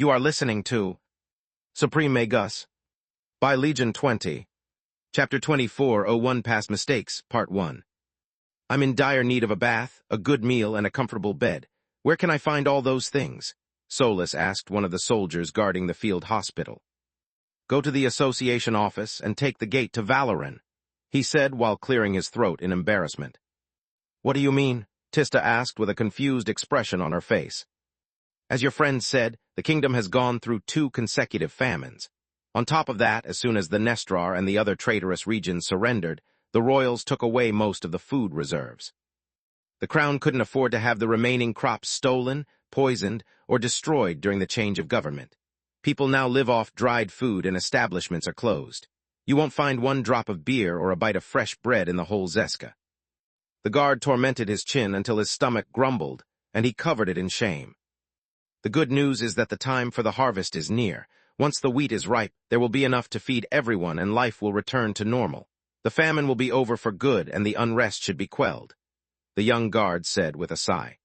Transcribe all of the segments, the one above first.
You are listening to Supreme Magus by Legion 20, Chapter 2401 Past Mistakes, Part 1. I'm in dire need of a bath, a good meal, and a comfortable bed. Where can I find all those things? Solus asked one of the soldiers guarding the field hospital. Go to the association office and take the gate to Valoran, he said while clearing his throat in embarrassment. What do you mean? Tista asked with a confused expression on her face. As your friend said, the kingdom has gone through 2 consecutive famines. On top of that, as soon as the Nestrar and the other traitorous regions surrendered, the royals took away most of the food reserves. The crown couldn't afford to have the remaining crops stolen, poisoned, or destroyed during the change of government. People now live off dried food and establishments are closed. You won't find one drop of beer or a bite of fresh bread in the whole Zeska. The guard tormented his chin until his stomach grumbled, and he covered it in shame. The good news is that the time for the harvest is near. Once the wheat is ripe, there will be enough to feed everyone and life will return to normal. The famine will be over for good and the unrest should be quelled, the young guard said with a sigh.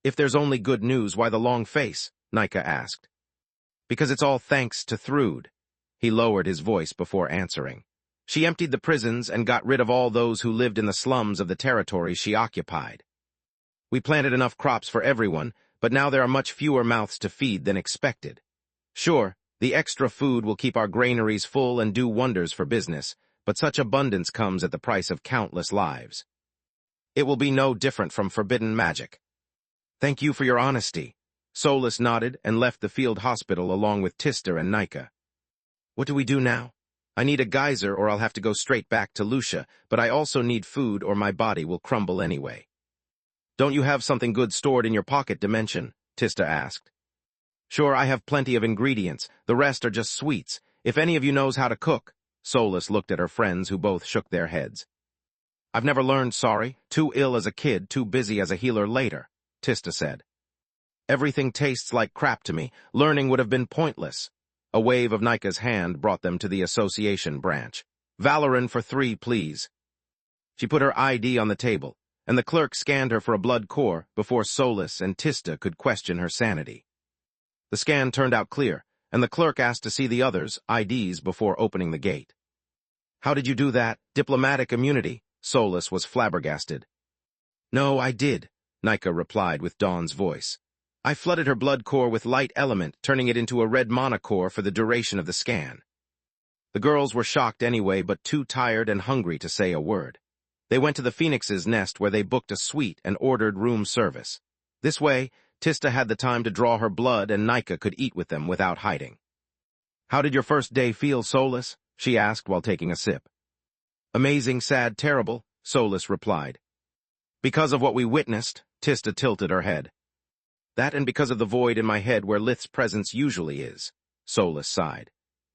If there's only good news, why the long face? Nika asked. Because it's all thanks to Thrude. He lowered his voice before answering. She emptied the prisons and got rid of all those who lived in the slums of the territories she occupied. We planted enough crops for everyone, but now there are much fewer mouths to feed than expected. Sure, the extra food will keep our granaries full and do wonders for business, but such abundance comes at the price of countless lives. It will be no different from forbidden magic. Thank you for your honesty. Solus nodded and left the field hospital along with Tister and Nika. What do we do now? I need a geyser or I'll have to go straight back to Lucia, but I also need food or my body will crumble anyway. Don't you have something good stored in your pocket dimension? Tista asked. Sure, I have plenty of ingredients. The rest are just sweets. If any of you knows how to cook. Solus looked at her friends who both shook their heads. I've never learned, sorry. Too ill as a kid, too busy as a healer later, Tista said. Everything tastes like crap to me. Learning would have been pointless. A wave of Nika's hand brought them to the association branch. Valoran for 3, please. She put her ID on the table, and the clerk scanned her for a blood core before Solus and Tista could question her sanity. The scan turned out clear, and the clerk asked to see the others' IDs before opening the gate. How did you do that? Diplomatic immunity. Solus was flabbergasted. No, I did, Nika replied with Dawn's voice. I flooded her blood core with light element, turning it into a red monocore for the duration of the scan. The girls were shocked anyway, but too tired and hungry to say a word. They went to the Phoenix's nest where they booked a suite and ordered room service. This way, Tista had the time to draw her blood and Nika could eat with them without hiding. How did your first day feel, Solus? She asked while taking a sip. Amazing, sad, terrible, Solus replied. Because of what we witnessed, Tista tilted her head. That and because of the void in my head where Lith's presence usually is, Solus sighed.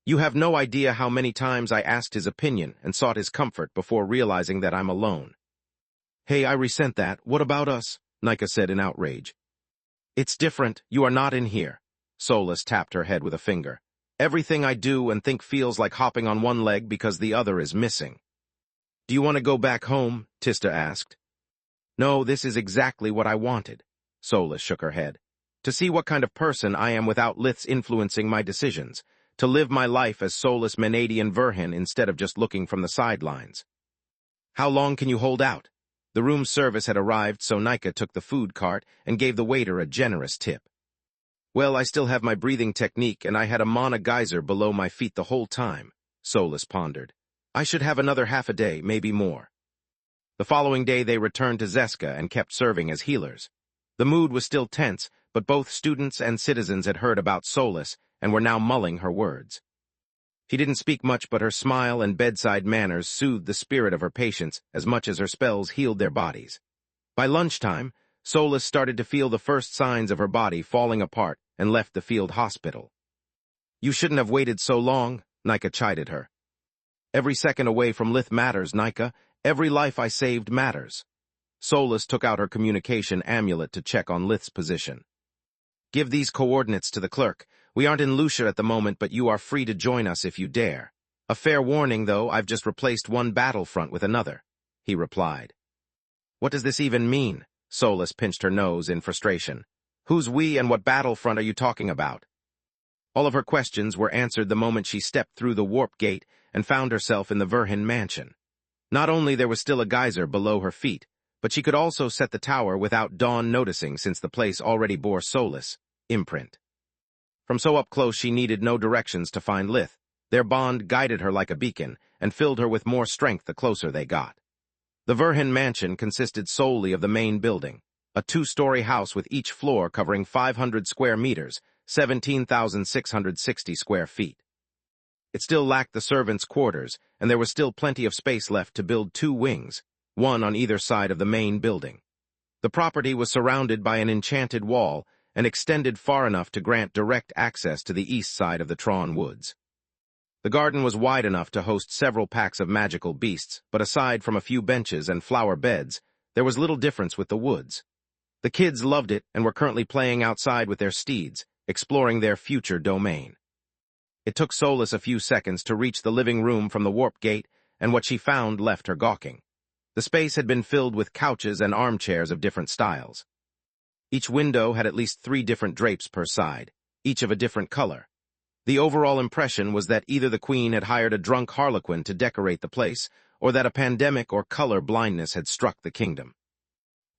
You have no idea how many times I asked his opinion and sought his comfort before realizing that I'm alone. Hey, I resent that. What about us? Nika said in outrage. It's different. You are not in here. Solus tapped her head with a finger. Everything I do and think feels like hopping on one leg because the other is missing. Do you want to go back home? Tista asked. No, this is exactly what I wanted. Solus shook her head. To see what kind of person I am without Lith's influencing my decisions. To live my life as Solus Menadian Verhin instead of just looking from the sidelines. How long can you hold out? The room service had arrived, so Nika took the food cart and gave the waiter a generous tip. Well, I still have my breathing technique and I had a mana geyser below my feet the whole time, Solus pondered. I should have another half a day, maybe more. The following day they returned to Zeska and kept serving as healers. The mood was still tense, but both students and citizens had heard about Solus and were now mulling her words. She didn't speak much, but her smile and bedside manners soothed the spirit of her patients as much as her spells healed their bodies. By lunchtime, Solus started to feel the first signs of her body falling apart and left the field hospital. You shouldn't have waited so long, Nika chided her. Every second away from Lith matters, Nika. Every life I saved matters. Solus took out her communication amulet to check on Lith's position. Give these coordinates to the clerk. We aren't in Lucia at the moment, but you are free to join us if you dare. A fair warning, though, I've just replaced one battlefront with another, he replied. What does this even mean? Solus pinched her nose in frustration. Who's we and what battlefront are you talking about? All of her questions were answered the moment she stepped through the warp gate and found herself in the Verhin mansion. Not only there was still a geyser below her feet, but she could also set the tower without Dawn noticing since the place already bore Solus' imprint. From so up close she needed no directions to find Lith. Their bond guided her like a beacon and filled her with more strength the closer they got. The Verhin mansion consisted solely of the main building, a two-story house with each floor covering 500 square meters, 17,660 square feet. It still lacked the servants' quarters, and there was still plenty of space left to build two wings, one on either side of the main building. The property was surrounded by an enchanted wall and extended far enough to grant direct access to the east side of the Tron Woods. The garden was wide enough to host several packs of magical beasts, but aside from a few benches and flower beds, there was little difference with the woods. The kids loved it and were currently playing outside with their steeds, exploring their future domain. It took Solus a few seconds to reach the living room from the warp gate, and what she found left her gawking. The space had been filled with couches and armchairs of different styles. Each window had at least 3 different drapes per side, each of a different color. The overall impression was that either the queen had hired a drunk harlequin to decorate the place, or that a pandemic or color blindness had struck the kingdom.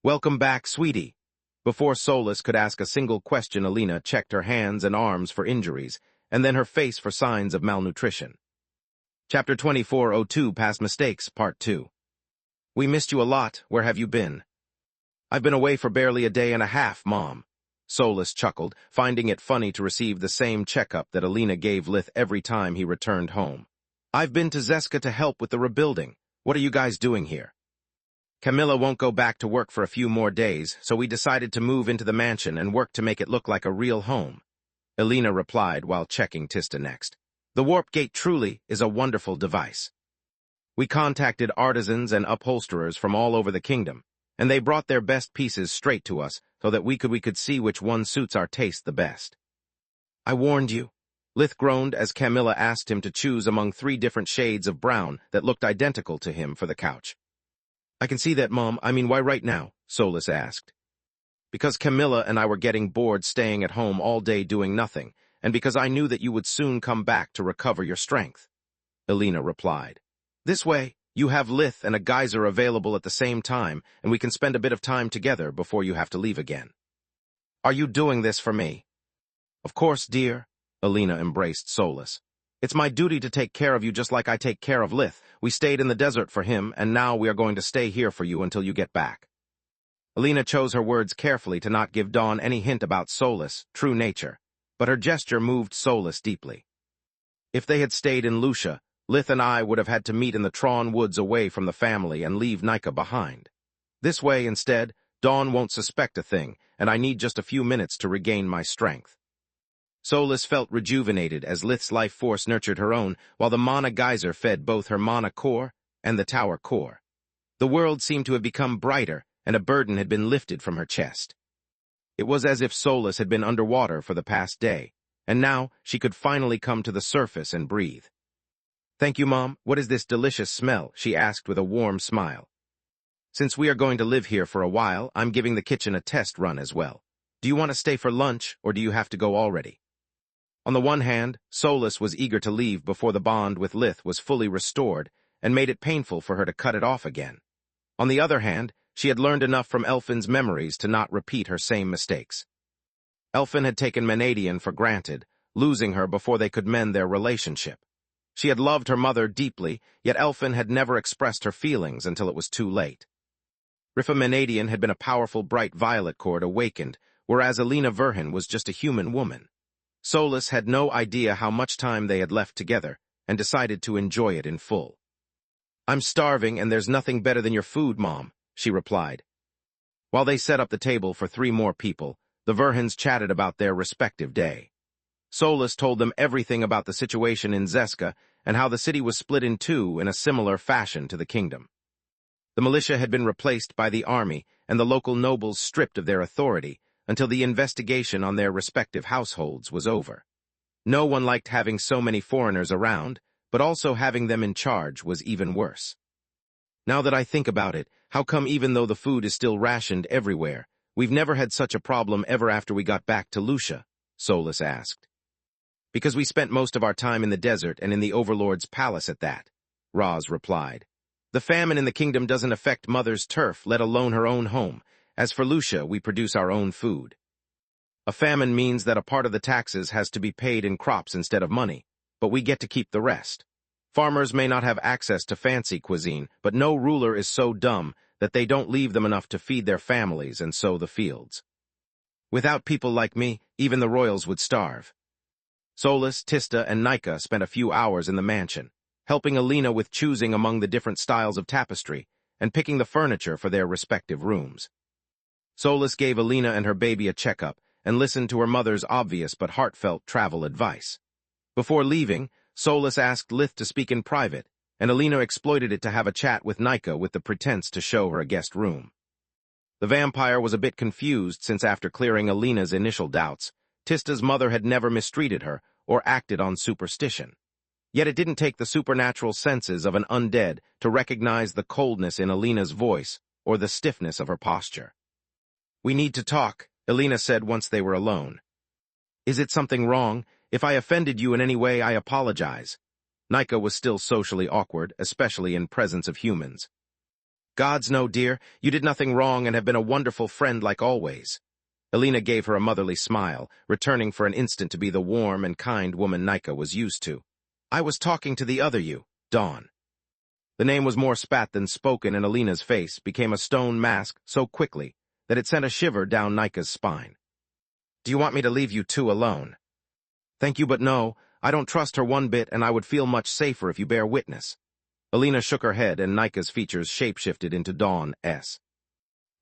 "Welcome back, sweetie." Before Solus could ask a single question, Alina checked her hands and arms for injuries, and then her face for signs of malnutrition. Chapter 2402, Past Mistakes, Part 2. "We missed you a lot. Where have you been?" "I've been away for barely a day and a half, Mom." Solus chuckled, finding it funny to receive the same checkup that Alina gave Lith every time he returned home. "I've been to Zeska to help with the rebuilding. What are you guys doing here?" "Camilla won't go back to work for a few more days, so we decided to move into the mansion and work to make it look like a real home," Alina replied while checking Tista next. "The warp gate truly is a wonderful device. We contacted artisans and upholsterers from all over the kingdom, and they brought their best pieces straight to us so that we could see which one suits our taste the best." "I warned you," Lith groaned as Camilla asked him to choose among 3 different shades of brown that looked identical to him for the couch. "I can see that, Mom. I mean, why right now?" Solus asked. "Because Camilla and I were getting bored staying at home all day doing nothing, and because I knew that you would soon come back to recover your strength," Alina replied. "This way, you have Lith and a geyser available at the same time, and we can spend a bit of time together before you have to leave again." "Are you doing this for me?" "Of course, dear," Alina embraced Solus. "It's my duty to take care of you just like I take care of Lith. We stayed in the desert for him, and now we are going to stay here for you until you get back." Alina chose her words carefully to not give Dawn any hint about Solus' true nature, but her gesture moved Solus deeply. If they had stayed in Lucia, Lith and I would have had to meet in the Tron Woods away from the family and leave Nika behind. This way, instead, Dawn won't suspect a thing, and I need just a few minutes to regain my strength. Solus felt rejuvenated as Lith's life force nurtured her own, while the mana geyser fed both her mana core and the tower core. The world seemed to have become brighter, and a burden had been lifted from her chest. It was as if Solus had been underwater for the past day, and now she could finally come to the surface and breathe. "Thank you, Mom. What is this delicious smell?" she asked with a warm smile. "Since we are going to live here for a while, I'm giving the kitchen a test run as well. Do you want to stay for lunch, or do you have to go already?" On the one hand, Solus was eager to leave before the bond with Lith was fully restored, and made it painful for her to cut it off again. On the other hand, she had learned enough from Elfin's memories to not repeat her same mistakes. Elfin had taken Menadian for granted, losing her before they could mend their relationship. She had loved her mother deeply, yet Elfin had never expressed her feelings until it was too late. Rifa Menadian had been a powerful bright violet cord awakened, whereas Alina Verhin was just a human woman. Solus had no idea how much time they had left together, and decided to enjoy it in full. "I'm starving, and there's nothing better than your food, Mom," she replied. While they set up the table for 3 more people, the Verhins chatted about their respective day. Solus told them everything about the situation in Zeska and how the city was split in 2 in a similar fashion to the kingdom. The militia had been replaced by the army and the local nobles stripped of their authority until the investigation on their respective households was over. No one liked having so many foreigners around, but also having them in charge was even worse. "Now that I think about it, how come even though the food is still rationed everywhere, we've never had such a problem ever after we got back to Lucia?" Solus asked. Because we spent most of our time in the desert and in the Overlord's palace at that, Roz replied. The famine in the kingdom doesn't affect Mother's turf, let alone her own home. As for Lucia, we produce our own food. A famine means that a part of the taxes has to be paid in crops instead of money, but we get to keep the rest. Farmers may not have access to fancy cuisine, but no ruler is so dumb that they don't leave them enough to feed their families and sow the fields. Without people like me, even the royals would starve. Solus, Tista, and Nika spent a few hours in the mansion, helping Alina with choosing among the different styles of tapestry and picking the furniture for their respective rooms. Solus gave Alina and her baby a checkup and listened to her mother's obvious but heartfelt travel advice. Before leaving, Solus asked Lith to speak in private, and Alina exploited it to have a chat with Nika with the pretense to show her a guest room. The vampire was a bit confused since after clearing Alina's initial doubts, Tista's mother had never mistreated her or acted on superstition. Yet it didn't take the supernatural senses of an undead to recognize the coldness in Alina's voice or the stiffness of her posture. "We need to talk," Alina said once they were alone. "Is it something wrong? If I offended you in any way, I apologize." Nika was still socially awkward, especially in presence of humans. "Gods no, dear, you did nothing wrong and have been a wonderful friend like always." Alina gave her a motherly smile, returning for an instant to be the warm and kind woman Nika was used to. "I was talking to the other you, Dawn." The name was more spat than spoken, and Alina's face became a stone mask so quickly that it sent a shiver down Nika's spine. "Do you want me to leave you two alone?" "Thank you, but no. I don't trust her one bit, and I would feel much safer if you bear witness." Alina shook her head, and Nika's features shapeshifted into Dawn's.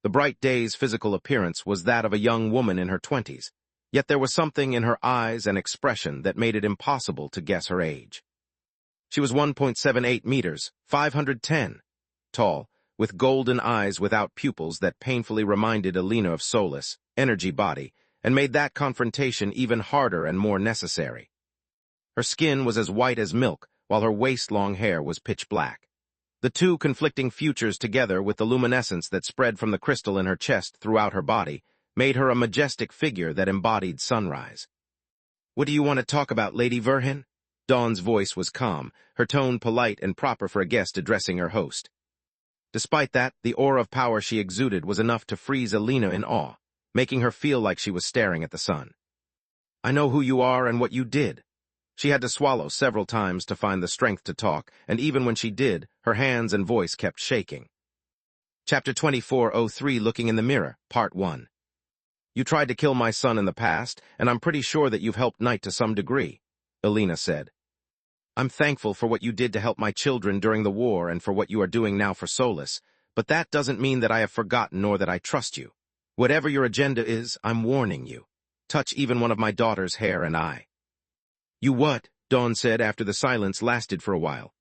The bright day's physical appearance was that of a young woman in her 20s, yet there was something in her eyes and expression that made it impossible to guess her age. She was 1.78 meters, 510, tall, with golden eyes without pupils that painfully reminded Alina of Solus, energy body, and made that confrontation even harder and more necessary. Her skin was as white as milk, while her waist-long hair was pitch black. The two conflicting futures together with the luminescence that spread from the crystal in her chest throughout her body made her a majestic figure that embodied sunrise. "What do you want to talk about, Lady Verhin?" Dawn's voice was calm, her tone polite and proper for a guest addressing her host. Despite that, the aura of power she exuded was enough to freeze Alina in awe, making her feel like she was staring at the sun. "I know who you are and what you did." She had to swallow several times to find the strength to talk, and even when she did, her hands and voice kept shaking. Chapter 2403, Looking in the Mirror, Part 1. "You tried to kill my son in the past, and I'm pretty sure that you've helped Knight to some degree," Alina said. "I'm thankful for what you did to help my children during the war and for what you are doing now for Solus, but that doesn't mean that I have forgotten nor that I trust you. Whatever your agenda is, I'm warning you. Touch even one of my daughter's hair and I." "You what?" Dawn said after the silence lasted for a while.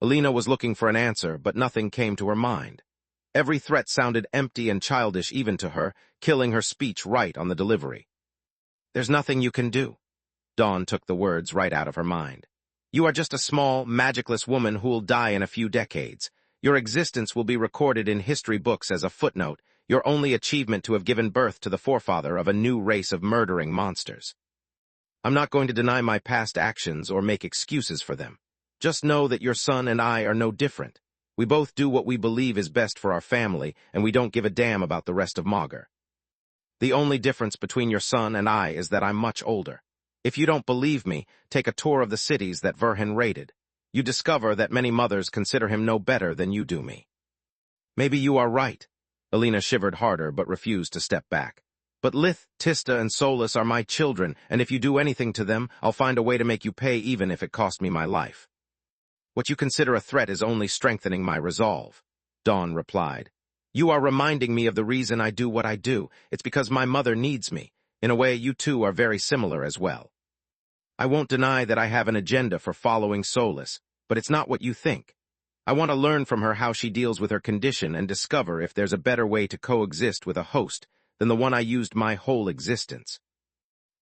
Alina was looking for an answer, but nothing came to her mind. Every threat sounded empty and childish even to her, killing her speech right on the delivery. "There's nothing you can do." Dawn took the words right out of her mind. "You are just a small, magicless woman who'll die in a few decades. Your existence will be recorded in history books as a footnote, your only achievement to have given birth to the forefather of a new race of murdering monsters. I'm not going to deny my past actions or make excuses for them. Just know that your son and I are no different. We both do what we believe is best for our family, and we don't give a damn about the rest of Maugr. The only difference between your son and I is that I'm much older. If you don't believe me, take a tour of the cities that Verhin raided. You discover that many mothers consider him no better than you do me." "Maybe you are right." Alina shivered harder but refused to step back. "But Lith, Tista, and Solus are my children, and if you do anything to them, I'll find a way to make you pay even if it cost me my life." "What you consider a threat is only strengthening my resolve," Dawn replied. "You are reminding me of the reason I do what I do. It's because my mother needs me. In a way, you two are very similar as well. I won't deny that I have an agenda for following Solus, but it's not what you think. I want to learn from her how she deals with her condition and discover if there's a better way to coexist with a host than the one I used my whole existence.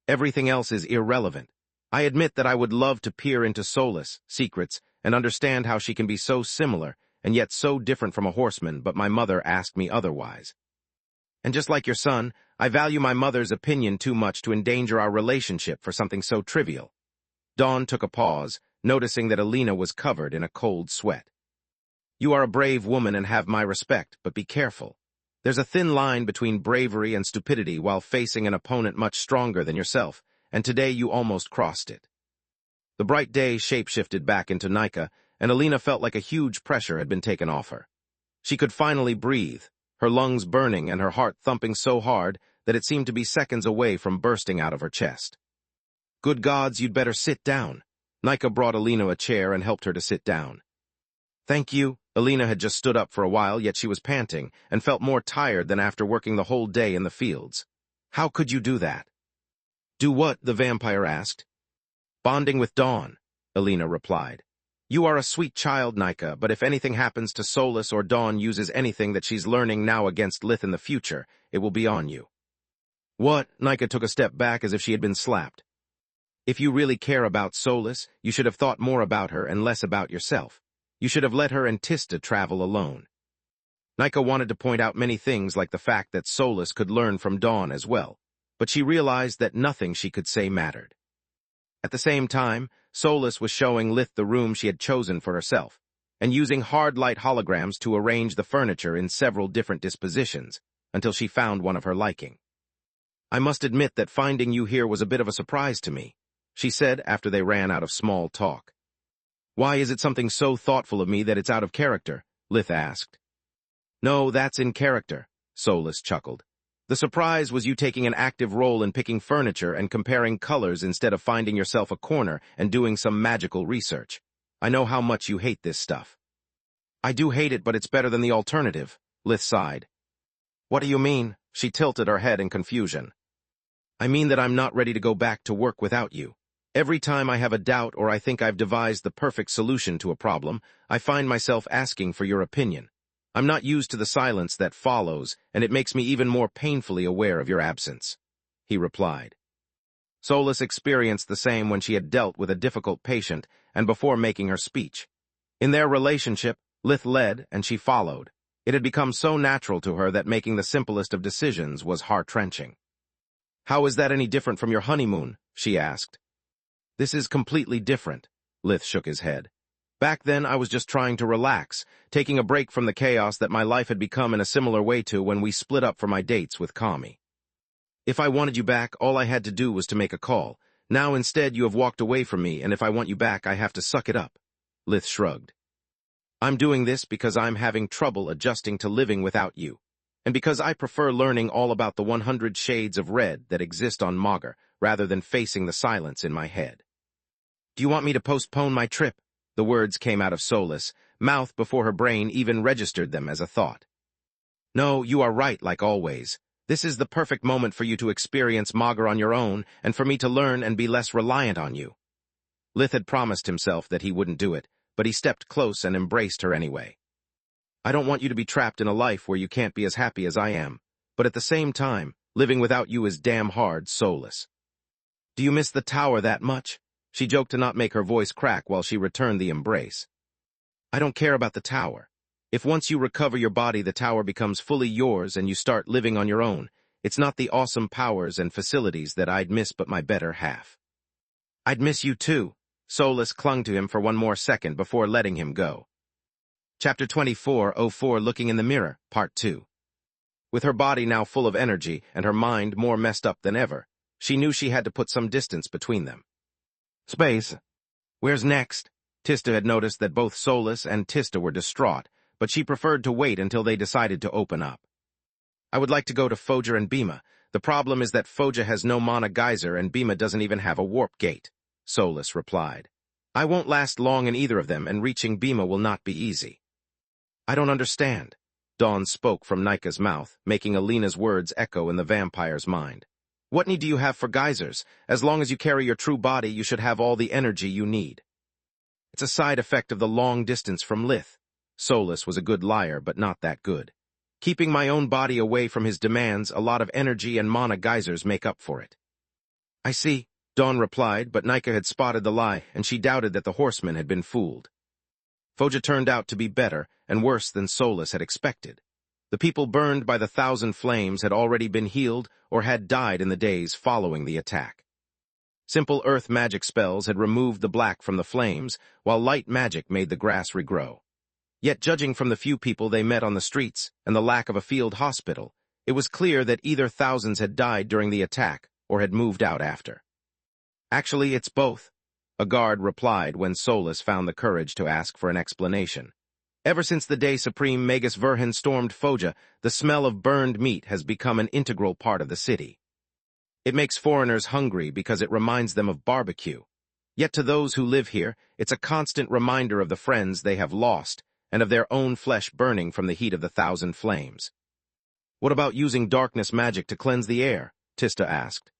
Everything else is irrelevant. I admit that I would love to peer into Solus' secrets and understand how she can be so similar and yet so different from a horseman, but my mother asked me otherwise. And just like your son, I value my mother's opinion too much to endanger our relationship for something so trivial. Dawn took a pause, noticing that Alina was covered in a cold sweat. You are a brave woman and have my respect, but be careful. There's a thin line between bravery and stupidity while facing an opponent much stronger than yourself, and today you almost crossed it. The bright day shapeshifted back into Nika, and Alina felt like a huge pressure had been taken off her. She could finally breathe, her lungs burning and her heart thumping so hard that it seemed to be seconds away from bursting out of her chest. Good gods, you'd better sit down. Nika brought Alina a chair and helped her to sit down. Thank you. Alina had just stood up for a while, yet she was panting and felt more tired than after working the whole day in the fields. How could you do that? Do what? The vampire asked. Bonding with Dawn, Alina replied. You are a sweet child, Nika, but if anything happens to Solus or Dawn uses anything that she's learning now against Lith in the future, it will be on you. What? Nika took a step back as if she had been slapped. If you really care about Solus, you should have thought more about her and less about yourself. You should have let her and Tista travel alone. Nika wanted to point out many things like the fact that Solus could learn from Dawn as well, but she realized that nothing she could say mattered. At the same time, Solus was showing Lith the room she had chosen for herself, and using hard light holograms to arrange the furniture in several different dispositions, until she found one of her liking. I must admit that finding you here was a bit of a surprise to me, she said after they ran out of small talk. Why is it something so thoughtful of me that it's out of character? Lith asked. No, that's in character, Solus chuckled. The surprise was you taking an active role in picking furniture and comparing colors instead of finding yourself a corner and doing some magical research. I know how much you hate this stuff. I do hate it, but it's better than the alternative, Lith sighed. What do you mean? She tilted her head in confusion. I mean that I'm not ready to go back to work without you. Every time I have a doubt or I think I've devised the perfect solution to a problem, I find myself asking for your opinion. I'm not used to the silence that follows, and it makes me even more painfully aware of your absence, he replied. Solus experienced the same when she had dealt with a difficult patient and before making her speech. In their relationship, Lith led and she followed. It had become so natural to her that making the simplest of decisions was heart-wrenching. How is that any different from your honeymoon? She asked. This is completely different, Lith shook his head. Back then, I was just trying to relax, taking a break from the chaos that my life had become in a similar way to when we split up for my dates with Kami. If I wanted you back, all I had to do was to make a call. Now instead, you have walked away from me, and if I want you back, I have to suck it up. Lith shrugged. I'm doing this because I'm having trouble adjusting to living without you, and because I prefer learning all about the 100 shades of red that exist on Magus, rather than facing the silence in my head. Do you want me to postpone my trip? The words came out of Solus, mouth before her brain even registered them as a thought. No, you are right, like always. This is the perfect moment for you to experience Magus on your own, and for me to learn and be less reliant on you. Lith had promised himself that he wouldn't do it, but he stepped close and embraced her anyway. I don't want you to be trapped in a life where you can't be as happy as I am, but at the same time, living without you is damn hard, Solus. Do you miss the tower that much? She joked to not make her voice crack while she returned the embrace. I don't care about the tower. If once you recover your body, the tower becomes fully yours and you start living on your own, it's not the awesome powers and facilities that I'd miss but my better half. I'd miss you too. Solus clung to him for one more second before letting him go. Chapter 24:04 Looking in the Mirror, Part 2. With her body now full of energy and her mind more messed up than ever, she knew she had to put some distance between them. Space. Where's next? Tista had noticed that both Solus and Tista were distraught, but she preferred to wait until they decided to open up. I would like to go to Foja and Bima. The problem is that Foja has no mana geyser and Bima doesn't even have a warp gate, Solus replied. I won't last long in either of them, and reaching Bima will not be easy. I don't understand. Dawn spoke from Nika's mouth, making Alina's words echo in the vampire's mind. What need do you have for geysers? As long as you carry your true body, you should have all the energy you need. It's a side effect of the long distance from Lith. Solus was a good liar, but not that good. Keeping my own body away from his demands, a lot of energy and mana geysers make up for it. I see, Dawn replied, but Nika had spotted the lie, and she doubted that the horseman had been fooled. Foja turned out to be better and worse than Solus had expected. The people burned by the 1,000 flames had already been healed or had died in the days following the attack. Simple earth magic spells had removed the black from the flames, while light magic made the grass regrow. Yet judging from the few people they met on the streets and the lack of a field hospital, it was clear that either thousands had died during the attack or had moved out after. Actually, it's both, a guard replied when Solus found the courage to ask for an explanation. Ever since the day Supreme Magus Verhin stormed Foja, the smell of burned meat has become an integral part of the city. It makes foreigners hungry because it reminds them of barbecue. Yet to those who live here, it's a constant reminder of the friends they have lost and of their own flesh burning from the heat of the thousand flames. What about using darkness magic to cleanse the air? Tista asked.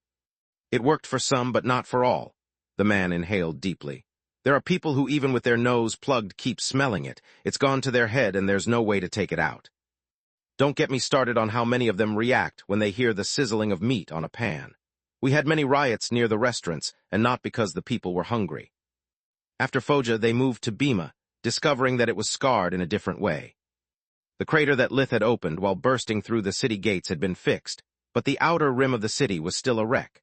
It worked for some, but not for all. The man inhaled deeply. There are people who even with their nose plugged keep smelling it. It's gone to their head and there's no way to take it out. Don't get me started on how many of them react when they hear the sizzling of meat on a pan. We had many riots near the restaurants, and not because the people were hungry. After Foja, they moved to Bima, discovering that it was scarred in a different way. The crater that Lith had opened while bursting through the city gates had been fixed, but the outer rim of the city was still a wreck.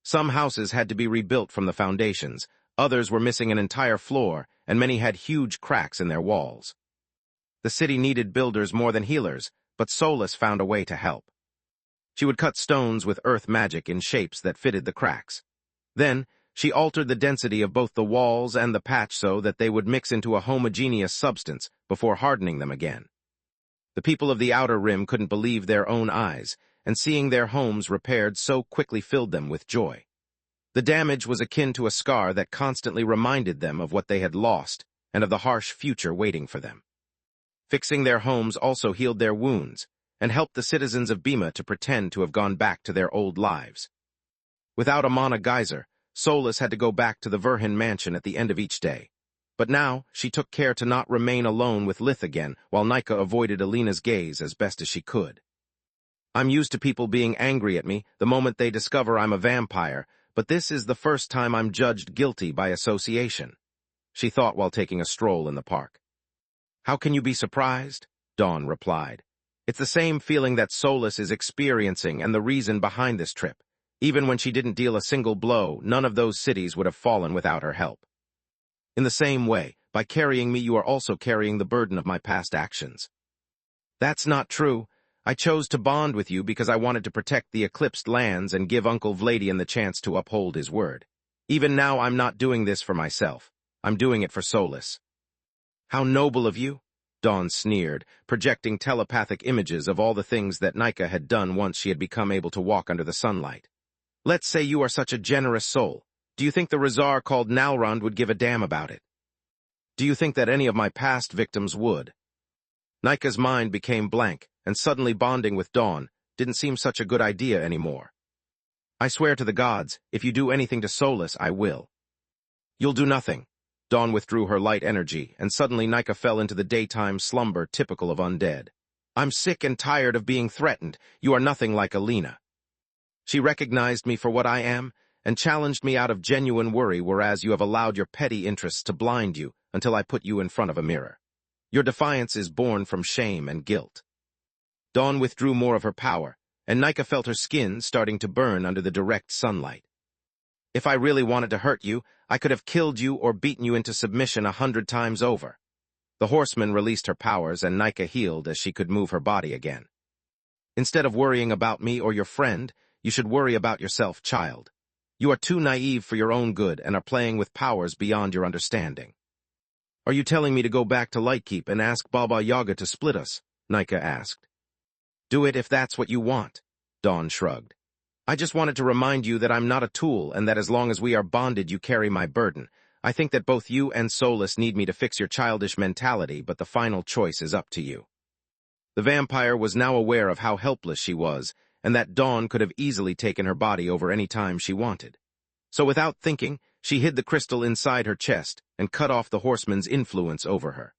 Some houses had to be rebuilt from the foundations, others were missing an entire floor, and many had huge cracks in their walls. The city needed builders more than healers, but Solus found a way to help. She would cut stones with earth magic in shapes that fitted the cracks. Then, she altered the density of both the walls and the patch so that they would mix into a homogeneous substance before hardening them again. The people of the outer rim couldn't believe their own eyes, and seeing their homes repaired so quickly filled them with joy. The damage was akin to a scar that constantly reminded them of what they had lost and of the harsh future waiting for them. Fixing their homes also healed their wounds and helped the citizens of Bima to pretend to have gone back to their old lives. Without Amana Geyser, Solus had to go back to the Verhin mansion at the end of each day. But now, she took care to not remain alone with Lith again, while Nika avoided Alina's gaze as best as she could. I'm used to people being angry at me the moment they discover I'm a vampire, but this is the first time I'm judged guilty by association, she thought while taking a stroll in the park. How can you be surprised? Dawn replied. It's the same feeling that Solus is experiencing and the reason behind this trip. Even when she didn't deal a single blow, none of those cities would have fallen without her help. In the same way, by carrying me you are also carrying the burden of my past actions. That's not true. I chose to bond with you because I wanted to protect the eclipsed lands and give Uncle Vladian the chance to uphold his word. Even now I'm not doing this for myself. I'm doing it for Solus. How noble of you, Dawn sneered, projecting telepathic images of all the things that Nika had done once she had become able to walk under the sunlight. Let's say you are such a generous soul. Do you think the Rizar called Nalrond would give a damn about it? Do you think that any of my past victims would? Nika's mind became blank, and suddenly bonding with Dawn didn't seem such a good idea anymore. I swear to the gods, if you do anything to Solus, I will. You'll do nothing. Dawn withdrew her light energy, and suddenly Nika fell into the daytime slumber typical of undead. I'm sick and tired of being threatened. You are nothing like Alina. She recognized me for what I am, and challenged me out of genuine worry, whereas you have allowed your petty interests to blind you until I put you in front of a mirror. Your defiance is born from shame and guilt. Dawn withdrew more of her power, and Nika felt her skin starting to burn under the direct sunlight. If I really wanted to hurt you, I could have killed you or beaten you into submission 100 times over. The horseman released her powers, and Nika healed as she could move her body again. Instead of worrying about me or your friend, you should worry about yourself, child. You are too naive for your own good and are playing with powers beyond your understanding. Are you telling me to go back to Lightkeep and ask Baba Yaga to split us? Nika asked. Do it if that's what you want, Dawn shrugged. I just wanted to remind you that I'm not a tool and that as long as we are bonded you carry my burden. I think that both you and Solus need me to fix your childish mentality, but the final choice is up to you. The vampire was now aware of how helpless she was, and that Dawn could have easily taken her body over any time she wanted. So without thinking, she hid the crystal inside her chest and cut off the horseman's influence over her.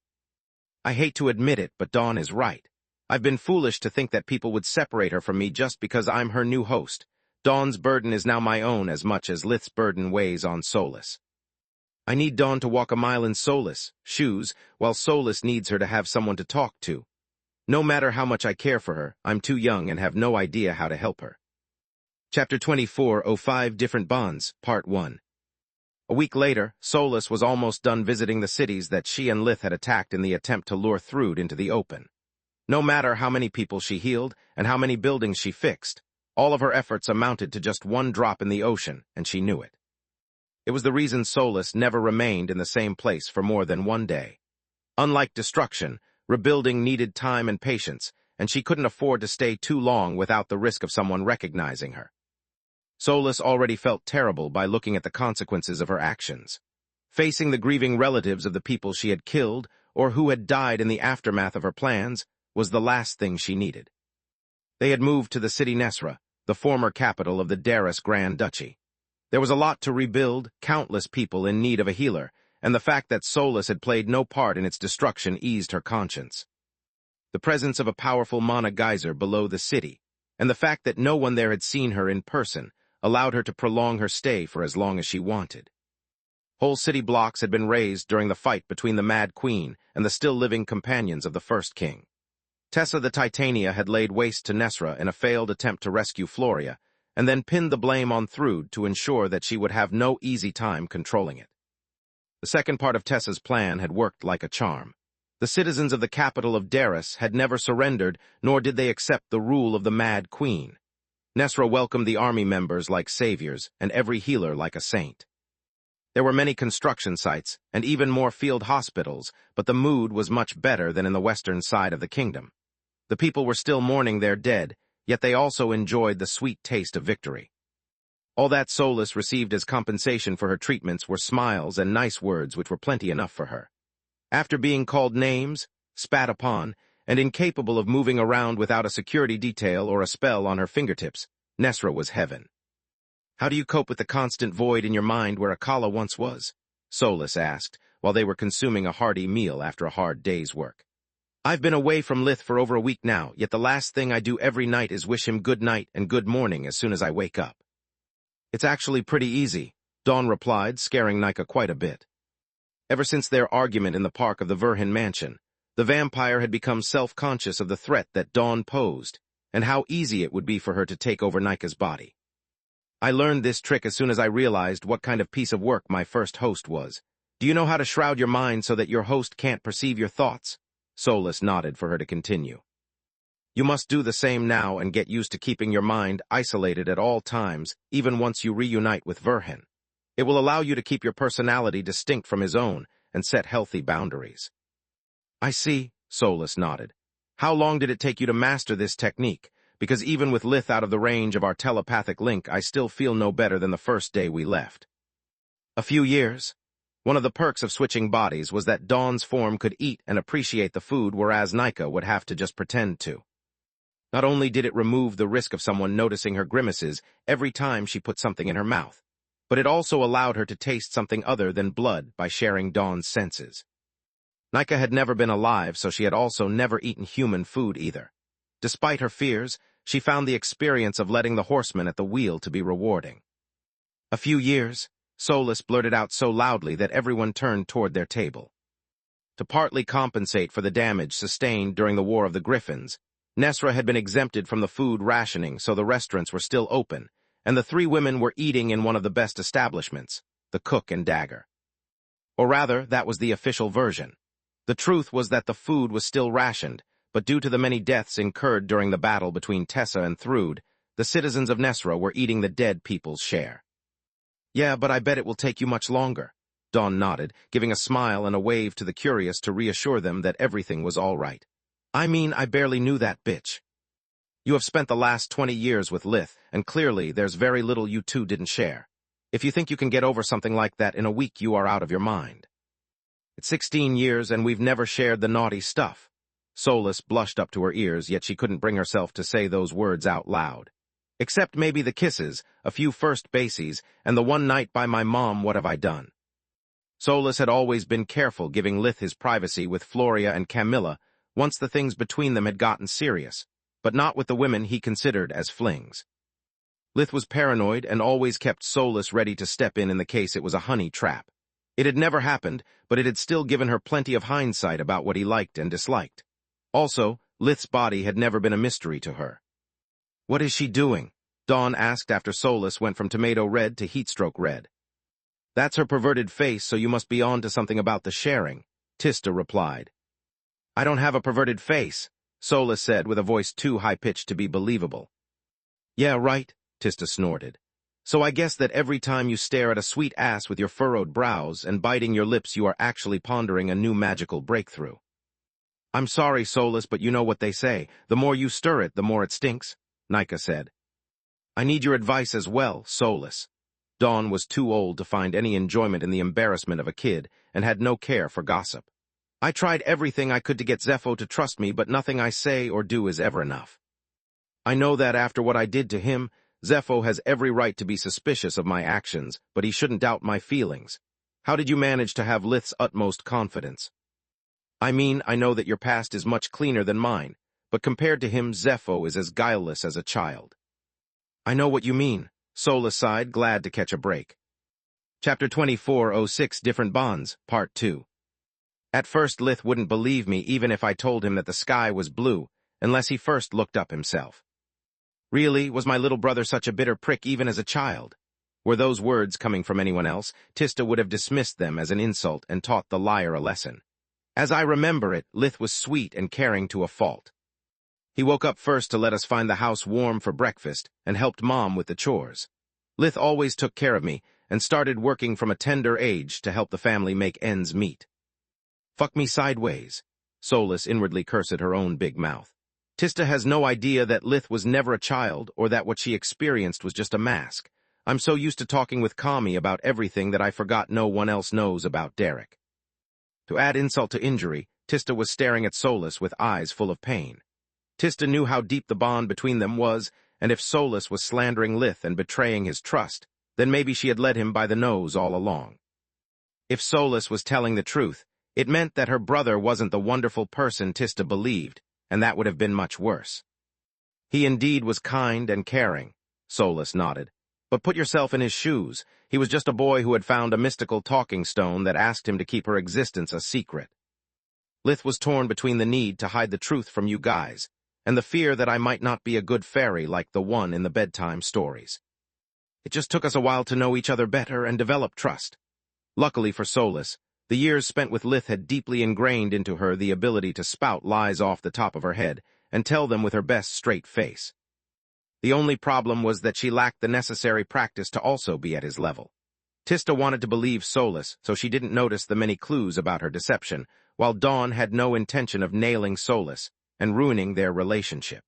I hate to admit it, but Dawn is right. I've been foolish to think that people would separate her from me just because I'm her new host. Dawn's burden is now my own as much as Lith's burden weighs on Solus. I need Dawn to walk a mile in Solus' shoes, while Solus needs her to have someone to talk to. No matter how much I care for her, I'm too young and have no idea how to help her. Chapter 24, 05 Different Bonds, Part 1. A week later, Solus was almost done visiting the cities that she and Lith had attacked in the attempt to lure Thrude into the open. No matter how many people she healed and how many buildings she fixed, all of her efforts amounted to just one drop in the ocean, and she knew it. It was the reason Solus never remained in the same place for more than one day. Unlike destruction, rebuilding needed time and patience, and she couldn't afford to stay too long without the risk of someone recognizing her. Solus already felt terrible by looking at the consequences of her actions. Facing the grieving relatives of the people she had killed or who had died in the aftermath of her plans was the last thing she needed. They had moved to the city Nesra, the former capital of the Daris Grand Duchy. There was a lot to rebuild, countless people in need of a healer, and the fact that Solus had played no part in its destruction eased her conscience. The presence of a powerful mana geyser below the city, and the fact that no one there had seen her in person, allowed her to prolong her stay for as long as she wanted. Whole city blocks had been razed during the fight between the Mad Queen and the still-living companions of the First King. Tessa the Titania had laid waste to Nesra in a failed attempt to rescue Floria, and then pinned the blame on Thrude to ensure that she would have no easy time controlling it. The second part of Tessa's plan had worked like a charm. The citizens of the capital of Daris had never surrendered, nor did they accept the rule of the Mad Queen. Nesra welcomed the army members like saviors, and every healer like a saint. There were many construction sites, and even more field hospitals, but the mood was much better than in the western side of the kingdom. The people were still mourning their dead, yet they also enjoyed the sweet taste of victory. All that Solus received as compensation for her treatments were smiles and nice words which were plenty enough for her. After being called names, spat upon, and incapable of moving around without a security detail or a spell on her fingertips, Nesra was heaven. "How do you cope with the constant void in your mind where Akala once was?" Solus asked, while they were consuming a hearty meal after a hard day's work. "I've been away from Lith for over a week now, yet the last thing I do every night is wish him good night and good morning as soon as I wake up." "It's actually pretty easy," Dawn replied, scaring Nika quite a bit. Ever since their argument in the park of the Verhin mansion, the vampire had become self-conscious of the threat that Dawn posed, and how easy it would be for her to take over Nika's body. "I learned this trick as soon as I realized what kind of piece of work my first host was. Do you know how to shroud your mind so that your host can't perceive your thoughts?" Solus nodded for her to continue. "You must do the same now and get used to keeping your mind isolated at all times, even once you reunite with Verhin. It will allow you to keep your personality distinct from his own and set healthy boundaries." "I see," Solus nodded. "How long did it take you to master this technique? Because even with Lith out of the range of our telepathic link, I still feel no better than the first day we left." "A few years. One of the perks of switching bodies was that Dawn's form could eat and appreciate the food, whereas Nika would have to just pretend to. Not only did it remove the risk of someone noticing her grimaces every time she put something in her mouth, but it also allowed her to taste something other than blood by sharing Dawn's senses. Nika had never been alive, so she had also never eaten human food either. Despite her fears, she found the experience of letting the horseman at the wheel to be rewarding. "A few years," Solus blurted out so loudly that everyone turned toward their table. To partly compensate for the damage sustained during the War of the Griffins, Nesra had been exempted from the food rationing, so the restaurants were still open, and the three women were eating in one of the best establishments, the Cook and Dagger. Or rather, that was the official version. The truth was that the food was still rationed, but due to the many deaths incurred during the battle between Tessa and Thrude, the citizens of Nesra were eating the dead people's share. "Yeah, but I bet it will take you much longer," Dawn nodded, giving a smile and a wave to the curious to reassure them that everything was all right. "I mean, I barely knew that bitch. You have spent the last 20 years with Lith, and clearly there's very little you two didn't share. If you think you can get over something like that in a week, you are out of your mind. It's 16 years and we've never shared the naughty stuff." Solus blushed up to her ears, yet she couldn't bring herself to say those words out loud. "Except maybe the kisses, a few first bases, and the one night by my mom, what have I done?" Solus had always been careful giving Lith his privacy with Floria and Camilla once the things between them had gotten serious, but not with the women he considered as flings. Lith was paranoid and always kept Solus ready to step in the case it was a honey trap. It had never happened, but it had still given her plenty of hindsight about what he liked and disliked. Also, Lith's body had never been a mystery to her. "What is she doing?" Dawn asked after Solus went from tomato red to heatstroke red. That's her perverted face, so you must be on to something about the sharing, Tista replied. I don't have a perverted face, Solus said with a voice too high-pitched to be believable. Yeah, right, Tista snorted. So I guess that every time you stare at a sweet ass with your furrowed brows and biting your lips you are actually pondering a new magical breakthrough. I'm sorry, Solus, but you know what they say. The more you stir it, the more it stinks, Nika said. I need your advice as well, Solus. Dawn was too old to find any enjoyment in the embarrassment of a kid and had no care for gossip. I tried everything I could to get Zepho to trust me, but nothing I say or do is ever enough. I know that after what I did to him, Zepho has every right to be suspicious of my actions, but he shouldn't doubt my feelings. How did you manage to have Lith's utmost confidence? I mean, I know that your past is much cleaner than mine, but compared to him, Zepho is as guileless as a child. I know what you mean, Solus sighed, glad to catch a break. Chapter 24:06 Different Bonds, Part 2. At first, Lith wouldn't believe me even if I told him that the sky was blue, unless he first looked up himself. Really, was my little brother such a bitter prick even as a child? Were those words coming from anyone else, Tista would have dismissed them as an insult and taught the liar a lesson. As I remember it, Lith was sweet and caring to a fault. He woke up first to let us find the house warm for breakfast and helped Mom with the chores. Lith always took care of me and started working from a tender age to help the family make ends meet. Fuck me sideways, Solus inwardly cursed her own big mouth. Tista has no idea that Lith was never a child or that what she experienced was just a mask. I'm so used to talking with Kami about everything that I forgot no one else knows about Derek. To add insult to injury, Tista was staring at Solus with eyes full of pain. Tista knew how deep the bond between them was, and if Solus was slandering Lith and betraying his trust, then maybe she had led him by the nose all along. If Solus was telling the truth, it meant that her brother wasn't the wonderful person Tista believed, and that would have been much worse. He indeed was kind and caring, Solus nodded. But put yourself in his shoes. He was just a boy who had found a mystical talking stone that asked him to keep her existence a secret. Lith was torn between the need to hide the truth from you guys and the fear that I might not be a good fairy like the one in the bedtime stories. It just took us a while to know each other better and develop trust. Luckily for Solus, the years spent with Lith had deeply ingrained into her the ability to spout lies off the top of her head and tell them with her best straight face. The only problem was that she lacked the necessary practice to also be at his level. Tista wanted to believe Solus, so she didn't notice the many clues about her deception, while Dawn had no intention of nailing Solus and ruining their relationship.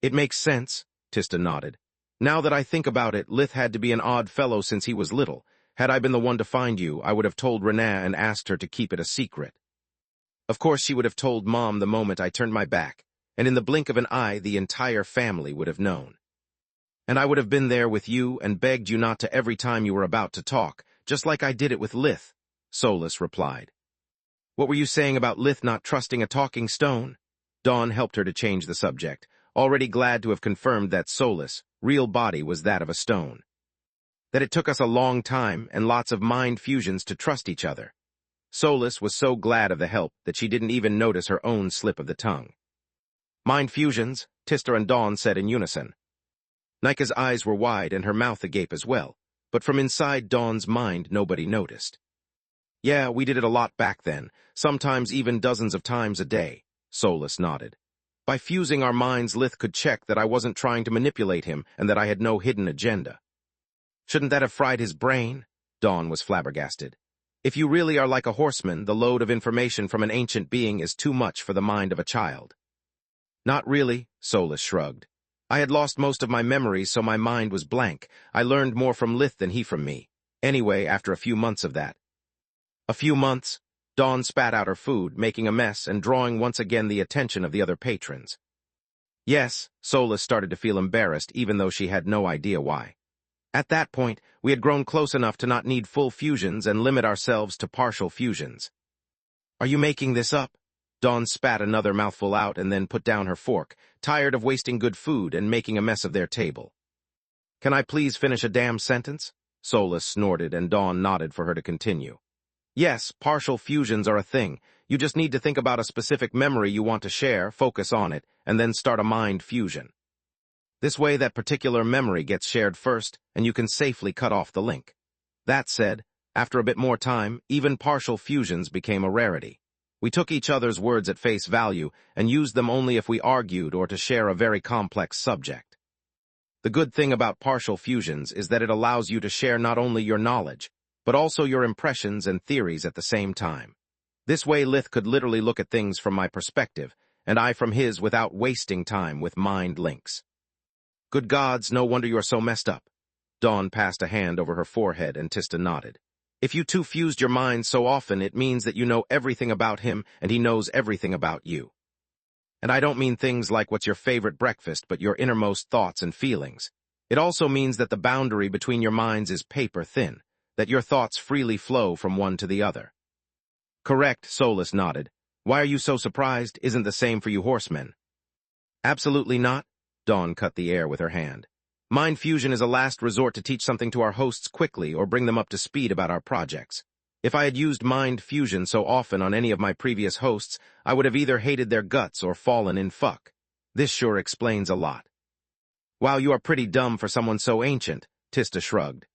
It makes sense, Tista nodded. Now that I think about it, Lith had to be an odd fellow since he was little. Had I been the one to find you, I would have told Renee and asked her to keep it a secret. Of course she would have told Mom the moment I turned my back, and in the blink of an eye the entire family would have known. And I would have been there with you and begged you not to every time you were about to talk, just like I did it with Lith, Solus replied. What were you saying about Lith not trusting a talking stone? Dawn helped her to change the subject, already glad to have confirmed that Solus' real body was that of a stone. That it took us a long time and lots of mind fusions to trust each other. Solus was so glad of the help that she didn't even notice her own slip of the tongue. Mind fusions, Tista and Dawn said in unison. Nika's eyes were wide and her mouth agape as well, but from inside Dawn's mind nobody noticed. Yeah, we did it a lot back then, sometimes even dozens of times a day, Solus nodded. By fusing our minds, Lith could check that I wasn't trying to manipulate him and that I had no hidden agenda. Shouldn't that have fried his brain? Dawn was flabbergasted. If you really are like a horseman, the load of information from an ancient being is too much for the mind of a child. Not really, Solus shrugged. I had lost most of my memories, so my mind was blank. I learned more from Lith than he from me. Anyway, after a few months of that. A few months? Dawn spat out her food, making a mess and drawing once again the attention of the other patrons. Yes, Solus started to feel embarrassed, even though she had no idea why. At that point, we had grown close enough to not need full fusions and limit ourselves to partial fusions. Are you making this up? Dawn spat another mouthful out and then put down her fork, tired of wasting good food and making a mess of their table. Can I please finish a damn sentence? Solus snorted and Dawn nodded for her to continue. Yes, partial fusions are a thing. You just need to think about a specific memory you want to share, focus on it, and then start a mind fusion. This way that particular memory gets shared first, and you can safely cut off the link. That said, after a bit more time, even partial fusions became a rarity. We took each other's words at face value and used them only if we argued or to share a very complex subject. The good thing about partial fusions is that it allows you to share not only your knowledge, but also your impressions and theories at the same time. This way Lith could literally look at things from my perspective, and I from his without wasting time with mind links. Good gods, no wonder you are so messed up. Dawn passed a hand over her forehead and Tista nodded. If you two fused your minds so often, it means that you know everything about him and he knows everything about you. And I don't mean things like what's your favorite breakfast, but your innermost thoughts and feelings. It also means that the boundary between your minds is paper thin, that your thoughts freely flow from one to the other. Correct, Solus nodded. Why are you so surprised? Isn't the same for you horsemen? Absolutely not, Dawn cut the air with her hand. Mind fusion is a last resort to teach something to our hosts quickly or bring them up to speed about our projects. If I had used mind fusion so often on any of my previous hosts, I would have either hated their guts or fallen in fuck. This sure explains a lot. Wow, you are pretty dumb for someone so ancient, Tista shrugged.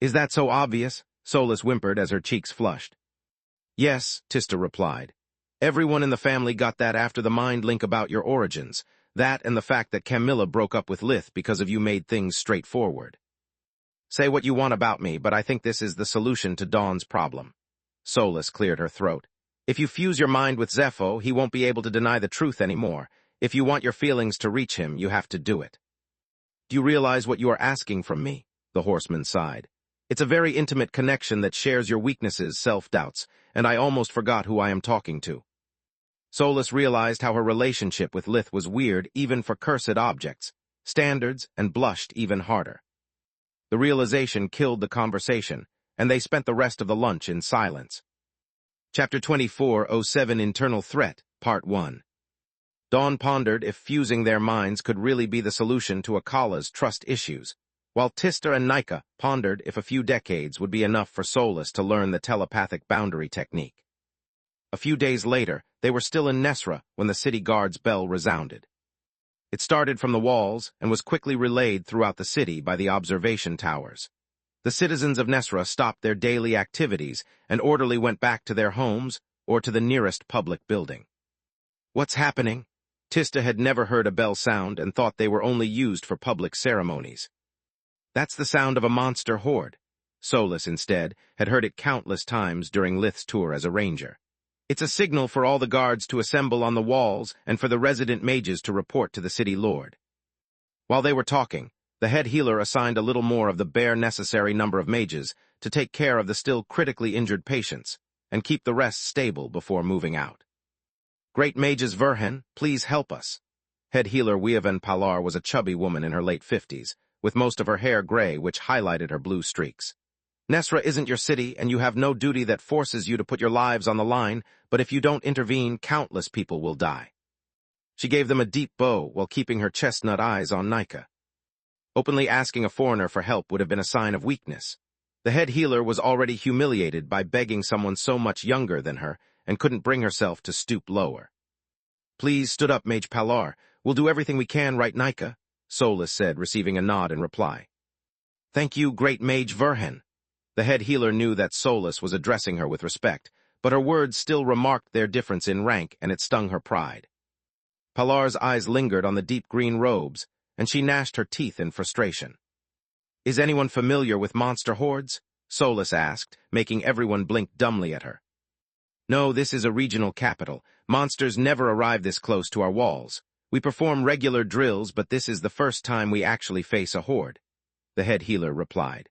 Is that so obvious? Solus whimpered as her cheeks flushed. Yes, Tista replied. Everyone in the family got that after the mind link about your origins. That and the fact that Camilla broke up with Lith because of you made things straightforward. Say what you want about me, but I think this is the solution to Dawn's problem. Solus cleared her throat. If you fuse your mind with Zepho, he won't be able to deny the truth anymore. If you want your feelings to reach him, you have to do it. Do you realize what you are asking from me? The horseman sighed. It's a very intimate connection that shares your weaknesses, self-doubts, and I almost forgot who I am talking to. Solus realized how her relationship with Lith was weird even for cursed objects, standards, and blushed even harder. The realization killed the conversation, and they spent the rest of the lunch in silence. Chapter 24:07 Internal Threat, Part 1. Dawn pondered if fusing their minds could really be the solution to Akala's trust issues, while Tista and Nika pondered if a few decades would be enough for Solus to learn the telepathic boundary technique. A few days later, they were still in Nesra when the city guard's bell resounded. It started from the walls and was quickly relayed throughout the city by the observation towers. The citizens of Nesra stopped their daily activities and orderly went back to their homes or to the nearest public building. What's happening? Tista had never heard a bell sound and thought they were only used for public ceremonies. That's the sound of a monster horde. Solus, instead, had heard it countless times during Lith's tour as a ranger. It's a signal for all the guards to assemble on the walls and for the resident mages to report to the city lord. While they were talking, the head healer assigned a little more of the bare necessary number of mages to take care of the still critically injured patients and keep the rest stable before moving out. Great Mages Verhen, please help us. Head healer Wievan Palar was a chubby woman in her late 50s, with most of her hair gray which highlighted her blue streaks. Nesra isn't your city, and you have no duty that forces you to put your lives on the line, but if you don't intervene, countless people will die. She gave them a deep bow while keeping her chestnut eyes on Nika. Openly asking a foreigner for help would have been a sign of weakness. The head healer was already humiliated by begging someone so much younger than her and couldn't bring herself to stoop lower. Please, stood up Mage Palar. We'll do everything we can, right, Nika? Solus said, receiving a nod in reply. Thank you, Great Mage Verhen. The head healer knew that Solus was addressing her with respect, but her words still remarked their difference in rank, and it stung her pride. Palar's eyes lingered on the deep green robes, and she gnashed her teeth in frustration. Is anyone familiar with monster hordes? Solus asked, making everyone blink dumbly at her. No, this is a regional capital. Monsters never arrive this close to our walls. We perform regular drills, but this is the first time we actually face a horde, the head healer replied.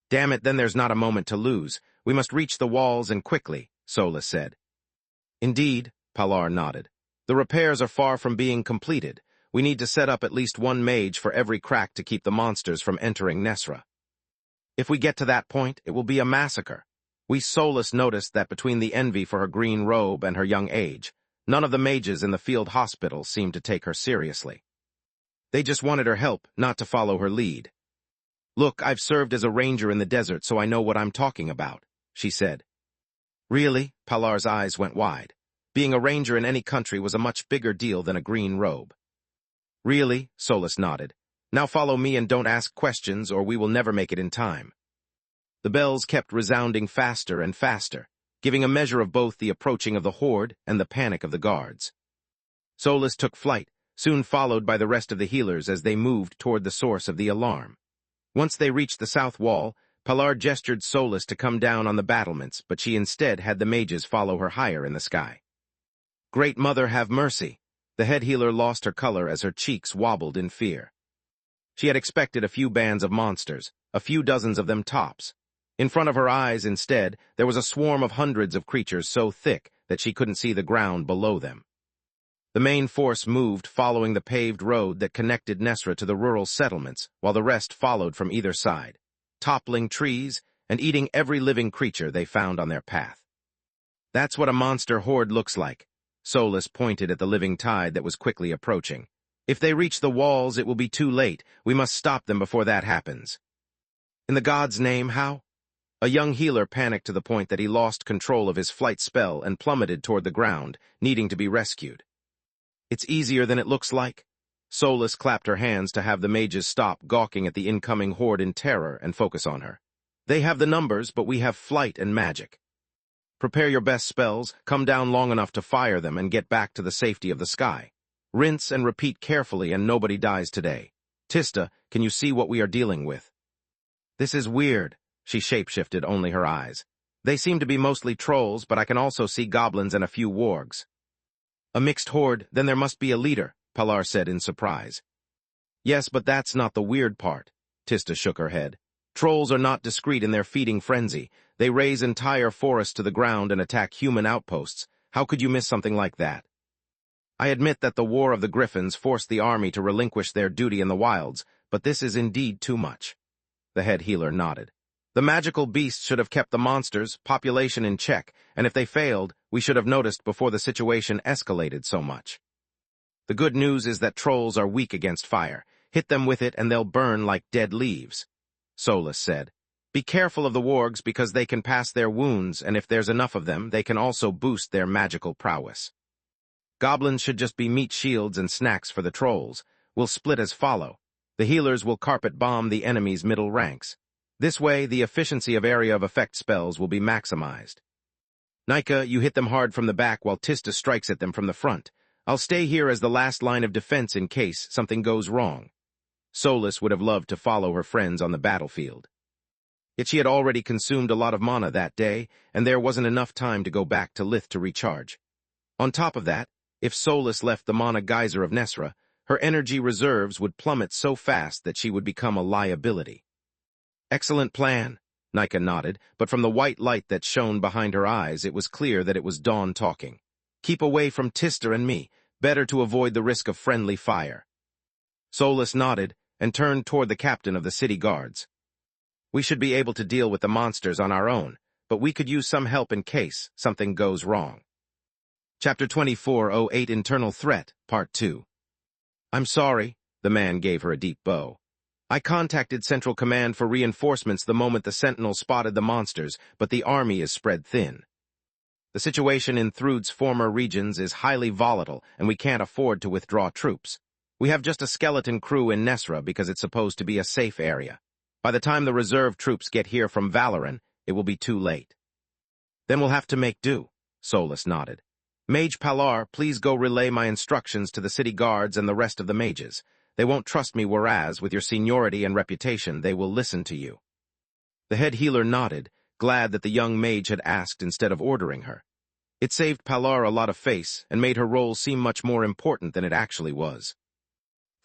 Damn it, then there's not a moment to lose. We must reach the walls and quickly, Solus said. Indeed, Palar nodded. The repairs are far from being completed. We need to set up at least one mage for every crack to keep the monsters from entering Nesra. If we get to that point, it will be a massacre. We Solus noticed that between the envy for her green robe and her young age, none of the mages in the field hospital seemed to take her seriously. They just wanted her help, not to follow her lead. Look, I've served as a ranger in the desert, so I know what I'm talking about, she said. Really? Palar's eyes went wide. Being a ranger in any country was a much bigger deal than a green robe. Really? Solus nodded. Now follow me and don't ask questions or we will never make it in time. The bells kept resounding faster and faster, giving a measure of both the approaching of the horde and the panic of the guards. Solus took flight, soon followed by the rest of the healers as they moved toward the source of the alarm. Once they reached the south wall, Pilar gestured Solus to come down on the battlements, but she instead had the mages follow her higher in the sky. Great Mother, have mercy! The head healer lost her color as her cheeks wobbled in fear. She had expected a few bands of monsters, a few dozens of them tops. In front of her eyes, instead, there was a swarm of hundreds of creatures so thick that she couldn't see the ground below them. The main force moved following the paved road that connected Nesra to the rural settlements, while the rest followed from either side, toppling trees and eating every living creature they found on their path. That's what a monster horde looks like. Solus pointed at the living tide that was quickly approaching. If they reach the walls, it will be too late. We must stop them before that happens. In the god's name, how? A young healer panicked to the point that he lost control of his flight spell and plummeted toward the ground, needing to be rescued. It's easier than it looks like. Solus clapped her hands to have the mages stop gawking at the incoming horde in terror and focus on her. They have the numbers, but we have flight and magic. Prepare your best spells, come down long enough to fire them, and get back to the safety of the sky. Rinse and repeat carefully, and nobody dies today. Tista, can you see what we are dealing with? This is weird. She shapeshifted only her eyes. They seem to be mostly trolls, but I can also see goblins and a few wargs. A mixed horde, then there must be a leader, Pilar said in surprise. Yes, but that's not the weird part. Tista shook her head. Trolls are not discreet in their feeding frenzy. They raze entire forests to the ground and attack human outposts. How could you miss something like that? I admit that the War of the Griffins forced the army to relinquish their duty in the wilds, but this is indeed too much. The head healer nodded. The magical beasts should have kept the monsters' population in check, and if they failed, we should have noticed before the situation escalated so much. The good news is that trolls are weak against fire. Hit them with it and they'll burn like dead leaves. Solus said. Be careful of the wargs because they can pass their wounds, and if there's enough of them, they can also boost their magical prowess. Goblins should just be meat shields and snacks for the trolls. We'll split as follow. The healers will carpet bomb the enemy's middle ranks. This way, the efficiency of area of effect spells will be maximized. Nika, you hit them hard from the back while Tista strikes at them from the front. I'll stay here as the last line of defense in case something goes wrong. Solus would have loved to follow her friends on the battlefield. Yet she had already consumed a lot of mana that day, and there wasn't enough time to go back to Lith to recharge. On top of that, if Solus left the mana geyser of Nesra, her energy reserves would plummet so fast that she would become a liability. Excellent plan, Nika nodded, but from the white light that shone behind her eyes, it was clear that it was Dawn talking. Keep away from Tista and me. Better to avoid the risk of friendly fire. Solus nodded and turned toward the captain of the city guards. We should be able to deal with the monsters on our own, but we could use some help in case something goes wrong. Chapter 2408 Internal Threat, Part 2. I'm sorry, the man gave her a deep bow. I contacted Central Command for reinforcements the moment the Sentinels spotted the monsters, but the army is spread thin. The situation in Thrud's former regions is highly volatile, and we can't afford to withdraw troops. We have just a skeleton crew in Nesra because it's supposed to be a safe area. By the time the reserve troops get here from Valoran, it will be too late. Then we'll have to make do, Solus nodded. Mage Pilar, please go relay my instructions to the city guards and the rest of the mages. They won't trust me, whereas, with your seniority and reputation, they will listen to you. The head healer nodded, glad that the young mage had asked instead of ordering her. It saved Pilar a lot of face and made her role seem much more important than it actually was.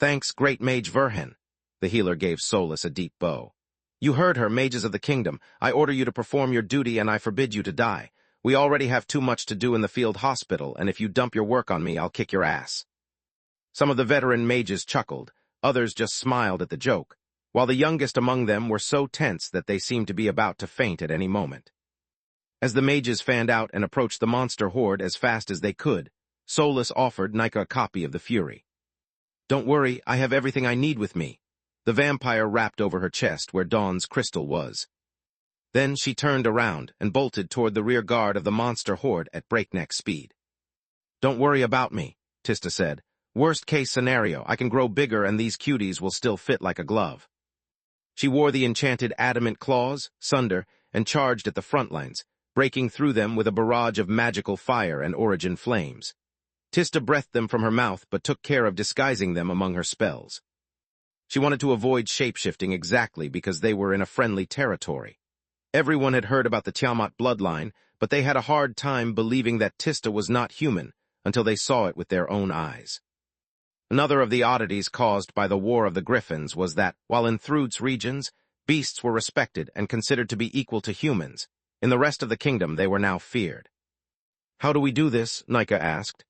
Thanks, great mage Verhen. The healer gave Solus a deep bow. You heard her, mages of the kingdom. I order you to perform your duty and I forbid you to die. We already have too much to do in the field hospital, and if you dump your work on me, I'll kick your ass. Some of the veteran mages chuckled, others just smiled at the joke, while the youngest among them were so tense that they seemed to be about to faint at any moment. As the mages fanned out and approached the monster horde as fast as they could, Solus offered Nika a copy of the Fury. Don't worry, I have everything I need with me. The vampire rapped over her chest where Dawn's crystal was. Then she turned around and bolted toward the rear guard of the monster horde at breakneck speed. Don't worry about me, Tista said. Worst case scenario, I can grow bigger and these cuties will still fit like a glove. She wore the enchanted adamant claws, sunder, and charged at the front lines, breaking through them with a barrage of magical fire and origin flames. Tista breathed them from her mouth but took care of disguising them among her spells. She wanted to avoid shapeshifting exactly because they were in a friendly territory. Everyone had heard about the Tiamat bloodline, but they had a hard time believing that Tista was not human until they saw it with their own eyes. Another of the oddities caused by the War of the Griffins was that, while in Thrud's regions, beasts were respected and considered to be equal to humans, in the rest of the kingdom they were now feared. "How do we do this?" Nika asked.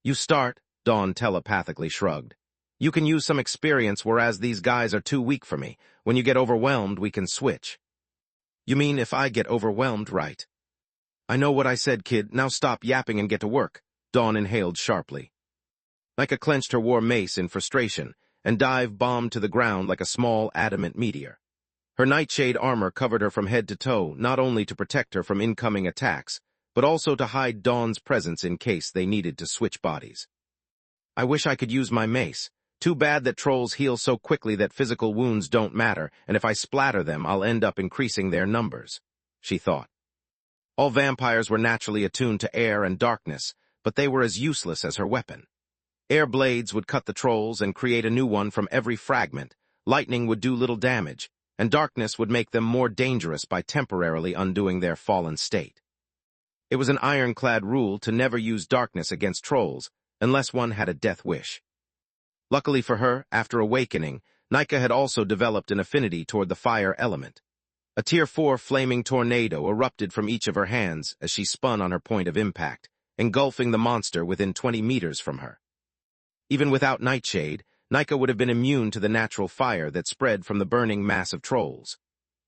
"You start," Dawn telepathically shrugged. "You can use some experience, whereas these guys are too weak for me. When you get overwhelmed, we can switch." "You mean if I get overwhelmed, right?" "I know what I said, kid. Now stop yapping and get to work," Dawn inhaled sharply. Nika clenched her war mace in frustration and dive-bombed to the ground like a small adamant meteor. Her nightshade armor covered her from head to toe, not only to protect her from incoming attacks, but also to hide Dawn's presence in case they needed to switch bodies. "I wish I could use my mace. Too bad that trolls heal so quickly that physical wounds don't matter, and if I splatter them, I'll end up increasing their numbers," she thought. All vampires were naturally attuned to air and darkness, but they were as useless as her weapon. Air blades would cut the trolls and create a new one from every fragment, lightning would do little damage, and darkness would make them more dangerous by temporarily undoing their fallen state. It was an ironclad rule to never use darkness against trolls, unless one had a death wish. Luckily for her, after awakening, Nika had also developed an affinity toward the fire element. A Tier 4 flaming tornado erupted from each of her hands as she spun on her point of impact, engulfing the monster within 20 meters from her. Even without Nightshade, Nika would have been immune to the natural fire that spread from the burning mass of trolls.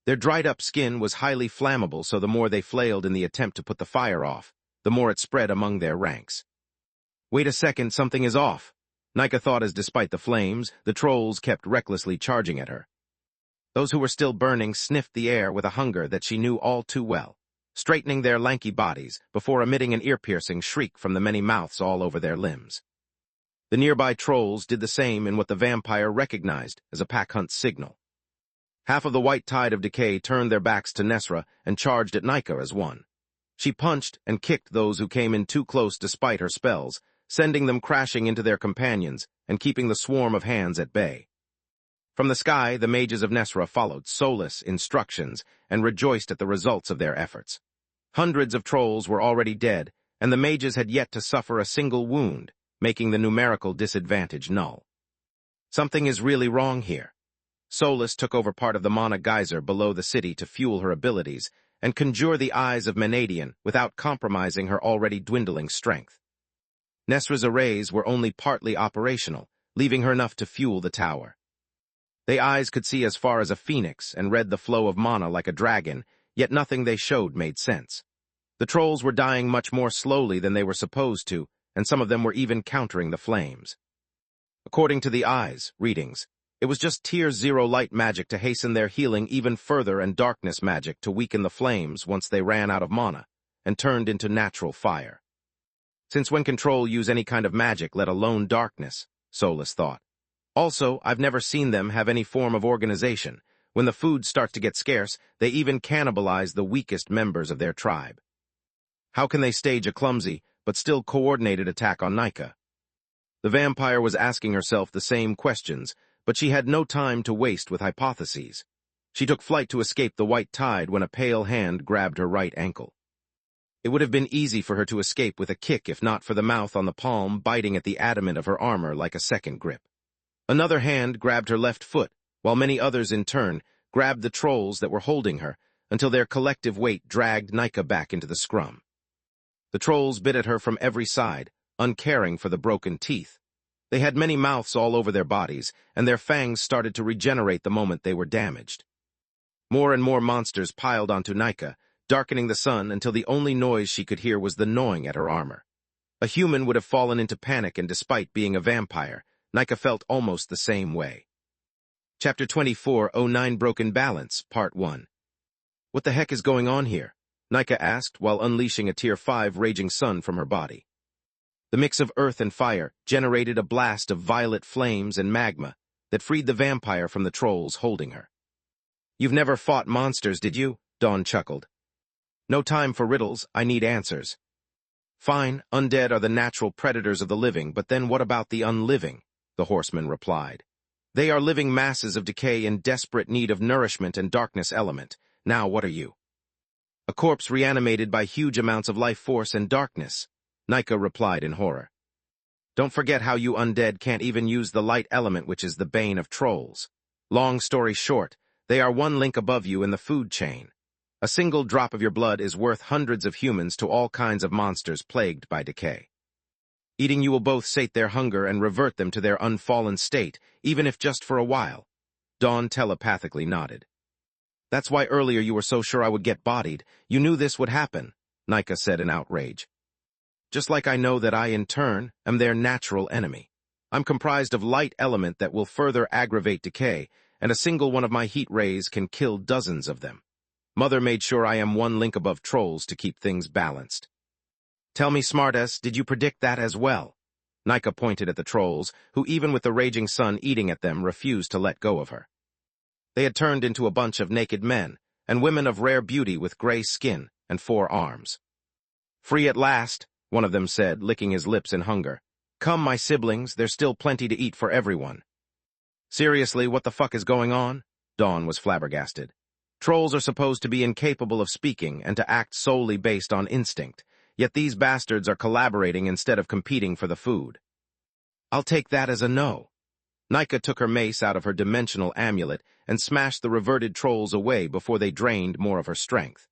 Their dried-up skin was highly flammable, so the more they flailed in the attempt to put the fire off, the more it spread among their ranks. "Wait a second, something is off," Nika thought as despite the flames, the trolls kept recklessly charging at her. Those who were still burning sniffed the air with a hunger that she knew all too well, straightening their lanky bodies before emitting an ear-piercing shriek from the many mouths all over their limbs. The nearby trolls did the same in what the vampire recognized as a pack hunt signal. Half of the white tide of decay turned their backs to Nesra and charged at Nika as one. She punched and kicked those who came in too close despite her spells, sending them crashing into their companions and keeping the swarm of hands at bay. From the sky, the mages of Nesra followed soulless instructions and rejoiced at the results of their efforts. Hundreds of trolls were already dead, and the mages had yet to suffer a single wound, making the numerical disadvantage null. Something is really wrong here. Solus took over part of the mana geyser below the city to fuel her abilities and conjure the eyes of Menadian without compromising her already dwindling strength. Nesra's arrays were only partly operational, leaving her enough to fuel the tower. The eyes could see as far as a phoenix and read the flow of mana like a dragon, yet nothing they showed made sense. The trolls were dying much more slowly than they were supposed to, and some of them were even countering the flames. According to the eyes readings, it was just Tier 0 light magic to hasten their healing even further and darkness magic to weaken the flames once they ran out of mana and turned into natural fire. Since when can Troll use any kind of magic, let alone darkness? Solus thought. Also, I've never seen them have any form of organization. When the food starts to get scarce, they even cannibalize the weakest members of their tribe. How can they stage a clumsy, but still coordinated attack on Nika? The vampire was asking herself the same questions, but she had no time to waste with hypotheses. She took flight to escape the white tide when a pale hand grabbed her right ankle. It would have been easy for her to escape with a kick if not for the mouth on the palm biting at the adamant of her armor like a second grip. Another hand grabbed her left foot, while many others in turn grabbed the trolls that were holding her until their collective weight dragged Nika back into the scrum. The trolls bit at her from every side, uncaring for the broken teeth. They had many mouths all over their bodies, and their fangs started to regenerate the moment they were damaged. More and more monsters piled onto Nika, darkening the sun until the only noise she could hear was the gnawing at her armor. A human would have fallen into panic, and despite being a vampire, Nika felt almost the same way. Chapter 24:09 Broken Balance, Part 1. What the heck is going on here? Nika asked while unleashing a Tier 5 raging sun from her body. The mix of earth and fire generated a blast of violet flames and magma that freed the vampire from the trolls holding her. "You've never fought monsters, did you?" Dawn chuckled. "No time for riddles, I need answers." "Fine, undead are the natural predators of the living, but then what about the unliving?" the horseman replied. "They are living masses of decay in desperate need of nourishment and darkness element. Now what are you?" "A corpse reanimated by huge amounts of life force and darkness," Nika replied in horror. "Don't forget how you undead can't even use the light element, which is the bane of trolls. Long story short, they are one link above you in the food chain. A single drop of your blood is worth hundreds of humans to all kinds of monsters plagued by decay. Eating you will both sate their hunger and revert them to their unfallen state, even if just for a while." Dawn telepathically nodded. "That's why earlier you were so sure I would get bodied. You knew this would happen," Nika said in outrage. "Just like I know that I, in turn, am their natural enemy. I'm comprised of light element that will further aggravate decay, and a single one of my heat rays can kill dozens of them. Mother made sure I am one link above trolls to keep things balanced." "Tell me, smartass, did you predict that as well?" Nika pointed at the trolls, who even with the raging sun eating at them refused to let go of her. They had turned into a bunch of naked men, and women of rare beauty with gray skin and 4 arms. "Free at last," one of them said, licking his lips in hunger. "Come, my siblings, there's still plenty to eat for everyone." "Seriously, what the fuck is going on?" Dawn was flabbergasted. "Trolls are supposed to be incapable of speaking and to act solely based on instinct, yet these bastards are collaborating instead of competing for the food." "I'll take that as a no." Nika took her mace out of her dimensional amulet and smashed the reverted trolls away before they drained more of her strength.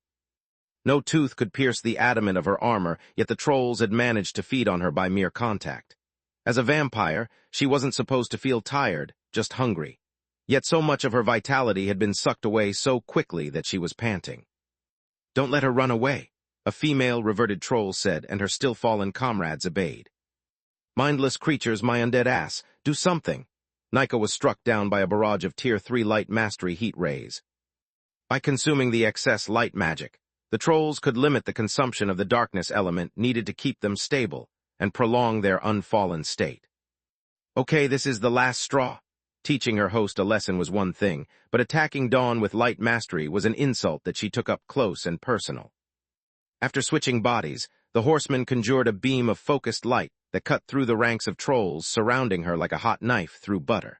No tooth could pierce the adamant of her armor, yet the trolls had managed to feed on her by mere contact. As a vampire, she wasn't supposed to feel tired, just hungry. Yet so much of her vitality had been sucked away so quickly that she was panting. "Don't let her run away," a female reverted troll said, and her still-fallen comrades obeyed. "Mindless creatures, my undead ass, do something." Nika was struck down by a barrage of Tier 3 light mastery heat rays. By consuming the excess light magic, the trolls could limit the consumption of the darkness element needed to keep them stable and prolong their unfallen state. "Okay, this is the last straw." Teaching her host a lesson was one thing, but attacking Dawn with light mastery was an insult that she took up close and personal. After switching bodies, the horseman conjured a beam of focused light that cut through the ranks of trolls surrounding her like a hot knife through butter.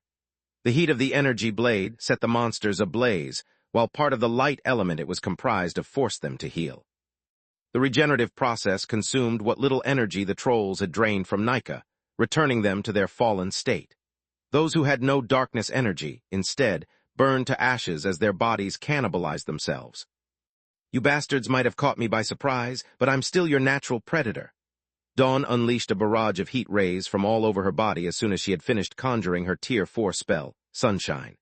The heat of the energy blade set the monsters ablaze, while part of the light element it was comprised of forced them to heal. The regenerative process consumed what little energy the trolls had drained from Nika, returning them to their fallen state. Those who had no darkness energy, instead, burned to ashes as their bodies cannibalized themselves. "You bastards might have caught me by surprise, but I'm still your natural predator." Dawn unleashed a barrage of heat rays from all over her body as soon as she had finished conjuring her Tier 4 spell, Sunshine.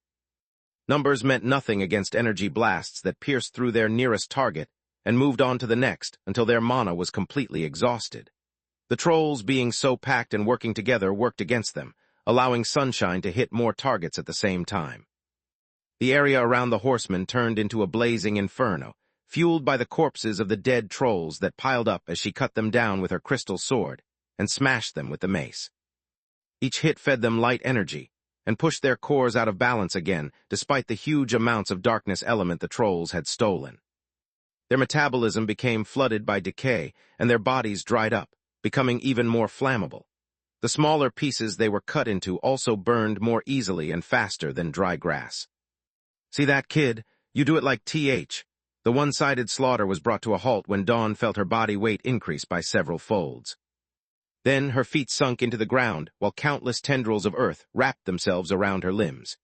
Numbers meant nothing against energy blasts that pierced through their nearest target and moved on to the next until their mana was completely exhausted. The trolls, being so packed and working together, worked against them, allowing Sunshine to hit more targets at the same time. The area around the horseman turned into a blazing inferno, fueled by the corpses of the dead trolls that piled up as she cut them down with her crystal sword and smashed them with the mace. Each hit fed them light energy and pushed their cores out of balance again, despite the huge amounts of darkness element the trolls had stolen. Their metabolism became flooded by decay, and their bodies dried up, becoming even more flammable. The smaller pieces they were cut into also burned more easily and faster than dry grass. "See that, kid? You do it like TH. The one-sided slaughter was brought to a halt when Dawn felt her body weight increase by several folds. Then her feet sunk into the ground while countless tendrils of earth wrapped themselves around her limbs.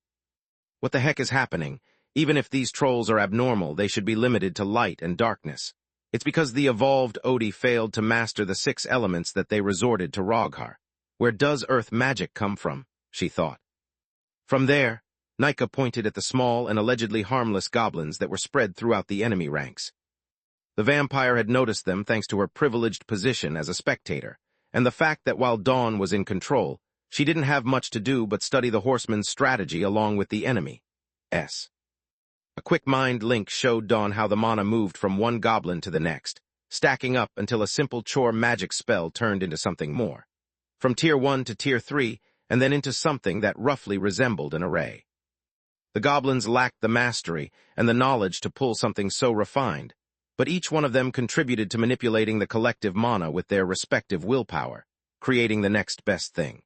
"What the heck is happening? Even if these trolls are abnormal, they should be limited to light and darkness. It's because the evolved Odie failed to master the 6 elements that they resorted to Roghar. Where does earth magic come from?" she thought. From there, Nika pointed at the small and allegedly harmless goblins that were spread throughout the enemy ranks. The vampire had noticed them thanks to her privileged position as a spectator, and the fact that while Dawn was in control, she didn't have much to do but study the horseman's strategy along with the enemy. A quick mind link showed Dawn how the mana moved from one goblin to the next, stacking up until a simple chore magic spell turned into something more. From Tier 1 to Tier 3, and then into something that roughly resembled an array. The goblins lacked the mastery and the knowledge to pull something so refined, but each one of them contributed to manipulating the collective mana with their respective willpower, creating the next best thing.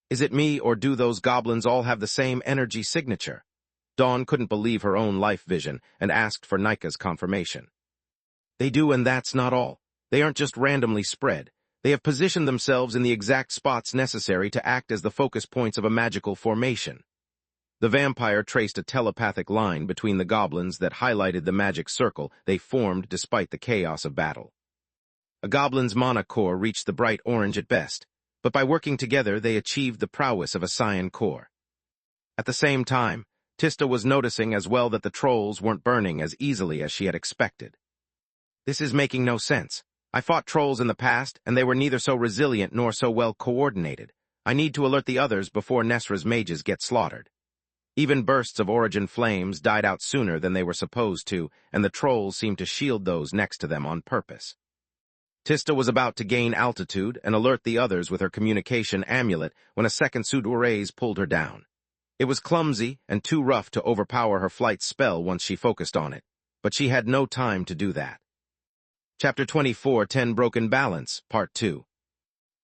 Is it me, or do those goblins all have the same energy signature? Dawn couldn't believe her own life vision and asked for Nika's confirmation. They do, and that's not all. They aren't just randomly spread. They have positioned themselves in the exact spots necessary to act as the focus points of a magical formation. The vampire traced a telepathic line between the goblins that highlighted the magic circle they formed despite the chaos of battle. A goblin's mana core reached the bright orange at best, but by working together they achieved the prowess of a cyan core. At the same time, Tista was noticing as well that the trolls weren't burning as easily as she had expected. This is making no sense. I fought trolls in the past, and they were neither so resilient nor so well coordinated. I need to alert the others before Nesra's mages get slaughtered. Even bursts of origin flames died out sooner than they were supposed to, and the trolls seemed to shield those next to them on purpose. Tista was about to gain altitude and alert the others with her communication amulet when a second Sudurays pulled her down. It was clumsy and too rough to overpower her flight spell once she focused on it, but she had no time to do that. Chapter 24, 10 Broken Balance, Part 2.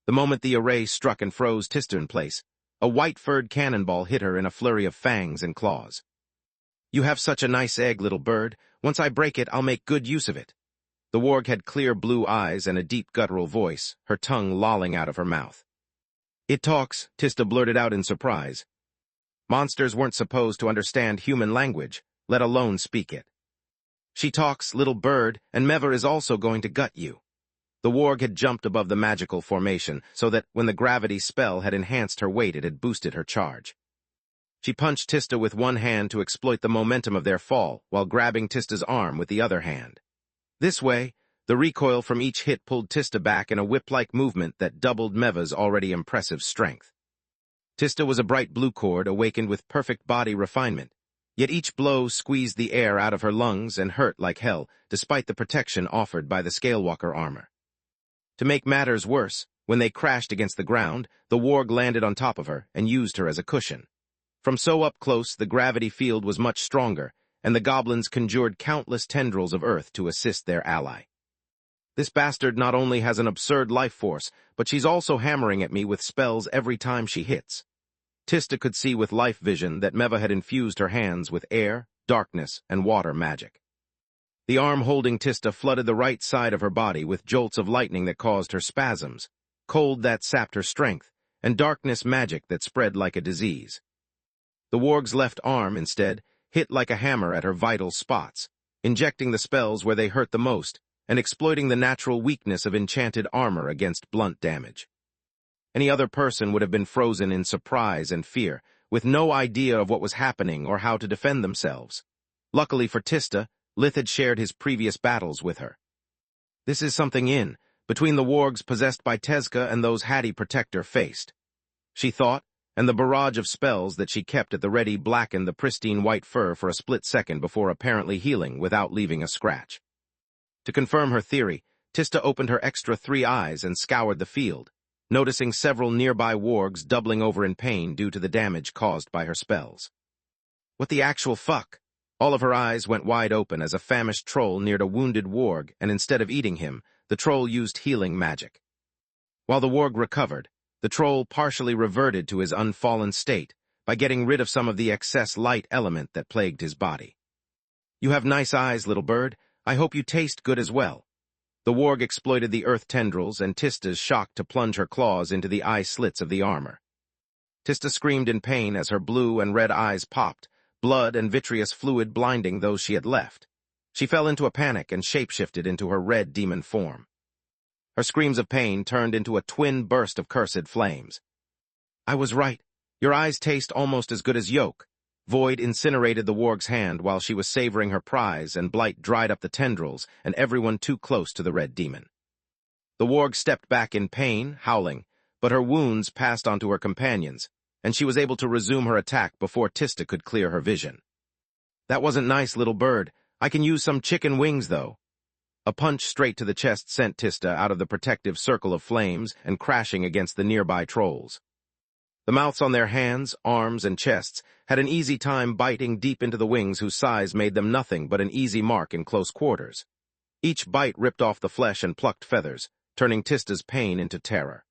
The moment the array struck and froze Tista in place, a white-furred cannonball hit her in a flurry of fangs and claws. You have such a nice egg, little bird. Once I break it, I'll make good use of it. The warg had clear blue eyes and a deep guttural voice, her tongue lolling out of her mouth. It talks, Tista blurted out in surprise. Monsters weren't supposed to understand human language, let alone speak it. She talks, little bird, and Meva is also going to gut you. The warg had jumped above the magical formation, so that when the gravity spell had enhanced her weight, it had boosted her charge. She punched Tista with one hand to exploit the momentum of their fall, while grabbing Tista's arm with the other hand. This way, the recoil from each hit pulled Tista back in a whip-like movement that doubled Meva's already impressive strength. Tista was a bright blue cord awakened with perfect body refinement, yet each blow squeezed the air out of her lungs and hurt like hell, despite the protection offered by the Scalewalker armor. To make matters worse, when they crashed against the ground, the warg landed on top of her and used her as a cushion. From so up close, the gravity field was much stronger, and the goblins conjured countless tendrils of earth to assist their ally. This bastard not only has an absurd life force, but she's also hammering at me with spells every time she hits. Tista could see with life vision that Meva had infused her hands with air, darkness, and water magic. The arm holding Tista flooded the right side of her body with jolts of lightning that caused her spasms, cold that sapped her strength, and darkness magic that spread like a disease. The warg's left arm, instead, hit like a hammer at her vital spots, injecting the spells where they hurt the most, and exploiting the natural weakness of enchanted armor against blunt damage. Any other person would have been frozen in surprise and fear, with no idea of what was happening or how to defend themselves. Luckily for Tista, Lith had shared his previous battles with her. This is something between the wargs possessed by Tezka and those Hattie Protector faced. She thought, and the barrage of spells that she kept at the ready blackened the pristine white fur for a split second before apparently healing without leaving a scratch. To confirm her theory, Tista opened her extra 3 eyes and scoured the field, noticing several nearby wargs doubling over in pain due to the damage caused by her spells. What the actual fuck? All of her eyes went wide open as a famished troll neared a wounded warg, and instead of eating him, the troll used healing magic. While the warg recovered, the troll partially reverted to his unfallen state by getting rid of some of the excess light element that plagued his body. You have nice eyes, little bird. I hope you taste good as well. The warg exploited the earth tendrils and Tista's shock to plunge her claws into the eye slits of the armor. Tista screamed in pain as her blue and red eyes popped, blood and vitreous fluid blinding those she had left. She fell into a panic and shapeshifted into her red demon form. Her screams of pain turned into a twin burst of cursed flames. I was right. Your eyes taste almost as good as yolk. Void incinerated the warg's hand while she was savoring her prize, and blight dried up the tendrils and everyone too close to the red demon. The warg stepped back in pain, howling, but her wounds passed on to her companions, and she was able to resume her attack before Tista could clear her vision. That wasn't nice, little bird. I can use some chicken wings, though. A punch straight to the chest sent Tista out of the protective circle of flames and crashing against the nearby trolls. The mouths on their hands, arms, and chests had an easy time biting deep into the wings whose size made them nothing but an easy mark in close quarters. Each bite ripped off the flesh and plucked feathers, turning Tista's pain into terror.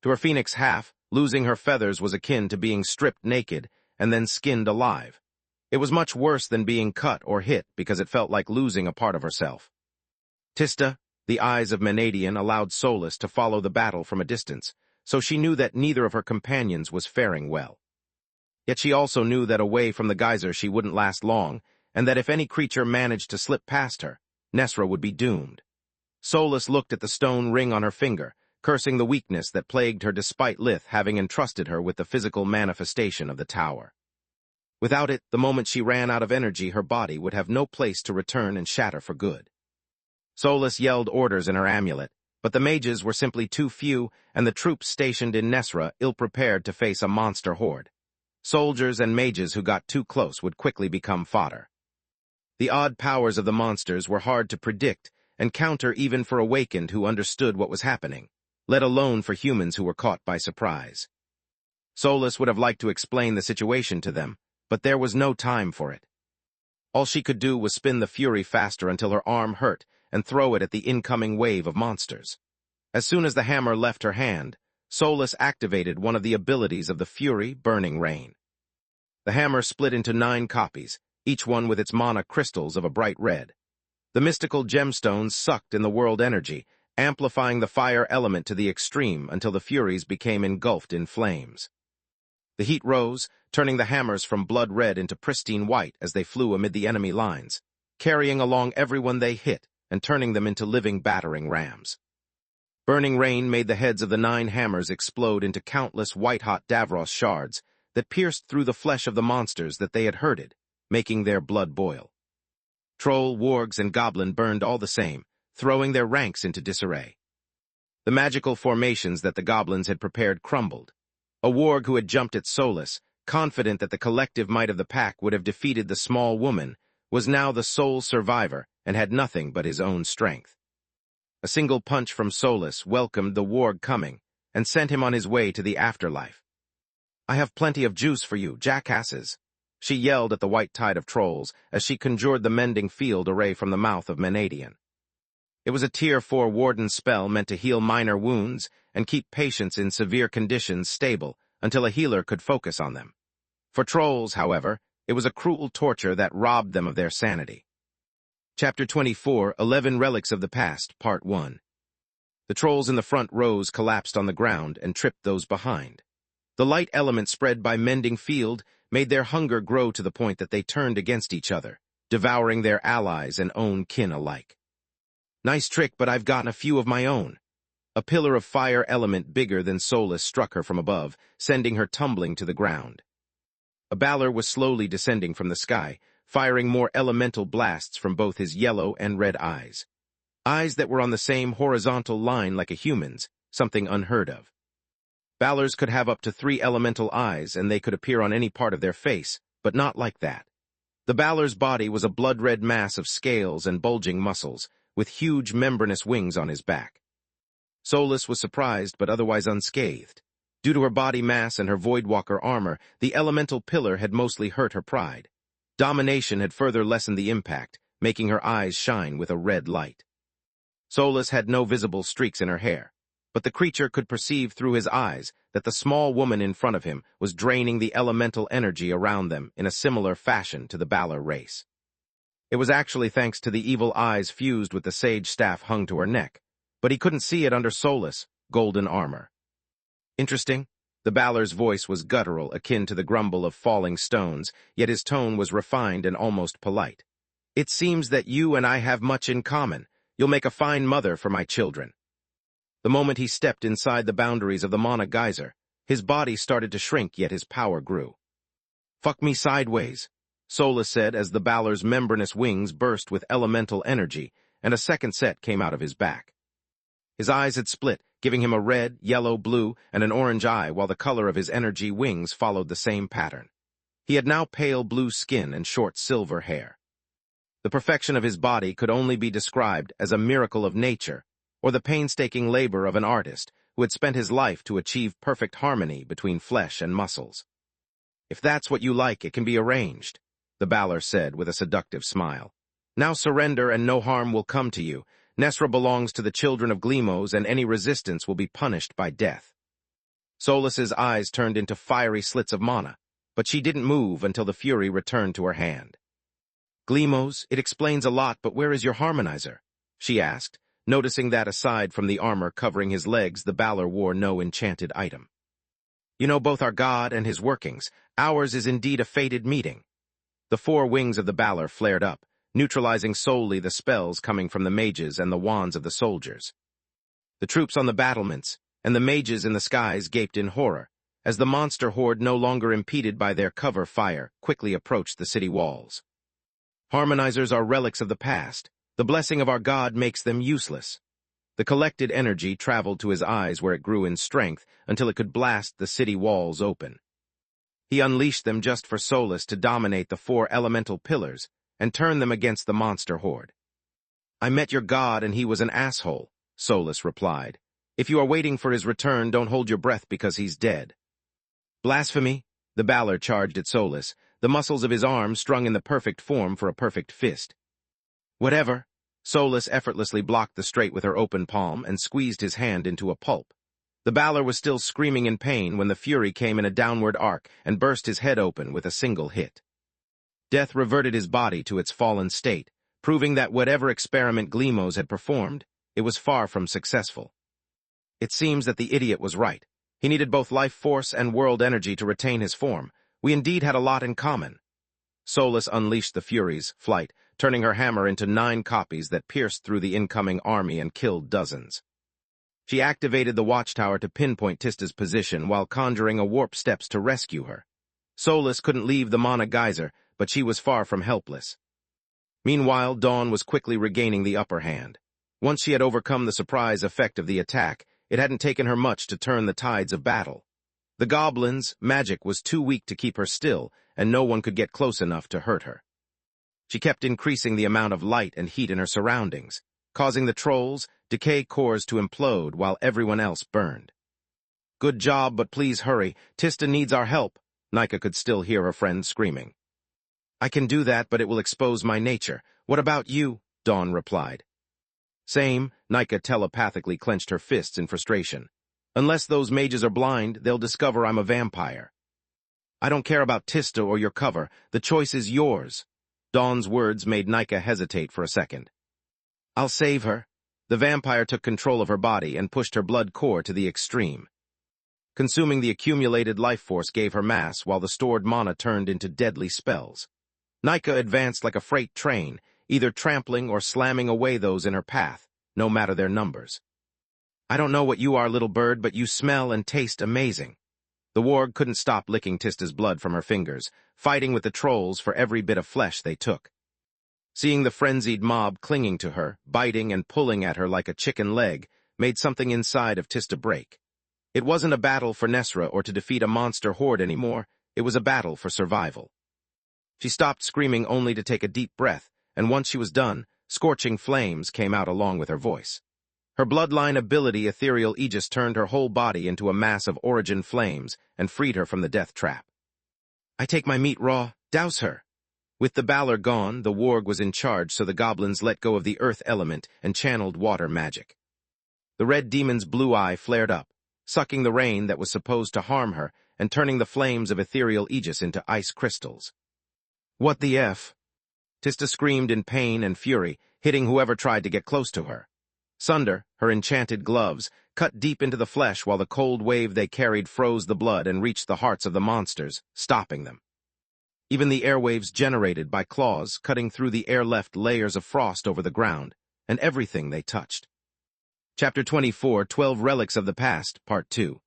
To her phoenix half, losing her feathers was akin to being stripped naked and then skinned alive. It was much worse than being cut or hit because it felt like losing a part of herself. Tista, the eyes of Menadian, allowed Solus to follow the battle from a distance, so she knew that neither of her companions was faring well. Yet she also knew that away from the geyser she wouldn't last long, and that if any creature managed to slip past her, Nesra would be doomed. Solus looked at the stone ring on her finger, cursing the weakness that plagued her despite Lith having entrusted her with the physical manifestation of the tower. Without it, the moment she ran out of energy, her body would have no place to return and shatter for good. Solus yelled orders in her amulet, but the mages were simply too few, and the troops stationed in Nesra ill-prepared to face a monster horde. Soldiers and mages who got too close would quickly become fodder. The odd powers of the monsters were hard to predict and counter even for awakened who understood what was happening, let alone for humans who were caught by surprise. Solus would have liked to explain the situation to them, but there was no time for it. All she could do was spin the fury faster until her arm hurt and throw it at the incoming wave of monsters. As soon as the hammer left her hand, Solus activated one of the abilities of the Fury, Burning Rain. The hammer split into 9 copies, each one with its mana crystals of a bright red. The mystical gemstones sucked in the world energy, amplifying the fire element to the extreme until the Furies became engulfed in flames. The heat rose, turning the hammers from blood red into pristine white as they flew amid the enemy lines, carrying along everyone they hit and turning them into living battering rams. Burning Rain made the heads of the 9 hammers explode into countless white-hot Davros shards that pierced through the flesh of the monsters that they had herded, making their blood boil. Troll, wargs, and goblin burned all the same, throwing their ranks into disarray. The magical formations that the goblins had prepared crumbled. A warg who had jumped at Solus, confident that the collective might of the pack would have defeated the small woman, was now the sole survivor and had nothing but his own strength. A single punch from Solus welcomed the warg coming and sent him on his way to the afterlife. "I have plenty of juice for you, jackasses," she yelled at the white tide of trolls as she conjured the mending field array from the mouth of Menadian. It was a Tier 4 warden spell meant to heal minor wounds and keep patients in severe conditions stable until a healer could focus on them. For trolls, however, it was a cruel torture that robbed them of their sanity. Chapter 24, 11 Relics of the Past, Part 1. The trolls in the front rows collapsed on the ground and tripped those behind. The light element spread by Mending Field made their hunger grow to the point that they turned against each other, devouring their allies and own kin alike. "Nice trick, but I've gotten a few of my own." A pillar of fire element bigger than Solus struck her from above, sending her tumbling to the ground. A Balor was slowly descending from the sky, firing more elemental blasts from both his yellow and red eyes. Eyes that were on the same horizontal line like a human's, something unheard of. Balors could have up to 3 elemental eyes, and they could appear on any part of their face, but not like that. The Balor's body was a blood-red mass of scales and bulging muscles, with huge membranous wings on his back. Solus was surprised but otherwise unscathed. Due to her body mass and her Voidwalker armor, the elemental pillar had mostly hurt her pride. Domination had further lessened the impact, making her eyes shine with a red light. Solus had no visible streaks in her hair, but the creature could perceive through his eyes that the small woman in front of him was draining the elemental energy around them in a similar fashion to the Balor race. It was actually thanks to the evil eyes fused with the sage staff hung to her neck, but he couldn't see it under Solus' golden armor. Interesting. The Balor's voice was guttural, akin to the grumble of falling stones, yet his tone was refined and almost polite. "It seems that you and I have much in common. You'll make a fine mother for my children." The moment he stepped inside the boundaries of the mana geyser, his body started to shrink, yet his power grew. "Fuck me sideways," Solus said as the Balor's membranous wings burst with elemental energy, and a second set came out of his back. His eyes had split, giving him a red, yellow, blue, and an orange eye, while the color of his energy wings followed the same pattern. He had now pale blue skin and short silver hair. The perfection of his body could only be described as a miracle of nature, or the painstaking labor of an artist who had spent his life to achieve perfect harmony between flesh and muscles. "If that's what you like, it can be arranged," the Balor said with a seductive smile. "Now surrender and no harm will come to you. Nesra belongs to the children of Glemos, and any resistance will be punished by death." Solas's eyes turned into fiery slits of mana, but she didn't move until the fury returned to her hand. "Glemos, it explains a lot, but where is your harmonizer?" she asked, noticing that aside from the armor covering his legs, the Balor wore no enchanted item. "You know both our god and his workings. Ours is indeed a fated meeting." The four wings of the Balor flared up, neutralizing solely the spells coming from the mages and the wands of the soldiers. The troops on the battlements and the mages in the skies gaped in horror, as the monster horde, no longer impeded by their cover fire, quickly approached the city walls. "Harmonizers are relics of the past. The blessing of our god makes them useless." The collected energy traveled to his eyes, where it grew in strength until it could blast the city walls open. He unleashed them just for Solas to dominate the four elemental pillars and turn them against the monster horde. "I met your god and he was an asshole," Solas replied. "If you are waiting for his return, don't hold your breath because he's dead." "Blasphemy!" The Balor charged at Solas, the muscles of his arms strung in the perfect form for a perfect fist. "Whatever." Solas effortlessly blocked the straight with her open palm and squeezed his hand into a pulp. The Balor was still screaming in pain when the fury came in a downward arc and burst his head open with a single hit. Death reverted his body to its fallen state, proving that whatever experiment Glemos had performed, it was far from successful. It seems that the idiot was right. He needed both life force and world energy to retain his form. We indeed had a lot in common. Solas unleashed the Fury's flight, turning her hammer into 9 copies that pierced through the incoming army and killed dozens. She activated the watchtower to pinpoint Tista's position while conjuring a warp steps to rescue her. Solas couldn't leave the mana geyser, but she was far from helpless. Meanwhile, Dawn was quickly regaining the upper hand. Once she had overcome the surprise effect of the attack, it hadn't taken her much to turn the tides of battle. The goblins' magic was too weak to keep her still, and no one could get close enough to hurt her. She kept increasing the amount of light and heat in her surroundings, causing the trolls' decay cores to implode while everyone else burned. "Good job, but please hurry. Tista needs our help," Nika could still hear her friend screaming. "I can do that, but it will expose my nature. What about you?" Dawn replied. "Same." Nika telepathically clenched her fists in frustration. "Unless those mages are blind, they'll discover I'm a vampire." "I don't care about Tista or your cover. The choice is yours." Dawn's words made Nika hesitate for a second. "I'll save her." The vampire took control of her body and pushed her blood core to the extreme. Consuming the accumulated life force gave her mass, while the stored mana turned into deadly spells. Nika advanced like a freight train, either trampling or slamming away those in her path, no matter their numbers. "I don't know what you are, little bird, but you smell and taste amazing." The warg couldn't stop licking Tista's blood from her fingers, fighting with the trolls for every bit of flesh they took. Seeing the frenzied mob clinging to her, biting and pulling at her like a chicken leg, made something inside of Tista break. It wasn't a battle for Nesra or to defeat a monster horde anymore, it was a battle for survival. She stopped screaming only to take a deep breath, and once she was done, scorching flames came out along with her voice. Her bloodline ability, Ethereal Aegis, turned her whole body into a mass of origin flames and freed her from the death trap. "I take my meat raw, douse her." With the Balor gone, the warg was in charge, so the goblins let go of the earth element and channeled water magic. The red demon's blue eye flared up, sucking the rain that was supposed to harm her and turning the flames of Ethereal Aegis into ice crystals. "What the F?" Tista screamed in pain and fury, hitting whoever tried to get close to her. Sunder, her enchanted gloves, cut deep into the flesh while the cold wave they carried froze the blood and reached the hearts of the monsters, stopping them. Even the airwaves generated by claws cutting through the air left layers of frost over the ground, and everything they touched. Chapter 24, 12 Relics of the Past, Part 2.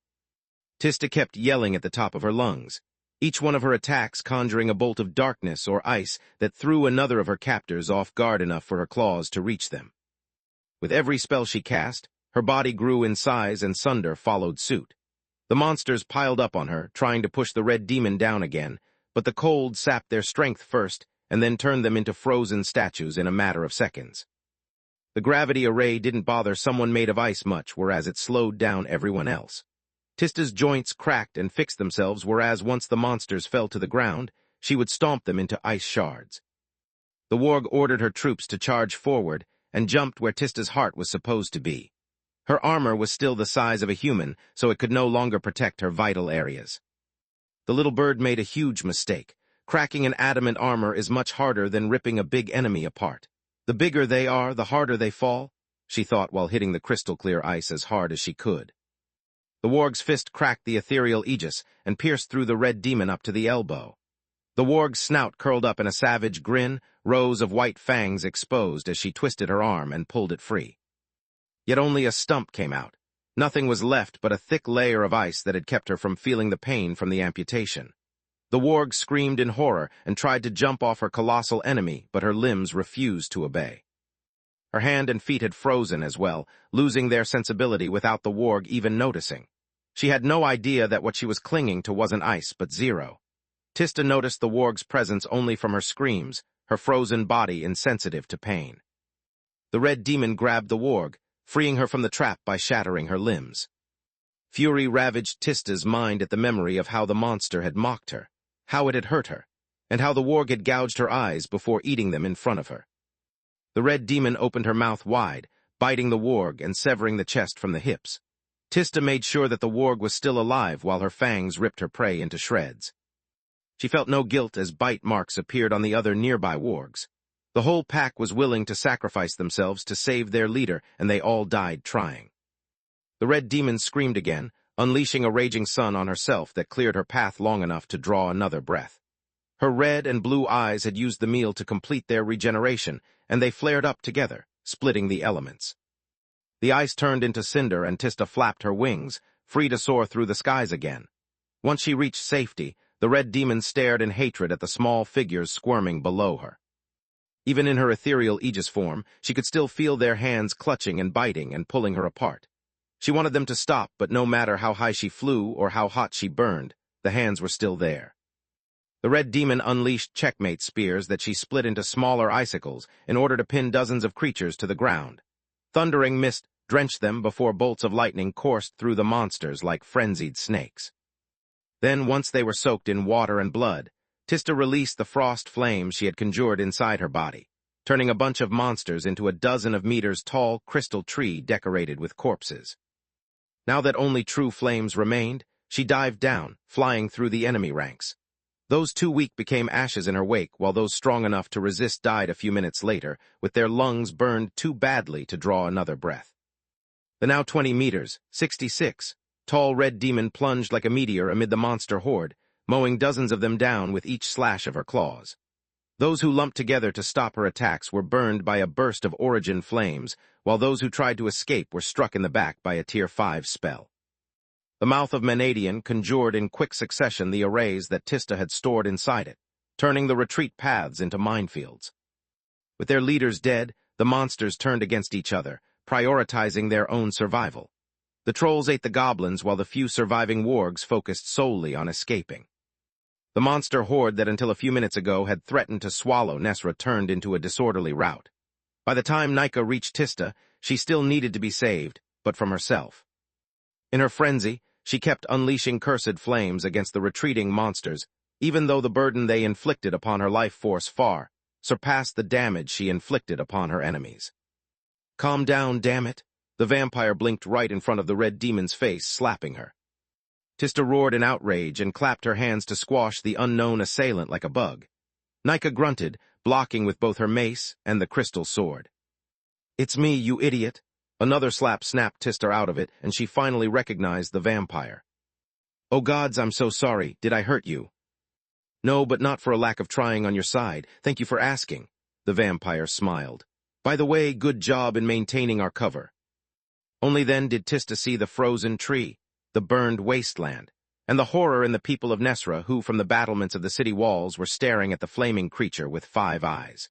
Tista kept yelling at the top of her lungs, each one of her attacks conjuring a bolt of darkness or ice that threw another of her captors off guard enough for her claws to reach them. With every spell she cast, her body grew in size and Sunder followed suit. The monsters piled up on her, trying to push the red demon down again, but the cold sapped their strength first, and then turned them into frozen statues in a matter of seconds. The gravity array didn't bother someone made of ice much, whereas it slowed down everyone else. Tista's joints cracked and fixed themselves, whereas once the monsters fell to the ground, she would stomp them into ice shards. The warg ordered her troops to charge forward and jumped where Tista's heart was supposed to be. Her armor was still the size of a human, so it could no longer protect her vital areas. The little bird made a huge mistake. Cracking an adamant armor is much harder than ripping a big enemy apart. The bigger they are, the harder they fall, she thought while hitting the crystal-clear ice as hard as she could. The warg's fist cracked the ethereal aegis and pierced through the red demon up to the elbow. The warg's snout curled up in a savage grin, rows of white fangs exposed as she twisted her arm and pulled it free. Yet only a stump came out. Nothing was left but a thick layer of ice that had kept her from feeling the pain from the amputation. The warg screamed in horror and tried to jump off her colossal enemy, but her limbs refused to obey. Her hand and feet had frozen as well, losing their sensibility without the warg even noticing. She had no idea that what she was clinging to wasn't ice, but zero. Tista noticed the warg's presence only from her screams, her frozen body insensitive to pain. The red demon grabbed the warg, freeing her from the trap by shattering her limbs. Fury ravaged Tista's mind at the memory of how the monster had mocked her, how it had hurt her, and how the warg had gouged her eyes before eating them in front of her. The red demon opened her mouth wide, biting the warg and severing the chest from the hips. Tista made sure that the warg was still alive while her fangs ripped her prey into shreds. She felt no guilt as bite marks appeared on the other nearby wargs. The whole pack was willing to sacrifice themselves to save their leader, and they all died trying. The red demon screamed again, unleashing a raging sun on herself that cleared her path long enough to draw another breath. Her red and blue eyes had used the meal to complete their regeneration, and they flared up together, splitting the elements. The ice turned into cinder, and Tista flapped her wings, free to soar through the skies again. Once she reached safety, the red demon stared in hatred at the small figures squirming below her. Even in her ethereal aegis form, she could still feel their hands clutching and biting and pulling her apart. She wanted them to stop, but no matter how high she flew or how hot she burned, the hands were still there. The red demon unleashed checkmate spears that she split into smaller icicles in order to pin dozens of creatures to the ground. Thundering mist drenched them before bolts of lightning coursed through the monsters like frenzied snakes. Then, once they were soaked in water and blood, Tista released the frost flames she had conjured inside her body, turning a bunch of monsters into a dozen of meters tall crystal tree decorated with corpses. Now that only true flames remained, she dived down, flying through the enemy ranks. Those too weak became ashes in her wake, while those strong enough to resist died a few minutes later, with their lungs burned too badly to draw another breath. The now 20 meters, 66, tall red demon plunged like a meteor amid the monster horde, mowing dozens of them down with each slash of her claws. Those who lumped together to stop her attacks were burned by a burst of origin flames, while those who tried to escape were struck in the back by a Tier 5 spell. The mouth of Menadian conjured in quick succession the arrays that Tista had stored inside it, turning the retreat paths into minefields. With their leaders dead, the monsters turned against each other, prioritizing their own survival. The trolls ate the goblins while the few surviving wargs focused solely on escaping. The monster horde that until a few minutes ago had threatened to swallow Nesra turned into a disorderly rout. By the time Nika reached Tista, she still needed to be saved, but from herself. In her frenzy, she kept unleashing cursed flames against the retreating monsters, even though the burden they inflicted upon her life force far surpassed the damage she inflicted upon her enemies. "Calm down, damn it!" The vampire blinked right in front of the red demon's face, slapping her. Tista roared in outrage and clapped her hands to squash the unknown assailant like a bug. Nika grunted, blocking with both her mace and the crystal sword. "It's me, you idiot!" Another slap snapped Tista out of it, and she finally recognized the vampire. "Oh gods, I'm so sorry. Did I hurt you?" "No, but not for a lack of trying on your side. Thank you for asking." The vampire smiled. "By the way, good job in maintaining our cover." Only then did Tista see the frozen tree, the burned wasteland, and the horror in the people of Nesra who, from the battlements of the city walls, were staring at the flaming creature with 5 eyes.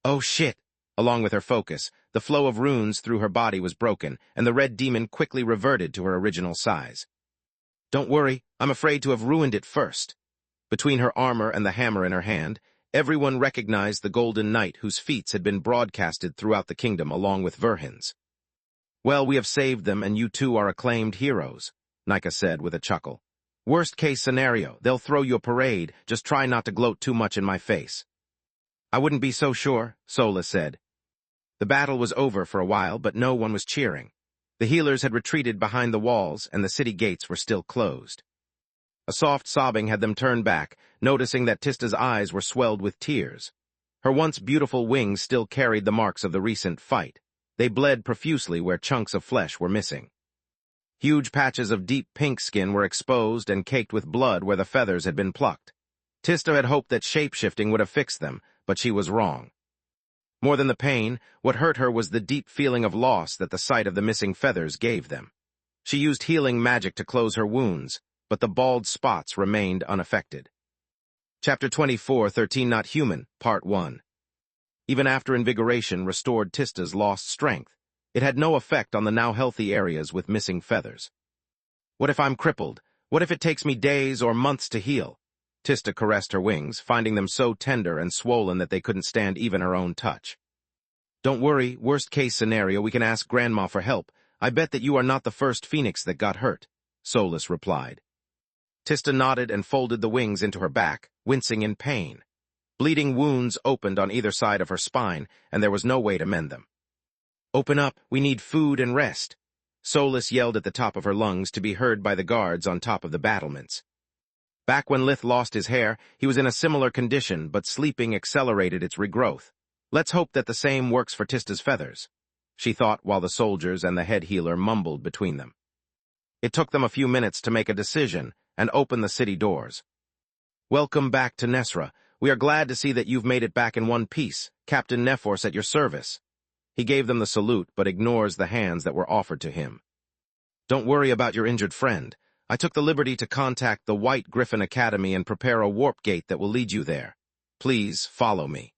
"Oh shit!" Along with her focus, the flow of runes through her body was broken, and the red demon quickly reverted to her original size. "Don't worry, I'm afraid to have ruined it first." Between her armor and the hammer in her hand, Everyone recognized the Golden Knight whose feats had been broadcasted throughout the kingdom along with Verhin's. "Well, we have saved them, and you two are acclaimed heroes," Nika said with a chuckle. "Worst-case scenario, they'll throw you a parade, just try not to gloat too much in my face." "I wouldn't be so sure," Sola said. The battle was over for a while, but no one was cheering. The healers had retreated behind the walls, and the city gates were still closed. A soft sobbing had them turn back, noticing that Tista's eyes were swelled with tears. Her once beautiful wings still carried the marks of the recent fight. They bled profusely where chunks of flesh were missing. Huge patches of deep pink skin were exposed and caked with blood where the feathers had been plucked. Tista had hoped that shape-shifting would have fixed them, but she was wrong. More than the pain, what hurt her was the deep feeling of loss that the sight of the missing feathers gave them. She used healing magic to close her wounds, but the bald spots remained unaffected. Chapter 24, 13 Not Human, Part 1. Even after invigoration restored Tista's lost strength, it had no effect on the now healthy areas with missing feathers. "What if I'm crippled? What if it takes me days or months to heal?" Tista caressed her wings, finding them so tender and swollen that they couldn't stand even her own touch. "Don't worry, worst-case scenario, we can ask Grandma for help. I bet that you are not the first phoenix that got hurt," Solus replied. Tista nodded and folded the wings into her back, wincing in pain. Bleeding wounds opened on either side of her spine, and there was no way to mend them. "Open up, we need food and rest," Solus yelled at the top of her lungs to be heard by the guards on top of the battlements. Back when Lith lost his hair, he was in a similar condition, but sleeping accelerated its regrowth. Let's hope that the same works for Tista's feathers, she thought while the soldiers and the head healer mumbled between them. It took them a few minutes to make a decision and open the city doors. "Welcome back to Nesra. We are glad to see that you've made it back in one piece. Captain Nephor's at your service." He gave them the salute, but ignores the hands that were offered to him. "Don't worry about your injured friend. I took the liberty to contact the White Griffin Academy and prepare a warp gate that will lead you there. Please follow me."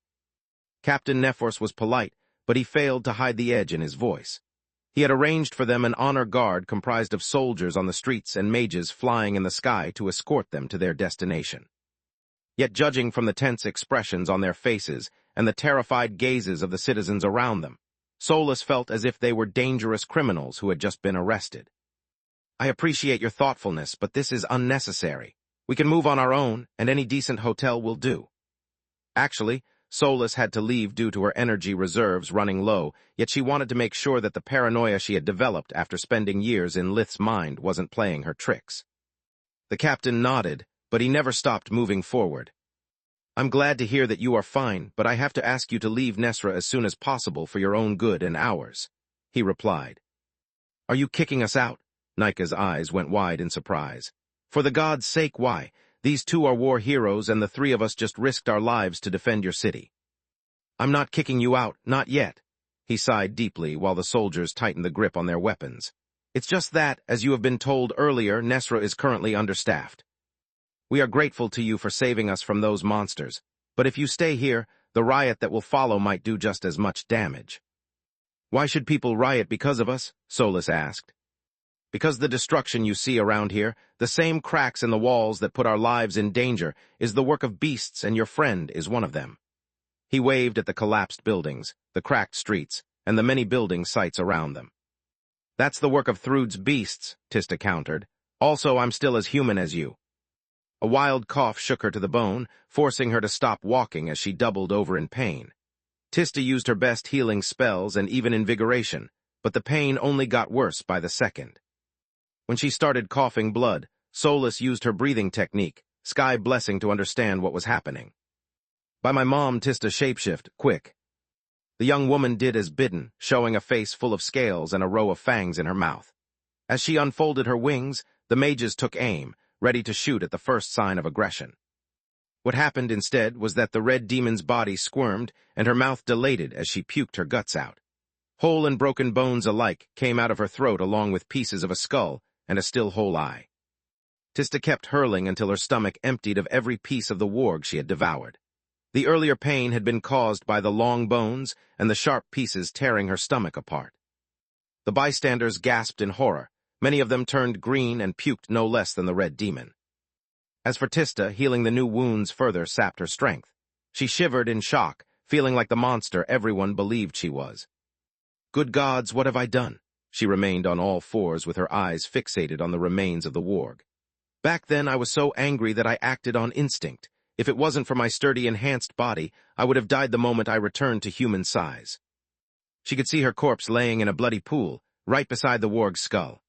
Captain Nephor's was polite, but he failed to hide the edge in his voice. He had arranged for them an honor guard comprised of soldiers on the streets and mages flying in the sky to escort them to their destination. Yet judging from the tense expressions on their faces and the terrified gazes of the citizens around them, Solus felt as if they were dangerous criminals who had just been arrested. "I appreciate your thoughtfulness, but this is unnecessary. We can move on our own, and any decent hotel will do." Actually, Solus had to leave due to her energy reserves running low, yet she wanted to make sure that the paranoia she had developed after spending years in Lith's mind wasn't playing her tricks. The captain nodded, but he never stopped moving forward. "I'm glad to hear that you are fine, but I have to ask you to leave Nesra as soon as possible for your own good and ours," he replied. "Are you kicking us out?" Nika's eyes went wide in surprise. "For the gods' sake, why? These two are war heroes, and the three of us just risked our lives to defend your city." "I'm not kicking you out, not yet." He sighed deeply while the soldiers tightened the grip on their weapons. "It's just that, as you have been told earlier, Nesra is currently understaffed. We are grateful to you for saving us from those monsters, but if you stay here, the riot that will follow might do just as much damage." "Why should people riot because of us?" Solus asked. "Because the destruction you see around here, the same cracks in the walls that put our lives in danger, is the work of beasts, and your friend is one of them." He waved at the collapsed buildings, the cracked streets, and the many building sites around them. "That's the work of Thrud's beasts," Tista countered. "Also, I'm still as human as you." A wild cough shook her to the bone, forcing her to stop walking as she doubled over in pain. Tista used her best healing spells and even invigoration, but the pain only got worse by the second. When she started coughing blood, Solus used her breathing technique, Sky blessing to understand what was happening. "By my mom, Tista shapeshift, quick." The young woman did as bidden, showing a face full of scales and a row of fangs in her mouth. As she unfolded her wings, the mages took aim, ready to shoot at the first sign of aggression. What happened instead was that the red demon's body squirmed and her mouth dilated as she puked her guts out. Whole and broken bones alike came out of her throat along with pieces of a skull and a still whole eye. Tista kept hurling until her stomach emptied of every piece of the warg she had devoured. The earlier pain had been caused by the long bones and the sharp pieces tearing her stomach apart. The bystanders gasped in horror. Many of them turned green and puked no less than the red demon. As for Tista, healing the new wounds further sapped her strength. She shivered in shock, feeling like the monster everyone believed she was. Good gods, what have I done? She remained on all fours with her eyes fixated on the remains of the warg. Back then I was so angry that I acted on instinct. If it wasn't for my sturdy enhanced body, I would have died the moment I returned to human size. She could see her corpse laying in a bloody pool, right beside the warg's skull.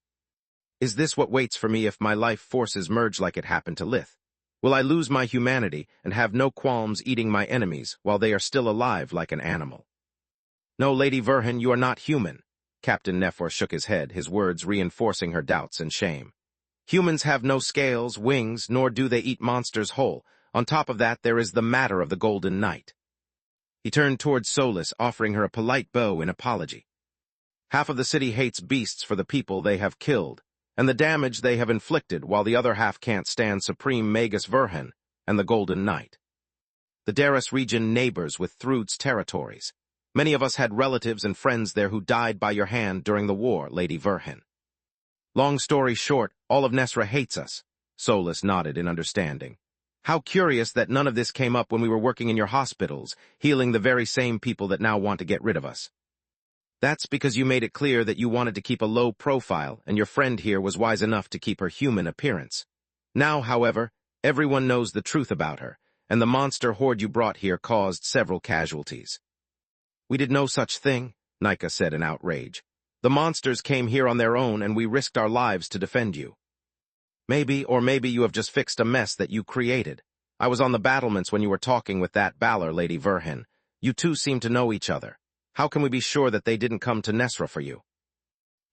Is this what waits for me if my life forces merge like it happened to Lith? Will I lose my humanity and have no qualms eating my enemies while they are still alive like an animal? No, Lady Verhin, you are not human. Captain Nefor shook his head, his words reinforcing her doubts and shame. Humans have no scales, wings, nor do they eat monsters whole. On top of that, there is the matter of the Golden Knight. He turned towards Solus, offering her a polite bow in apology. Half of the city hates beasts for the people they have killed, and the damage they have inflicted, while the other half can't stand Supreme Magus Verhin and the Golden Knight. The Daris region neighbors with Thrud's territories. Many of us had relatives and friends there who died by your hand during the war, Lady Verhin. Long story short, all of Nesra hates us. Solus nodded in understanding. How curious that none of this came up when we were working in your hospitals, healing the very same people that now want to get rid of us. That's because you made it clear that you wanted to keep a low profile, and your friend here was wise enough to keep her human appearance. Now, however, everyone knows the truth about her, and the monster horde you brought here caused several casualties. We did no such thing, Nika said in outrage. The monsters came here on their own, and we risked our lives to defend you. Maybe you have just fixed a mess that you created. I was on the battlements when you were talking with that Balor, Lady Verhin. You two seem to know each other. How can we be sure that they didn't come to Nesra for you?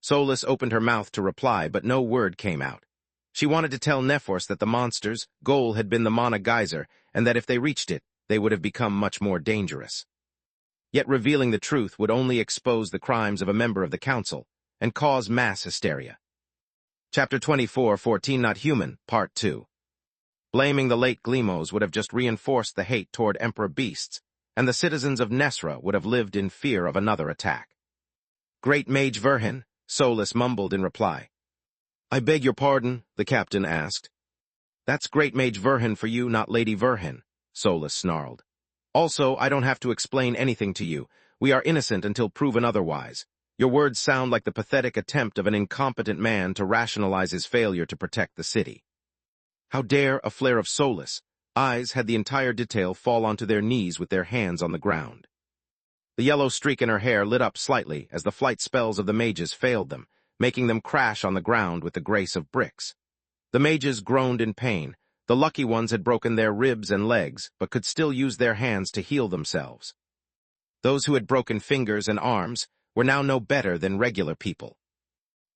Solus opened her mouth to reply, but no word came out. She wanted to tell Nephors that the monster's goal had been the Mana Geyser, and that if they reached it, they would have become much more dangerous. Yet revealing the truth would only expose the crimes of a member of the council, and cause mass hysteria. Chapter 24, 14 Not Human, Part 2. Blaming the late Glemos would have just reinforced the hate toward Emperor Beasts, and the citizens of Nesra would have lived in fear of another attack. Great Mage Verhin, Solus mumbled in reply. I beg your pardon, the captain asked. That's Great Mage Verhin for you, not Lady Verhin, Solus snarled. Also, I don't have to explain anything to you. We are innocent until proven otherwise. Your words sound like the pathetic attempt of an incompetent man to rationalize his failure to protect the city. How dare a flare of Solus? Eyes had the entire detail fall onto their knees with their hands on the ground. The yellow streak in her hair lit up slightly as the flight spells of the mages failed them, making them crash on the ground with the grace of bricks. The mages groaned in pain. The lucky ones had broken their ribs and legs, but could still use their hands to heal themselves. Those who had broken fingers and arms were now no better than regular people.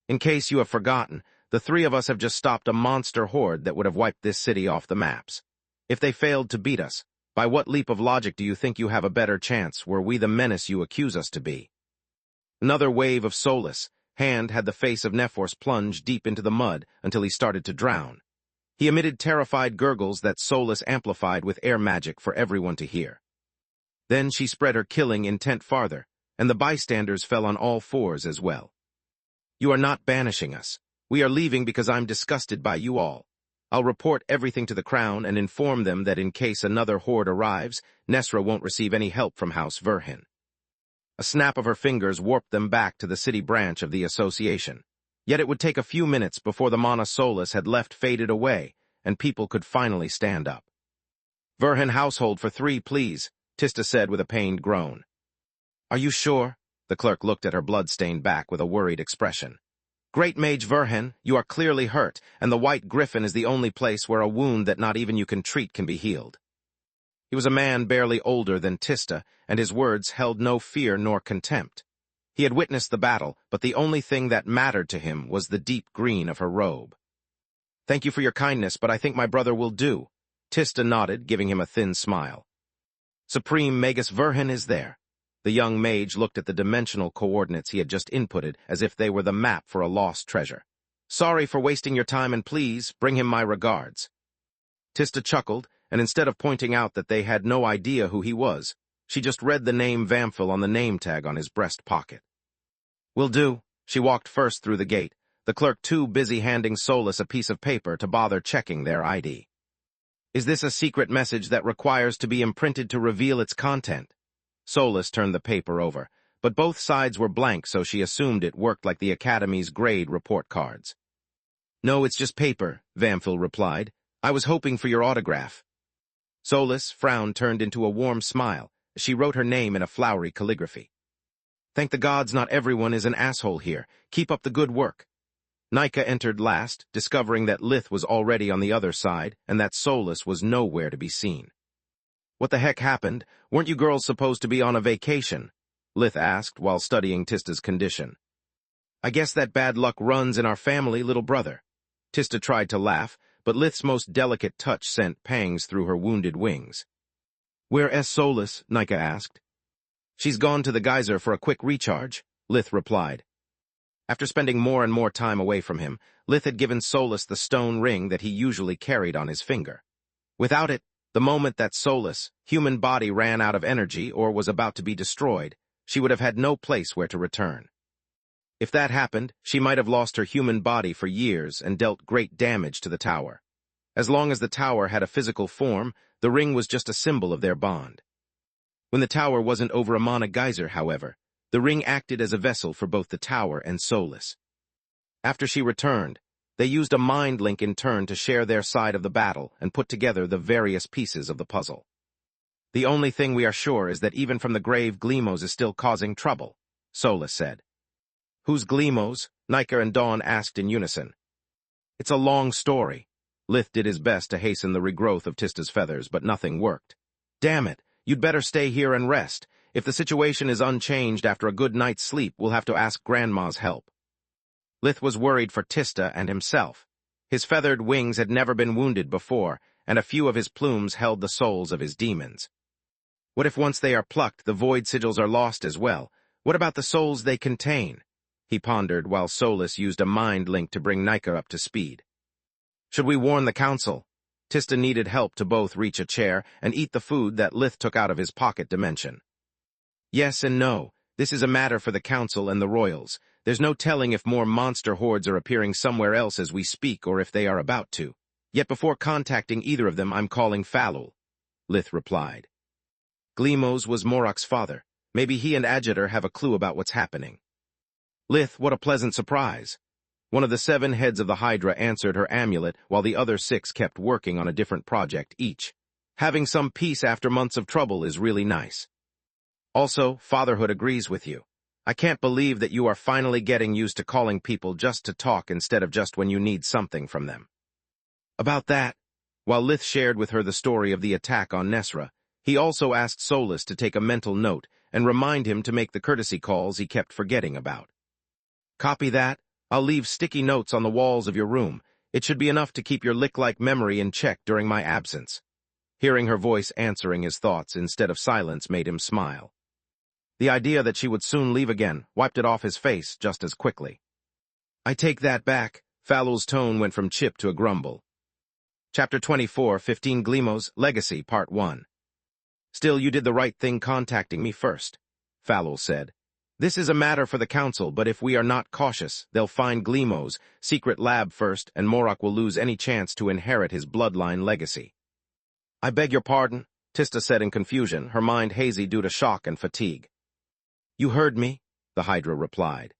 In case you have forgotten, the three of us have just stopped a monster horde that would have wiped this city off the maps. If they failed to beat us, by what leap of logic do you think you have a better chance were we the menace you accuse us to be? Another wave of Solus. Hand had the face of Nephors plunge deep into the mud until he started to drown. He emitted terrified gurgles that Solus amplified with air magic for everyone to hear. Then she spread her killing intent farther, and the bystanders fell on all fours as well. You are not banishing us. We are leaving because I'm disgusted by you all. I'll report everything to the Crown and inform them that in case another horde arrives, Nesra won't receive any help from House Verhin. A snap of her fingers warped them back to the city branch of the association. Yet it would take a few minutes before the Mana Solus had left faded away, and people could finally stand up. Verhin household for 3, please, Tista said with a pained groan. Are you sure? The clerk looked at her blood-stained back with a worried expression. Great Mage Verhin, you are clearly hurt, and the White Griffin is the only place where a wound that not even you can treat can be healed. He was a man barely older than Tista, and his words held no fear nor contempt. He had witnessed the battle, but the only thing that mattered to him was the deep green of her robe. Thank you for your kindness, but I think my brother will do. Tista nodded, giving him a thin smile. Supreme Magus Verhin is there. The young mage looked at the dimensional coordinates he had just inputted as if they were the map for a lost treasure. Sorry for wasting your time, and please bring him my regards. Tista chuckled, and instead of pointing out that they had no idea who he was, she just read the name Vamphil on the name tag on his breast pocket. Will do. She walked first through the gate, the clerk too busy handing Solus a piece of paper to bother checking their ID. Is this a secret message that requires to be imprinted to reveal its content? Solus turned the paper over, but both sides were blank, so she assumed it worked like the Academy's grade report cards. No, it's just paper, Vamphil replied. I was hoping for your autograph. Solus' frown turned into a warm smile as she wrote her name in a flowery calligraphy. Thank the gods not everyone is an asshole here. Keep up the good work. Nika entered last, discovering that Lith was already on the other side and that Solus was nowhere to be seen. What the heck happened? Weren't you girls supposed to be on a vacation? Lith asked while studying Tista's condition. I guess that bad luck runs in our family, little brother. Tista tried to laugh, but Lith's most delicate touch sent pangs through her wounded wings. Where is Solus? Nika asked. She's gone to the geyser for a quick recharge, Lith replied. After spending more and more time away from him, Lith had given Solus the stone ring that he usually carried on his finger. Without it, the moment that Solus' human body ran out of energy or was about to be destroyed, she would have had no place where to return. If that happened, she might have lost her human body for years and dealt great damage to the tower. As long as the tower had a physical form, the ring was just a symbol of their bond. When the tower wasn't over a mana geyser, however, the ring acted as a vessel for both the tower and Solus. After she returned, they used a mind link in turn to share their side of the battle and put together the various pieces of the puzzle. The only thing we are sure is that even from the grave, Gleemos is still causing trouble, Solus said. Who's Gleemos? Nika and Dawn asked in unison. It's a long story. Lith did his best to hasten the regrowth of Tista's feathers, but nothing worked. Damn it, you'd better stay here and rest. If the situation is unchanged after a good night's sleep, we'll have to ask Grandma's help. Lith was worried for Tista and himself. His feathered wings had never been wounded before, and a few of his plumes held the souls of his demons. What if once they are plucked, the void sigils are lost as well? What about the souls they contain? He pondered while Solus used a mind link to bring Nika up to speed. Should we warn the council? Tista needed help to both reach a chair and eat the food that Lith took out of his pocket dimension. Yes and no. This is a matter for the council and the royals. There's no telling if more monster hordes are appearing somewhere else as we speak or if they are about to. Yet before contacting either of them, I'm calling Falul, Lith replied. Gleemos was Morok's father. Maybe he and Adjutor have a clue about what's happening. Lith, what a pleasant surprise. One of the 7 heads of the Hydra answered her amulet while the other 6 kept working on a different project each. Having some peace after months of trouble is really nice. Also, fatherhood agrees with you. I can't believe that you are finally getting used to calling people just to talk instead of just when you need something from them. About that, while Lith shared with her the story of the attack on Nesra, he also asked Solus to take a mental note and remind him to make the courtesy calls he kept forgetting about. Copy that. I'll leave sticky notes on the walls of your room. It should be enough to keep your lick-like memory in check during my absence. Hearing her voice answering his thoughts instead of silence made him smile. The idea that she would soon leave again wiped it off his face just as quickly. I take that back. Falul's tone went from chip to a grumble. Chapter 24, 15 Gleemos, Legacy, Part 1. Still, you did the right thing contacting me first, Falul said. This is a matter for the council, but if we are not cautious, they'll find Gleemos' secret lab first, and Morok will lose any chance to inherit his bloodline legacy. I beg your pardon, Tista said in confusion, her mind hazy due to shock and fatigue. You heard me, the Hydra replied.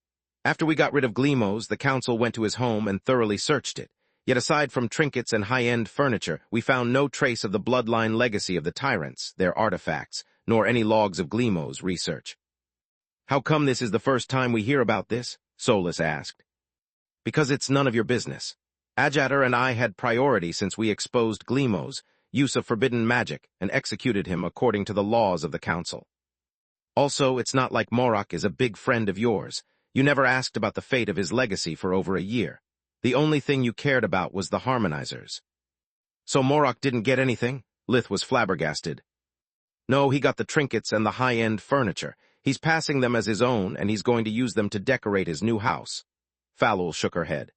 After we got rid of Gleemos, the council went to his home and thoroughly searched it. Yet aside from trinkets and high-end furniture, we found no trace of the bloodline legacy of the tyrants, their artifacts, nor any logs of Gleemos' research. How come this is the first time we hear about this? Solus asked. Because it's none of your business. Adjutor and I had priority since we exposed Gleemos' use of forbidden magic and executed him according to the laws of the council. Also, it's not like Morok is a big friend of yours. You never asked about the fate of his legacy for over a year. The only thing you cared about was the harmonizers. So Morok didn't get anything? Lith was flabbergasted. No, he got the trinkets and the high-end furniture. He's passing them as his own, and he's going to use them to decorate his new house. Falul shook her head.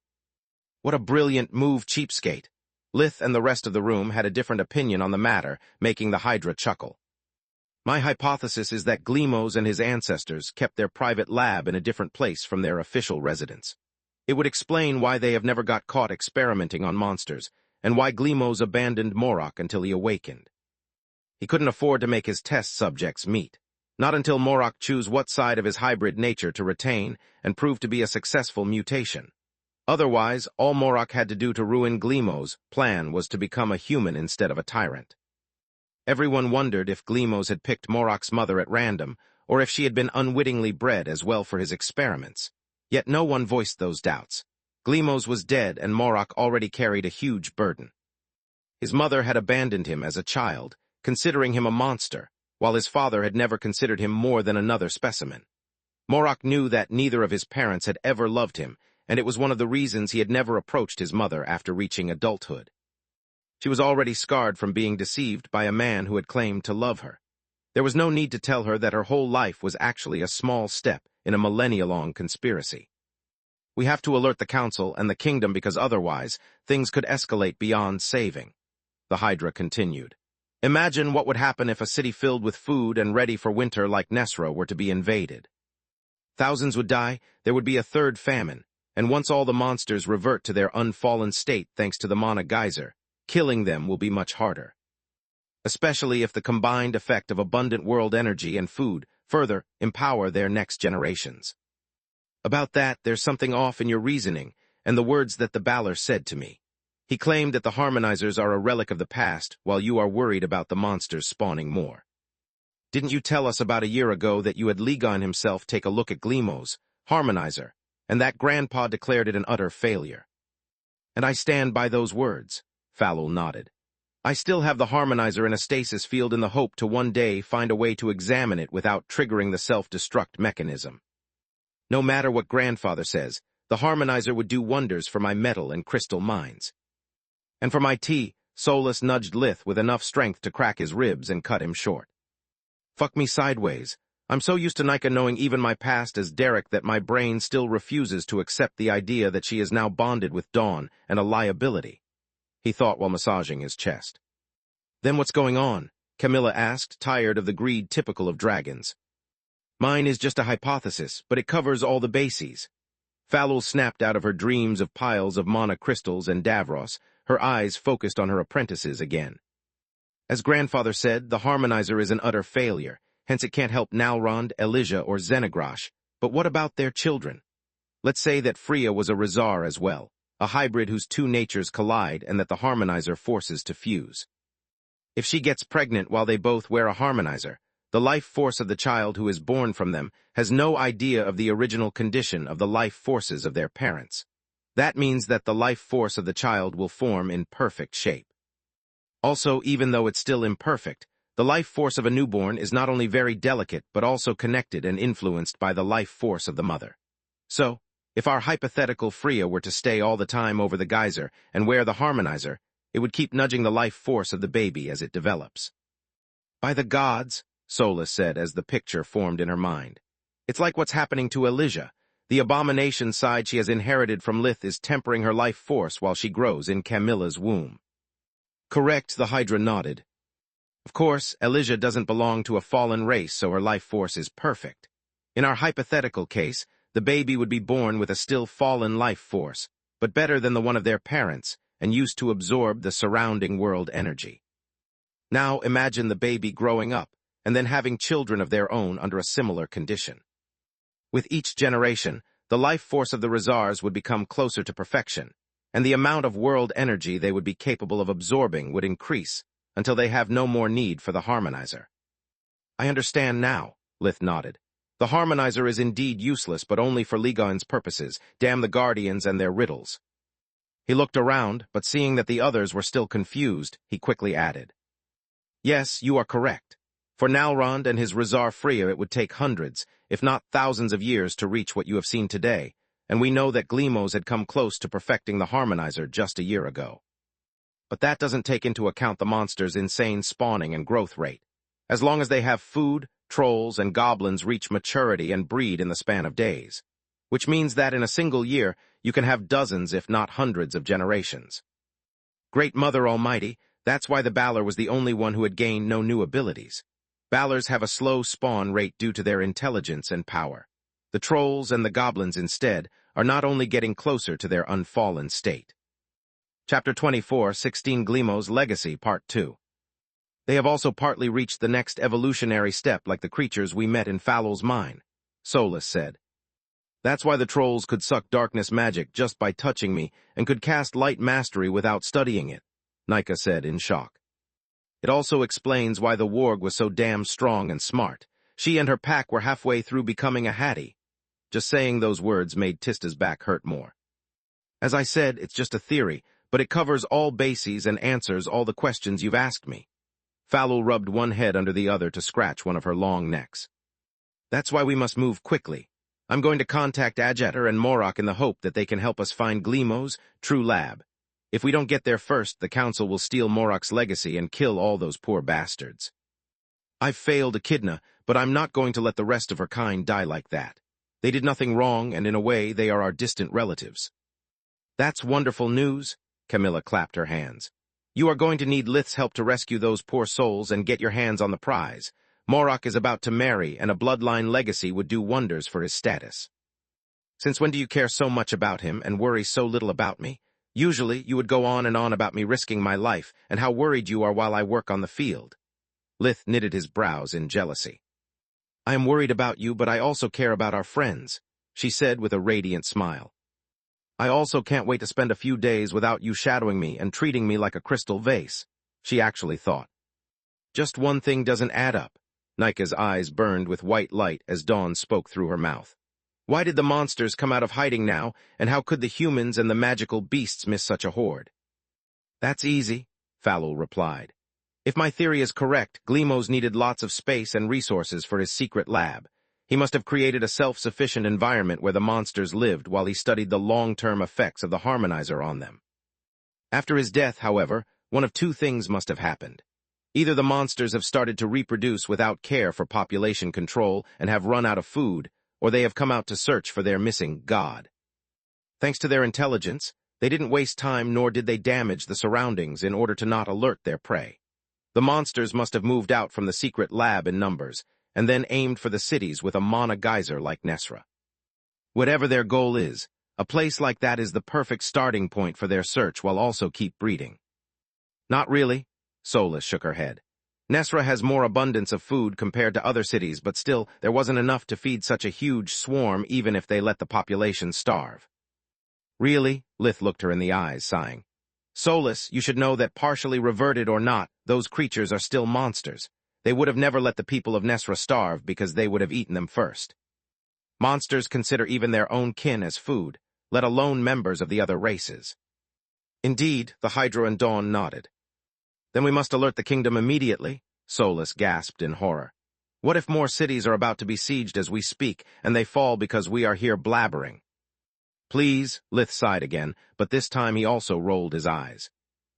What a brilliant move, cheapskate. Lith and the rest of the room had a different opinion on the matter, making the Hydra chuckle. My hypothesis is that Gleemos and his ancestors kept their private lab in a different place from their official residence. It would explain why they have never got caught experimenting on monsters, and why Glimos abandoned Morok until he awakened. He couldn't afford to make his test subjects meet. Not until Morok chose what side of his hybrid nature to retain and prove to be a successful mutation. Otherwise, all Morok had to do to ruin Glimos' plan was to become a human instead of a tyrant. Everyone wondered if Glimos had picked Morok's mother at random, or if she had been unwittingly bred as well for his experiments. Yet no one voiced those doubts. Glimos was dead and Morok already carried a huge burden. His mother had abandoned him as a child, considering him a monster, while his father had never considered him more than another specimen. Morok knew that neither of his parents had ever loved him, and it was one of the reasons he had never approached his mother after reaching adulthood. She was already scarred from being deceived by a man who had claimed to love her. There was no need to tell her that her whole life was actually a small step in a millennia-long conspiracy. We have to alert the council and the kingdom because otherwise, things could escalate beyond saving. The Hydra continued. Imagine what would happen if a city filled with food and ready for winter like Nesra were to be invaded. Thousands would die, there would be a third famine, and once all the monsters revert to their unfallen state thanks to the Mana Geyser, killing them will be much harder. Especially if the combined effect of abundant world energy and food further empower their next generations. About that, there's something off in your reasoning and the words that the Balor said to me. He claimed that the harmonizers are a relic of the past, while you are worried about the monsters spawning more. Didn't you tell us about a year ago that you had Ligon himself take a look at Glimos, harmonizer, and that Grandpa declared it an utter failure? And I stand by those words. Falul nodded. I still have the harmonizer in a stasis field in the hope to one day find a way to examine it without triggering the self-destruct mechanism. No matter what Grandfather says, the harmonizer would do wonders for my metal and crystal mines. And for my tea, Solus nudged Lith with enough strength to crack his ribs and cut him short. Fuck me sideways. I'm so used to Nika knowing even my past as Derek that my brain still refuses to accept the idea that she is now bonded with Dawn and a liability, he thought while massaging his chest. Then what's going on? Camilla asked, tired of the greed typical of dragons. Mine is just a hypothesis, but it covers all the bases. Falul snapped out of her dreams of piles of mana crystals and Davros, her eyes focused on her apprentices again. As Grandfather said, the harmonizer is an utter failure, hence it can't help Nalrond, Elijah, or Xenagrash. But what about their children? Let's say that Freya was a Rizar as well, a hybrid whose two natures collide and that the harmonizer forces to fuse. If she gets pregnant while they both wear a harmonizer, the life force of the child who is born from them has no idea of the original condition of the life forces of their parents. That means that the life force of the child will form in perfect shape. Also, even though it's still imperfect, the life force of a newborn is not only very delicate but also connected and influenced by the life force of the mother. So, if our hypothetical Freya were to stay all the time over the geyser and wear the harmonizer, it would keep nudging the life force of the baby as it develops. By the gods, Solus said as the picture formed in her mind. It's like what's happening to Elijah. The abomination side she has inherited from Lith is tempering her life force while she grows in Camilla's womb. Correct, the Hydra nodded. Of course, Elijah doesn't belong to a fallen race, so her life force is perfect. In our hypothetical case, the baby would be born with a still fallen life force, but better than the one of their parents, and used to absorb the surrounding world energy. Now imagine the baby growing up, and then having children of their own under a similar condition. With each generation, the life force of the Rizars would become closer to perfection, and the amount of world energy they would be capable of absorbing would increase until they have no more need for the harmonizer. I understand now, Lith nodded. The harmonizer is indeed useless, but only for Ligon's purposes. Damn the Guardians and their riddles. He looked around, but seeing that the others were still confused, he quickly added. Yes, you are correct. For Nalrond and his Rizar Freya it would take hundreds, if not thousands of years to reach what you have seen today, and we know that Glimos had come close to perfecting the harmonizer just a year ago. But that doesn't take into account the monster's insane spawning and growth rate. As long as they have food, trolls and goblins reach maturity and breed in the span of days, which means that in a single year you can have dozens if not hundreds of generations. Great Mother Almighty, that's why the Balor was the only one who had gained no new abilities. Balors have a slow spawn rate due to their intelligence and power. The trolls and the goblins instead are not only getting closer to their unfallen state. Chapter 24, 16 Gleemo's Legacy, Part 2. They have also partly reached the next evolutionary step like the creatures we met in Fallow's mine, Solus said. That's why the trolls could suck darkness magic just by touching me and could cast light mastery without studying it, Nika said in shock. It also explains why the warg was so damn strong and smart. She and her pack were halfway through becoming a hattie. Just saying those words made Tista's back hurt more. As I said, it's just a theory, but it covers all bases and answers all the questions you've asked me. Fallow rubbed one head under the other to scratch one of her long necks. That's why we must move quickly. I'm going to contact Adjetter and Morok in the hope that they can help us find Gleemo's true lab. If we don't get there first, the Council will steal Morok's legacy and kill all those poor bastards. I've failed Echidna, but I'm not going to let the rest of her kind die like that. They did nothing wrong, and in a way, they are our distant relatives. That's wonderful news, Camilla clapped her hands. You are going to need Lith's help to rescue those poor souls and get your hands on the prize. Morok is about to marry, and a bloodline legacy would do wonders for his status. Since when do you care so much about him and worry so little about me? Usually, you would go on and on about me risking my life and how worried you are while I work on the field. Lith knitted his brows in jealousy. I am worried about you, but I also care about our friends, she said with a radiant smile. I also can't wait to spend a few days without you shadowing me and treating me like a crystal vase, she actually thought. Just one thing doesn't add up. Nika's eyes burned with white light as Dawn spoke through her mouth. Why did the monsters come out of hiding now, and how could the humans and the magical beasts miss such a horde? That's easy, Fallow replied. If my theory is correct, Gleemo's needed lots of space and resources for his secret lab. He must have created a self-sufficient environment where the monsters lived while he studied the long-term effects of the harmonizer on them. After his death, however, one of two things must have happened. Either the monsters have started to reproduce without care for population control and have run out of food, or they have come out to search for their missing god. Thanks to their intelligence, they didn't waste time nor did they damage the surroundings in order to not alert their prey. The monsters must have moved out from the secret lab in numbers, and then aimed for the cities with a mana geyser like Nesra. Whatever their goal is, a place like that is the perfect starting point for their search while also keep breeding. Not really, Solus shook her head. Nesra has more abundance of food compared to other cities, but still, there wasn't enough to feed such a huge swarm even if they let the population starve. Really? Lith looked her in the eyes, sighing. Solus, you should know that partially reverted or not, those creatures are still monsters. They would have never let the people of Nesra starve because they would have eaten them first. Monsters consider even their own kin as food, let alone members of the other races. Indeed, the Hydra and Dawn nodded. Then we must alert the kingdom immediately, Solus gasped in horror. What if more cities are about to be sieged as we speak, and they fall because we are here blabbering? Please, Lith sighed again, but this time he also rolled his eyes.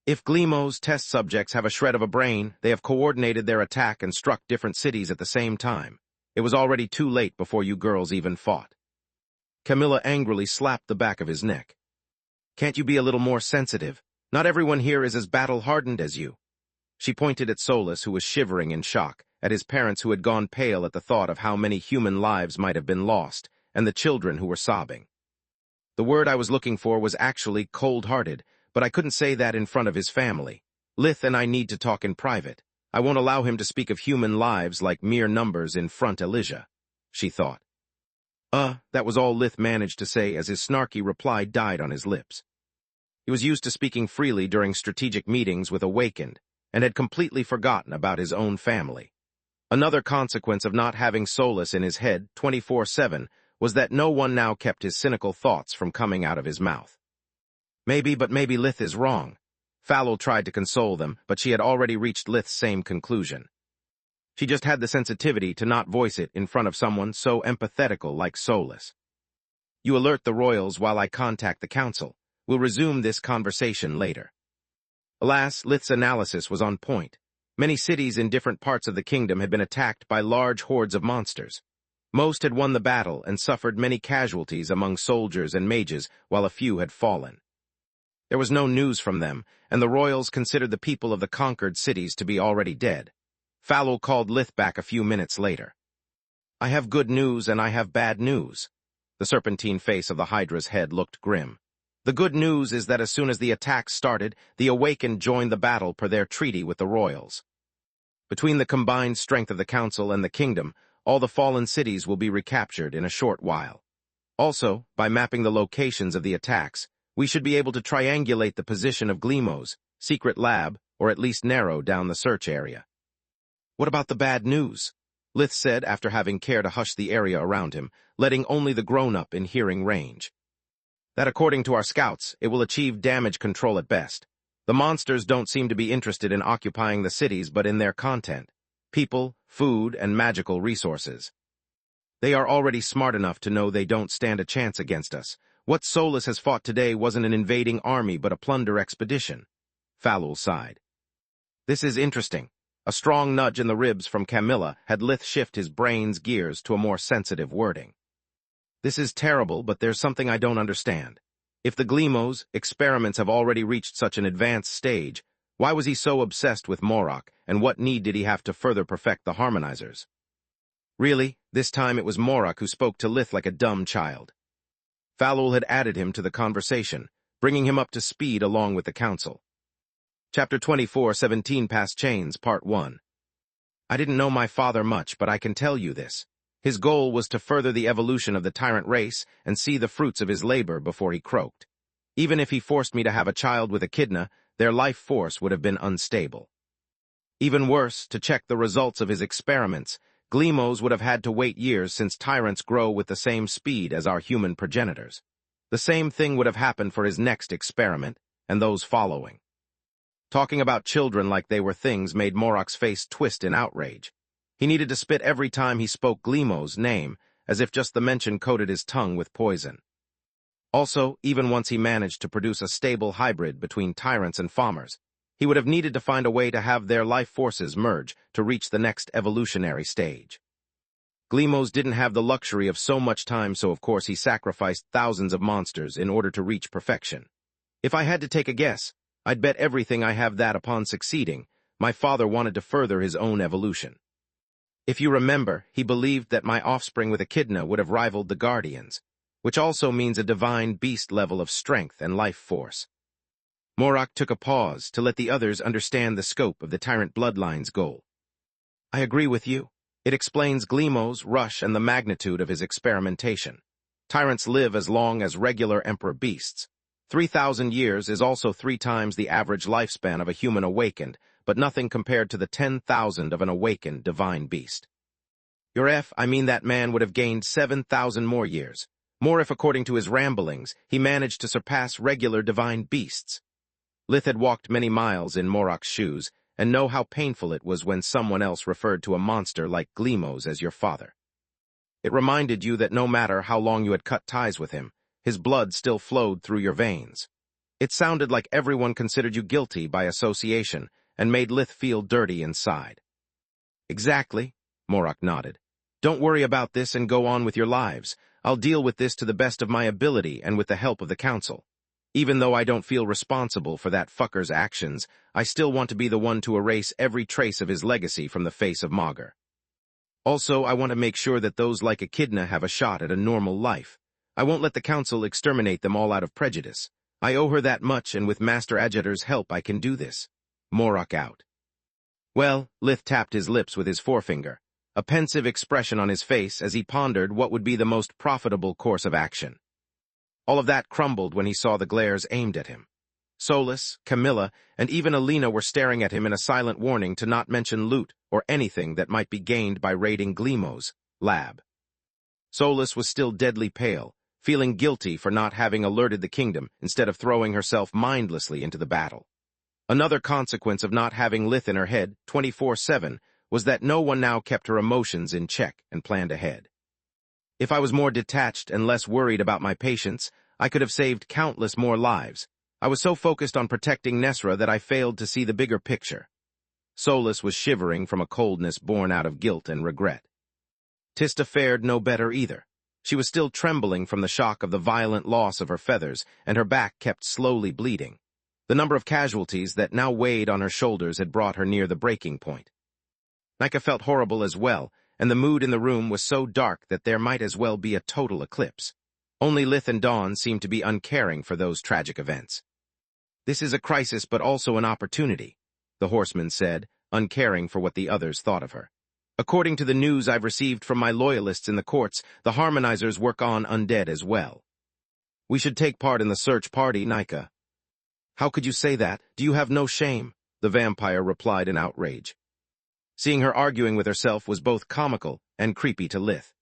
If Gleemo's test subjects have a shred of a brain, they have coordinated their attack and struck different cities at the same time. It was already too late before you girls even fought. Camilla angrily slapped the back of his neck. Can't you be a little more sensitive? Not everyone here is as battle-hardened as you. She pointed at Solus, who was shivering in shock, at his parents who had gone pale at the thought of how many human lives might have been lost, and the children who were sobbing. The word I was looking for was actually cold-hearted, but I couldn't say that in front of his family. Lith and I need to talk in private. I won't allow him to speak of human lives like mere numbers in front Elijah, she thought. That was all Lith managed to say as his snarky reply died on his lips. He was used to speaking freely during strategic meetings with Awakened, and had completely forgotten about his own family. Another consequence of not having Solus in his head 24/7 was that no one now kept his cynical thoughts from coming out of his mouth. Maybe Lith is wrong. Fallow tried to console them, but she had already reached Lith's same conclusion. She just had the sensitivity to not voice it in front of someone so empathetical like Solus. You alert the royals while I contact the council. We'll resume this conversation later. Alas, Lith's analysis was on point. Many cities in different parts of the kingdom had been attacked by large hordes of monsters. Most had won the battle and suffered many casualties among soldiers and mages, while a few had fallen. There was no news from them, and the royals considered the people of the conquered cities to be already dead. Fallow called Lith back a few minutes later. I have good news and I have bad news. The serpentine face of the Hydra's head looked grim. The good news is that as soon as the attack started, the Awakened joined the battle per their treaty with the royals. Between the combined strength of the council and the kingdom, all the fallen cities will be recaptured in a short while. Also, by mapping the locations of the attacks, we should be able to triangulate the position of Gleemo's secret lab, or at least narrow down the search area. What about the bad news? Lith said after having care to hush the area around him, letting only the grown-up in hearing range. That according to our scouts, it will achieve damage control at best. The monsters don't seem to be interested in occupying the cities but in their content, people, food, and magical resources. They are already smart enough to know they don't stand a chance against us. What Solus has fought today wasn't an invading army but a plunder expedition. Falul sighed. This is interesting. A strong nudge in the ribs from Camilla had Lith shift his brain's gears to a more sensitive wording. This is terrible, but there's something I don't understand. If the Gleemo's experiments have already reached such an advanced stage, why was he so obsessed with Morok, and what need did he have to further perfect the harmonizers? Really, this time it was Morok who spoke to Lith like a dumb child. Falul had added him to the conversation, bringing him up to speed along with the council. Chapter 24, 17 Past Chains, Part 1. I didn't know my father much, but I can tell you this. His goal was to further the evolution of the tyrant race and see the fruits of his labor before he croaked. Even if he forced me to have a child with Echidna, their life force would have been unstable. Even worse, to check the results of his experiments, Gleemo's would have had to wait years since tyrants grow with the same speed as our human progenitors. The same thing would have happened for his next experiment, and those following. Talking about children like they were things made Morok's face twist in outrage. He needed to spit every time he spoke Gleemo's name, as if just the mention coated his tongue with poison. Also, even once he managed to produce a stable hybrid between tyrants and farmers, he would have needed to find a way to have their life forces merge to reach the next evolutionary stage. Gleemo's didn't have the luxury of so much time, so of course he sacrificed thousands of monsters in order to reach perfection. If I had to take a guess, I'd bet everything I have that upon succeeding, my father wanted to further his own evolution. If you remember, he believed that my offspring with Echidna would have rivaled the Guardians, which also means a divine beast level of strength and life force. Morok took a pause to let the others understand the scope of the Tyrant Bloodline's goal. I agree with you. It explains Gleemo's rush and the magnitude of his experimentation. Tyrants live as long as regular Emperor beasts. 3,000 years is also 3 times the average lifespan of a human awakened, but nothing compared to the 10,000 of an awakened divine beast. I mean that man would have gained 7,000 more years. More if, according to his ramblings, he managed to surpass regular divine beasts. Lith had walked many miles in Morok's shoes, and know how painful it was when someone else referred to a monster like Gleemo's as your father. It reminded you that no matter how long you had cut ties with him, his blood still flowed through your veins. It sounded like everyone considered you guilty by association, and made Lith feel dirty inside. Exactly, Morok nodded. Don't worry about this and go on with your lives. I'll deal with this to the best of my ability and with the help of the council. Even though I don't feel responsible for that fucker's actions, I still want to be the one to erase every trace of his legacy from the face of Magur. Also, I want to make sure that those like Echidna have a shot at a normal life. I won't let the council exterminate them all out of prejudice. I owe her that much, and with Master Ajeter's help I can do this. Morok out. Well, Lith tapped his lips with his forefinger, a pensive expression on his face as he pondered what would be the most profitable course of action. All of that crumbled when he saw the glares aimed at him. Solus, Camilla, and even Alina were staring at him in a silent warning to not mention loot or anything that might be gained by raiding Gleemo's lab. Solus was still deadly pale, feeling guilty for not having alerted the kingdom instead of throwing herself mindlessly into the battle. Another consequence of not having Lith in her head 24/7 was that no one now kept her emotions in check and planned ahead. If I was more detached and less worried about my patients, I could have saved countless more lives. I was so focused on protecting Nesra that I failed to see the bigger picture. Solus was shivering from a coldness born out of guilt and regret. Tista fared no better either. She was still trembling from the shock of the violent loss of her feathers, and her back kept slowly bleeding. The number of casualties that now weighed on her shoulders had brought her near the breaking point. Nika felt horrible as well, and the mood in the room was so dark that there might as well be a total eclipse. Only Lith and Dawn seemed to be uncaring for those tragic events. "This is a crisis but also an opportunity," the horseman said, uncaring for what the others thought of her. "According to the news I've received from my loyalists in the courts, the harmonizers work on undead as well. We should take part in the search party, Nika." "How could you say that? Do you have no shame?" the vampire replied in outrage. Seeing her arguing with herself was both comical and creepy to Lith.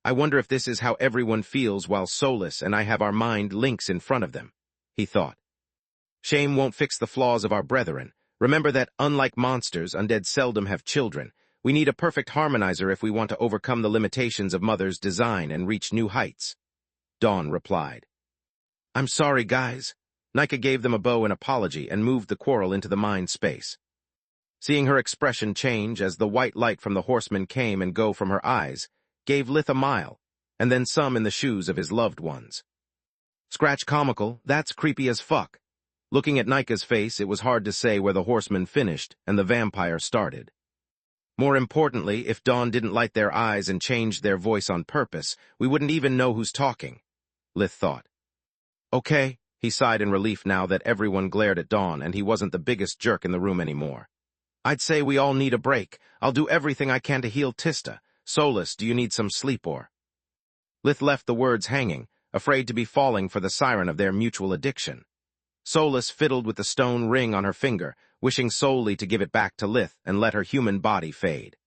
"I wonder if this is how everyone feels while Solus and I have our mind links in front of them," he thought. "Shame won't fix the flaws of our brethren. Remember that, unlike monsters, undead seldom have children. We need a perfect harmonizer if we want to overcome the limitations of Mother's design and reach new heights," Dawn replied. "I'm sorry, guys." Nika gave them a bow in apology and moved the quarrel into the mind space. Seeing her expression change as the white light from the horseman came and go from her eyes, gave Lith a mile, and then some in the shoes of his loved ones. "Scratch comical, that's creepy as fuck." Looking at Nika's face, it was hard to say where the horseman finished and the vampire started. More importantly, if Dawn didn't light their eyes and changed their voice on purpose, we wouldn't even know who's talking, Lith thought. "Okay," he sighed in relief now that everyone glared at Dawn and he wasn't the biggest jerk in the room anymore. "I'd say we all need a break. I'll do everything I can to heal Tista. Solus, do you need some sleep or?" Lith left the words hanging, afraid to be falling for the siren of their mutual addiction. Solus fiddled with the stone ring on her finger, wishing solely to give it back to Lith and let her human body fade.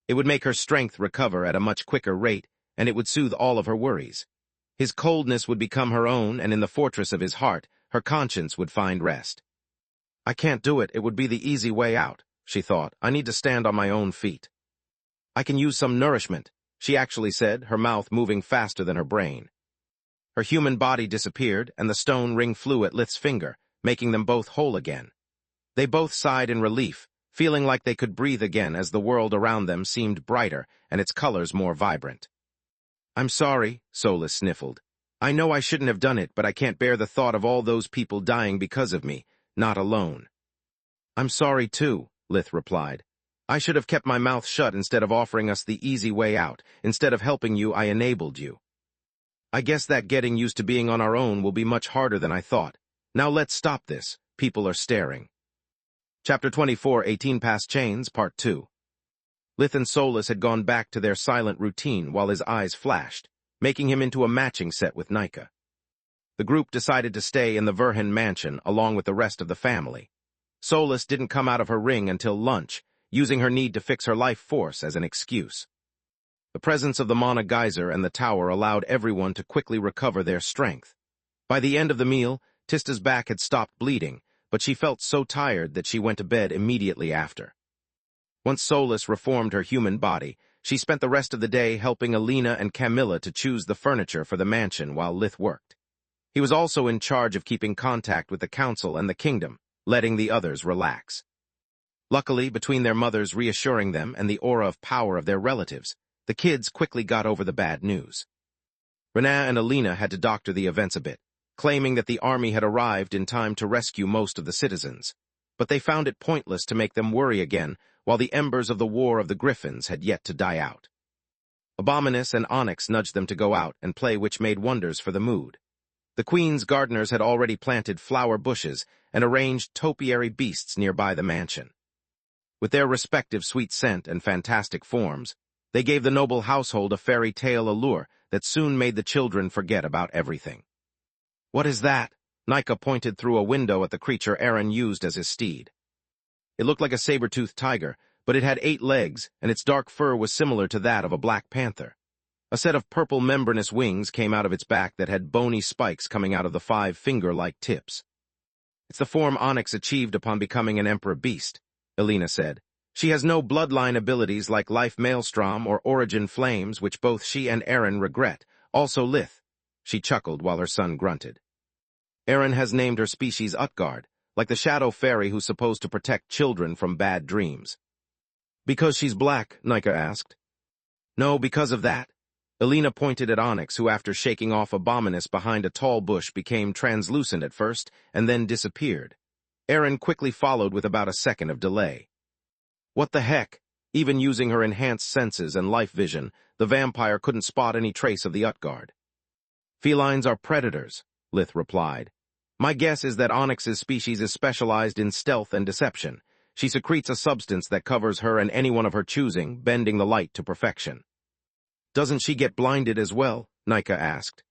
It would make her strength recover at a much quicker rate, and it would soothe all of her worries. His coldness would become her own, and in the fortress of his heart, her conscience would find rest. "I can't do it. It would be the easy way out," she thought. "I need to stand on my own feet." "I can use some nourishment," she actually said, her mouth moving faster than her brain. Her human body disappeared, and the stone ring flew at Lith's finger, making them both whole again. They both sighed in relief, feeling like they could breathe again as the world around them seemed brighter and its colors more vibrant. "I'm sorry," Solus sniffled. "I know I shouldn't have done it, but I can't bear the thought of all those people dying because of me, not alone." "I'm sorry too," Lith replied. "I should have kept my mouth shut instead of offering us the easy way out. Instead of helping you, I enabled you. I guess that getting used to being on our own will be much harder than I thought. Now let's stop this. People are staring." Chapter 24, 18 Past Chains, Part 2. Lith and Solus had gone back to their silent routine while his eyes flashed, making him into a matching set with Nika. The group decided to stay in the Verhin mansion along with the rest of the family. Solus didn't come out of her ring until lunch, using her need to fix her life force as an excuse. The presence of the Mana geyser and the tower allowed everyone to quickly recover their strength. By the end of the meal, Tista's back had stopped bleeding, but she felt so tired that she went to bed immediately after. Once Solus reformed her human body, she spent the rest of the day helping Alina and Camilla to choose the furniture for the mansion while Lith worked. He was also in charge of keeping contact with the council and the kingdom, letting the others relax. Luckily, between their mothers reassuring them and the aura of power of their relatives, the kids quickly got over the bad news. Renaa and Alina had to doctor the events a bit, claiming that the army had arrived in time to rescue most of the citizens, but they found it pointless to make them worry again while the embers of the War of the Griffins had yet to die out. Abominus and Onyx nudged them to go out and play, which made wonders for the mood. The Queen's gardeners had already planted flower bushes and arranged topiary beasts nearby the mansion. With their respective sweet scent and fantastic forms, they gave the noble household a fairy tale allure that soon made the children forget about everything. "What is that?" Nika pointed through a window at the creature Aaron used as his steed. It looked like a saber-toothed tiger, but it had 8 legs, and its dark fur was similar to that of a black panther. A set of purple membranous wings came out of its back that had bony spikes coming out of the 5 finger-like tips. "It's the form Onyx achieved upon becoming an emperor beast," Alina said. "She has no bloodline abilities like Life Maelstrom or Origin Flames, which both she and Aaron regret. Also Lith." She chuckled while her son grunted. "Aaron has named her species Utgard, like the shadow fairy who's supposed to protect children from bad dreams." "Because she's black?" Nika asked. "No, because of that." Alina pointed at Onyx, who after shaking off Abominus behind a tall bush became translucent at first and then disappeared. Aaron quickly followed with about a second of delay. What the heck? Even using her enhanced senses and life vision, the vampire couldn't spot any trace of the Utgard. Felines are predators, Lith replied. My guess is that Onyx's species is specialized in stealth and deception. She secretes a substance that covers her and anyone of her choosing, bending the light to perfection. Doesn't she get blinded as well? Nika asked.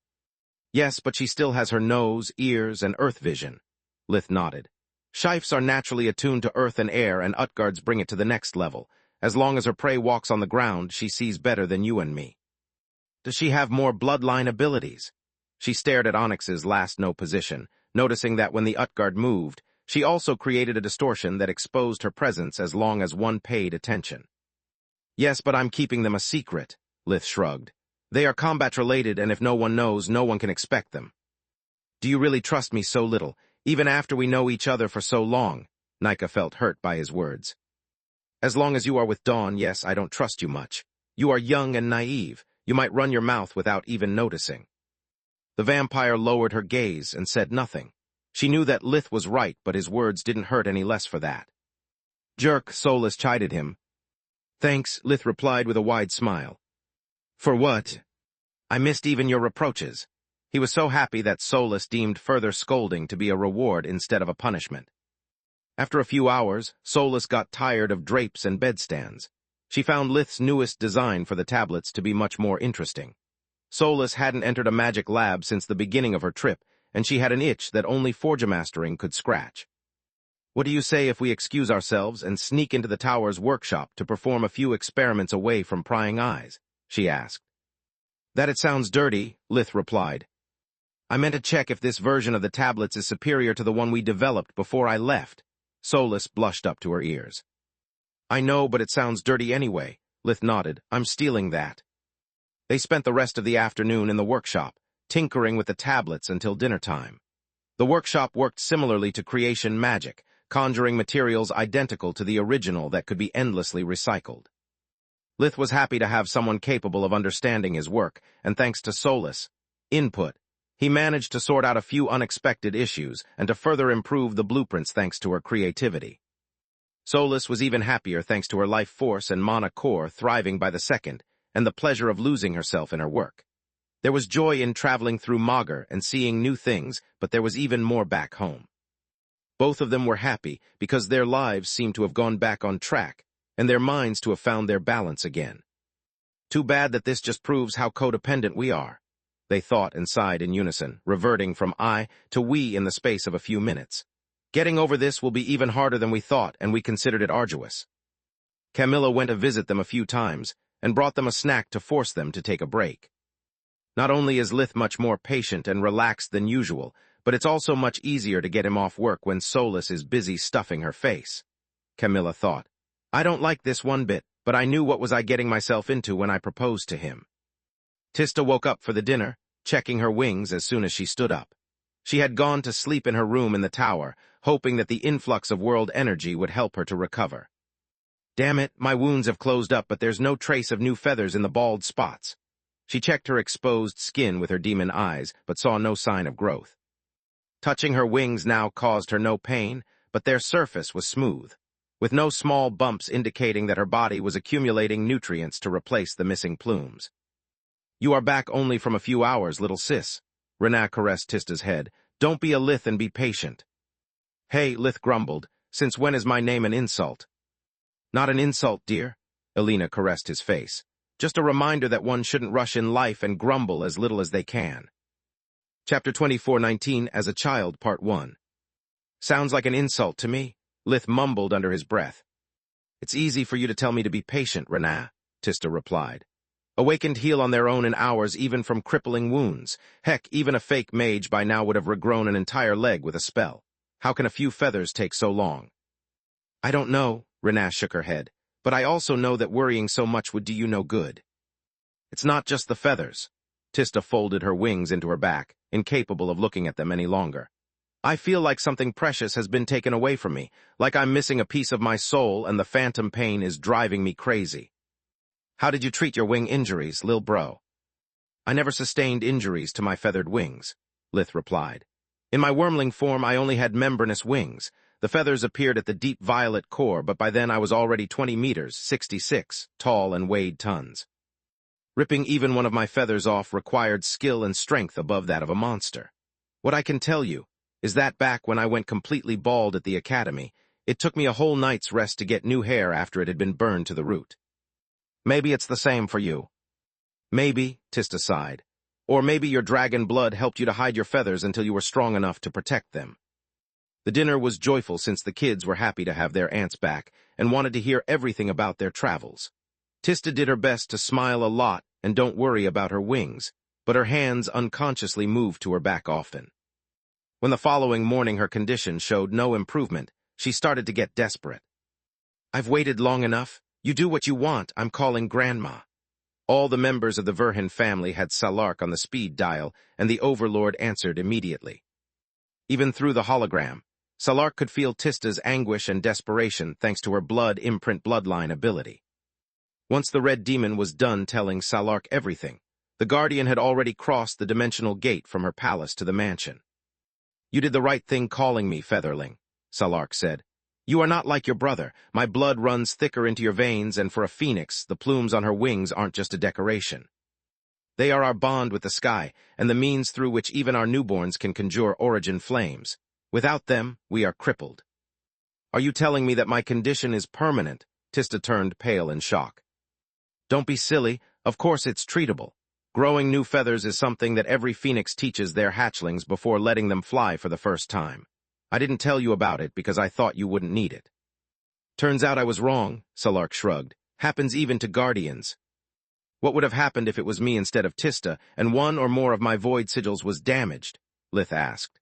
Yes, but she still has her nose, ears, and earth vision. Lith nodded. Shifes are naturally attuned to earth and air, and Utgards bring it to the next level. As long as her prey walks on the ground, she sees better than you and me. Does she have more bloodline abilities? She stared at Onyx's last no position, noticing that when the Utgard moved, she also created a distortion that exposed her presence as long as one paid attention. Yes, but I'm keeping them a secret, Lith shrugged. They are combat-related, and if no one knows, no one can expect them. Do you really trust me so little, even after we know each other for so long? Nika felt hurt by his words. As long as you are with Dawn, yes, I don't trust you much. You are young and naive. You might run your mouth without even noticing. The vampire lowered her gaze and said nothing. She knew that Lith was right, but his words didn't hurt any less for that. Jerk, Solus chided him. Thanks, Lith replied with a wide smile. For what? I missed even your reproaches. He was so happy that Solus deemed further scolding to be a reward instead of a punishment. After a few hours, Solus got tired of drapes and bedstands. She found Lith's newest design for the tablets to be much more interesting. Solus hadn't entered a magic lab since the beginning of her trip, and she had an itch that only Forgemastering could scratch. What do you say if we excuse ourselves and sneak into the tower's workshop to perform a few experiments away from prying eyes? She asked. That it sounds dirty, Lith replied. I meant to check if this version of the tablets is superior to the one we developed before I left. Solus blushed up to her ears. I know, but it sounds dirty anyway, Lith nodded. I'm stealing that. They spent the rest of the afternoon in the workshop, tinkering with the tablets until dinner time. The workshop worked similarly to creation magic, conjuring materials identical to the original that could be endlessly recycled. Lith was happy to have someone capable of understanding his work, and thanks to Solus' input, he managed to sort out a few unexpected issues and to further improve the blueprints thanks to her creativity. Solus was even happier thanks to her life force and mana core thriving by the second, and the pleasure of losing herself in her work. There was joy in traveling through Magus and seeing new things, but there was even more back home. Both of them were happy because their lives seemed to have gone back on track, and their minds to have found their balance again. Too bad that this just proves how codependent we are, they thought and sighed in unison, reverting from I to we in the space of a few minutes. Getting over this will be even harder than we thought, and we considered it arduous. Camilla went to visit them a few times, and brought them a snack to force them to take a break. Not only is Lith much more patient and relaxed than usual, but it's also much easier to get him off work when Solus is busy stuffing her face. Camilla thought, I don't like this one bit, but I knew what was I getting myself into when I proposed to him. Tista woke up for the dinner, checking her wings as soon as she stood up. She had gone to sleep in her room in the tower, hoping that the influx of world energy would help her to recover. Damn it, my wounds have closed up, but there's no trace of new feathers in the bald spots. She checked her exposed skin with her demon eyes, but saw no sign of growth. Touching her wings now caused her no pain, but their surface was smooth, with no small bumps indicating that her body was accumulating nutrients to replace the missing plumes. You are back only from a few hours, little sis. Rena caressed Tista's head. Don't be a Lith and be patient. Hey, Lith grumbled. Since when is my name an insult? Not an insult, dear. Elena caressed his face. Just a reminder that one shouldn't rush in life and grumble as little as they can. Chapter 24:19 As a Child, Part 1. Sounds like an insult to me, Lith mumbled under his breath. It's easy for you to tell me to be patient, Rena, Tista replied. Awakened heal on their own in hours even from crippling wounds. Heck, even a fake mage by now would have regrown an entire leg with a spell. How can a few feathers take so long? I don't know, Rena shook her head, but I also know that worrying so much would do you no good. It's not just the feathers. Tista folded her wings into her back, incapable of looking at them any longer. I feel like something precious has been taken away from me, like I'm missing a piece of my soul and the phantom pain is driving me crazy. How did you treat your wing injuries, lil bro? I never sustained injuries to my feathered wings, Lith replied. In my wormling form, I only had membranous wings. The feathers appeared at the deep violet core, but by then I was already 20 meters, 66, tall and weighed tons. Ripping even one of my feathers off required skill and strength above that of a monster. What I can tell you is that back when I went completely bald at the academy, it took me a whole night's rest to get new hair after it had been burned to the root. Maybe it's the same for you. Maybe, Tista sighed. Or maybe your dragon blood helped you to hide your feathers until you were strong enough to protect them. The dinner was joyful since the kids were happy to have their aunts back and wanted to hear everything about their travels. Tista did her best to smile a lot and don't worry about her wings, but her hands unconsciously moved to her back often. When the following morning her condition showed no improvement, she started to get desperate. I've waited long enough. You do what you want. I'm calling Grandma. All the members of the Verhin family had Salark on the speed dial, and the Overlord answered immediately. Even through the hologram, Salark could feel Tista's anguish and desperation thanks to her blood imprint bloodline ability. Once the Red Demon was done telling Salark everything, the Guardian had already crossed the dimensional gate from her palace to the mansion. You did the right thing calling me, Featherling, Salark said. You are not like your brother. My blood runs thicker into your veins, and for a phoenix, the plumes on her wings aren't just a decoration. They are our bond with the sky, and the means through which even our newborns can conjure origin flames. Without them, we are crippled. Are you telling me that my condition is permanent? Tista turned pale in shock. Don't be silly. Of course it's treatable. Growing new feathers is something that every phoenix teaches their hatchlings before letting them fly for the first time. I didn't tell you about it because I thought you wouldn't need it. Turns out I was wrong, Salark shrugged. Happens even to guardians. What would have happened if it was me instead of Tista, and one or more of my void sigils was damaged? Lith asked.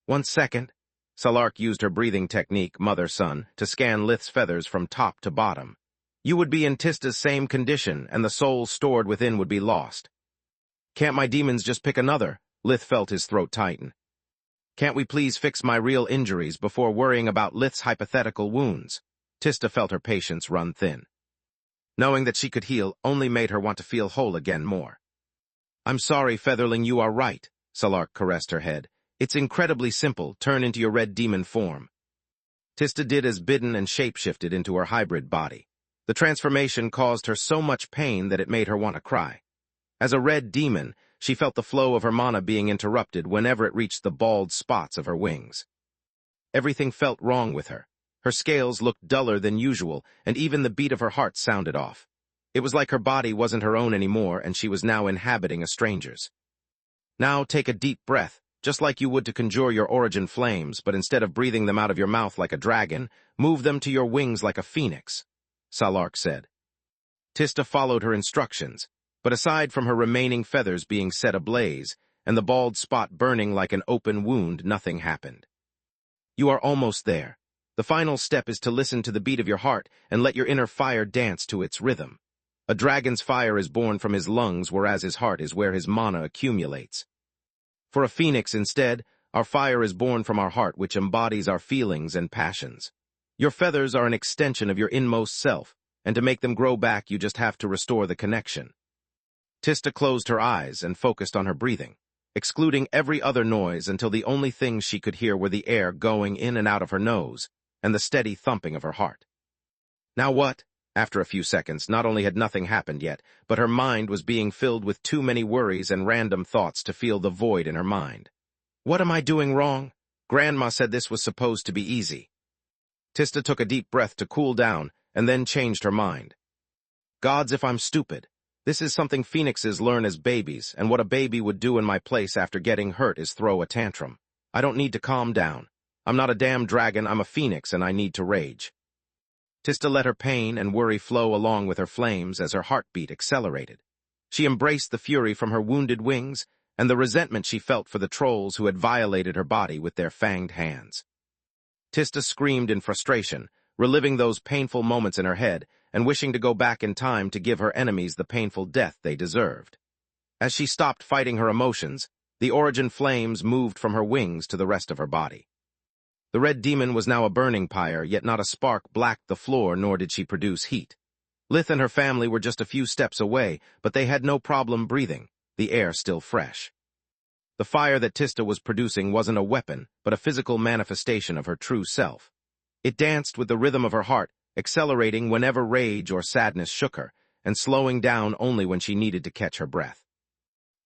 1 second. Salark used her breathing technique, mother-son, to scan Lith's feathers from top to bottom. You would be in Tista's same condition, and the soul stored within would be lost. Can't my demons just pick another? Lith felt his throat tighten. Can't we please fix my real injuries before worrying about Lith's hypothetical wounds? Tista felt her patience run thin. Knowing that she could heal only made her want to feel whole again more. I'm sorry, Featherling, you are right, Salark caressed her head. It's incredibly simple. Turn into your red demon form. Tista did as bidden and shapeshifted into her hybrid body. The transformation caused her so much pain that it made her want to cry. As a red demon, she felt the flow of her mana being interrupted whenever it reached the bald spots of her wings. Everything felt wrong with her. Her scales looked duller than usual, and even the beat of her heart sounded off. It was like her body wasn't her own anymore, and she was now inhabiting a stranger's. Now take a deep breath, just like you would to conjure your origin flames, but instead of breathing them out of your mouth like a dragon, move them to your wings like a phoenix, Salark said. Tista followed her instructions, but aside from her remaining feathers being set ablaze, and the bald spot burning like an open wound, nothing happened. You are almost there. The final step is to listen to the beat of your heart and let your inner fire dance to its rhythm. A dragon's fire is born from his lungs, whereas his heart is where his mana accumulates. For a phoenix, instead, our fire is born from our heart, which embodies our feelings and passions. Your feathers are an extension of your inmost self, and to make them grow back, you just have to restore the connection. Tista closed her eyes and focused on her breathing, excluding every other noise until the only things she could hear were the air going in and out of her nose and the steady thumping of her heart. Now what? After a few seconds, not only had nothing happened yet, but her mind was being filled with too many worries and random thoughts to feel the void in her mind. What am I doing wrong? Grandma said this was supposed to be easy. Tista took a deep breath to cool down and then changed her mind. Gods, if I'm stupid. This is something phoenixes learn as babies, and what a baby would do in my place after getting hurt is throw a tantrum. I don't need to calm down. I'm not a damn dragon, I'm a phoenix, and I need to rage. Tista let her pain and worry flow along with her flames as her heartbeat accelerated. She embraced the fury from her wounded wings and the resentment she felt for the trolls who had violated her body with their fanged hands. Tista screamed in frustration, reliving those painful moments in her head and wishing to go back in time to give her enemies the painful death they deserved. As she stopped fighting her emotions, the origin flames moved from her wings to the rest of her body. The red demon was now a burning pyre, yet not a spark blacked the floor, nor did she produce heat. Lith and her family were just a few steps away, but they had no problem breathing, the air still fresh. The fire that Tista was producing wasn't a weapon, but a physical manifestation of her true self. It danced with the rhythm of her heart, accelerating whenever rage or sadness shook her, and slowing down only when she needed to catch her breath.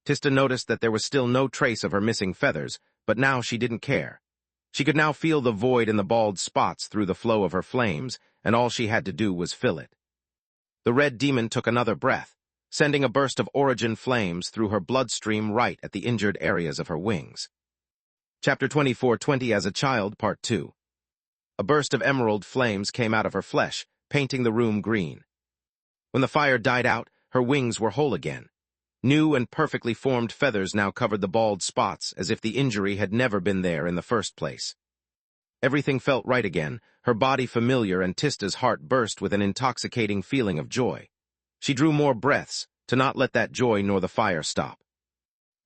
Tista noticed that there was still no trace of her missing feathers, but now she didn't care. She could now feel the void in the bald spots through the flow of her flames, and all she had to do was fill it. The red demon took another breath, sending a burst of origin flames through her bloodstream right at the injured areas of her wings. Chapter 24:20 As a Child, Part 2. A burst of emerald flames came out of her flesh, painting the room green. When the fire died out, her wings were whole again. New and perfectly formed feathers now covered the bald spots as if the injury had never been there in the first place. Everything felt right again, her body familiar, and Tista's heart burst with an intoxicating feeling of joy. She drew more breaths, to not let that joy nor the fire stop.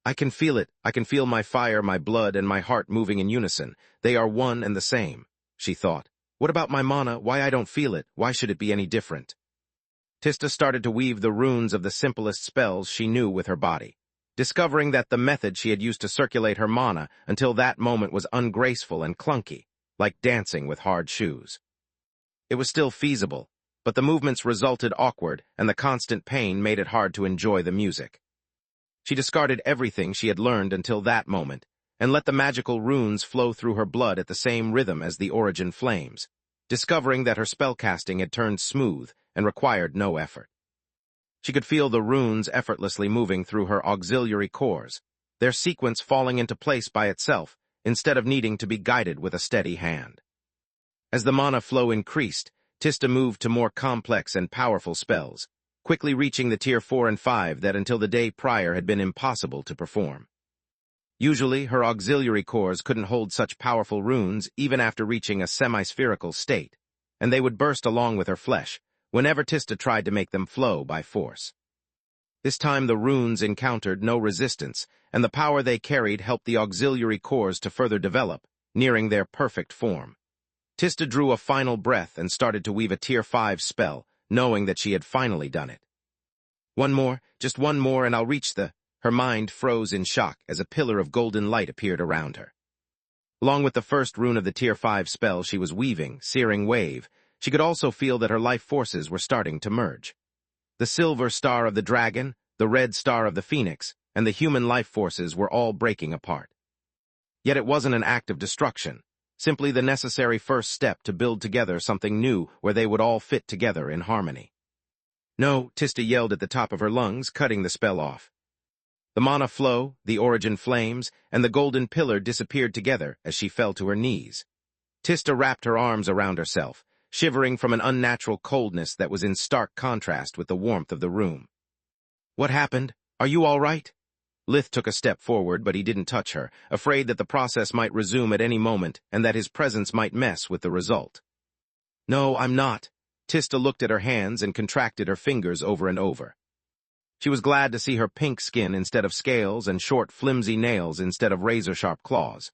I can feel it. I can feel my fire, my blood, and my heart moving in unison. They are one and the same, she thought. What about my mana? Why I don't feel it? Why should it be any different? Tista started to weave the runes of the simplest spells she knew with her body, discovering that the method she had used to circulate her mana until that moment was ungraceful and clunky, like dancing with hard shoes. It was still feasible, but the movements resulted awkward, and the constant pain made it hard to enjoy the music. She discarded everything she had learned until that moment, and let the magical runes flow through her blood at the same rhythm as the origin flames, discovering that her spellcasting had turned smooth and required no effort. She could feel the runes effortlessly moving through her auxiliary cores, their sequence falling into place by itself instead of needing to be guided with a steady hand. As the mana flow increased, Tista moved to more complex and powerful spells, quickly reaching the tier 4 and 5 that until the day prior had been impossible to perform. Usually, her auxiliary cores couldn't hold such powerful runes even after reaching a semi-spherical state, and they would burst along with her flesh whenever Tista tried to make them flow by force. This time the runes encountered no resistance, and the power they carried helped the auxiliary cores to further develop, nearing their perfect form. Tista drew a final breath and started to weave a tier 5 spell, knowing that she had finally done it. One more, just one more, and I'll reach the... Her mind froze in shock as a pillar of golden light appeared around her. Along with the first rune of the tier 5 spell she was weaving, Searing Wave, she could also feel that her life forces were starting to merge. The silver star of the dragon, the red star of the phoenix, and the human life forces were all breaking apart. Yet it wasn't an act of destruction, simply the necessary first step to build together something new where they would all fit together in harmony. No, Tista yelled at the top of her lungs, cutting the spell off. The mana flow, the origin flames, and the golden pillar disappeared together as she fell to her knees. Tista wrapped her arms around herself, shivering from an unnatural coldness that was in stark contrast with the warmth of the room. What happened? Are you all right? Lith took a step forward, but he didn't touch her, afraid that the process might resume at any moment and that his presence might mess with the result. No, I'm not. Tista looked at her hands and contracted her fingers over and over. She was glad to see her pink skin instead of scales and short, flimsy nails instead of razor-sharp claws.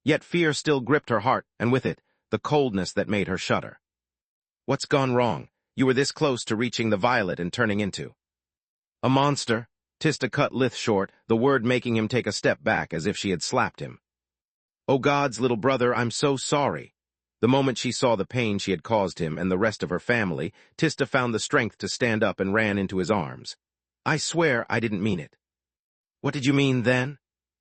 Yet fear still gripped her heart, and with it, the coldness that made her shudder. What's gone wrong? You were this close to reaching the violet and turning into a monster. Tista cut Lith short, the word making him take a step back as if she had slapped him. Oh God's little brother, I'm so sorry. The moment she saw the pain she had caused him and the rest of her family, Tista found the strength to stand up and ran into his arms. I swear I didn't mean it. What did you mean then?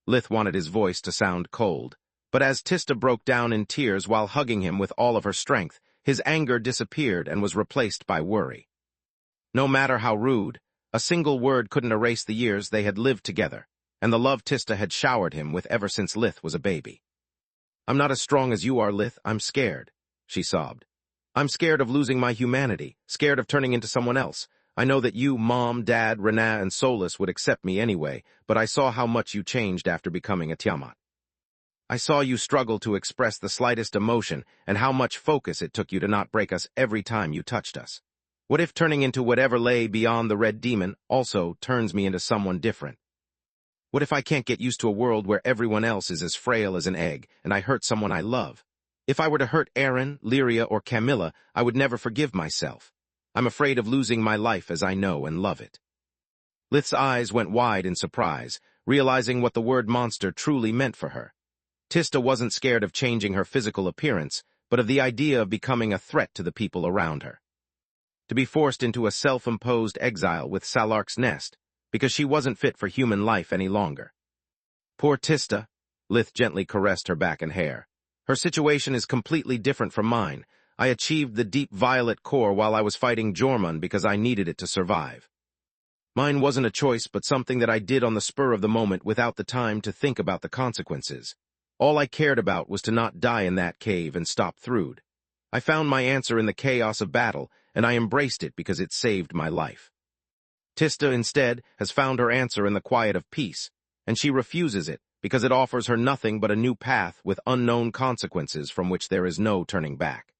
Lith wanted his voice to sound cold, but as Tista broke down in tears while hugging him with all of her strength, his anger disappeared and was replaced by worry. No matter how rude, a single word couldn't erase the years they had lived together, and the love Tista had showered him with ever since Lith was a baby. I'm not as strong as you are, Lith. I'm scared, she sobbed. I'm scared of losing my humanity, scared of turning into someone else. I know that you, Mom, Dad, Renaa, and Solus would accept me anyway, but I saw how much you changed after becoming a Tiamat. I saw you struggle to express the slightest emotion and how much focus it took you to not break us every time you touched us. What if turning into whatever lay beyond the red demon also turns me into someone different? What if I can't get used to a world where everyone else is as frail as an egg and I hurt someone I love? If I were to hurt Aaron, Lyria, or Camilla, I would never forgive myself. I'm afraid of losing my life as I know and love it. Lith's eyes went wide in surprise, realizing what the word monster truly meant for her. Tista wasn't scared of changing her physical appearance, but of the idea of becoming a threat to the people around her. to be forced into a self-imposed exile with Salark's nest, because she wasn't fit for human life any longer. Poor Tista, Lith gently caressed her back and hair. Her situation is completely different from mine. I achieved the deep violet core while I was fighting Jormung because I needed it to survive. Mine wasn't a choice but something that I did on the spur of the moment without the time to think about the consequences. All I cared about was to not die in that cave and stop Thrude. I found my answer in the chaos of battle, and I embraced it because it saved my life. Tista, instead, has found her answer in the quiet of peace, and she refuses it because it offers her nothing but a new path with unknown consequences from which there is no turning back.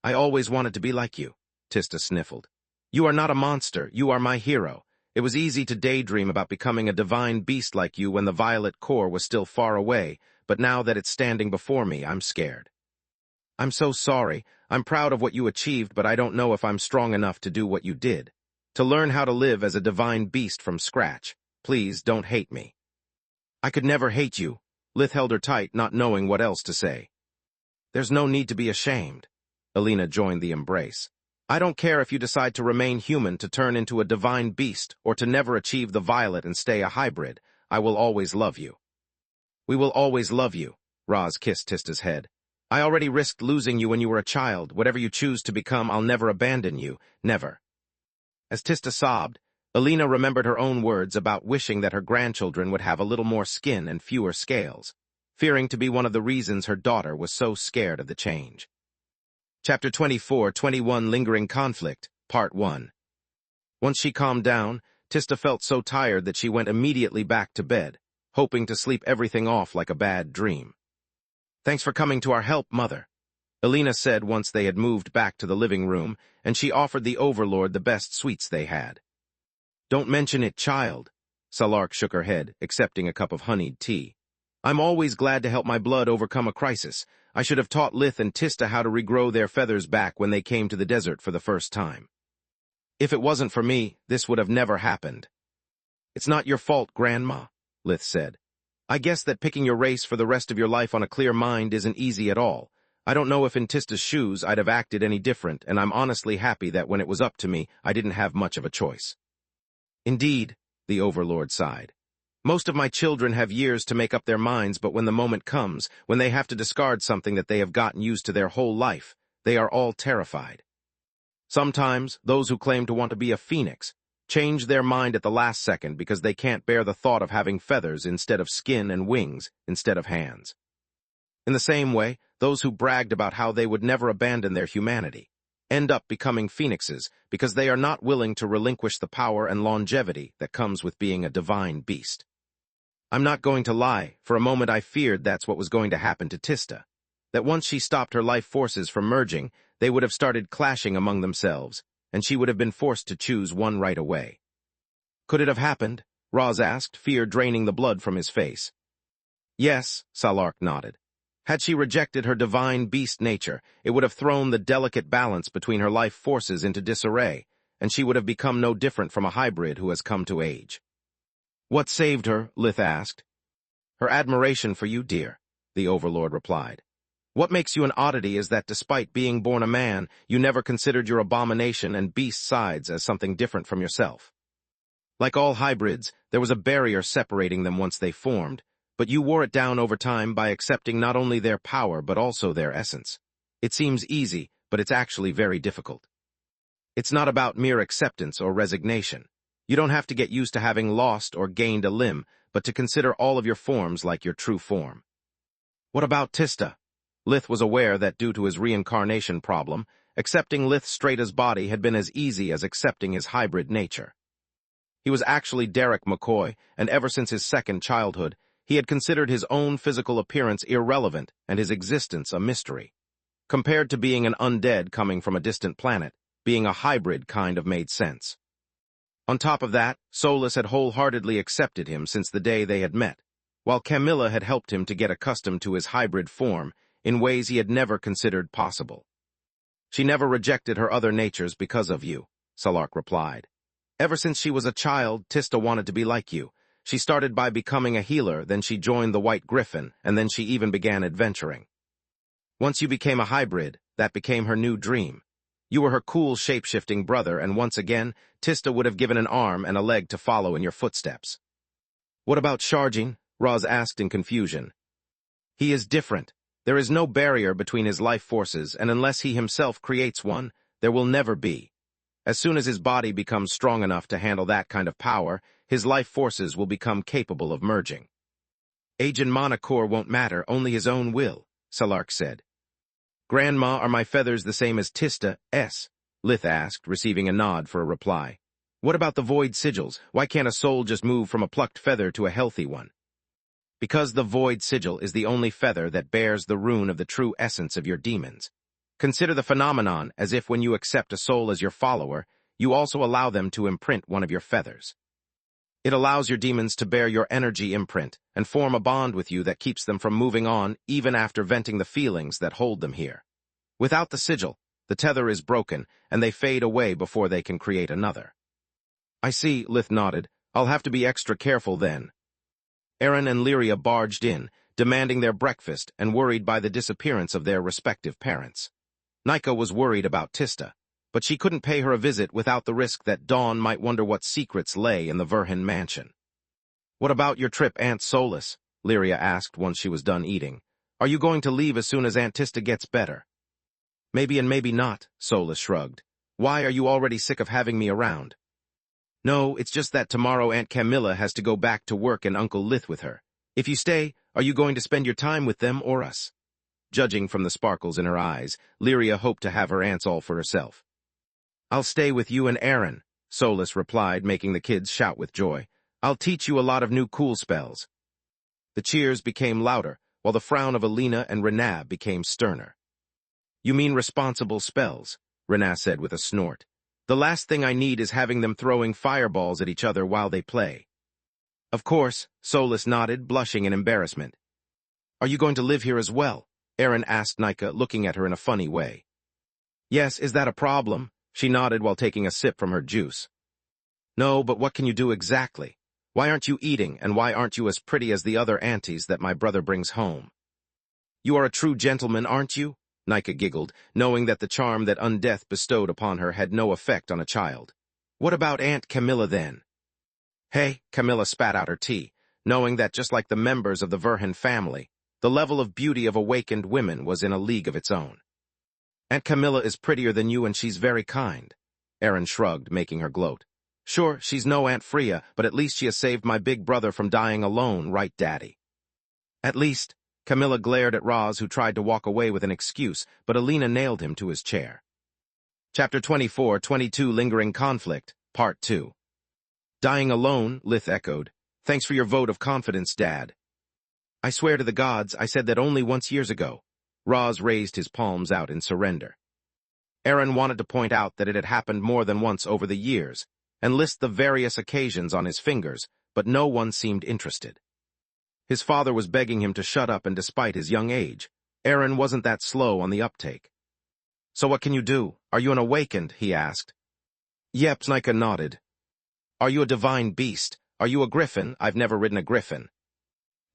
I always wanted to be like you, Tista sniffled. You are not a monster, you are my hero. It was easy to daydream about becoming a divine beast like you when the violet core was still far away, but now that it's standing before me, I'm scared. I'm so sorry. I'm proud of what you achieved, but I don't know if I'm strong enough to do what you did. To learn how to live as a divine beast from scratch. Please don't hate me. I could never hate you. Lith held her tight, not knowing what else to say. There's no need to be ashamed. Alina joined the embrace. I don't care if you decide to remain human, to turn into a divine beast, or to never achieve the violet and stay a hybrid. I will always love you. We will always love you. Raz kissed Tista's head. I already risked losing you when you were a child. Whatever you choose to become, I'll never abandon you. Never. As Tista sobbed, Alina remembered her own words about wishing that her grandchildren would have a little more skin and fewer scales, fearing to be one of the reasons her daughter was so scared of the change. Chapter 24-21 Lingering Conflict, Part 1. Once she calmed down, Tista felt so tired that she went immediately back to bed, hoping to sleep everything off like a bad dream. Thanks for coming to our help, Mother, Alina said once they had moved back to the living room, and she offered the Overlord the best sweets they had. Don't mention it, child. Salark shook her head, accepting a cup of honeyed tea. I'm always glad to help my blood overcome a crisis. I should have taught Lith and Tista how to regrow their feathers back when they came to the desert for the first time. If it wasn't for me, this would have never happened. It's not your fault, Grandma, Lith said. I guess that picking your race for the rest of your life on a clear mind isn't easy at all. I don't know if in Tista's shoes I'd have acted any different, and I'm honestly happy that when it was up to me, I didn't have much of a choice. Indeed, the Overlord sighed. Most of my children have years to make up their minds, but when the moment comes, when they have to discard something that they have gotten used to their whole life, they are all terrified. Sometimes, those who claim to want to be a phoenix change their mind at the last second because they can't bear the thought of having feathers instead of skin and wings instead of hands. In the same way, those who bragged about how they would never abandon their humanity end up becoming phoenixes because they are not willing to relinquish the power and longevity that comes with being a divine beast. I'm not going to lie, for a moment I feared that's what was going to happen to Tista, that once she stopped her life forces from merging, they would have started clashing among themselves, and she would have been forced to choose one right away. Could it have happened? Raz asked, fear draining the blood from his face. Yes, Salark nodded. Had she rejected her divine beast nature, it would have thrown the delicate balance between her life forces into disarray, and she would have become no different from a hybrid who has come to age. What saved her? Lith asked. Her admiration for you, dear, the Overlord replied. What makes you an oddity is that despite being born a man, you never considered your abomination and beast sides as something different from yourself. Like all hybrids, there was a barrier separating them once they formed, but you wore it down over time by accepting not only their power but also their essence. It seems easy, but it's actually very difficult. It's not about mere acceptance or resignation. You don't have to get used to having lost or gained a limb, but to consider all of your forms like your true form. What about Tista? Lith was aware that due to his reincarnation problem, accepting Lith Strata's body had been as easy as accepting his hybrid nature. He was actually Derek McCoy, and ever since his second childhood, he had considered his own physical appearance irrelevant and his existence a mystery. Compared to being an undead coming from a distant planet, being a hybrid kind of made sense. On top of that, Solus had wholeheartedly accepted him since the day they had met, while Camilla had helped him to get accustomed to his hybrid form in ways he had never considered possible. She never rejected her other natures because of you, Salark replied. Ever since she was a child, Tista wanted to be like you. She started by becoming a healer, then she joined the White Griffin, and then she even began adventuring. Once you became a hybrid, that became her new dream. You were her cool, shape-shifting brother, and once again, Tista would have given an arm and a leg to follow in your footsteps. What about Sharjin? Roz asked in confusion. He is different. There is no barrier between his life forces, and unless he himself creates one, there will never be. As soon as his body becomes strong enough to handle that kind of power, his life forces will become capable of merging. Agent Monocore won't matter, only his own will, Salark said. Grandma, are my feathers the same as Tista S? Lith asked, receiving a nod for a reply. What about the void sigils? Why can't a soul just move from a plucked feather to a healthy one? Because the void sigil is the only feather that bears the rune of the true essence of your demons. Consider the phenomenon as if when you accept a soul as your follower, you also allow them to imprint one of your feathers. It allows your demons to bear your energy imprint and form a bond with you that keeps them from moving on even after venting the feelings that hold them here. Without the sigil, the tether is broken and they fade away before they can create another. I see, Lith nodded. I'll have to be extra careful then. Aaron and Lyria barged in, demanding their breakfast and worried by the disappearance of their respective parents. Nika was worried about Tista, but she couldn't pay her a visit without the risk that Dawn might wonder what secrets lay in the Verhin mansion. What about your trip, Aunt Solus? Lyria asked once she was done eating. Are you going to leave as soon as Aunt Tista gets better? Maybe and maybe not, Solus shrugged. Why are you already sick of having me around? No, it's just that tomorrow Aunt Camilla has to go back to work and Uncle Lith with her. If you stay, are you going to spend your time with them or us? Judging from the sparkles in her eyes, Lyria hoped to have her aunts all for herself. I'll stay with you and Aaron, Solus replied, making the kids shout with joy. I'll teach you a lot of new cool spells. The cheers became louder, while the frown of Alina and Renab became sterner. You mean responsible spells, Renab said with a snort. The last thing I need is having them throwing fireballs at each other while they play. Of course, Solus nodded, blushing in embarrassment. Are you going to live here as well? Aaron asked Nika, looking at her in a funny way. Yes, is that a problem? She nodded while taking a sip from her juice. No, but what can you do exactly? Why aren't you eating, and why aren't you as pretty as the other aunties that my brother brings home? You are a true gentleman, aren't you? Nika giggled, knowing that the charm that Undeath bestowed upon her had no effect on a child. What about Aunt Camilla then? Hey, Camilla spat out her tea, knowing that just like the members of the Verhin family, the level of beauty of awakened women was in a league of its own. Aunt Camilla is prettier than you and she's very kind. Aaron shrugged, making her gloat. Sure, she's no Aunt Freya, but at least she has saved my big brother from dying alone, right, Daddy? At least, Camilla glared at Roz, who tried to walk away with an excuse, but Alina nailed him to his chair. Chapter 24-22 Lingering Conflict, Part 2. Dying alone, Lith echoed. Thanks for your vote of confidence, Dad. I swear to the gods, I said that only once years ago. Roz raised his palms out in surrender. Aaron wanted to point out that it had happened more than once over the years, and list the various occasions on his fingers, but no one seemed interested. His father was begging him to shut up, and despite his young age, Aaron wasn't that slow on the uptake. So what can you do? Are you an awakened? He asked. Yep, Nika nodded. Are you a divine beast? Are you a griffin? I've never ridden a griffin.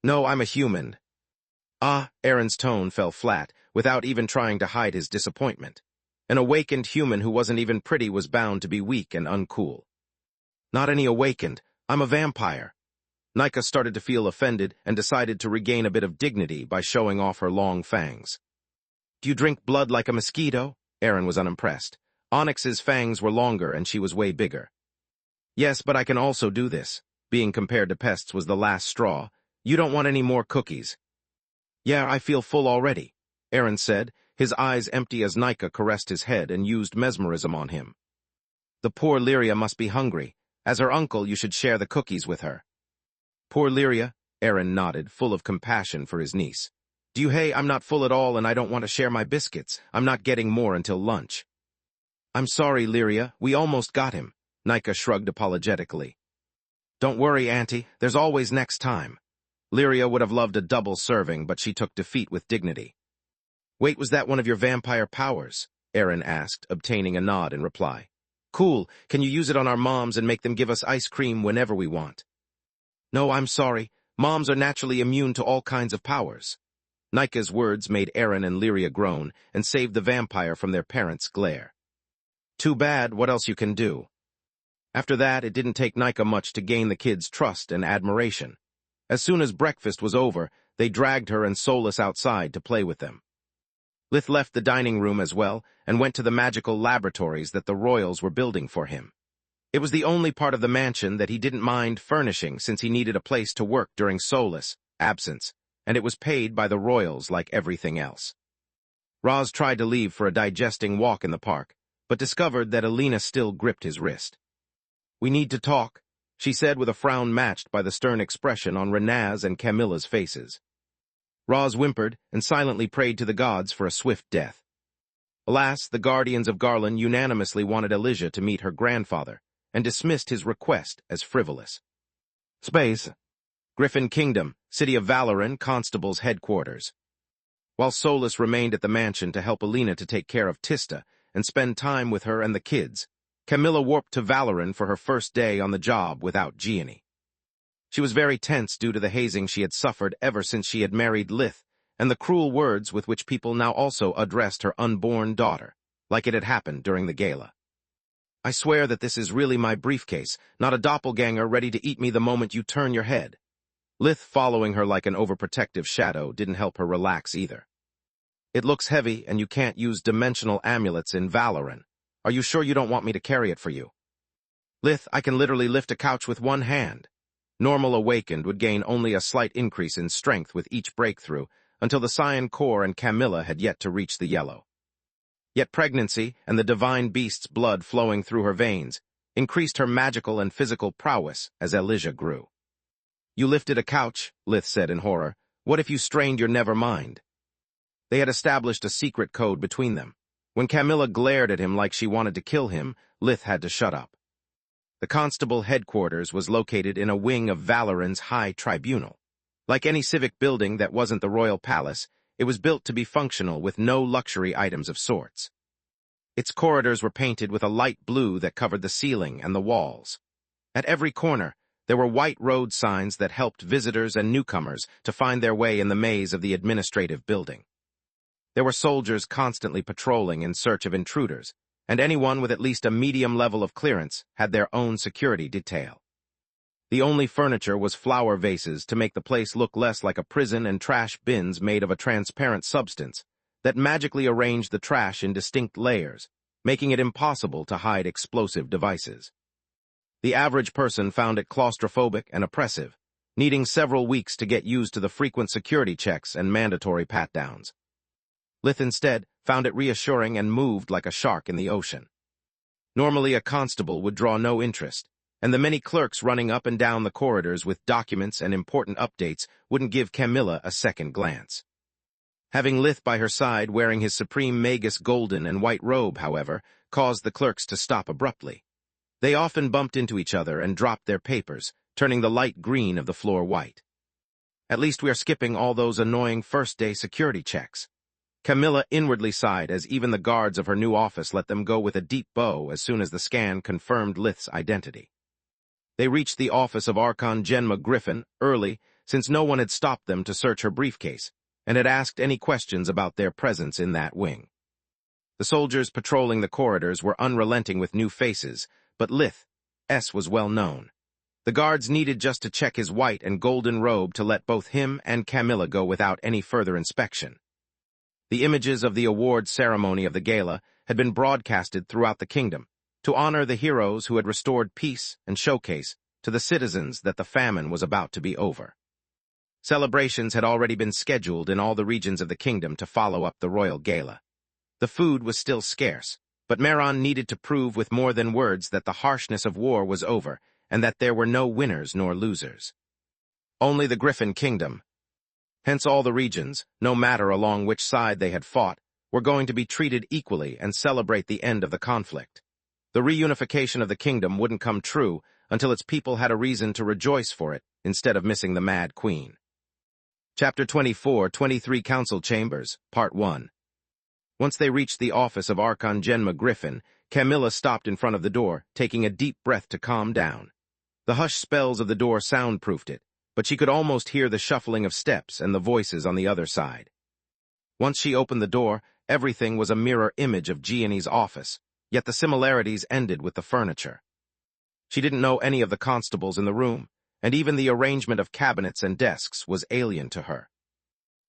No, I'm a human. Ah, Aaron's tone fell flat, without even trying to hide his disappointment. An awakened human who wasn't even pretty was bound to be weak and uncool. Not any awakened. I'm a vampire. Nika started to feel offended and decided to regain a bit of dignity by showing off her long fangs. Do you drink blood like a mosquito? Aaron was unimpressed. Onyx's fangs were longer and she was way bigger. Yes, but I can also do this. Being compared to pests was the last straw. You don't want any more cookies. Yeah, I feel full already, Aaron said, his eyes empty as Nika caressed his head and used mesmerism on him. The poor Lyria must be hungry. As her uncle, you should share the cookies with her. Poor Lyria, Aaron nodded, full of compassion for his niece. Hey, I'm not full at all and I don't want to share my biscuits. I'm not getting more until lunch. I'm sorry, Lyria, we almost got him, Nika shrugged apologetically. Don't worry, Auntie, there's always next time. Lyria would have loved a double serving, but she took defeat with dignity. Wait, was that one of your vampire powers? Aaron asked, obtaining a nod in reply. Cool, can you use it on our moms and make them give us ice cream whenever we want? No, I'm sorry. Moms are naturally immune to all kinds of powers. Nika's words made Aaron and Lyria groan and saved the vampire from their parents' glare. Too bad, what else you can do? After that, it didn't take Nika much to gain the kids' trust and admiration. As soon as breakfast was over, they dragged her and Solus outside to play with them. Lith left the dining room as well and went to the magical laboratories that the royals were building for him. It was the only part of the mansion that he didn't mind furnishing since he needed a place to work during Solus' absence, and it was paid by the royals like everything else. Roz tried to leave for a digesting walk in the park, but discovered that Alina still gripped his wrist. "We need to talk," she said with a frown matched by the stern expression on Renaz and Camilla's faces. Roz whimpered and silently prayed to the gods for a swift death. Alas, the guardians of Garland unanimously wanted Elijah to meet her grandfather, and dismissed his request as frivolous. Space. Griffin Kingdom, City of Valoran, Constable's headquarters. While Solus remained at the mansion to help Alina to take care of Tista and spend time with her and the kids, Camilla warped to Valoran for her first day on the job without Gianni. She was very tense due to the hazing she had suffered ever since she had married Lith, and the cruel words with which people now also addressed her unborn daughter, like it had happened during the gala. "I swear that this is really my briefcase, not a doppelganger ready to eat me the moment you turn your head." Lith, following her like an overprotective shadow, didn't help her relax either. "It looks heavy, and you can't use dimensional amulets in Valoran. Are you sure you don't want me to carry it for you?" "Lith, I can literally lift a couch with one hand." Normal Awakened would gain only a slight increase in strength with each breakthrough, until the Cyan Core and Camilla had yet to reach the yellow. Yet pregnancy and the divine beast's blood flowing through her veins increased her magical and physical prowess as Elijah grew. "You lifted a couch," Lith said in horror. "What if you strained your never mind?" They had established a secret code between them. When Camilla glared at him like she wanted to kill him, Lith had to shut up. The constable headquarters was located in a wing of Valoran's High Tribunal. Like any civic building that wasn't the royal palace, it was built to be functional with no luxury items of sorts. Its corridors were painted with a light blue that covered the ceiling and the walls. At every corner, there were white road signs that helped visitors and newcomers to find their way in the maze of the administrative building. There were soldiers constantly patrolling in search of intruders, and anyone with at least a medium level of clearance had their own security detail. The only furniture was flower vases to make the place look less like a prison and trash bins made of a transparent substance that magically arranged the trash in distinct layers, making it impossible to hide explosive devices. The average person found it claustrophobic and oppressive, needing several weeks to get used to the frequent security checks and mandatory pat-downs. Lith instead found it reassuring and moved like a shark in the ocean. Normally a constable would draw no interest, and the many clerks running up and down the corridors with documents and important updates wouldn't give Camilla a second glance. Having Lith by her side wearing his supreme Magus golden and white robe, however, caused the clerks to stop abruptly. They often bumped into each other and dropped their papers, turning the light green of the floor white. "At least we are skipping all those annoying first-day security checks." Camilla inwardly sighed as even the guards of her new office let them go with a deep bow as soon as the scan confirmed Lith's identity. They reached the office of Archon Genma Griffin early, since no one had stopped them to search her briefcase, and had asked any questions about their presence in that wing. The soldiers patrolling the corridors were unrelenting with new faces, but Lith's was well known. The guards needed just to check his white and golden robe to let both him and Camilla go without any further inspection. The images of the award ceremony of the gala had been broadcasted throughout the kingdom, to honor the heroes who had restored peace and showcase to the citizens that the famine was about to be over. Celebrations had already been scheduled in all the regions of the kingdom to follow up the royal gala. The food was still scarce, but Meron needed to prove with more than words that the harshness of war was over and that there were no winners nor losers. Only the Griffin Kingdom, hence all the regions, no matter along which side they had fought, were going to be treated equally and celebrate the end of the conflict. The reunification of the kingdom wouldn't come true until its people had a reason to rejoice for it instead of missing the Mad Queen. Chapter 24, 23 Council Chambers, Part 1. Once they reached the office of Archon Genma Griffin, Camilla stopped in front of the door, taking a deep breath to calm down. The hush spells of the door soundproofed it, but she could almost hear the shuffling of steps and the voices on the other side. Once she opened the door, everything was a mirror image of Gianni's office, yet the similarities ended with the furniture. She didn't know any of the constables in the room, and even the arrangement of cabinets and desks was alien to her.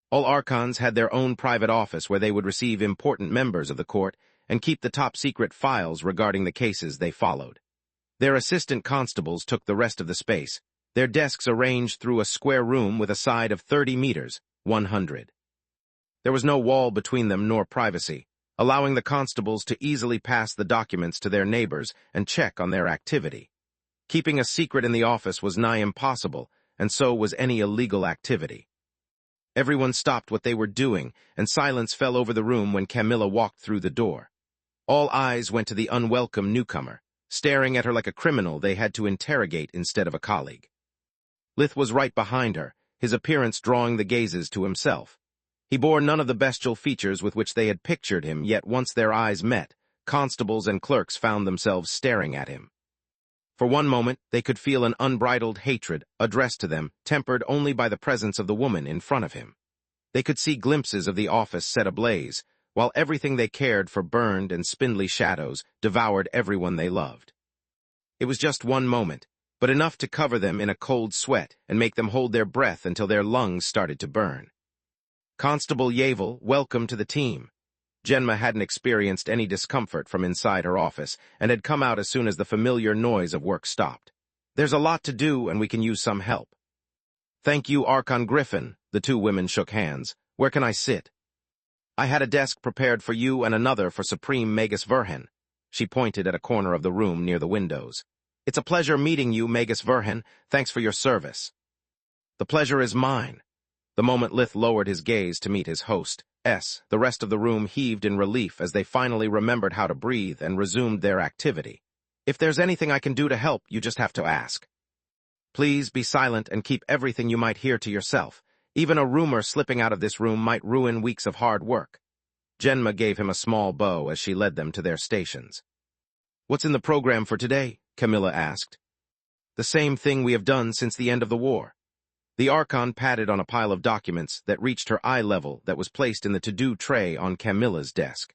All archons had their own private office where they would receive important members of the court and keep the top-secret files regarding the cases they followed. Their assistant constables took the rest of the space, their desks arranged through a square room with a side of 30 meters, 100. There was no wall between them nor privacy, allowing the constables to easily pass the documents to their neighbors and check on their activity. Keeping a secret in the office was nigh impossible, and so was any illegal activity. Everyone stopped what they were doing, and silence fell over the room when Camilla walked through the door. All eyes went to the unwelcome newcomer, staring at her like a criminal they had to interrogate instead of a colleague. Lith was right behind her, his appearance drawing the gazes to himself. He bore none of the bestial features with which they had pictured him, yet once their eyes met, constables and clerks found themselves staring at him. For one moment, they could feel an unbridled hatred addressed to them, tempered only by the presence of the woman in front of him. They could see glimpses of the office set ablaze, while everything they cared for burned and spindly shadows devoured everyone they loved. It was just one moment, but enough to cover them in a cold sweat and make them hold their breath until their lungs started to burn. Constable Yavel, welcome to the team. Genma hadn't experienced any discomfort from inside her office and had come out as soon as the familiar noise of work stopped. There's a lot to do and we can use some help. Thank you, Archon Griffin. The two women shook hands. Where can I sit? I had a desk prepared for you and another for Supreme Magus Verhen. She pointed at a corner of the room near the windows. It's a pleasure meeting you, Magus Verhen. Thanks for your service. The pleasure is mine. The moment Lith lowered his gaze to meet his host, the rest of the room heaved in relief as they finally remembered how to breathe and resumed their activity. If there's anything I can do to help, you just have to ask. Please be silent and keep everything you might hear to yourself. Even a rumor slipping out of this room might ruin weeks of hard work. Genma gave him a small bow as she led them to their stations. What's in the program for today? Camilla asked. The same thing we have done since the end of the war. The Archon patted on a pile of documents that reached her eye level that was placed in the to-do tray on Camilla's desk.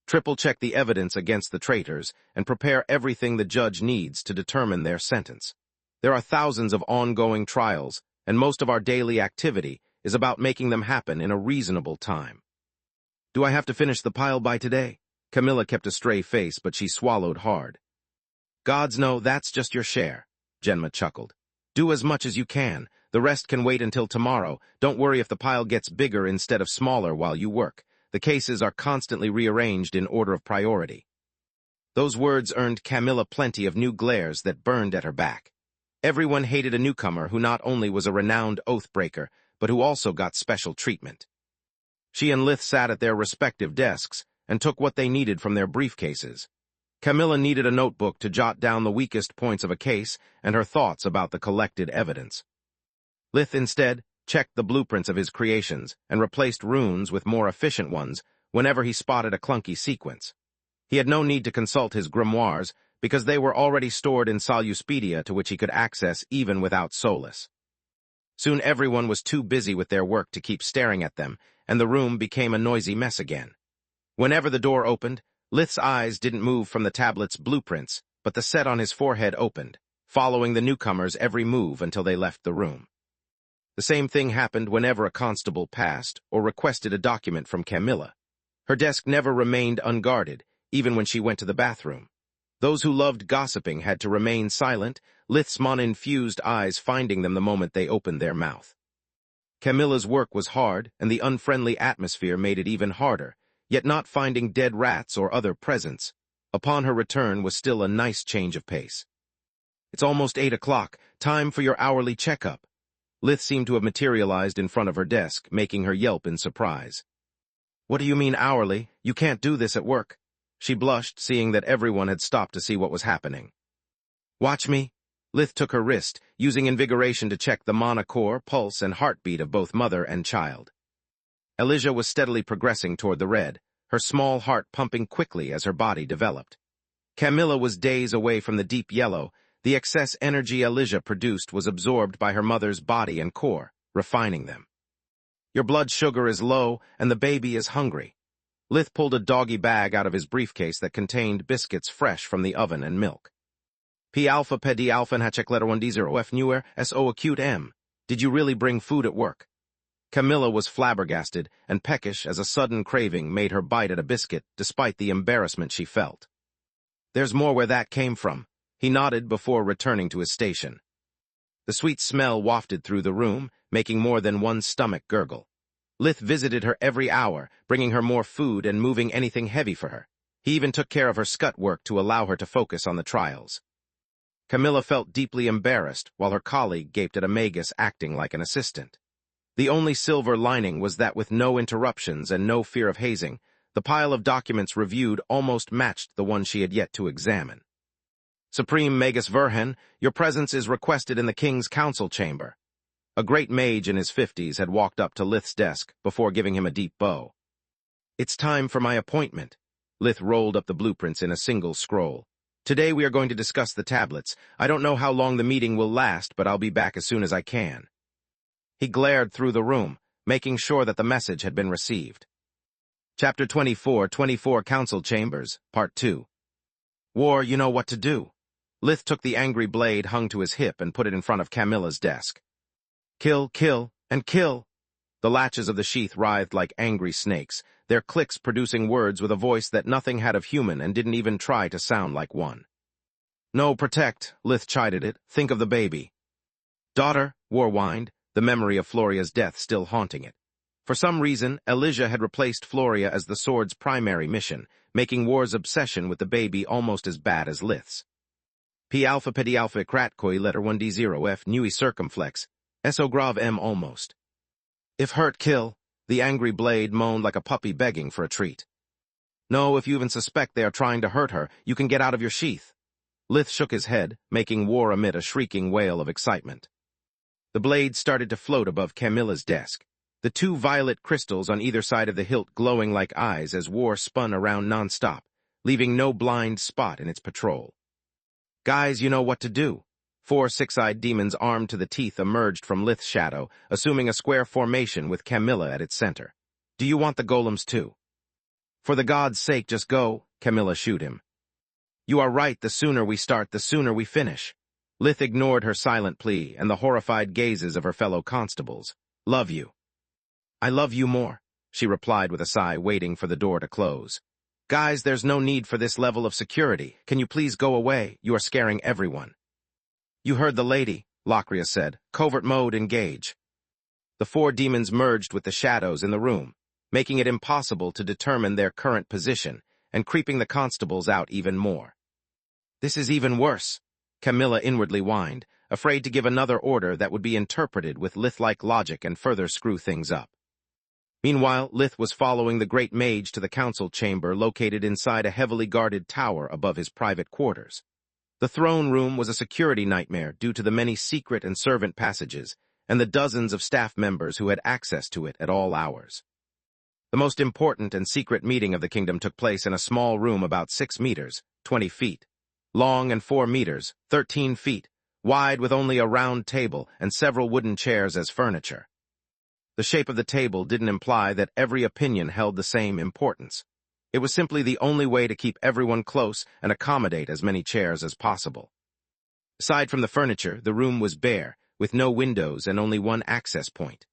Triple-check the evidence against the traitors and prepare everything the judge needs to determine their sentence. There are thousands of ongoing trials, and most of our daily activity is about making them happen in a reasonable time. Do I have to finish the pile by today? Camilla kept a stray face, but she swallowed hard. Gods know that's just your share, Genma chuckled. Do as much as you can. The rest can wait until tomorrow. Don't worry if the pile gets bigger instead of smaller while you work. The cases are constantly rearranged in order of priority. Those words earned Camilla plenty of new glares that burned at her back. Everyone hated a newcomer who not only was a renowned oath-breaker, but who also got special treatment. She and Lith sat at their respective desks and took what they needed from their briefcases. Camilla needed a notebook to jot down the weakest points of a case and her thoughts about the collected evidence. Lith instead checked the blueprints of his creations and replaced runes with more efficient ones whenever he spotted a clunky sequence. He had no need to consult his grimoires because they were already stored in Soluspedia to which he could access even without Solus. Soon everyone was too busy with their work to keep staring at them, and the room became a noisy mess again. Whenever the door opened, Lith's eyes didn't move from the tablet's blueprints, but the set on his forehead opened, following the newcomers' every move until they left the room. The same thing happened whenever a constable passed or requested a document from Camilla. Her desk never remained unguarded, even when she went to the bathroom. Those who loved gossiping had to remain silent, Lith's mon-infused eyes finding them the moment they opened their mouth. Camilla's work was hard, and the unfriendly atmosphere made it even harder, yet not finding dead rats or other presents. Upon her return was still a nice change of pace. It's almost 8 o'clock, time for your hourly checkup. Lith seemed to have materialized in front of her desk, making her yelp in surprise. What do you mean hourly? You can't do this at work. She blushed, seeing that everyone had stopped to see what was happening. Watch me. Lith took her wrist, using invigoration to check the mana core, pulse, and heartbeat of both mother and child. Elijah was steadily progressing toward the red, her small heart pumping quickly as her body developed. Camilla was days away from the deep yellow. The excess energy Elijah produced was absorbed by her mother's body and core, refining them. Your blood sugar is low, and the baby is hungry. Lith pulled a doggy bag out of his briefcase that contained biscuits fresh from the oven and milk. P alpha pedi alpha hatchek letter 1D0 F newer SO acute M. Did you really bring food at work? Camilla was flabbergasted and peckish as a sudden craving made her bite at a biscuit despite the embarrassment she felt. There's more where that came from. He nodded before returning to his station. The sweet smell wafted through the room, making more than one stomach gurgle. Lith visited her every hour, bringing her more food and moving anything heavy for her. He even took care of her scut work to allow her to focus on the trials. Camilla felt deeply embarrassed while her colleague gaped at a Magus acting like an assistant. The only silver lining was that with no interruptions and no fear of hazing, the pile of documents reviewed almost matched the one she had yet to examine. Supreme Magus Verhen, your presence is requested in the King's Council Chamber. A great mage in his 50s had walked up to Lith's desk before giving him a deep bow. It's time for my appointment. Lith rolled up the blueprints in a single scroll. Today we are going to discuss the tablets. I don't know how long the meeting will last, but I'll be back as soon as I can. He glared through the room, making sure that the message had been received. Chapter 24 Council Chambers, Part 2. War, you know what to do. Lith took the angry blade hung to his hip and put it in front of Camilla's desk. Kill, kill, and kill. The latches of the sheath writhed like angry snakes, their clicks producing words with a voice that nothing had of human and didn't even try to sound like one. No, protect, Lith chided it. Think of the baby. Daughter, War whined, the memory of Floria's death still haunting it. For some reason, Elijah had replaced Floria as the sword's primary mission, making War's obsession with the baby almost as bad as Lith's. P alpha pedi alpha kratkoi letter 1D0 F nui circumflex, so grave M almost. If hurt, kill, the angry blade moaned like a puppy begging for a treat. No, if you even suspect they are trying to hurt her, you can get out of your sheath. Lith shook his head, making War emit a shrieking wail of excitement. The blade started to float above Camilla's desk, the two violet crystals on either side of the hilt glowing like eyes as War spun around nonstop, leaving no blind spot in its patrol. Guys, you know what to do. 4 six-eyed demons armed to the teeth emerged from Lith's shadow, assuming a square formation with Camilla at its center. Do you want the golems too? For the gods' sake, just go, Camilla shooed him. You are right, the sooner we start, the sooner we finish. Lith ignored her silent plea and the horrified gazes of her fellow constables. Love you. I love you more, she replied with a sigh, waiting for the door to close. Guys, there's no need for this level of security. Can you please go away? You are scaring everyone. You heard the lady, Locrius said. Covert mode, engage. The 4 demons merged with the shadows in the room, making it impossible to determine their current position and creeping the constables out even more. This is even worse, Camilla inwardly whined, afraid to give another order that would be interpreted with Lith-like logic and further screw things up. Meanwhile, Lith was following the great mage to the council chamber located inside a heavily guarded tower above his private quarters. The throne room was a security nightmare due to the many secret and servant passages and the dozens of staff members who had access to it at all hours. The most important and secret meeting of the kingdom took place in a small room about 6 meters, 20 feet, long and 4 meters, 13 feet, wide with only a round table and several wooden chairs as furniture. The shape of the table didn't imply that every opinion held the same importance. It was simply the only way to keep everyone close and accommodate as many chairs as possible. Aside from the furniture, the room was bare, with no windows and only one access point.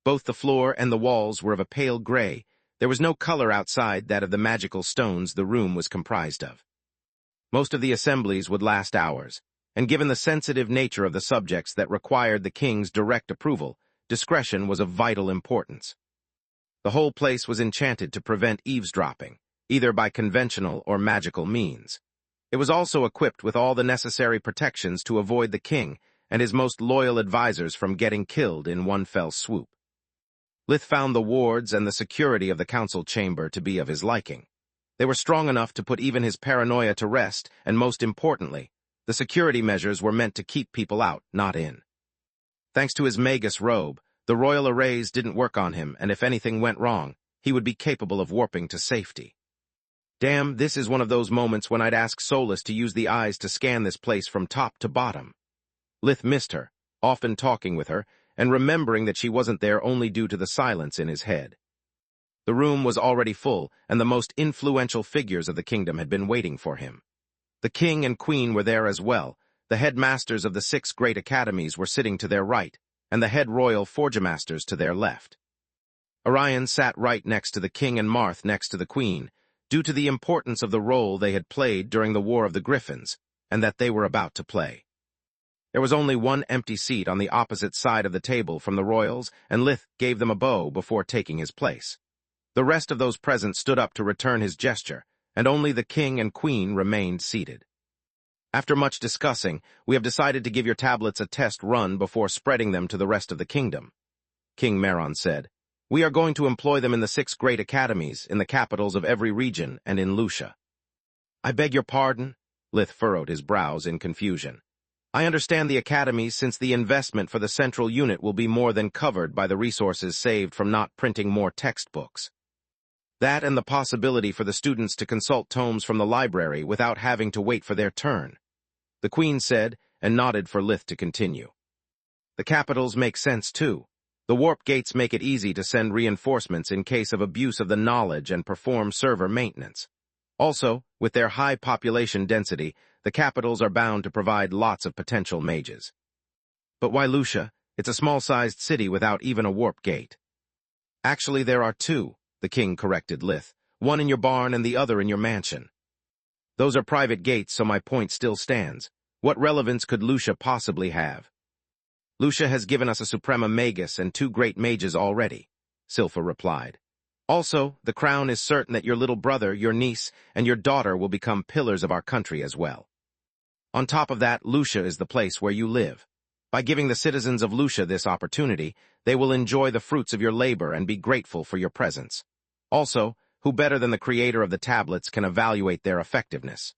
Both the floor and the walls were of a pale gray. There was no color outside that of the magical stones the room was comprised of. Most of the assemblies would last hours, and given the sensitive nature of the subjects that required the king's direct approval, discretion was of vital importance. The whole place was enchanted to prevent eavesdropping, either by conventional or magical means. It was also equipped with all the necessary protections to avoid the king and his most loyal advisors from getting killed in one fell swoop. Lith found the wards and the security of the council chamber to be of his liking. They were strong enough to put even his paranoia to rest, and most importantly, the security measures were meant to keep people out, not in. Thanks to his Magus robe, the royal arrays didn't work on him, and if anything went wrong, he would be capable of warping to safety. Damn, this is one of those moments when I'd ask Solus to use the eyes to scan this place from top to bottom. Lith missed her, often talking with her, and remembering that she wasn't there only due to the silence in his head. The room was already full, and the most influential figures of the kingdom had been waiting for him. The king and queen were there as well. The headmasters of the 6 great academies were sitting to their right, and the head royal forgemasters to their left. Orion sat right next to the king and Marth next to the queen, due to the importance of the role they had played during the War of the Griffins, and that they were about to play. There was only one empty seat on the opposite side of the table from the royals, and Lith gave them a bow before taking his place. The rest of those present stood up to return his gesture, and only the king and queen remained seated. After much discussing, we have decided to give your tablets a test run before spreading them to the rest of the kingdom. King Meron said, "We are going to employ them in the 6 great academies, in the capitals of every region, and in Lucia." "I beg your pardon?" Lith furrowed his brows in confusion. "I understand the academies, since the investment for the central unit will be more than covered by the resources saved from not printing more textbooks. That and the possibility for the students to consult tomes from the library without having to wait for their turn," the queen said, and nodded for Lith to continue. "The capitals make sense too. The warp gates make it easy to send reinforcements in case of abuse of the knowledge and perform server maintenance. Also, with their high population density, the capitals are bound to provide lots of potential mages." "But why Lucia? It's a small-sized city without even a warp gate." "Actually, there are 2, the king corrected Lith. "One in your barn and the other in your mansion." "Those are private gates, so my point still stands. What relevance could Lucia possibly have?" "Lucia has given us a Suprema Magus and 2 great mages already," Silpha replied. "Also, the crown is certain that your little brother, your niece, and your daughter will become pillars of our country as well. On top of that, Lucia is the place where you live. By giving the citizens of Lucia this opportunity, they will enjoy the fruits of your labor and be grateful for your presence. Also, who better than the creator of the tablets can evaluate their effectiveness?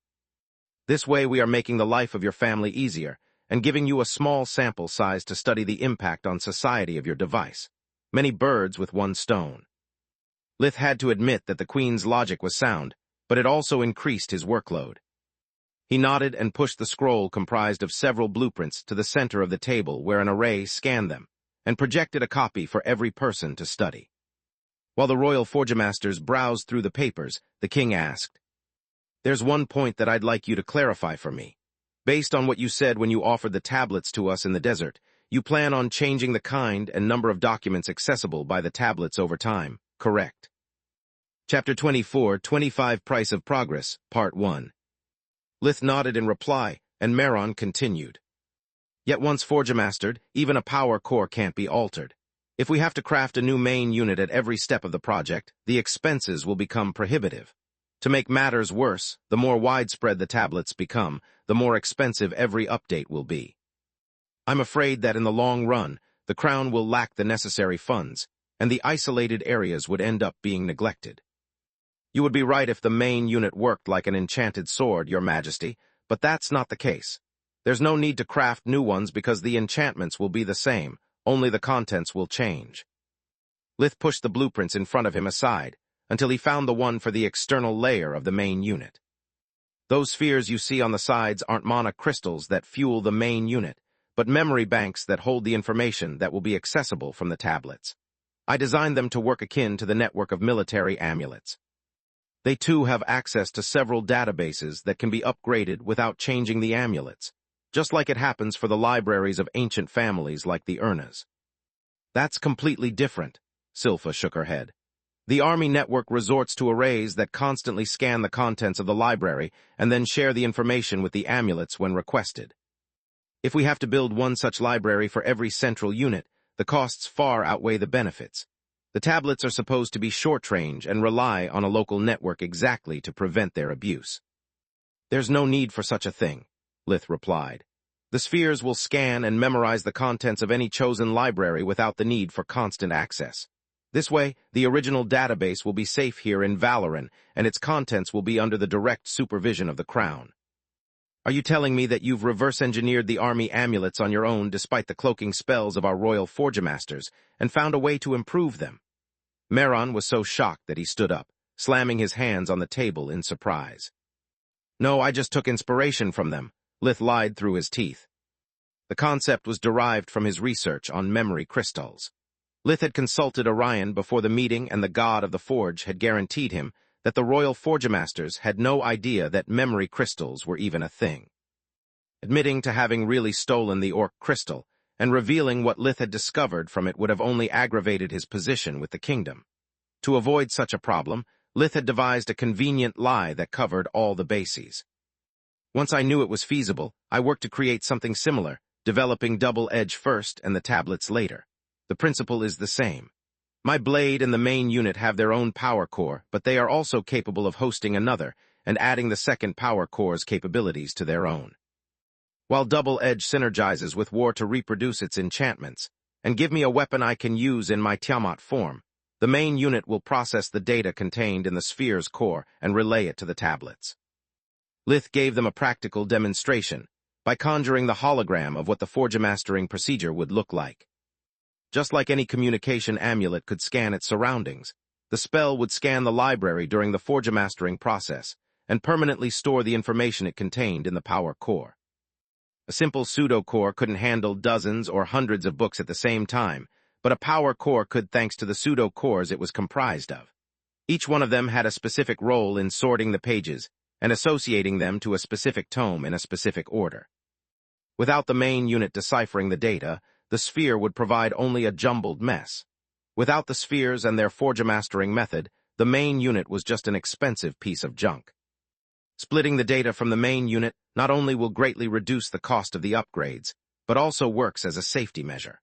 This way we are making the life of your family easier and giving you a small sample size to study the impact on society of your device. Many birds with one stone." Lith had to admit that the queen's logic was sound, but it also increased his workload. He nodded and pushed the scroll comprised of several blueprints to the center of the table where an array scanned them, and projected a copy for every person to study. While the royal forgemasters browsed through the papers, the king asked, "There's one point that I'd like you to clarify for me. Based on what you said when you offered the tablets to us in the desert, you plan on changing the kind and number of documents accessible by the tablets over time, correct?" Chapter 24, 25 Price of Progress, Part 1. Lith nodded in reply, and Meron continued. "Yet once forgemastered, even a power core can't be altered. If we have to craft a new main unit at every step of the project, the expenses will become prohibitive. To make matters worse, the more widespread the tablets become, the more expensive every update will be. I'm afraid that in the long run, the Crown will lack the necessary funds, and the isolated areas would end up being neglected. You would be right if the main unit worked like an enchanted sword, Your Majesty, but that's not the case. There's no need to craft new ones because the enchantments will be the same, only the contents will change." Lith pushed the blueprints in front of him aside, until he found the one for the external layer of the main unit. "Those spheres you see on the sides aren't mana crystals that fuel the main unit, but memory banks that hold the information that will be accessible from the tablets. I designed them to work akin to the network of military amulets. They too have access to several databases that can be upgraded without changing the amulets, just like it happens for the libraries of ancient families like the Urnas." "That's completely different," Silpha shook her head. "The army network resorts to arrays that constantly scan the contents of the library and then share the information with the amulets when requested. If we have to build one such library for every central unit, the costs far outweigh the benefits. The tablets are supposed to be short-range and rely on a local network exactly to prevent their abuse." "There's no need for such a thing," Lith replied. "The spheres will scan and memorize the contents of any chosen library without the need for constant access. This way, the original database will be safe here in Valoran, and its contents will be under the direct supervision of the Crown." "Are you telling me that you've reverse-engineered the army amulets on your own despite the cloaking spells of our royal forgemasters, and found a way to improve them?" Meron was so shocked that he stood up, slamming his hands on the table in surprise. "No, I just took inspiration from them," Lith lied through his teeth. "The concept was derived from his research on memory crystals." Lith had consulted Orion before the meeting, and the god of the forge had guaranteed him that the royal forgemasters had no idea that memory crystals were even a thing. Admitting to having really stolen the orc crystal, and revealing what Lith had discovered from it would have only aggravated his position with the kingdom. To avoid such a problem, Lith had devised a convenient lie that covered all the bases. Once I knew it was feasible, I worked to create something similar, developing double edge first and the tablets later. The principle is the same. My blade and the main unit have their own power core, but they are also capable of hosting another and adding the second power core's capabilities to their own. While double edge synergizes with war to reproduce its enchantments and give me a weapon I can use in my Tiamat form, the main unit will process the data contained in the sphere's core and relay it to the tablets. Lith gave them a practical demonstration by conjuring the hologram of what the forgemastering procedure would look like. Just like any communication amulet could scan its surroundings, the spell would scan the library during the forgemastering process and permanently store the information it contained in the power core. A simple pseudo-core couldn't handle dozens or hundreds of books at the same time, but a power core could thanks to the pseudo-cores it was comprised of. Each one of them had a specific role in sorting the pages and associating them to a specific tome in a specific order. Without the main unit deciphering the data, the sphere would provide only a jumbled mess. Without the spheres and their forgemastering method, the main unit was just an expensive piece of junk. Splitting the data from the main unit not only will greatly reduce the cost of the upgrades, but also works as a safety measure.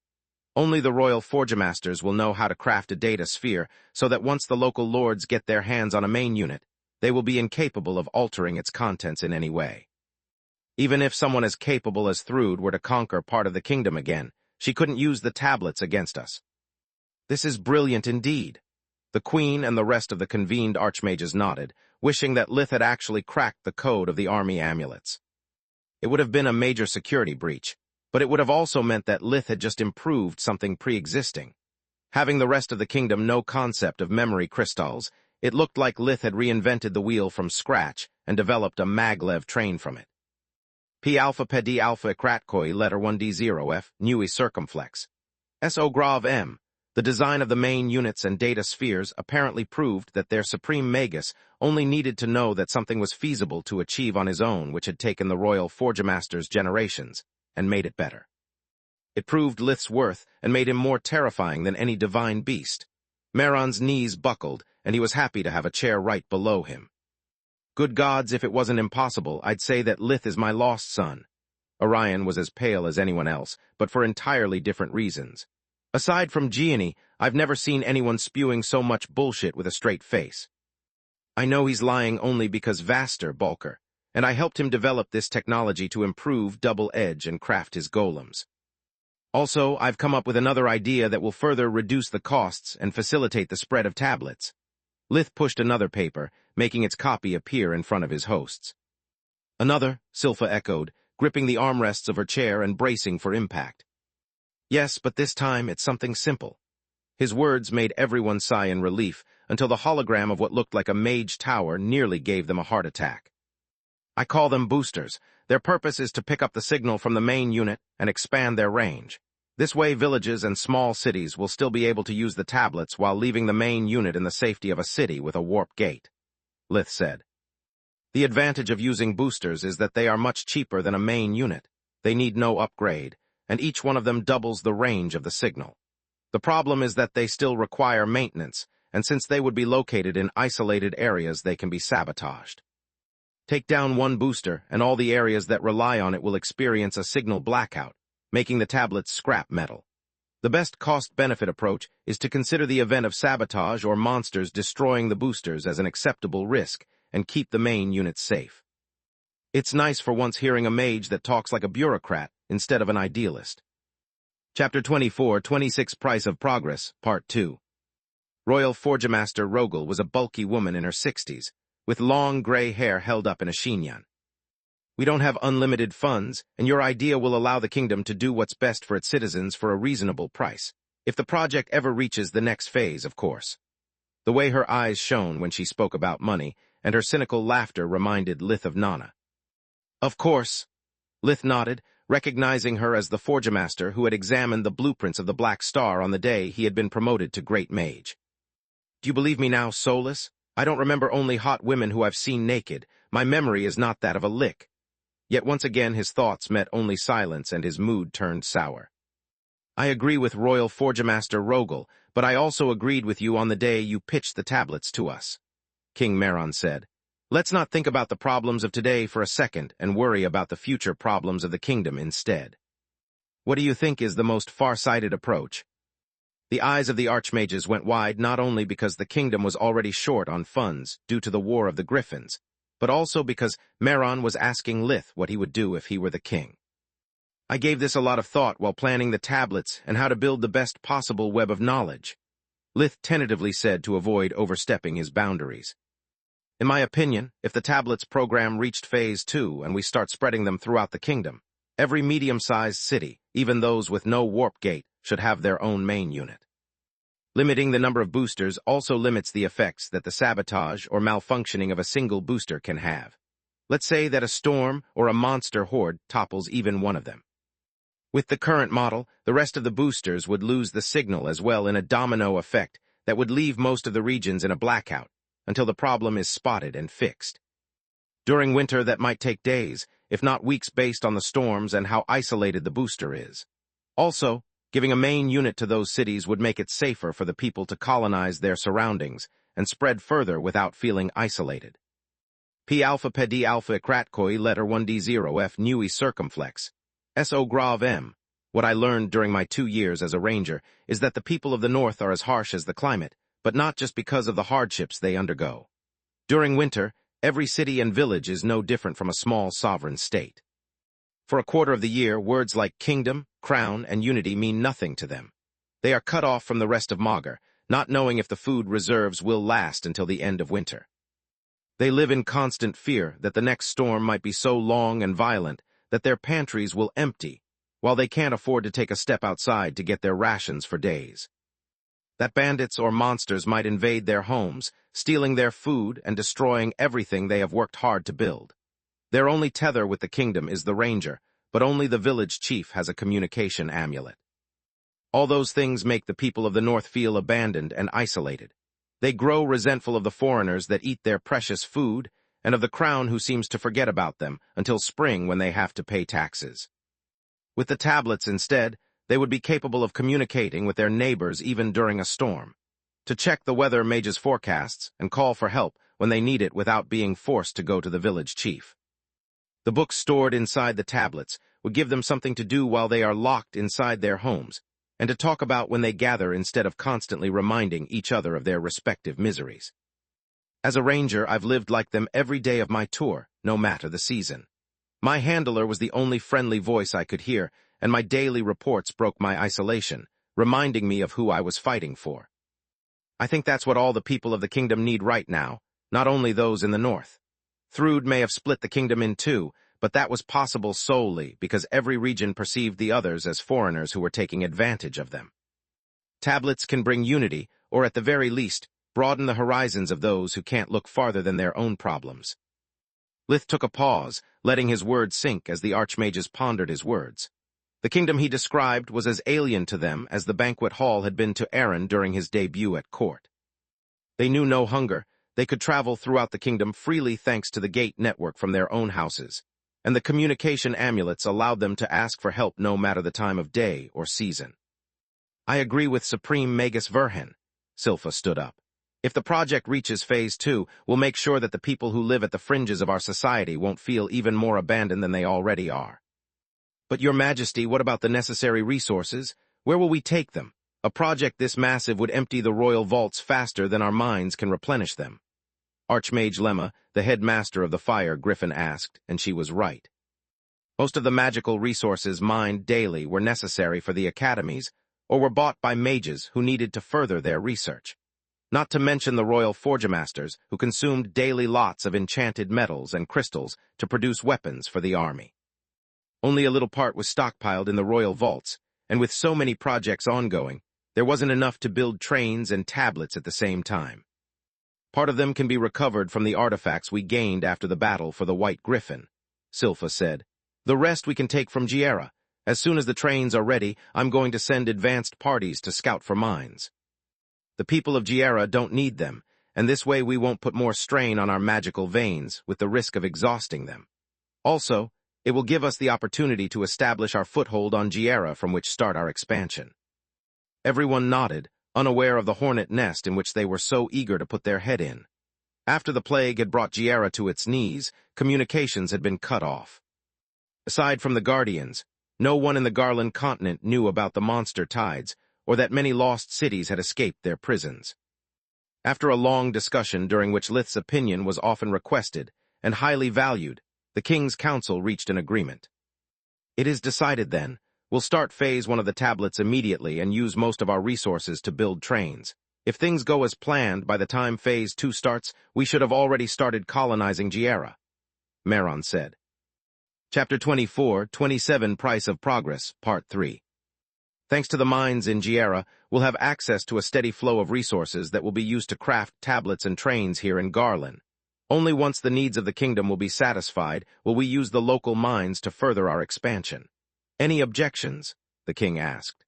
Only the royal forgemasters will know how to craft a data sphere so that once the local lords get their hands on a main unit, they will be incapable of altering its contents in any way. Even if someone as capable as Thrud were to conquer part of the kingdom again, she couldn't use the tablets against us. This is brilliant indeed. The queen and the rest of the convened archmages nodded, wishing that Lith had actually cracked the code of the army amulets. It would have been a major security breach, but it would have also meant that Lith had just improved something pre-existing. Having the rest of the kingdom no concept of memory crystals, it looked like Lith had reinvented the wheel from scratch and developed a maglev train from it. P alpha pedi alpha kratkoi letter 1D0F, Nui circumflex. So grav M. The design of the main units and data spheres apparently proved that their supreme Magus only needed to know that something was feasible to achieve on his own, which had taken the royal forgemasters generations, and made it better. It proved Lith's worth and made him more terrifying than any divine beast. Meron's knees buckled, and he was happy to have a chair right below him. Good gods, if it wasn't impossible, I'd say that Lith is my lost son. Orion was as pale as anyone else, but for entirely different reasons. Aside from Gianni, I've never seen anyone spewing so much bullshit with a straight face. I know he's lying only because Vaster, Bulker, and I helped him develop this technology to improve double edge and craft his golems. Also, I've come up with another idea that will further reduce the costs and facilitate the spread of tablets. Lith pushed another paper, making its copy appear in front of his hosts. Another, Silpha echoed, gripping the armrests of her chair and bracing for impact. Yes, but this time it's something simple. His words made everyone sigh in relief until the hologram of what looked like a mage tower nearly gave them a heart attack. I call them boosters. Their purpose is to pick up the signal from the main unit and expand their range. This way villages and small cities will still be able to use the tablets while leaving the main unit in the safety of a city with a warp gate, Lith said. The advantage of using boosters is that they are much cheaper than a main unit. They need no upgrade, and each one of them doubles the range of the signal. The problem is that they still require maintenance, and since they would be located in isolated areas, they can be sabotaged. Take down one booster, and all the areas that rely on it will experience a signal blackout, making the tablets scrap metal. The best cost-benefit approach is to consider the event of sabotage or monsters destroying the boosters as an acceptable risk and keep the main units safe. It's nice for once hearing a mage that talks like a bureaucrat instead of an idealist. Chapter 24, 26 Price of Progress, Part 2. Royal Forgemaster Rogel was a bulky woman in her 60s, with long gray hair held up in a chignon. We don't have unlimited funds, and your idea will allow the kingdom to do what's best for its citizens for a reasonable price. If the project ever reaches the next phase, of course. The way her eyes shone when she spoke about money, and her cynical laughter reminded Lith of Nana. Of course. Lith nodded, recognizing her as the Forgemaster who had examined the blueprints of the Black Star on the day he had been promoted to Great Mage. "Do you believe me now, Soulless? I don't remember only hot women who I've seen naked. My memory is not that of a lick." Yet once again his thoughts met only silence and his mood turned sour. "I agree with Royal Forgemaster Rogel, but I also agreed with you on the day you pitched the tablets to us," King Meron said. "Let's not think about the problems of today for a second and worry about the future problems of the kingdom instead. What do you think is the most far-sighted approach?" The eyes of the archmages went wide not only because the kingdom was already short on funds due to the War of the Griffins, but also because Meron was asking Lith what he would do if he were the king. "I gave this a lot of thought while planning the tablets and how to build the best possible web of knowledge," Lith tentatively said to avoid overstepping his boundaries. "In my opinion, if the tablets program reached Phase 2 and we start spreading them throughout the kingdom, every medium-sized city, even those with no warp gate, should have their own main unit. Limiting the number of boosters also limits the effects that the sabotage or malfunctioning of a single booster can have. Let's say that a storm or a monster horde topples even one of them. With the current model, the rest of the boosters would lose the signal as well in a domino effect that would leave most of the regions in a blackout until the problem is spotted and fixed. During winter, that might take days, if not weeks based on the storms and how isolated the booster is. Also, giving a main unit to those cities would make it safer for the people to colonize their surroundings and spread further without feeling isolated. P alpha pedi alpha kratkoi letter 1d0 f nui circumflex. So grav m. What I learned during my 2 years as a ranger is that the people of the north are as harsh as the climate, but not just because of the hardships they undergo. During winter, every city and village is no different from a small sovereign state. For a quarter of the year, words like kingdom, crown, and unity mean nothing to them. They are cut off from the rest of Magar, not knowing if the food reserves will last until the end of winter. They live in constant fear that the next storm might be so long and violent that their pantries will empty, while they can't afford to take a step outside to get their rations for days. That bandits or monsters might invade their homes, stealing their food and destroying everything they have worked hard to build. Their only tether with the kingdom is the ranger, but only the village chief has a communication amulet. All those things make the people of the north feel abandoned and isolated. They grow resentful of the foreigners that eat their precious food and of the crown who seems to forget about them until spring when they have to pay taxes. With the tablets instead, they would be capable of communicating with their neighbors even during a storm, to check the weather mage's forecasts and call for help when they need it without being forced to go to the village chief. The books stored inside the tablets would give them something to do while they are locked inside their homes, and to talk about when they gather instead of constantly reminding each other of their respective miseries. As a ranger, I've lived like them every day of my tour, no matter the season. My handler was the only friendly voice I could hear, and my daily reports broke my isolation, reminding me of who I was fighting for. I think that's what all the people of the kingdom need right now, not only those in the north. Thrud may have split the kingdom in two, but that was possible solely because every region perceived the others as foreigners who were taking advantage of them. Tablets can bring unity, or at the very least, broaden the horizons of those who can't look farther than their own problems. Lith took a pause, letting his words sink as the archmages pondered his words. The kingdom he described was as alien to them as the banquet hall had been to Aaron during his debut at court. They knew no hunger. They could travel throughout the kingdom freely thanks to the gate network from their own houses, and the communication amulets allowed them to ask for help no matter the time of day or season. "I agree with Supreme Magus Verhen," Silpha stood up. "If the project reaches Phase 2, we'll make sure that the people who live at the fringes of our society won't feel even more abandoned than they already are." "But Your Majesty, what about the necessary resources? Where will we take them? A project this massive would empty the royal vaults faster than our mines can replenish them." Archmage Lemma, the headmaster of the Fire Griffin, asked, and she was right. Most of the magical resources mined daily were necessary for the academies, or were bought by mages who needed to further their research. Not to mention the royal forgemasters, who consumed daily lots of enchanted metals and crystals to produce weapons for the army. Only a little part was stockpiled in the royal vaults, and with so many projects ongoing, there wasn't enough to build trains and tablets at the same time. "Part of them can be recovered from the artifacts we gained after the battle for the White Griffin," Silpha said. The rest we can take from Giera. As soon as the trains are ready, I'm going to send advanced parties to scout for mines. The people of Giera don't need them, and this way we won't put more strain on our magical veins with the risk of exhausting them. Also, it will give us the opportunity to establish our foothold on Giera from which start our expansion. Everyone nodded, unaware of the hornet nest in which they were so eager to put their head in. After the plague had brought Giera to its knees, communications had been cut off. Aside from the Guardians, no one in the Garland continent knew about the monster tides, or that many lost cities had escaped their prisons. After a long discussion during which Lith's opinion was often requested and highly valued, the King's Council reached an agreement. It is decided then, we'll start Phase 1 of the tablets immediately and use most of our resources to build trains. If things go as planned, by the time Phase 2 starts, we should have already started colonizing Giera, Maron said. Chapter 24-27 Price of Progress, Part 3. Thanks to the mines in Giera, we'll have access to a steady flow of resources that will be used to craft tablets and trains here in Garland. Only once the needs of the kingdom will be satisfied will we use the local mines to further our expansion. Any objections? The king asked.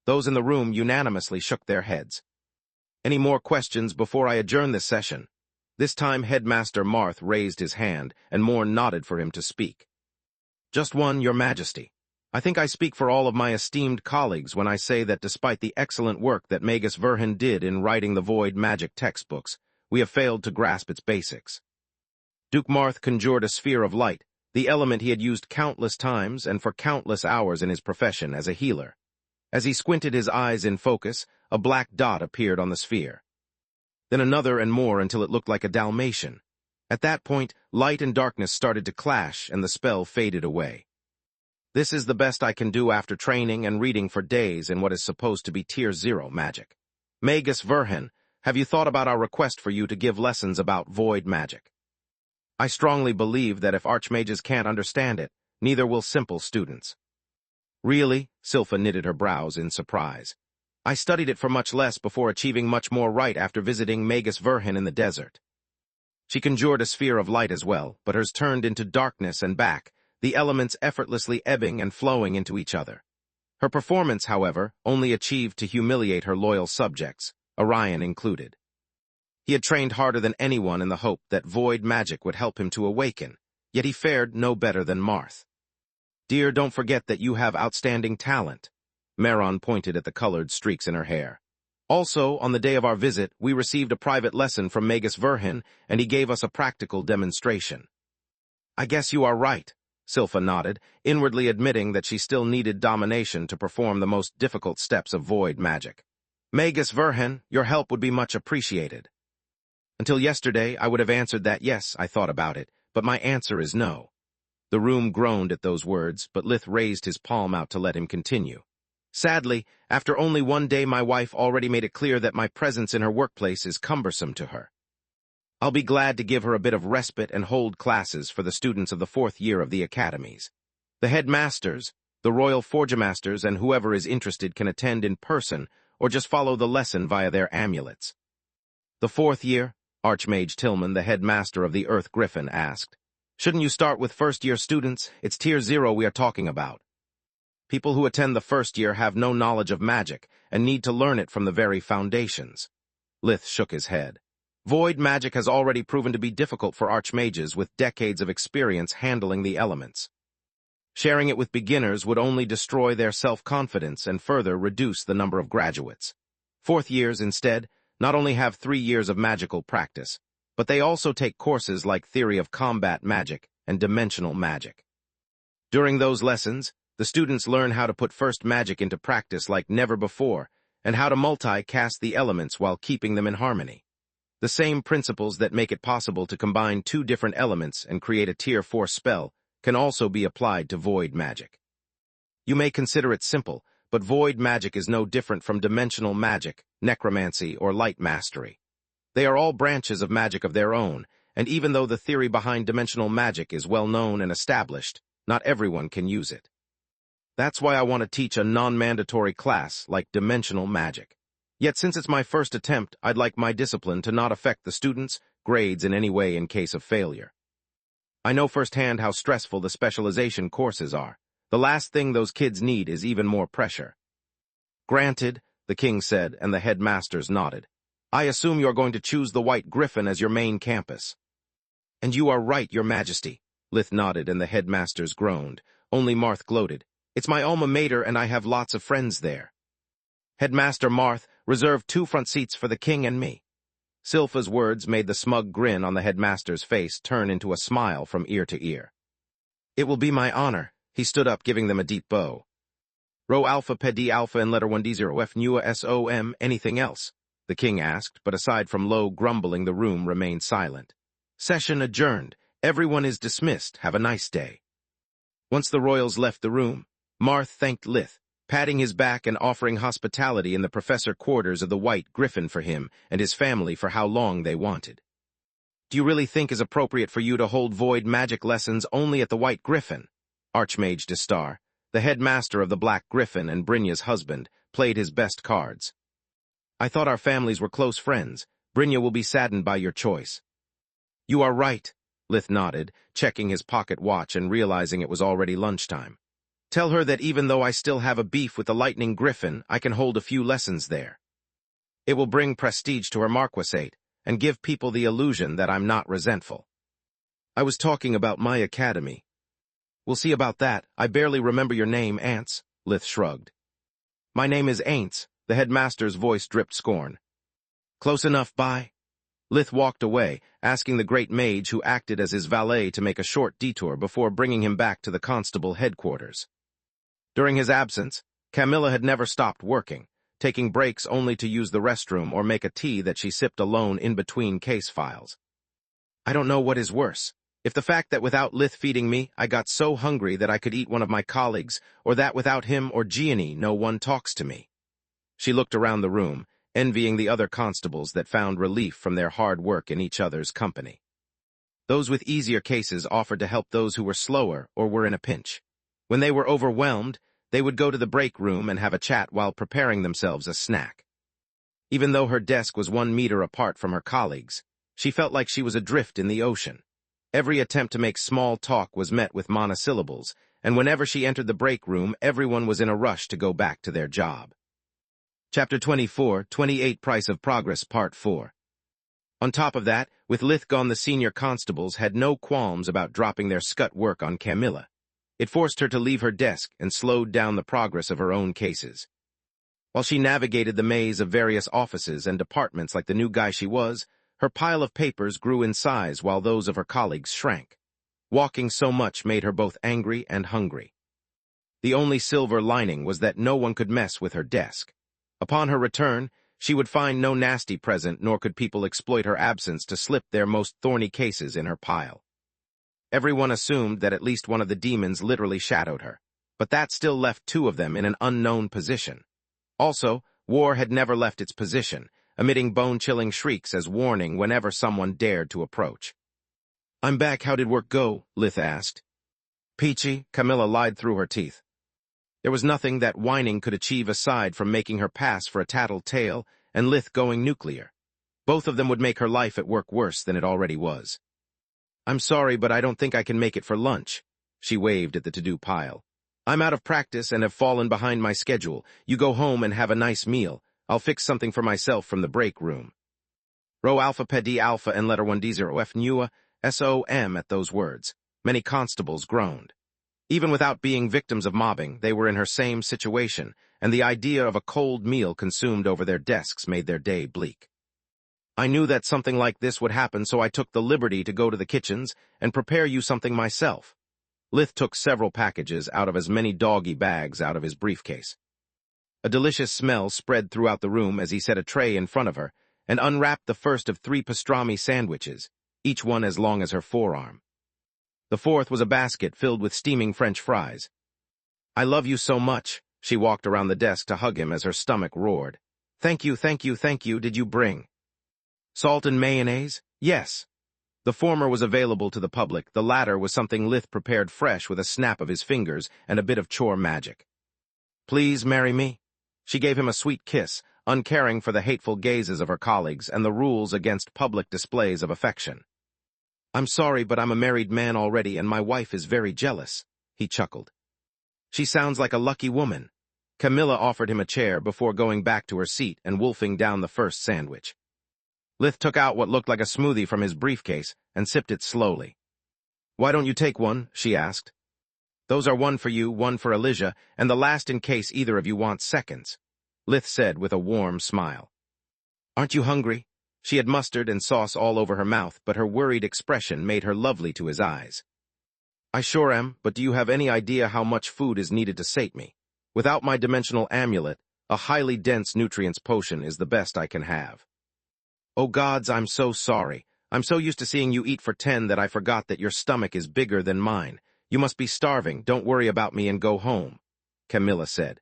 Those in the room unanimously shook their heads. Any more questions before I adjourn this session? This time Headmaster Marth raised his hand, and Morn nodded for him to speak. Just one, Your Majesty. I think I speak for all of my esteemed colleagues when I say that despite the excellent work that Magus Verhin did in writing the Void Magic textbooks, we have failed to grasp its basics. Duke Marth conjured a sphere of light, the element he had used countless times and for countless hours in his profession as a healer. As he squinted his eyes in focus, a black dot appeared on the sphere. Then another and more until it looked like a Dalmatian. At that point, light and darkness started to clash and the spell faded away. This is the best I can do after training and reading for days in what is supposed to be Tier 0 magic. Magus Verhin, have you thought about our request for you to give lessons about void magic? I strongly believe that if archmages can't understand it, neither will simple students. Really? Silpha knitted her brows in surprise. I studied it for much less before achieving much more right after visiting Magus Verhin in the desert. She conjured a sphere of light as well, but hers turned into darkness and back, the elements effortlessly ebbing and flowing into each other. Her performance, however, only achieved to humiliate her loyal subjects, Orion included. He had trained harder than anyone in the hope that void magic would help him to awaken, yet he fared no better than Marth. Dear, don't forget that you have outstanding talent. Maron pointed at the colored streaks in her hair. Also, on the day of our visit, we received a private lesson from Magus Verhin, and he gave us a practical demonstration. I guess you are right, Silpha nodded, inwardly admitting that she still needed domination to perform the most difficult steps of void magic. Magus Verhin, your help would be much appreciated. Until yesterday, I would have answered that yes, I thought about it, but my answer is no. The room groaned at those words, but Lith raised his palm out to let him continue. Sadly, after only one day my wife already made it clear that my presence in her workplace is cumbersome to her. I'll be glad to give her a bit of respite and hold classes for the students of the 4th year of the academies. The headmasters, the royal forgemasters, and whoever is interested can attend in person or just follow the lesson via their amulets. The 4th year? Archmage Tillman, the headmaster of the Earth Griffin, asked. Shouldn't you start with first-year students? It's Tier 0 we are talking about. People who attend the 1st year have no knowledge of magic and need to learn it from the very foundations. Lith shook his head. Void magic has already proven to be difficult for archmages with decades of experience handling the elements. Sharing it with beginners would only destroy their self-confidence and further reduce the number of graduates. 4th years, instead, not only have 3 years of magical practice, but they also take courses like Theory of Combat Magic and Dimensional Magic. During those lessons, the students learn how to put first magic into practice like never before, and how to multi-cast the elements while keeping them in harmony. The same principles that make it possible to combine 2 different elements and create a Tier 4 spell can also be applied to void magic. You may consider it simple, but void magic is no different from dimensional magic, necromancy, or light mastery. They are all branches of magic of their own, and even though the theory behind dimensional magic is well known and established, not everyone can use it. That's why I want to teach a non-mandatory class like dimensional magic. Yet since it's my first attempt, I'd like my discipline to not affect the students' grades in any way in case of failure. I know firsthand how stressful the specialization courses are. The last thing those kids need is even more pressure. Granted, the king said, and the headmasters nodded. I assume you're going to choose the White Griffin as your main campus. And you are right, your majesty. Lith nodded and the headmasters groaned. Only Marth gloated. It's my alma mater and I have lots of friends there. Headmaster Marth reserved 2 front seats for the king and me. Silpha's words made the smug grin on the headmaster's face turn into a smile from ear to ear. It will be my honor. He stood up, giving them a deep bow. Rho Alpha Ped Alpha and letter 1D0 F Nua SOM, anything else? The king asked, but aside from low grumbling, the room remained silent. Session adjourned. Everyone is dismissed. Have a nice day. Once the royals left the room, Marth thanked Lith, patting his back and offering hospitality in the professor quarters of the White Griffin for him and his family for how long they wanted. Do you really think it's appropriate for you to hold void magic lessons only at the White Griffin? Archmage Distar, the headmaster of the Black Griffin and Brynja's husband, played his best cards. I thought our families were close friends. Brynja will be saddened by your choice. You are right, Lith nodded, checking his pocket watch and realizing it was already lunchtime. Tell her that even though I still have a beef with the Lightning Griffin, I can hold a few lessons there. It will bring prestige to her marquisate and give people the illusion that I'm not resentful. I was talking about my academy. We'll see about that. I barely remember your name, Ants, Lith shrugged. My name is Aints, the headmaster's voice dripped scorn. Close enough, bye. Lith walked away, asking the great mage who acted as his valet to make a short detour before bringing him back to the constable headquarters. During his absence, Camilla had never stopped working, taking breaks only to use the restroom or make a tea that she sipped alone in between case files. I don't know what is worse. If the fact that without Lith feeding me, I got so hungry that I could eat one of my colleagues, or that without him or Gianni, no one talks to me. She looked around the room, envying the other constables that found relief from their hard work in each other's company. Those with easier cases offered to help those who were slower or were in a pinch. When they were overwhelmed, they would go to the break room and have a chat while preparing themselves a snack. Even though her desk was 1 meter apart from her colleagues, she felt like she was adrift in the ocean. Every attempt to make small talk was met with monosyllables, and whenever she entered the break room, everyone was in a rush to go back to their job. Chapter 24, 28 Price of Progress, Part 4. On top of that, with Lith gone, the senior constables had no qualms about dropping their scut work on Camilla. It forced her to leave her desk and slowed down the progress of her own cases. While she navigated the maze of various offices and departments like the new guy she was, her pile of papers grew in size while those of her colleagues shrank. Walking so much made her both angry and hungry. The only silver lining was that no one could mess with her desk. Upon her return, she would find no nasty present, nor could people exploit her absence to slip their most thorny cases in her pile. Everyone assumed that at least one of the demons literally shadowed her, but that still left 2 of them in an unknown position. Also, war had never left its position, emitting bone-chilling shrieks as warning whenever someone dared to approach. I'm back. How did work go? Lith asked. Peachy, Camilla lied through her teeth. There was nothing that whining could achieve aside from making her pass for a tattletale and Lith going nuclear. Both of them would make her life at work worse than it already was. I'm sorry, but I don't think I can make it for lunch. She waved at the to-do pile. I'm out of practice and have fallen behind my schedule. You go home and have a nice meal. I'll fix something for myself from the break room. Rho Alpha Ped Alpha and letter 1D0 F Nua SOM at those words. Many constables groaned. Even without being victims of mobbing, they were in her same situation, and the idea of a cold meal consumed over their desks made their day bleak. I knew that something like this would happen, so I took the liberty to go to the kitchens and prepare you something myself. Lith took several packages out of as many doggy bags out of his briefcase. A delicious smell spread throughout the room as he set a tray in front of her and unwrapped the first of 3 pastrami sandwiches, each one as long as her forearm. The fourth was a basket filled with steaming French fries. I love you so much. She walked around the desk to hug him as her stomach roared. Thank you, thank you, thank you. Did you bring salt and mayonnaise? Yes. The former was available to the public. The latter was something Lith prepared fresh with a snap of his fingers and a bit of chore magic. Please marry me? She gave him a sweet kiss, uncaring for the hateful gazes of her colleagues and the rules against public displays of affection. I'm sorry, but I'm a married man already and my wife is very jealous, he chuckled. She sounds like a lucky woman. Camilla offered him a chair before going back to her seat and wolfing down the first sandwich. Lith took out what looked like a smoothie from his briefcase and sipped it slowly. Why don't you take one? She asked. Those are one for you, one for Elijah, and the last in case either of you wants seconds, Lith said with a warm smile. Aren't you hungry? She had mustard and sauce all over her mouth, but her worried expression made her lovely to his eyes. I sure am, but do you have any idea how much food is needed to sate me? Without my dimensional amulet, a highly dense nutrients potion is the best I can have. Oh gods, I'm so sorry. I'm so used to seeing you eat for 10 that I forgot that your stomach is bigger than mine. You must be starving. Don't worry about me and go home, Camilla said.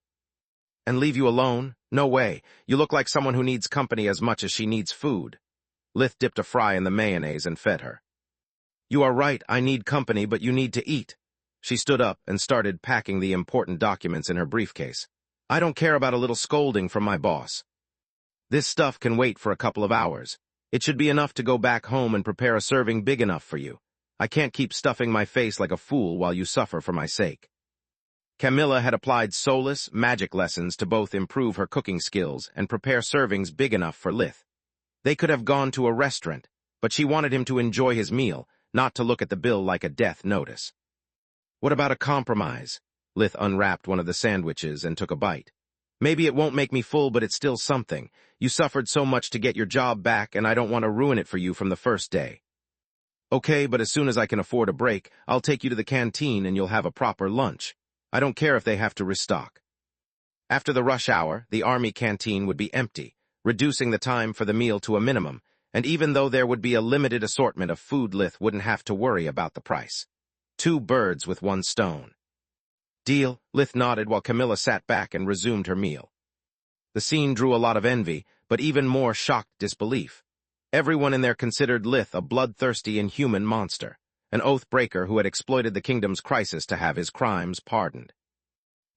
And leave you alone? No way. You look like someone who needs company as much as she needs food. Lith dipped a fry in the mayonnaise and fed her. You are right, I need company, but you need to eat. She stood up and started packing the important documents in her briefcase. I don't care about a little scolding from my boss. This stuff can wait for a couple of hours. It should be enough to go back home and prepare a serving big enough for you. I can't keep stuffing my face like a fool while you suffer for my sake. Camilla had applied soulless magic lessons to both improve her cooking skills and prepare servings big enough for Lith. They could have gone to a restaurant, but she wanted him to enjoy his meal, not to look at the bill like a death notice. What about a compromise? Lith unwrapped one of the sandwiches and took a bite. Maybe it won't make me full, but it's still something. You suffered so much to get your job back, and I don't want to ruin it for you from the first day. Okay, but as soon as I can afford a break, I'll take you to the canteen and you'll have a proper lunch. I don't care if they have to restock. After the rush hour, the army canteen would be empty, reducing the time for the meal to a minimum, and even though there would be a limited assortment of food, Lith wouldn't have to worry about the price. 2 birds with 1 stone. Deal, Lith nodded while Camilla sat back and resumed her meal. The scene drew a lot of envy, but even more shocked disbelief. Everyone in there considered Lith a bloodthirsty, inhuman monster, an oath-breaker who had exploited the kingdom's crisis to have his crimes pardoned.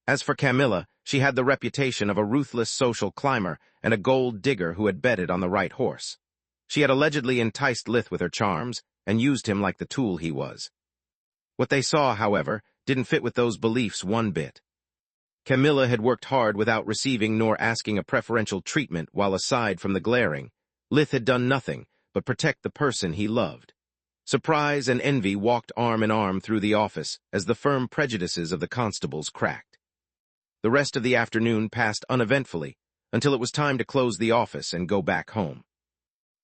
As for Camilla, she had the reputation of a ruthless social climber and a gold digger who had betted on the right horse. She had allegedly enticed Lith with her charms and used him like the tool he was. What they saw, however, didn't fit with those beliefs one bit. Camilla had worked hard without receiving nor asking a preferential treatment, while aside from the glaring, Lith had done nothing but protect the person he loved. Surprise and envy walked arm in arm through the office as the firm prejudices of the constables cracked. The rest of the afternoon passed uneventfully until it was time to close the office and go back home.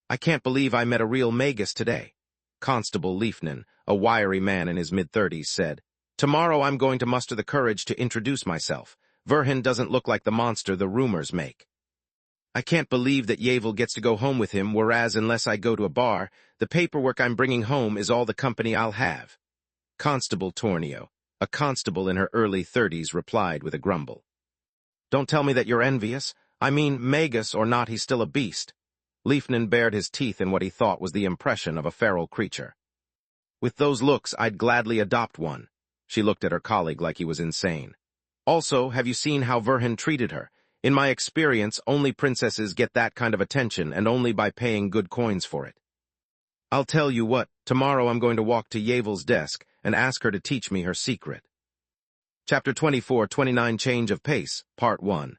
I can't believe I met a real Magus today, Constable Leafnan, a wiry man in his mid-30s, said. Tomorrow I'm going to muster the courage to introduce myself. Verhin doesn't look like the monster the rumors make. I can't believe that Yavel gets to go home with him, whereas unless I go to a bar, the paperwork I'm bringing home is all the company I'll have. Constable Tornio, a constable in her early 30s, replied with a grumble. Don't tell me that you're envious. I mean, Magus or not, he's still a beast. Leafnan bared his teeth in what he thought was the impression of a feral creature. With those looks, I'd gladly adopt one. She looked at her colleague like he was insane. Also, have you seen how Verhin treated her? In my experience, only princesses get that kind of attention, and only by paying good coins for it. I'll tell you what, tomorrow I'm going to walk to Yavel's desk and ask her to teach me her secret. Chapter 24, 29 Change of Pace, Part 1.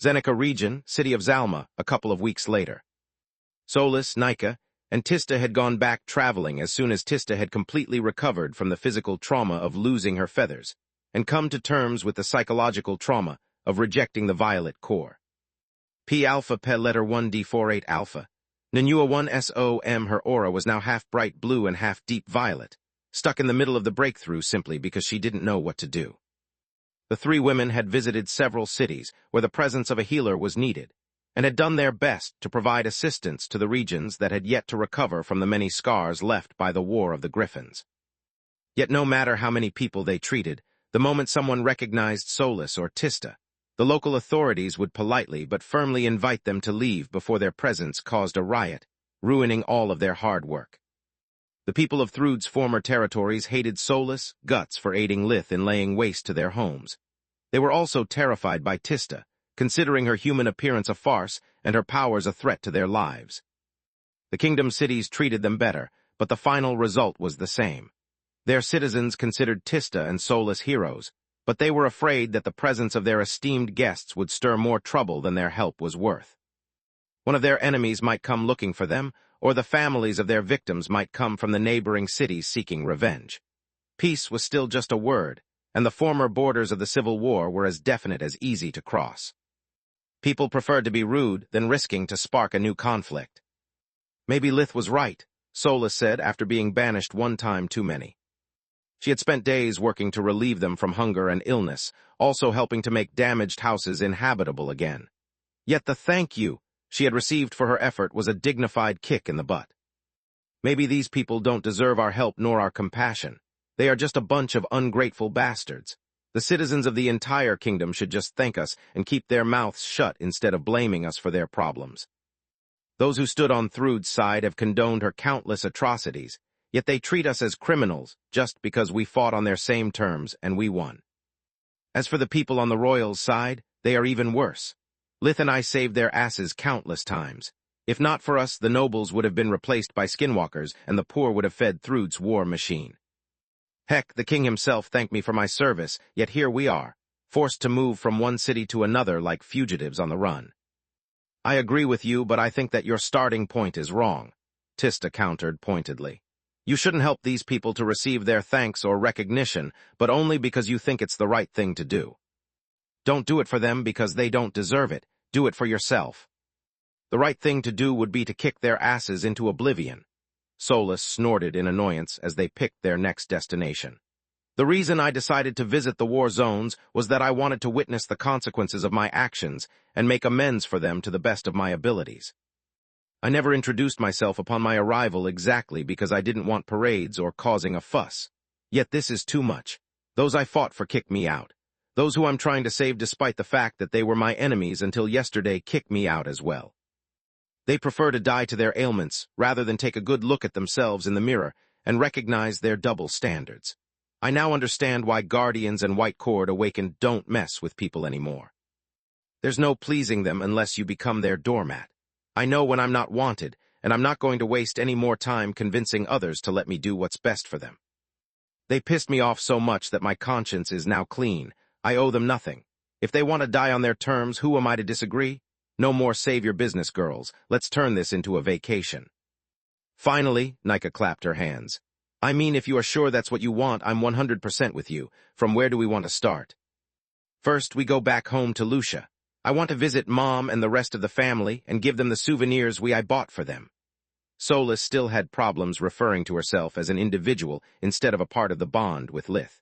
Zenica region, city of Zalma, a couple of weeks later. Solis, Nika, and Tista had gone back traveling as soon as Tista had completely recovered from the physical trauma of losing her feathers, and come to terms with the psychological trauma of rejecting the violet core. P alpha Pe letter 1D48 alpha. Nanua 1SOM. Her aura was now half bright blue and half deep violet, stuck in the middle of the breakthrough simply because she didn't know what to do. The 3 women had visited several cities where the presence of a healer was needed, and had done their best to provide assistance to the regions that had yet to recover from the many scars left by the War of the Griffins. Yet no matter how many people they treated, the moment someone recognized Solis or Tista, the local authorities would politely but firmly invite them to leave before their presence caused a riot, ruining all of their hard work. The people of Thrud's former territories hated Solis, Guts for aiding Lith in laying waste to their homes. They were also terrified by Tista, considering her human appearance a farce and her powers a threat to their lives. The kingdom cities treated them better, but the final result was the same. Their citizens considered Tista and Solus heroes, but they were afraid that the presence of their esteemed guests would stir more trouble than their help was worth. One of their enemies might come looking for them, or the families of their victims might come from the neighboring cities seeking revenge. Peace was still just a word, and the former borders of the Civil War were as definite as easy to cross. People preferred to be rude than risking to spark a new conflict. Maybe Lith was right, Solus said after being banished one time too many. She had spent days working to relieve them from hunger and illness, also helping to make damaged houses inhabitable again. Yet the thank you she had received for her effort was a dignified kick in the butt. Maybe these people don't deserve our help nor our compassion. They are just a bunch of ungrateful bastards. The citizens of the entire kingdom should just thank us and keep their mouths shut instead of blaming us for their problems. Those who stood on Thrud's side have condoned her countless atrocities, yet they treat us as criminals just because we fought on their same terms and we won. As for the people on the royals' side, they are even worse. Lith and I saved their asses countless times. If not for us, the nobles would have been replaced by skinwalkers and the poor would have fed Thrud's war machine. Heck, the king himself thanked me for my service, yet here we are, forced to move from one city to another like fugitives on the run. I agree with you, but I think that your starting point is wrong, Tista countered pointedly. You shouldn't help these people to receive their thanks or recognition, but only because you think it's the right thing to do. Don't do it for them because they don't deserve it. Do it for yourself. The right thing to do would be to kick their asses into oblivion. Solus snorted in annoyance as they picked their next destination. The reason I decided to visit the war zones was that I wanted to witness the consequences of my actions and make amends for them to the best of my abilities. I never introduced myself upon my arrival exactly because I didn't want parades or causing a fuss. Yet this is too much. Those I fought for kicked me out. Those who I'm trying to save despite the fact that they were my enemies until yesterday kicked me out as well. They prefer to die to their ailments rather than take a good look at themselves in the mirror and recognize their double standards. I now understand why Guardians and White Cord Awakened don't mess with people anymore. There's no pleasing them unless you become their doormat. I know when I'm not wanted, and I'm not going to waste any more time convincing others to let me do what's best for them. They pissed me off so much that my conscience is now clean. I owe them nothing. If they want to die on their terms, who am I to disagree? No more save your business, girls. Let's turn this into a vacation. Finally, Nika clapped her hands. I mean, if you are sure that's what you want, I'm 100% with you. From where do we want to start? First, we go back home to Lucia. I want to visit Mom and the rest of the family and give them the souvenirs I bought for them. Solus still had problems referring to herself as an individual instead of a part of the bond with Lith.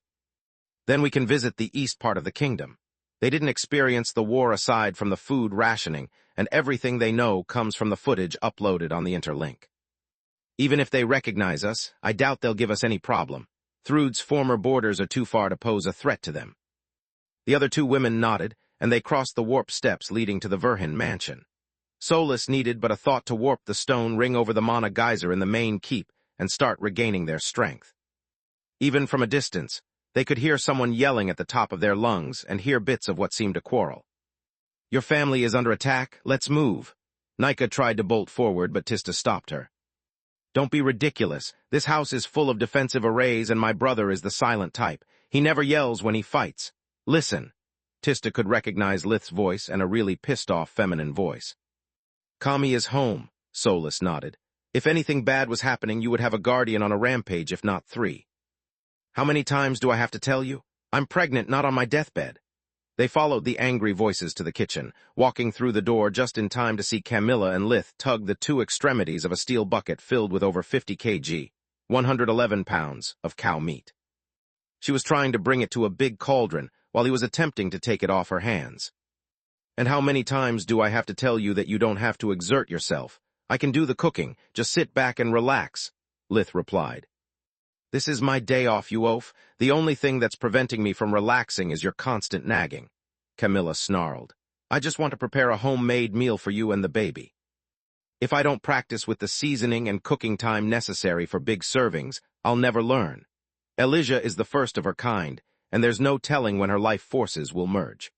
Then we can visit the east part of the kingdom. They didn't experience the war aside from the food rationing, and everything they know comes from the footage uploaded on the interlink. Even if they recognize us, I doubt they'll give us any problem. Thrud's former borders are too far to pose a threat to them. The other two women nodded, and they crossed the warp steps leading to the Verhin mansion. Solus needed but a thought to warp the stone ring over the mana geyser in the main keep and start regaining their strength. Even from a distance, they could hear someone yelling at the top of their lungs and hear bits of what seemed a quarrel. Your family is under attack, let's move. Nika tried to bolt forward, but Tista stopped her. Don't be ridiculous. This house is full of defensive arrays and my brother is the silent type. He never yells when he fights. Listen. Tista could recognize Lith's voice and a really pissed-off feminine voice. Kami is home, Solus nodded. If anything bad was happening, you would have a guardian on a rampage, if not 3. How many times do I have to tell you? I'm pregnant, not on my deathbed. They followed the angry voices to the kitchen, walking through the door just in time to see Camilla and Lith tug the two extremities of a steel bucket filled with over 50 kg, 111 pounds, of cow meat. She was trying to bring it to a big cauldron while he was attempting to take it off her hands. And how many times do I have to tell you that you don't have to exert yourself? I can do the cooking, just sit back and relax, Lith replied. This is my day off, you oaf. The only thing that's preventing me from relaxing is your constant nagging, Camilla snarled. I just want to prepare a homemade meal for you and the baby. If I don't practice with the seasoning and cooking time necessary for big servings, I'll never learn. Elijah is the first of her kind, and there's no telling when her life forces will merge.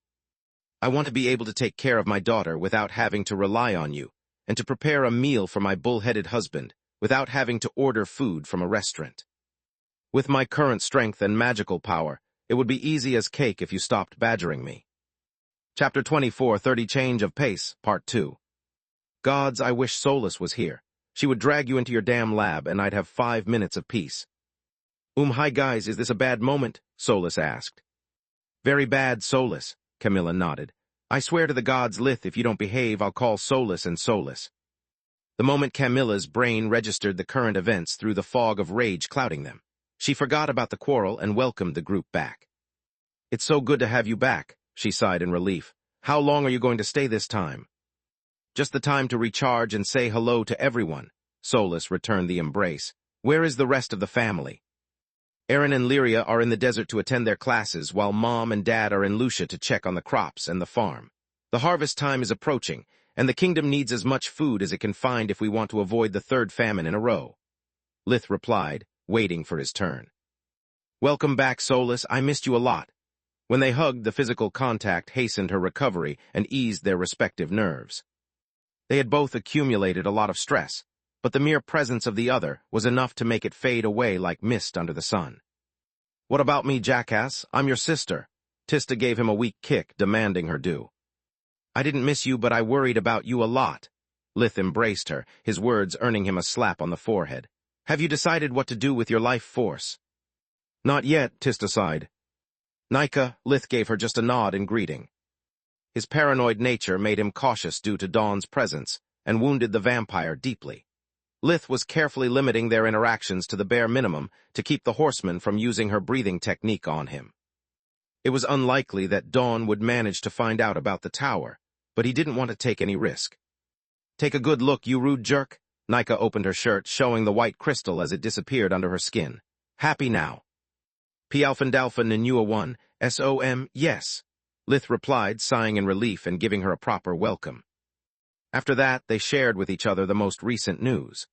I want to be able to take care of my daughter without having to rely on you, and to prepare a meal for my bull-headed husband without having to order food from a restaurant. With my current strength and magical power, it would be easy as cake if you stopped badgering me. Chapter 24, 30 Change of Pace, Part 2. Gods, I wish Solus was here. She would drag you into your damn lab, and I'd have 5 minutes of peace. Hi guys, is this a bad moment? Solus asked. Very bad, Solus, Camilla nodded. I swear to the gods, Lith, if you don't behave, I'll call Solus and Solus. The moment Camilla's brain registered the current events through the fog of rage clouding them, she forgot about the quarrel and welcomed the group back. It's so good to have you back, she sighed in relief. How long are you going to stay this time? Just the time to recharge and say hello to everyone, Solus returned the embrace. Where is the rest of the family? Aaron and Lyria are in the desert to attend their classes, while Mom and Dad are in Lucia to check on the crops and the farm. The harvest time is approaching, and the kingdom needs as much food as it can find if we want to avoid the third famine in a row. Lith replied, waiting for his turn. Welcome back, Solus. I missed you a lot. When they hugged, the physical contact hastened her recovery and eased their respective nerves. They had both accumulated a lot of stress, but the mere presence of the other was enough to make it fade away like mist under the sun. What about me, jackass? I'm your sister. Tista gave him a weak kick, demanding her due. I didn't miss you, but I worried about you a lot. Lith embraced her, his words earning him a slap on the forehead. Have you decided what to do with your life force? Not yet, Tista sighed. Nika, Lith gave her just a nod in greeting. His paranoid nature made him cautious due to Dawn's presence, and wounded the vampire deeply. Lith was carefully limiting their interactions to the bare minimum to keep the horseman from using her breathing technique on him. It was unlikely that Dawn would manage to find out about the tower, but he didn't want to take any risk. Take a good look, you rude jerk. Nika opened her shirt, showing the white crystal as it disappeared under her skin. Happy now. P. Alphandalpha Nanua 1, SOM, yes. Lith replied, sighing in relief and giving her a proper welcome. After that, they shared with each other the most recent news.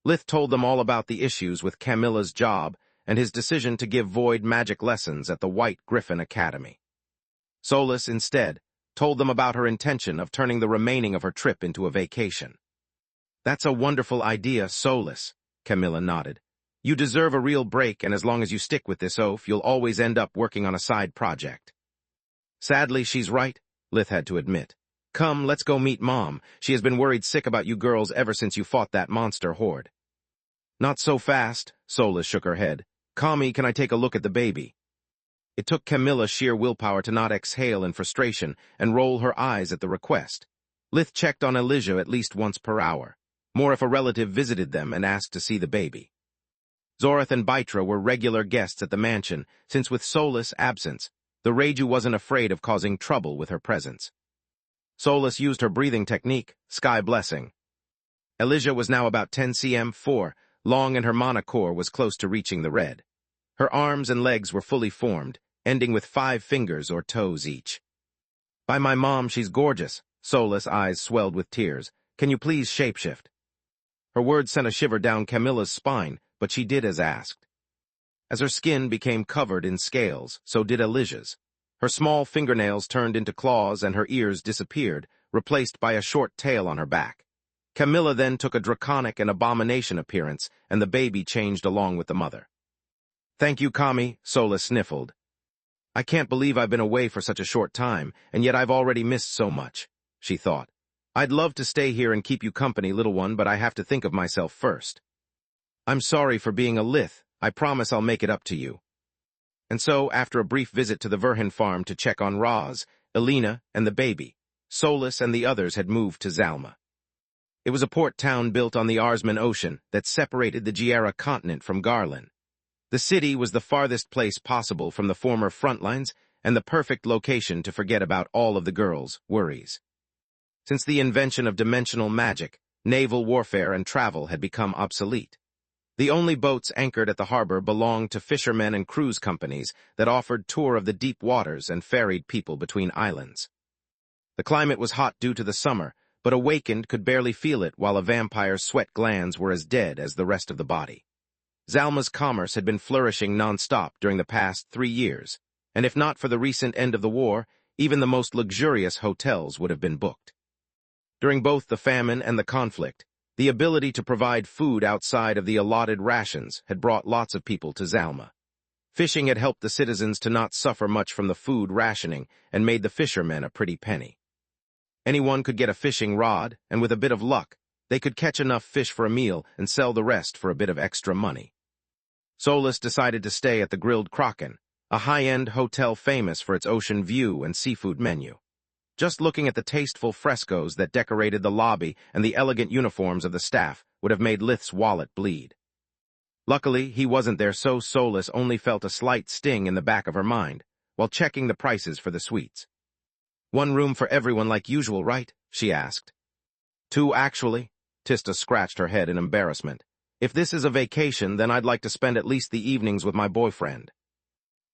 Lith told them all about the issues with Camilla's job and his decision to give void magic lessons at the White Griffin Academy. Solus, instead, told them about her intention of turning the remaining of her trip into a vacation. That's a wonderful idea, Solus, Camilla nodded. You deserve a real break, and as long as you stick with this oaf, you'll always end up working on a side project. Sadly, she's right, Lith had to admit. Come, let's go meet Mom. She has been worried sick about you girls ever since you fought that monster horde. Not so fast, Solus shook her head. Kami, can I take a look at the baby? It took Camilla sheer willpower to not exhale in frustration and roll her eyes at the request. Lith checked on Elijah at least once per hour, more if a relative visited them and asked to see the baby. Zorath and Baitra were regular guests at the mansion, since with Solus' absence, the Reiju wasn't afraid of causing trouble with her presence. Solus used her breathing technique, Sky Blessing. Elijah was now about 10 cm 4, long, and her mana core was close to reaching the red. Her arms and legs were fully formed, ending with 5 fingers or toes each. By my mom, she's gorgeous. Solus' eyes swelled with tears. Can you please shapeshift? Her words sent a shiver down Camilla's spine, but she did as asked. As her skin became covered in scales, so did Elijah's. Her small fingernails turned into claws and her ears disappeared, replaced by a short tail on her back. Camilla then took a draconic and abomination appearance, and the baby changed along with the mother. Thank you, Kami, Solus sniffled. I can't believe I've been away for such a short time, and yet I've already missed so much, she thought. I'd love to stay here and keep you company, little one, but I have to think of myself first. I'm sorry for being a Lith. I promise I'll make it up to you. And so, after a brief visit to the Verhin farm to check on Roz, Elena, and the baby, Solus and the others had moved to Zalma. It was a port town built on the Arsman Ocean that separated the Giera continent from Garland. The city was the farthest place possible from the former front lines and the perfect location to forget about all of the girls' worries. Since the invention of dimensional magic, naval warfare and travel had become obsolete. The only boats anchored at the harbor belonged to fishermen and cruise companies that offered tour of the deep waters and ferried people between islands. The climate was hot due to the summer, but awakened could barely feel it while a vampire's sweat glands were as dead as the rest of the body. Zalma's commerce had been flourishing non-stop during the past 3 years, and if not for the recent end of the war, even the most luxurious hotels would have been booked. During both the famine and the conflict, The ability to provide food outside of the allotted rations had brought lots of people to Zalma. Fishing had helped the citizens to not suffer much from the food rationing and made the fishermen a pretty penny. Anyone could get a fishing rod, and with a bit of luck, they could catch enough fish for a meal and sell the rest for a bit of extra money. Solus decided to stay at the Grilled Kraken, a high-end hotel famous for its ocean view and seafood menu. Just looking at the tasteful frescoes that decorated the lobby and the elegant uniforms of the staff would have made Lith's wallet bleed. Luckily, he wasn't there, so Solus only felt a slight sting in the back of her mind while checking the prices for the suites. "One room for everyone like usual, right?" she asked. "Two, actually." Tista scratched her head in embarrassment. "If this is a vacation, then I'd like to spend at least the evenings with my boyfriend."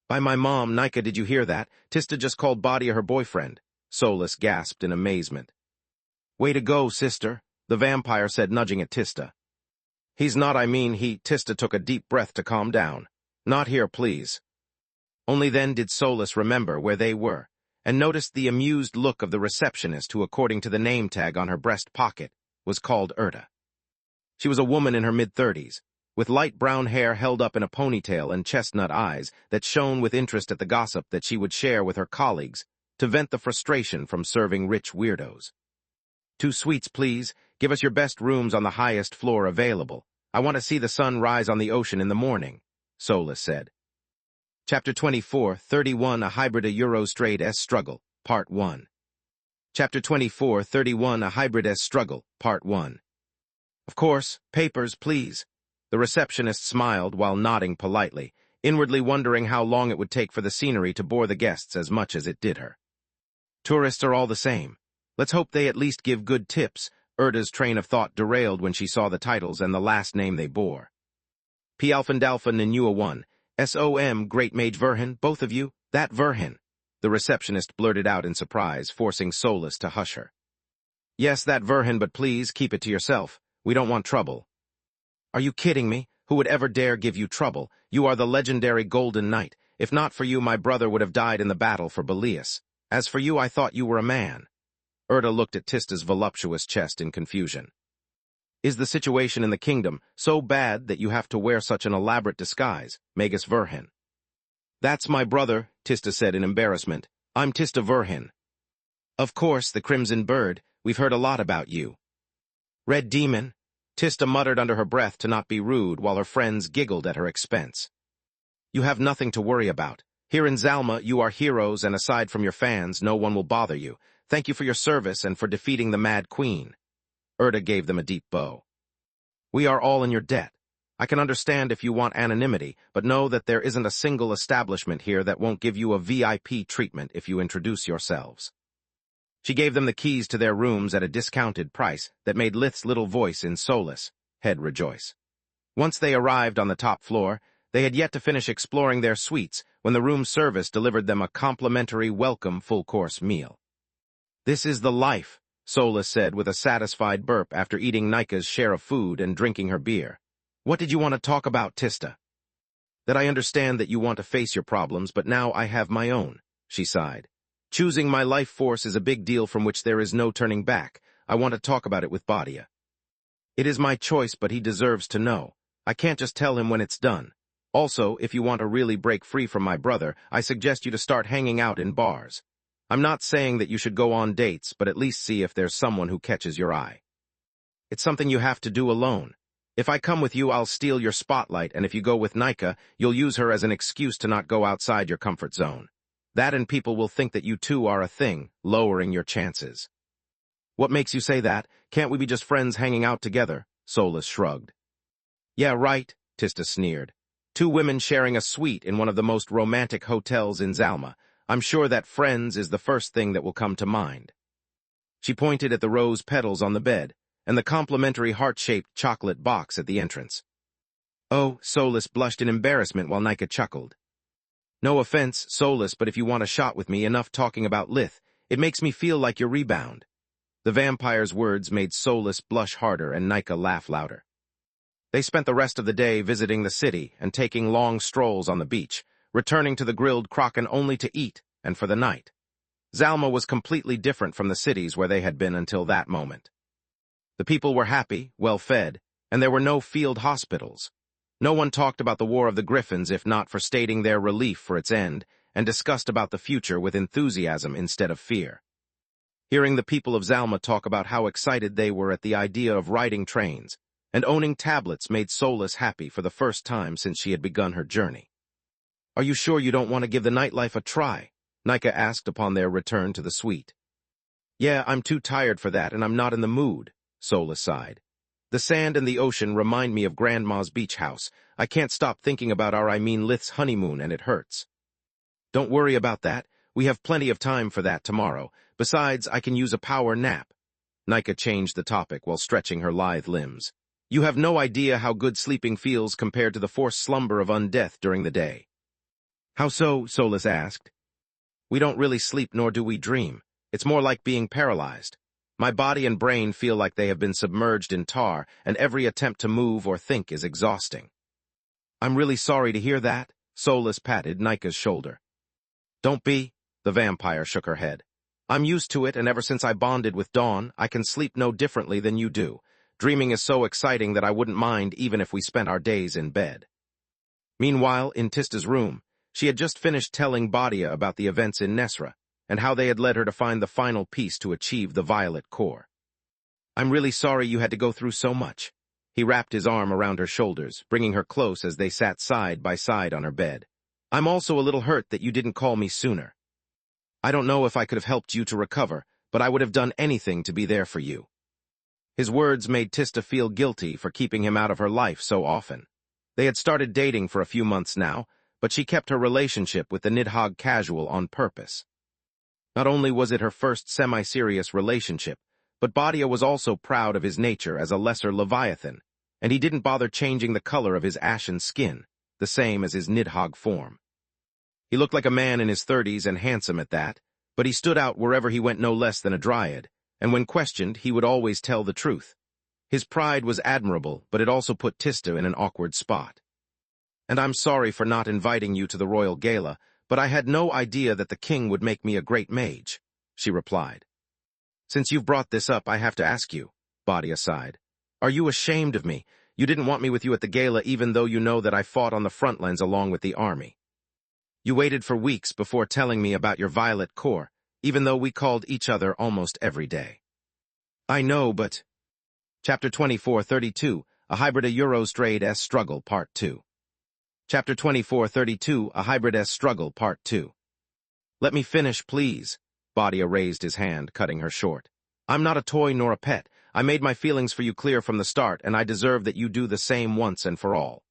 "By my mom, Nika, did you hear that? Tista just called Badia her boyfriend." Solus gasped in amazement. "Way to go, sister," the vampire said, nudging at Tista. "He's not, Tista took a deep breath to calm down. "Not here, please." Only then did Solus remember where they were, and noticed the amused look of the receptionist who, according to the name tag on her breast pocket, was called Erta. She was a woman in her mid-30s, with light brown hair held up in a ponytail and chestnut eyes that shone with interest at the gossip that she would share with her colleagues to vent the frustration from serving rich weirdos. "Two suites, please. Give us your best rooms on the highest floor available. I want to see the sun rise on the ocean in the morning," Solus said. Chapter 24, 31, A Hybrid Eurostrade S Struggle, Part 1. Chapter 24, 31, A Hybrid S Struggle, Part 1. "Of course, papers, please." The receptionist smiled while nodding politely, inwardly wondering how long it would take for the scenery to bore the guests as much as it did her. "Tourists are all the same. Let's hope they at least give good tips." Erta's train of thought derailed when she saw the titles and the last name they bore. "P. Alphandalpha Nanua 1, SOM, Great Mage Verhin, both of you, that Verhin," the receptionist blurted out in surprise, forcing Solus to hush her. "Yes, that Verhin, but please keep it to yourself. We don't want trouble." "Are you kidding me? Who would ever dare give you trouble? You are the legendary Golden Knight. If not for you, my brother would have died in the battle for Belias. As for you, I thought you were a man." Erta looked at Tista's voluptuous chest in confusion. "Is the situation in the kingdom so bad that you have to wear such an elaborate disguise, Magus Verhin?" "That's my brother," Tista said in embarrassment. "I'm Tista Verhin." "Of course, the Crimson Bird. We've heard a lot about you." "Red Demon," Tista muttered under her breath to not be rude while her friends giggled at her expense. "You have nothing to worry about. Here in Zalma, you are heroes, and aside from your fans, no one will bother you. Thank you for your service and for defeating the Mad Queen." Erta gave them a deep bow. "We are all in your debt. I can understand if you want anonymity, but know that there isn't a single establishment here that won't give you a VIP treatment if you introduce yourselves." She gave them the keys to their rooms at a discounted price that made Lith's little voice in Solus' head rejoice. Once they arrived on the top floor, they had yet to finish exploring their suites when the room service delivered them a complimentary welcome full-course meal. "This is the life," Solus said with a satisfied burp after eating Nika's share of food and drinking her beer. "What did you want to talk about, Tista?" "That I understand that you want to face your problems, but now I have my own," she sighed. "Choosing my life force is a big deal from which there is no turning back. I want to talk about it with Badia. It is my choice, but he deserves to know. I can't just tell him when it's done. Also, if you want to really break free from my brother, I suggest you to start hanging out in bars. I'm not saying that you should go on dates, but at least see if there's someone who catches your eye. It's something you have to do alone. If I come with you, I'll steal your spotlight, and if you go with Nika, you'll use her as an excuse to not go outside your comfort zone. That and people will think that you two are a thing, lowering your chances." "What makes you say that? Can't we be just friends hanging out together?" Solus shrugged. "Yeah, right," Tista sneered. "Two women sharing a suite in one of the most romantic hotels in Zalma. I'm sure that friends is the first thing that will come to mind." She pointed at the rose petals on the bed and the complimentary heart-shaped chocolate box at the entrance. "Oh," Solus blushed in embarrassment while Nika chuckled. "No offense, Solus, but if you want a shot with me, enough talking about Lith. It makes me feel like your rebound." The vampire's words made Solus blush harder and Nika laugh louder. They spent the rest of the day visiting the city and taking long strolls on the beach, returning to the Grilled Kraken only to eat and for the night. Zalma was completely different from the cities where they had been until that moment. The people were happy, well-fed, and there were no field hospitals. No one talked about the War of the Griffins if not for stating their relief for its end, and discussed about the future with enthusiasm instead of fear. Hearing the people of Zalma talk about how excited they were at the idea of riding trains and owning tablets made Solus happy for the first time since she had begun her journey. "Are you sure you don't want to give the nightlife a try?" Nika asked upon their return to the suite. "Yeah, I'm too tired for that, and I'm not in the mood," Solus sighed. "The sand and the ocean remind me of Grandma's beach house. I can't stop thinking about Lith's honeymoon, and it hurts." "Don't worry about that. We have plenty of time for that tomorrow. Besides, I can use a power nap." Nika changed the topic while stretching her lithe limbs. "You have no idea how good sleeping feels compared to the forced slumber of undeath during the day." "How so?" Solus asked. "We don't really sleep nor do we dream. It's more like being paralyzed. My body and brain feel like they have been submerged in tar, and every attempt to move or think is exhausting." "I'm really sorry to hear that," Solus patted Nika's shoulder. "Don't be," the vampire shook her head. "I'm used to it, and ever since I bonded with Dawn, I can sleep no differently than you do. Dreaming is so exciting that I wouldn't mind even if we spent our days in bed." Meanwhile, in Tista's room, she had just finished telling Badia about the events in Nesra, and how they had led her to find the final piece to achieve the violet core. "I'm really sorry you had to go through so much." He wrapped his arm around her shoulders, bringing her close as they sat side by side on her bed. "I'm also a little hurt that you didn't call me sooner. I don't know if I could have helped you to recover, but I would have done anything to be there for you." His words made Tista feel guilty for keeping him out of her life so often. They had started dating for a few months now, but she kept her relationship with the Nidhogg casual on purpose. Not only was it her first semi-serious relationship, but Badia was also proud of his nature as a lesser Leviathan, and he didn't bother changing the color of his ashen skin, the same as his Nidhogg form. He looked like a man in his 30s and handsome at that, but he stood out wherever he went no less than a dryad, and when questioned, he would always tell the truth. His pride was admirable, but it also put Tista in an awkward spot. "And I'm sorry for not inviting you to the royal gala, but I had no idea that the king would make me a great mage," she replied. "Since you've brought this up, I have to ask you," Badia sighed. "Are you ashamed of me? You didn't want me with you at the gala even though you know that I fought on the front lines along with the army. You waited for weeks before telling me about your violet core, even though we called each other almost every day." "I know, but—" Chapter 24:32, A Hybrid Eurostrade Struggle, Part 2. Chapter 24:32, A Hybrid Struggle, Part 2. "Let me finish, please." Badia raised his hand, cutting her short. "I'm not a toy nor a pet. I made my feelings for you clear from the start, and I deserve that you do the same once and for all.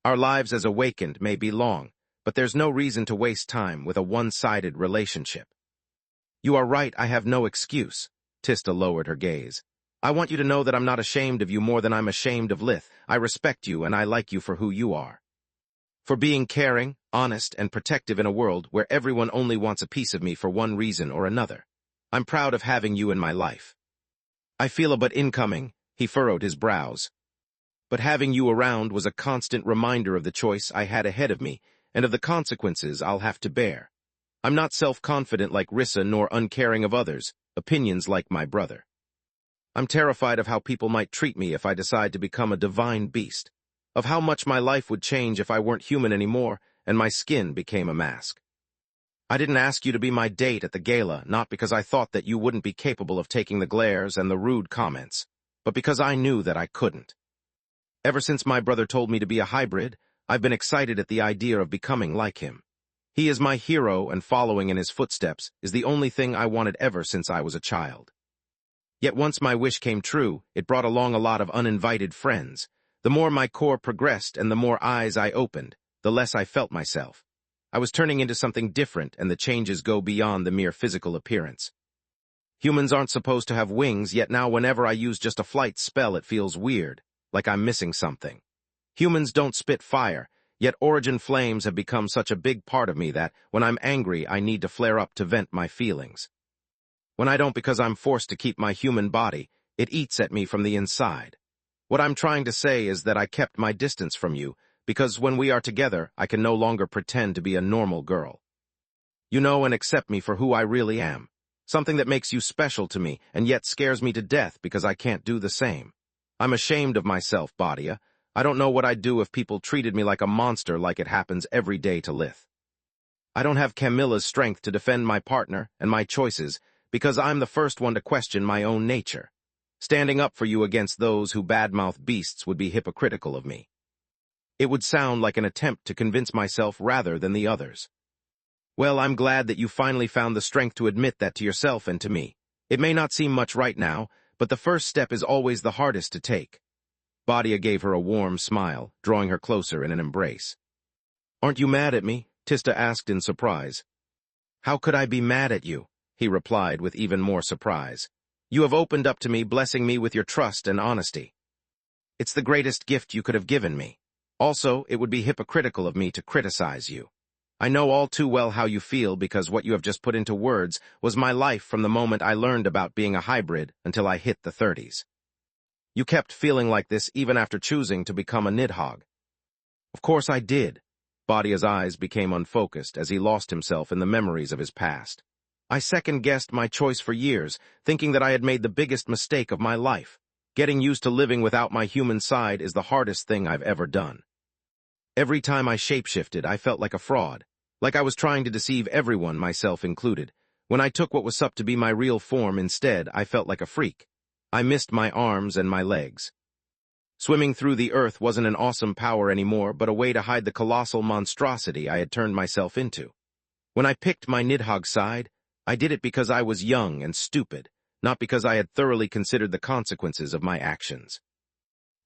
Our lives as awakened may be long, but there's no reason to waste time with a one-sided relationship." "You are right, I have no excuse." Tista lowered her gaze. "I want you to know that I'm not ashamed of you more than I'm ashamed of Lith. I respect you and I like you for who you are. For being caring, honest, and protective in a world where everyone only wants a piece of me for one reason or another. I'm proud of having you in my life. I feel a but incoming," he furrowed his brows. "But having you around was a constant reminder of the choice I had ahead of me, and of the consequences I'll have to bear. I'm not self-confident like Rissa nor uncaring of others, opinions like my brother. I'm terrified of how people might treat me if I decide to become a divine beast, of how much my life would change if I weren't human anymore and my skin became a mask. I didn't ask you to be my date at the gala, not because I thought that you wouldn't be capable of taking the glares and the rude comments, but because I knew that I couldn't. Ever since my brother told me to be a hybrid, I've been excited at the idea of becoming like him. He is my hero, and following in his footsteps is the only thing I wanted ever since I was a child. Yet once my wish came true, it brought along a lot of uninvited friends. The more my core progressed and the more eyes I opened, the less I felt myself. I was turning into something different, and the changes go beyond the mere physical appearance. Humans aren't supposed to have wings, yet now whenever I use just a flight spell it feels weird, like I'm missing something. Humans don't spit fire, yet origin flames have become such a big part of me that, when I'm angry, I need to flare up to vent my feelings. When I don't because I'm forced to keep my human body, it eats at me from the inside. What I'm trying to say is that I kept my distance from you, because when we are together, I can no longer pretend to be a normal girl. You know and accept me for who I really am. Something that makes you special to me, and yet scares me to death because I can't do the same. I'm ashamed of myself, Badia. I don't know what I'd do if people treated me like a monster like it happens every day to Lith. I don't have Camilla's strength to defend my partner and my choices because I'm the first one to question my own nature. Standing up for you against those who badmouth beasts would be hypocritical of me. It would sound like an attempt to convince myself rather than the others. Well, I'm glad that you finally found the strength to admit that to yourself and to me. It may not seem much right now, but the first step is always the hardest to take. Badia gave her a warm smile, drawing her closer in an embrace. Aren't you mad at me? Tista asked in surprise. How could I be mad at you? He replied with even more surprise. You have opened up to me, blessing me with your trust and honesty. It's the greatest gift you could have given me. Also, it would be hypocritical of me to criticize you. I know all too well how you feel because what you have just put into words was my life from the moment I learned about being a hybrid until I hit the 30s. You kept feeling like this even after choosing to become a Nidhogg. Of course I did. Badia's eyes became unfocused as he lost himself in the memories of his past. I second-guessed my choice for years, thinking that I had made the biggest mistake of my life. Getting used to living without my human side is the hardest thing I've ever done. Every time I shapeshifted, I felt like a fraud, like I was trying to deceive everyone, myself included. When I took what was supposed to be my real form instead, I felt like a freak. I missed my arms and my legs. Swimming through the earth wasn't an awesome power anymore, but a way to hide the colossal monstrosity I had turned myself into. When I picked my Nidhogg side, I did it because I was young and stupid, not because I had thoroughly considered the consequences of my actions.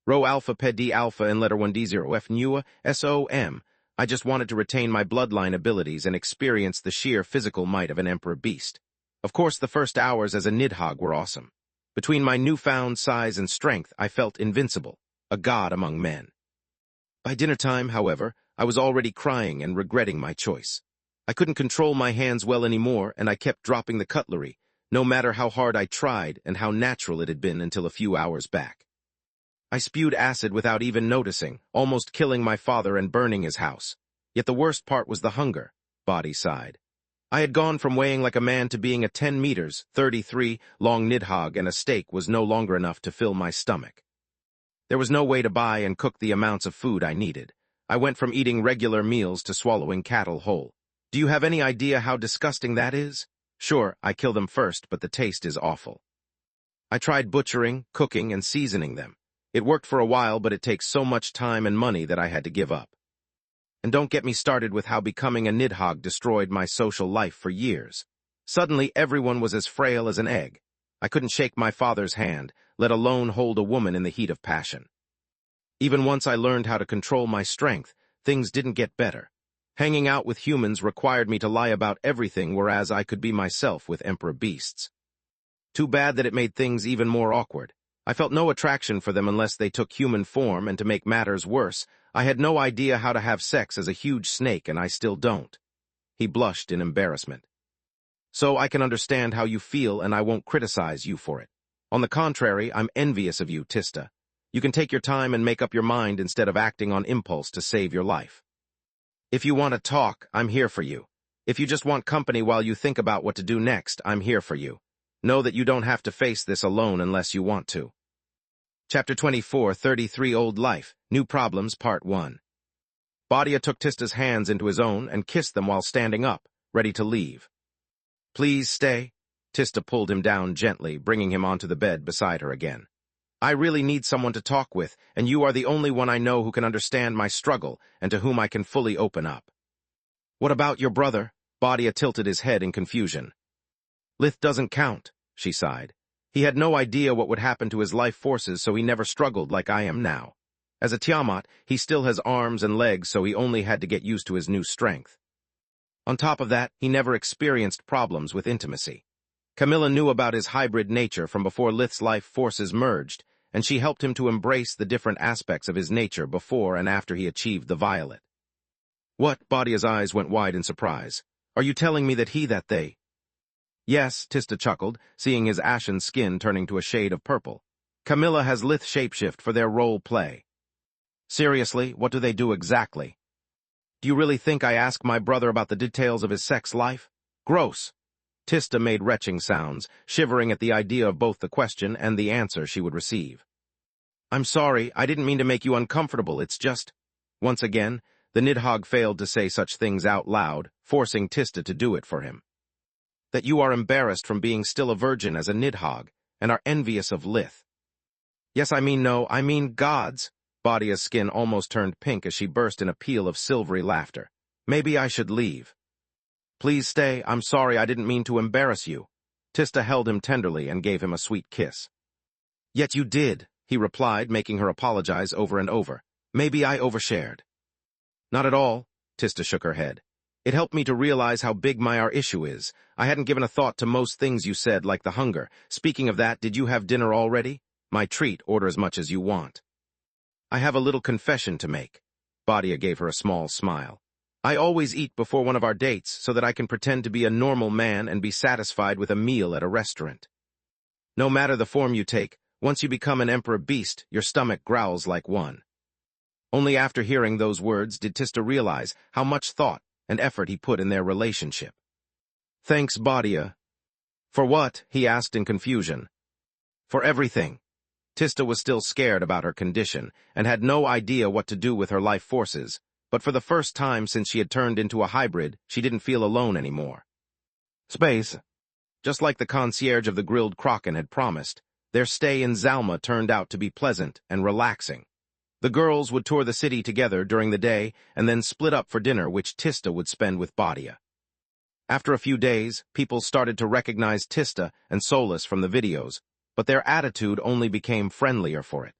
Rho Alpha Ped D Alpha and letter 1D0 F Nua SOM. I just wanted to retain my bloodline abilities and experience the sheer physical might of an Emperor Beast. Of course, the first hours as a Nidhogg were awesome. Between my newfound size and strength, I felt invincible, a god among men. By dinner time, however, I was already crying and regretting my choice. I couldn't control my hands well anymore, and I kept dropping the cutlery, no matter how hard I tried and how natural it had been until a few hours back. I spewed acid without even noticing, almost killing my father and burning his house. Yet the worst part was the hunger, Badia sighed. I had gone from weighing like a man to being a 10 meters, 33, long Nidhogg, and a steak was no longer enough to fill my stomach. There was no way to buy and cook the amounts of food I needed. I went from eating regular meals to swallowing cattle whole. Do you have any idea how disgusting that is? Sure, I kill them first, but the taste is awful. I tried butchering, cooking, and seasoning them. It worked for a while, but it takes so much time and money that I had to give up. And don't get me started with how becoming a Nidhogg destroyed my social life for years. Suddenly, everyone was as frail as an egg. I couldn't shake my father's hand, let alone hold a woman in the heat of passion. Even once I learned how to control my strength, things didn't get better. Hanging out with humans required me to lie about everything, whereas I could be myself with Emperor Beasts. Too bad that it made things even more awkward. I felt no attraction for them unless they took human form, and to make matters worse, I had no idea how to have sex as a huge snake, and I still don't. He blushed in embarrassment. So I can understand how you feel, and I won't criticize you for it. On the contrary, I'm envious of you, Tista. You can take your time and make up your mind instead of acting on impulse to save your life. If you want to talk, I'm here for you. If you just want company while you think about what to do next, I'm here for you. Know that you don't have to face this alone unless you want to. Chapter 24, 33 Old Life, New Problems, Part 1. Badia took Tista's hands into his own and kissed them while standing up, ready to leave. Please stay. Tista pulled him down gently, bringing him onto the bed beside her again. I really need someone to talk with, and you are the only one I know who can understand my struggle and to whom I can fully open up. What about your brother? Badia tilted his head in confusion. Lith doesn't count, she sighed. He had no idea what would happen to his life forces, so he never struggled like I am now. As a Tiamat, he still has arms and legs, so he only had to get used to his new strength. On top of that, he never experienced problems with intimacy. Camilla knew about his hybrid nature from before Lith's life forces merged, and she helped him to embrace the different aspects of his nature before and after he achieved the violet. What? Badia's eyes went wide in surprise. Are you telling me that they... Yes, Tista chuckled, seeing his ashen skin turning to a shade of purple. Camilla has Lith shapeshift for their role play. Seriously, what do they do exactly? Do you really think I ask my brother about the details of his sex life? Gross. Tista made retching sounds, shivering at the idea of both the question and the answer she would receive. "I'm sorry, I didn't mean to make you uncomfortable, it's just—" Once again, the Nidhogg failed to say such things out loud, forcing Tista to do it for him. "That you are embarrassed from being still a virgin as a Nidhogg, and are envious of Lith." "Yes, I mean gods." Badia's skin almost turned pink as she burst in a peal of silvery laughter. "Maybe I should leave." "Please stay, I'm sorry, I didn't mean to embarrass you." Tista held him tenderly and gave him a sweet kiss. "Yet you did," he replied, making her apologize over and over. "Maybe I overshared." "Not at all," Tista shook her head. "It helped me to realize how big our issue is. I hadn't given a thought to most things you said, like the hunger. Speaking of that, did you have dinner already? My treat, order as much as you want." "I have a little confession to make." Badia gave her a small smile. "I always eat before one of our dates so that I can pretend to be a normal man and be satisfied with a meal at a restaurant. No matter the form you take, once you become an emperor beast, your stomach growls like one." Only after hearing those words did Tista realize how much thought and effort he put in their relationship. "Thanks, Badia." "For what?" he asked in confusion. "For everything." Tista was still scared about her condition and had no idea what to do with her life forces, but for the first time since she had turned into a hybrid, she didn't feel alone anymore. Space. Just like the concierge of the grilled Kraken had promised, their stay in Zalma turned out to be pleasant and relaxing. The girls would tour the city together during the day and then split up for dinner, which Tista would spend with Badia. After a few days, people started to recognize Tista and Solus from the videos, but their attitude only became friendlier for it.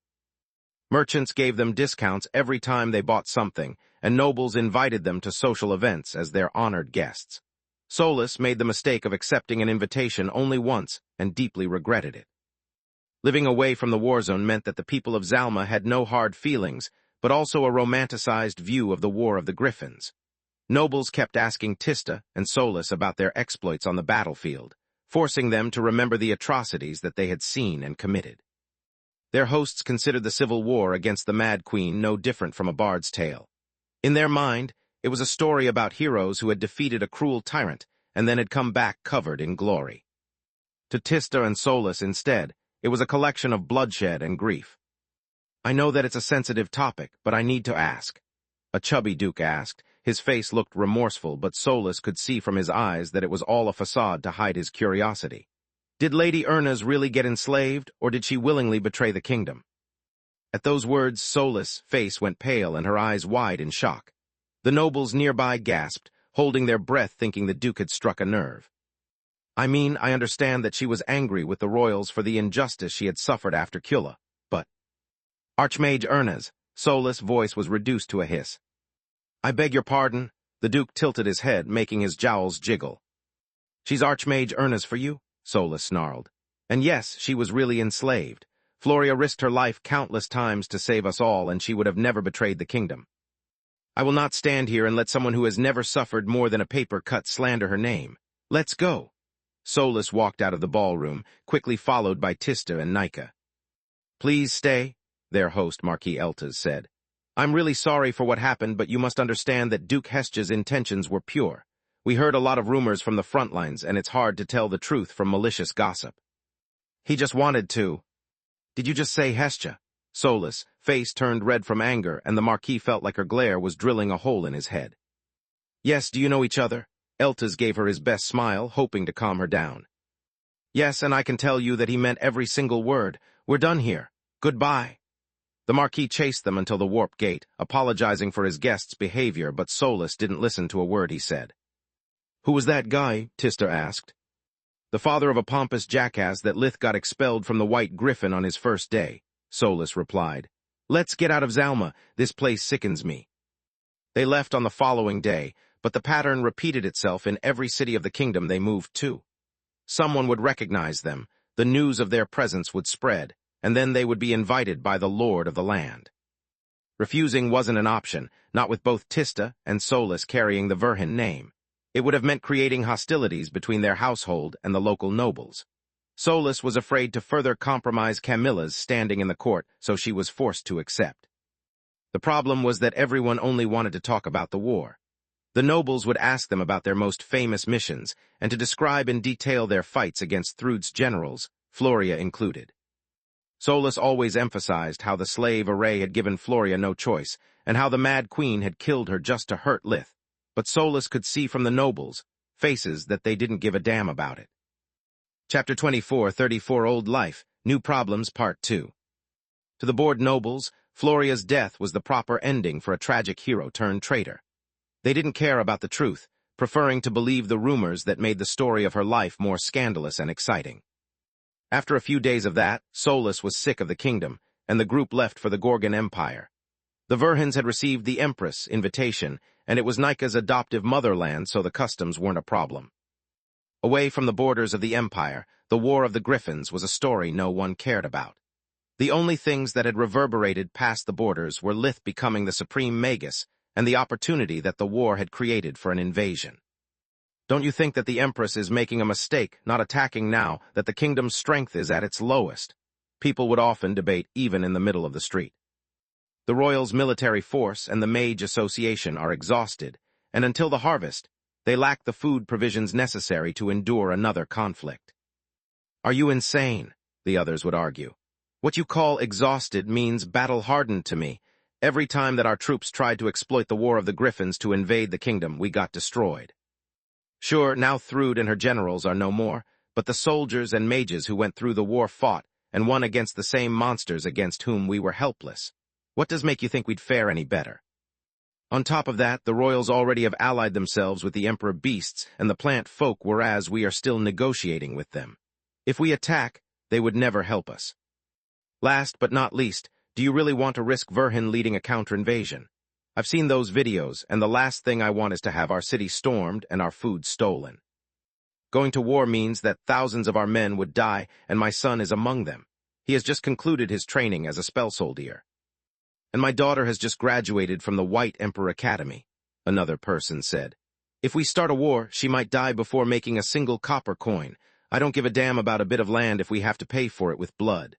Merchants gave them discounts every time they bought something, and nobles invited them to social events as their honored guests. Solus made the mistake of accepting an invitation only once and deeply regretted it. Living away from the war zone meant that the people of Zalma had no hard feelings, but also a romanticized view of the War of the Griffins. Nobles kept asking Tista and Solus about their exploits on the battlefield, forcing them to remember the atrocities that they had seen and committed. Their hosts considered the civil war against the Mad Queen no different from a bard's tale. In their mind, it was a story about heroes who had defeated a cruel tyrant and then had come back covered in glory. To Tista and Solus, instead, it was a collection of bloodshed and grief. "I know that it's a sensitive topic, but I need to ask." A chubby duke asked. His face looked remorseful, but Solus could see from his eyes that it was all a facade to hide his curiosity. "Did Lady Ernaz really get enslaved, or did she willingly betray the kingdom?" At those words, Solus' face went pale and her eyes wide in shock. The nobles nearby gasped, holding their breath thinking the duke had struck a nerve. "I mean, I understand that she was angry with the royals for the injustice she had suffered after Kula, but—" "Archmage Ernaz," Solus' voice was reduced to a hiss. "I beg your pardon." The duke tilted his head, making his jowls jiggle. "She's Archmage Ernaz for you?" Solus snarled. "And yes, she was really enslaved. Floria risked her life countless times to save us all, and she would have never betrayed the kingdom. I will not stand here and let someone who has never suffered more than a paper cut slander her name. Let's go." Solus walked out of the ballroom, quickly followed by Tista and Nika. "Please stay," their host Marquis Eltas said. "I'm really sorry for what happened, but you must understand that Duke Hesja's intentions were pure. We heard a lot of rumors from the front lines, and it's hard to tell the truth from malicious gossip. He just wanted to—" "Did you just say Hesja?" Solus' face turned red from anger, and the Marquis felt like her glare was drilling a hole in his head. "Yes, do you know each other?" Eltas gave her his best smile, hoping to calm her down. "Yes, and I can tell you that he meant every single word. We're done here. Goodbye." The Marquis chased them until the warp gate, apologizing for his guest's behavior, but Solus didn't listen to a word he said. "Who was that guy?" Tista asked. "The father of a pompous jackass that Lith got expelled from the White Griffin on his first day," Solus replied. "Let's get out of Zalma. This place sickens me." They left on the following day, but the pattern repeated itself in every city of the kingdom they moved to. Someone would recognize them, the news of their presence would spread, and then they would be invited by the lord of the land. Refusing wasn't an option, not with both Tista and Solus carrying the Verhin name. It would have meant creating hostilities between their household and the local nobles. Solus was afraid to further compromise Camilla's standing in the court, so she was forced to accept. The problem was that everyone only wanted to talk about the war. The nobles would ask them about their most famous missions and to describe in detail their fights against Thrud's generals, Floria included. Solus always emphasized how the slave array had given Floria no choice and how the Mad Queen had killed her just to hurt Lith, but Solus could see from the nobles' faces that they didn't give a damn about it. Chapter 24, 34 Old Life, New Problems, Part 2. To the bored nobles, Floria's death was the proper ending for a tragic hero-turned-traitor. They didn't care about the truth, preferring to believe the rumors that made the story of her life more scandalous and exciting. After a few days of that, Solus was sick of the kingdom, and the group left for the Gorgon Empire. The Verhins had received the Empress' invitation, and it was Nika's adoptive motherland, so the customs weren't a problem. Away from the borders of the Empire, the War of the Griffins was a story no one cared about. The only things that had reverberated past the borders were Lith becoming the supreme Magus and the opportunity that the war had created for an invasion. Don't you think that the Empress is making a mistake not attacking now that the kingdom's strength is at its lowest? People would often debate even in the middle of the street. The royals' military force and the Mage Association are exhausted, and until the harvest, they lack the food provisions necessary to endure another conflict. Are you insane? The others would argue. What you call exhausted means battle-hardened to me. Every time that our troops tried to exploit the War of the Griffins to invade the kingdom, we got destroyed. Sure, now Thrud and her generals are no more, but the soldiers and mages who went through the war fought and won against the same monsters against whom we were helpless. What does make you think we'd fare any better? On top of that, the royals already have allied themselves with the emperor beasts and the plant folk, whereas we are still negotiating with them. If we attack, they would never help us. Last but not least, do you really want to risk Verhin leading a counter-invasion? I've seen those videos, and the last thing I want is to have our city stormed and our food stolen. Going to war means that thousands of our men would die, and my son is among them. He has just concluded his training as a spell soldier. And my daughter has just graduated from the White Emperor Academy, another person said. If we start a war, she might die before making a single copper coin. I don't give a damn about a bit of land if we have to pay for it with blood.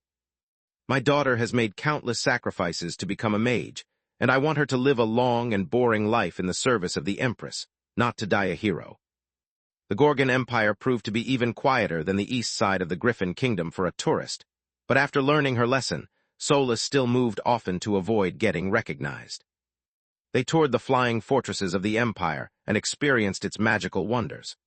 My daughter has made countless sacrifices to become a mage, and I want her to live a long and boring life in the service of the Empress, not to die a hero. The Gorgon Empire proved to be even quieter than the east side of the Griffin Kingdom for a tourist, but after learning her lesson, Solus still moved often to avoid getting recognized. They toured the flying fortresses of the Empire and experienced its magical wonders.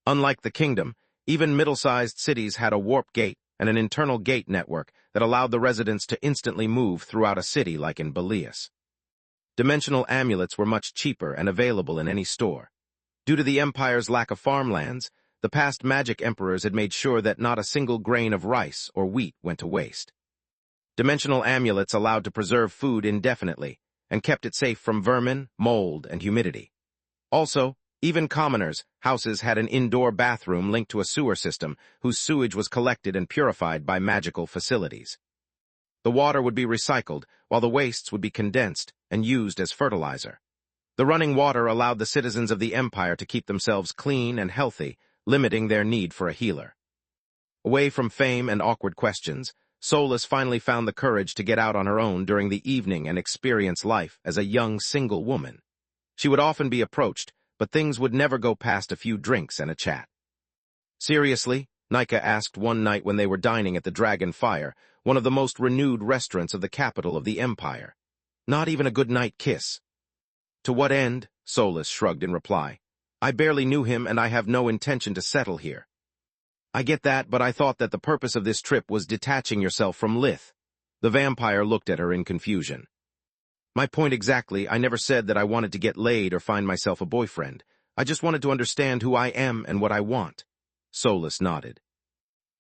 Unlike the kingdom, even middle-sized cities had a warp gate and an internal gate network that allowed the residents to instantly move throughout a city like in Belias. Dimensional amulets were much cheaper and available in any store. Due to the Empire's lack of farmlands, the past magic emperors had made sure that not a single grain of rice or wheat went to waste. Dimensional amulets allowed to preserve food indefinitely and kept it safe from vermin, mold, and humidity. Also, even commoners' houses had an indoor bathroom linked to a sewer system whose sewage was collected and purified by magical facilities. The water would be recycled, while the wastes would be condensed and used as fertilizer. The running water allowed the citizens of the Empire to keep themselves clean and healthy, limiting their need for a healer. Away from fame and awkward questions, Solus finally found the courage to get out on her own during the evening and experience life as a young single woman. She would often be approached, but things would never go past a few drinks and a chat. Seriously? Nika asked one night when they were dining at the Dragon Fire, one of the most renewed restaurants of the capital of the Empire. Not even a good-night kiss. To what end? Solus shrugged in reply. I barely knew him and I have no intention to settle here. I get that, but I thought that the purpose of this trip was detaching yourself from Lith. The vampire looked at her in confusion. My point exactly, I never said that I wanted to get laid or find myself a boyfriend. I just wanted to understand who I am and what I want. Solus nodded.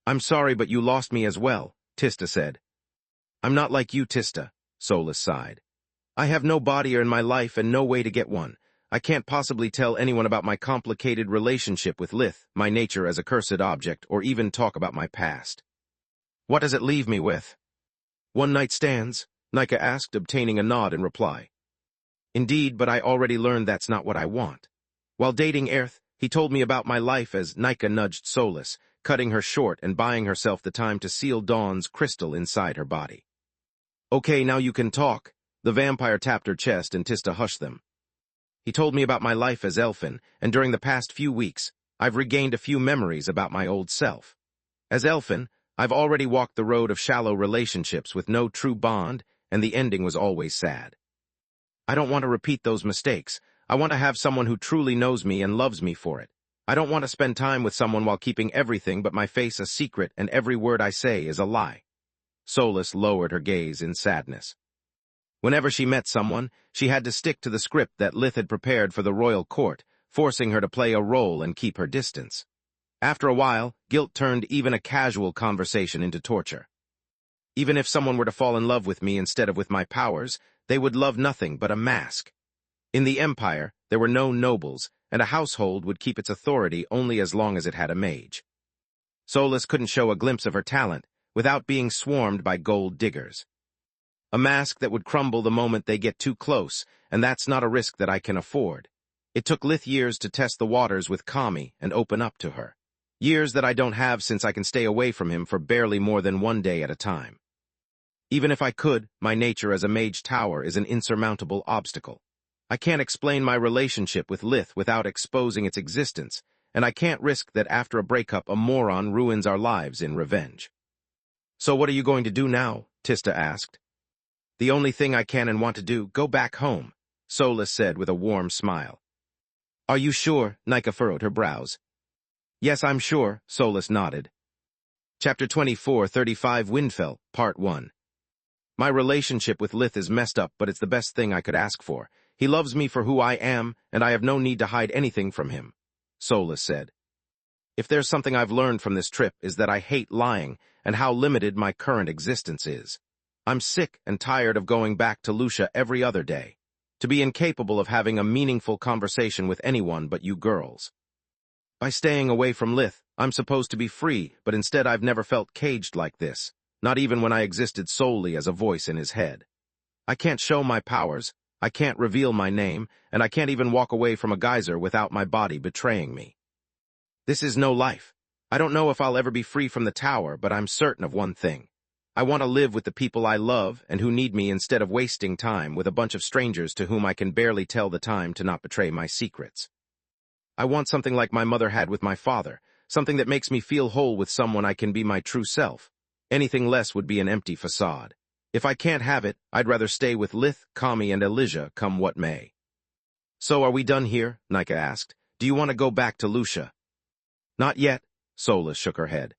I'm sorry, but you lost me as well, Tista said. I'm not like you, Tista, Solus sighed. I have no body in my life and no way to get one. I can't possibly tell anyone about my complicated relationship with Lith, my nature as a cursed object, or even talk about my past. What does it leave me with? One-night stands? Nika asked, obtaining a nod in reply. Indeed, but I already learned that's not what I want. While dating Aerth, he told me about my life as Nika nudged Solus, cutting her short and buying herself the time to seal Dawn's crystal inside her body. Okay, now you can talk. The vampire tapped her chest and Tista hushed them. He told me about my life as Elfin, and during the past few weeks, I've regained a few memories about my old self. As Elfin, I've already walked the road of shallow relationships with no true bond, and the ending was always sad. I don't want to repeat those mistakes. I want to have someone who truly knows me and loves me for it. I don't want to spend time with someone while keeping everything but my face a secret and every word I say is a lie. Solus lowered her gaze in sadness. Whenever she met someone, she had to stick to the script that Lith had prepared for the royal court, forcing her to play a role and keep her distance. After a while, guilt turned even a casual conversation into torture. Even if someone were to fall in love with me instead of with my powers, they would love nothing but a mask. In the Empire, there were no nobles, and a household would keep its authority only as long as it had a mage. Solus couldn't show a glimpse of her talent without being swarmed by gold diggers. A mask that would crumble the moment they get too close, and that's not a risk that I can afford. It took Lith years to test the waters with Kami and open up to her. Years that I don't have since I can stay away from him for barely more than one day at a time. Even if I could, my nature as a mage tower is an insurmountable obstacle. I can't explain my relationship with Lith without exposing its existence, and I can't risk that after a breakup a moron ruins our lives in revenge. So what are you going to do now? Tista asked. The only thing I can and want to do, go back home, Solus said with a warm smile. Are you sure? Nika furrowed her brows. Yes, I'm sure, Solus nodded. Chapter 24:35 Windfell, Part 1. My relationship with Lith is messed up, but it's the best thing I could ask for. He loves me for who I am, and I have no need to hide anything from him, Solus said. If there's something I've learned from this trip is that I hate lying and how limited my current existence is. I'm sick and tired of going back to Lucia every other day, to be incapable of having a meaningful conversation with anyone but you girls. By staying away from Lith, I'm supposed to be free, but instead I've never felt caged like this, not even when I existed solely as a voice in his head. I can't show my powers, I can't reveal my name, and I can't even walk away from a geyser without my body betraying me. This is no life. I don't know if I'll ever be free from the tower, but I'm certain of one thing. I want to live with the people I love and who need me instead of wasting time with a bunch of strangers to whom I can barely tell the time to not betray my secrets. I want something like my mother had with my father, something that makes me feel whole with someone I can be my true self. Anything less would be an empty facade. If I can't have it, I'd rather stay with Lith, Kami, and Elijah come what may. So are we done here? Nika asked. Do you want to go back to Lucia? Not yet, Solus shook her head.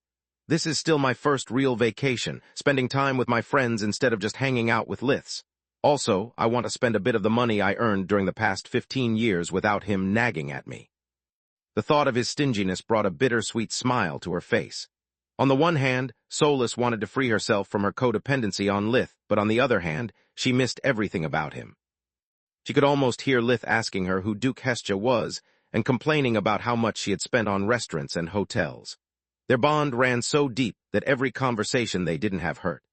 This is still my first real vacation, spending time with my friends instead of just hanging out with Liths. Also, I want to spend a bit of the money I earned during the past 15 years without him nagging at me. The thought of his stinginess brought a bittersweet smile to her face. On the one hand, Solus wanted to free herself from her codependency on Lith, but on the other hand, she missed everything about him. She could almost hear Lith asking her who Duke Hestia was and complaining about how much she had spent on restaurants and hotels. Their bond ran so deep that every conversation they didn't have hurt.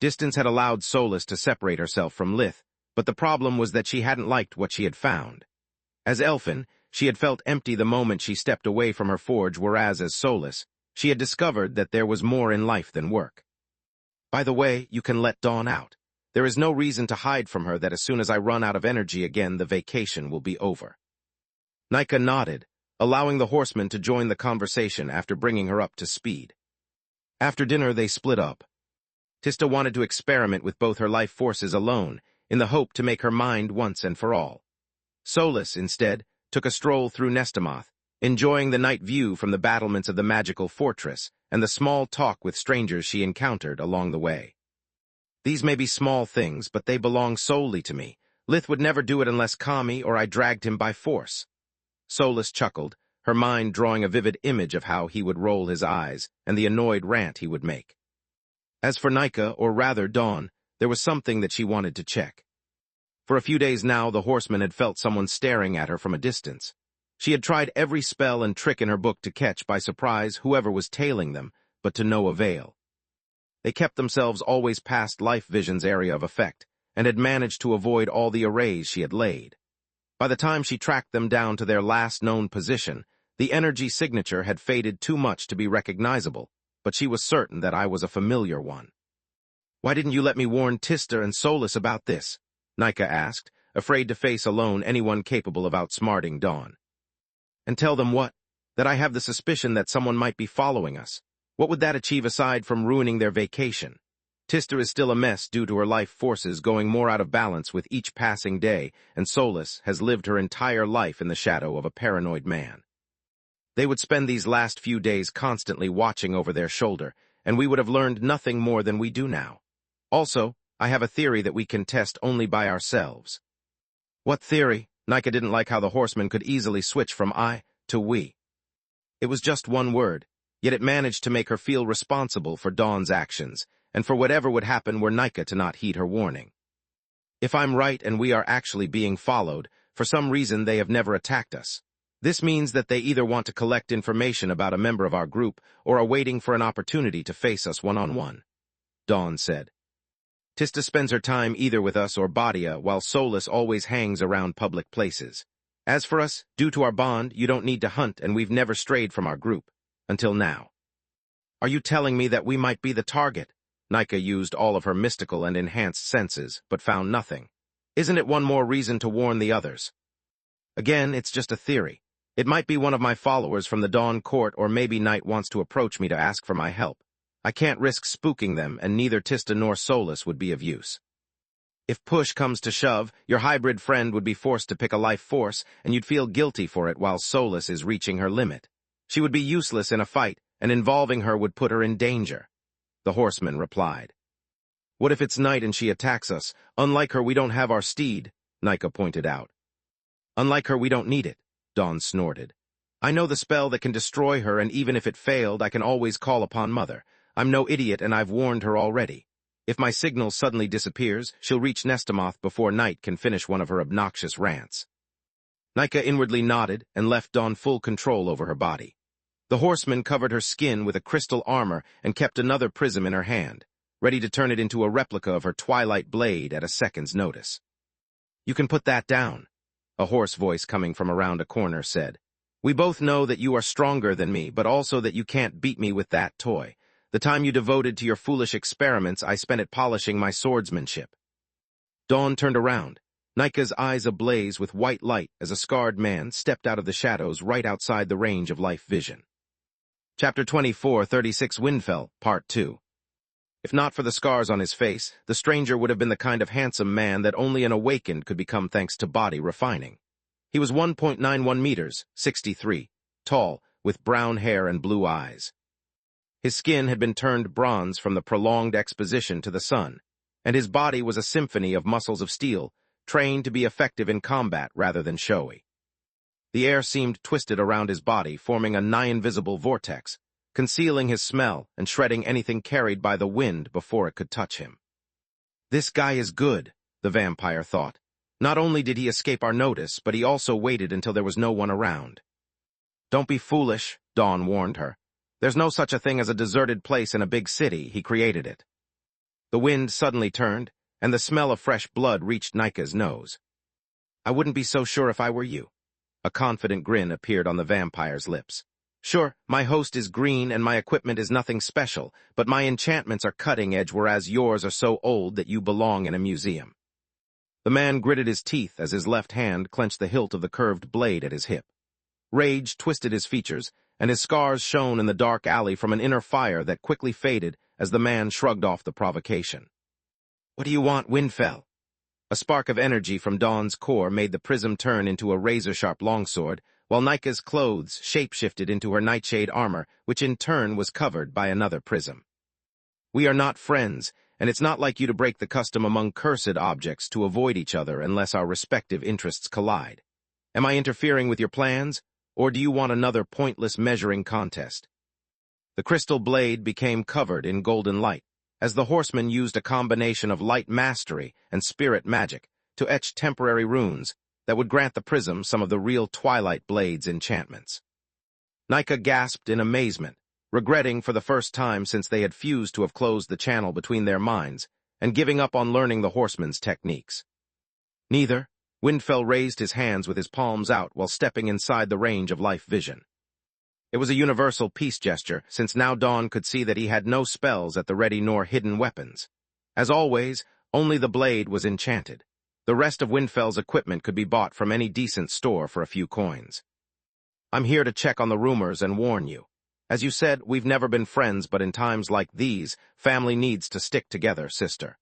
Distance had allowed Solus to separate herself from Lith, but the problem was that she hadn't liked what she had found. As Elfin, she had felt empty the moment she stepped away from her forge, whereas as Solus, she had discovered that there was more in life than work. By the way, you can let Dawn out. There is no reason to hide from her that as soon as I run out of energy again, the vacation will be over. Nika nodded, allowing the horseman to join the conversation after bringing her up to speed. After dinner, they split up. Tista wanted to experiment with both her life forces alone, in the hope to make her mind once and for all. Solus, instead, took a stroll through Nestamoth, enjoying the night view from the battlements of the magical fortress and the small talk with strangers she encountered along the way. These may be small things, but they belong solely to me. Lith would never do it unless Kami or I dragged him by force. Solus chuckled, her mind drawing a vivid image of how he would roll his eyes and the annoyed rant he would make. As for Nika, or rather Dawn, there was something that she wanted to check. For a few days now, the horseman had felt someone staring at her from a distance. She had tried every spell and trick in her book to catch by surprise whoever was tailing them, but to no avail. They kept themselves always past Life Vision's area of effect, and had managed to avoid all the arrays she had laid. By the time she tracked them down to their last known position, the energy signature had faded too much to be recognizable, but she was certain that I was a familiar one. Why didn't you let me warn Tista and Solus about this? Nika asked, afraid to face alone anyone capable of outsmarting Dawn. And tell them what? That I have the suspicion that someone might be following us. What would that achieve aside from ruining their vacation? Tista is still a mess due to her life forces going more out of balance with each passing day, and Solus has lived her entire life in the shadow of a paranoid man. They would spend these last few days constantly watching over their shoulder, and we would have learned nothing more than we do now. Also, I have a theory that we can test only by ourselves. What theory? Nika didn't like how the horseman could easily switch from I to we. It was just one word, yet it managed to make her feel responsible for Dawn's actions, and for whatever would happen were Nika to not heed her warning. If I'm right and we are actually being followed, for some reason they have never attacked us. This means that they either want to collect information about a member of our group or are waiting for an opportunity to face us one-on-one, Dawn said. Tista spends her time either with us or Badia, while Solus always hangs around public places. As for us, due to our bond, you don't need to hunt and we've never strayed from our group. Until now. Are you telling me that we might be the target? Nika used all of her mystical and enhanced senses, but found nothing. Isn't it one more reason to warn the others? Again, it's just a theory. It might be one of my followers from the Dawn Court, or maybe Knight wants to approach me to ask for my help. I can't risk spooking them, and neither Tista nor Solus would be of use. If push comes to shove, your hybrid friend would be forced to pick a life force, and you'd feel guilty for it while Solus is reaching her limit. She would be useless in a fight, and involving her would put her in danger, the horseman replied. What if it's night and she attacks us? Unlike her, we don't have our steed, Nika pointed out. Unlike her, we don't need it, Dawn snorted. I know the spell that can destroy her, and even if it failed, I can always call upon Mother. I'm no idiot, and I've warned her already. If my signal suddenly disappears, she'll reach Nestamoth before Night can finish one of her obnoxious rants. Nika inwardly nodded and left Dawn full control over her body. The horseman covered her skin with a crystal armor and kept another prism in her hand, ready to turn it into a replica of her twilight blade at a second's notice. You can put that down, a hoarse voice coming from around a corner said. We both know that you are stronger than me, but also that you can't beat me with that toy. The time you devoted to your foolish experiments, I spent it polishing my swordsmanship. Dawn turned around, Nika's eyes ablaze with white light as a scarred man stepped out of the shadows right outside the range of life vision. Chapter 24, 36 Windfell, Part 2. If not for the scars on his face, the stranger would have been the kind of handsome man that only an awakened could become thanks to body refining. He was 1.91 meters, 63, tall, with brown hair and blue eyes. His skin had been turned bronze from the prolonged exposition to the sun, and his body was a symphony of muscles of steel, trained to be effective in combat rather than showy. The air seemed twisted around his body, forming a nigh-invisible vortex, concealing his smell and shredding anything carried by the wind before it could touch him. This guy is good, the vampire thought. Not only did he escape our notice, but he also waited until there was no one around. Don't be foolish, Dawn warned her. There's no such a thing as a deserted place in a big city, he created it. The wind suddenly turned, and the smell of fresh blood reached Nika's nose. I wouldn't be so sure if I were you. A confident grin appeared on the vampire's lips. Sure, my host is green and my equipment is nothing special, but my enchantments are cutting-edge, whereas yours are so old that you belong in a museum. The man gritted his teeth as his left hand clenched the hilt of the curved blade at his hip. Rage twisted his features, and his scars shone in the dark alley from an inner fire that quickly faded as the man shrugged off the provocation. What do you want, Windfell? A spark of energy from Dawn's core made the prism turn into a razor-sharp longsword, while Nika's clothes shape-shifted into her nightshade armor, which in turn was covered by another prism. We are not friends, and it's not like you to break the custom among cursed objects to avoid each other unless our respective interests collide. Am I interfering with your plans, or do you want another pointless measuring contest? The crystal blade became covered in golden light, as the horseman used a combination of light mastery and spirit magic to etch temporary runes that would grant the prism some of the real Twilight Blade's enchantments. Nika gasped in amazement, regretting for the first time since they had fused to have closed the channel between their minds, and giving up on learning the horseman's techniques. Neither, Windfell raised his hands with his palms out while stepping inside the range of life vision. It was a universal peace gesture, since now Dawn could see that he had no spells at the ready nor hidden weapons. As always, only the blade was enchanted. The rest of Windfell's equipment could be bought from any decent store for a few coins. I'm here to check on the rumors and warn you. As you said, we've never been friends, but in times like these, family needs to stick together, sister.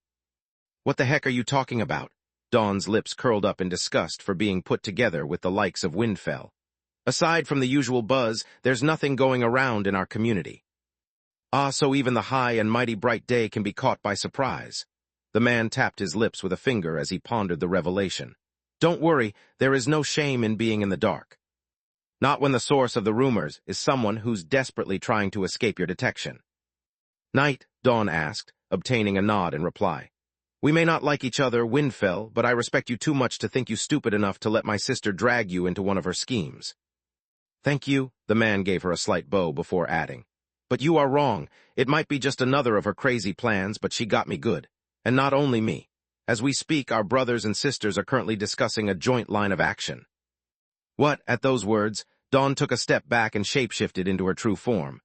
What the heck are you talking about? Dawn's lips curled up in disgust for being put together with the likes of Windfell. Aside from the usual buzz, there's nothing going around in our community. Ah, so even the high and mighty bright day can be caught by surprise. The man tapped his lips with a finger as he pondered the revelation. Don't worry, there is no shame in being in the dark. Not when the source of the rumors is someone who's desperately trying to escape your detection. Knight, Dawn asked, obtaining a nod in reply. We may not like each other, Windfell, but I respect you too much to think you stupid enough to let my sister drag you into one of her schemes. Thank you, the man gave her a slight bow before adding. But you are wrong. It might be just another of her crazy plans, but she got me good. And not only me. As we speak, our brothers and sisters are currently discussing a joint line of action. What? At those words, Dawn took a step back and shapeshifted into her true form.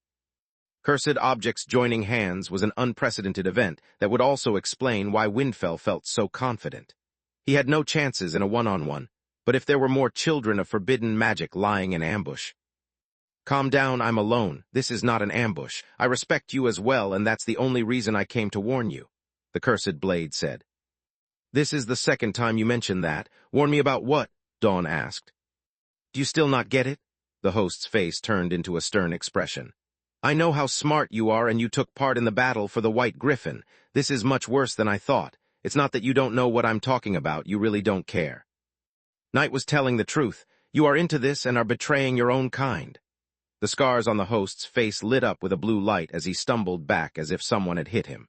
Cursed objects joining hands was an unprecedented event that would also explain why Windfell felt so confident. He had no chances in a one-on-one, but if there were more children of forbidden magic lying in ambush. Calm down, I'm alone. This is not an ambush. I respect you as well, and that's the only reason I came to warn you, the cursed blade said. This is the second time you mentioned that. Warn me about what? Dawn asked. Do you still not get it? The host's face turned into a stern expression. I know how smart you are and you took part in the battle for the White Griffin. This is much worse than I thought. It's not that you don't know what I'm talking about, you really don't care. Knight was telling the truth. You are into this and are betraying your own kind. The scars on the host's face lit up with a blue light as he stumbled back as if someone had hit him.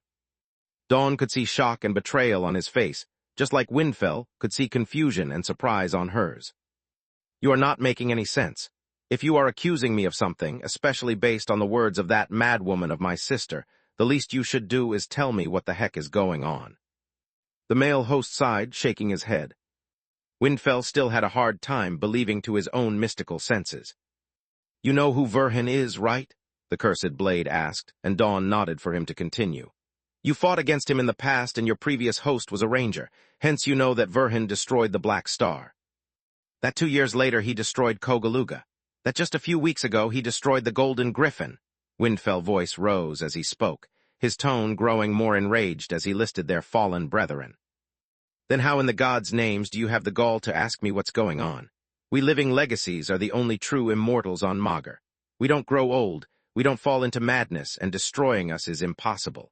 Dawn could see shock and betrayal on his face, just like Windfell could see confusion and surprise on hers. You are not making any sense. If you are accusing me of something, especially based on the words of that madwoman of my sister, the least you should do is tell me what the heck is going on. The male host sighed, shaking his head. Windfell still had a hard time believing to his own mystical senses. You know who Verhin is, right? The cursed blade asked, and Dawn nodded for him to continue. You fought against him in the past, and your previous host was a ranger, hence you know that Verhin destroyed the Black Star. That 2 years later he destroyed Kogaluga. That just a few weeks ago he destroyed the Golden Griffin. Windfell's voice rose as he spoke, his tone growing more enraged as he listed their fallen brethren. Then how in the gods' names do you have the gall to ask me what's going on? We living legacies are the only true immortals on Magur. We don't grow old, we don't fall into madness, and destroying us is impossible.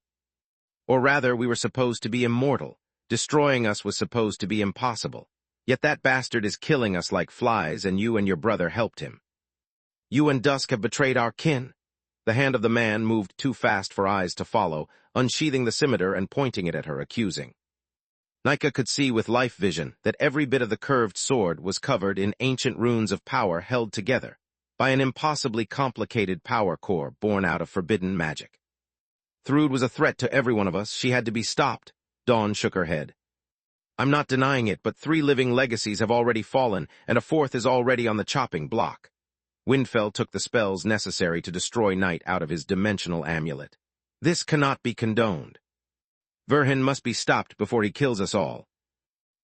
Or rather, we were supposed to be immortal. Destroying us was supposed to be impossible. Yet that bastard is killing us like flies, and you and your brother helped him. You and Dusk have betrayed our kin. The hand of the man moved too fast for eyes to follow, unsheathing the scimitar and pointing it at her, accusing. Nika could see with life vision that every bit of the curved sword was covered in ancient runes of power held together by an impossibly complicated power core born out of forbidden magic. Thrud was a threat to every one of us. She had to be stopped. Dawn shook her head. I'm not denying it, but 3 living legacies have already fallen, and a 4th is already on the chopping block. Windfell took the spells necessary to destroy Knight out of his dimensional amulet. This cannot be condoned. Verhin must be stopped before he kills us all.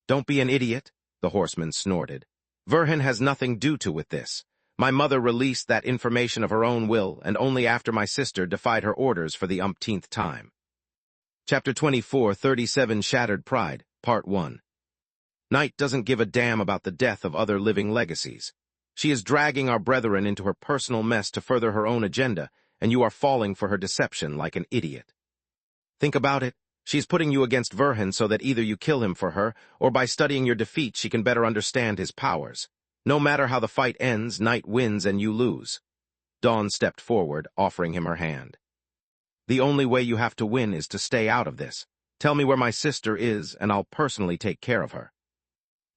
Don't be an idiot, the horseman snorted. Verhin has nothing to do with this. My mother released that information of her own will, and only after my sister defied her orders for the umpteenth time. Chapter 24, 37 Shattered Pride, Part 1. Knight doesn't give a damn about the death of other living legacies. She is dragging our brethren into her personal mess to further her own agenda, and you are falling for her deception like an idiot. Think about it. She's putting you against Verhin so that either you kill him for her, or by studying your defeat she can better understand his powers. No matter how the fight ends, Knight wins and you lose. Dawn stepped forward, offering him her hand. The only way you have to win is to stay out of this. Tell me where my sister is, and I'll personally take care of her.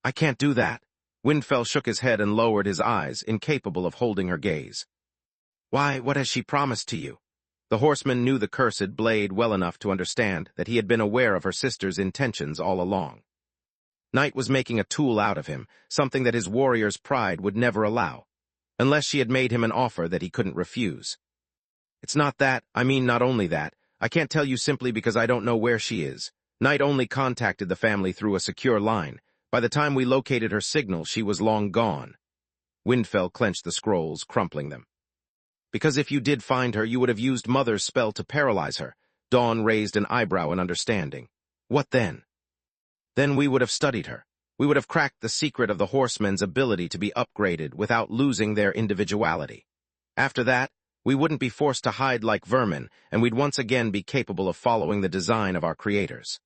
I can't do that. Windfell shook his head and lowered his eyes, incapable of holding her gaze. Why, what has she promised to you? The horseman knew the cursed blade well enough to understand that he had been aware of her sister's intentions all along. Knight was making a tool out of him, something that his warrior's pride would never allow, unless she had made him an offer that he couldn't refuse. It's not that, I mean not only that. I can't tell you simply because I don't know where she is. Night only contacted the family through a secure line. By the time we located her signal, she was long gone. Windfell clenched the scrolls, crumpling them. Because if you did find her, you would have used Mother's spell to paralyze her. Dawn raised an eyebrow in understanding. What then? Then we would have studied her. We would have cracked the secret of the horsemen's ability to be upgraded without losing their individuality. After that, we wouldn't be forced to hide like vermin, and we'd once again be capable of following the design of our creators.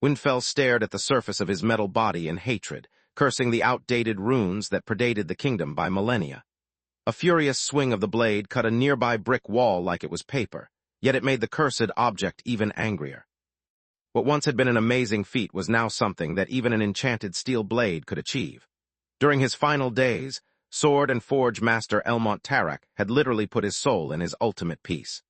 Windfell stared at the surface of his metal body in hatred, cursing the outdated runes that predated the kingdom by millennia. A furious swing of the blade cut a nearby brick wall like it was paper, yet it made the cursed object even angrier. What once had been an amazing feat was now something that even an enchanted steel blade could achieve. During his final days, Sword and Forge Master Elmont Tarak had literally put his soul in his ultimate piece.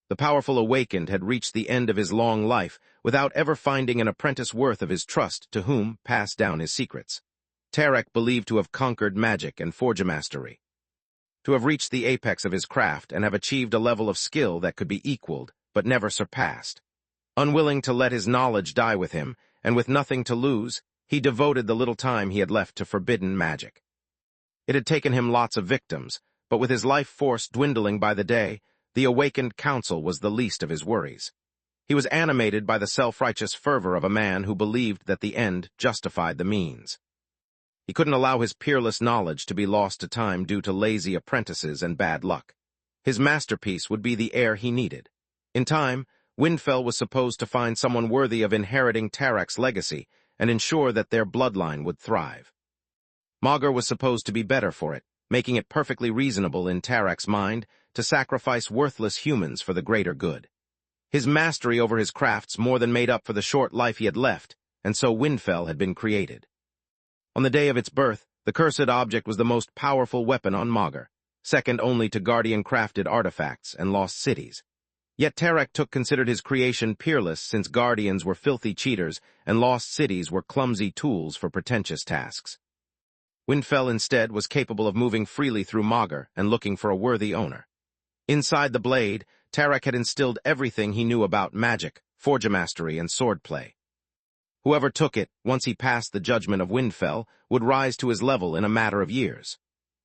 The powerful Awakened had reached the end of his long life without ever finding an apprentice worth of his trust to whom pass down his secrets. Tarak believed to have conquered magic and forge-mastery, to have reached the apex of his craft and have achieved a level of skill that could be equaled, but never surpassed. Unwilling to let his knowledge die with him, and with nothing to lose, he devoted the little time he had left to forbidden magic. It had taken him lots of victims, but with his life force dwindling by the day, the Awakened Council was the least of his worries. He was animated by the self-righteous fervor of a man who believed that the end justified the means. He couldn't allow his peerless knowledge to be lost to time due to lazy apprentices and bad luck. His masterpiece would be the heir he needed. In time, Windfell was supposed to find someone worthy of inheriting Tarak's legacy and ensure that their bloodline would thrive. Magus was supposed to be better for it, making it perfectly reasonable in Tarak's mind to sacrifice worthless humans for the greater good. His mastery over his crafts more than made up for the short life he had left, and so Windfell had been created. On the day of its birth, the cursed object was the most powerful weapon on Magus, second only to Guardian-crafted artifacts and lost cities. Yet Tarak considered his creation peerless since Guardians were filthy cheaters and lost cities were clumsy tools for pretentious tasks. Windfell instead was capable of moving freely through Magus and looking for a worthy owner. Inside the blade, Tarak had instilled everything he knew about magic, forge-mastery, and swordplay. Whoever took it, once he passed the judgment of Windfell, would rise to his level in a matter of years.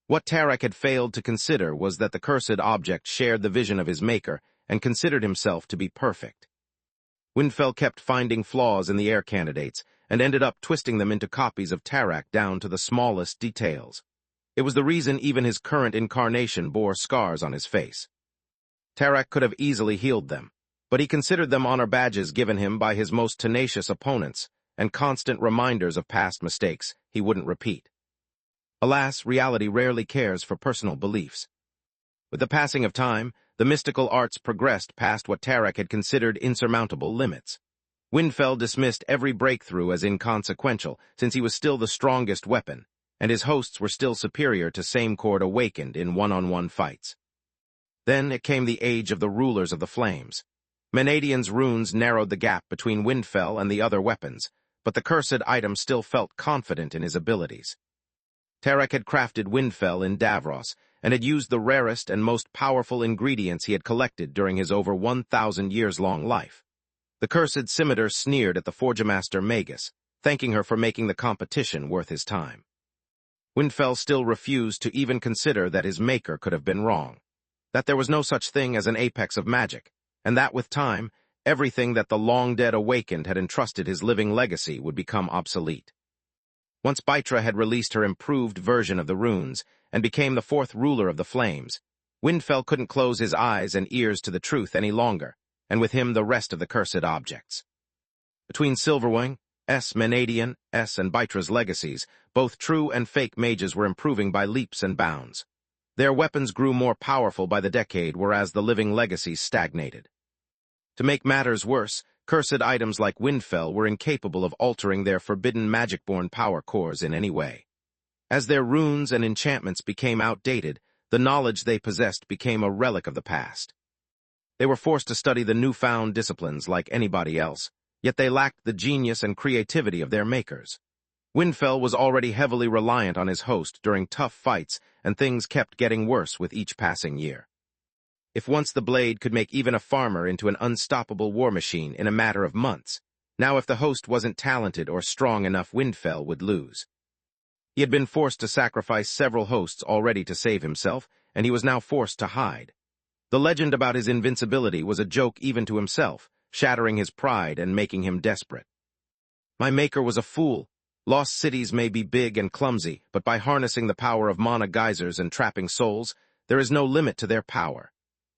What Tarak had failed to consider was that the cursed object shared the vision of his maker and considered himself to be perfect. Windfell kept finding flaws in the heir candidates and ended up twisting them into copies of Tarak down to the smallest details. It was the reason even his current incarnation bore scars on his face. Tarak could have easily healed them, but he considered them honor badges given him by his most tenacious opponents and constant reminders of past mistakes he wouldn't repeat. Alas, reality rarely cares for personal beliefs. With the passing of time, the mystical arts progressed past what Tarak had considered insurmountable limits. Windfell dismissed every breakthrough as inconsequential, since he was still the strongest weapon, and his hosts were still superior to same-chord Awakened in one-on-one fights. Then it came the age of the rulers of the flames. Menadian's runes narrowed the gap between Windfell and the other weapons, but the cursed item still felt confident in his abilities. Tarak had crafted Windfell in Davros, and had used the rarest and most powerful ingredients he had collected during his over 1,000 years-long life. The cursed scimitar sneered at the forge-master Magus, thanking her for making the competition worth his time. Windfell still refused to even consider that his maker could have been wrong, that there was no such thing as an apex of magic, and that with time, everything that the long-dead Awakened had entrusted his living legacy would become obsolete. Once Baitra had released her improved version of the runes and became the fourth ruler of the flames, Windfell couldn't close his eyes and ears to the truth any longer, and with him the rest of the cursed objects. Between Silverwing, Menadian, and Baitra's legacies, both true and fake mages were improving by leaps and bounds. Their weapons grew more powerful by the decade, whereas the living legacies stagnated. To make matters worse, cursed items like Windfell were incapable of altering their forbidden magic-born power cores in any way. As their runes and enchantments became outdated, the knowledge they possessed became a relic of the past. They were forced to study the newfound disciplines like anybody else, yet they lacked the genius and creativity of their makers. Windfell was already heavily reliant on his host during tough fights, and things kept getting worse with each passing year. If once the blade could make even a farmer into an unstoppable war machine in a matter of months, Now if the host wasn't talented or strong enough, Windfell would lose. He had been forced to sacrifice several hosts already to save himself, and he was now forced to hide. The legend about his invincibility was a joke even to himself, shattering his pride and making him desperate. My maker was a fool. Lost cities may be big and clumsy, but by harnessing the power of mana geysers and trapping souls, there is no limit to their power.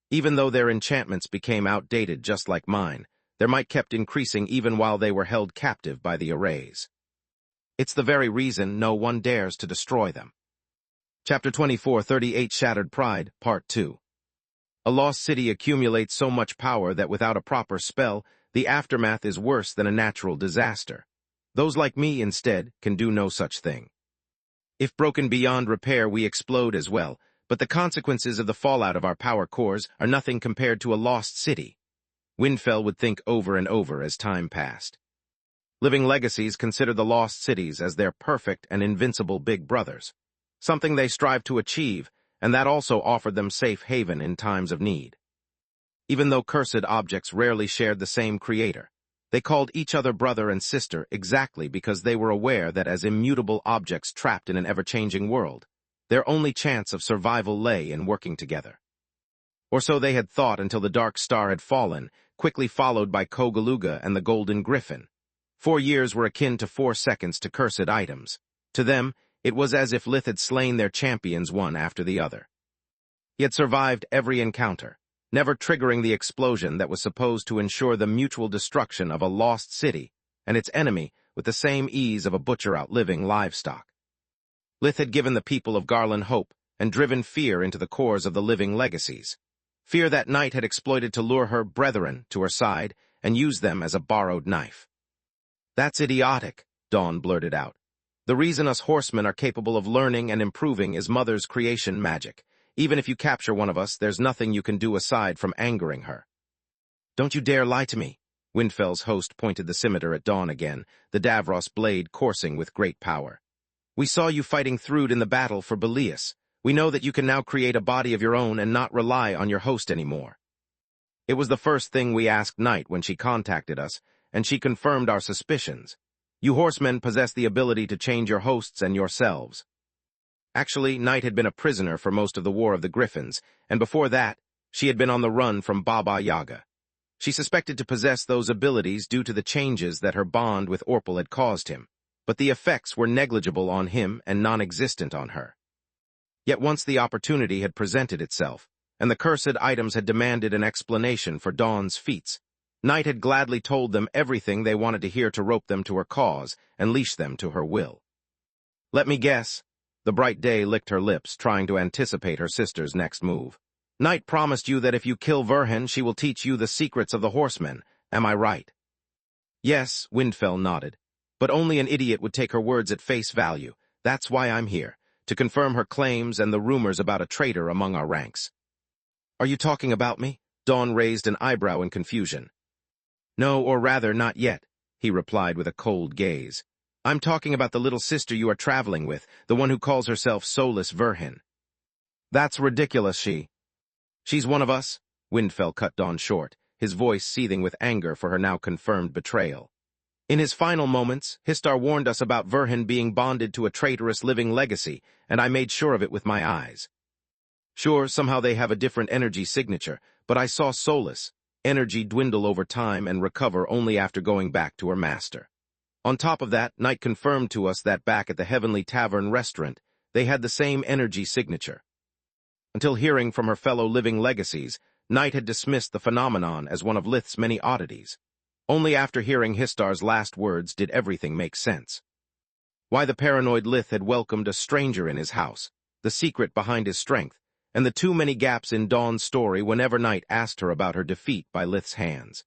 Even though their enchantments became outdated just like mine, their might kept increasing even while they were held captive by the arrays. It's the very reason no one dares to destroy them. Chapter 24, 38 Shattered Pride, Part 2. A lost city accumulates so much power that without a proper spell, the aftermath is worse than a natural disaster. Those like me, instead, can do no such thing. If broken beyond repair, we explode as well, but the consequences of the fallout of our power cores are nothing compared to a lost city. Windfell would think over and over as time passed. Living legacies consider the lost cities as their perfect and invincible big brothers, something they strive to achieve, and that also offered them safe haven in times of need. Even though cursed objects rarely shared the same creator, they called each other brother and sister exactly because they were aware that as immutable objects trapped in an ever-changing world, their only chance of survival lay in working together. Or so they had thought until the dark star had fallen, quickly followed by Kogaluga and the Golden Griffin. 4 years were akin to 4 seconds to cursed items. To them, it was as if Lith had slain their champions one after the other. He had survived every encounter, never triggering the explosion that was supposed to ensure the mutual destruction of a lost city and its enemy with the same ease of a butcher outliving livestock. Lith had given the people of Garland hope and driven fear into the cores of the living legacies. Fear that Night had exploited to lure her brethren to her side and use them as a borrowed knife. "That's idiotic," Dawn blurted out. "The reason us horsemen are capable of learning and improving is Mother's creation magic. Even if you capture one of us, there's nothing you can do aside from angering her." "Don't you dare lie to me." Windfell's host pointed the scimitar at Dawn again, the Davros blade coursing with great power. "We saw you fighting Thrud in the battle for Belias. We know that you can now create a body of your own and not rely on your host anymore." It was the first thing we asked Night when she contacted us, and she confirmed our suspicions. "You horsemen possess the ability to change your hosts and yourselves." Actually, Night had been a prisoner for most of the War of the Griffins, and before that, she had been on the run from Baba Yaga. She suspected to possess those abilities due to the changes that her bond with Orpal had caused him, but the effects were negligible on him and non-existent on her. Yet once the opportunity had presented itself, and the cursed items had demanded an explanation for Dawn's feats, Night had gladly told them everything they wanted to hear to rope them to her cause and leash them to her will. "Let me guess." The bright day licked her lips, trying to anticipate her sister's next move. "Night promised you that if you kill Verhin, she will teach you the secrets of the horsemen. Am I right?" "Yes," Windfell nodded. "But only an idiot would take her words at face value. That's why I'm here, to confirm her claims and the rumors about a traitor among our ranks." "Are you talking about me?" Dawn raised an eyebrow in confusion. "No, or rather, not yet," he replied with a cold gaze. "I'm talking about the little sister you are traveling with, the one who calls herself Soulless Verhin." "That's ridiculous, She's one of us," Windfell cut Dawn short, his voice seething with anger for her now confirmed betrayal. "In his final moments, Histar warned us about Verhin being bonded to a traitorous living legacy, and I made sure of it with my eyes. Sure, somehow they have a different energy signature, but I saw Soulless energy dwindle over time and recover only after going back to her master. On top of that, Night confirmed to us that back at the Heavenly Tavern restaurant, they had the same energy signature. Until hearing from her fellow living legacies, Night had dismissed the phenomenon as one of Lith's many oddities. Only after hearing Histar's last words did everything make sense. Why the paranoid Lith had welcomed a stranger in his house, the secret behind his strength, and the too many gaps in Dawn's story whenever Night asked her about her defeat by Lith's hands.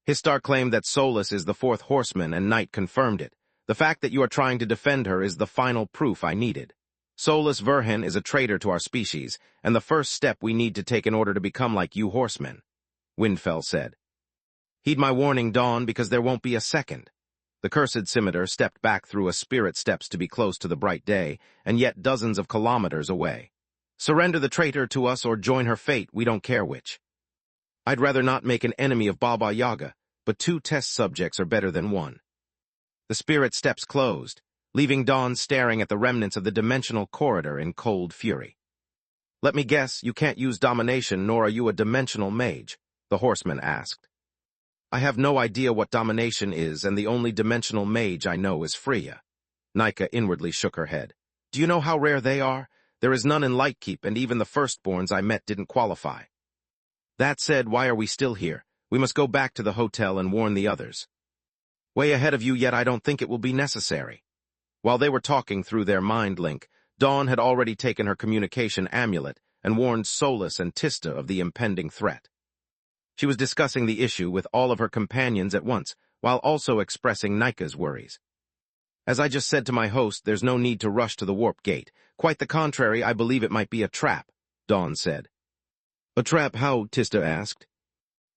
Histar claimed that Soulless is the 4th horseman, and Night confirmed it. The fact that you are trying to defend her is the final proof I needed. Soulless Verhin is a traitor to our species, and the first step we need to take in order to become like you horsemen," Windfell said. "Heed my warning, Dawn, because there won't be a second." The cursed scimitar stepped back through a spirit steps to be close to the bright day, and yet dozens of kilometers away. "Surrender the traitor to us or join her fate, we don't care which." "I'd rather not make an enemy of Baba Yaga," but 2 test subjects are better than 1. The spirit steps closed, leaving Dawn staring at the remnants of the dimensional corridor in cold fury. "Let me guess, you can't use domination, nor are you a dimensional mage?" the horseman asked. "I have no idea what domination is, and the only dimensional mage I know is Freya." Nika inwardly shook her head. "Do you know how rare they are? There is none in Lightkeep, and even the firstborns I met didn't qualify. That said, why are we still here? We must go back to the hotel and warn the others." "Way ahead of you, yet I don't think it will be necessary." While they were talking through their mind link, Dawn had already taken her communication amulet and warned Solus and Tista of the impending threat. She was discussing the issue with all of her companions at once, while also expressing Nika's worries. "As I just said to my host, there's no need to rush to the warp gate. Quite the contrary, I believe it might be a trap," Dawn said. "A trap how?" Tista asked.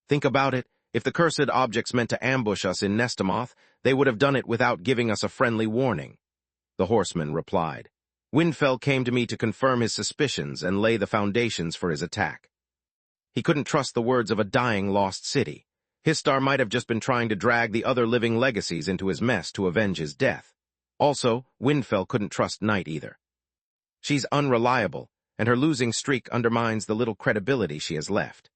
"Think about it. If the cursed objects meant to ambush us in Nestamoth, they would have done it without giving us a friendly warning," the horseman replied. "Windfell came to me to confirm his suspicions and lay the foundations for his attack. He couldn't trust the words of a dying lost city. Histar might have just been trying to drag the other living legacies into his mess to avenge his death. Also, Windfell couldn't trust Night either. She's unreliable, and her losing streak undermines the little credibility she has left.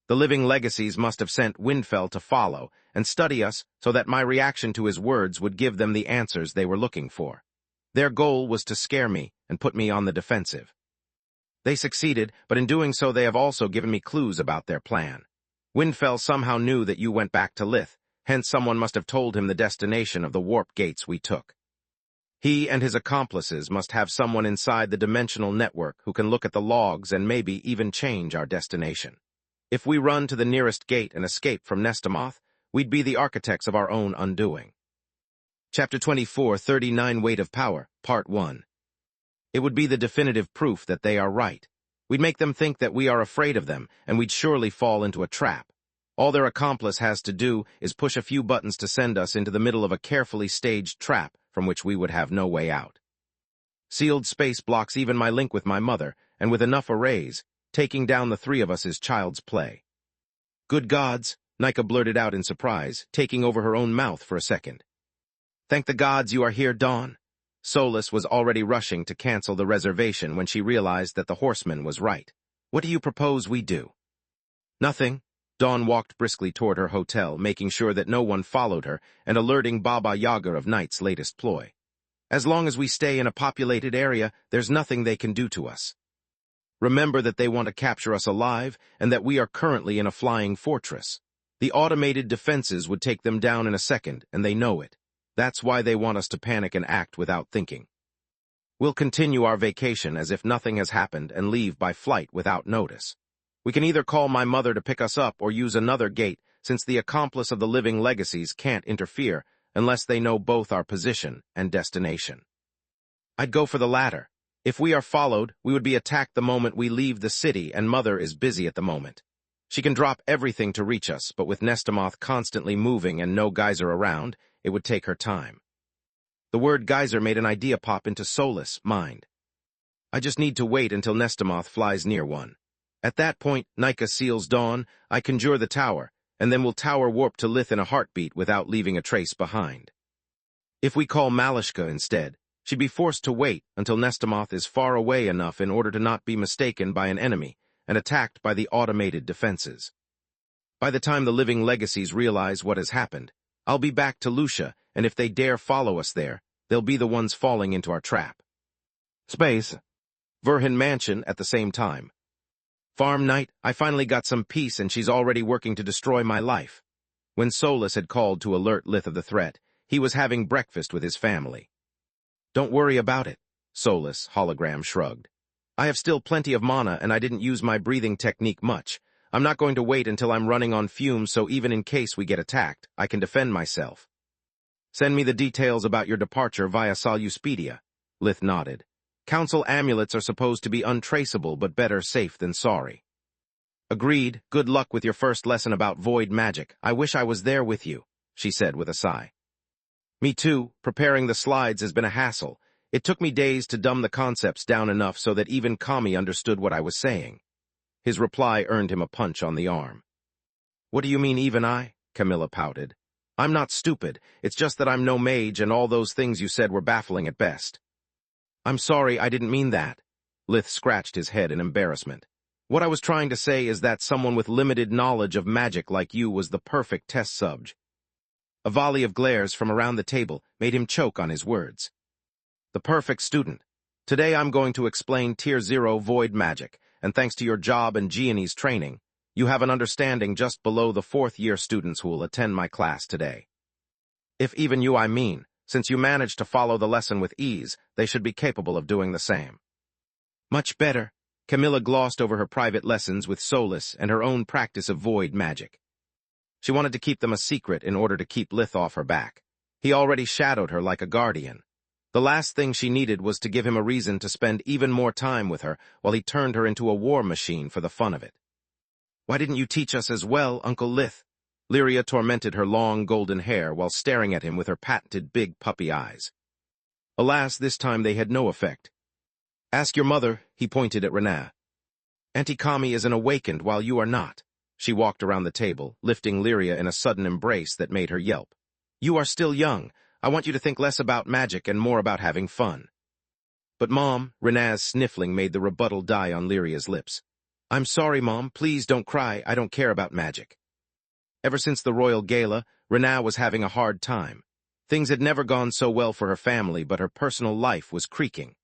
The living legacies must have sent Windfell to follow and study us so that my reaction to his words would give them the answers they were looking for. Their goal was to scare me and put me on the defensive. They succeeded, but in doing so they have also given me clues about their plan. Windfell somehow knew that you went back to Lith, hence someone must have told him the destination of the warp gates we took. He and his accomplices must have someone inside the dimensional network who can look at the logs and maybe even change our destination. If we run to the nearest gate and escape from Nestamoth, we'd be the architects of our own undoing." Chapter 24, 39 Weight of Power, Part 1. It would be the definitive proof that they are right. We'd make them think that we are afraid of them, and we'd surely fall into a trap. All their accomplice has to do is push a few buttons to send us into the middle of a carefully staged trap from which we would have no way out. Sealed space blocks even my link with my mother, and with enough arrays, taking down the 3 of us is child's play. "Good gods," Nika blurted out in surprise, taking over her own mouth for a second. "Thank the gods you are here, Dawn." Solus was already rushing to cancel the reservation when she realized that the horseman was right. "What do you propose we do?" "Nothing." Dawn walked briskly toward her hotel, making sure that no one followed her and alerting Baba Yaga of Night's latest ploy. "As long as we stay in a populated area, there's nothing they can do to us. Remember that they want to capture us alive and that we are currently in a flying fortress. The automated defenses would take them down in a second, and they know it. That's why they want us to panic and act without thinking. We'll continue our vacation as if nothing has happened and leave by flight without notice. We can either call my mother to pick us up or use another gate, since the accomplice of the living legacies can't interfere unless they know both our position and destination. I'd go for the latter. If we are followed, we would be attacked the moment we leave the city, and Mother is busy at the moment. She can drop everything to reach us, but with Nestamoth constantly moving and no geyser around, it would take her time." The word geyser made an idea pop into Solus' mind. "I just need to wait until Nestamoth flies near one. At that point, Nika seals Dawn, I conjure the tower, and then we'll tower warp to Lith in a heartbeat without leaving a trace behind. If we call Malishka instead, she'd be forced to wait until Nestamoth is far away enough in order to not be mistaken by an enemy and attacked by the automated defenses. By the time the living legacies realize what has happened, I'll be back to Lucia, and if they dare follow us there, they'll be the ones falling into our trap." Space. Verhin Mansion at the same time. "Farm night, I finally got some peace and she's already working to destroy my life." When Solus had called to alert Lith of the threat, he was having breakfast with his family. "Don't worry about it," Solus, hologram, shrugged. "I have still plenty of mana and I didn't use my breathing technique much. I'm not going to wait until I'm running on fumes, so even in case we get attacked, I can defend myself." "Send me the details about your departure via Soluspedia," Lith nodded. "Council amulets are supposed to be untraceable, but better safe than sorry." "Agreed. Good luck with your first lesson about void magic. I wish I was there with you," she said with a sigh. "Me too. Preparing the slides has been a hassle. It took me days to dumb the concepts down enough so that even Kami understood what I was saying." His reply earned him a punch on the arm. "What do you mean, even I?" Camilla pouted. I'm not stupid. It's just that I'm no mage and all those things you said were baffling at best. I'm sorry, I didn't mean that. Lith scratched his head in embarrassment. What I was trying to say is that someone with limited knowledge of magic like you was the perfect test subject. A volley of glares from around the table made him choke on his words. The perfect student. Today I'm going to explain Tier 0 void magic, and thanks to your job and Gianni's training, you have an understanding just below the fourth-year students who will attend my class today. If even you, I mean, since you managed to follow the lesson with ease, they should be capable of doing the same. Much better. Camilla glossed over her private lessons with Solus and her own practice of void magic. She wanted to keep them a secret in order to keep Lith off her back. He already shadowed her like a guardian. The last thing she needed was to give him a reason to spend even more time with her while he turned her into a war machine for the fun of it. Why didn't you teach us as well, Uncle Lith? Lyria tormented her long golden hair while staring at him with her patented big puppy eyes. Alas, this time they had no effect. Ask your mother, he pointed at Renaa. Auntie Kami is an awakened while you are not. She walked around the table, lifting Lyria in a sudden embrace that made her yelp. You are still young. I want you to think less about magic and more about having fun. But Mom, Renaa's sniffling made the rebuttal die on Lyria's lips. I'm sorry, Mom. Please don't cry. I don't care about magic. Ever since the royal gala, Renaa was having a hard time. Things had never gone so well for her family, but her personal life was creaking.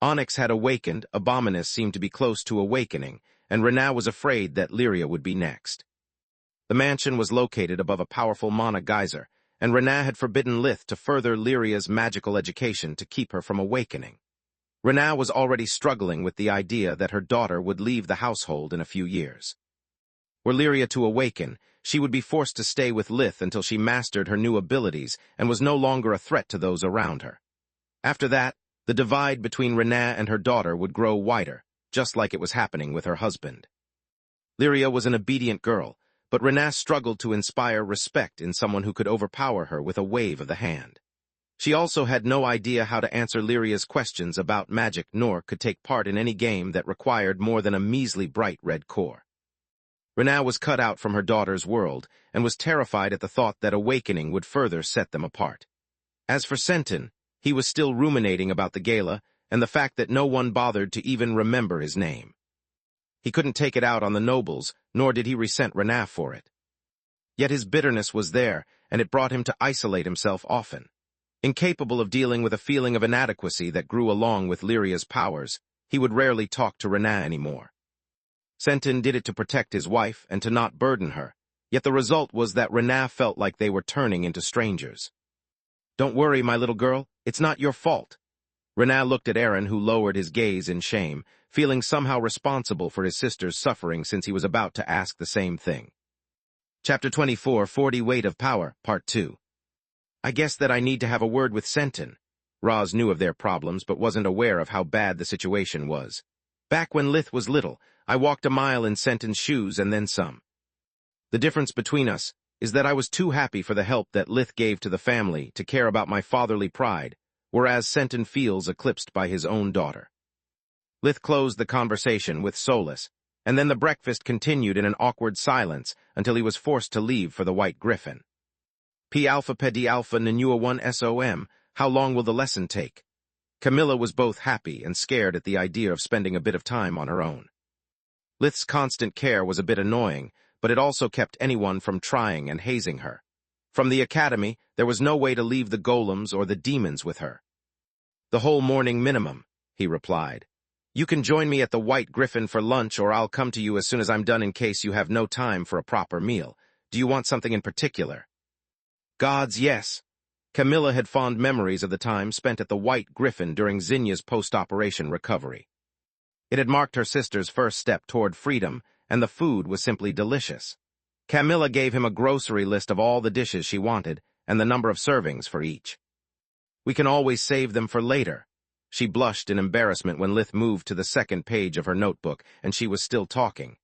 Onyx had awakened, Abominus seemed to be close to awakening, and Renaa was afraid that Lyria would be next. The mansion was located above a powerful mana geyser, and Renaa had forbidden Lith to further Lyria's magical education to keep her from awakening. Renaa was already struggling with the idea that her daughter would leave the household in a few years. Were Lyria to awaken, she would be forced to stay with Lith until she mastered her new abilities and was no longer a threat to those around her. After that, the divide between Renaa and her daughter would grow wider, just like it was happening with her husband. Lyria was an obedient girl, but Renaa struggled to inspire respect in someone who could overpower her with a wave of the hand. She also had no idea how to answer Lyria's questions about magic nor could take part in any game that required more than a measly bright red core. Renaa was cut out from her daughter's world and was terrified at the thought that awakening would further set them apart. As for Sentin, he was still ruminating about the gala and the fact that no one bothered to even remember his name. He couldn't take it out on the nobles, nor did he resent Renaa for it. Yet his bitterness was there, and it brought him to isolate himself often. Incapable of dealing with a feeling of inadequacy that grew along with Lyria's powers, he would rarely talk to Renaa anymore. Sentin did it to protect his wife and to not burden her, yet the result was that Renaa felt like they were turning into strangers. Don't worry, my little girl, it's not your fault. Renaa looked at Aaron, who lowered his gaze in shame, feeling somehow responsible for his sister's suffering since he was about to ask the same thing. Chapter 24, 40 Weight of Power, Part 2. I guess that I need to have a word with Sentin. Roz knew of their problems but wasn't aware of how bad the situation was. Back when Lith was little, I walked a mile in Sentin's shoes and then some. The difference between us is that I was too happy for the help that Lith gave to the family to care about my fatherly pride, whereas Sentin feels eclipsed by his own daughter. Lith closed the conversation with Solus, and then the breakfast continued in an awkward silence until he was forced to leave for the White Griffin. P Alpha Pedi Alpha Nanua 1 SOM, how long will the lesson take? Camilla was both happy and scared at the idea of spending a bit of time on her own. Lith's constant care was a bit annoying, but it also kept anyone from trying and hazing her. From the academy, there was no way to leave the golems or the demons with her. The whole morning minimum, he replied. You can join me at the White Griffin for lunch, or I'll come to you as soon as I'm done in case you have no time for a proper meal. Do you want something in particular? Gods, yes. Camilla had fond memories of the time spent at the White Griffin during Zinnia's post-operation recovery. It had marked her sister's first step toward freedom, and the food was simply delicious. Camilla gave him a grocery list of all the dishes she wanted and the number of servings for each. We can always save them for later. She blushed in embarrassment when Lith moved to the second page of her notebook and she was still talking.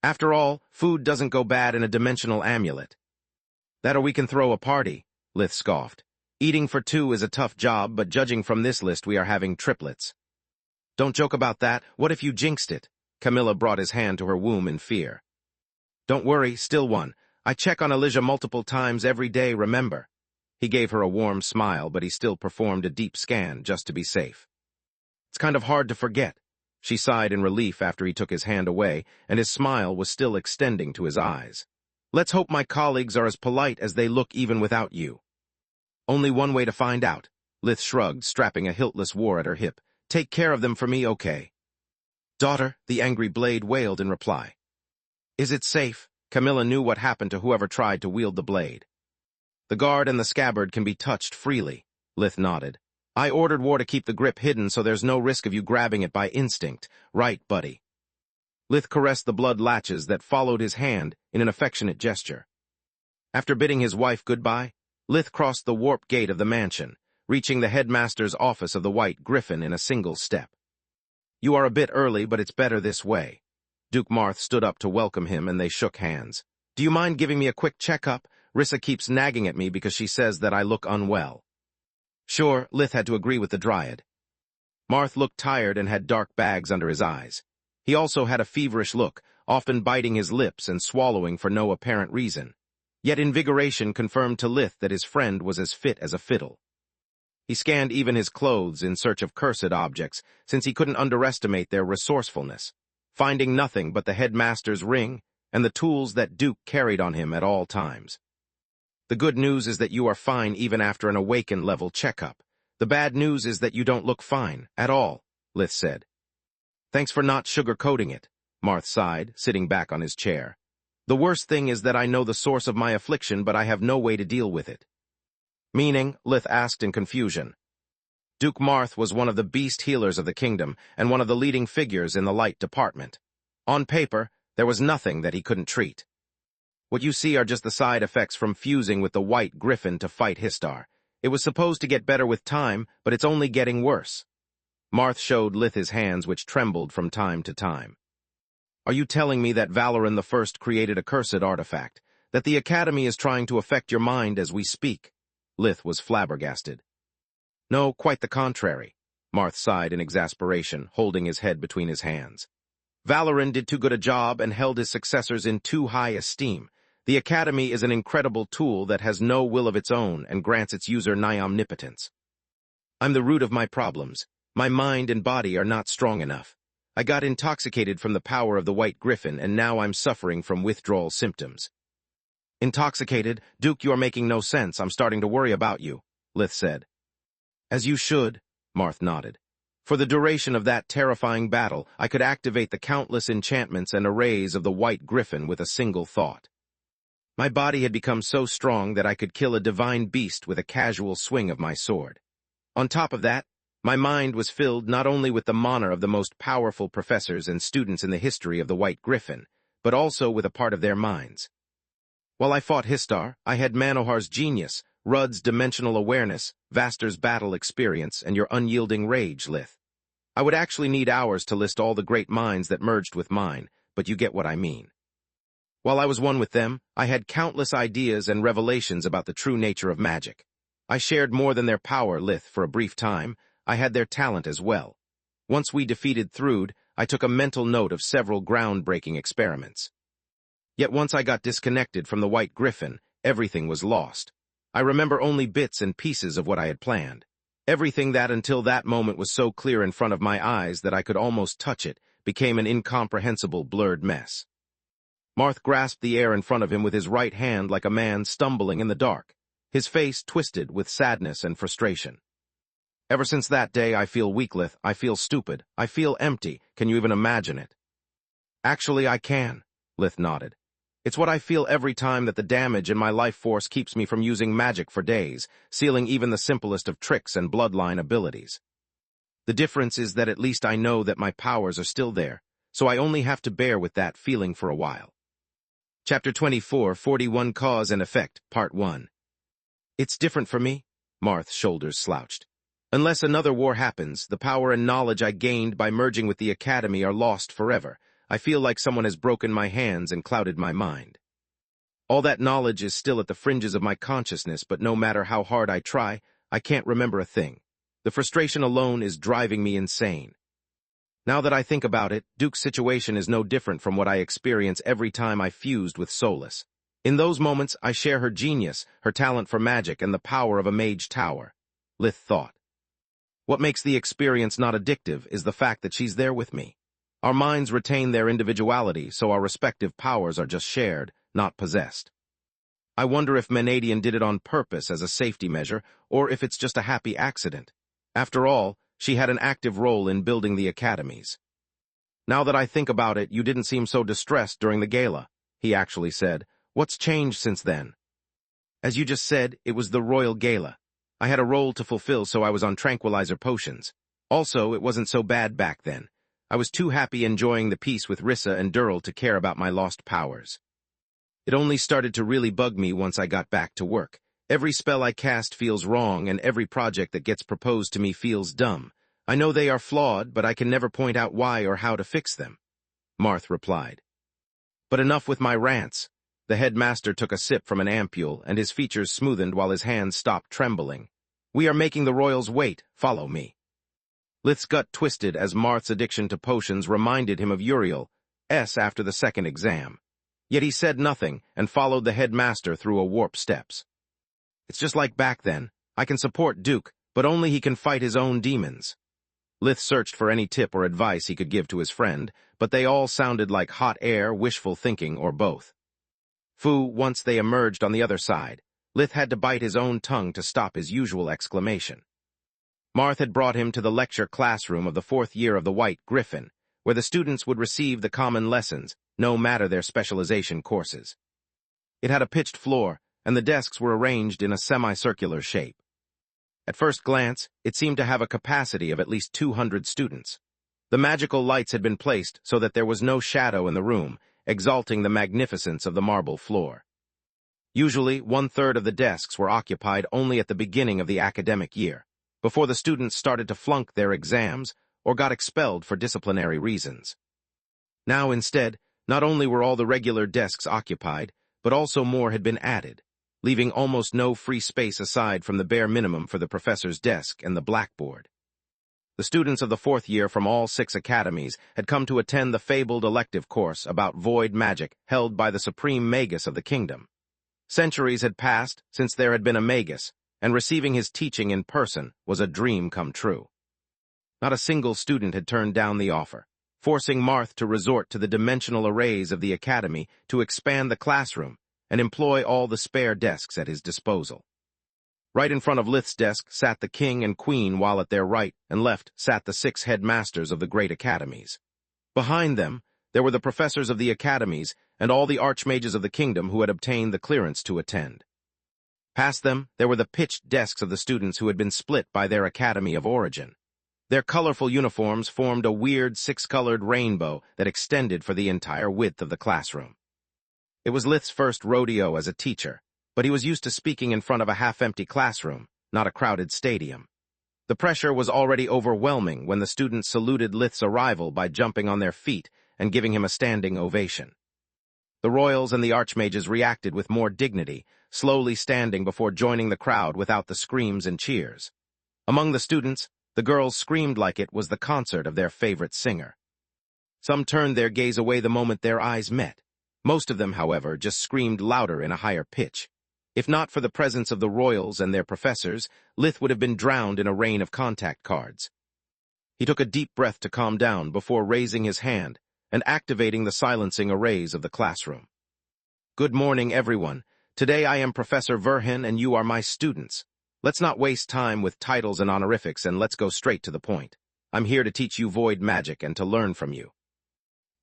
After all, food doesn't go bad in a dimensional amulet. That or we can throw a party, Lith scoffed. Eating for two is a tough job, but judging from this list we are having triplets. Don't joke about that. What if you jinxed it? Camilla brought his hand to her womb in fear. Don't worry, still one. I check on Elijah multiple times every day, remember? He gave her a warm smile, but he still performed a deep scan just to be safe. It's kind of hard to forget. She sighed in relief after he took his hand away, and his smile was still extending to his eyes. Let's hope my colleagues are as polite as they look even without you. Only one way to find out. Lith shrugged, strapping a hiltless war at her hip. Take care of them for me, okay? Daughter, the angry blade wailed in reply. Is it safe? Camilla knew what happened to whoever tried to wield the blade. The guard and the scabbard can be touched freely, Lith nodded. I ordered War to keep the grip hidden so there's no risk of you grabbing it by instinct. Right, buddy. Lith caressed the blood latches that followed his hand in an affectionate gesture. After bidding his wife goodbye, Lith crossed the warped gate of the mansion, reaching the headmaster's office of the White Griffin in a single step. You are a bit early, but it's better this way. Duke Marth stood up to welcome him, and they shook hands. Do you mind giving me a quick checkup? Rissa keeps nagging at me because she says that I look unwell. Sure, Lith had to agree with the Dryad. Marth looked tired and had dark bags under his eyes. He also had a feverish look, often biting his lips and swallowing for no apparent reason. Yet invigoration confirmed to Lith that his friend was as fit as a fiddle. He scanned even his clothes in search of cursed objects, since he couldn't underestimate their resourcefulness, finding nothing but the headmaster's ring and the tools that Duke carried on him at all times. The good news is that you are fine even after an awakened-level checkup. The bad news is that you don't look fine, at all, Lith said. Thanks for not sugarcoating it, Marth sighed, sitting back on his chair. The worst thing is that I know the source of my affliction, but I have no way to deal with it. Meaning? Lith asked in confusion. Duke Marth was one of the beast healers of the kingdom and one of the leading figures in the light department. On paper, there was nothing that he couldn't treat. What you see are just the side effects from fusing with the White Griffin to fight Histar. It was supposed to get better with time, but it's only getting worse. Marth showed Lith his hands, which trembled from time to time. Are you telling me that Valoran I created a cursed artifact, that the Academy is trying to affect your mind as we speak? Lith was flabbergasted. No, quite the contrary, Marth sighed in exasperation, holding his head between his hands. Valoran did too good a job and held his successors in too high esteem. The Academy is an incredible tool that has no will of its own and grants its user nigh omnipotence. I'm the root of my problems. My mind and body are not strong enough. I got intoxicated from the power of the White Griffin, and now I'm suffering from withdrawal symptoms. Intoxicated? Duke, you're making no sense. I'm starting to worry about you, Lith said. As you should, Marth nodded. For the duration of that terrifying battle, I could activate the countless enchantments and arrays of the White Griffin with a single thought. My body had become so strong that I could kill a divine beast with a casual swing of my sword. On top of that, my mind was filled not only with the mana of the most powerful professors and students in the history of the White Griffin, but also with a part of their minds. While I fought Histar, I had Manohar's genius, Rudd's dimensional awareness, Vaster's battle experience, and your unyielding rage, Lith. I would actually need hours to list all the great minds that merged with mine, but you get what I mean. While I was one with them, I had countless ideas and revelations about the true nature of magic. I shared more than their power, Lith, for a brief time. I had their talent as well. Once we defeated Thrud, I took a mental note of several groundbreaking experiments. Yet once I got disconnected from the White Griffin, everything was lost. I remember only bits and pieces of what I had planned. Everything that until that moment was so clear in front of my eyes that I could almost touch it became an incomprehensible blurred mess. Marth grasped the air in front of him with his right hand like a man stumbling in the dark, his face twisted with sadness and frustration. Ever since that day, I feel weak, Lith. I feel stupid. I feel empty. Can you even imagine it? Actually, I can, Lith nodded. It's what I feel every time that the damage in my life force keeps me from using magic for days, sealing even the simplest of tricks and bloodline abilities. The difference is that at least I know that my powers are still there, so I only have to bear with that feeling for a while. Chapter 24, 41 Cause and Effect, Part 1. It's different for me, Marth's shoulders slouched. Unless another war happens, the power and knowledge I gained by merging with the Academy are lost forever. I feel like someone has broken my hands and clouded my mind. All that knowledge is still at the fringes of my consciousness, but no matter how hard I try, I can't remember a thing. The frustration alone is driving me insane. Now that I think about it, Duke's situation is no different from what I experience every time I fused with Solus. In those moments, I share her genius, her talent for magic, and the power of a mage tower, Lith thought. What makes the experience not addictive is the fact that she's there with me. Our minds retain their individuality, so our respective powers are just shared, not possessed. I wonder if Menadian did it on purpose as a safety measure, or if it's just a happy accident. After all, she had an active role in building the academies. Now that I think about it, you didn't seem so distressed during the gala, he actually said. What's changed since then? As you just said, it was the royal gala. I had a role to fulfill, so I was on tranquilizer potions. Also, it wasn't so bad back then. I was too happy enjoying the peace with Rissa and Durrell to care about my lost powers. It only started to really bug me once I got back to work. Every spell I cast feels wrong, and every project that gets proposed to me feels dumb. I know they are flawed, but I can never point out why or how to fix them, Marth replied. But enough with my rants. The headmaster took a sip from an ampule, and his features smoothened while his hands stopped trembling. We are making the royals wait. Follow me. Lith's gut twisted as Marth's addiction to potions reminded him of Uriel's after the second exam. Yet he said nothing and followed the headmaster through a warp steps. It's just like back then. I can support Duke, but only he can fight his own demons. Lith searched for any tip or advice he could give to his friend, but they all sounded like hot air, wishful thinking, or both. Once they emerged on the other side, Lith had to bite his own tongue to stop his usual exclamation. Marth had brought him to the lecture classroom of the 4th year of the White Griffin, where the students would receive the common lessons, no matter their specialization courses. It had a pitched floor, and the desks were arranged in a semicircular shape. At first glance, it seemed to have a capacity of at least 200 students. The magical lights had been placed so that there was no shadow in the room, exalting the magnificence of the marble floor. Usually, 1/3 of the desks were occupied only at the beginning of the academic year, before the students started to flunk their exams or got expelled for disciplinary reasons. Now, instead, not only were all the regular desks occupied, but also more had been added, leaving almost no free space aside from the bare minimum for the professor's desk and the blackboard. The students of the 4th year from all 6 academies had come to attend the fabled elective course about void magic held by the supreme Magus of the kingdom. Centuries had passed since there had been a Magus, and receiving his teaching in person was a dream come true. Not a single student had turned down the offer, forcing Marth to resort to the dimensional arrays of the academy to expand the classroom and employ all the spare desks at his disposal. Right in front of Lith's desk sat the king and queen, while at their right and left sat the 6 headmasters of the great academies. Behind them, there were the professors of the academies and all the archmages of the kingdom who had obtained the clearance to attend. Past them, there were the pitched desks of the students who had been split by their academy of origin. Their colorful uniforms formed a weird 6-colored rainbow that extended for the entire width of the classroom. It was Lith's first rodeo as a teacher, but he was used to speaking in front of a half-empty classroom, not a crowded stadium. The pressure was already overwhelming when the students saluted Lith's arrival by jumping on their feet and giving him a standing ovation. The royals and the archmages reacted with more dignity, slowly standing before joining the crowd without the screams and cheers. Among the students, the girls screamed like it was the concert of their favorite singer. Some turned their gaze away the moment their eyes met. Most of them, however, just screamed louder in a higher pitch. If not for the presence of the royals and their professors, Lith would have been drowned in a rain of contact cards. He took a deep breath to calm down before raising his hand and activating the silencing arrays of the classroom. Good morning, everyone. Today I am Professor Verhin and you are my students. Let's not waste time with titles and honorifics and let's go straight to the point. I'm here to teach you void magic and to learn from you.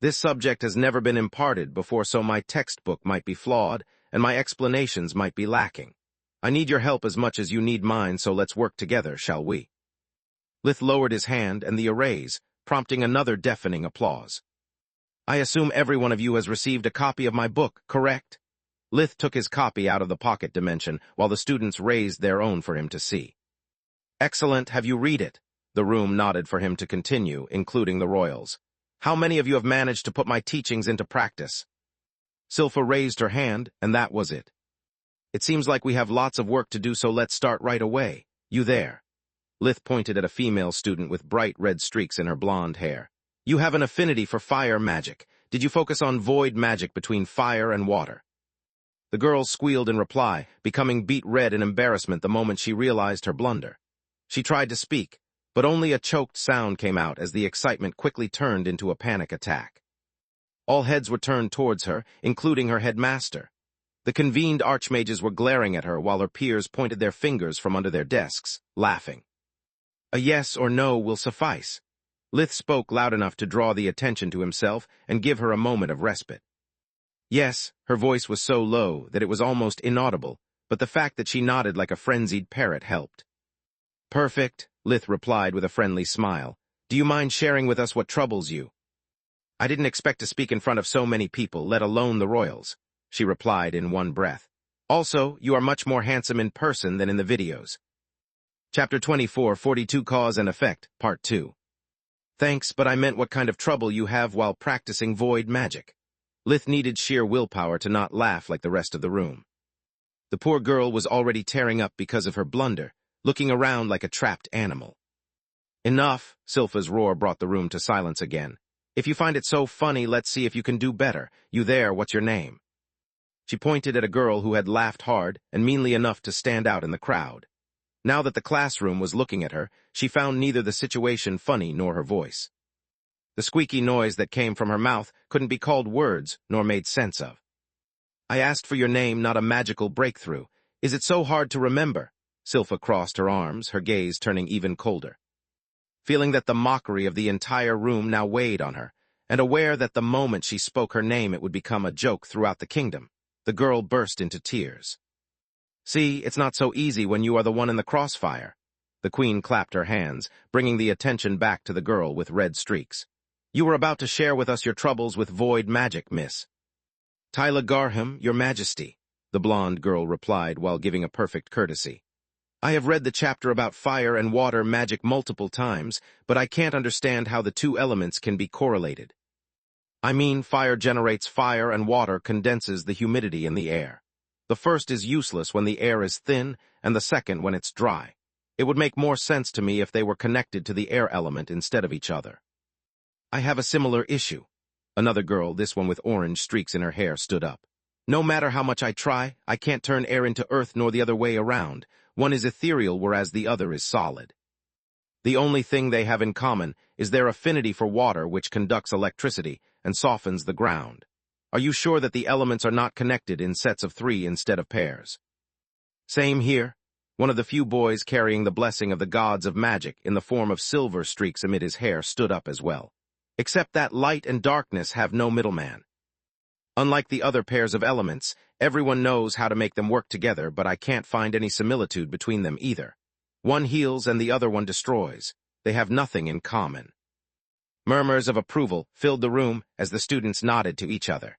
This subject has never been imparted before, so my textbook might be flawed and my explanations might be lacking. I need your help as much as you need mine, so let's work together, shall we? Lith lowered his hand and the arrays, prompting another deafening applause. I assume every one of you has received a copy of my book, correct? Lith took his copy out of the pocket dimension while the students raised their own for him to see. Excellent, have you read it? The room nodded for him to continue, including the royals. How many of you have managed to put my teachings into practice? Silpha raised her hand, and that was it. It seems like we have lots of work to do, so let's start right away. You there? Lith pointed at a female student with bright red streaks in her blonde hair. You have an affinity for fire magic. Did you focus on void magic between fire and water? The girl squealed in reply, becoming beet red in embarrassment the moment she realized her blunder. She tried to speak, but only a choked sound came out as the excitement quickly turned into a panic attack. All heads were turned towards her, including her headmaster. The convened archmages were glaring at her while her peers pointed their fingers from under their desks, laughing. A yes or no will suffice. Lith spoke loud enough to draw the attention to himself and give her a moment of respite. Yes, her voice was so low that it was almost inaudible, but the fact that she nodded like a frenzied parrot helped. Perfect, Lith replied with a friendly smile. Do you mind sharing with us what troubles you? I didn't expect to speak in front of so many people, let alone the royals, she replied in one breath. Also, you are much more handsome in person than in the videos. Chapter 24, 42 Cause and Effect, Part 2. Thanks, but I meant what kind of trouble you have while practicing void magic. Lith needed sheer willpower to not laugh like the rest of the room. The poor girl was already tearing up because of her blunder, looking around like a trapped animal. Enough, Silpha's roar brought the room to silence again. If you find it so funny, let's see if you can do better. You there, what's your name? She pointed at a girl who had laughed hard and meanly enough to stand out in the crowd. Now that the classroom was looking at her, she found neither the situation funny nor her voice. The squeaky noise that came from her mouth couldn't be called words nor made sense of. I asked for your name, not a magical breakthrough. Is it so hard to remember? Silpha crossed her arms, her gaze turning even colder. Feeling that the mockery of the entire room now weighed on her, and aware that the moment she spoke her name it would become a joke throughout the kingdom, the girl burst into tears. See, it's not so easy when you are the one in the crossfire. The queen clapped her hands, bringing the attention back to the girl with red streaks. You were about to share with us your troubles with void magic, miss. Tyla Garham, your majesty, the blonde girl replied while giving a perfect courtesy. I have read the chapter about fire and water magic multiple times, but I can't understand how the two elements can be correlated. I mean, fire generates fire and water condenses the humidity in the air. The first is useless when the air is thin, and the second when it's dry. It would make more sense to me if they were connected to the air element instead of each other. I have a similar issue. Another girl, this one with orange streaks in her hair, stood up. No matter how much I try, I can't turn air into earth nor the other way around. One is ethereal, whereas the other is solid. The only thing they have in common is their affinity for water, which conducts electricity and softens the ground. Are you sure that the elements are not connected in sets of 3 instead of pairs? Same here. One of the few boys carrying the blessing of the gods of magic in the form of silver streaks amid his hair stood up as well. Except that light and darkness have no middleman. Unlike the other pairs of elements, everyone knows how to make them work together, but I can't find any similitude between them either. One heals and the other one destroys. They have nothing in common. Murmurs of approval filled the room as the students nodded to each other.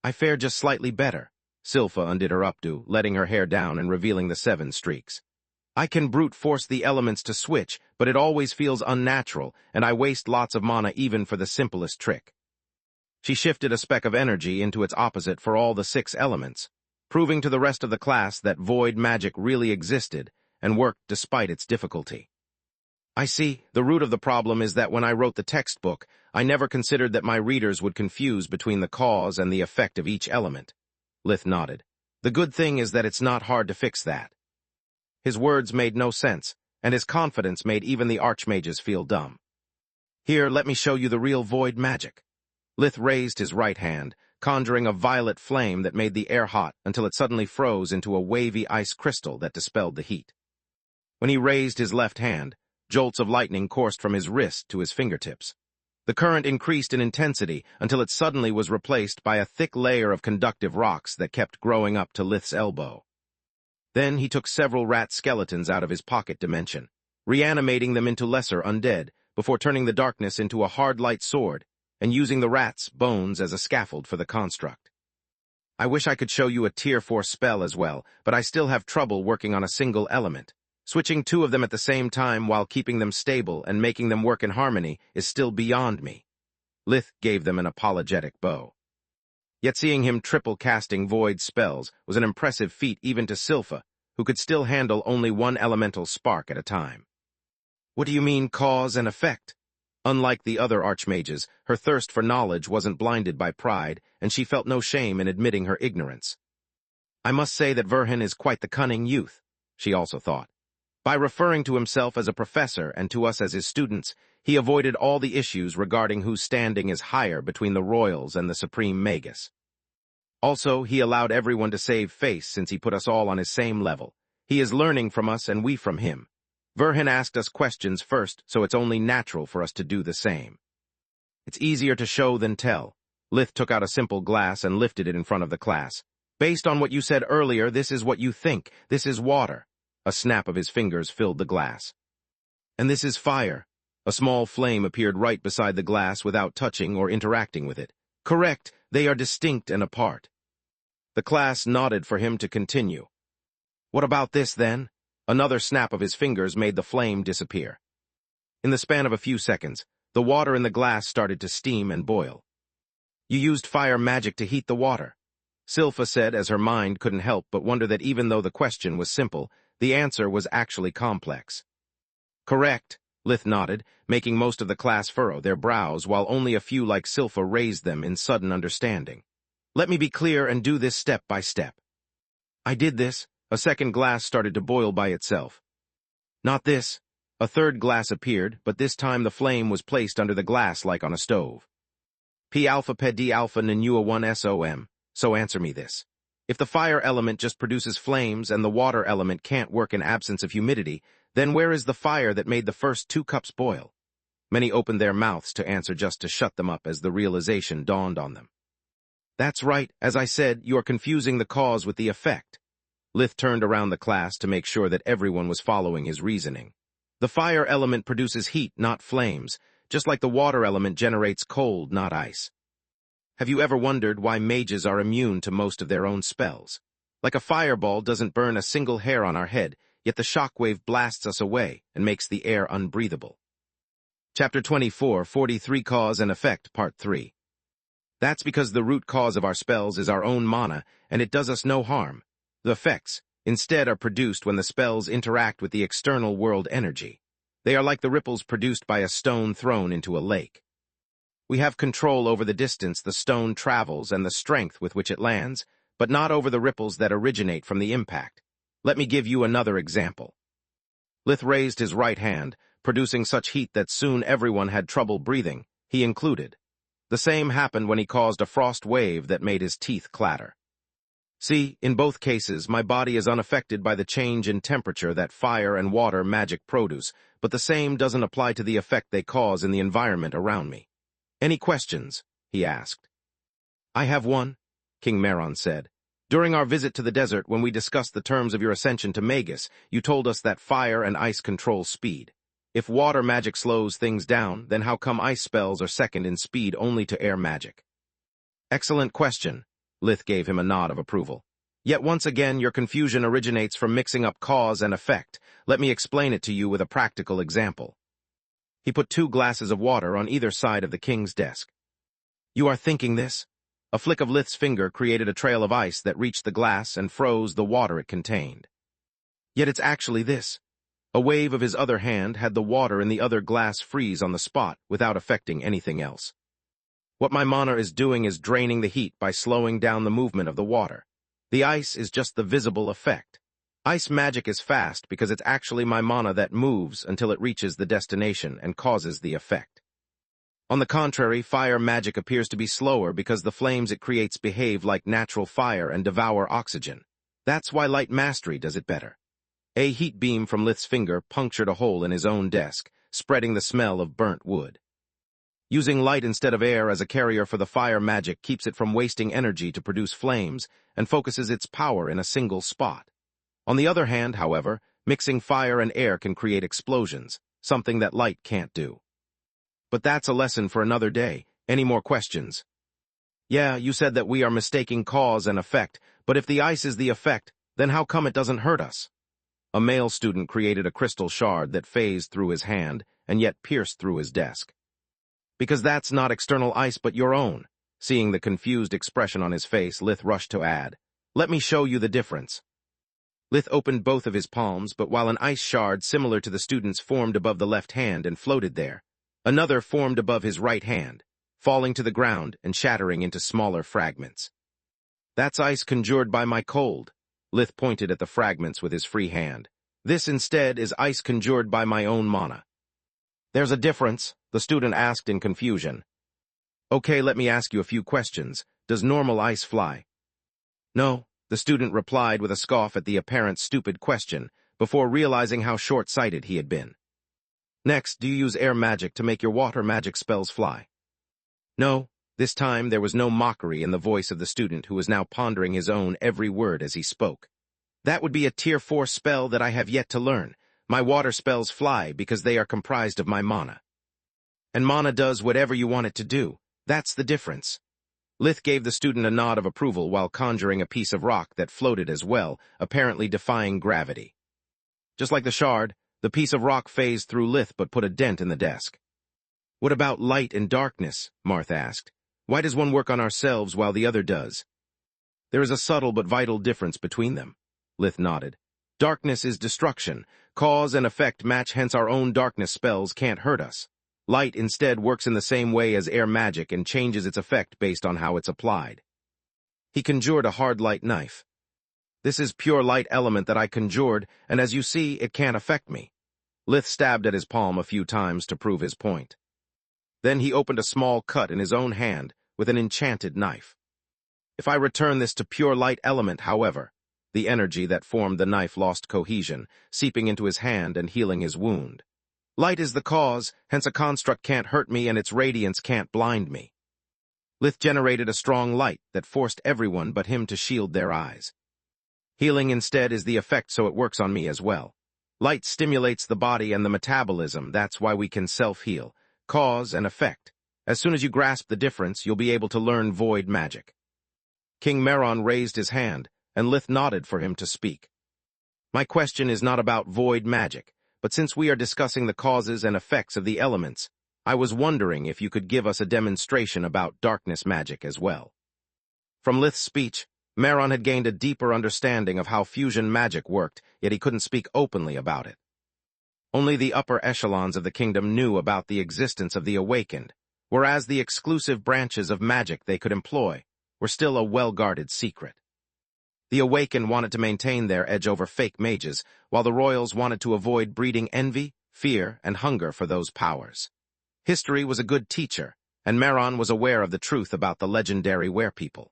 I fare just slightly better. Silpha undid her updo, letting her hair down and revealing the 7 streaks. I can brute force the elements to switch, but it always feels unnatural, and I waste lots of mana even for the simplest trick. She shifted a speck of energy into its opposite for all the 6 elements, proving to the rest of the class that void magic really existed and worked despite its difficulty. I see, the root of the problem is that when I wrote the textbook, I never considered that my readers would confuse between the cause and the effect of each element. Lith nodded. The good thing is that it's not hard to fix that. His words made no sense, and his confidence made even the archmages feel dumb. Here, let me show you the real void magic. Lith raised his right hand, conjuring a violet flame that made the air hot until it suddenly froze into a wavy ice crystal that dispelled the heat. When he raised his left hand, jolts of lightning coursed from his wrist to his fingertips. The current increased in intensity until it suddenly was replaced by a thick layer of conductive rocks that kept growing up to Lith's elbow. Then he took several rat skeletons out of his pocket dimension, reanimating them into lesser undead, before turning the darkness into a hard light sword and using the rats' bones as a scaffold for the construct. I wish I could show you a tier 4 spell as well, but I still have trouble working on a single element. Switching 2 of them at the same time while keeping them stable and making them work in harmony is still beyond me. Lith gave them an apologetic bow. Yet seeing him triple casting void spells was an impressive feat even to Silpha, who could still handle only one elemental spark at a time. What do you mean cause and effect? Unlike the other archmages, her thirst for knowledge wasn't blinded by pride, and she felt no shame in admitting her ignorance. I must say that Verhin is quite the cunning youth, she also thought. By referring to himself as a professor and to us as his students, he avoided all the issues regarding whose standing is higher between the royals and the supreme Magus. Also, he allowed everyone to save face since he put us all on his same level. He is learning from us and we from him. Verhin asked us questions first, so it's only natural for us to do the same. It's easier to show than tell. Lith took out a simple glass and lifted it in front of the class. Based on what you said earlier, this is what you think. This is water. A snap of his fingers filled the glass. And this is fire. A small flame appeared right beside the glass without touching or interacting with it. Correct, they are distinct and apart. The class nodded for him to continue. What about this, then? Another snap of his fingers made the flame disappear. In the span of a few seconds, the water in the glass started to steam and boil. You used fire magic to heat the water, Silpha said as her mind couldn't help but wonder that even though the question was simple, the answer was actually complex. Correct, Lith nodded, making most of the class furrow their brows while only a few like Silpha raised them in sudden understanding. Let me be clear and do this step by step. I did this. A second glass started to boil by itself. Not this. A third glass appeared, but this time the flame was placed under the glass like on a stove. P alpha ped D alpha nanua 1 SOM. So answer me this. If the fire element just produces flames and the water element can't work in absence of humidity, then where is the fire that made the first 2 cups boil? Many opened their mouths to answer just to shut them up as the realization dawned on them. That's right, as I said, you are confusing the cause with the effect. Lith turned around the class to make sure that everyone was following his reasoning. The fire element produces heat, not flames, just like the water element generates cold, not ice. Have you ever wondered why mages are immune to most of their own spells? Like a fireball doesn't burn a single hair on our head, yet the shockwave blasts us away and makes the air unbreathable. Chapter 24, 43 Cause and Effect, Part 3. That's because the root cause of our spells is our own mana, and it does us no harm. The effects, instead, are produced when the spells interact with the external world energy. They are like the ripples produced by a stone thrown into a lake. We have control over the distance the stone travels and the strength with which it lands, but not over the ripples that originate from the impact. Let me give you another example. Lith raised his right hand, producing such heat that soon everyone had trouble breathing, he included. The same happened when he caused a frost wave that made his teeth clatter. See, in both cases, my body is unaffected by the change in temperature that fire and water magic produce, but the same doesn't apply to the effect they cause in the environment around me. Any questions? He asked. I have one, King Meron said. During our visit to the desert, when we discussed the terms of your ascension to Magus, you told us that fire and ice control speed. If water magic slows things down, then how come ice spells are second in speed only to air magic? Excellent question. Lith gave him a nod of approval. Yet once again, your confusion originates from mixing up cause and effect. Let me explain it to you with a practical example. He put 2 glasses of water on either side of the king's desk. You are thinking this? A flick of Lith's finger created a trail of ice that reached the glass and froze the water it contained. Yet it's actually this. A wave of his other hand had the water in the other glass freeze on the spot without affecting anything else. What my mana is doing is draining the heat by slowing down the movement of the water. The ice is just the visible effect. Ice magic is fast because it's actually my mana that moves until it reaches the destination and causes the effect. On the contrary, fire magic appears to be slower because the flames it creates behave like natural fire and devour oxygen. That's why light mastery does it better. A heat beam from Lith's finger punctured a hole in his own desk, spreading the smell of burnt wood. Using light instead of air as a carrier for the fire magic keeps it from wasting energy to produce flames and focuses its power in a single spot. On the other hand, however, mixing fire and air can create explosions, something that light can't do. But that's a lesson for another day. Any more questions? Yeah, you said that we are mistaking cause and effect, but if the ice is the effect, then how come it doesn't hurt us? A male student created a crystal shard that phased through his hand and yet pierced through his desk. Because that's not external ice but your own. Seeing the confused expression on his face, Lith rushed to add, Let me show you the difference. Lith opened both of his palms, but while an ice shard similar to the student's formed above the left hand and floated there, another formed above his right hand, falling to the ground and shattering into smaller fragments. That's ice conjured by my cold. Lith pointed at the fragments with his free hand. This, instead, is ice conjured by my own mana. There's a difference, the student asked in confusion. Okay, let me ask you a few questions. Does normal ice fly? No, the student replied with a scoff at the apparent stupid question, before realizing how short-sighted he had been. Next, do you use air magic to make your water magic spells fly? No, this time there was no mockery in the voice of the student who was now pondering his own every word as he spoke. That would be a Tier 4 spell that I have yet to learn. My water spells fly because they are comprised of my mana. And mana does whatever you want it to do. That's the difference. Lith gave the student a nod of approval while conjuring a piece of rock that floated as well, apparently defying gravity. Just like the shard, the piece of rock phased through Lith but put a dent in the desk. What about light and darkness? Marth asked. Why does one work on ourselves while the other does? There is a subtle but vital difference between them. Lith nodded. Darkness is destruction. Cause and effect match, hence our own darkness spells can't hurt us. Light instead works in the same way as air magic and changes its effect based on how it's applied. He conjured a hard light knife. This is pure light element that I conjured, and as you see, it can't affect me. Lith stabbed at his palm a few times to prove his point. Then he opened a small cut in his own hand with an enchanted knife. If I return this to pure light element, however, the energy that formed the knife lost cohesion, seeping into his hand and healing his wound. Light is the cause, hence a construct can't hurt me and its radiance can't blind me. Lith generated a strong light that forced everyone but him to shield their eyes. Healing instead is the effect, so it works on me as well. Light stimulates the body and the metabolism, that's why we can self-heal. Cause and effect. As soon as you grasp the difference, you'll be able to learn void magic. King Meron raised his hand, and Lith nodded for him to speak. My question is not about void magic, but since we are discussing the causes and effects of the elements, I was wondering if you could give us a demonstration about darkness magic as well. From Lith's speech, Meron had gained a deeper understanding of how fusion magic worked, yet he couldn't speak openly about it. Only the upper echelons of the kingdom knew about the existence of the awakened, whereas the exclusive branches of magic they could employ were still a well-guarded secret. The awakened wanted to maintain their edge over fake mages, while the royals wanted to avoid breeding envy, fear, and hunger for those powers. History was a good teacher, and Meron was aware of the truth about the legendary werepeople.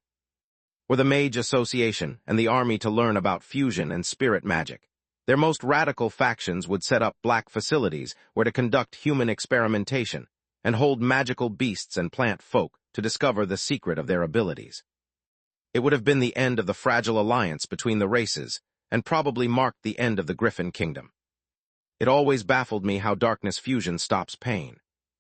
Were the Mage Association and the army to learn about fusion and spirit magic, their most radical factions would set up black facilities where to conduct human experimentation and hold magical beasts and plant folk to discover the secret of their abilities. It would have been the end of the fragile alliance between the races, and probably marked the end of the Griffin Kingdom. It always baffled me how darkness fusion stops pain.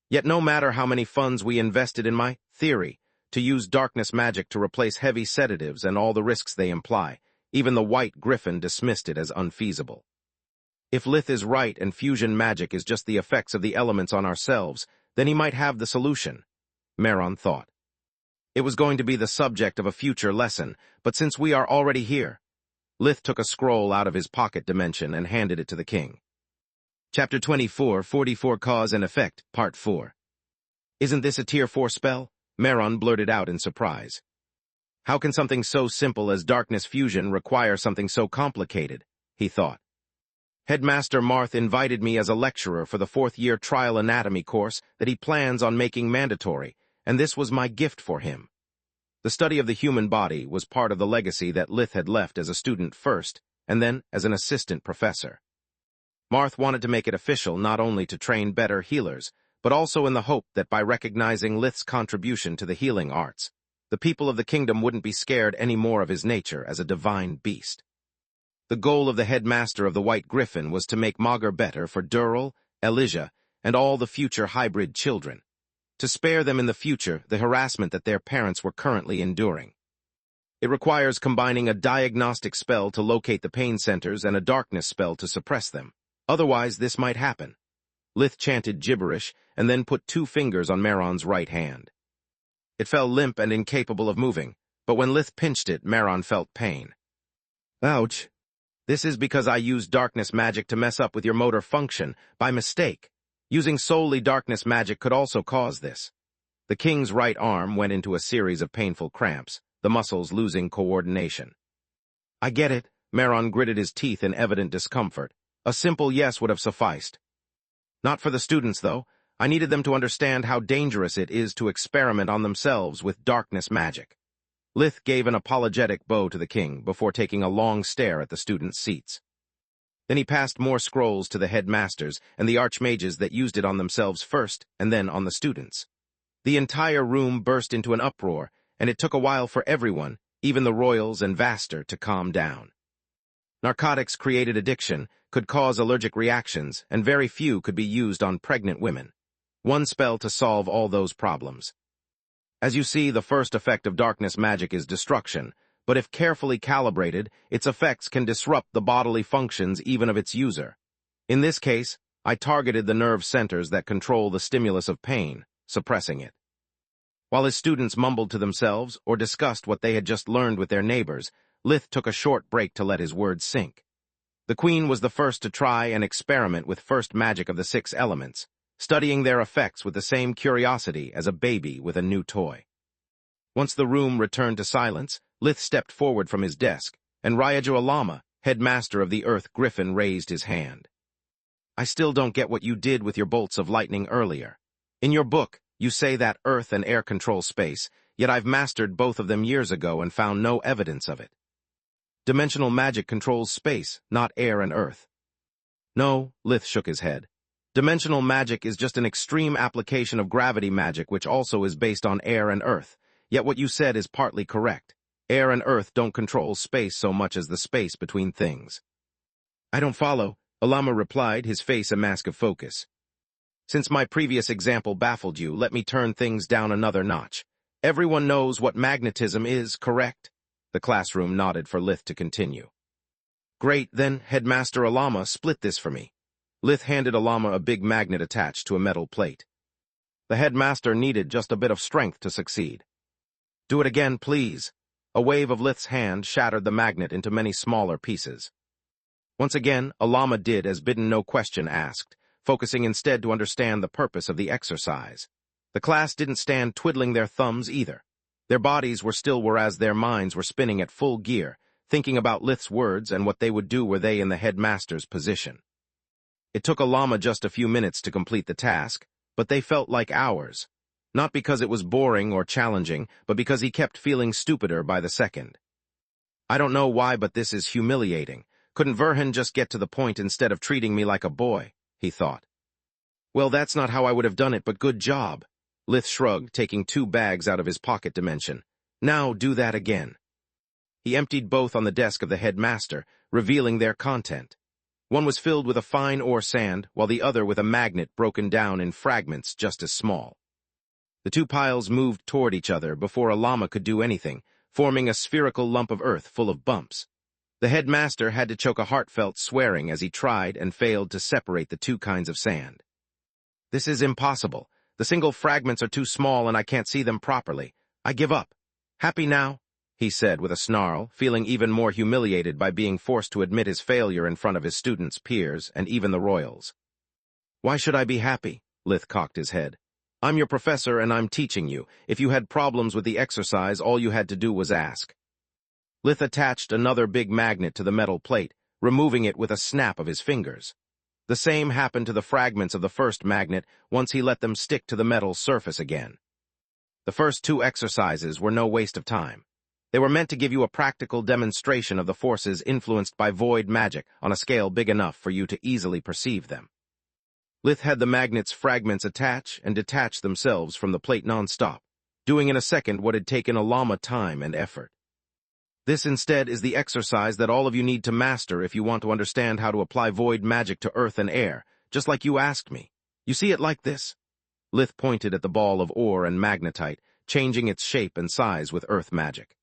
Yet no matter how many funds we invested in my theory to use darkness magic to replace heavy sedatives and all the risks they imply, even the White Griffin dismissed it as unfeasible. If Lith is right and fusion magic is just the effects of the elements on ourselves, then he might have the solution, Meron thought. It was going to be the subject of a future lesson, but since we are already here, Lith took a scroll out of his pocket dimension and handed it to the king. Chapter 24, 44 Cause and Effect, Part 4. Isn't this a Tier 4 spell? Meron blurted out in surprise. How can something so simple as darkness fusion require something so complicated? He thought. Headmaster Marth invited me as a lecturer for the 4th-year trial anatomy course that he plans on making mandatory, and this was my gift for him. The study of the human body was part of the legacy that Lith had left as a student first, and then as an assistant professor. Marth wanted to make it official not only to train better healers, but also in the hope that by recognizing Lith's contribution to the healing arts, the people of the kingdom wouldn't be scared any more of his nature as a divine beast. The goal of the headmaster of the White Griffin was to make Magur better for Dural, Elijah, and all the future hybrid children, to spare them in the future the harassment that their parents were currently enduring. It requires combining a diagnostic spell to locate the pain centers and a darkness spell to suppress them. Otherwise, this might happen. Lith chanted gibberish and then put 2 fingers on Meron's right hand. It fell limp and incapable of moving, but when Lith pinched it, Meron felt pain. Ouch. This is because I used darkness magic to mess up with your motor function, by mistake. Using solely darkness magic could also cause this. The king's right arm went into a series of painful cramps, the muscles losing coordination. I get it, Maron gritted his teeth in evident discomfort. A simple yes would have sufficed. Not for the students, though. I needed them to understand how dangerous it is to experiment on themselves with darkness magic. Lith gave an apologetic bow to the king before taking a long stare at the students' seats. Then he passed more scrolls to the headmasters and the archmages that used it on themselves first and then on the students. The entire room burst into an uproar, and it took a while for everyone, even the royals and Vaster, to calm down. Narcotics created addiction, could cause allergic reactions, and very few could be used on pregnant women. One spell to solve all those problems. As you see, the first effect of darkness magic is destruction, but if carefully calibrated, its effects can disrupt the bodily functions even of its user. In this case, I targeted the nerve centers that control the stimulus of pain, suppressing it. While his students mumbled to themselves or discussed what they had just learned with their neighbors, Lith took a short break to let his words sink. The queen was the first to try and experiment with first magic of the 6 elements, studying their effects with the same curiosity as a baby with a new toy. Once the room returned to silence, Lith stepped forward from his desk, and Ryaju Alama, headmaster of the Earth Griffin, raised his hand. I still don't get what you did with your bolts of lightning earlier. In your book, you say that earth and air control space, yet I've mastered both of them years ago and found no evidence of it. Dimensional magic controls space, not air and earth. No, Lith shook his head. Dimensional magic is just an extreme application of gravity magic which also is based on air and earth, yet what you said is partly correct. Air and earth don't control space so much as the space between things. I don't follow, Alama replied, his face a mask of focus. Since my previous example baffled you, let me turn things down another notch. Everyone knows what magnetism is, correct? The classroom nodded for Lith to continue. Great, then, Headmaster Alama, split this for me. Lith handed Alama a big magnet attached to a metal plate. The headmaster needed just a bit of strength to succeed. Do it again, please. A wave of Lith's hand shattered the magnet into many smaller pieces. Once again, Alama did as bidden, no question asked, focusing instead to understand the purpose of the exercise. The class didn't stand twiddling their thumbs either. Their bodies were still whereas their minds were spinning at full gear, thinking about Lith's words and what they would do were they in the headmaster's position. It took Alama just a few minutes to complete the task, but they felt like hours. Not because it was boring or challenging, but because he kept feeling stupider by the second. I don't know why, but this is humiliating. Couldn't Verhan just get to the point instead of treating me like a boy? He thought. Well, that's not how I would have done it, but good job. Lith shrugged, taking 2 bags out of his pocket dimension. Now do that again. He emptied both on the desk of the headmaster, revealing their content. One was filled with a fine ore sand, while the other with a magnet broken down in fragments just as small. The 2 piles moved toward each other before Alama could do anything, forming a spherical lump of earth full of bumps. The headmaster had to choke a heartfelt swearing as he tried and failed to separate the 2 kinds of sand. This is impossible. The single fragments are too small and I can't see them properly. I give up. Happy now? He said with a snarl, feeling even more humiliated by being forced to admit his failure in front of his students' peers and even the royals. Why should I be happy? Lith cocked his head. I'm your professor and I'm teaching you. If you had problems with the exercise, all you had to do was ask. Lith attached another big magnet to the metal plate, removing it with a snap of his fingers. The same happened to the fragments of the first magnet once he let them stick to the metal surface again. The first 2 exercises were no waste of time. They were meant to give you a practical demonstration of the forces influenced by void magic on a scale big enough for you to easily perceive them. Lith had the magnet's fragments attach and detach themselves from the plate non-stop, doing in a second what had taken Alama time and effort. This instead is the exercise that all of you need to master if you want to understand how to apply void magic to earth and air, just like you asked me. You see it like this? Lith pointed at the ball of ore and magnetite, changing its shape and size with earth magic.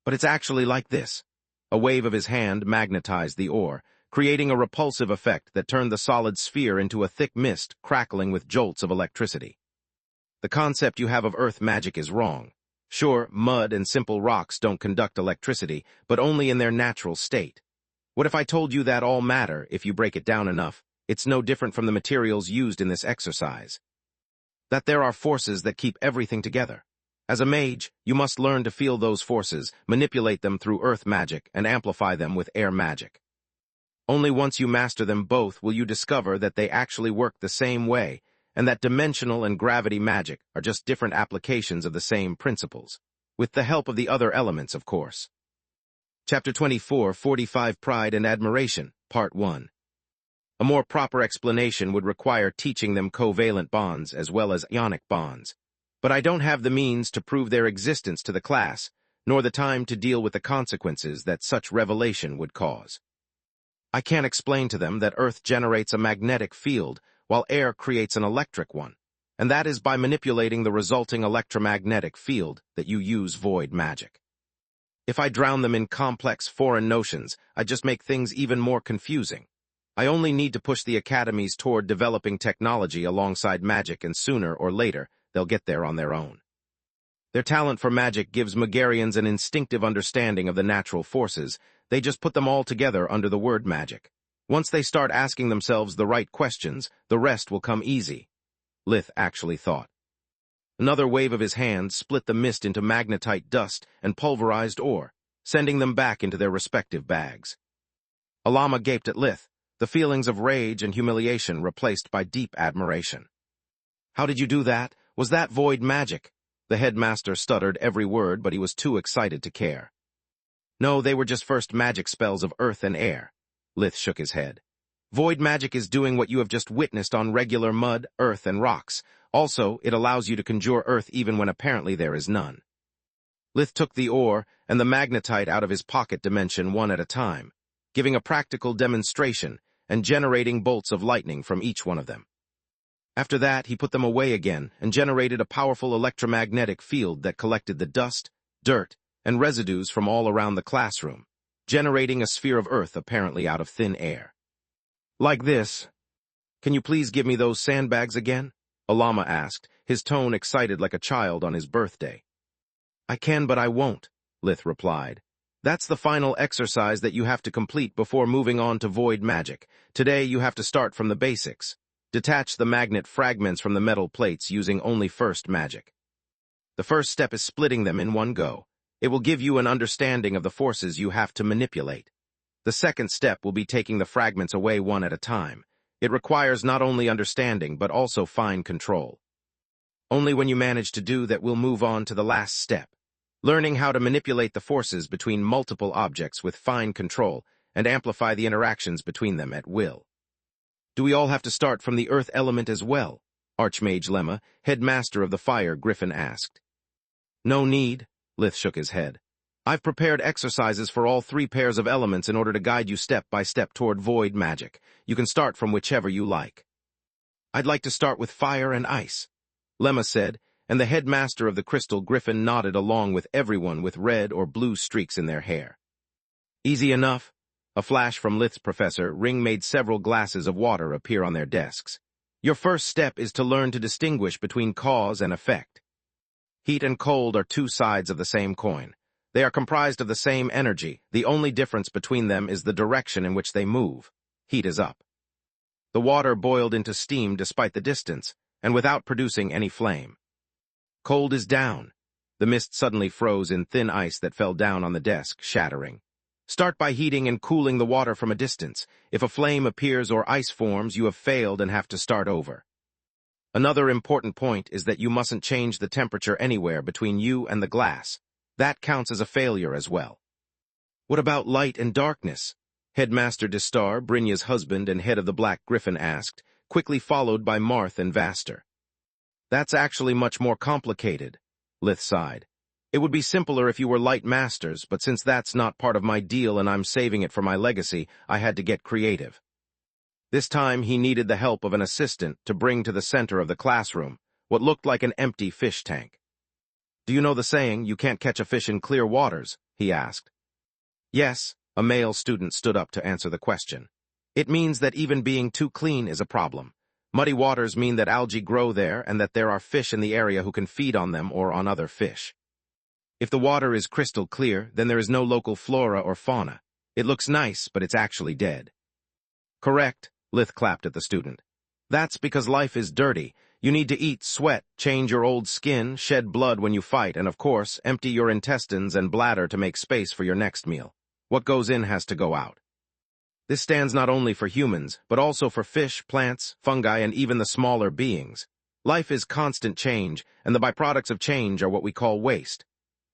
But it's actually like this. A wave of his hand magnetized the ore, creating a repulsive effect that turned the solid sphere into a thick mist crackling with jolts of electricity. The concept you have of earth magic is wrong. Sure, mud and simple rocks don't conduct electricity, but only in their natural state. What if I told you that all matter, if you break it down enough, it's no different from the materials used in this exercise? That there are forces that keep everything together. As a mage, you must learn to feel those forces, manipulate them through earth magic, and amplify them with air magic. Only once you master them both will you discover that they actually work the same way, and that dimensional and gravity magic are just different applications of the same principles, with the help of the other elements, of course. Chapter 24, 45 Pride and Admiration, Part 1. A more proper explanation would require teaching them covalent bonds as well as ionic bonds, but I don't have the means to prove their existence to the class, nor the time to deal with the consequences that such revelation would cause. I can't explain to them that Earth generates a magnetic field while air creates an electric one, and that is by manipulating the resulting electromagnetic field that you use void magic. If I drown them in complex foreign notions, I'd just make things even more confusing. I only need to push the academies toward developing technology alongside magic, and sooner or later, they'll get there on their own. Their talent for magic gives Megarians an instinctive understanding of the natural forces. They just put them all together under the word magic. Once they start asking themselves the right questions, the rest will come easy, Lith actually thought. Another wave of his hand split the mist into magnetite dust and pulverized ore, sending them back into their respective bags. Alama gaped at Lith, the feelings of rage and humiliation replaced by deep admiration. "How did you do that? Was that void magic?" The headmaster stuttered every word, but he was too excited to care. "No, they were just first magic spells of earth and air." Lith shook his head. "Void magic is doing what you have just witnessed on regular mud, earth, and rocks. Also, it allows you to conjure earth even when apparently there is none." Lith took the ore and the magnetite out of his pocket dimension one at a time, giving a practical demonstration and generating bolts of lightning from each one of them. After that, he put them away again and generated a powerful electromagnetic field that collected the dust, dirt, and residues from all around the classroom, generating a sphere of earth apparently out of thin air. "Like this." "Can you please give me those sandbags again?" Alama asked, his tone excited like a child on his birthday. "I can, but I won't," Lith replied. "That's the final exercise that you have to complete before moving on to void magic. Today you have to start from the basics. Detach the magnet fragments from the metal plates using only first magic. The first step is splitting them in one go. It will give you an understanding of the forces you have to manipulate. The second step will be taking the fragments away one at a time. It requires not only understanding, but also fine control. Only when you manage to do that we'll move on to the last step, learning how to manipulate the forces between multiple objects with fine control and amplify the interactions between them at will." "Do we all have to start from the earth element as well?" Archmage Lemma, headmaster of the Fire Griffin, asked. "No need," Lith shook his head. "I've prepared exercises for all three pairs of elements in order to guide you step by step toward void magic. You can start from whichever you like." "I'd like to start with fire and ice," Lemma said, and the headmaster of the Crystal Griffin nodded along with everyone with red or blue streaks in their hair. "Easy enough." A flash from Lith's professor Ring made several glasses of water appear on their desks. "Your first step is to learn to distinguish between cause and effect. Heat and cold are two sides of the same coin. They are comprised of the same energy. The only difference between them is the direction in which they move. Heat is up. The water boiled into steam despite the distance, and without producing any flame. Cold is down. The mist suddenly froze in thin ice that fell down on the desk, shattering. Start by heating and cooling the water from a distance. If a flame appears or ice forms, you have failed and have to start over. Another important point is that you mustn't change the temperature anywhere between you and the glass. That counts as a failure as well." "What about light and darkness?" Headmaster Distar, Brynja's husband and head of the Black Griffin, asked, quickly followed by Marth and Vaster. "That's actually much more complicated," Lith sighed. "It would be simpler if you were light masters, but since that's not part of my deal and I'm saving it for my legacy, I had to get creative." This time he needed the help of an assistant to bring to the center of the classroom what looked like an empty fish tank. "Do you know the saying, 'You can't catch a fish in clear waters'?" he asked. "Yes," a male student stood up to answer the question. "It means that even being too clean is a problem. Muddy waters mean that algae grow there and that there are fish in the area who can feed on them or on other fish. If the water is crystal clear, then there is no local flora or fauna. It looks nice, but it's actually dead." "Correct," Lith clapped at the student. "That's because life is dirty. You need to eat, sweat, change your old skin, shed blood when you fight, and of course, empty your intestines and bladder to make space for your next meal. What goes in has to go out. This stands not only for humans, but also for fish, plants, fungi, and even the smaller beings. Life is constant change, and the byproducts of change are what we call waste.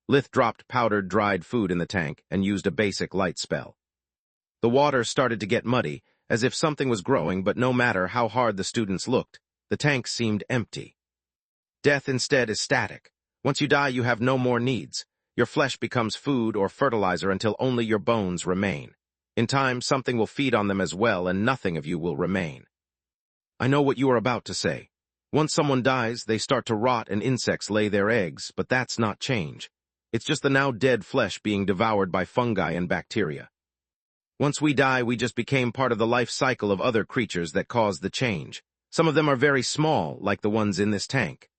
Lith dropped powdered dried food in the tank and used a basic light spell. The water started to get muddy, as if something was growing, but no matter how hard the students looked, the tank seemed empty. Death instead is static. Once you die, you have no more needs. Your flesh becomes food or fertilizer until only your bones remain. In time, something will feed on them as well, and nothing of you will remain. I know what you are about to say. Once someone dies, they start to rot and insects lay their eggs, but that's not change. It's just the now dead flesh being devoured by fungi and bacteria. Once we die, we just became part of the life cycle of other creatures that caused the change. Some of them are very small, like the ones in this tank.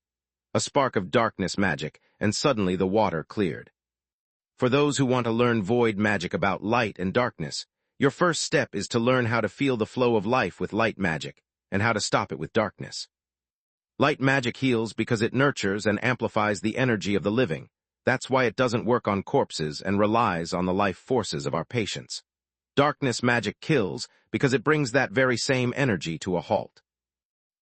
A spark of darkness magic, and suddenly the water cleared. For those who want to learn void magic about light and darkness, your first step is to learn how to feel the flow of life with light magic, and how to stop it with darkness. Light magic heals because it nurtures and amplifies the energy of the living. That's why it doesn't work on corpses and relies on the life forces of our patients. Darkness magic kills because it brings that very same energy to a halt.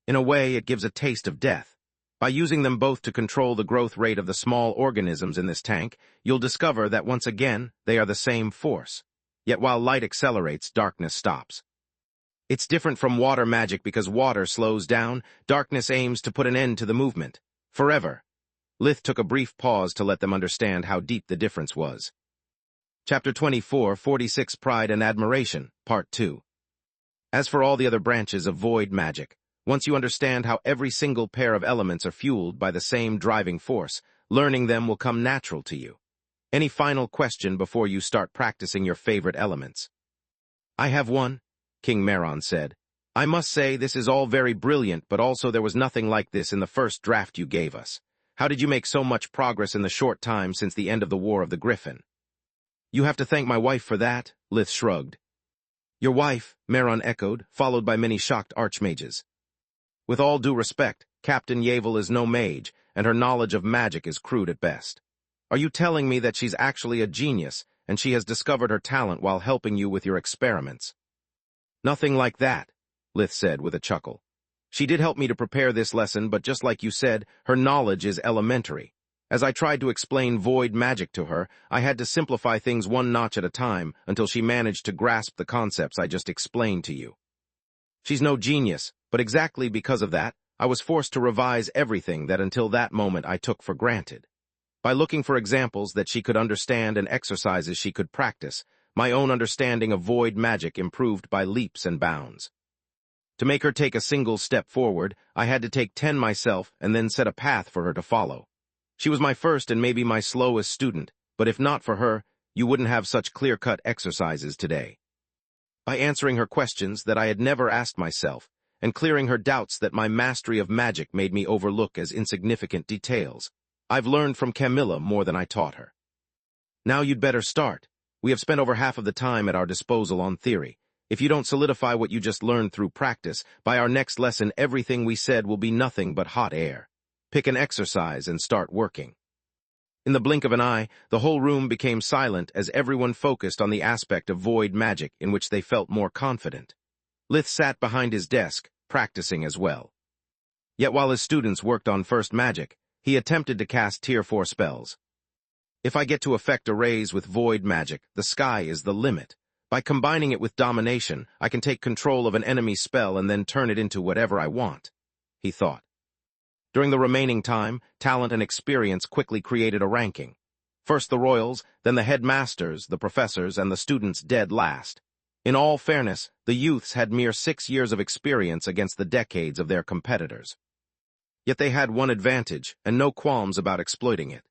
In a way, it gives a taste of death. By using them both to control the growth rate of the small organisms in this tank, you'll discover that once again, they are the same force. Yet while light accelerates, darkness stops. It's different from water magic because water slows down, darkness aims to put an end to the movement. Forever. Lith took a brief pause to let them understand how deep the difference was. Chapter 24, 46 Pride and Admiration, Part 2. As for all the other branches of void magic, once you understand how every single pair of elements are fueled by the same driving force, learning them will come natural to you. Any final question before you start practicing your favorite elements? I have one, King Meron said. I must say this is all very brilliant, but also there was nothing like this in the first draft you gave us. How did you make so much progress in the short time since the end of the War of the Griffin? You have to thank my wife for that, Lith shrugged. Your wife, Meron echoed, followed by many shocked archmages. With all due respect, Captain Yavel is no mage, and her knowledge of magic is crude at best. Are you telling me that she's actually a genius, and she has discovered her talent while helping you with your experiments? Nothing like that, Lith said with a chuckle. She did help me to prepare this lesson, but just like you said, her knowledge is elementary. As I tried to explain void magic to her, I had to simplify things one notch at a time until she managed to grasp the concepts I just explained to you. She's no genius, but exactly because of that, I was forced to revise everything that until that moment I took for granted. By looking for examples that she could understand and exercises she could practice, my own understanding of void magic improved by leaps and bounds. To make her take a single step forward, I had to take 10 myself and then set a path for her to follow. She was my first and maybe my slowest student, but if not for her, you wouldn't have such clear-cut exercises today. By answering her questions that I had never asked myself, and clearing her doubts that my mastery of magic made me overlook as insignificant details, I've learned from Camilla more than I taught her. Now you'd better start. We have spent over half of the time at our disposal on theory. If you don't solidify what you just learned through practice, by our next lesson everything we said will be nothing but hot air. Pick an exercise and start working. In the blink of an eye, the whole room became silent as everyone focused on the aspect of void magic in which they felt more confident. Lith sat behind his desk, practicing as well. Yet while his students worked on first magic, he attempted to cast Tier 4 spells. If I get to effect arrays with void magic, the sky is the limit. By combining it with domination, I can take control of an enemy spell and then turn it into whatever I want, he thought. During the remaining time, talent and experience quickly created a ranking. First the royals, then the headmasters, the professors, and the students dead last. In all fairness, the youths had mere 6 years of experience against the decades of their competitors. Yet they had one advantage, and no qualms about exploiting it.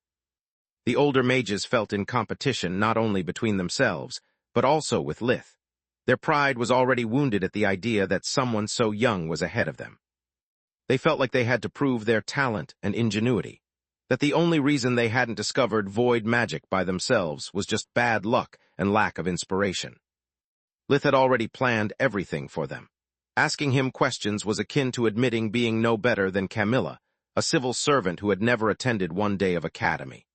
The older mages felt in competition not only between themselves, but also with Lith. Their pride was already wounded at the idea that someone so young was ahead of them. They felt like they had to prove their talent and ingenuity, that the only reason they hadn't discovered void magic by themselves was just bad luck and lack of inspiration. Lith had already planned everything for them. Asking him questions was akin to admitting being no better than Camilla, a civil servant who had never attended one day of academy.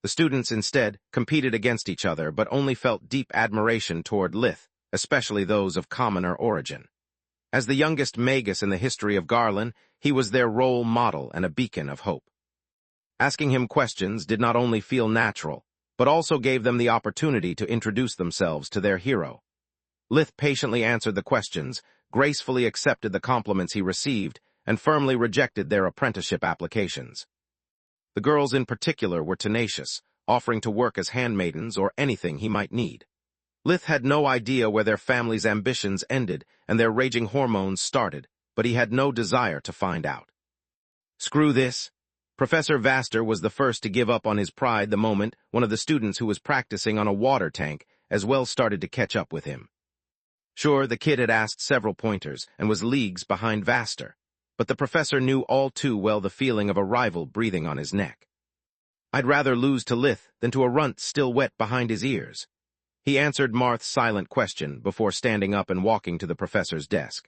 The students instead competed against each other but only felt deep admiration toward Lith, especially those of commoner origin. As the youngest Magus in the history of Garland, he was their role model and a beacon of hope. Asking him questions did not only feel natural, but also gave them the opportunity to introduce themselves to their hero. Lith patiently answered the questions, gracefully accepted the compliments he received, and firmly rejected their apprenticeship applications. The girls in particular were tenacious, offering to work as handmaidens or anything he might need. Lith had no idea where their family's ambitions ended and their raging hormones started, but he had no desire to find out. Screw this. Professor Vaster was the first to give up on his pride the moment one of the students who was practicing on a water tank as well started to catch up with him. Sure, the kid had asked several pointers and was leagues behind Vaster, but the professor knew all too well the feeling of a rival breathing on his neck. I'd rather lose to Lith than to a runt still wet behind his ears. He answered Marth's silent question before standing up and walking to the professor's desk.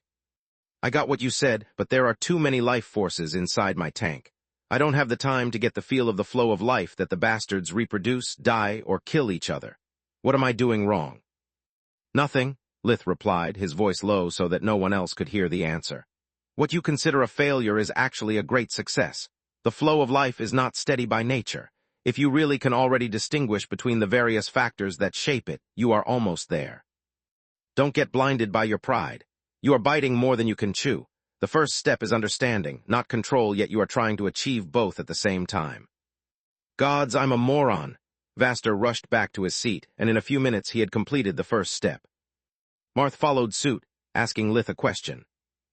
I got what you said, but there are too many life forces inside my tank. I don't have the time to get the feel of the flow of life that the bastards reproduce, die, or kill each other. What am I doing wrong? Nothing, Lith replied, his voice low so that no one else could hear the answer. What you consider a failure is actually a great success. The flow of life is not steady by nature. If you really can already distinguish between the various factors that shape it, you are almost there. Don't get blinded by your pride. You are biting more than you can chew. The first step is understanding, not control, yet you are trying to achieve both at the same time. Gods, I'm a moron. Vaster rushed back to his seat, and in a few minutes he had completed the first step. Marth followed suit, asking Lith a question.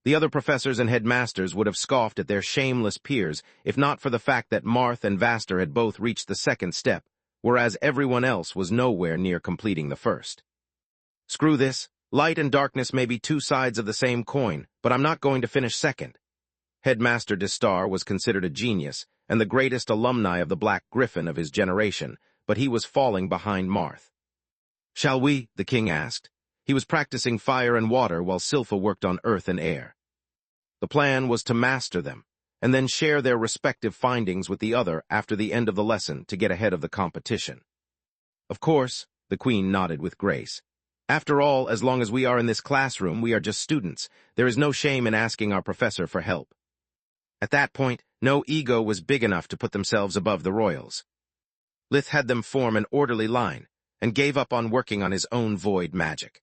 The other professors and headmasters would have scoffed at their shameless peers if not for the fact that Marth and Vaster had both reached the second step, whereas everyone else was nowhere near completing the first. Screw this. Light and darkness may be two sides of the same coin, but I'm not going to finish second. Headmaster Distar was considered a genius and the greatest alumni of the Black Griffin of his generation, but he was falling behind Marth. Shall we? The king asked. He was practicing fire and water while Silpha worked on earth and air. The plan was to master them, and then share their respective findings with the other after the end of the lesson to get ahead of the competition. Of course, the queen nodded with grace. After all, as long as we are in this classroom, we are just students. There is no shame in asking our professor for help. At that point, no ego was big enough to put themselves above the royals. Lith had them form an orderly line, and gave up on working on his own void magic.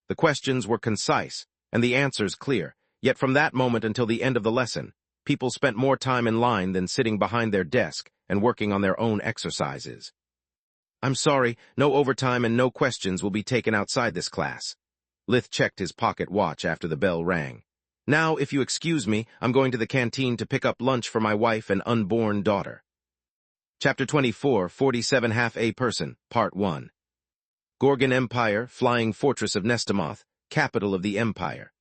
The questions were concise, and the answers clear, yet from that moment until the end of the lesson, people spent more time in line than sitting behind their desk and working on their own exercises. I'm sorry, no overtime and no questions will be taken outside this class. Lith checked his pocket watch after the bell rang. Now, if you excuse me, I'm going to the canteen to pick up lunch for my wife and unborn daughter. Chapter 24, 47 Half a Person, Part 1. Gorgon Empire, Flying Fortress of Nestamoth, capital of the Empire.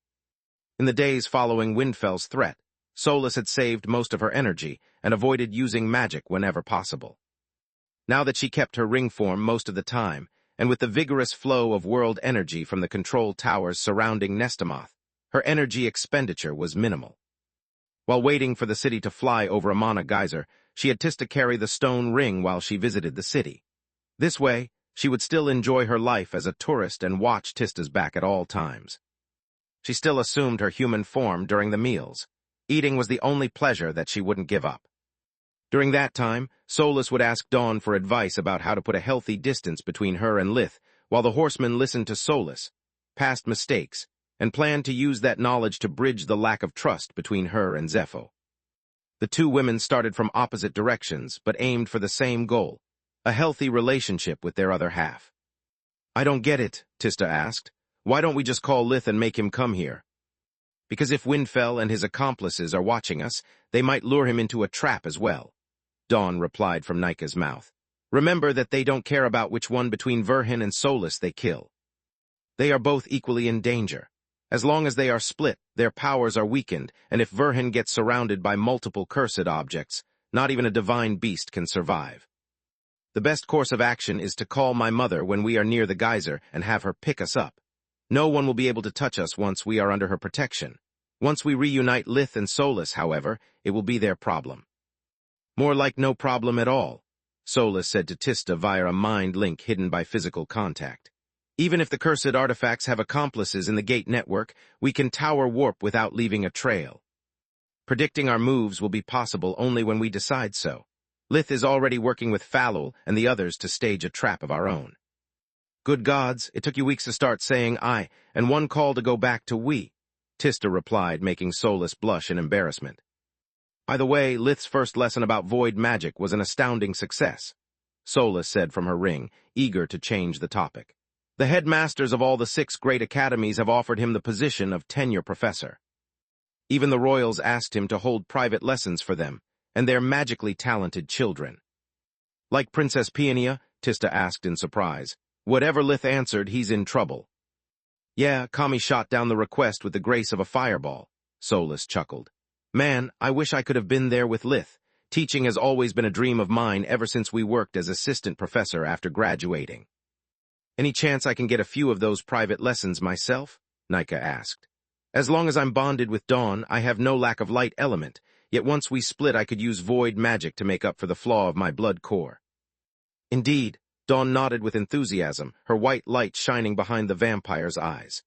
In the days following Windfell's threat, Solus had saved most of her energy and avoided using magic whenever possible. Now that she kept her ring form most of the time, and with the vigorous flow of world energy from the control towers surrounding Nestamoth, her energy expenditure was minimal. While waiting for the city to fly over Amana Geyser, she had Tista carry the stone ring while she visited the city. This way, she would still enjoy her life as a tourist and watch Tista's back at all times. She still assumed her human form during the meals. Eating was the only pleasure that she wouldn't give up. During that time, Solus would ask Dawn for advice about how to put a healthy distance between her and Lith, while the horsemen listened to Solus, past mistakes, and planned to use that knowledge to bridge the lack of trust between her and Zepho. The two women started from opposite directions, but aimed for the same goal, a healthy relationship with their other half. I don't get it, Tista asked. Why don't we just call Lith and make him come here? Because if Windfell and his accomplices are watching us, they might lure him into a trap as well. Dawn replied from Nika's mouth. Remember that they don't care about which one between Verhin and Solus they kill. They are both equally in danger. As long as they are split, their powers are weakened, and if Verhin gets surrounded by multiple cursed objects, not even a divine beast can survive. The best course of action is to call my mother when we are near the geyser and have her pick us up. No one will be able to touch us once we are under her protection. Once we reunite Lith and Solus, however, it will be their problem. More like no problem at all, Solus said to Tista via a mind link hidden by physical contact. Even if the cursed artifacts have accomplices in the gate network, we can tower warp without leaving a trail. Predicting our moves will be possible only when we decide so. Lith is already working with Falul and the others to stage a trap of our own. Good gods, it took you weeks to start saying I, and one call to go back to we, Tista replied, making Solus blush in embarrassment. By the way, Lith's first lesson about void magic was an astounding success, Solus said from her ring, eager to change the topic. The headmasters of all the 6 great academies have offered him the position of tenure professor. Even the royals asked him to hold private lessons for them, and their magically talented children. Like Princess Peonia? Tista asked in surprise. Whatever Lith answered, he's in trouble. Yeah, Kami shot down the request with the grace of a fireball, Solus chuckled. Man, I wish I could have been there with Lith. Teaching has always been a dream of mine ever since we worked as assistant professor after graduating. Any chance I can get a few of those private lessons myself? Nika asked. As long as I'm bonded with Dawn, I have no lack of light element, yet once we split I could use void magic to make up for the flaw of my blood core. Indeed, Dawn nodded with enthusiasm, her white light shining behind the vampire's eyes.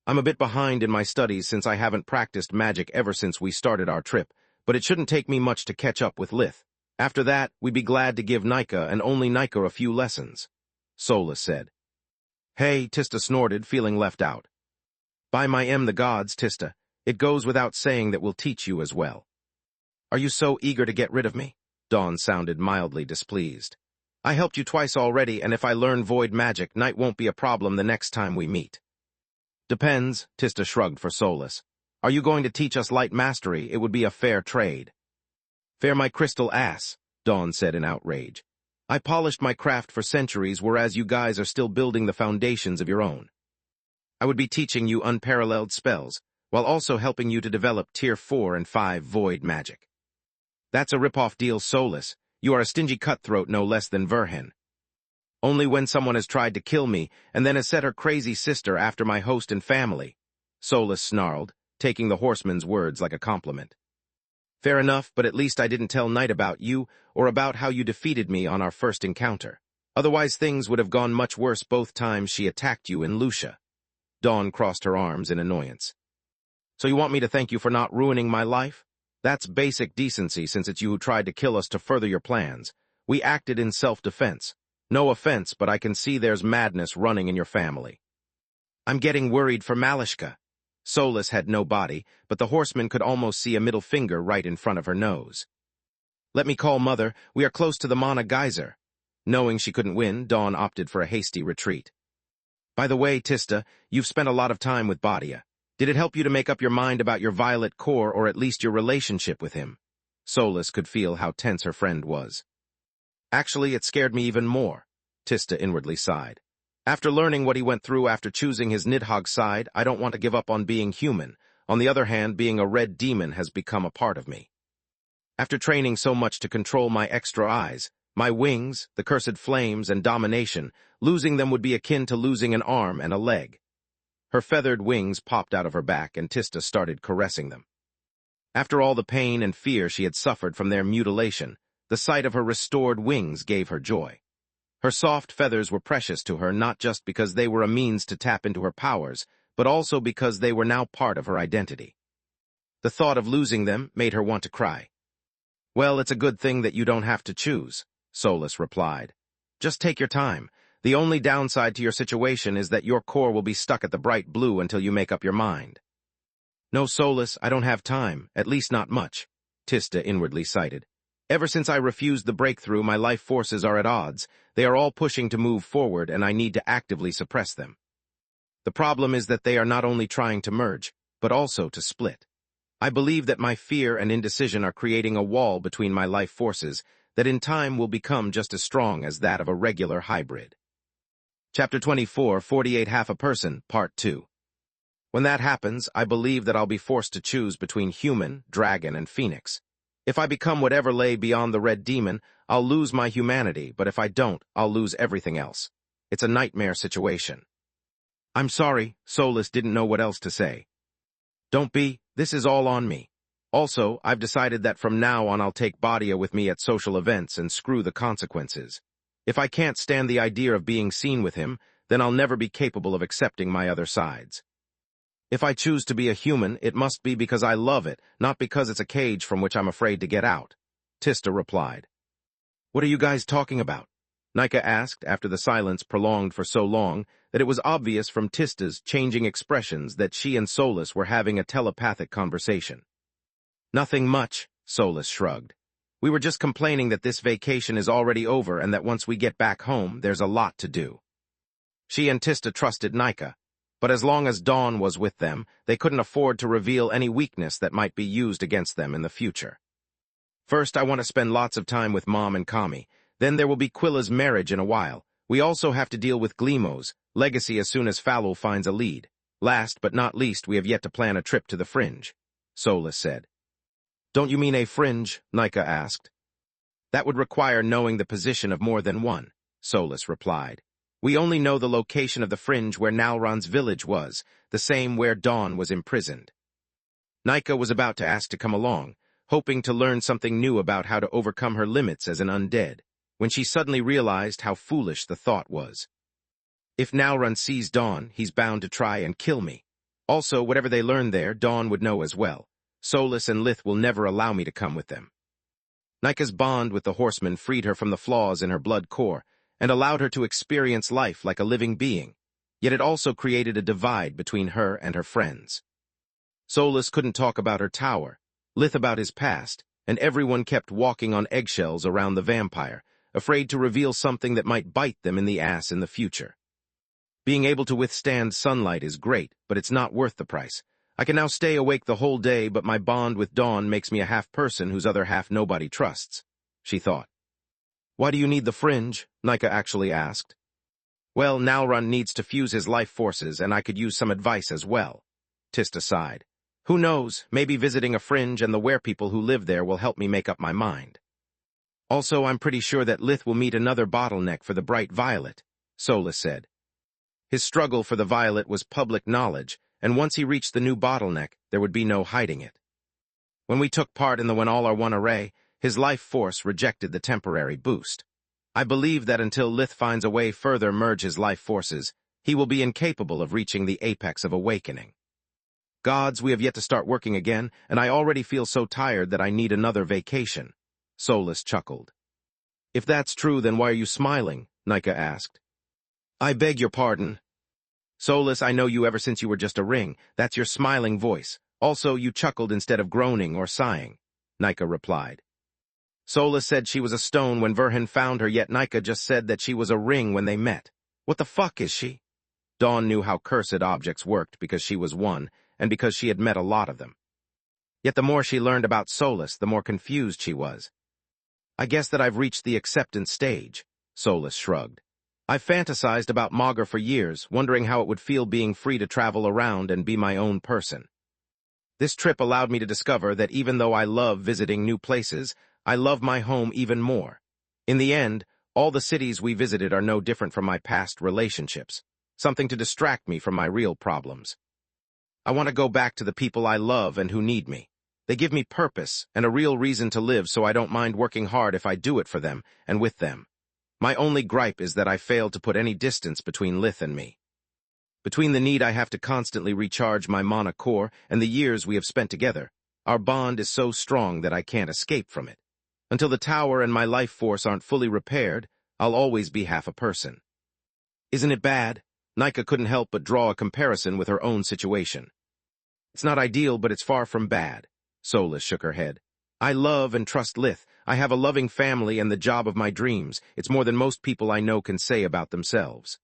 I'm a bit behind in my studies since I haven't practiced magic ever since we started our trip, but it shouldn't take me much to catch up with Lith. After that, we'd be glad to give Nika and only Nika a few lessons, Solus said. Hey, Tista snorted, feeling left out. By my the gods, Tista, it goes without saying that we'll teach you as well. Are you so eager to get rid of me? Dawn sounded mildly displeased. I helped you twice already, and if I learn void magic, night won't be a problem the next time we meet. Depends, Tista shrugged for Solus. Are you going to teach us light mastery? It would be a fair trade. Fair my crystal ass, Dawn said in outrage. I polished my craft for centuries, whereas you guys are still building the foundations of your own. I would be teaching you unparalleled spells, while also helping you to develop Tier 4 and 5 void magic. That's a rip-off deal, Solus. You are a stingy cutthroat no less than Verhen. Only when someone has tried to kill me, and then has set her crazy sister after my host and family, Solus snarled, taking the horseman's words like a compliment. Fair enough, but at least I didn't tell Night about you, or about how you defeated me on our first encounter. Otherwise things would have gone much worse both times she attacked you in Lucia. Dawn crossed her arms in annoyance. So you want me to thank you for not ruining my life? That's basic decency, since it's you who tried to kill us to further your plans. We acted in self-defense. No offense, but I can see there's madness running in your family. I'm getting worried for Malishka. Solus had no body, but the horseman could almost see a middle finger right in front of her nose. Let me call Mother. We are close to the Mana Geyser. Knowing she couldn't win, Dawn opted for a hasty retreat. By the way, Tista, you've spent a lot of time with Badia. Did it help you to make up your mind about your violet core, or at least your relationship with him? Solus could feel how tense her friend was. Actually, it scared me even more, Tista inwardly sighed. After learning what he went through after choosing his Nidhogg side, I don't want to give up on being human. On the other hand, being a red demon has become a part of me. After training so much to control my extra eyes, my wings, the cursed flames, and domination, losing them would be akin to losing an arm and a leg. Her feathered wings popped out of her back, and Tista started caressing them. After all the pain and fear she had suffered from their mutilation, the sight of her restored wings gave her joy. Her soft feathers were precious to her, not just because they were a means to tap into her powers, but also because they were now part of her identity. The thought of losing them made her want to cry. Well, it's a good thing that you don't have to choose, Solus replied. Just take your time. The only downside to your situation is that your core will be stuck at the bright blue until you make up your mind. No, Solus, I don't have time, at least not much, Tista inwardly sighed. Ever since I refused the breakthrough, my life forces are at odds. They are all pushing to move forward, and I need to actively suppress them. The problem is that they are not only trying to merge, but also to split. I believe that my fear and indecision are creating a wall between my life forces that in time will become just as strong as that of a regular hybrid. Chapter 24, 48 Half a Person, Part 2. When that happens, I believe that I'll be forced to choose between human, dragon, and phoenix. If I become whatever lay beyond the red demon, I'll lose my humanity, but if I don't, I'll lose everything else. It's a nightmare situation. I'm sorry, Solus didn't know what else to say. Don't be, this is all on me. Also, I've decided that from now on I'll take Badia with me at social events and screw the consequences. If I can't stand the idea of being seen with him, then I'll never be capable of accepting my other sides. If I choose to be a human, it must be because I love it, not because it's a cage from which I'm afraid to get out. Tista replied. What are you guys talking about? Nika asked after the silence prolonged for so long that it was obvious from Tista's changing expressions that she and Solus were having a telepathic conversation. Nothing much, Solus shrugged. We were just complaining that this vacation is already over and that once we get back home, there's a lot to do. She and Tista trusted Nika, but as long as Dawn was with them, they couldn't afford to reveal any weakness that might be used against them in the future. First, I want to spend lots of time with Mom and Kami. Then there will be Quilla's marriage in a while. We also have to deal with Glimo's legacy as soon as Falul finds a lead. Last but not least, we have yet to plan a trip to the Fringe, Solus said. Don't you mean a fringe? Nika asked. That would require knowing the position of more than one, Solus replied. We only know the location of the fringe where Nalron's village was, the same where Dawn was imprisoned. Nika was about to ask to come along, hoping to learn something new about how to overcome her limits as an undead, when she suddenly realized how foolish the thought was. If Nalron sees Dawn, he's bound to try and kill me. Also, whatever they learn there, Dawn would know as well. Solus and Lith will never allow me to come with them. Nika's bond with the horseman freed her from the flaws in her blood core and allowed her to experience life like a living being, yet it also created a divide between her and her friends. Solus couldn't talk about her tower, Lith about his past, and everyone kept walking on eggshells around the vampire, afraid to reveal something that might bite them in the ass in the future. Being able to withstand sunlight is great, but it's not worth the price. I can now stay awake the whole day, but my bond with Dawn makes me a half-person whose other half nobody trusts, she thought. Why do you need the fringe? Nika actually asked. Well, Nalron needs to fuse his life forces, and I could use some advice as well. Tista sighed. Who knows, maybe visiting a fringe and the werepeople who live there will help me make up my mind. Also, I'm pretty sure that Lith will meet another bottleneck for the bright violet, Solus said. His struggle for the violet was public knowledge, and once he reached the new bottleneck, there would be no hiding it. When we took part in the When All Are One array, his life force rejected the temporary boost. I believe that until Lith finds a way further merge his life forces, he will be incapable of reaching the apex of awakening. Gods, we have yet to start working again, and I already feel so tired that I need another vacation. Solus chuckled. If that's true, then why are you smiling? Nika asked. I beg your pardon. Solus, I know you ever since you were just a ring. That's your smiling voice. Also, you chuckled instead of groaning or sighing, Nika replied. Solus said she was a stone when Verhin found her, yet Nika just said that she was a ring when they met. What the fuck is she? Dawn knew how cursed objects worked because she was one, and because she had met a lot of them. Yet the more she learned about Solus, the more confused she was. I guess that I've reached the acceptance stage, Solus shrugged. I've fantasized about Maga for years, wondering how it would feel being free to travel around and be my own person. This trip allowed me to discover that even though I love visiting new places, I love my home even more. In the end, all the cities we visited are no different from my past relationships, something to distract me from my real problems. I want to go back to the people I love and who need me. They give me purpose and a real reason to live, so I don't mind working hard if I do it for them and with them. My only gripe is that I failed to put any distance between Lith and me. Between the need I have to constantly recharge my mana core and the years we have spent together, our bond is so strong that I can't escape from it. Until the tower and my life force aren't fully repaired, I'll always be half a person. Isn't it bad? Nika couldn't help but draw a comparison with her own situation. It's not ideal, but it's far from bad. Solus shook her head. I love and trust Lith. I have a loving family and the job of my dreams. It's more than most people I know can say about themselves.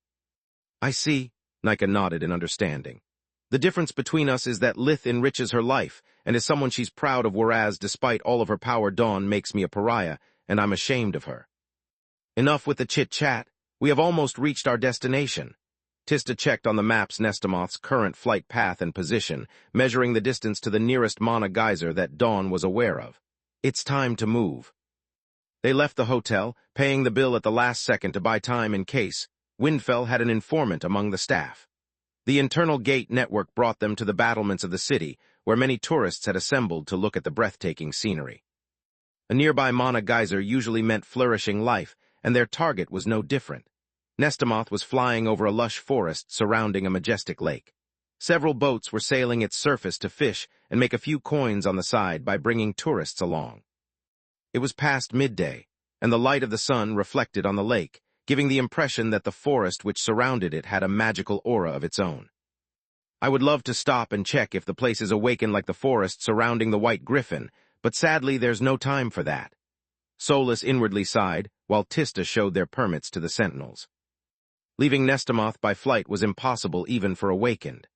I see, Nika nodded in understanding. The difference between us is that Lith enriches her life and is someone she's proud of, whereas despite all of her power, Dawn makes me a pariah, and I'm ashamed of her. Enough with the chit-chat. We have almost reached our destination. Tista checked on the map's Nestamoth's current flight path and position, measuring the distance to the nearest mana geyser that Dawn was aware of. It's time to move. They left the hotel, paying the bill at the last second to buy time in case Windfell had an informant among the staff. The internal gate network brought them to the battlements of the city, where many tourists had assembled to look at the breathtaking scenery. A nearby mana geyser usually meant flourishing life, and their target was no different. Nestamoth was flying over a lush forest surrounding a majestic lake. Several boats were sailing its surface to fish and make a few coins on the side by bringing tourists along. It was past midday, and the light of the sun reflected on the lake, giving the impression that the forest which surrounded it had a magical aura of its own. I would love to stop and check if the place is awakened like the forest surrounding the White Griffin, but sadly there's no time for that. Solus inwardly sighed, while Tista showed their permits to the sentinels. Leaving Nestamoth by flight was impossible even for Awakened.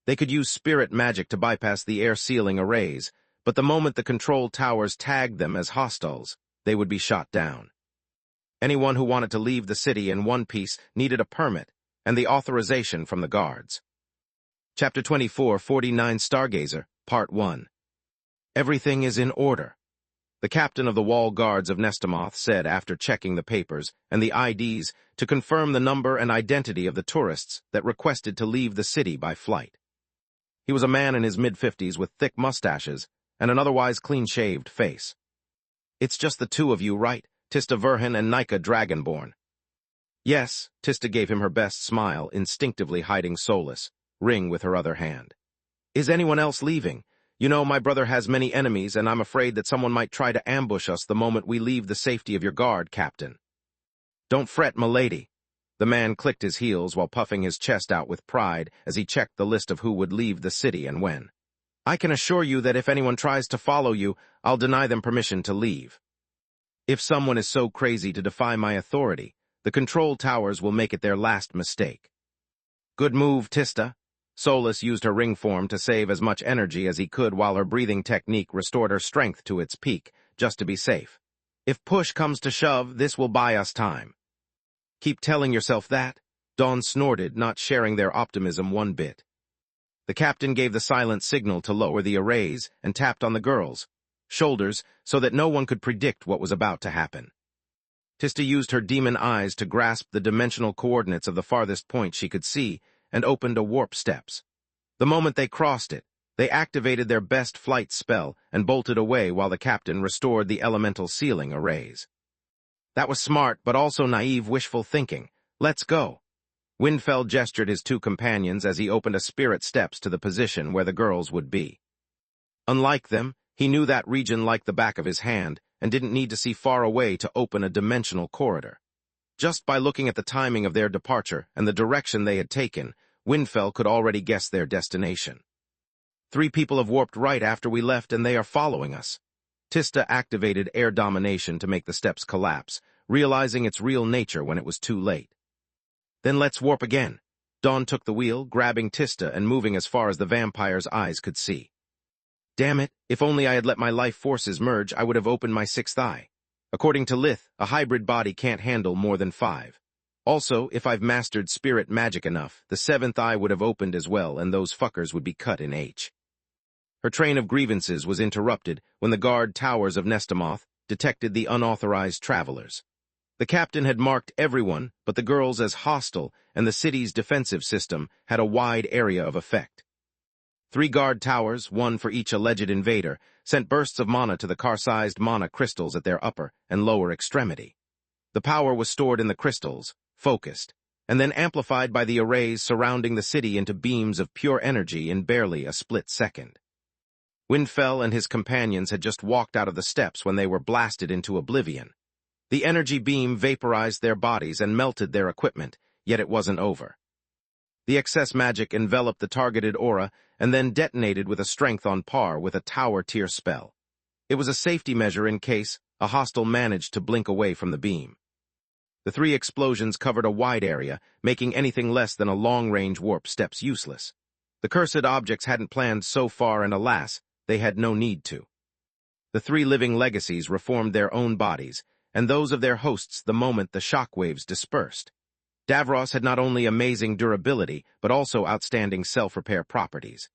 They could use spirit magic to bypass the air-sealing arrays, but the moment the control towers tagged them as hostiles, they would be shot down. Anyone who wanted to leave the city in one piece needed a permit and the authorization from the guards. Chapter 24, 49 Stargazer, Part 1. Everything is in order. The captain of the wall guards of Nestamoth said after checking the papers and the IDs to confirm the number and identity of the tourists that requested to leave the city by flight. He was a man in his mid-50s with thick mustaches and an otherwise clean-shaved face. "It's just the two of you, right? Tista Verhin and Nika Dragonborn." "Yes," Tista gave him her best smile, instinctively hiding Solus, ring with her other hand. "Is anyone else leaving? You know, my brother has many enemies, and I'm afraid that someone might try to ambush us the moment we leave the safety of your guard, Captain." "Don't fret, milady." The man clicked his heels while puffing his chest out with pride as he checked the list of who would leave the city and when. "I can assure you that if anyone tries to follow you, I'll deny them permission to leave. If someone is so crazy to defy my authority, the control towers will make it their last mistake." "Good move, Tista." Solus used her ring form to save as much energy as he could while her breathing technique restored her strength to its peak, just to be safe. "If push comes to shove, this will buy us time." "Keep telling yourself that," Dawn snorted, not sharing their optimism one bit. The captain gave the silent signal to lower the arrays and tapped on the girls' shoulders so that no one could predict what was about to happen. Tista used her demon eyes to grasp the dimensional coordinates of the farthest point she could see and opened a warp steps. The moment they crossed it, they activated their best flight spell and bolted away while the captain restored the elemental sealing arrays. "That was smart, but also naive wishful thinking. Let's go." Windfell gestured his two companions as he opened a spirit steps to the position where the girls would be. Unlike them, he knew that region like the back of his hand and didn't need to see far away to open a dimensional corridor. Just by looking at the timing of their departure and the direction they had taken, Windfell could already guess their destination. "3 people have warped right after we left and they are following us." Tista activated air domination to make the steps collapse, realizing its real nature when it was too late. "Then let's warp again." Dawn took the wheel, grabbing Tista and moving as far as the vampire's eyes could see. "Damn it, if only I had let my life forces merge, I would have opened my 6th eye. According to Lith, a hybrid body can't handle more than 5. Also, if I've mastered spirit magic enough, the 7th eye would have opened as well, and those fuckers would be cut in H." Her train of grievances was interrupted when the guard towers of Nestamoth detected the unauthorized travelers. The captain had marked everyone but the girls as hostile, and the city's defensive system had a wide area of effect. 3 guard towers, one for each alleged invader, sent bursts of mana to the car-sized mana crystals at their upper and lower extremity. The power was stored in the crystals, focused, and then amplified by the arrays surrounding the city into beams of pure energy in barely a split second. Windfell and his companions had just walked out of the steps when they were blasted into oblivion. The energy beam vaporized their bodies and melted their equipment, yet it wasn't over. The excess magic enveloped the targeted aura and then detonated with a strength on par with a tower-tier spell. It was a safety measure in case a hostile managed to blink away from the beam. The 3 explosions covered a wide area, making anything less than a long-range warp steps useless. The cursed objects hadn't planned so far, and alas, they had no need to. The 3 living legacies reformed their own bodies, and those of their hosts the moment the shockwaves dispersed. Davros had not only amazing durability, but also outstanding self-repair properties.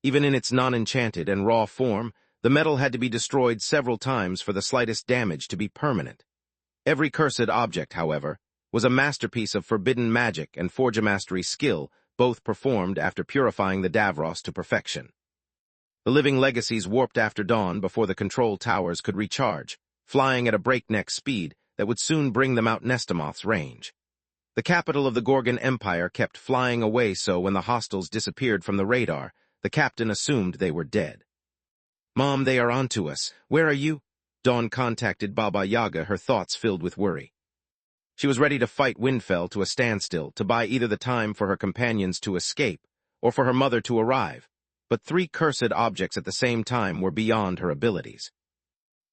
Even in its non-enchanted and raw form, the metal had to be destroyed several times for the slightest damage to be permanent. Every cursed object, however, was a masterpiece of forbidden magic and Forge-a-Mastery skill both performed after purifying the Davros to perfection. The living legacies warped after dawn before the control towers could recharge, flying at a breakneck speed that would soon bring them out Nestamoth's range. The capital of the Gorgon Empire kept flying away, so when the hostiles disappeared from the radar, the captain assumed they were dead. "Mom, they are onto us. Where are you?" Dawn contacted Baba Yaga, her thoughts filled with worry. She was ready to fight Windfell to a standstill, to buy either the time for her companions to escape or for her mother to arrive, but three cursed objects at the same time were beyond her abilities.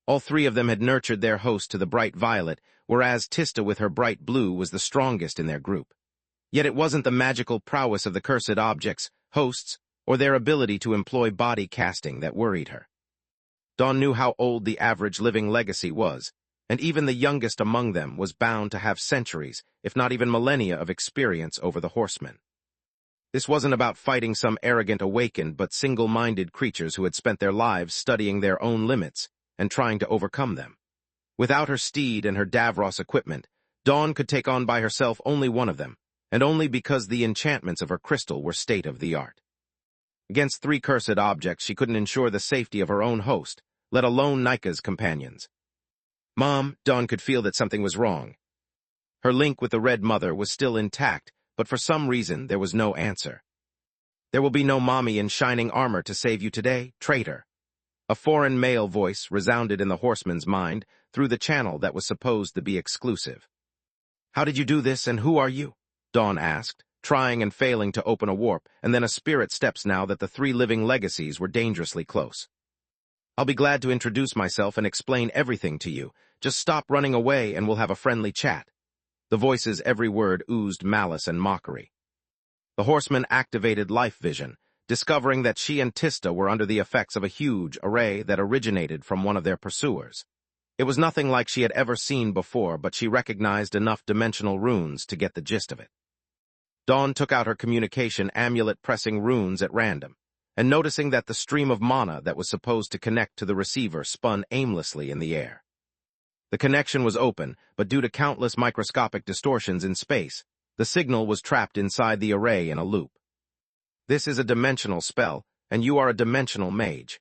All three of them had nurtured their host to the bright violet, whereas Tista with her bright blue was the strongest in their group. Yet it wasn't the magical prowess of the cursed objects, hosts, or their ability to employ body casting that worried her. Dawn knew how old the average living legacy was, and even the youngest among them was bound to have centuries, if not even millennia of experience over the horsemen. This wasn't about fighting some arrogant awakened but single-minded creatures who had spent their lives studying their own limits and trying to overcome them. Without her steed and her Davros equipment, Dawn could take on by herself only one of them, and only because the enchantments of her crystal were state-of-the-art. Against three cursed objects, she couldn't ensure the safety of her own host, let alone Nika's companions. "Mom," Dawn could feel that something was wrong. Her link with the Red Mother was still intact, but for some reason there was no answer. "There will be no mommy in shining armor to save you today, traitor." A foreign male voice resounded in the horseman's mind through the channel that was supposed to be exclusive. "How did you do this, and who are you?" Dawn asked, trying and failing to open a warp, and then a spirit steps now that the three living legacies were dangerously close. "I'll be glad to introduce myself and explain everything to you. Just stop running away and we'll have a friendly chat." The voice's every word oozed malice and mockery. The horseman activated life vision, discovering that she and Tista were under the effects of a huge array that originated from one of their pursuers. It was nothing like she had ever seen before, but she recognized enough dimensional runes to get the gist of it. Dawn took out her communication amulet, pressing runes at random, and noticing that the stream of mana that was supposed to connect to the receiver spun aimlessly in the air. The connection was open, but due to countless microscopic distortions in space, the signal was trapped inside the array in a loop. "This is a dimensional spell, and you are a dimensional mage."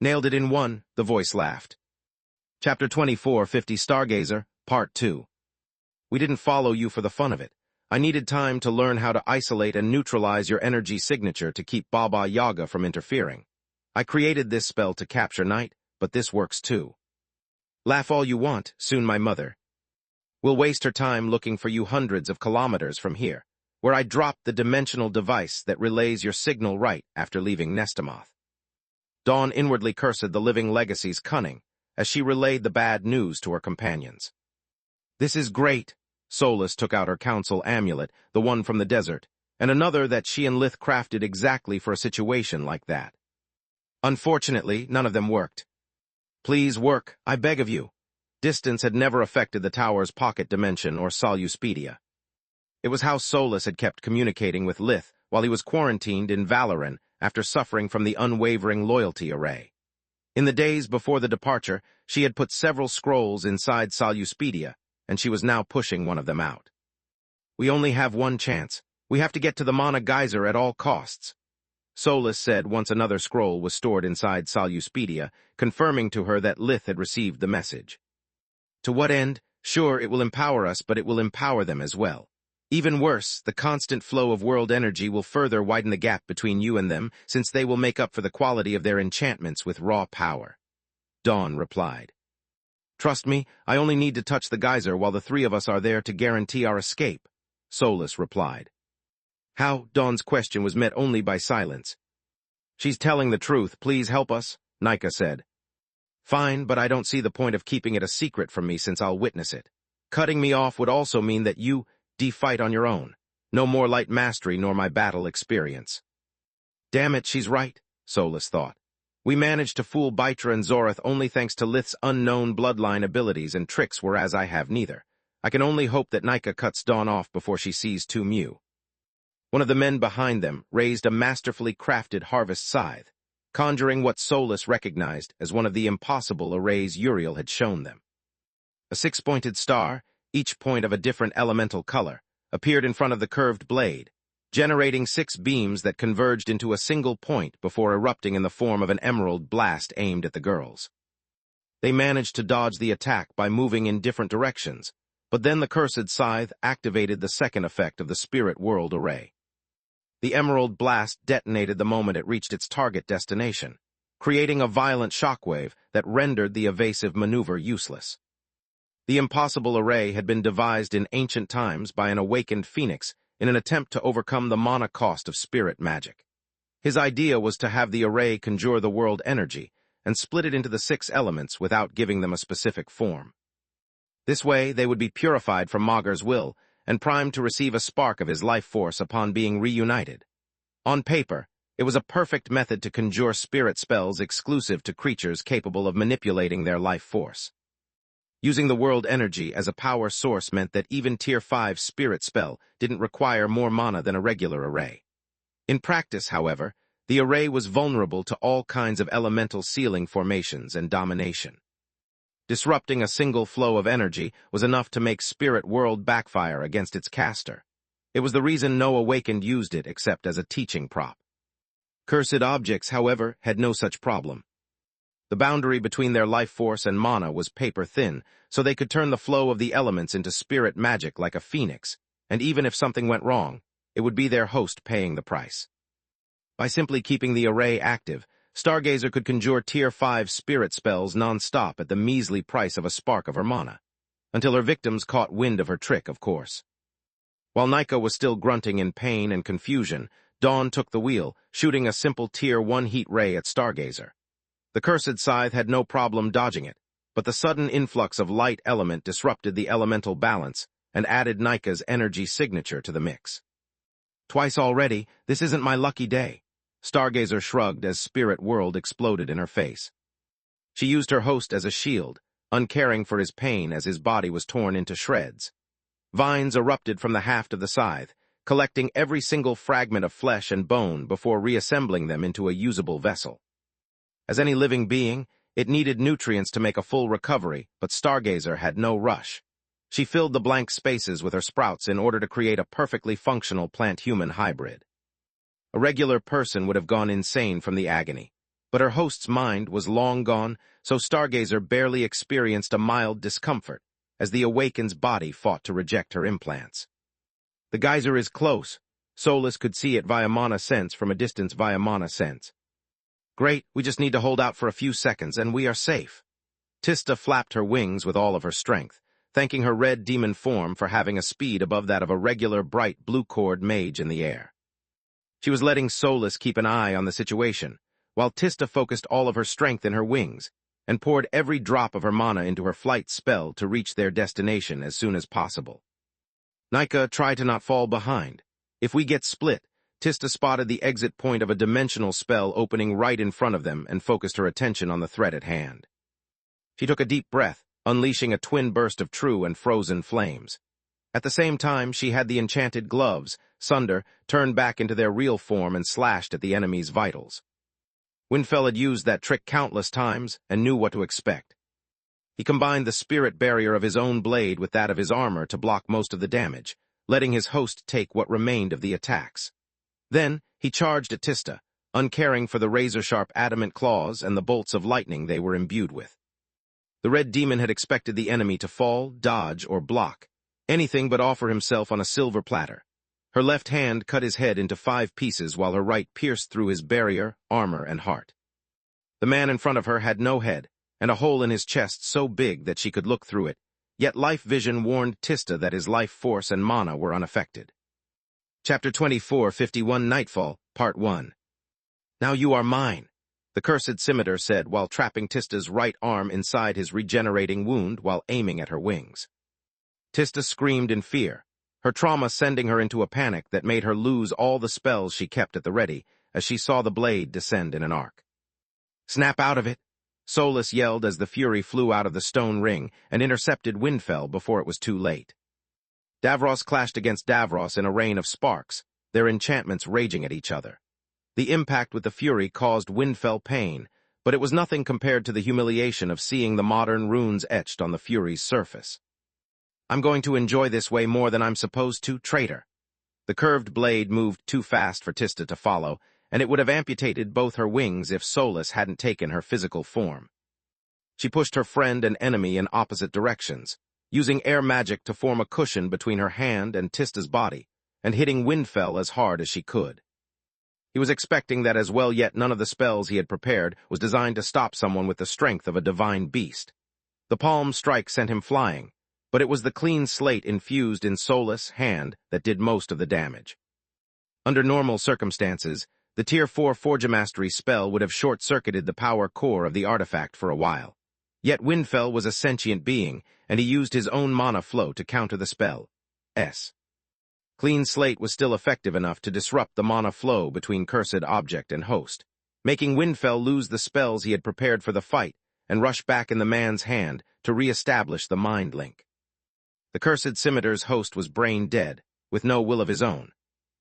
"Nailed it in one," the voice laughed. Chapter 2450 Stargazer, Part 2. "We didn't follow you for the fun of it. I needed time to learn how to isolate and neutralize your energy signature to keep Baba Yaga from interfering. I created this spell to capture night, but this works too. Laugh all you want, soon my mother. We'll waste her time looking for you hundreds of kilometers from here, where I dropped the dimensional device that relays your signal right after leaving Nestamoth." Dawn inwardly cursed the living legacy's cunning as she relayed the bad news to her companions. "This is great." Solus took out her council amulet, the one from the desert, and another that she and Lith crafted exactly for a situation like that. Unfortunately, none of them worked. "Please work, I beg of you." Distance had never affected the tower's pocket dimension or Soluspedia. It was how Solus had kept communicating with Lith while he was quarantined in Valoran after suffering from the unwavering loyalty array. In the days before the departure, she had put several scrolls inside Soluspedia, and she was now pushing one of them out. "We only have one chance. We have to get to the Mana Geyser at all costs," Solus said once another scroll was stored inside Soluspedia, confirming to her that Lith had received the message. "To what end? Sure, it will empower us, but it will empower them as well. Even worse, the constant flow of world energy will further widen the gap between you and them, since they will make up for the quality of their enchantments with raw power," Dawn replied. "Trust me, I only need to touch the geyser while the three of us are there to guarantee our escape," Solus replied. How? Dawn's question was met only by silence. "She's telling the truth. Please help us," Nika said. "Fine, but I don't see the point of keeping it a secret from me since I'll witness it. Cutting me off would also mean that you fight on your own. No more light mastery nor my battle experience." Damn it, she's right, Solus thought. We managed to fool Baitra and Zorith only thanks to Lith's unknown bloodline abilities and tricks, whereas I have neither. I can only hope that Nika cuts Dawn off before she sees Tu Mew. One of the men behind them raised a masterfully crafted harvest scythe, conjuring what Solus recognized as one of the impossible arrays Uriel had shown them. A six-pointed star, each point of a different elemental color, appeared in front of the curved blade, generating 6 beams that converged into a single point before erupting in the form of an emerald blast aimed at the girls. They managed to dodge the attack by moving in different directions, but then the cursed scythe activated the second effect of the Spirit World Array. The emerald blast detonated the moment it reached its target destination, creating a violent shockwave that rendered the evasive maneuver useless. The impossible array had been devised in ancient times by an awakened phoenix in an attempt to overcome the mana cost of spirit magic. His idea was to have the array conjure the world energy and split it into the 6 elements without giving them a specific form. This way, they would be purified from Magus' will and primed to receive a spark of his life force upon being reunited. On paper, it was a perfect method to conjure spirit spells exclusive to creatures capable of manipulating their life force. Using the world energy as a power source meant that even Tier 5 spirit spell didn't require more mana than a regular array. In practice, however, the array was vulnerable to all kinds of elemental sealing formations and domination. Disrupting a single flow of energy was enough to make Spirit World backfire against its caster. It was the reason no Awakened used it except as a teaching prop. Cursed objects, however, had no such problem. The boundary between their life force and mana was paper-thin, so they could turn the flow of the elements into spirit magic like a phoenix, and even if something went wrong, it would be their host paying the price. By simply keeping the array active, Stargazer could conjure Tier 5 spirit spells non-stop at the measly price of a spark of her mana, until her victims caught wind of her trick, of course. While Nika was still grunting in pain and confusion, Dawn took the wheel, shooting a simple Tier 1 heat ray at Stargazer. The cursed scythe had no problem dodging it, but the sudden influx of light element disrupted the elemental balance and added Nika's energy signature to the mix. Twice already, this isn't my lucky day. Stargazer shrugged as Spirit World exploded in her face. She used her host as a shield, uncaring for his pain as his body was torn into shreds. Vines erupted from the haft of the scythe, collecting every single fragment of flesh and bone before reassembling them into a usable vessel. As any living being, it needed nutrients to make a full recovery, but Stargazer had no rush. She filled the blank spaces with her sprouts in order to create a perfectly functional plant-human hybrid. A regular person would have gone insane from the agony, but her host's mind was long gone, so Stargazer barely experienced a mild discomfort as the Awakened's body fought to reject her implants. The geyser is close. Solus could see it via mana sense from a distance via mana sense. Great, we just need to hold out for a few seconds and we are safe. Tista flapped her wings with all of her strength, thanking her red demon form for having a speed above that of a regular bright blue-cord mage in the air. She was letting Solus keep an eye on the situation, while Tista focused all of her strength in her wings and poured every drop of her mana into her flight spell to reach their destination as soon as possible. Nika, try to not fall behind. If we get split, Tista spotted the exit point of a dimensional spell opening right in front of them and focused her attention on the threat at hand. She took a deep breath, unleashing a twin burst of true and frozen flames. At the same time, she had the enchanted gloves, Sunder, turned back into their real form and slashed at the enemy's vitals. Windfell had used that trick countless times and knew what to expect. He combined the spirit barrier of his own blade with that of his armor to block most of the damage, letting his host take what remained of the attacks. Then, he charged at Tista, uncaring for the razor-sharp adamant claws and the bolts of lightning they were imbued with. The red demon had expected the enemy to fall, dodge, or block, anything but offer himself on a silver platter. Her left hand cut his head into 5 pieces while her right pierced through his barrier, armor, and heart. The man in front of her had no head, and a hole in his chest so big that she could look through it, yet life vision warned Tista that his life force and mana were unaffected. Chapter 24:51 Nightfall, Part 1. Now you are mine, the cursed scimitar said while trapping Tista's right arm inside his regenerating wound while aiming at her wings. Tista screamed in fear, her trauma sending her into a panic that made her lose all the spells she kept at the ready as she saw the blade descend in an arc. Snap out of it! Solus yelled as the fury flew out of the stone ring and intercepted Windfell before it was too late. Davros clashed against Davros in a rain of sparks, their enchantments raging at each other. The impact with the fury caused Windfell pain, but it was nothing compared to the humiliation of seeing the modern runes etched on the fury's surface. I'm going to enjoy this way more than I'm supposed to, traitor. The curved blade moved too fast for Tista to follow, and it would have amputated both her wings if Solus hadn't taken her physical form. She pushed her friend and enemy in opposite directions, using air magic to form a cushion between her hand and Tista's body, and hitting Windfell as hard as she could. He was expecting that as well, yet none of the spells he had prepared was designed to stop someone with the strength of a divine beast. The palm strike sent him flying, but it was the clean slate infused in Solus' hand that did most of the damage. Under normal circumstances, the Tier 4 Forgemastery spell would have short-circuited the power core of the artifact for a while. Yet Windfell was a sentient being, and he used his own mana flow to counter the spell. Clean Slate was still effective enough to disrupt the mana flow between cursed object and host, making Windfell lose the spells he had prepared for the fight and rush back in the man's hand to re-establish the mind link. The cursed Scimitar's host was brain dead, with no will of his own.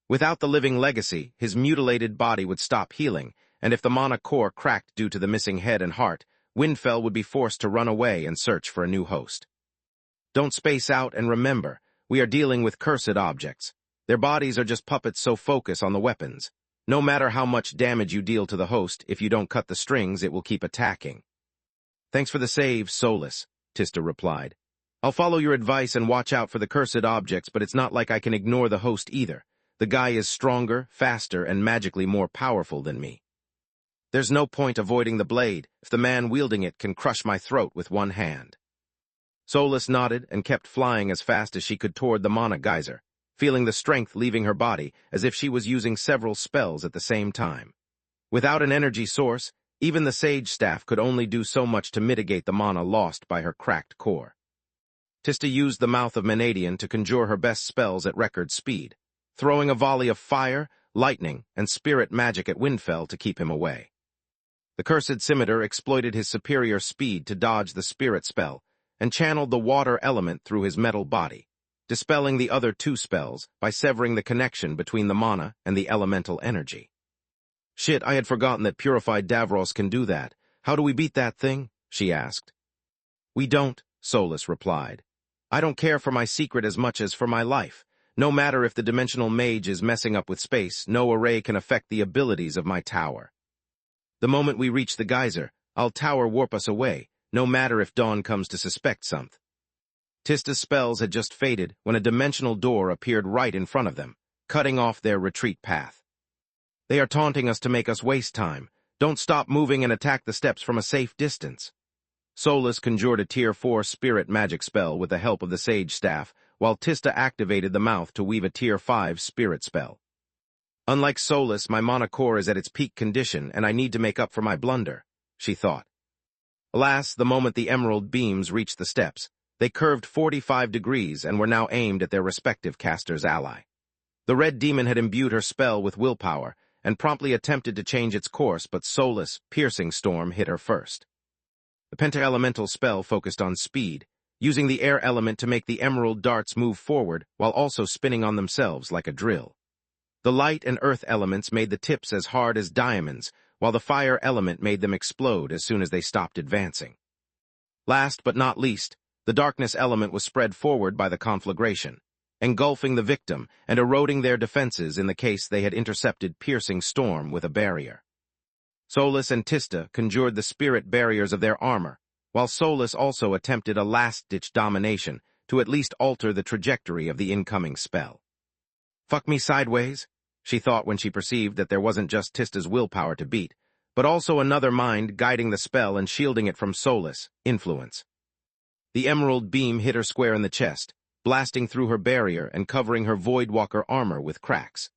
Without the living legacy, his mutilated body would stop healing, and if the mana core cracked due to the missing head and heart, Windfell would be forced to run away and search for a new host. Don't space out, and remember, we are dealing with cursed objects. Their bodies are just puppets, so focus on the weapons. No matter how much damage you deal to the host, if you don't cut the strings, it will keep attacking. Thanks for the save, Solus, Tista replied. I'll follow your advice and watch out for the cursed objects, but it's not like I can ignore the host either. The guy is stronger, faster, and magically more powerful than me. There's no point avoiding the blade if the man wielding it can crush my throat with one hand. Solus nodded and kept flying as fast as she could toward the mana geyser, feeling the strength leaving her body as if she was using several spells at the same time. Without an energy source, even the Sage Staff could only do so much to mitigate the mana lost by her cracked core. Tista used the Mouth of Menadian to conjure her best spells at record speed, throwing a volley of fire, lightning, and spirit magic at Windfell to keep him away. The cursed Scimitar exploited his superior speed to dodge the spirit spell and channeled the water element through his metal body, dispelling the other two spells by severing the connection between the mana and the elemental energy. Shit, I had forgotten that purified Davros can do that. How do we beat that thing? She asked. We don't, Solus replied. I don't care for my secret as much as for my life. No matter if the dimensional mage is messing up with space, no array can affect the abilities of my tower. The moment we reach the geyser, I'll tower warp us away, no matter if Dawn comes to suspect something. Tista's spells had just faded when a dimensional door appeared right in front of them, cutting off their retreat path. They are taunting us to make us waste time. Don't stop moving and attack the steps from a safe distance. Solus conjured a Tier 4 spirit magic spell with the help of the Sage Staff, while Tista activated the mouth to weave a Tier 5 spirit spell. Unlike Solus, my mana core is at its peak condition, and I need to make up for my blunder, she thought. Alas, the moment the emerald beams reached the steps, they curved 45 degrees and were now aimed at their respective caster's ally. The red demon had imbued her spell with willpower, and promptly attempted to change its course, but Solus' piercing storm hit her first. The penta-elemental spell focused on speed, using the air element to make the emerald darts move forward while also spinning on themselves like a drill. The light and earth elements made the tips as hard as diamonds, while the fire element made them explode as soon as they stopped advancing. Last but not least, the darkness element was spread forward by the conflagration, engulfing the victim and eroding their defenses in the case they had intercepted piercing storm with a barrier. Solus and Tista conjured the spirit barriers of their armor, while Solus also attempted a last-ditch domination to at least alter the trajectory of the incoming spell. Fuck me sideways, she thought when she perceived that there wasn't just Tista's willpower to beat, but also another mind guiding the spell and shielding it from Solus' influence. The emerald beam hit her square in the chest, blasting through her barrier and covering her Voidwalker armor with cracks.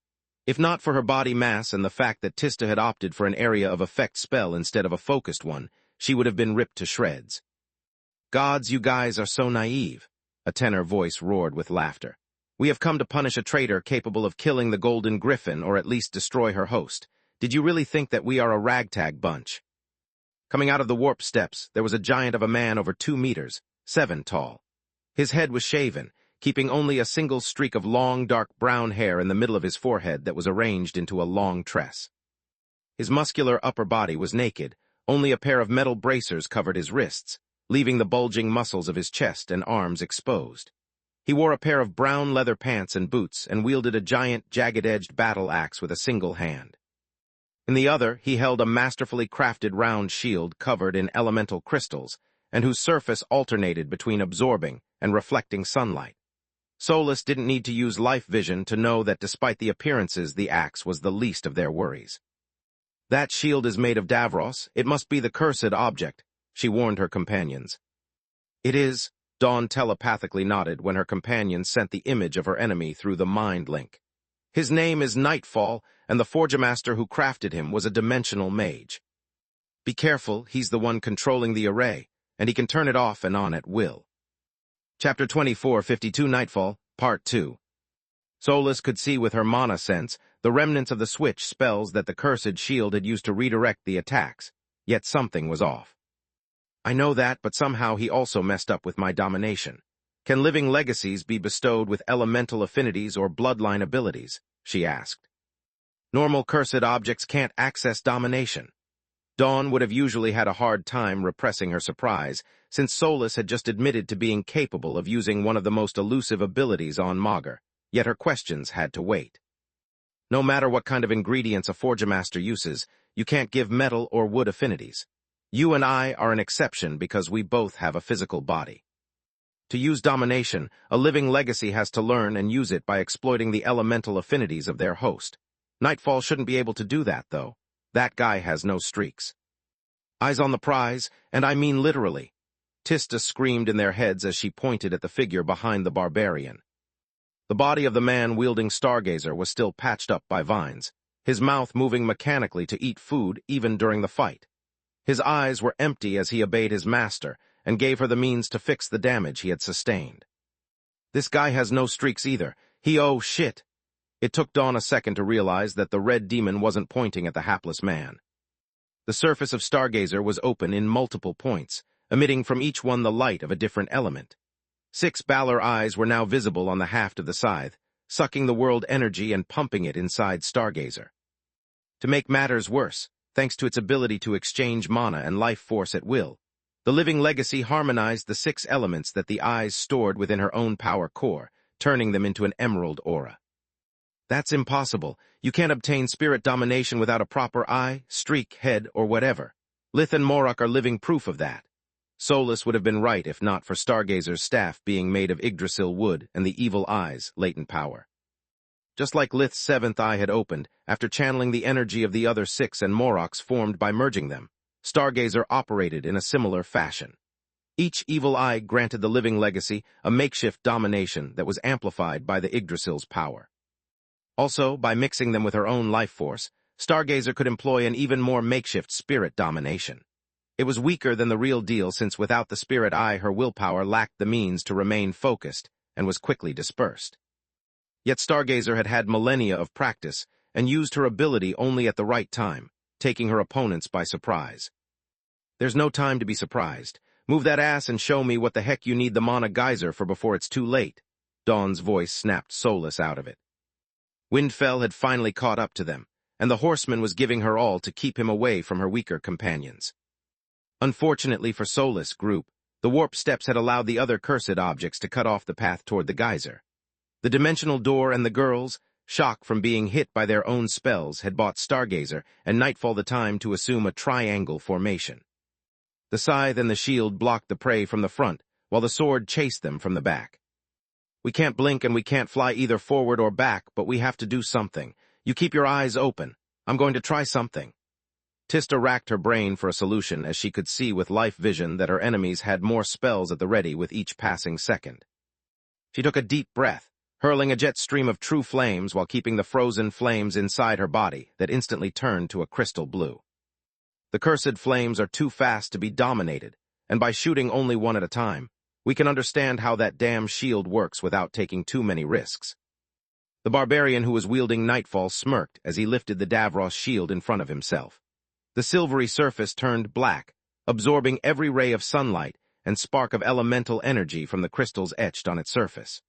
If not for her body mass and the fact that Tista had opted for an area of effect spell instead of a focused one, she would have been ripped to shreds. Gods, you guys are so naive, a tenor voice roared with laughter. We have come to punish a traitor capable of killing the Golden Griffin or at least destroy her host. Did you really think that we are a ragtag bunch? Coming out of the warp steps, there was a giant of a man over 2 meters, 7 tall. His head was shaven, keeping only a single streak of long, dark brown hair in the middle of his forehead that was arranged into a long tress. His muscular upper body was naked, only a pair of metal bracers covered his wrists, leaving the bulging muscles of his chest and arms exposed. He wore a pair of brown leather pants and boots and wielded a giant, jagged-edged battle axe with a single hand. In the other, he held a masterfully crafted round shield covered in elemental crystals, and whose surface alternated between absorbing and reflecting sunlight. Solus didn't need to use life vision to know that despite the appearances, the axe was the least of their worries. "That shield is made of Davros. It must be the cursed object," she warned her companions. "It is," Dawn telepathically nodded when her companion sent the image of her enemy through the mind link. "His name is Nightfall, and the Forgemaster who crafted him was a dimensional mage. Be careful, he's the one controlling the array, and he can turn it off and on at will." Chapter 2452 Nightfall, Part 2. Solus could see with her mana sense the remnants of the switch spells that the cursed shield had used to redirect the attacks, yet something was off. "I know that, but somehow he also messed up with my domination. Can living legacies be bestowed with elemental affinities or bloodline abilities?" she asked. "Normal cursed objects can't access domination." Dawn would have usually had a hard time repressing her surprise, since Solus had just admitted to being capable of using one of the most elusive abilities on Magus, yet her questions had to wait. "No matter what kind of ingredients a Forgemaster uses, you can't give metal or wood affinities. You and I are an exception because we both have a physical body. To use domination, a living legacy has to learn and use it by exploiting the elemental affinities of their host. Nightfall shouldn't be able to do that, though. That guy has no streaks." "Eyes on the prize, and I mean literally," Tista screamed in their heads as she pointed at the figure behind the barbarian. The body of the man wielding Stargazer was still patched up by vines, his mouth moving mechanically to eat food even during the fight. His eyes were empty as he obeyed his master and gave her the means to fix the damage he had sustained. "This guy has no streaks either. Oh shit." It took Dawn a second to realize that the red demon wasn't pointing at the hapless man. The surface of Stargazer was open in multiple points, emitting from each one the light of a different element. 6 Balor eyes were now visible on the haft of the scythe, sucking the world energy and pumping it inside Stargazer. To make matters worse, thanks to its ability to exchange mana and life force at will, the living legacy harmonized the 6 elements that the eyes stored within her own power core, turning them into an emerald aura. "That's impossible. You can't obtain spirit domination without a proper eye, streak, head, or whatever. Lith and Morok are living proof of that." Solus would have been right if not for Stargazer's staff being made of Yggdrasil wood and the evil eye's latent power. Just like Lith's 7th eye had opened, after channeling the energy of the other 6 and Morok's formed by merging them, Stargazer operated in a similar fashion. Each evil eye granted the living legacy a makeshift domination that was amplified by the Yggdrasil's power. Also, by mixing them with her own life force, Stargazer could employ an even more makeshift spirit domination. It was weaker than the real deal since without the spirit eye her willpower lacked the means to remain focused and was quickly dispersed. Yet Stargazer had had millennia of practice and used her ability only at the right time, taking her opponents by surprise. "There's no time to be surprised. Move that ass and show me what the heck you need the mana geyser for before it's too late." Dawn's voice snapped Solus out of it. Windfell had finally caught up to them, and the horseman was giving her all to keep him away from her weaker companions. Unfortunately for Solus' group, the warp steps had allowed the other cursed objects to cut off the path toward the geyser. The dimensional door and the girls, shocked from being hit by their own spells, had bought Stargazer and Nightfall the time to assume a triangle formation. The scythe and the shield blocked the prey from the front, while the sword chased them from the back. "We can't blink and we can't fly either forward or back, but we have to do something. You keep your eyes open. I'm going to try something." Tista racked her brain for a solution as she could see with life vision that her enemies had more spells at the ready with each passing second. She took a deep breath, hurling a jet stream of true flames while keeping the frozen flames inside her body that instantly turned to a crystal blue. The cursed flames are too fast to be dominated, and by shooting only one at a time, we can understand how that damn shield works without taking too many risks. The barbarian who was wielding Nightfall smirked as he lifted the Davros shield in front of himself. The silvery surface turned black, absorbing every ray of sunlight and spark of elemental energy from the crystals etched on its surface.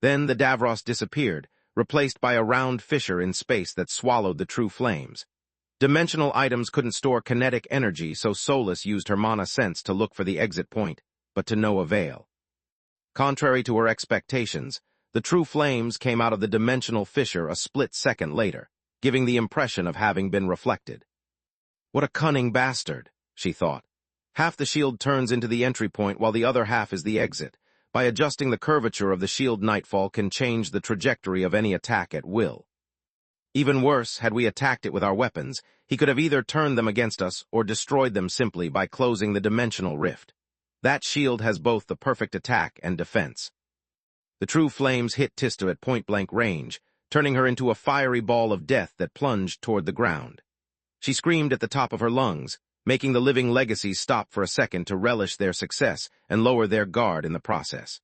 Then the Davros disappeared, replaced by a round fissure in space that swallowed the true flames. Dimensional items couldn't store kinetic energy, so Solus used her mana sense to look for the exit point, but to no avail. Contrary to her expectations, the true flames came out of the dimensional fissure a split second later, giving the impression of having been reflected. What a cunning bastard, she thought. Half the shield turns into the entry point while the other half is the exit. By adjusting the curvature of the shield, Nightfall can change the trajectory of any attack at will. Even worse, had we attacked it with our weapons, he could have either turned them against us or destroyed them simply by closing the dimensional rift. That shield has both the perfect attack and defense. The true flames hit Tista at point-blank range, turning her into a fiery ball of death that plunged toward the ground. She screamed at the top of her lungs, making the living legacies stop for a second to relish their success and lower their guard in the process.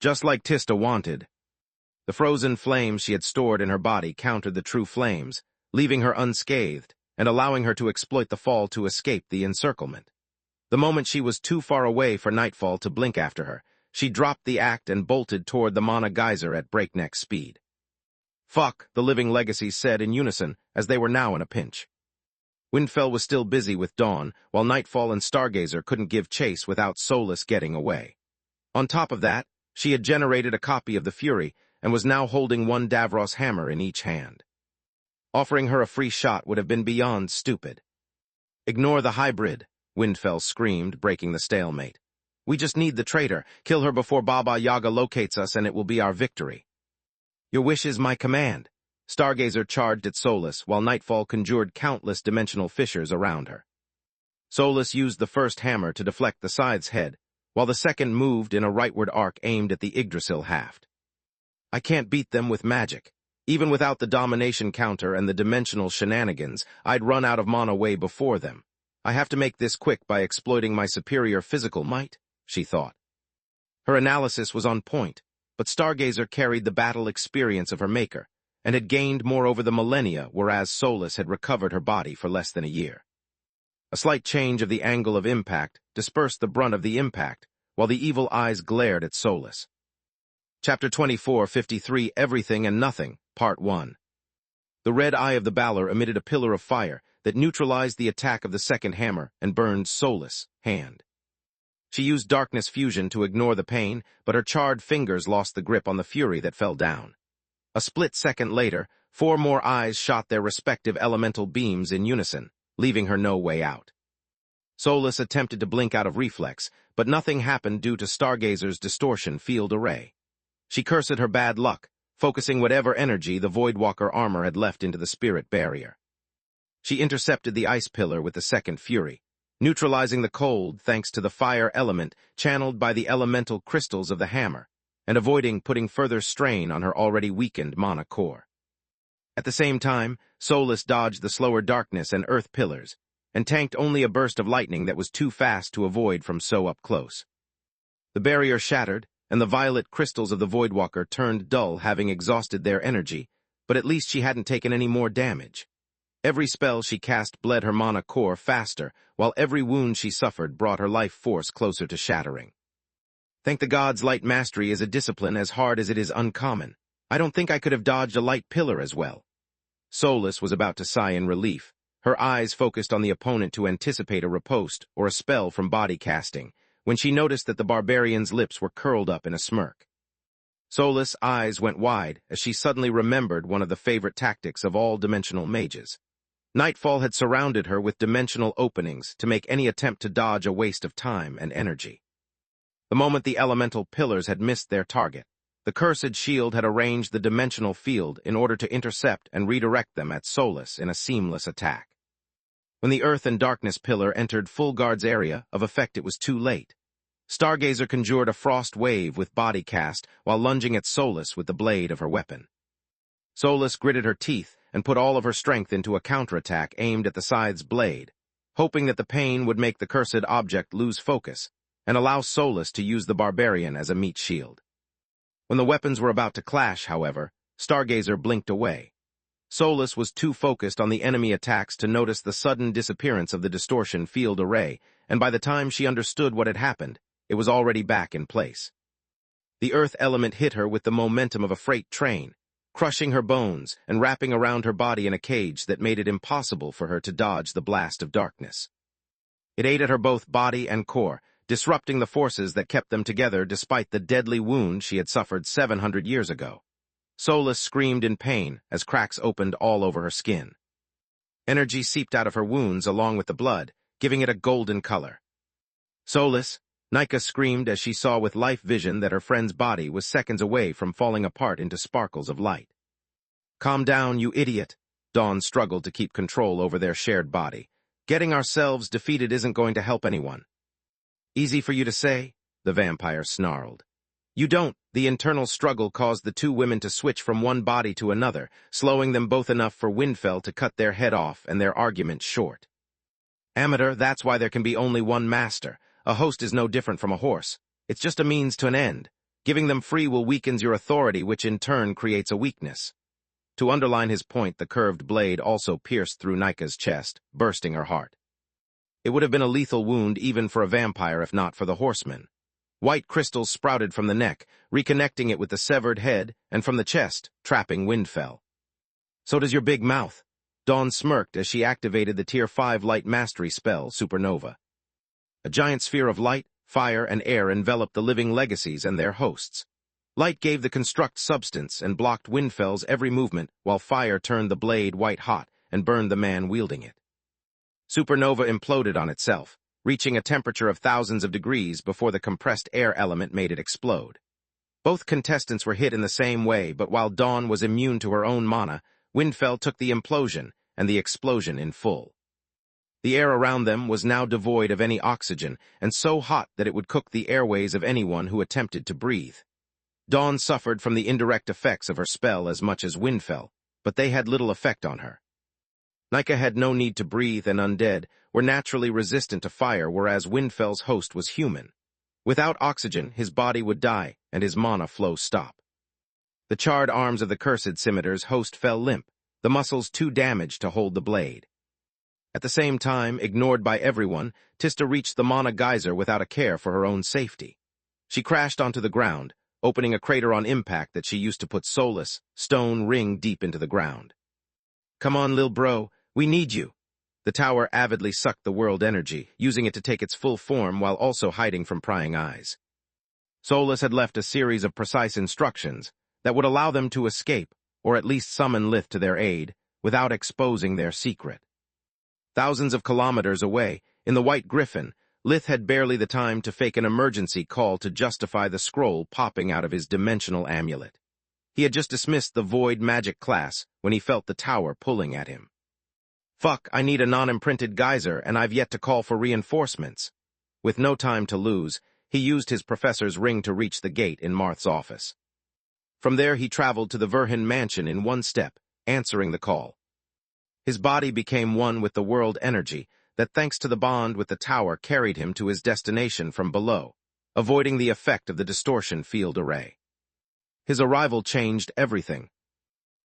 Just like Tista wanted, the frozen flames she had stored in her body countered the true flames, leaving her unscathed and allowing her to exploit the fall to escape the encirclement. The moment she was too far away for Nightfall to blink after her, she dropped the act and bolted toward the mana geyser at breakneck speed. "Fuck," the living legacies said in unison as they were now in a pinch. Windfell was still busy with Dawn, while Nightfall and Stargazer couldn't give chase without Solus getting away. On top of that, she had generated a copy of the Fury and was now holding one Davros hammer in each hand. Offering her a free shot would have been beyond stupid. "Ignore the hybrid," Windfell screamed, breaking the stalemate. "We just need the traitor. Kill her before Baba Yaga locates us and it will be our victory." "Your wish is my command." Stargazer charged at Solus, while Nightfall conjured countless dimensional fissures around her. Solus used the first hammer to deflect the scythe's head, while the second moved in a rightward arc aimed at the Yggdrasil haft. "I can't beat them with magic. Even without the domination counter and the dimensional shenanigans, I'd run out of mana way before them. I have to make this quick by exploiting my superior physical might," she thought. Her analysis was on point, but Stargazer carried the battle experience of her maker, and had gained more over the millennia, whereas Solus had recovered her body for less than a year. A slight change of the angle of impact dispersed the brunt of the impact, while the evil eyes glared at Solus. Chapter 24:53 Everything and Nothing, Part 1. The red eye of the Balor emitted a pillar of fire that neutralized the attack of the second hammer and burned Solus' hand. She used darkness fusion to ignore the pain, but her charred fingers lost the grip on the Fury that fell down. A split second later, 4 more eyes shot their respective elemental beams in unison, leaving her no way out. Solus attempted to blink out of reflex, but nothing happened due to Stargazer's distortion field array. She cursed her bad luck, focusing whatever energy the Voidwalker armor had left into the spirit barrier. She intercepted the ice pillar with the second Fury, neutralizing the cold thanks to the fire element channeled by the elemental crystals of the hammer, and avoiding putting further strain on her already weakened mana core. At the same time, Solus dodged the slower darkness and earth pillars, and tanked only a burst of lightning that was too fast to avoid from so up close. The barrier shattered, and the violet crystals of the Voidwalker turned dull, having exhausted their energy, but at least she hadn't taken any more damage. Every spell she cast bled her mana core faster, while every wound she suffered brought her life force closer to shattering. "Thank the gods, light mastery is a discipline as hard as it is uncommon. I don't think I could have dodged a light pillar as well." Solus was about to sigh in relief, her eyes focused on the opponent to anticipate a riposte or a spell from body casting, when she noticed that the barbarian's lips were curled up in a smirk. Solus' eyes went wide as she suddenly remembered one of the favorite tactics of all dimensional mages. Nightfall had surrounded her with dimensional openings to make any attempt to dodge a waste of time and energy. The moment the elemental pillars had missed their target, the cursed shield had arranged the dimensional field in order to intercept and redirect them at Solus in a seamless attack. When the earth and darkness pillar entered full guard's area, of effect it was too late. Stargazer conjured a frost wave with body cast while lunging at Solus with the blade of her weapon. Solus gritted her teeth and put all of her strength into a counterattack aimed at the scythe's blade, hoping that the pain would make the cursed object lose focus and allow Solus to use the barbarian as a meat shield. When the weapons were about to clash, however, Stargazer blinked away. Solus was too focused on the enemy attacks to notice the sudden disappearance of the distortion field array, and by the time she understood what had happened, it was already back in place. The earth element hit her with the momentum of a freight train, crushing her bones and wrapping around her body in a cage that made it impossible for her to dodge the blast of darkness. It ate at her both body and core, disrupting the forces that kept them together despite the deadly wound she had suffered 700 years ago. Solus screamed in pain as cracks opened all over her skin. Energy seeped out of her wounds along with the blood, giving it a golden color. Solus, Nika screamed as she saw with life vision that her friend's body was seconds away from falling apart into sparkles of light. "Calm down, you idiot." Dawn struggled to keep control over their shared body. "Getting ourselves defeated isn't going to help anyone." "Easy for you to say," the vampire snarled. "You don't." The internal struggle caused the two women to switch from one body to another, slowing them both enough for Windfell to cut their head off and their argument short. "Amateur, that's why there can be only one master. A host is no different from a horse. It's just a means to an end. Giving them free will weakens your authority, which in turn creates a weakness." To underline his point, the curved blade also pierced through Nika's chest, bursting her heart. It would have been a lethal wound even for a vampire if not for the horseman. White crystals sprouted from the neck, reconnecting it with the severed head, and from the chest, trapping Windfell. "So does your big mouth." Dawn smirked as she activated the Tier 5 light mastery spell, Supernova. A giant sphere of light, fire, and air enveloped the living legacies and their hosts. Light gave the construct substance and blocked Windfell's every movement, while fire turned the blade white-hot and burned the man wielding it. Supernova imploded on itself, reaching a temperature of thousands of degrees before the compressed air element made it explode. Both contestants were hit in the same way, but while Dawn was immune to her own mana, Windfell took the implosion and the explosion in full. The air around them was now devoid of any oxygen, and so hot that it would cook the airways of anyone who attempted to breathe. Dawn suffered from the indirect effects of her spell as much as Windfell, but they had little effect on her. Nika had no need to breathe, and undead were naturally resistant to fire, whereas Windfell's host was human. Without oxygen, his body would die, and his mana flow stop. The charred arms of the cursed Scimitar's host fell limp, the muscles too damaged to hold the blade. At the same time, ignored by everyone, Tista reached the mana geyser without a care for her own safety. She crashed onto the ground, opening a crater on impact that she used to put Solus, stone ring deep into the ground. "Come on, lil bro, we need you." The tower avidly sucked the world energy, using it to take its full form while also hiding from prying eyes. Solus had left a series of precise instructions that would allow them to escape, or at least summon Lith to their aid, without exposing their secret. Thousands of kilometers away, in the White Griffin, Lith had barely the time to fake an emergency call to justify the scroll popping out of his dimensional amulet. He had just dismissed the Void Magic class when he felt the tower pulling at him. "Fuck, I need a non-imprinted geyser, and I've yet to call for reinforcements." With no time to lose, he used his professor's ring to reach the gate in Marth's office. From there he traveled to the Verhin mansion in one step, answering the call. His body became one with the world energy that, thanks to the bond with the tower, carried him to his destination from below, avoiding the effect of the distortion field array. His arrival changed everything.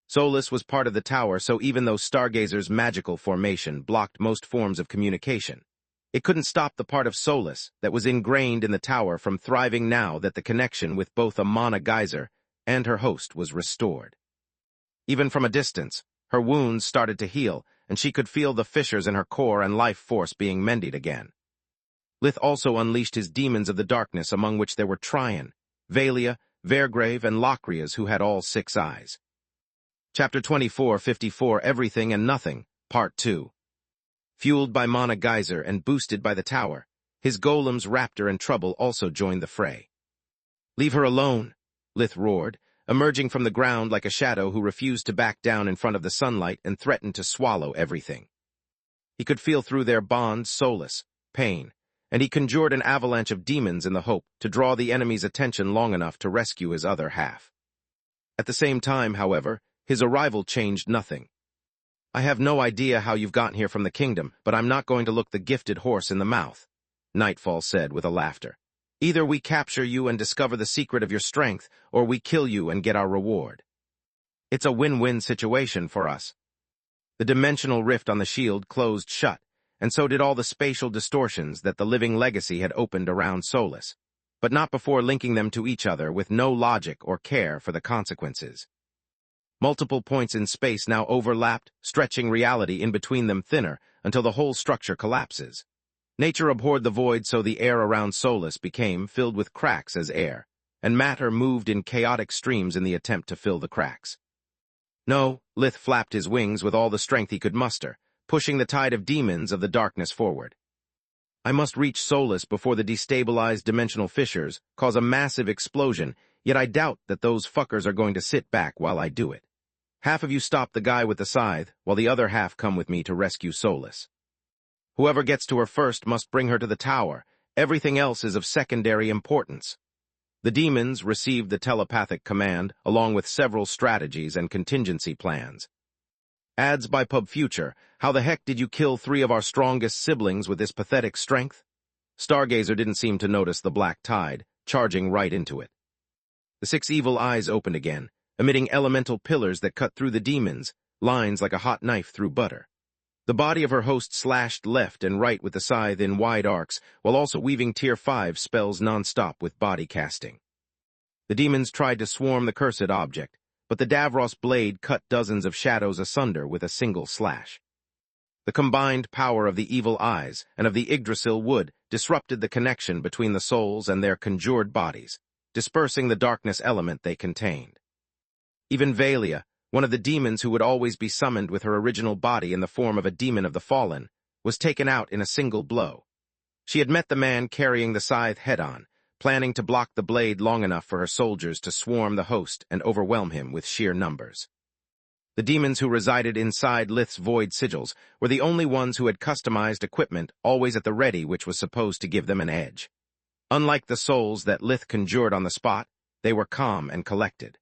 Solus was part of the tower, so even though Stargazer's magical formation blocked most forms of communication, it couldn't stop the part of Solus that was ingrained in the tower from thriving now that the connection with both a mana geyser and her host was restored. Even from a distance, her wounds started to heal, and she could feel the fissures in her core and life force being mended again. Lith also unleashed his demons of the darkness, among which there were Tryon, Valia, Vergrave, and Locrias, who had all 6 eyes. Chapter 2454, Everything and Nothing, Part 2. Fueled by Mana Geyser and boosted by the tower, his golems Raptor and Trouble also joined the fray. "Leave her alone," Lith roared, emerging from the ground like a shadow who refused to back down in front of the sunlight and threatened to swallow everything. He could feel through their bond solace, pain, and he conjured an avalanche of demons in the hope to draw the enemy's attention long enough to rescue his other half. At the same time, however, his arrival changed nothing. "I have no idea how you've gotten here from the kingdom, but I'm not going to look the gifted horse in the mouth," Nightfall said with a laughter. "Either we capture you and discover the secret of your strength, or we kill you and get our reward. It's a win-win situation for us." The dimensional rift on the shield closed shut, and so did all the spatial distortions that the living legacy had opened around Solus, but not before linking them to each other with no logic or care for the consequences. Multiple points in space now overlapped, stretching reality in between them thinner until the whole structure collapses. Nature abhorred the void, so the air around Solus became filled with cracks as air, and matter moved in chaotic streams in the attempt to fill the cracks. No, Lith flapped his wings with all the strength he could muster, pushing the tide of demons of the darkness forward. I must reach Solus before the destabilized dimensional fissures cause a massive explosion, yet I doubt that those fuckers are going to sit back while I do it. Half of you stop the guy with the scythe, while the other half come with me to rescue Solus. Whoever gets to her first must bring her to the tower. Everything else is of secondary importance. The demons received the telepathic command, along with several strategies and contingency plans. Ads by Pub Future, how the heck did you kill 3 of our strongest siblings with this pathetic strength? Stargazer didn't seem to notice the black tide, charging right into it. The 6 evil eyes opened again, emitting elemental pillars that cut through the demons, lines like a hot knife through butter. The body of her host slashed left and right with the scythe in wide arcs, while also weaving Tier 5 spells non-stop with body casting. The demons tried to swarm the cursed object, but the Davros blade cut dozens of shadows asunder with a single slash. The combined power of the evil eyes and of the Yggdrasil wood disrupted the connection between the souls and their conjured bodies, dispersing the darkness element they contained. Even Valia, one of the demons who would always be summoned with her original body in the form of a demon of the fallen, was taken out in a single blow. She had met the man carrying the scythe head-on, planning to block the blade long enough for her soldiers to swarm the host and overwhelm him with sheer numbers. The demons who resided inside Lith's void sigils were the only ones who had customized equipment always at the ready, which was supposed to give them an edge. Unlike the souls that Lith conjured on the spot, they were calm and collected.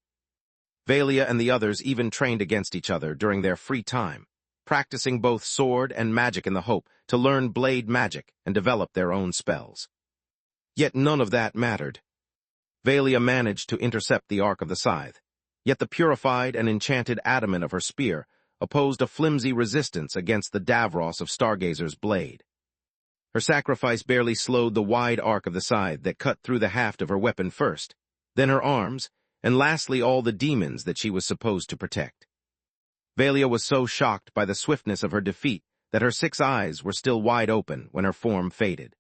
Valia and the others even trained against each other during their free time, practicing both sword and magic in the hope to learn blade magic and develop their own spells. Yet none of that mattered. Valia managed to intercept the arc of the scythe, yet the purified and enchanted adamant of her spear opposed a flimsy resistance against the Davros of Stargazer's blade. Her sacrifice barely slowed the wide arc of the scythe that cut through the haft of her weapon first, then her arms, and lastly all the demons that she was supposed to protect. Valia was so shocked by the swiftness of her defeat that her 6 eyes were still wide open when her form faded.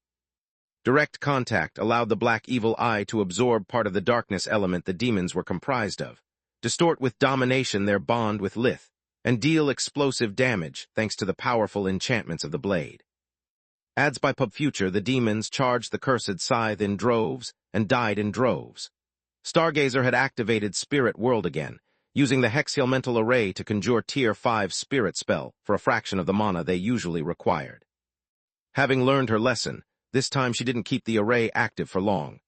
Direct contact allowed the black evil eye to absorb part of the darkness element the demons were comprised of, distort with domination their bond with Lith, and deal explosive damage thanks to the powerful enchantments of the blade. Ads by Pub Future, the demons charged the cursed scythe in droves and died in droves. Stargazer had activated Spirit World again, using the Hexelemental Array to conjure Tier 5 Spirit spell for a fraction of the mana they usually required. Having learned her lesson, this time she didn't keep the array active for long.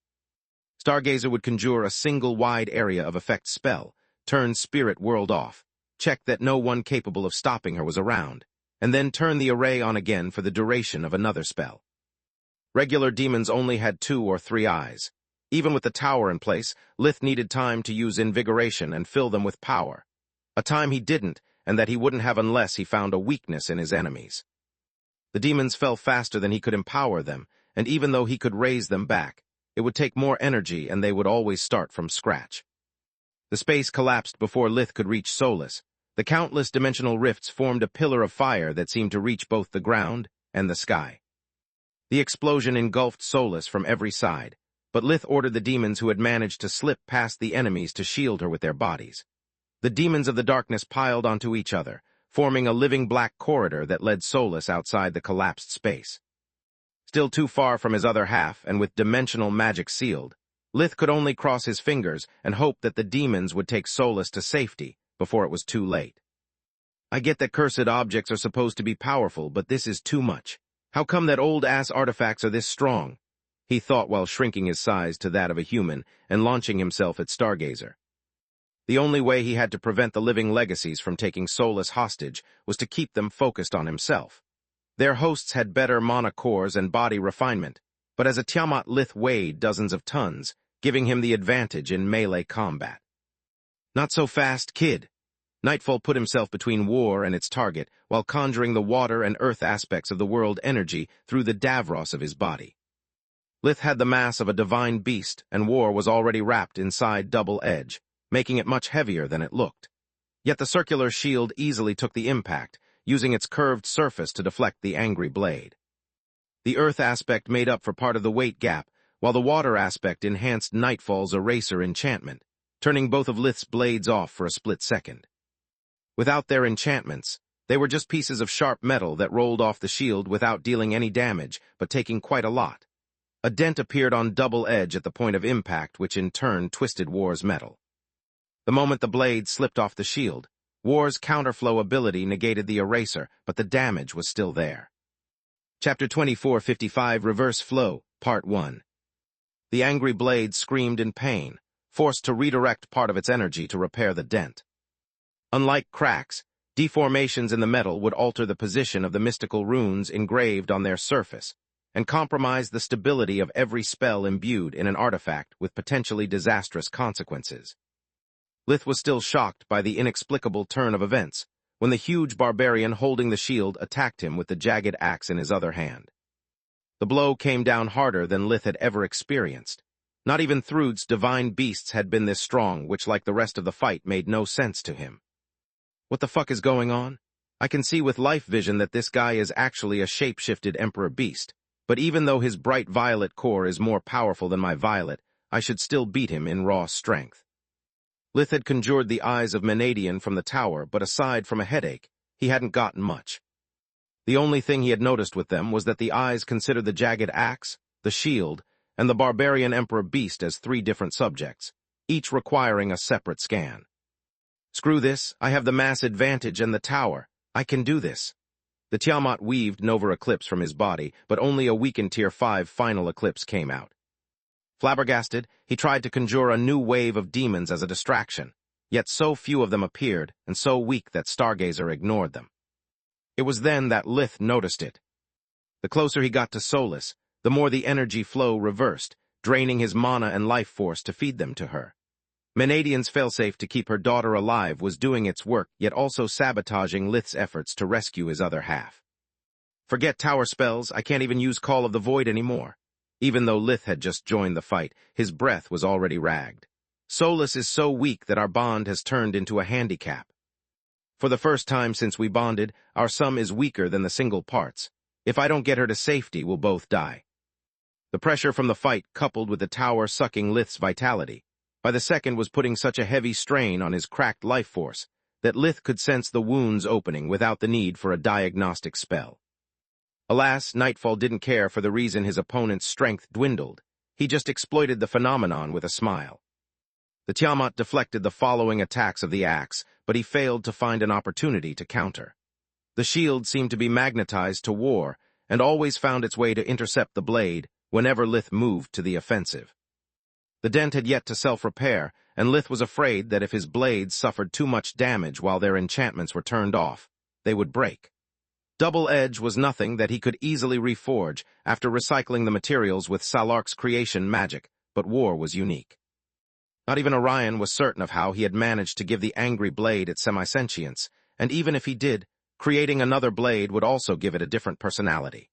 Stargazer would conjure a single wide area of effect spell, turn Spirit World off, check that no one capable of stopping her was around, and then turn the array on again for the duration of another spell. Regular demons only had 2 or 3 eyes. Even with the tower in place, Lith needed time to use invigoration and fill them with power, a time he didn't and that he wouldn't have unless he found a weakness in his enemies. The demons fell faster than he could empower them, and even though he could raise them back, it would take more energy and they would always start from scratch. The space collapsed before Lith could reach Solus. The countless dimensional rifts formed a pillar of fire that seemed to reach both the ground and the sky. The explosion engulfed Solus from every side, but Lith ordered the demons who had managed to slip past the enemies to shield her with their bodies. The demons of the darkness piled onto each other, forming a living black corridor that led Solus outside the collapsed space. Still too far from his other half, and with dimensional magic sealed, Lith could only cross his fingers and hope that the demons would take Solus to safety before it was too late. I get that cursed objects are supposed to be powerful, but this is too much. How come that old-ass artifacts are this strong? He thought while shrinking his size to that of a human and launching himself at Stargazer. The only way he had to prevent the living legacies from taking Solus hostage was to keep them focused on himself. Their hosts had better mana cores and body refinement, but as a Tiamat, Lith weighed dozens of tons, giving him the advantage in melee combat. Not so fast, kid. Nightfall put himself between war and its target while conjuring the water and earth aspects of the world energy through the Davros of his body. Lith had the mass of a divine beast, and war was already wrapped inside double edge, making it much heavier than it looked. Yet the circular shield easily took the impact, using its curved surface to deflect the angry blade. The earth aspect made up for part of the weight gap, while the water aspect enhanced Nightfall's eraser enchantment, turning both of Lith's blades off for a split second. Without their enchantments, they were just pieces of sharp metal that rolled off the shield without dealing any damage, but taking quite a lot. A dent appeared on Double Edge at the point of impact, which in turn twisted War's metal. The moment the blade slipped off the shield, War's counterflow ability negated the eraser, but the damage was still there. Chapter 2455, Reverse Flow, Part 1. The angry blade screamed in pain, forced to redirect part of its energy to repair the dent. Unlike cracks, deformations in the metal would alter the position of the mystical runes engraved on their surface, and compromise the stability of every spell imbued in an artifact with potentially disastrous consequences. Lith was still shocked by the inexplicable turn of events, when the huge barbarian holding the shield attacked him with the jagged axe in his other hand. The blow came down harder than Lith had ever experienced. Not even Thrud's divine beasts had been this strong, which, like the rest of the fight, made no sense to him. What the fuck is going on? I can see with life vision that this guy is actually a shape-shifted Emperor Beast, but even though his bright violet core is more powerful than my violet, I should still beat him in raw strength. Lith had conjured the eyes of Menadian from the tower, but aside from a headache, he hadn't gotten much. The only thing he had noticed with them was that the eyes considered the jagged axe, the shield, and the barbarian Emperor Beast as three different subjects, each requiring a separate scan. Screw this, I have the mass advantage and the tower. I can do this. The Tiamat weaved Nova Eclipse from his body, but only a weakened Tier 5 final eclipse came out. Flabbergasted, he tried to conjure a new wave of demons as a distraction, yet so few of them appeared, and so weak that Stargazer ignored them. It was then that Lith noticed it. The closer he got to Solus, the more the energy flow reversed, draining his mana and life force to feed them to her. Menadian's failsafe to keep her daughter alive was doing its work, yet also sabotaging Lith's efforts to rescue his other half. Forget tower spells, I can't even use Call of the Void anymore. Even though Lith had just joined the fight, his breath was already ragged. Solus is so weak that our bond has turned into a handicap. For the first time since we bonded, our sum is weaker than the single parts. If I don't get her to safety, we'll both die. The pressure from the fight, coupled with the tower sucking Lith's vitality, by the second was putting such a heavy strain on his cracked life force that Lith could sense the wounds opening without the need for a diagnostic spell. Alas, Nightfall didn't care for the reason his opponent's strength dwindled. He just exploited the phenomenon with a smile. The Tiamat deflected the following attacks of the axe, but he failed to find an opportunity to counter. The shield seemed to be magnetized to war, and always found its way to intercept the blade whenever Lith moved to the offensive. The dent had yet to self-repair, and Lith was afraid that if his blades suffered too much damage while their enchantments were turned off, they would break. Double Edge was nothing that he could easily reforge after recycling the materials with Salark's creation magic, but war was unique. Not even Orion was certain of how he had managed to give the angry blade its semi-sentience, and even if he did, creating another blade would also give it a different personality.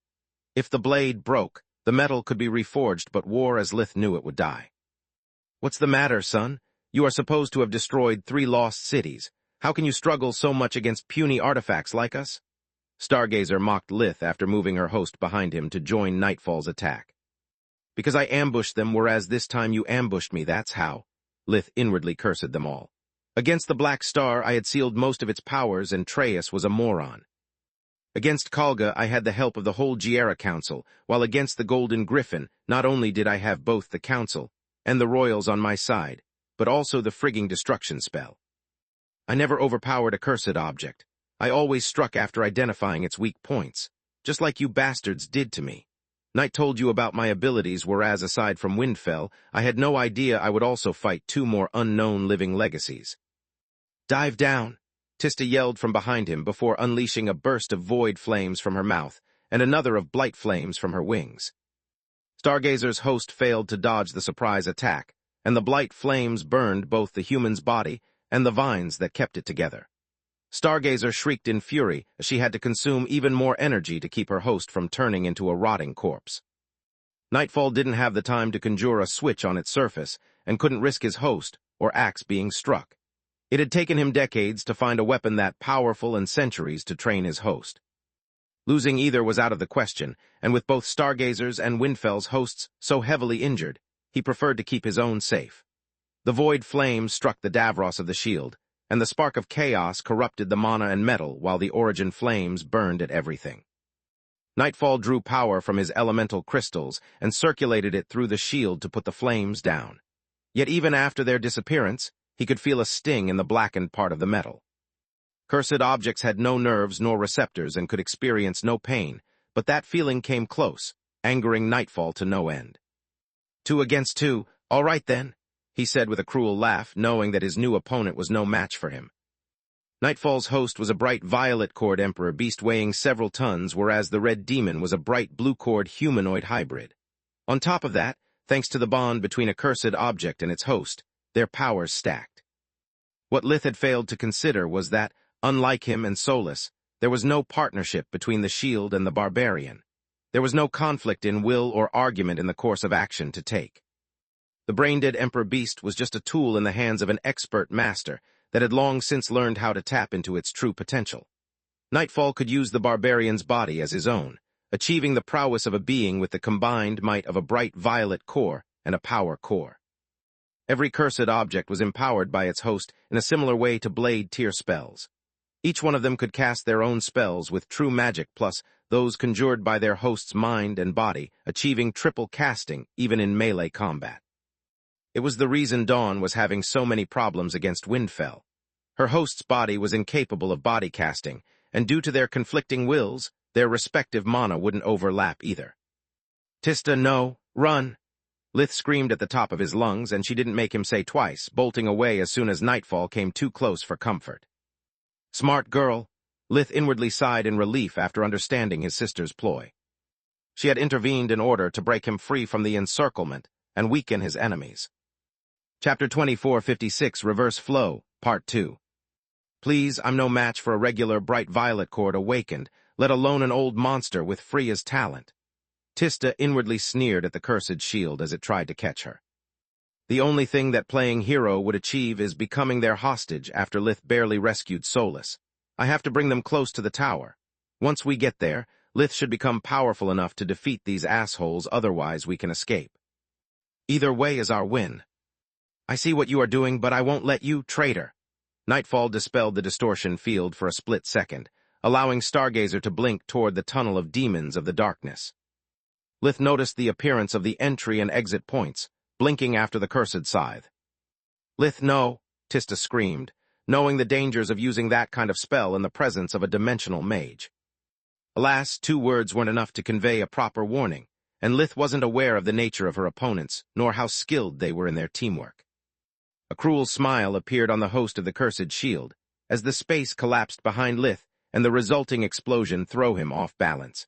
If the blade broke, the metal could be reforged, but war as Lith knew it would die. What's the matter, son? You are supposed to have destroyed 3 lost cities. How can you struggle so much against puny artifacts like us? Stargazer mocked Lith after moving her host behind him to join Nightfall's attack. Because I ambushed them, whereas this time you ambushed me, that's how. Lith inwardly cursed them all. Against the Black Star, I had sealed most of its powers, and Traius was a moron. Against Kalga, I had the help of the whole Giera Council, while against the Golden Griffin, not only did I have both the Council and the Royals on my side, but also the frigging destruction spell. I never overpowered a cursed object. I always struck after identifying its weak points, just like you bastards did to me. Night told you about my abilities, whereas aside from Windfell, I had no idea I would also fight 2 more unknown living legacies. Dive down, Tista yelled from behind him before unleashing a burst of void flames from her mouth and another of blight flames from her wings. Stargazer's host failed to dodge the surprise attack, and the blight flames burned both the human's body and the vines that kept it together. Stargazer shrieked in fury as she had to consume even more energy to keep her host from turning into a rotting corpse. Nightfall didn't have the time to conjure a switch on its surface and couldn't risk his host or axe being struck. It had taken him decades to find a weapon that powerful and centuries to train his host. Losing either was out of the question, and with both Stargazer's and Windfell's hosts so heavily injured, he preferred to keep his own safe. The void flame struck the Davros of the shield, and the spark of chaos corrupted the mana and metal while the origin flames burned at everything. Nightfall drew power from his elemental crystals and circulated it through the shield to put the flames down. Yet even after their disappearance, he could feel a sting in the blackened part of the metal. Cursed objects had no nerves nor receptors and could experience no pain, but that feeling came close, angering Nightfall to no end. 2 against 2, all right then, he said with a cruel laugh, knowing that his new opponent was no match for him. Nightfall's host was a bright violet-cored emperor beast weighing several tons, whereas the red demon was a bright blue-cored humanoid hybrid. On top of that, thanks to the bond between a cursed object and its host, their powers stacked. What Lith had failed to consider was that, unlike him and Solus, there was no partnership between the shield and the barbarian. There was no conflict in will or argument in the course of action to take. The brain-dead Emperor Beast was just a tool in the hands of an expert master that had long since learned how to tap into its true potential. Nightfall could use the barbarian's body as his own, achieving the prowess of a being with the combined might of a bright violet core and a power core. Every cursed object was empowered by its host in a similar way to blade tier spells. Each one of them could cast their own spells with true magic plus those conjured by their host's mind and body, achieving triple casting even in melee combat. It was the reason Dawn was having so many problems against Windfell. Her host's body was incapable of body casting, and due to their conflicting wills, their respective mana wouldn't overlap either. Tista, no, run! Lith screamed at the top of his lungs, and she didn't make him say twice, bolting away as soon as Nightfall came too close for comfort. Smart girl, Lith inwardly sighed in relief after understanding his sister's ploy. She had intervened in order to break him free from the encirclement and weaken his enemies. Chapter 2456, Reverse Flow, Part 2. Please, I'm no match for a regular bright violet cord awakened, let alone an old monster with Freya's talent. Tista inwardly sneered at the cursed shield as it tried to catch her. The only thing that playing hero would achieve is becoming their hostage after Lith barely rescued Solus. I have to bring them close to the tower. Once we get there, Lith should become powerful enough to defeat these assholes, otherwise we can escape. Either way is our win. I see what you are doing, but I won't let you, traitor. Nightfall dispelled the distortion field for a split second, allowing Stargazer to blink toward the tunnel of demons of the darkness. Lith noticed the appearance of the entry and exit points, blinking after the cursed scythe. Lith, no, Tista screamed, knowing the dangers of using that kind of spell in the presence of a dimensional mage. Alas, 2 words weren't enough to convey a proper warning, and Lith wasn't aware of the nature of her opponents, nor how skilled they were in their teamwork. A cruel smile appeared on the host of the cursed shield, as the space collapsed behind Lith and the resulting explosion threw him off balance.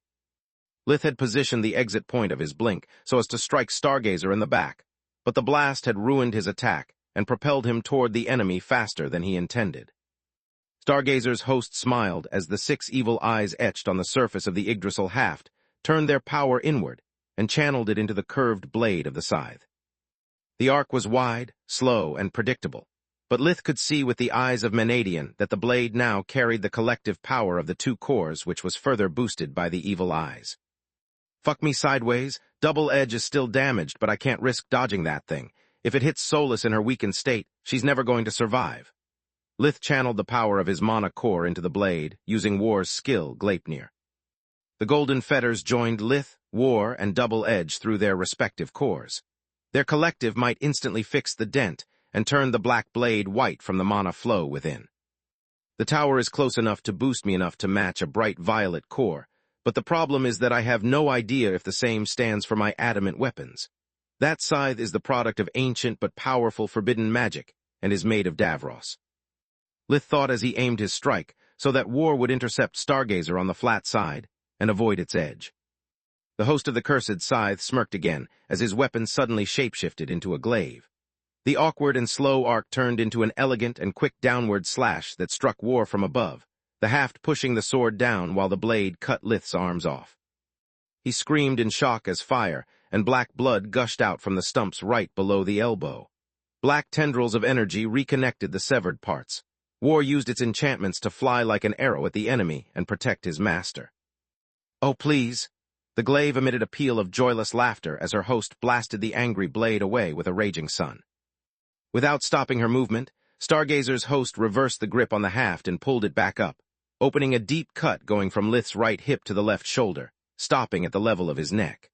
Lith had positioned the exit point of his blink so as to strike Stargazer in the back, but the blast had ruined his attack and propelled him toward the enemy faster than he intended. Stargazer's host smiled as the 6 evil eyes etched on the surface of the Yggdrasil haft turned their power inward and channeled it into the curved blade of the scythe. The arc was wide, slow, and predictable, but Lith could see with the eyes of Menadian that the blade now carried the collective power of the 2 cores, which was further boosted by the evil eyes. Fuck me sideways, Double Edge is still damaged, but I can't risk dodging that thing. If it hits Solus in her weakened state, she's never going to survive. Lith channeled the power of his mana core into the blade, using War's skill, Gleipnir. The golden fetters joined Lith, War, and Double Edge through their respective cores. Their collective might instantly fix the dent and turn the black blade white from the mana flow within. The tower is close enough to boost me enough to match a bright violet core, but the problem is that I have no idea if the same stands for my adamant weapons. That scythe is the product of ancient but powerful forbidden magic and is made of Davros. Lith thought as he aimed his strike so that War would intercept Stargazer on the flat side and avoid its edge. The host of the cursed scythe smirked again as his weapon suddenly shapeshifted into a glaive. The awkward and slow arc turned into an elegant and quick downward slash that struck War from above, the haft pushing the sword down while the blade cut Lith's arms off. He screamed in shock as fire and black blood gushed out from the stumps right below the elbow. Black tendrils of energy reconnected the severed parts. War used its enchantments to fly like an arrow at the enemy and protect his master. Oh, please. The glaive emitted a peal of joyless laughter as her host blasted the angry blade away with a raging sun. Without stopping her movement, Stargazer's host reversed the grip on the haft and pulled it back up, opening a deep cut going from Lith's right hip to the left shoulder, stopping at the level of his neck.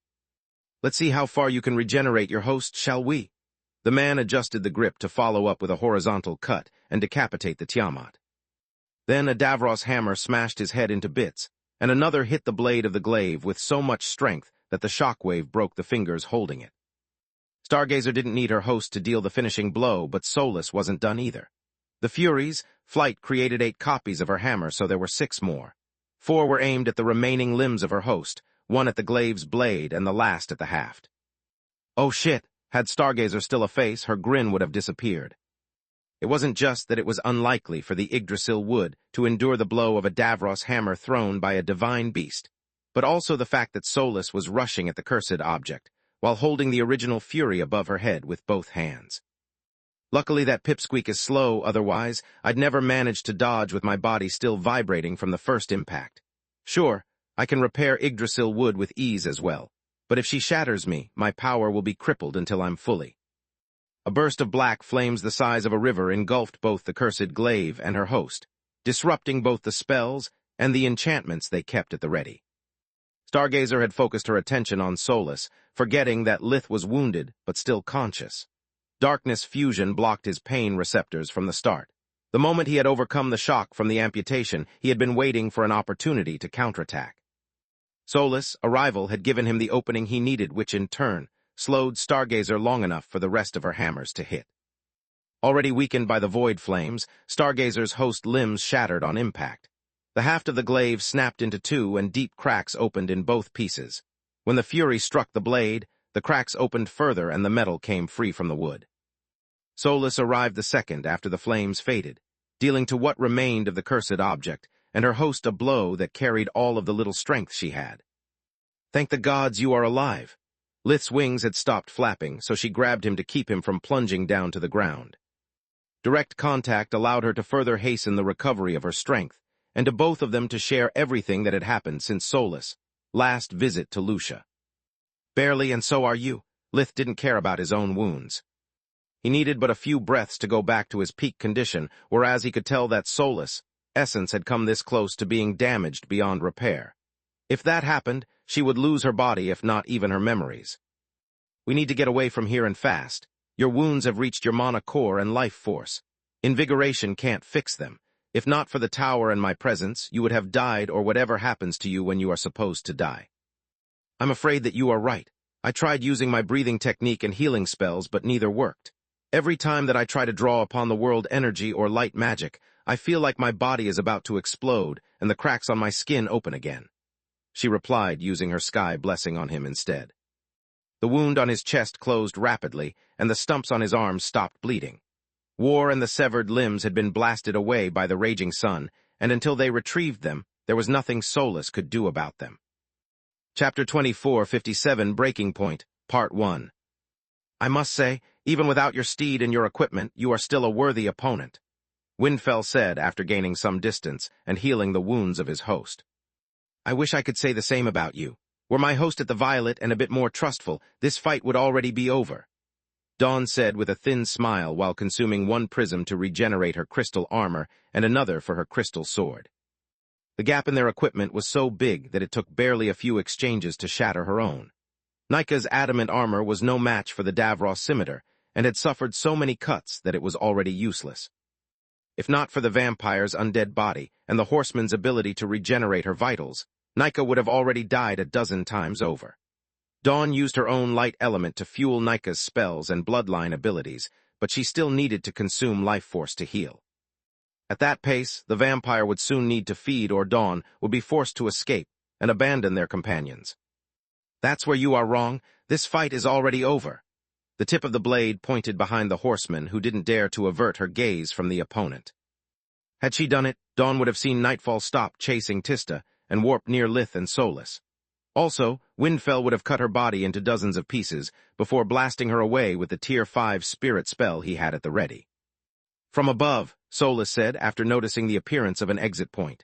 Let's see how far you can regenerate your host, shall we? The man adjusted the grip to follow up with a horizontal cut and decapitate the Tiamat. Then a Davros hammer smashed his head into bits, and another hit the blade of the glaive with so much strength that the shockwave broke the fingers holding it. Stargazer didn't need her host to deal the finishing blow, but Solus wasn't done either. The Furies' flight created 8 copies of her hammer, so there were 6 more. 4 were aimed at the remaining limbs of her host, 1 at the glaive's blade and the last at the haft. Oh shit, had Stargazer still a face, her grin would have disappeared. It wasn't just that it was unlikely for the Yggdrasil wood to endure the blow of a Davros hammer thrown by a divine beast, but also the fact that Solus was rushing at the cursed object, while holding the original Fury above her head with both hands. Luckily that pipsqueak is slow, otherwise I'd never managed to dodge with my body still vibrating from the first impact. Sure, I can repair Yggdrasil wood with ease as well, but if she shatters me, my power will be crippled until I'm fully. A burst of black flames the size of a river engulfed both the cursed glaive and her host, disrupting both the spells and the enchantments they kept at the ready. Stargazer had focused her attention on Solus, forgetting that Lith was wounded but still conscious. Darkness fusion blocked his pain receptors from the start. The moment he had overcome the shock from the amputation, he had been waiting for an opportunity to counterattack. Solus' arrival had given him the opening he needed, which in turn slowed Stargazer long enough for the rest of her hammers to hit. Already weakened by the void flames, Stargazer's host limbs shattered on impact. The haft of the glaive snapped into 2 and deep cracks opened in both pieces. When the Fury struck the blade, the cracks opened further and the metal came free from the wood. Solus arrived the second after the flames faded, dealing to what remained of the cursed object, and her host a blow that carried all of the little strength she had. Thank the gods you are alive. Lith's wings had stopped flapping, so she grabbed him to keep him from plunging down to the ground. Direct contact allowed her to further hasten the recovery of her strength, and to both of them to share everything that had happened since Solus' last visit to Lucia. Barely, and so are you. Lith didn't care about his own wounds. He needed but a few breaths to go back to his peak condition, whereas he could tell that Solus' essence had come this close to being damaged beyond repair. If that happened, she would lose her body, if not even her memories. We need to get away from here and fast. Your wounds have reached your mana core and life force. Invigoration can't fix them. If not for the tower and my presence, you would have died, or whatever happens to you when you are supposed to die. I'm afraid that you are right. I tried using my breathing technique and healing spells, but neither worked. Every time that I try to draw upon the world energy or light magic, I feel like my body is about to explode and the cracks on my skin open again. She replied, using her sky blessing on him instead. The wound on his chest closed rapidly, and the stumps on his arms stopped bleeding. War and the severed limbs had been blasted away by the raging sun, and until they retrieved them, there was nothing Solus could do about them. Chapter 2457, Breaking Point, Part 1. I must say, even without your steed and your equipment, you are still a worthy opponent, Windfell said after gaining some distance and healing the wounds of his host. I wish I could say the same about you. Were my host at the Violet and a bit more trustful, this fight would already be over, Dawn said with a thin smile while consuming 1 prism to regenerate her crystal armor and another for her crystal sword. The gap in their equipment was so big that it took barely a few exchanges to shatter her own. Nika's adamant armor was no match for the Davros scimitar and had suffered so many cuts that it was already useless. If not for the vampire's undead body and the horseman's ability to regenerate her vitals, Nika would have already died a dozen times over. Dawn used her own light element to fuel Nika's spells and bloodline abilities, but she still needed to consume life force to heal. At that pace, the vampire would soon need to feed, or Dawn would be forced to escape and abandon their companions. That's where you are wrong. This fight is already over. The tip of the blade pointed behind the horseman, who didn't dare to avert her gaze from the opponent. Had she done it, Dawn would have seen Nightfall stop chasing Tista and warp near Lith and Solus. Also, Windfell would have cut her body into dozens of pieces before blasting her away with the Tier 5 spirit spell he had at the ready. From above, Solus said after noticing the appearance of an exit point.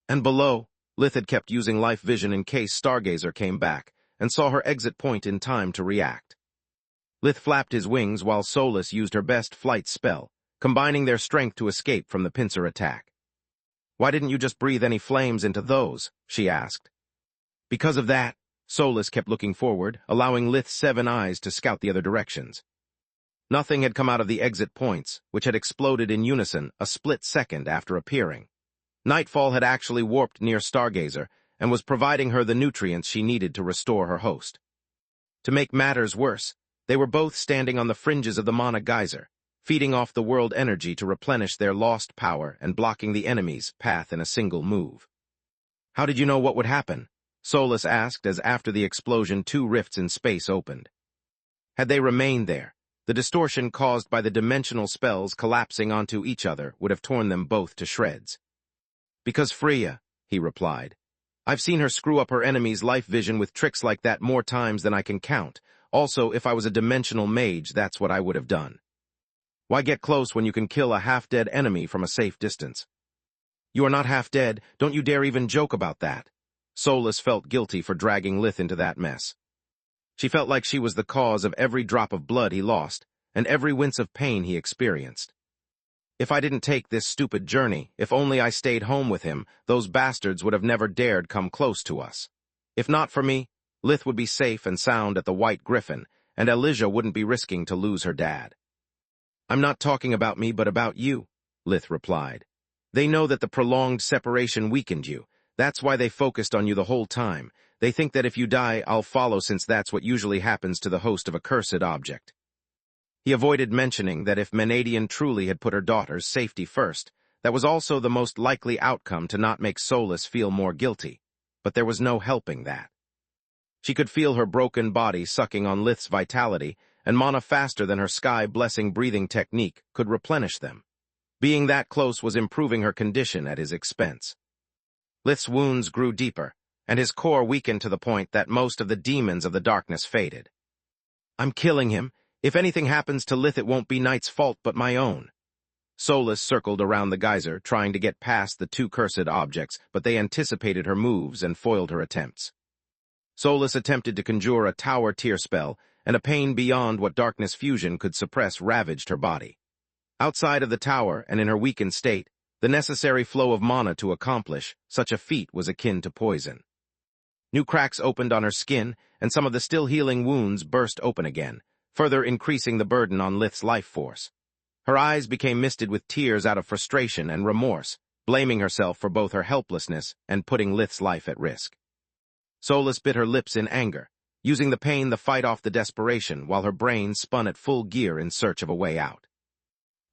And below, Lith had kept using life vision in case Stargazer came back, and saw her exit point in time to react. Lith flapped his wings while Solus used her best flight spell, combining their strength to escape from the pincer attack. "Why didn't you just breathe any flames into those?" she asked. Because of that, Solus kept looking forward, allowing Lith's 7 eyes to scout the other directions. Nothing had come out of the exit points, which had exploded in unison a split second after appearing. Nightfall had actually warped near Stargazer and was providing her the nutrients she needed to restore her host. To make matters worse, they were both standing on the fringes of the mana geyser, feeding off the world energy to replenish their lost power and blocking the enemy's path in a single move. "How did you know what would happen?" Solus asked as after the explosion 2 rifts in space opened. Had they remained there, the distortion caused by the dimensional spells collapsing onto each other would have torn them both to shreds. "Because Freya," he replied. "I've seen her screw up her enemy's life vision with tricks like that more times than I can count. Also, if I was a dimensional mage, that's what I would have done. Why get close when you can kill a half-dead enemy from a safe distance?" "You are not half-dead. Don't you dare even joke about that." Solus felt guilty for dragging Lith into that mess. She felt like she was the cause of every drop of blood he lost, and every wince of pain he experienced. "If I didn't take this stupid journey, if only I stayed home with him, those bastards would have never dared come close to us. If not for me, Lith would be safe and sound at the White Griffin, and Elijah wouldn't be risking to lose her dad." "I'm not talking about me, but about you," Lith replied. "They know that the prolonged separation weakened you. That's why they focused on you the whole time. They think that if you die, I'll follow, since that's what usually happens to the host of a cursed object." He avoided mentioning that if Menadian truly had put her daughter's safety first, that was also the most likely outcome to not make Solus feel more guilty, but there was no helping that. She could feel her broken body sucking on Lith's vitality, and mana faster than her sky-blessing breathing technique could replenish them. Being that close was improving her condition at his expense. Lith's wounds grew deeper, and his core weakened to the point that most of the demons of the darkness faded. "I'm killing him. If anything happens to Lith, it won't be Knight's fault but my own." Solus circled around the geyser, trying to get past the 2 cursed objects, but they anticipated her moves and foiled her attempts. Solus attempted to conjure a tower tier spell, and a pain beyond what darkness fusion could suppress ravaged her body. Outside of the tower, and in her weakened state, the necessary flow of mana to accomplish such a feat was akin to poison. New cracks opened on her skin, and some of the still healing wounds burst open again, further increasing the burden on Lith's life force. Her eyes became misted with tears out of frustration and remorse, blaming herself for both her helplessness and putting Lith's life at risk. Solus bit her lips in anger, using the pain to fight off the desperation while her brain spun at full gear in search of a way out.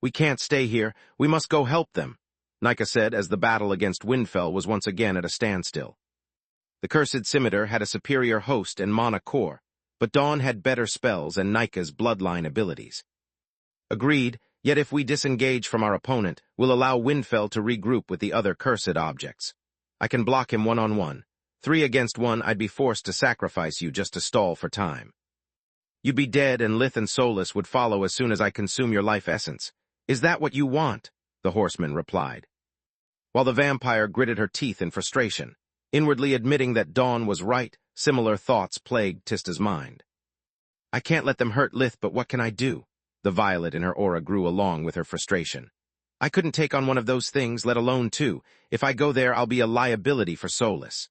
"We can't stay here. We must go help them," Nika said as the battle against Windfell was once again at a standstill. The cursed scimitar had a superior host and mana core, but Dawn had better spells and Nika's bloodline abilities. "Agreed, yet if we disengage from our opponent, we'll allow Windfell to regroup with the other cursed objects. I can block him one-on-one. 3 against 1, I'd be forced to sacrifice you just to stall for time. You'd be dead and Lith and Solus would follow as soon as I consume your life essence. Is that what you want?" the horseman replied. While the vampire gritted her teeth in frustration, inwardly admitting that Dawn was right, similar thoughts plagued Tista's mind. "I can't let them hurt Lith, but what can I do?" The violet in her aura grew along with her frustration. "I couldn't take on one of those things, let alone 2. If I go there, I'll be a liability for Solus.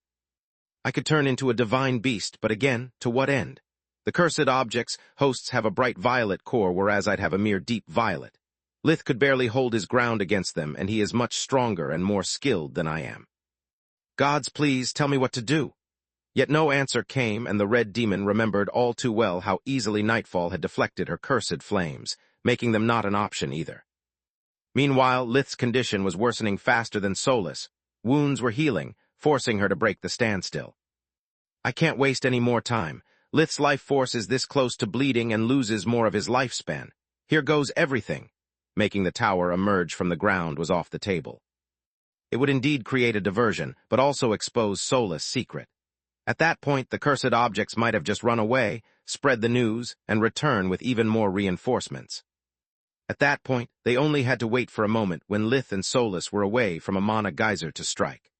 I could turn into a divine beast, but again, to what end? The cursed objects' hosts have a bright violet core, whereas I'd have a mere deep violet. Lith could barely hold his ground against them, and he is much stronger and more skilled than I am. Gods, please, tell me what to do." Yet no answer came, and the red demon remembered all too well how easily Nightfall had deflected her cursed flames, making them not an option either. Meanwhile, Lith's condition was worsening faster than Solus. Wounds were healing, forcing her to break the standstill. "I can't waste any more time. Lith's life force is this close to bleeding and loses more of his lifespan. Here goes everything." Making the tower emerge from the ground was off the table. It would indeed create a diversion, but also expose Solus' secret. At that point, the cursed objects might have just run away, spread the news, and return with even more reinforcements. At that point, they only had to wait for a moment when Lith and Solus were away from a mana geyser to strike.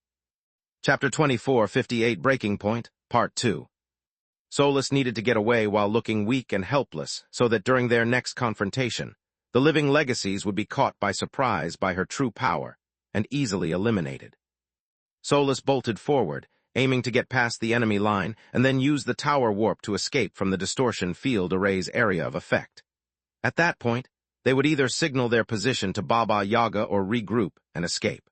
Chapter 24:58 Breaking Point, Part 2. Solus needed to get away while looking weak and helpless so that during their next confrontation, the living legacies would be caught by surprise by her true power and easily eliminated. Solus bolted forward, aiming to get past the enemy line and then use the tower warp to escape from the distortion field array's area of effect. At that point, they would either signal their position to Baba Yaga or regroup and escape.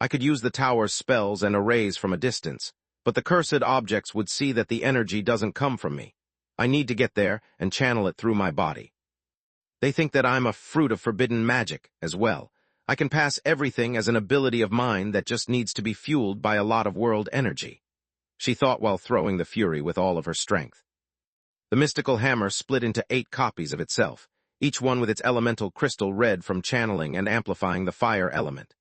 I could use the tower's spells and arrays from a distance, but the cursed objects would see that the energy doesn't come from me. I need to get there and channel it through my body. They think that I'm a fruit of forbidden magic as well. I can pass everything as an ability of mine that just needs to be fueled by a lot of world energy, she thought while throwing the fury with all of her strength. The mystical hammer split into 8 copies of itself, each one with its elemental crystal red from channeling and amplifying the fire element.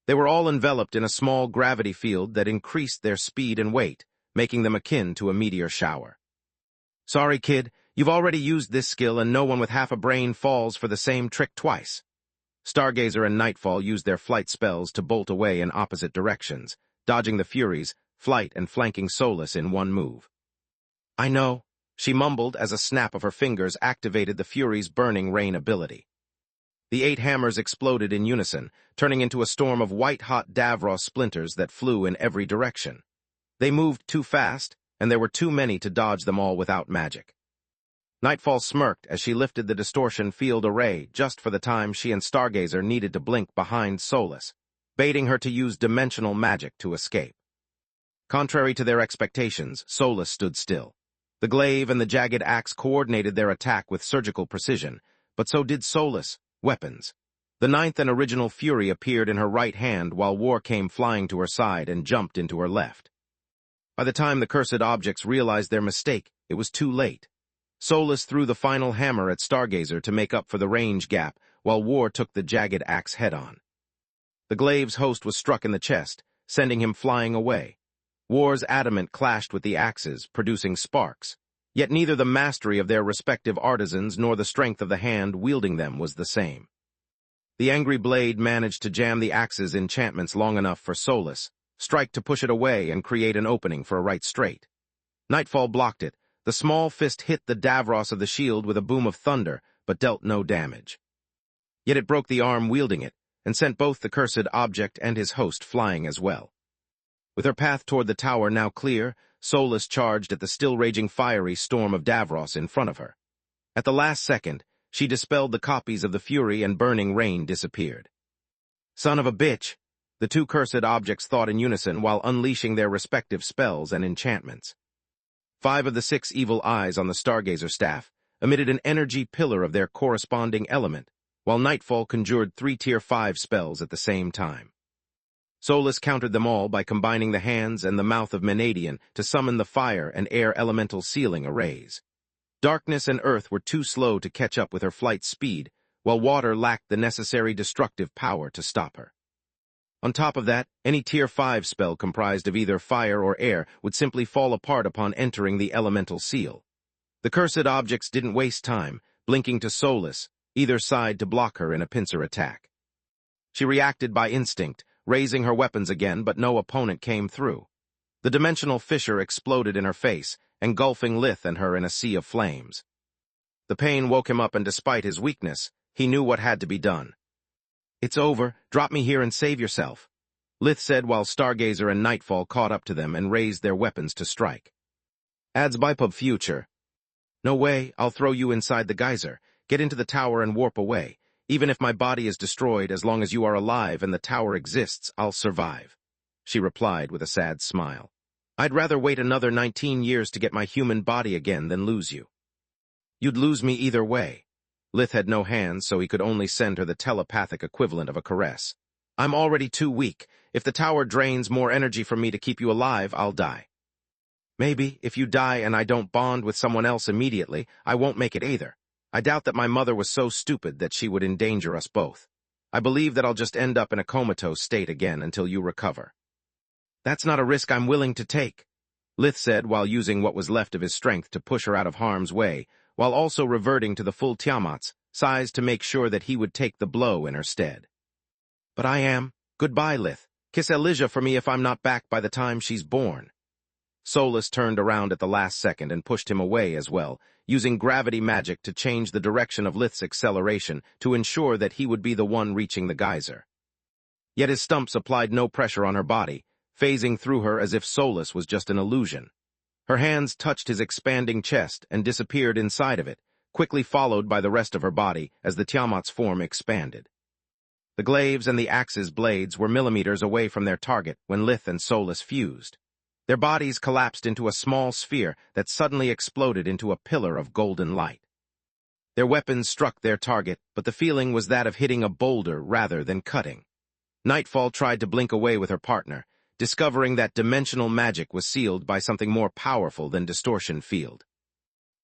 They were all enveloped in a small gravity field that increased their speed and weight, making them akin to a meteor shower. Sorry, kid, you've already used this skill and no one with half a brain falls for the same trick twice. Stargazer and Nightfall used their flight spells to bolt away in opposite directions, dodging the Furies, flight and flanking Solus in one move. I know, she mumbled as a snap of her fingers activated the Furies' burning rain ability. The 8 hammers exploded in unison, turning into a storm of white-hot Davros splinters that flew in every direction. They moved too fast, and there were too many to dodge them all without magic. Nightfall smirked as she lifted the distortion field array just for the time she and Stargazer needed to blink behind Solus, baiting her to use dimensional magic to escape. Contrary to their expectations, Solus stood still. The glaive and the jagged axe coordinated their attack with surgical precision, but so did Solus' weapons. The 9th and original Fury appeared in her right hand while War came flying to her side and jumped into her left. By the time the cursed objects realized their mistake, it was too late. Solus threw the final hammer at Stargazer to make up for the range gap, while War took the jagged axe head-on. The glaive's host was struck in the chest, sending him flying away. War's adamant clashed with the axes, producing sparks, yet neither the mastery of their respective artisans nor the strength of the hand wielding them was the same. The angry blade managed to jam the axe's enchantments long enough for Solus, strike to push it away and create an opening for a right straight. Nightfall blocked it. The small fist hit the Davros of the shield with a boom of thunder, but dealt no damage. Yet it broke the arm wielding it, and sent both the cursed object and his host flying as well. With her path toward the tower now clear, Solus charged at the still-raging fiery storm of Davros in front of her. At the last second, she dispelled the copies of the Fury and burning rain disappeared. Son of a bitch! The 2 cursed objects thought in unison while unleashing their respective spells and enchantments. 5 of the 6 evil eyes on the Stargazer staff emitted an energy pillar of their corresponding element, while Nightfall conjured 3 Tier 5 spells at the same time. Solus countered them all by combining the hands and the mouth of Menadian to summon the fire and air elemental sealing arrays. Darkness and earth were too slow to catch up with her flight speed, while water lacked the necessary destructive power to stop her. On top of that, any Tier 5 spell comprised of either fire or air would simply fall apart upon entering the elemental seal. The cursed objects didn't waste time, blinking to Solus, either side to block her in a pincer attack. She reacted by instinct, raising her weapons again, but no opponent came through. The dimensional fissure exploded in her face, engulfing Lith and her in a sea of flames. The pain woke him up, and despite his weakness, he knew what had to be done. It's over, drop me here and save yourself, Lith said while Stargazer and Nightfall caught up to them and raised their weapons to strike. Adds bipub future. No way, I'll throw you inside the geyser, get into the tower and warp away. Even if my body is destroyed, as long as you are alive and the tower exists, I'll survive, she replied with a sad smile. I'd rather wait another 19 years to get my human body again than lose you. You'd lose me either way. Lith had no hands, so he could only send her the telepathic equivalent of a caress. I'm already too weak. If the tower drains more energy from me to keep you alive, I'll die. Maybe, if you die and I don't bond with someone else immediately, I won't make it either. I doubt that my mother was so stupid that she would endanger us both. I believe that I'll just end up in a comatose state again until you recover. That's not a risk I'm willing to take, Lith said while using what was left of his strength to push her out of harm's way, while also reverting to the full Tiamat's size to make sure that he would take the blow in her stead. But I am. Goodbye, Lith. Kiss Elijah for me if I'm not back by the time she's born. Solus turned around at the last second and pushed him away as well, using gravity magic to change the direction of Lith's acceleration to ensure that he would be the one reaching the geyser. Yet his stumps applied no pressure on her body, phasing through her as if Solus was just an illusion. Her hands touched his expanding chest and disappeared inside of it, quickly followed by the rest of her body as the Tiamat's form expanded. The glaives and the axe's blades were millimeters away from their target when Lith and Solus fused. Their bodies collapsed into a small sphere that suddenly exploded into a pillar of golden light. Their weapons struck their target, but the feeling was that of hitting a boulder rather than cutting. Nightfall tried to blink away with her partner, discovering that dimensional magic was sealed by something more powerful than distortion field.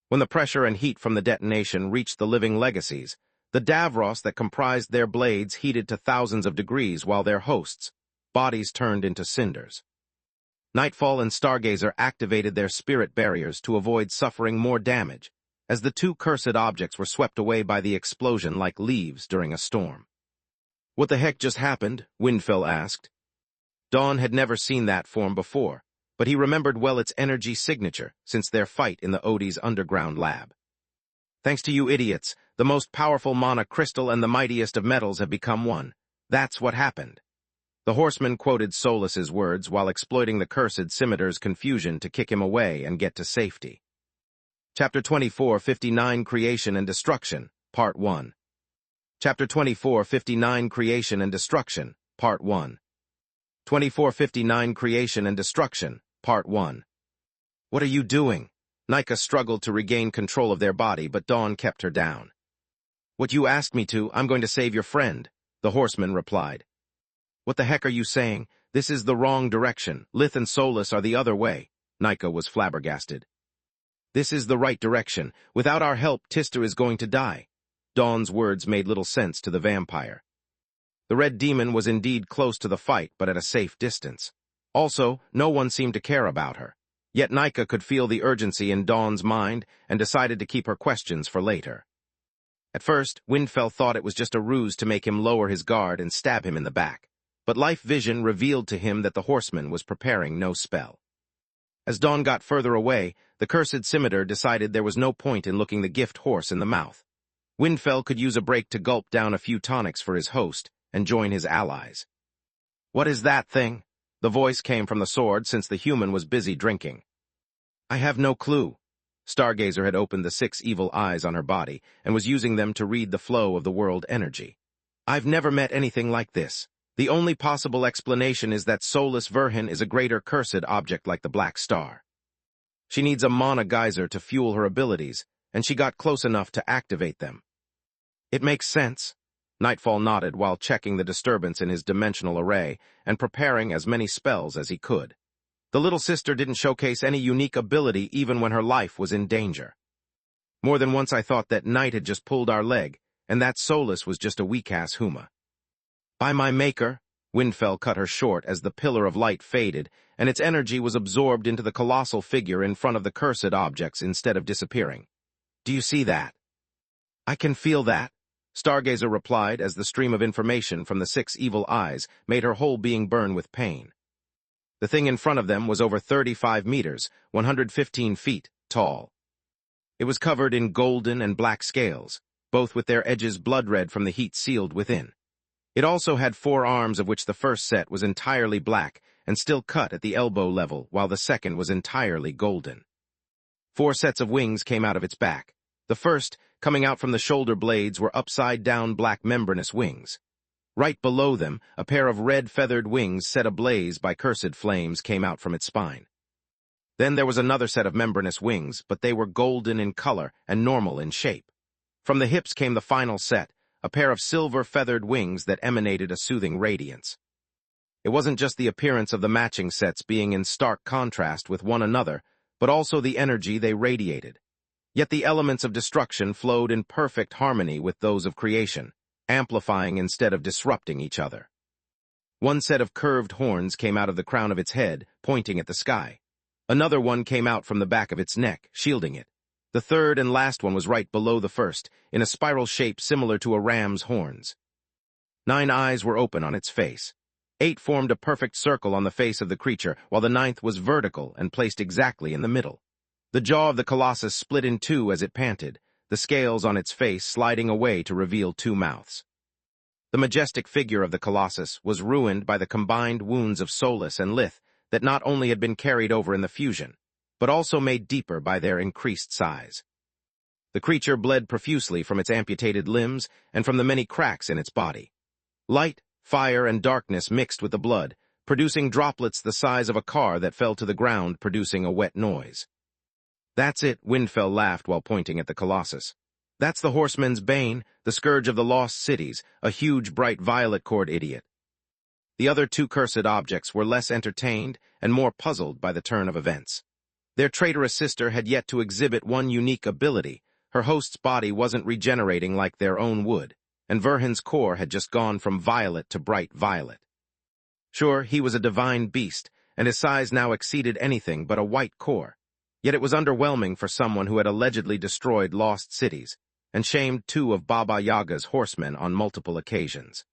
When the pressure and heat from the detonation reached the living legacies, the Davros that comprised their blades heated to thousands of degrees while their hosts' bodies turned into cinders. Nightfall and Stargazer activated their spirit barriers to avoid suffering more damage, as the two cursed objects were swept away by the explosion like leaves during a storm. "What the heck just happened?" Windfell asked. Dawn had never seen that form before, but he remembered well its energy signature since their fight in the Odie's underground lab. "Thanks to you idiots, the most powerful mana crystal and the mightiest of metals have become one. That's what happened." The horseman quoted Solus's words while exploiting the cursed Scimitar's confusion to kick him away and get to safety. Chapter 24:59 Creation and Destruction, Part 1. Chapter 24:59 Creation and Destruction, Part 1. 24:59 Creation and Destruction, Part 1. "What are you doing?" Nika struggled to regain control of their body, but Dawn kept her down. "What you asked me to, I'm going to save your friend," the horseman replied. "What the heck are you saying? This is the wrong direction. Lith and Solus are the other way." Nika was flabbergasted. "This is the right direction. Without our help, Tista is going to die." Dawn's words made little sense to the vampire. The red demon was indeed close to the fight, but at a safe distance. Also, no one seemed to care about her. Yet Nika could feel the urgency in Dawn's mind and decided to keep her questions for later. At first, Windfell thought it was just a ruse to make him lower his guard and stab him in the back. But life vision revealed to him that the horseman was preparing no spell. As Dawn got further away, the cursed Scimitar decided there was no point in looking the gift horse in the mouth. Windfell could use a break to gulp down a few tonics for his host and join his allies. "What is that thing?" The voice came from the sword since the human was busy drinking. "I have no clue." Stargazer had opened the 6 evil eyes on her body and was using them to read the flow of the world energy. "I've never met anything like this. The only possible explanation is that Solus Verhin is a greater cursed object like the Black Star. She needs a mana geyser to fuel her abilities, and she got close enough to activate them." "It makes sense." Nightfall nodded while checking the disturbance in his dimensional array and preparing as many spells as he could. The little sister didn't showcase any unique ability even when her life was in danger. "More than once I thought that Night had just pulled our leg, and that Solus was just a weak-ass Huma." "By my maker," Windfell cut her short as the pillar of light faded, and its energy was absorbed into the colossal figure in front of the cursed objects instead of disappearing. "Do you see that?" "I can feel that," Stargazer replied as the stream of information from the 6 evil eyes made her whole being burn with pain. The thing in front of them was over 35 meters, 115 feet, tall. It was covered in golden and black scales, both with their edges blood-red from the heat sealed within. It also had 4 arms, of which the first set was entirely black and still cut at the elbow level, while the second was entirely golden. 4 sets of wings came out of its back. The first, coming out from the shoulder blades, were upside-down black membranous wings. Right below them, a pair of red feathered wings set ablaze by cursed flames came out from its spine. Then there was another set of membranous wings, but they were golden in color and normal in shape. From the hips came the final set, a pair of silver-feathered wings that emanated a soothing radiance. It wasn't just the appearance of the matching sets being in stark contrast with one another, but also the energy they radiated. Yet the elements of destruction flowed in perfect harmony with those of creation, amplifying instead of disrupting each other. One set of curved horns came out of the crown of its head, pointing at the sky. Another one came out from the back of its neck, shielding it. The third and last one was right below the first, in a spiral shape similar to a ram's horns. 9 eyes were open on its face. 8 formed a perfect circle on the face of the creature, while the ninth was vertical and placed exactly in the middle. The jaw of the colossus split in two as it panted, the scales on its face sliding away to reveal 2 mouths. The majestic figure of the colossus was ruined by the combined wounds of Solus and Lith that not only had been carried over in the fusion, but also made deeper by their increased size. The creature bled profusely from its amputated limbs and from the many cracks in its body. Light, fire, and darkness mixed with the blood, producing droplets the size of a car that fell to the ground, producing a wet noise. "That's it," Windfell laughed while pointing at the colossus. "That's the horseman's bane, the scourge of the lost cities, a huge bright violet-cored idiot." The other 2 cursed objects were less entertained and more puzzled by the turn of events. Their traitorous sister had yet to exhibit one unique ability. Her host's body wasn't regenerating like their own would, and Verhin's core had just gone from violet to bright violet. Sure, he was a divine beast, and his size now exceeded anything but a white core. Yet it was underwhelming for someone who had allegedly destroyed lost cities, and shamed 2 of Baba Yaga's horsemen on multiple occasions.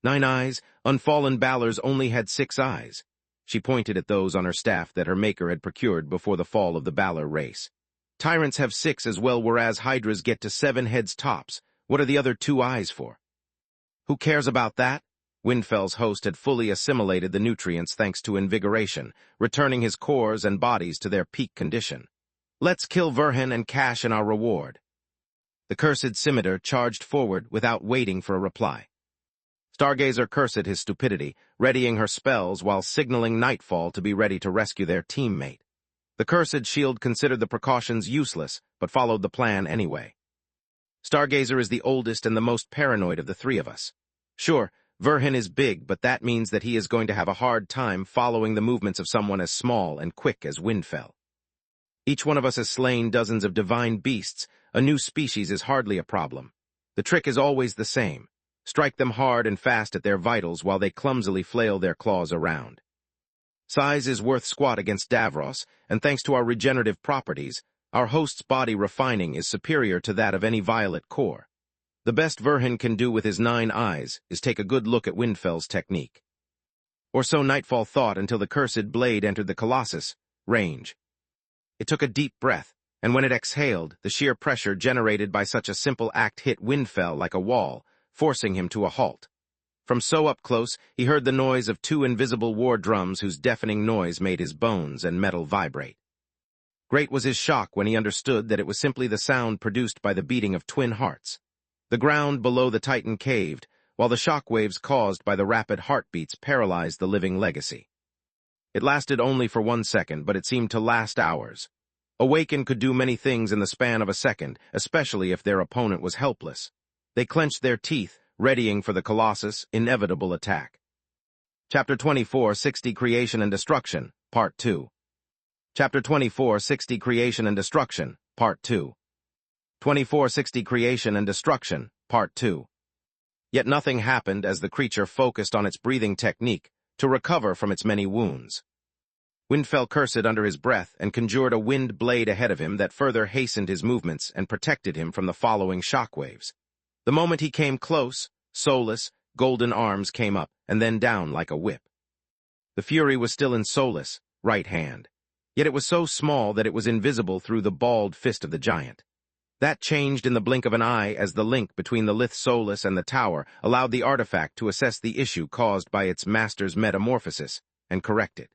9 eyes, unfallen Balor's only had 6 eyes. She pointed at those on her staff that her maker had procured before the fall of the Balor race. Tyrants have 6 as well, whereas Hydras get to 7 heads tops. What are the other 2 eyes for? Who cares about that? Windfell's host had fully assimilated the nutrients thanks to invigoration, returning his cores and bodies to their peak condition. "Let's kill Verhin and cash in our reward." The cursed scimitar charged forward without waiting for a reply. Stargazer cursed his stupidity, readying her spells while signaling nightfall to be ready to rescue their teammate. The cursed shield considered the precautions useless, but followed the plan anyway. Stargazer is the oldest and the most paranoid of the 3 of us. Sure, Verhin is big, but that means that he is going to have a hard time following the movements of someone as small and quick as Windfell. Each one of us has slain dozens of divine beasts. A new species is hardly a problem. The trick is always the same. Strike them hard and fast at their vitals while they clumsily flail their claws around. Size is worth squat against Davros, and thanks to our regenerative properties, our host's body refining is superior to that of any violet core. The best Verhin can do with his 9 eyes is take a good look at Windfell's technique. Or so Nightfall thought until the cursed blade entered the Colossus' range. It took a deep breath, and when it exhaled, the sheer pressure generated by such a simple act hit Windfell like a wall, forcing him to a halt. From so up close, he heard the noise of 2 invisible war drums whose deafening noise made his bones and metal vibrate. Great was his shock when he understood that it was simply the sound produced by the beating of twin hearts. The ground below the Titan caved, while the shock waves caused by the rapid heartbeats paralyzed the living legacy. It lasted only for 1 second, but it seemed to last hours. Awaken could do many things in the span of a second, especially if their opponent was helpless. They clenched their teeth, readying for the Colossus' inevitable attack. Chapter 24, 60 Creation and Destruction, Part 2. Chapter 24, 60 Creation and Destruction, Part 2. 2460 Creation and Destruction, Part 2. Yet nothing happened as the creature focused on its breathing technique to recover from its many wounds. Windfell cursed under his breath and conjured a wind blade ahead of him that further hastened his movements and protected him from the following shockwaves. The moment he came close, Solus' golden arms came up and then down like a whip. The fury was still in Solus' right hand, yet it was so small that it was invisible through the balled fist of the giant. That changed in the blink of an eye as the link between the Lith Solus and the tower allowed the artifact to assess the issue caused by its master's metamorphosis and correct it.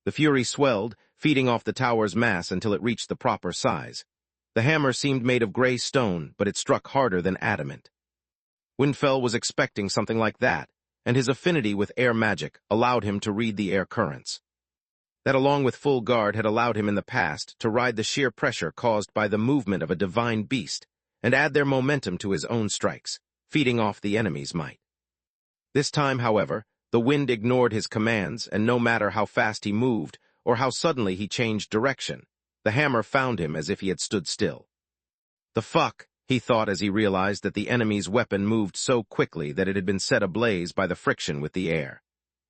The fury swelled, feeding off the tower's mass until it reached the proper size. The hammer seemed made of gray stone, but it struck harder than adamant. Windfell was expecting something like that, and his affinity with air magic allowed him to read the air currents. That along with full guard had allowed him in the past to ride the sheer pressure caused by the movement of a divine beast and add their momentum to his own strikes, feeding off the enemy's might. This time, however, the wind ignored his commands, and no matter how fast he moved or how suddenly he changed direction, the hammer found him as if he had stood still. The fuck, he thought as he realized that the enemy's weapon moved so quickly that it had been set ablaze by the friction with the air.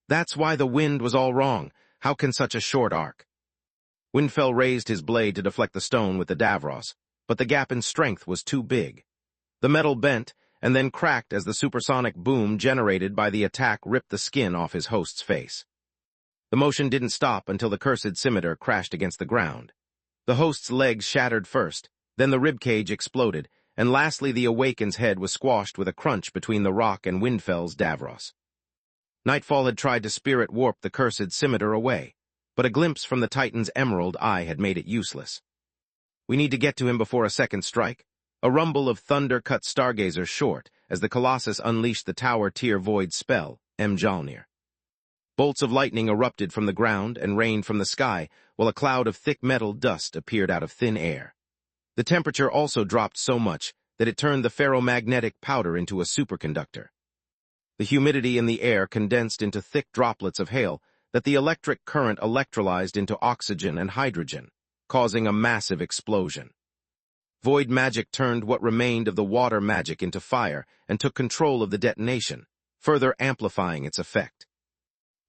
That's why the wind was all wrong. How can such a short arc? Windfell raised his blade to deflect the stone with the Davros, but the gap in strength was too big. The metal bent, and then cracked as the supersonic boom generated by the attack ripped the skin off his host's face. The motion didn't stop until the cursed scimitar crashed against the ground. The host's legs shattered first, then the ribcage exploded, and lastly the Awaken's head was squashed with a crunch between the rock and Windfell's Davros. Nightfall had tried to spirit warp the cursed scimitar away, but a glimpse from the Titan's emerald eye had made it useless. We need to get to him before a second strike. A rumble of thunder cut Stargazer short as the Colossus unleashed the Tower-tier void spell, Mjolnir. Bolts of lightning erupted from the ground and rained from the sky, while a cloud of thick metal dust appeared out of thin air. The temperature also dropped so much that it turned the ferromagnetic powder into a superconductor. The humidity in the air condensed into thick droplets of hail that the electric current electrolyzed into oxygen and hydrogen, causing a massive explosion. Void magic turned what remained of the water magic into fire and took control of the detonation, further amplifying its effect.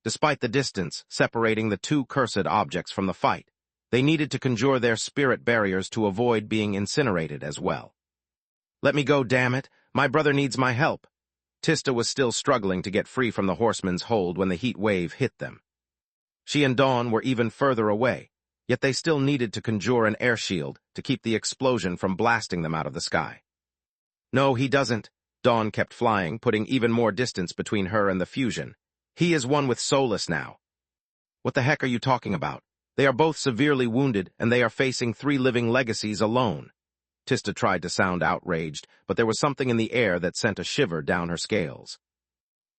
Despite the distance separating the two cursed objects from the fight, they needed to conjure their spirit barriers to avoid being incinerated as well. "Let me go, damn it! My brother needs my help!" Tista was still struggling to get free from the horseman's hold when the heat wave hit them. She and Dawn were even further away, yet they still needed to conjure an air shield to keep the explosion from blasting them out of the sky. "No, he doesn't." Dawn kept flying, putting even more distance between her and the fusion. "He is one with Solus now." "What the heck are you talking about? They are both severely wounded, and they are facing 3 living legacies alone." Tista tried to sound outraged, but there was something in the air that sent a shiver down her scales.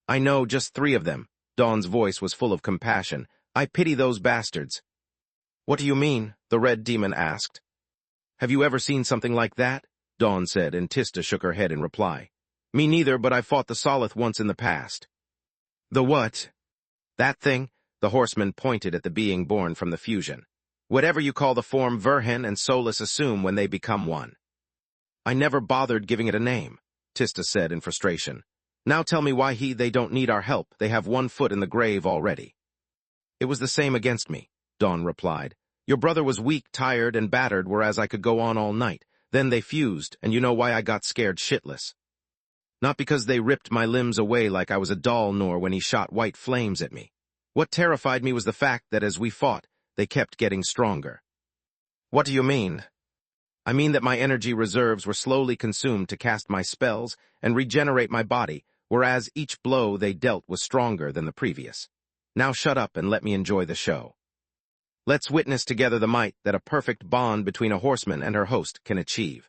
"I know, just 3 of them." Dawn's voice was full of compassion. "I pity those bastards." "What do you mean?" the red demon asked. "Have you ever seen something like that?" Dawn said, and Tista shook her head in reply. "Me neither, but I fought the Solith once in the past." "The what?" "That thing." The horseman pointed at the being born from the fusion. "Whatever you call the form Verhen and Solus assume when they become one." "I never bothered giving it a name," Tista said in frustration. "Now tell me why they don't need our help. They have 1 foot in the grave already." "It was the same against me," Dawn replied. "Your brother was weak, tired, and battered, whereas I could go on all night. Then they fused, and you know why I got scared shitless. Not because they ripped my limbs away like I was a doll, nor when he shot white flames at me. What terrified me was the fact that as we fought, they kept getting stronger." "What do you mean?" "I mean that my energy reserves were slowly consumed to cast my spells and regenerate my body, whereas each blow they dealt was stronger than the previous. Now shut up and let me enjoy the show. Let's witness together the might that a perfect bond between a horseman and her host can achieve."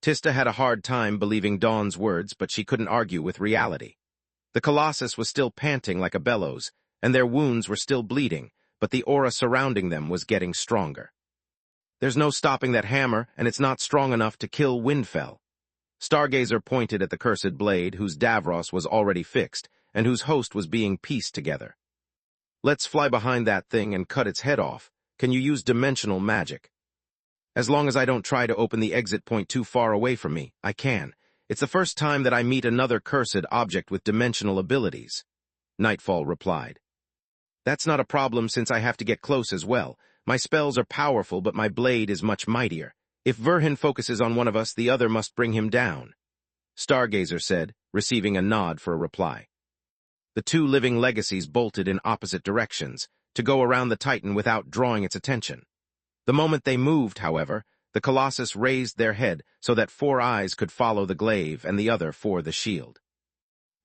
Tista had a hard time believing Dawn's words, but she couldn't argue with reality. The Colossus was still panting like a bellows, and their wounds were still bleeding, but the aura surrounding them was getting stronger. "There's no stopping that hammer, and it's not strong enough to kill Windfell." Stargazer pointed at the cursed blade, whose Davros was already fixed, and whose host was being pieced together. "Let's fly behind that thing and cut its head off. Can you use dimensional magic?" "As long as I don't try to open the exit point too far away from me, I can. It's the first time that I meet another cursed object with dimensional abilities," Nightfall replied. "That's not a problem since I have to get close as well. My spells are powerful, but my blade is much mightier. If Verhen focuses on one of us, the other must bring him down," Stargazer said, receiving a nod for a reply. The 2 living legacies bolted in opposite directions, to go around the Titan without drawing its attention. The moment they moved, however, the Colossus raised their head so that 4 eyes could follow the glaive and the other for the shield.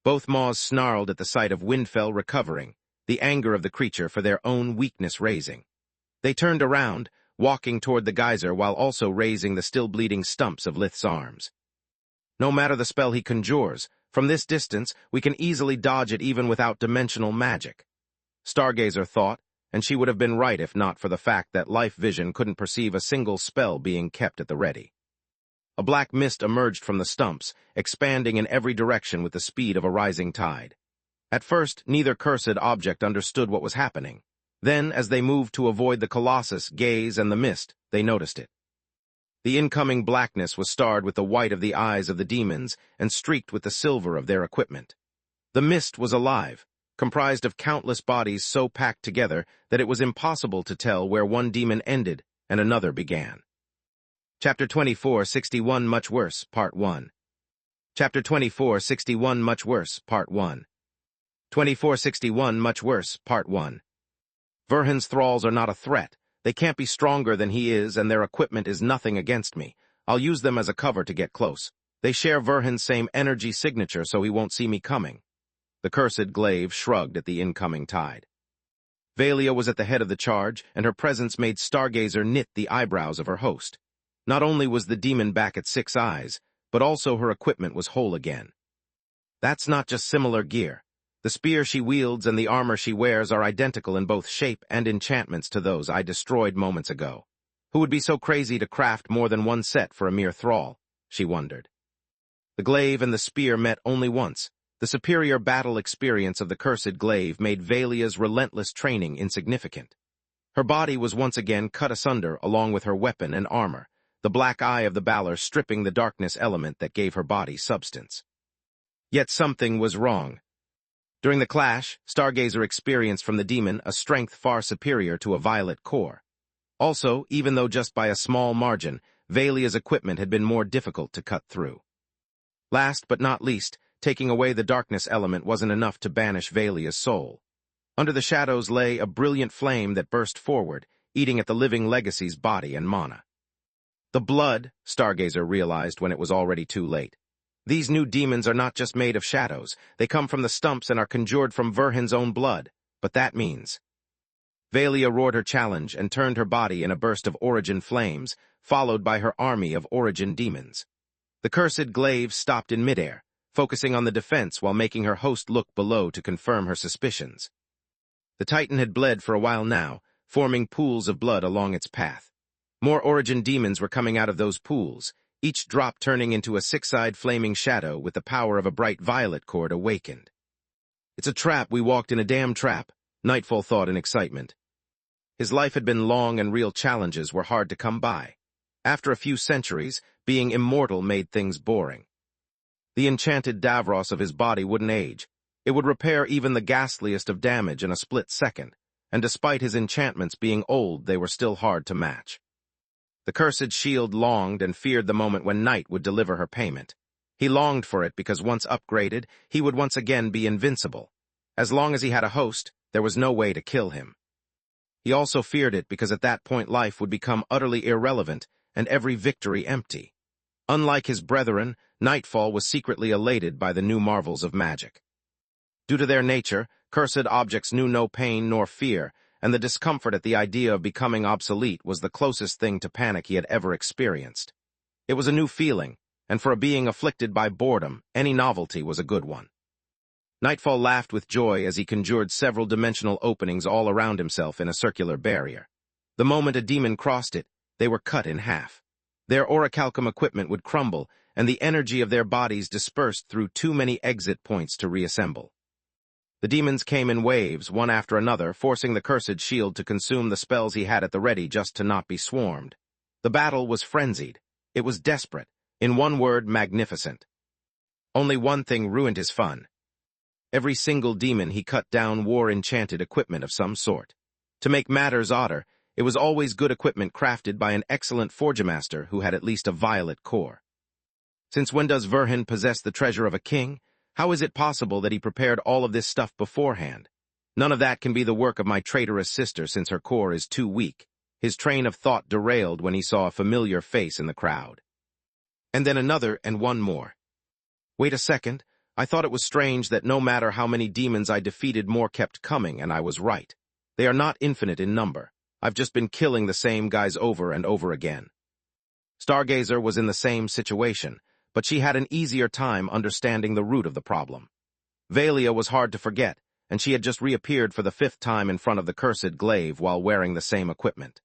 Both maws snarled at the sight of Windfell recovering, the anger of the creature for their own weakness raising. They turned around, walking toward the geyser while also raising the still-bleeding stumps of Lith's arms. "No matter the spell he conjures, from this distance we can easily dodge it even without dimensional magic," Stargazer thought, and she would have been right if not for the fact that Life Vision couldn't perceive a single spell being kept at the ready. A black mist emerged from the stumps, expanding in every direction with the speed of a rising tide. At first, neither cursed object understood what was happening. Then, as they moved to avoid the Colossus' gaze and the mist, they noticed it. The incoming blackness was starred with the white of the eyes of the demons and streaked with the silver of their equipment. The mist was alive, comprised of countless bodies so packed together that it was impossible to tell where one demon ended and another began. Chapter 24, 61 Much Worse, Part 1. Chapter 2461 Much Worse, Part 1. 2461 Much Worse, Part 1. Verhin's thralls are not a threat. They can't be stronger than he is, and their equipment is nothing against me. I'll use them as a cover to get close. They share Verhin's same energy signature, so he won't see me coming. The cursed glaive shrugged at the incoming tide. Valia was at the head of the charge, and her presence made Stargazer knit the eyebrows of her host. Not only was the demon back at 6 eyes, but also her equipment was whole again. That's not just similar gear. The spear she wields and the armor she wears are identical in both shape and enchantments to those I destroyed moments ago. Who would be so crazy to craft more than one set for a mere thrall? She wondered. The glaive and the spear met only once. The superior battle experience of the cursed glaive made Valia's relentless training insignificant. Her body was once again cut asunder along with her weapon and armor, the black eye of the Balor stripping the darkness element that gave her body substance. Yet something was wrong. During the clash, Stargazer experienced from the demon a strength far superior to a violet core. Also, even though just by a small margin, Valia's equipment had been more difficult to cut through. Last but not least, taking away the darkness element wasn't enough to banish Valia's soul. Under the shadows lay a brilliant flame that burst forward, eating at the living legacy's body and mana. The blood, Stargazer realized when it was already too late. These new demons are not just made of shadows. They come from the stumps and are conjured from Verhin's own blood. But that means... Valia roared her challenge and turned her body in a burst of origin flames, followed by her army of origin demons. The cursed glaive stopped in midair, focusing on the defense while making her host look below to confirm her suspicions. The Titan had bled for a while now, forming pools of blood along its path. More origin demons were coming out of those pools, each drop turning into a 6-eyed flaming shadow with the power of a bright violet cord awakened. It's a trap, we walked in a damn trap, Nightfall thought in excitement. His life had been long and real challenges were hard to come by. After a few centuries, being immortal made things boring. The enchanted Davros of his body wouldn't age. It would repair even the ghastliest of damage in a split second, and despite his enchantments being old, they were still hard to match. The cursed shield longed and feared the moment when Night would deliver her payment. He longed for it because once upgraded, he would once again be invincible. As long as he had a host, there was no way to kill him. He also feared it because at that point life would become utterly irrelevant and every victory empty. Unlike his brethren, Nightfall was secretly elated by the new marvels of magic. Due to their nature, cursed objects knew no pain nor fear, and the discomfort at the idea of becoming obsolete was the closest thing to panic he had ever experienced. It was a new feeling, and for a being afflicted by boredom, any novelty was a good one. Nightfall laughed with joy as he conjured several dimensional openings all around himself in a circular barrier. The moment a demon crossed it, they were cut in half. Their orichalcum equipment would crumble, and the energy of their bodies dispersed through too many exit points to reassemble. The demons came in waves, one after another, forcing the cursed shield to consume the spells he had at the ready just to not be swarmed. The battle was frenzied. It was desperate. In one word, magnificent. Only one thing ruined his fun. Every single demon he cut down wore enchanted equipment of some sort. To make matters odder, it was always good equipment crafted by an excellent forgemaster who had at least a violet core. Since when does Verhin possess the treasure of a king? How is it possible that he prepared all of this stuff beforehand? None of that can be the work of my traitorous sister since her core is too weak. His train of thought derailed when he saw a familiar face in the crowd. And then another and one more. Wait a second, I thought it was strange that no matter how many demons I defeated, more kept coming, and I was right. They are not infinite in number. I've just been killing the same guys over and over again. Stargazer was in the same situation, but she had an easier time understanding the root of the problem. Valia was hard to forget, and she had just reappeared for the 5th time in front of the cursed glaive while wearing the same equipment.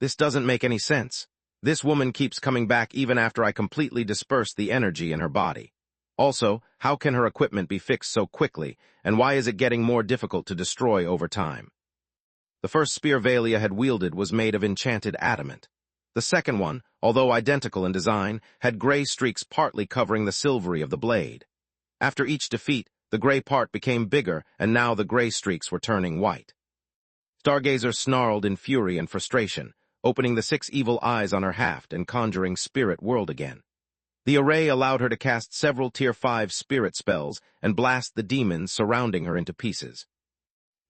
This doesn't make any sense. This woman keeps coming back even after I completely disperse the energy in her body. Also, how can her equipment be fixed so quickly, and why is it getting more difficult to destroy over time? The first spear Valia had wielded was made of enchanted adamant. The second one, although identical in design, had gray streaks partly covering the silvery of the blade. After each defeat, the gray part became bigger, and now the gray streaks were turning white. Stargazer snarled in fury and frustration, opening the 6 evil eyes on her haft and conjuring spirit world again. The array allowed her to cast several Tier 5 spirit spells and blast the demons surrounding her into pieces.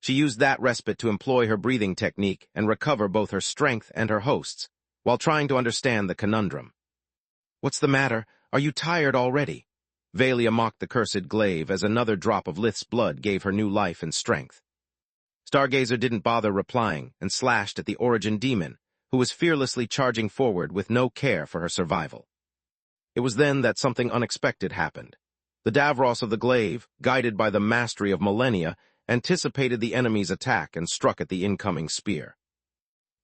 She used that respite to employ her breathing technique and recover both her strength and her host's, while trying to understand the conundrum. "What's the matter? Are you tired already?" Valia mocked the cursed glaive as another drop of Lith's blood gave her new life and strength. Stargazer didn't bother replying and slashed at the Origin demon, who was fearlessly charging forward with no care for her survival. It was then that something unexpected happened. The Davros of the glaive, guided by the mastery of millennia, anticipated the enemy's attack and struck at the incoming spear.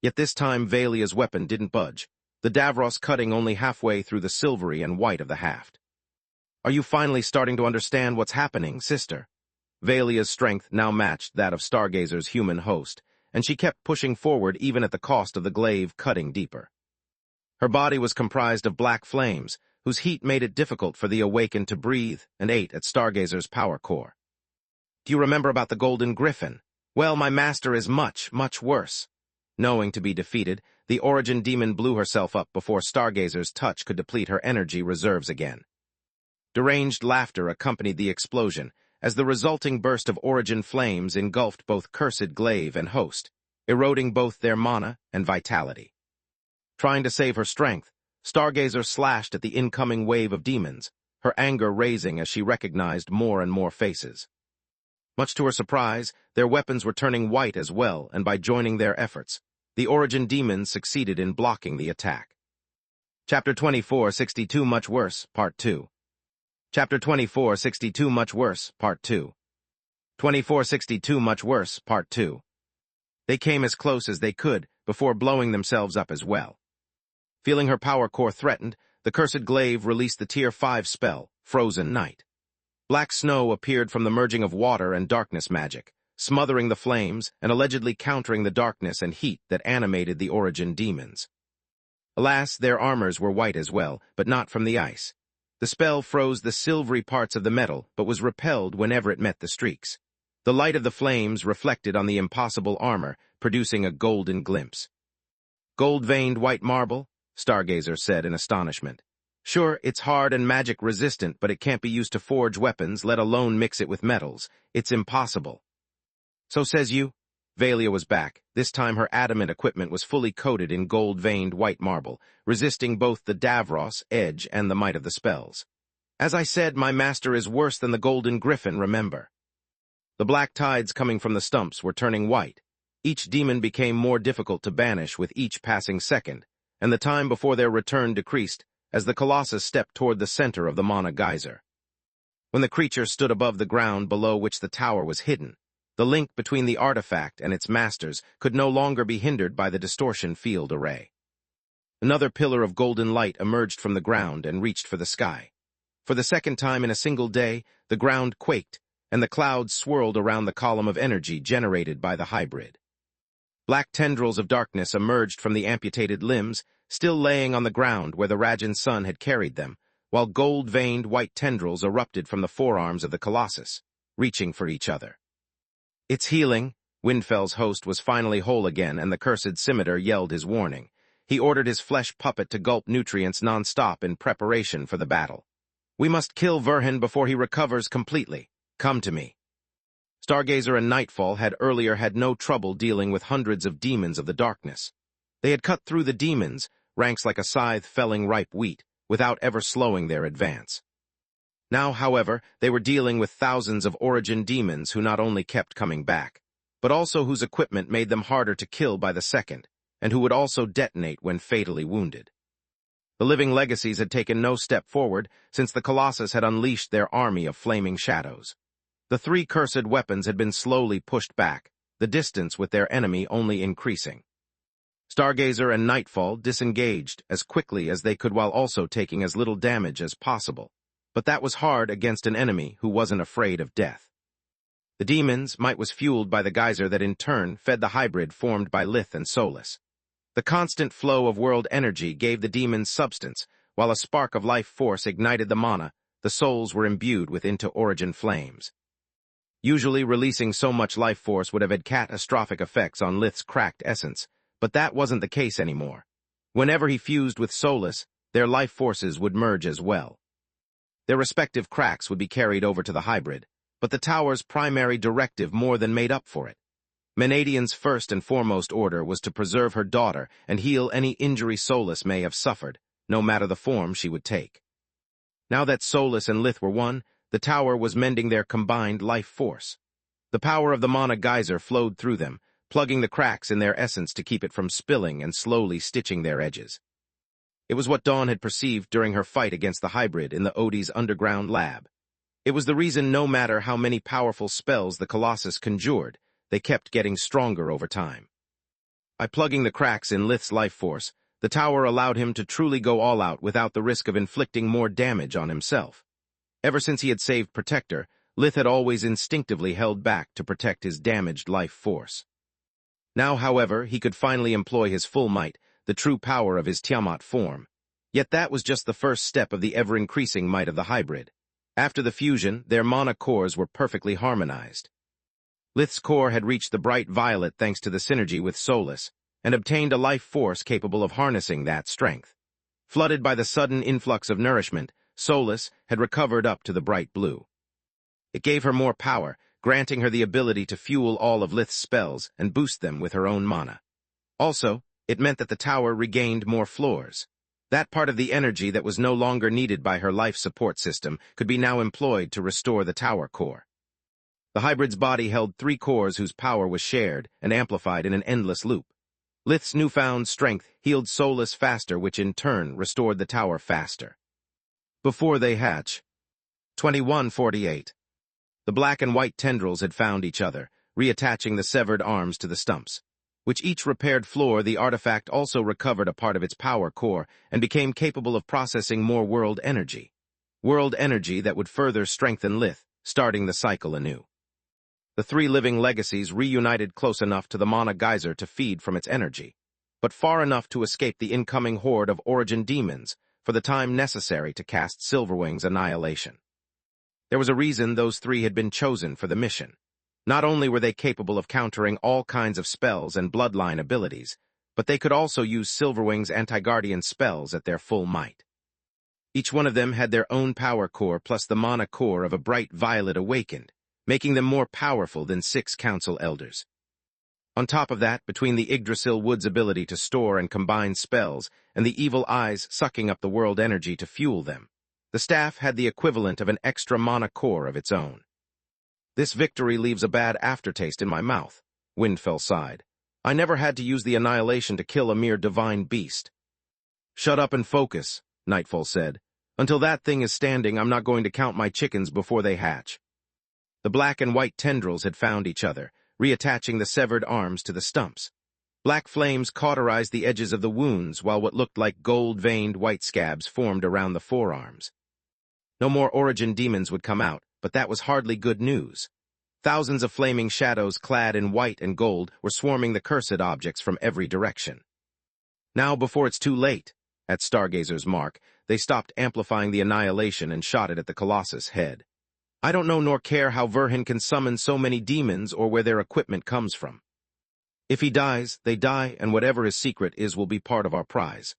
Yet this time Valia's weapon didn't budge, the Davros cutting only halfway through the silvery and white of the haft. "Are you finally starting to understand what's happening, sister?" Valia's strength now matched that of Stargazer's human host, and she kept pushing forward even at the cost of the glaive cutting deeper. Her body was comprised of black flames, whose heat made it difficult for the awakened to breathe and ate at Stargazer's power core. "Do you remember about the Golden Griffin? Well, my master is much, much worse." Knowing to be defeated, the Origin demon blew herself up before Stargazer's touch could deplete her energy reserves again. Deranged laughter accompanied the explosion, as the resulting burst of Origin flames engulfed both cursed glaive and host, eroding both their mana and vitality. Trying to save her strength, Stargazer slashed at the incoming wave of demons, her anger raising as she recognized more and more faces. Much to her surprise, their weapons were turning white as well, and by joining their efforts, the Origin demons succeeded in blocking the attack. Chapter 2462 Much Worse, Part 2. Chapter 2462 Much Worse, Part 2. 2462 Much Worse, Part 2. They came as close as they could before blowing themselves up as well. Feeling her power core threatened, the cursed glaive released the Tier 5 spell, Frozen Night. Black snow appeared from the merging of water and darkness magic, smothering the flames and allegedly countering the darkness and heat that animated the Origin demons. Alas, their armors were white as well, but not from the ice. The spell froze the silvery parts of the metal, but was repelled whenever it met the streaks. The light of the flames reflected on the impossible armor, producing a golden glimpse. "Gold-veined white marble?" Stargazer said in astonishment. "Sure, it's hard and magic-resistant, but it can't be used to forge weapons, let alone mix it with metals. It's impossible." "So says you?" Valia was back. This time her adamant equipment was fully coated in gold-veined white marble, resisting both the Davros edge and the might of the spells. "As I said, my master is worse than the Golden Griffin, remember." The black tides coming from the stumps were turning white. Each demon became more difficult to banish with each passing second, and the time before their return decreased as the Colossus stepped toward the center of the mana geyser. When the creature stood above the ground below which the tower was hidden, the link between the artifact and its masters could no longer be hindered by the distortion field array. Another pillar of golden light emerged from the ground and reached for the sky. For the second time in a single day, the ground quaked, and the clouds swirled around the column of energy generated by the hybrid. Black tendrils of darkness emerged from the amputated limbs, still laying on the ground where the Rajin sun had carried them, while gold-veined white tendrils erupted from the forearms of the Colossus, reaching for each other. "It's healing." Windfell's host was finally whole again, and the cursed scimitar yelled his warning. He ordered his flesh puppet to gulp nutrients non-stop in preparation for the battle. "We must kill Verhin before he recovers completely. Come to me." Stargazer and Nightfall had earlier had no trouble dealing with hundreds of demons of the darkness. They had cut through the demons, ranks like a scythe felling ripe wheat, without ever slowing their advance. Now, however, they were dealing with thousands of Origin demons who not only kept coming back, but also whose equipment made them harder to kill by the second, and who would also detonate when fatally wounded. The living legacies had taken no step forward since the Colossus had unleashed their army of flaming shadows. The three cursed weapons had been slowly pushed back, the distance with their enemy only increasing. Stargazer and Nightfall disengaged as quickly as they could while also taking as little damage as possible. But that was hard against an enemy who wasn't afraid of death. The demons' might was fueled by the geyser that in turn fed the hybrid formed by Lith and Solus. The constant flow of world energy gave the demons substance, while a spark of life force ignited the mana. The souls were imbued with into Origin flames. Usually releasing so much life force would have had catastrophic effects on Lith's cracked essence, but that wasn't the case anymore. Whenever he fused with Solus, their life forces would merge as well. Their respective cracks would be carried over to the hybrid, but the tower's primary directive more than made up for it. Menadian's first and foremost order was to preserve her daughter and heal any injury Solus may have suffered, no matter the form she would take. Now that Solus and Lith were one, the tower was mending their combined life force. The power of the mana geyser flowed through them, plugging the cracks in their essence to keep it from spilling and slowly stitching their edges. It was what Dawn had perceived during her fight against the hybrid in the Odie's underground lab. It was the reason no matter how many powerful spells the Colossus conjured, they kept getting stronger over time. By plugging the cracks in Lith's life force, the tower allowed him to truly go all out without the risk of inflicting more damage on himself. Ever since he had saved Protector, Lith had always instinctively held back to protect his damaged life force. Now, however, he could finally employ his full might, the true power of his Tiamat form. Yet that was just the first step of the ever-increasing might of the hybrid. After the fusion, their mana cores were perfectly harmonized. Lith's core had reached the bright violet thanks to the synergy with Solus, and obtained a life force capable of harnessing that strength. Flooded by the sudden influx of nourishment, Solus had recovered up to the bright blue. It gave her more power, granting her the ability to fuel all of Lith's spells and boost them with her own mana. Also, it meant that the tower regained more floors. That part of the energy that was no longer needed by her life support system could be now employed to restore the tower core. The hybrid's body held 3 cores whose power was shared and amplified in an endless loop. Lith's newfound strength healed Solus faster, which in turn restored the tower faster. Before they hatch. 2148. The black and white tendrils had found each other, reattaching the severed arms to the stumps. With each repaired floor, the artifact also recovered a part of its power core and became capable of processing more world energy. World energy that would further strengthen Lith, starting the cycle anew. The 3 living legacies reunited close enough to the mana geyser to feed from its energy, but far enough to escape the incoming horde of origin demons for the time necessary to cast Silverwing's annihilation. There was a reason those 3 had been chosen for the mission. Not only were they capable of countering all kinds of spells and bloodline abilities, but they could also use Silverwing's anti-guardian spells at their full might. Each one of them had their own power core plus the mana core of a bright violet awakened, making them more powerful than 6 council elders. On top of that, between the Yggdrasil Wood's ability to store and combine spells and the evil eyes sucking up the world energy to fuel them, the staff had the equivalent of an extra mana core of its own. This victory leaves a bad aftertaste in my mouth, Windfell sighed. I never had to use the annihilation to kill a mere divine beast. Shut up and focus, Nightfall said. Until that thing is standing, I'm not going to count my chickens before they hatch. The black and white tendrils had found each other, reattaching the severed arms to the stumps. Black flames cauterized the edges of the wounds, while what looked like gold-veined white scabs formed around the forearms. No more origin demons would come out, but that was hardly good news. Thousands of flaming shadows clad in white and gold were swarming the cursed objects from every direction. Now, before it's too late, at Stargazer's mark, they stopped amplifying the annihilation and shot it at the Colossus' head. I don't know nor care how Verhin can summon so many demons or where their equipment comes from. If he dies, they die, and whatever his secret is will be part of our prize.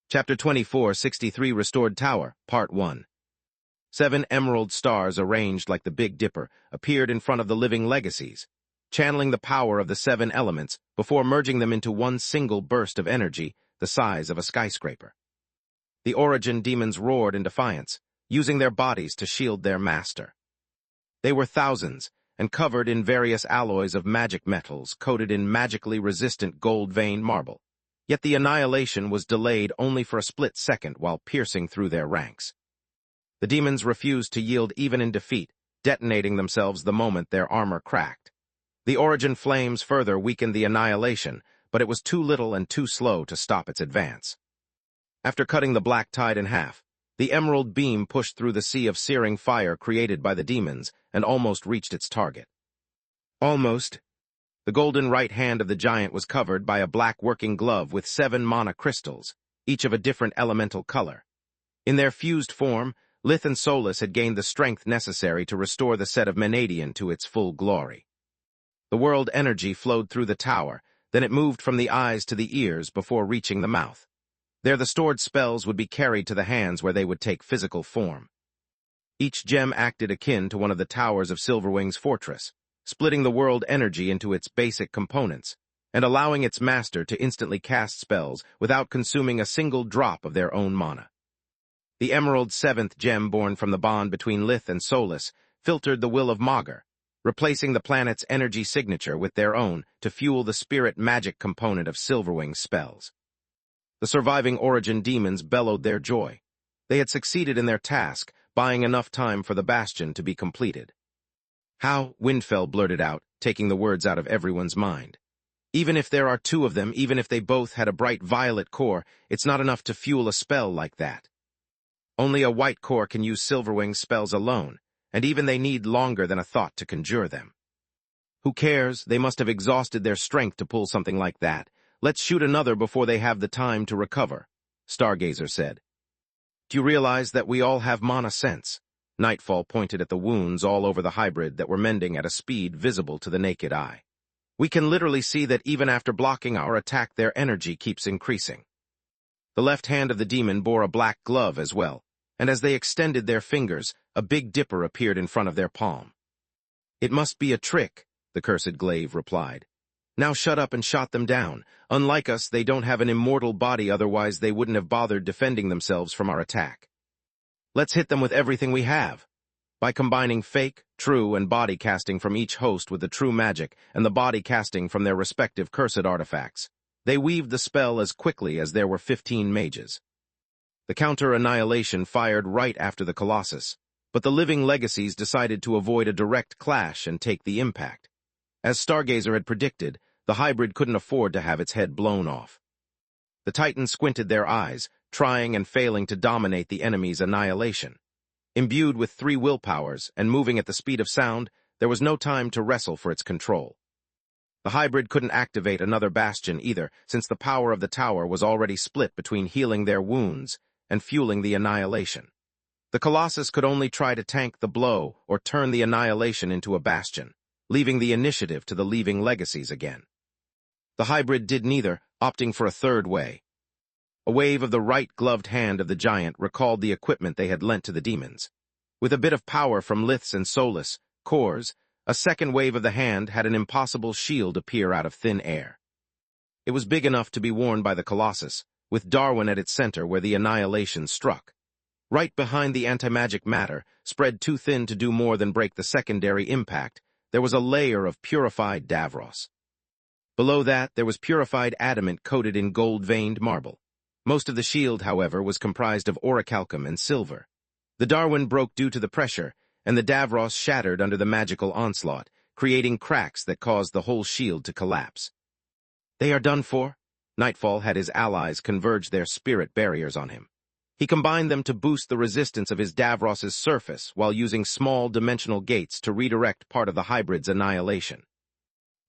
Chapter 2463 Restored Tower, Part 1. 7 emerald stars arranged like the Big Dipper appeared in front of the living legacies, channeling the power of the 7 elements before merging them into one single burst of energy the size of a skyscraper. The origin demons roared in defiance, using their bodies to shield their master. They were thousands, and covered in various alloys of magic metals coated in magically resistant gold-veined marble. Yet the annihilation was delayed only for a split second while piercing through their ranks. The demons refused to yield even in defeat, detonating themselves the moment their armor cracked. The origin flames further weakened the annihilation, but it was too little and too slow to stop its advance. After cutting the black tide in half, the emerald beam pushed through the sea of searing fire created by the demons and almost reached its target. Almost. The golden right hand of the giant was covered by a black working glove with 7 mana crystals, each of a different elemental color. In their fused form, Lith and Solus had gained the strength necessary to restore the set of Menadian to its full glory. The world energy flowed through the tower, then it moved from the eyes to the ears before reaching the mouth. There the stored spells would be carried to the hands where they would take physical form. Each gem acted akin to one of the towers of Silverwing's fortress, splitting the world energy into its basic components, and allowing its master to instantly cast spells without consuming a single drop of their own mana. The emerald seventh gem born from the bond between Lith and Solus filtered the will of Magus, replacing the planet's energy signature with their own to fuel the spirit magic component of Silverwing's spells. The surviving Origin demons bellowed their joy. They had succeeded in their task, buying enough time for the bastion to be completed. How? Windfell blurted out, taking the words out of everyone's mind. Even if there are two of them, even if they both had a bright violet core, it's not enough to fuel a spell like that. Only a white core can use Silverwing's spells alone, and even they need longer than a thought to conjure them. Who cares? They must have exhausted their strength to pull something like that. Let's shoot another before they have the time to recover, Stargazer said. Do you realize that we all have mana sense? Nightfall pointed at the wounds all over the hybrid that were mending at a speed visible to the naked eye. We can literally see that even after blocking our attack, their energy keeps increasing. The left hand of the demon bore a black glove as well, and as they extended their fingers, a big dipper appeared in front of their palm. It must be a trick, the cursed glaive replied. Now shut up and shot them down. Unlike us, they don't have an immortal body, otherwise they wouldn't have bothered defending themselves from our attack. Let's hit them with everything we have. By combining fake, true, and body casting from each host with the true magic and the body casting from their respective cursed artifacts, they weaved the spell as quickly as there were 15 mages. The counter-annihilation fired right after the Colossus, but the living legacies decided to avoid a direct clash and take the impact. As Stargazer had predicted, the hybrid couldn't afford to have its head blown off. The Titans squinted their eyes, trying and failing to dominate the enemy's annihilation. Imbued with 3 willpowers and moving at the speed of sound, there was no time to wrestle for its control. The hybrid couldn't activate another bastion either, since the power of the tower was already split between healing their wounds and fueling the annihilation. The Colossus could only try to tank the blow or turn the annihilation into a bastion, leaving the initiative to the leaving legacies again. The hybrid did neither, opting for a third way. A wave of the right-gloved hand of the giant recalled the equipment they had lent to the demons. With a bit of power from Liths and Solus, cores, a second wave of the hand had an impossible shield appear out of thin air. It was big enough to be worn by the Colossus, with Darwin at its center where the annihilation struck. Right behind the anti-magic matter, spread too thin to do more than break the secondary impact, there was a layer of purified Davros. Below that, there was purified adamant coated in gold-veined marble. Most of the shield, however, was comprised of orichalcum and silver. The Darwin broke due to the pressure, and the Davros shattered under the magical onslaught, creating cracks that caused the whole shield to collapse. They are done for? Nightfall had his allies converge their spirit barriers on him. He combined them to boost the resistance of his Davros's surface while using small dimensional gates to redirect part of the hybrid's annihilation.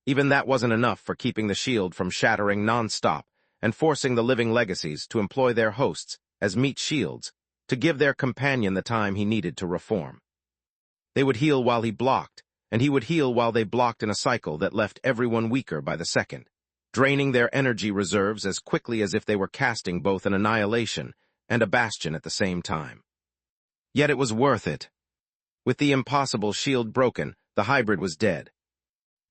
Even that wasn't enough for keeping the shield from shattering non-stop and forcing the living legacies to employ their hosts as meat shields to give their companion the time he needed to reform. They would heal while he blocked, and he would heal while they blocked in a cycle that left everyone weaker by the second, draining their energy reserves as quickly as if they were casting both an annihilation and a bastion at the same time. Yet it was worth it. With the impossible shield broken, the hybrid was dead.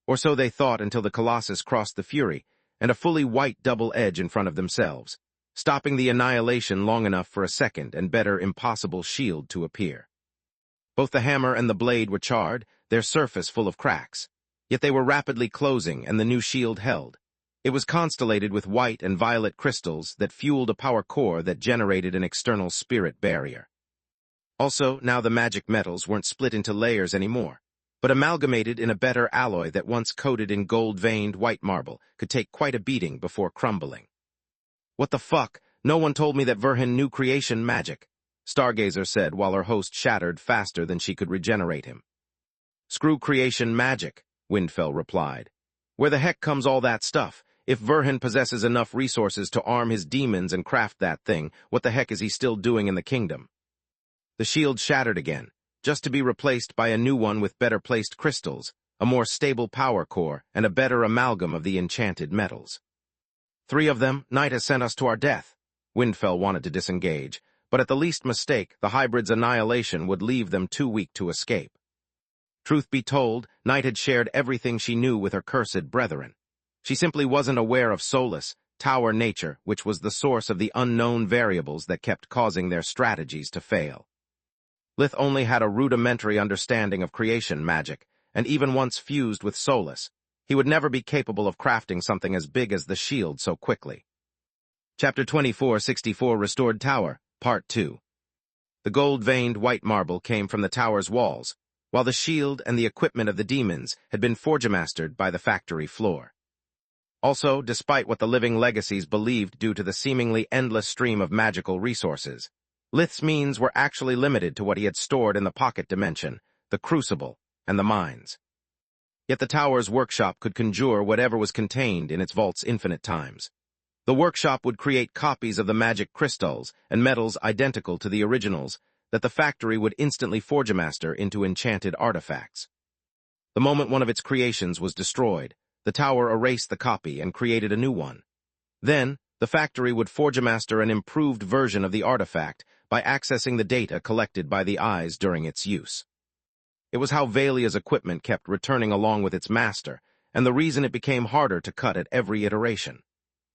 Or so they thought until the Colossus crossed the Fury and a fully white double edge in front of themselves, stopping the annihilation long enough for a second and better impossible shield to appear. Both the hammer and the blade were charred, their surface full of cracks. Yet they were rapidly closing and the new shield held. It was constellated with white and violet crystals that fueled a power core that generated an external spirit barrier. Also, now the magic metals weren't split into layers anymore, but amalgamated in a better alloy that once coated in gold-veined white marble could take quite a beating before crumbling. What the fuck? No one told me that Verhin knew creation magic, Stargazer said while her host shattered faster than she could regenerate him. Screw creation magic, Windfell replied. Where the heck comes all that stuff? If Verhin possesses enough resources to arm his demons and craft that thing, what the heck is he still doing in the kingdom? The shield shattered again, just to be replaced by a new one with better-placed crystals, a more stable power core, and a better amalgam of the enchanted metals. 3 of them, Night has sent us to our death. Windfell wanted to disengage, but at the least mistake, the hybrid's annihilation would leave them too weak to escape. Truth be told, Night had shared everything she knew with her cursed brethren. She simply wasn't aware of Solus, Tower nature, which was the source of the unknown variables that kept causing their strategies to fail. Lith only had a rudimentary understanding of creation magic, and even once fused with Solus, he would never be capable of crafting something as big as the shield so quickly. Chapter 2464 Restored Tower, Part 2. The gold-veined white marble came from the tower's walls, while the shield and the equipment of the demons had been forgemastered by the factory floor. Also, despite what the living legacies believed due to the seemingly endless stream of magical resources, Lith's means were actually limited to what he had stored in the pocket dimension, the crucible, and the mines. Yet the tower's workshop could conjure whatever was contained in its vaults infinite times. The workshop would create copies of the magic crystals and metals identical to the originals that the factory would instantly forgemaster into enchanted artifacts. The moment one of its creations was destroyed, the tower erased the copy and created a new one. Then, the factory would forgemaster an improved version of the artifact by accessing the data collected by the eyes during its use. It was how Valia's equipment kept returning along with its master, and the reason it became harder to cut at every iteration.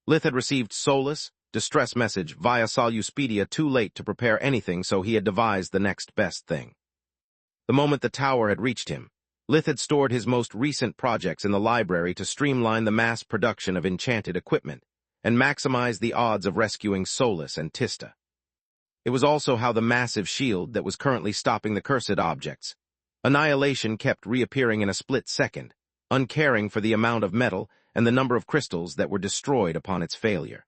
Lith had received Solus, distress message via Soluspedia too late to prepare anything, so he had devised the next best thing. The moment the tower had reached him, Lith had stored his most recent projects in the library to streamline the mass production of enchanted equipment and maximize the odds of rescuing Solus and Tista. It was also how the massive shield that was currently stopping the cursed objects. Annihilation kept reappearing in a split second, uncaring for the amount of metal and the number of crystals that were destroyed upon its failure.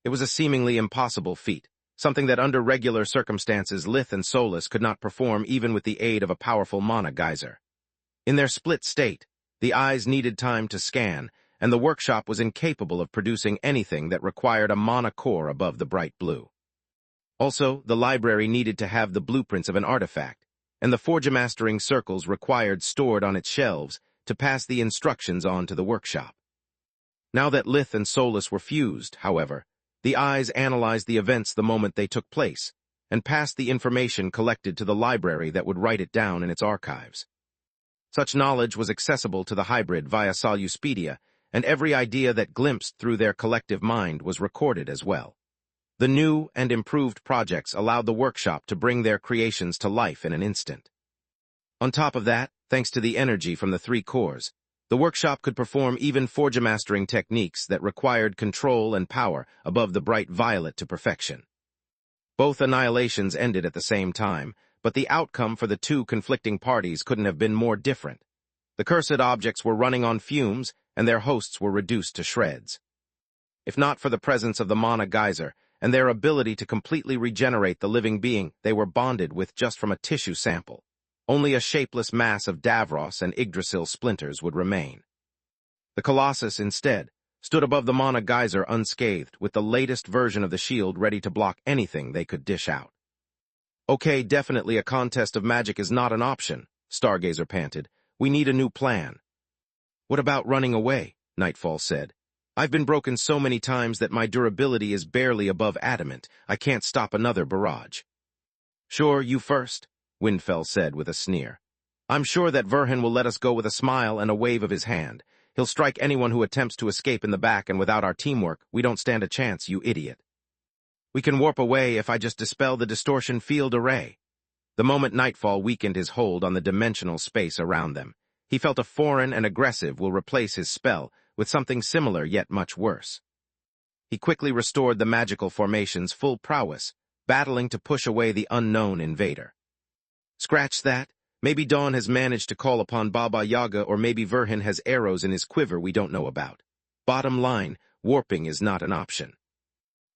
It was a seemingly impossible feat, something that under regular circumstances Lith and Solus could not perform even with the aid of a powerful mana geyser. In their split state, the eyes needed time to scan, and the workshop was incapable of producing anything that required a mana core above the bright blue. Also, the library needed to have the blueprints of an artifact, and the forgemastering circles required stored on its shelves to pass the instructions on to the workshop. Now that Lith and Solus were fused, however, the eyes analyzed the events the moment they took place, and passed the information collected to the library that would write it down in its archives. Such knowledge was accessible to the hybrid via Soluspedia, and every idea that glimpsed through their collective mind was recorded as well. The new and improved projects allowed the workshop to bring their creations to life in an instant. On top of that, thanks to the energy from the three cores, the workshop could perform even forgemastering techniques that required control and power above the bright violet to perfection. Both annihilations ended at the same time, but the outcome for the two conflicting parties couldn't have been more different. The cursed objects were running on fumes, and their hosts were reduced to shreds. If not for the presence of the mana geyser and their ability to completely regenerate the living being they were bonded with just from a tissue sample, only a shapeless mass of Davros and Yggdrasil splinters would remain. The Colossus, instead, stood above the mana geyser unscathed, with the latest version of the shield ready to block anything they could dish out. Okay, definitely a contest of magic is not an option, Stargazer panted. We need a new plan. What about running away? Nightfall said. I've been broken so many times that my durability is barely above adamant. I can't stop another barrage. Sure, you first, Windfell said with a sneer. I'm sure that Verhin will let us go with a smile and a wave of his hand. He'll strike anyone who attempts to escape in the back, and without our teamwork, we don't stand a chance, you idiot. We can warp away if I just dispel the distortion field array. The moment Nightfall weakened his hold on the dimensional space around them, he felt a foreign and aggressive will replace his spell with something similar yet much worse. He quickly restored the magical formation's full prowess, battling to push away the unknown invader. Scratch that. Maybe Dawn has managed to call upon Baba Yaga, or maybe Verhin has arrows in his quiver we don't know about. Bottom line, warping is not an option.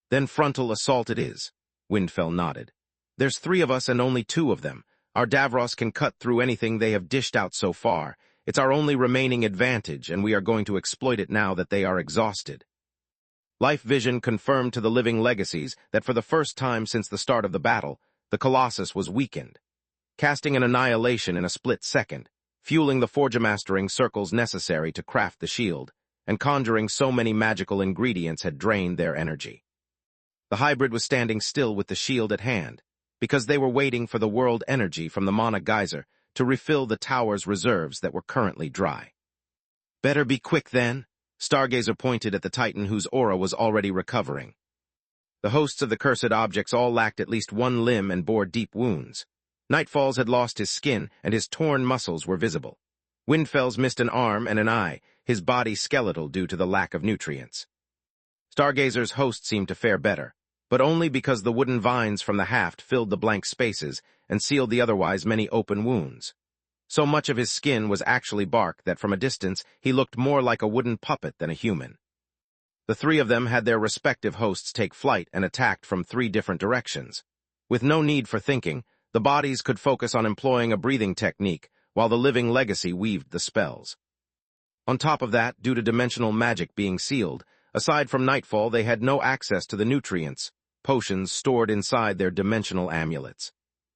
Then frontal assault it is, Windfell nodded. There's 3 of us and only 2 of them. Our Davros can cut through anything they have dished out so far. It's our only remaining advantage, and we are going to exploit it now that they are exhausted. Life Vision confirmed to the living legacies that for the first time since the start of the battle, the Colossus was weakened, casting an annihilation in a split second, fueling the forgemastering circles necessary to craft the shield, and conjuring so many magical ingredients had drained their energy. The hybrid was standing still with the shield at hand, because they were waiting for the world energy from the Mana geyser to refill the tower's reserves that were currently dry. Better be quick then. Stargazer pointed at the Titan whose aura was already recovering. The hosts of the cursed objects all lacked at least one limb and bore deep wounds. Nightfall's had lost his skin, and his torn muscles were visible. Windfell's missed an arm and an eye, his body skeletal due to the lack of nutrients. Stargazer's host seemed to fare better, but only because the wooden vines from the haft filled the blank spaces and sealed the otherwise many open wounds. So much of his skin was actually bark that from a distance he looked more like a wooden puppet than a human. The three of them had their respective hosts take flight and attacked from 3 different directions. With no need for thinking, the bodies could focus on employing a breathing technique, while the living legacy weaved the spells. On top of that, due to dimensional magic being sealed, aside from Nightfall they had no access to the nutrients, potions stored inside their dimensional amulets.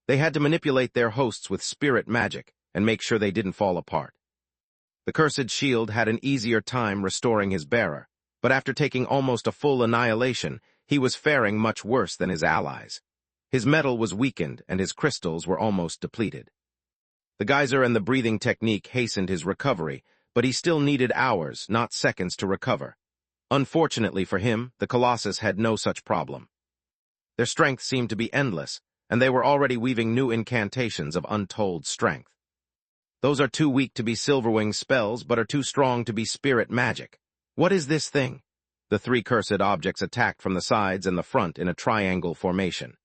They had to manipulate their hosts with spirit magic and make sure they didn't fall apart. The cursed shield had an easier time restoring his bearer, but after taking almost a full annihilation, he was faring much worse than his allies. His metal was weakened and his crystals were almost depleted. The geyser and the breathing technique hastened his recovery, but he still needed hours, not seconds, to recover. Unfortunately for him, the Colossus had no such problem. Their strength seemed to be endless, and they were already weaving new incantations of untold strength. Those are too weak to be Silverwing spells, but are too strong to be spirit magic. What is this thing? The 3 cursed objects attacked from the sides and the front in a triangle formation.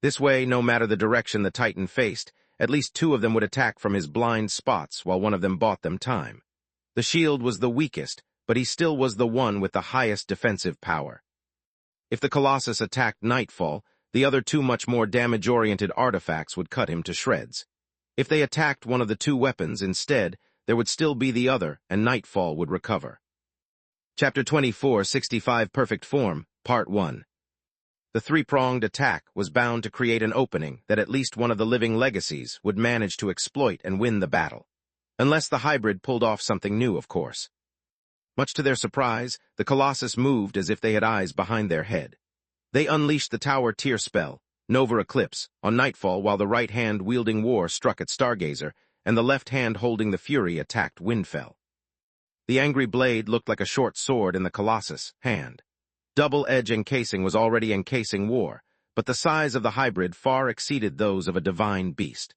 This way, no matter the direction the Titan faced, at least 2 of them would attack from his blind spots while one of them bought them time. The shield was the weakest, but he still was the one with the highest defensive power. If the Colossus attacked Nightfall, the other 2 much more damage-oriented artifacts would cut him to shreds. If they attacked one of the 2 weapons instead, there would still be the other, and Nightfall would recover. Chapter 24, 65 Perfect Form, Part 1. The 3-pronged attack was bound to create an opening that at least one of the living legacies would manage to exploit and win the battle. Unless the hybrid pulled off something new, of course. Much to their surprise, the Colossus moved as if they had eyes behind their head. They unleashed the Tower Tier spell, Nova Eclipse, on Nightfall while the right hand wielding War struck at Stargazer, and the left hand holding the Fury attacked Windfell. The angry blade looked like a short sword in the Colossus' hand. Double-edge encasing was already encasing War, but the size of the hybrid far exceeded those of a divine beast.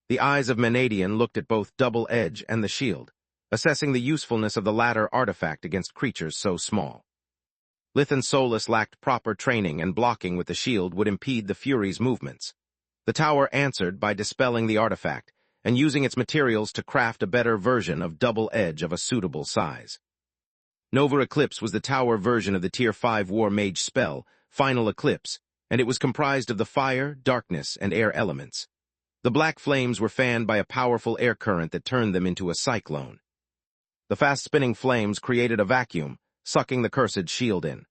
The eyes of Menadian looked at both Double-edge and the shield, assessing the usefulness of the latter artifact against creatures so small. Lith and Solus lacked proper training, and blocking with the shield would impede the Fury's movements. The tower answered by dispelling the artifact, and using its materials to craft a better version of Double-edge of a suitable size. Nova Eclipse was the tower version of the Tier 5 War Mage spell, Final Eclipse, and it was comprised of the fire, darkness, and air elements. The black flames were fanned by a powerful air current that turned them into a cyclone. The fast-spinning flames created a vacuum, sucking the cursed shield in.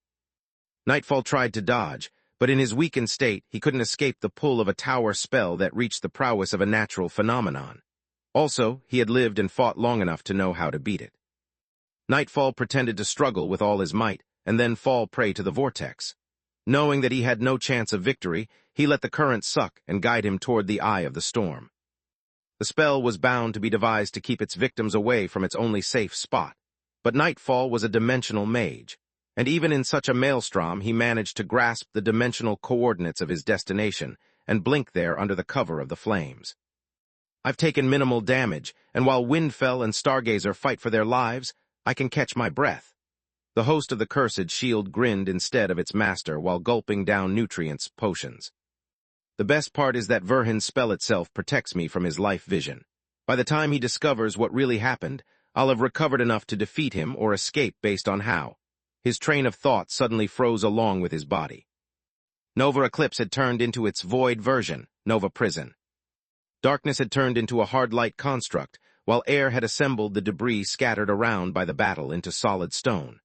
Nightfall tried to dodge, but in his weakened state he couldn't escape the pull of a tower spell that reached the prowess of a natural phenomenon. Also, he had lived and fought long enough to know how to beat it. Nightfall pretended to struggle with all his might, and then fall prey to the vortex. Knowing that he had no chance of victory, he let the current suck and guide him toward the eye of the storm. The spell was bound to be devised to keep its victims away from its only safe spot, but Nightfall was a dimensional mage, and even in such a maelstrom he managed to grasp the dimensional coordinates of his destination and blink there under the cover of the flames. I've taken minimal damage, and while Windfell and Stargazer fight for their lives, I can catch my breath. The host of the cursed shield grinned instead of its master while gulping down nutrients, potions. The best part is that Verhin's spell itself protects me from his life vision. By the time he discovers what really happened, I'll have recovered enough to defeat him or escape based on how. His train of thought suddenly froze along with his body. Nova Eclipse had turned into its void version, Nova Prison. Darkness had turned into a hard light construct, while air had assembled the debris scattered around by the battle into solid stone.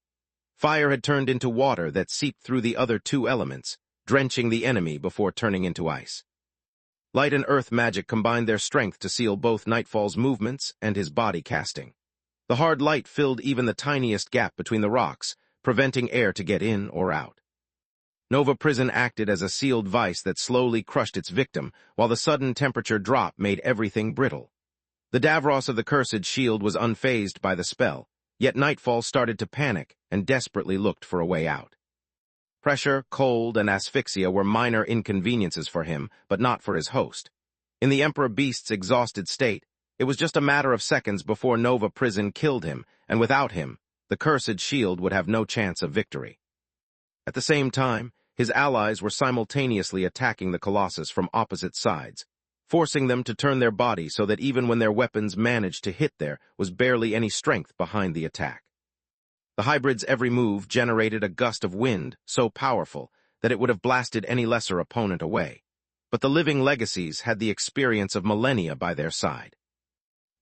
Fire had turned into water that seeped through the other 2 elements, drenching the enemy before turning into ice. Light and earth magic combined their strength to seal both Nightfall's movements and his body casting. The hard light filled even the tiniest gap between the rocks, preventing air to get in or out. Nova Prison acted as a sealed vice that slowly crushed its victim, while the sudden temperature drop made everything brittle. The Davros of the Cursed Shield was unfazed by the spell, yet Nightfall started to panic and desperately looked for a way out. Pressure, cold, and asphyxia were minor inconveniences for him, but not for his host. In the Emperor Beast's exhausted state, it was just a matter of seconds before Nova Prison killed him, and without him, the Cursed Shield would have no chance of victory. At the same time, his allies were simultaneously attacking the Colossus from opposite sides, forcing them to turn their body so that even when their weapons managed to hit there was barely any strength behind the attack. The hybrid's every move generated a gust of wind so powerful that it would have blasted any lesser opponent away. But the living legacies had the experience of millennia by their side.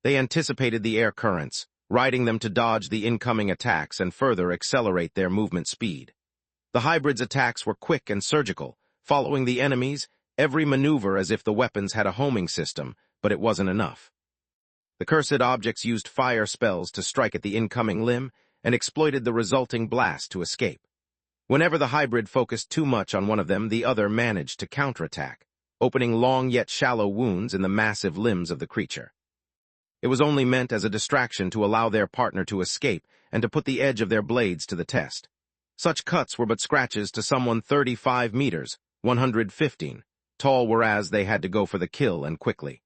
They anticipated the air currents, riding them to dodge the incoming attacks and further accelerate their movement speed. The hybrid's attacks were quick and surgical, following the enemies, every maneuver as if the weapons had a homing system, but it wasn't enough. The cursed objects used fire spells to strike at the incoming limb and exploited the resulting blast to escape. Whenever the hybrid focused too much on one of them, the other managed to counterattack, opening long yet shallow wounds in the massive limbs of the creature. It was only meant as a distraction to allow their partner to escape and to put the edge of their blades to the test. Such cuts were but scratches to someone 35 meters, 115, tall, whereas they had to go for the kill and quickly.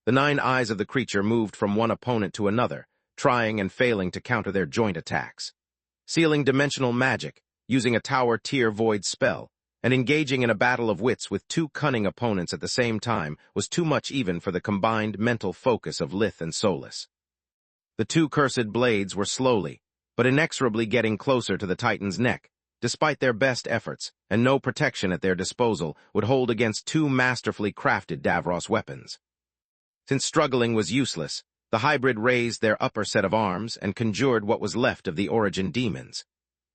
The 9 eyes of the creature moved from one opponent to another, trying and failing to counter their joint attacks. Sealing dimensional magic, using a tower-tier void spell, and engaging in a battle of wits with 2 cunning opponents at the same time was too much even for the combined mental focus of Lith and Solus. The 2 cursed blades were slowly, but inexorably getting closer to the Titan's neck, despite their best efforts, and no protection at their disposal would hold against 2 masterfully crafted Davros weapons. Since struggling was useless, the hybrid raised their upper set of arms and conjured what was left of the origin demons.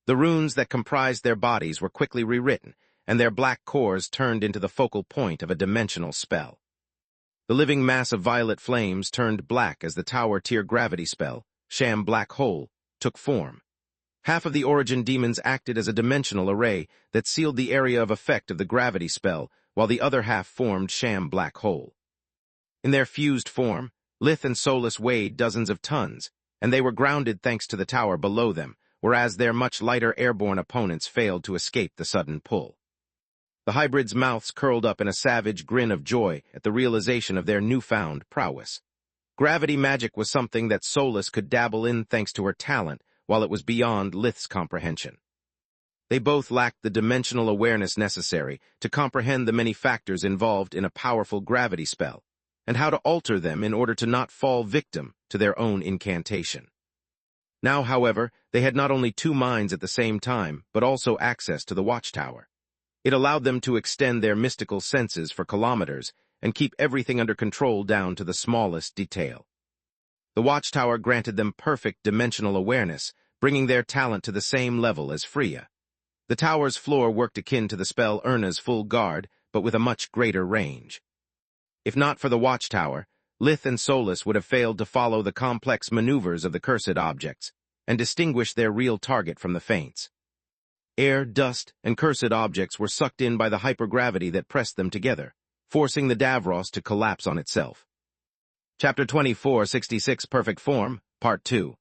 The runes that comprised their bodies were quickly rewritten, and their black cores turned into the focal point of a dimensional spell. The living mass of violet flames turned black as the tower-tier gravity spell, Sham Black Hole, took form. Half of the origin demons acted as a dimensional array that sealed the area of effect of the gravity spell, while the other half formed Sham Black Hole. In their fused form, Lith and Solus weighed dozens of tons, and they were grounded thanks to the tower below them, whereas their much lighter airborne opponents failed to escape the sudden pull. The hybrids' mouths curled up in a savage grin of joy at the realization of their newfound prowess. Gravity magic was something that Solus could dabble in thanks to her talent, while it was beyond Lith's comprehension. They both lacked the dimensional awareness necessary to comprehend the many factors involved in a powerful gravity spell, and how to alter them in order to not fall victim to their own incantation. Now, however, they had not only 2 minds at the same time, but also access to the watchtower. It allowed them to extend their mystical senses for kilometers and keep everything under control down to the smallest detail. The watchtower granted them perfect dimensional awareness, bringing their talent to the same level as Freya. The tower's floor worked akin to the spell Erna's full guard, but with a much greater range. If not for the watchtower, Lith and Solus would have failed to follow the complex maneuvers of the cursed objects and distinguish their real target from the feints. Air, dust, and cursed objects were sucked in by the hypergravity that pressed them together, forcing the Davros to collapse on itself. Chapter 24, 66 Perfect Form, Part 2.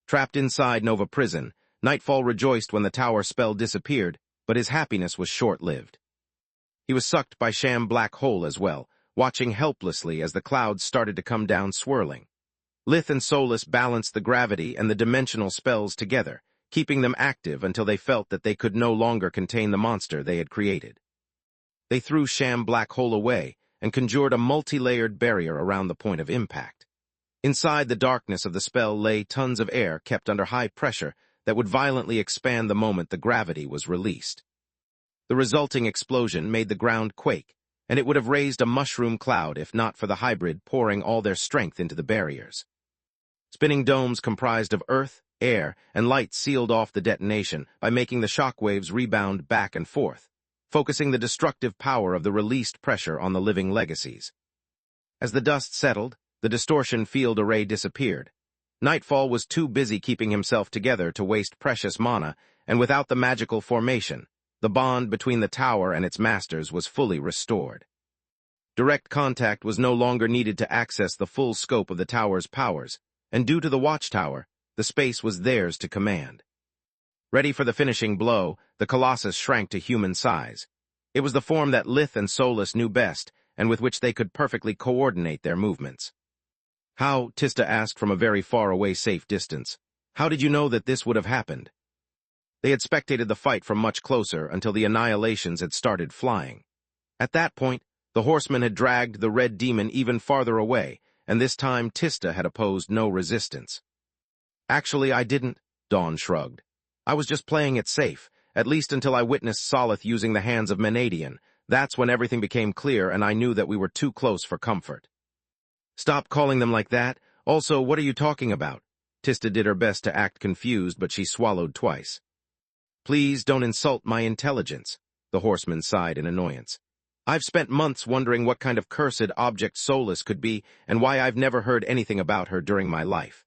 Trapped inside Nova Prison, Nightfall rejoiced when the tower spell disappeared, but his happiness was short-lived. He was sucked by Sham Black Hole as well, watching helplessly as the clouds started to come down swirling. Lith and Solus balanced the gravity and the dimensional spells together, keeping them active until they felt that they could no longer contain the monster they had created. They threw Sham Black Hole away and conjured a multi-layered barrier around the point of impact. Inside the darkness of the spell lay tons of air kept under high pressure that would violently expand the moment the gravity was released. The resulting explosion made the ground quake, and it would have raised a mushroom cloud if not for the hybrid pouring all their strength into the barriers. Spinning domes comprised of earth, air, and light sealed off the detonation by making the shockwaves rebound back and forth, focusing the destructive power of the released pressure on the living legacies. As the dust settled, the distortion field array disappeared. Nightfall was too busy keeping himself together to waste precious mana, and without the magical formation, The bond between the tower and its masters was fully restored. Direct contact was no longer needed to access the full scope of the tower's powers, and due to the watchtower, the space was theirs to command. Ready for the finishing blow, the Colossus shrank to human size. It was the form that Lith and Solus knew best, and with which they could perfectly coordinate their movements. How, Tista asked from a very far-away safe distance, how did you know that this would have happened? They had spectated the fight from much closer until the annihilations had started flying. At that point, the horsemen had dragged the red demon even farther away, and this time Tista had opposed no resistance. Actually, I didn't, Dawn shrugged. I was just playing it safe, at least until I witnessed Solith using the hands of Menadian. That's when everything became clear and I knew that we were too close for comfort. Stop calling them like that. Also, what are you talking about? Tista did her best to act confused, but she swallowed twice. Please don't insult my intelligence, the horseman sighed in annoyance. I've spent months wondering what kind of cursed object Solus could be and why I've never heard anything about her during my life.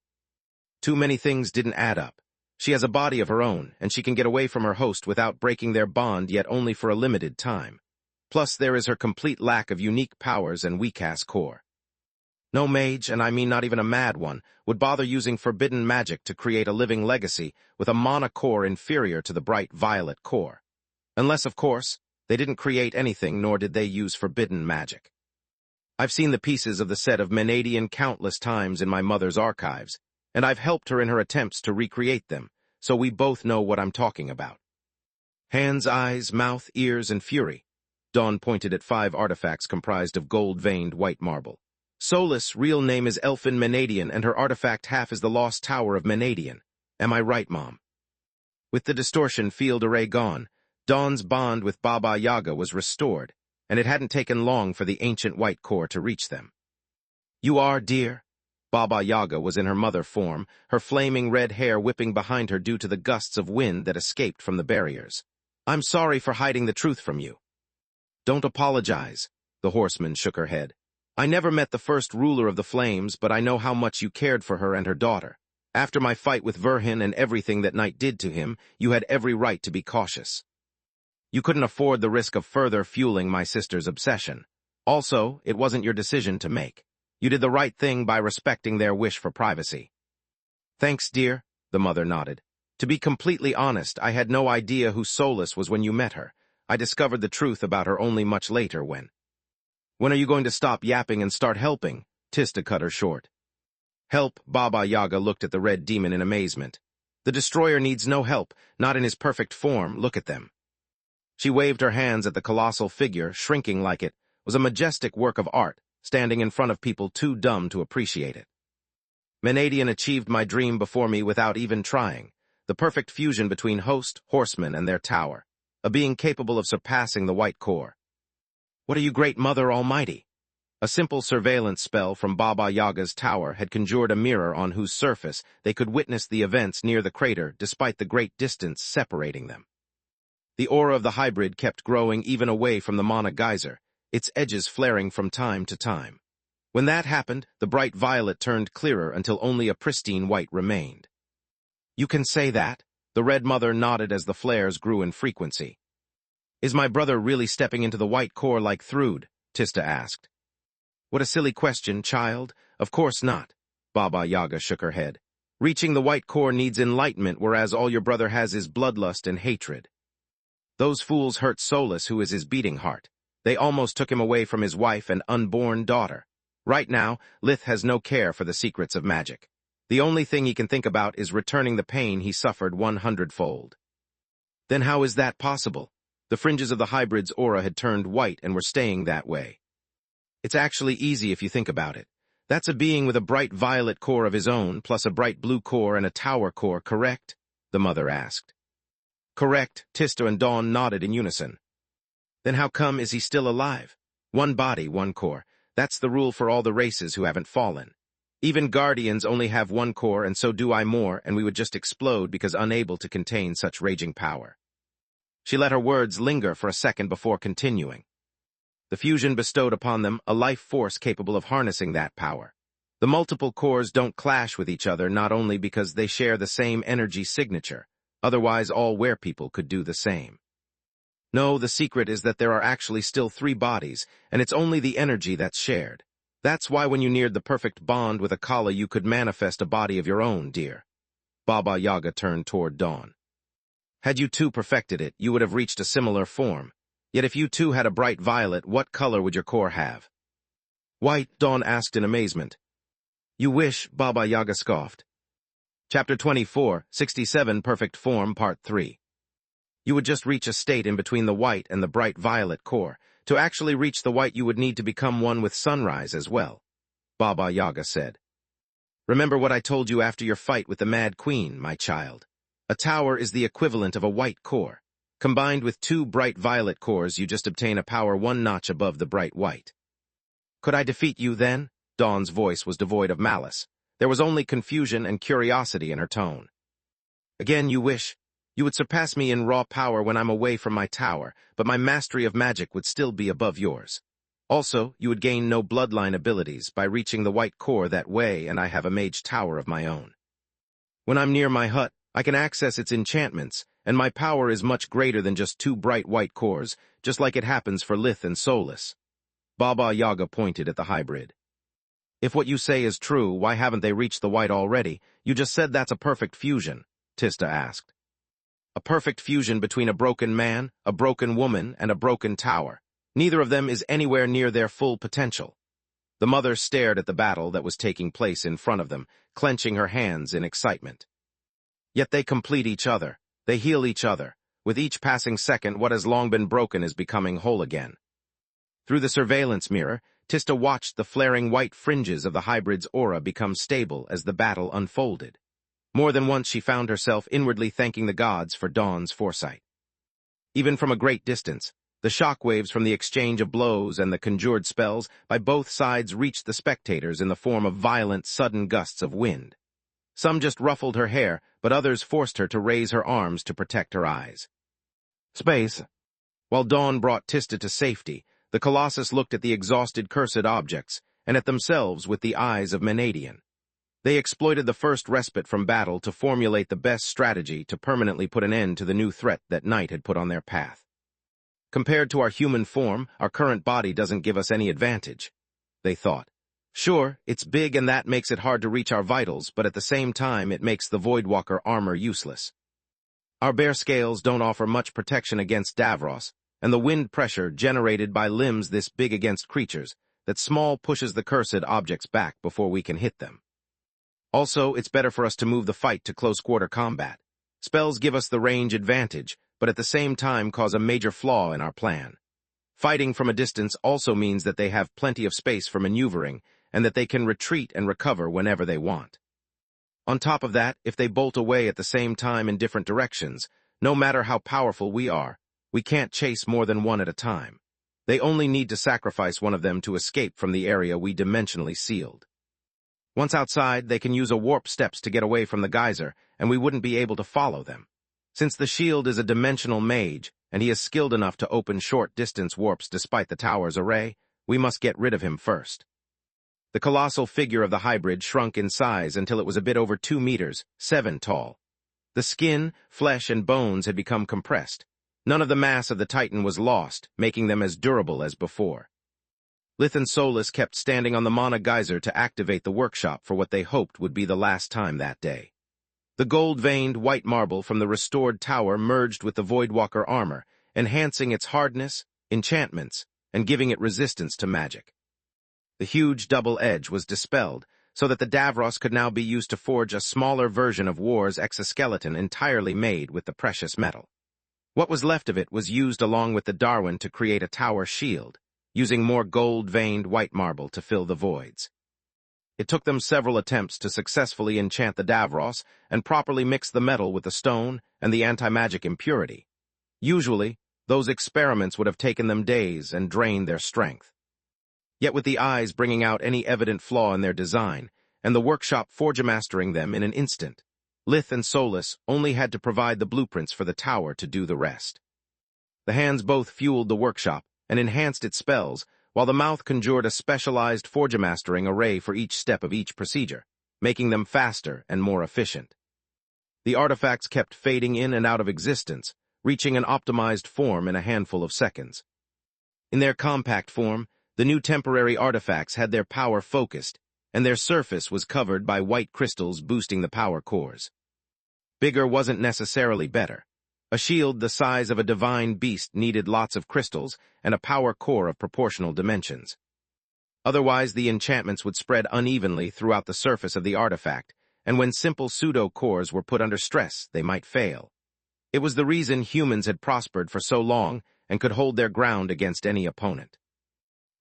Too many things didn't add up. She has a body of her own, and she can get away from her host without breaking their bond, yet only for a limited time. Plus, there is her complete lack of unique powers and weak-ass core. No mage, and I mean not even a mad one, would bother using forbidden magic to create a living legacy with a mana core inferior to the bright violet core. Unless, of course, they didn't create anything, nor did they use forbidden magic. I've seen the pieces of the set of Menadian countless times in my mother's archives, and I've helped her in her attempts to recreate them, so we both know what I'm talking about. Hands, eyes, mouth, ears, and fury. Dawn pointed at 5 artifacts comprised of gold-veined white marble. Solus' real name is Elfin Menadian, and her artifact half is the Lost Tower of Menadian. Am I right, Mom? With the distortion field array gone, Dawn's bond with Baba Yaga was restored, and it hadn't taken long for the ancient white core to reach them. You are, dear? Baba Yaga was in her mother form, her flaming red hair whipping behind her due to the gusts of wind that escaped from the barriers. I'm sorry for hiding the truth from you. Don't apologize, the horseman shook her head. I never met the first ruler of the flames, but I know how much you cared for her and her daughter. After my fight with Verhin and everything that night did to him, you had every right to be cautious. You couldn't afford the risk of further fueling my sister's obsession. Also, it wasn't your decision to make. You did the right thing by respecting their wish for privacy. Thanks, dear, the mother nodded. To be completely honest, I had no idea who Solus was when you met her. I discovered the truth about her only much later when are you going to stop yapping and start helping? Tista cut her short. Help, Baba Yaga looked at the red demon in amazement. The destroyer needs no help, not in his perfect form, look at them. She waved her hands at the colossal figure, shrinking like it was a majestic work of art, standing in front of people too dumb to appreciate it. Menadian achieved my dream before me without even trying, the perfect fusion between host, horseman, and their tower, a being capable of surpassing the white core. What are you, great mother almighty? A simple surveillance spell from Baba Yaga's tower had conjured a mirror on whose surface they could witness the events near the crater despite the great distance separating them. The aura of the hybrid kept growing even away from the mana geyser, its edges flaring from time to time. When that happened, the bright violet turned clearer until only a pristine white remained. You can say that? The red mother nodded as the flares grew in frequency. Is my brother really stepping into the white core like Thrud? Tista asked. What a silly question, child. Of course not. Baba Yaga shook her head. Reaching the white core needs enlightenment, whereas all your brother has is bloodlust and hatred. Those fools hurt Solus, who is his beating heart. They almost took him away from his wife and unborn daughter. Right now, Lith has no care for the secrets of magic. The only thing he can think about is returning the pain he suffered 100-fold. Then how is that possible? The fringes of the hybrid's aura had turned white and were staying that way. It's actually easy if you think about it. That's a being with a bright violet core of his own, plus a bright blue core and a tower core, correct? The mother asked. Correct, Tista and Dawn nodded in unison. Then how come is he still alive? One body, one core. That's the rule for all the races who haven't fallen. Even Guardians only have one core, and so do I more, and we would just explode because unable to contain such raging power. She let her words linger for a second before continuing. The fusion bestowed upon them a life force capable of harnessing that power. The multiple cores don't clash with each other not only because they share the same energy signature, otherwise all werepeople could do the same. No, the secret is that there are actually still 3 bodies, and it's only the energy that's shared. That's why when you neared the perfect bond with a Kala you could manifest a body of your own, dear. Baba Yaga turned toward Dawn. Had you two perfected it, you would have reached a similar form. Yet if you two had a bright violet, what color would your core have? White, Dawn asked in amazement. You wish, Baba Yaga scoffed. Chapter 24, 67 Perfect Form, Part 3. You would just reach a state in between the white and the bright violet core. To actually reach the white you would need to become one with sunrise as well, Baba Yaga said. Remember what I told you after your fight with the Mad Queen, my child. A tower is the equivalent of a white core. Combined with 2 bright violet cores, you just obtain a power 1 notch above the bright white. Could I defeat you then? Dawn's voice was devoid of malice. There was only confusion and curiosity in her tone. Again, you wish. You would surpass me in raw power when I'm away from my tower, but my mastery of magic would still be above yours. Also, you would gain no bloodline abilities by reaching the white core that way, and I have a mage tower of my own. When I'm near my hut, I can access its enchantments, and my power is much greater than just 2 bright white cores, just like it happens for Lith and Solus. Baba Yaga pointed at the hybrid. If what you say is true, why haven't they reached the white already? You just said that's a perfect fusion, Tista asked. A perfect fusion between a broken man, a broken woman, and a broken tower. Neither of them is anywhere near their full potential. The mother stared at the battle that was taking place in front of them, clenching her hands in excitement. Yet they complete each other. They heal each other. With each passing second, what has long been broken is becoming whole again. Through the surveillance mirror, Tista watched the flaring white fringes of the hybrid's aura become stable as the battle unfolded. More than once she found herself inwardly thanking the gods for Dawn's foresight. Even from a great distance, the shockwaves from the exchange of blows and the conjured spells by both sides reached the spectators in the form of violent, sudden gusts of wind. Some just ruffled her hair, but others forced her to raise her arms to protect her eyes. Space. While Dawn brought Tista to safety, the Colossus looked at the exhausted cursed objects, and at themselves with the eyes of Menadian. They exploited the first respite from battle to formulate the best strategy to permanently put an end to the new threat that night had put on their path. Compared to our human form, our current body doesn't give us any advantage, they thought. Sure, it's big and that makes it hard to reach our vitals, but at the same time it makes the Voidwalker armor useless. Our bare scales don't offer much protection against Davros, and the wind pressure generated by limbs this big against creatures, that small pushes the cursed objects back before we can hit them. Also, it's better for us to move the fight to close-quarter combat. Spells give us the range advantage, but at the same time cause a major flaw in our plan. Fighting from a distance also means that they have plenty of space for maneuvering, and that they can retreat and recover whenever they want. On top of that, if they bolt away at the same time in different directions, no matter how powerful we are, we can't chase more than one at a time. They only need to sacrifice one of them to escape from the area we dimensionally sealed. Once outside, they can use a warp steps to get away from the geyser, and we wouldn't be able to follow them. Since the shield is a dimensional mage, and he is skilled enough to open short-distance warps despite the tower's array, we must get rid of him first. The colossal figure of the hybrid shrunk in size until it was a bit over 2 meters, 7 tall. The skin, flesh, and bones had become compressed. None of the mass of the Titan was lost, making them as durable as before. Lith and Solus kept standing on the Mana Geyser to activate the workshop for what they hoped would be the last time that day. The gold-veined white marble from the restored tower merged with the Voidwalker armor, enhancing its hardness, enchantments, and giving it resistance to magic. The huge double edge was dispelled, so that the Davros could now be used to forge a smaller version of War's exoskeleton entirely made with the precious metal. What was left of it was used along with the Darwin to create a tower shield, using more gold-veined white marble to fill the voids. It took them several attempts to successfully enchant the Davros and properly mix the metal with the stone and the anti-magic impurity. Usually, those experiments would have taken them days and drained their strength. Yet with the eyes bringing out any evident flaw in their design, and the workshop forgemastering them in an instant, Lith and Solus only had to provide the blueprints for the tower to do the rest. The hands both fueled the workshop and enhanced its spells, while the mouth conjured a specialized forgemastering array for each step of each procedure, making them faster and more efficient. The artifacts kept fading in and out of existence, reaching an optimized form in a handful of seconds. In their compact form, the new temporary artifacts had their power focused, and their surface was covered by white crystals boosting the power cores. Bigger wasn't necessarily better. A shield the size of a divine beast needed lots of crystals and a power core of proportional dimensions. Otherwise, the enchantments would spread unevenly throughout the surface of the artifact, and when simple pseudo-cores were put under stress, they might fail. It was the reason humans had prospered for so long and could hold their ground against any opponent.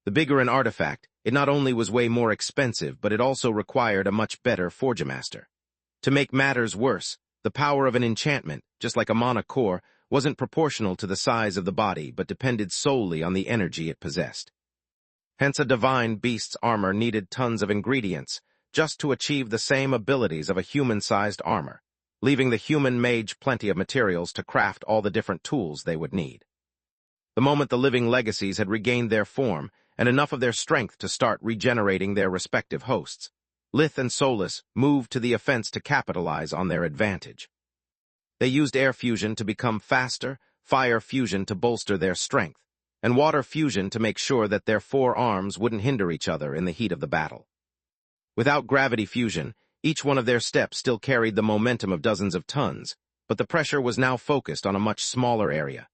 The bigger an artifact, it not only was way more expensive, but it also required a much better forgemaster. To make matters worse, the power of an enchantment, just like a mana core, wasn't proportional to the size of the body, but depended solely on the energy it possessed. Hence a divine beast's armor needed tons of ingredients, just to achieve the same abilities of a human-sized armor, leaving the human mage plenty of materials to craft all the different tools they would need. The moment the living legacies had regained their form, and enough of their strength to start regenerating their respective hosts, Lith and Solus moved to the offense to capitalize on their advantage. They used air fusion to become faster, fire fusion to bolster their strength, and water fusion to make sure that their four arms wouldn't hinder each other in the heat of the battle. Without gravity fusion, each one of their steps still carried the momentum of dozens of tons, but the pressure was now focused on a much smaller area.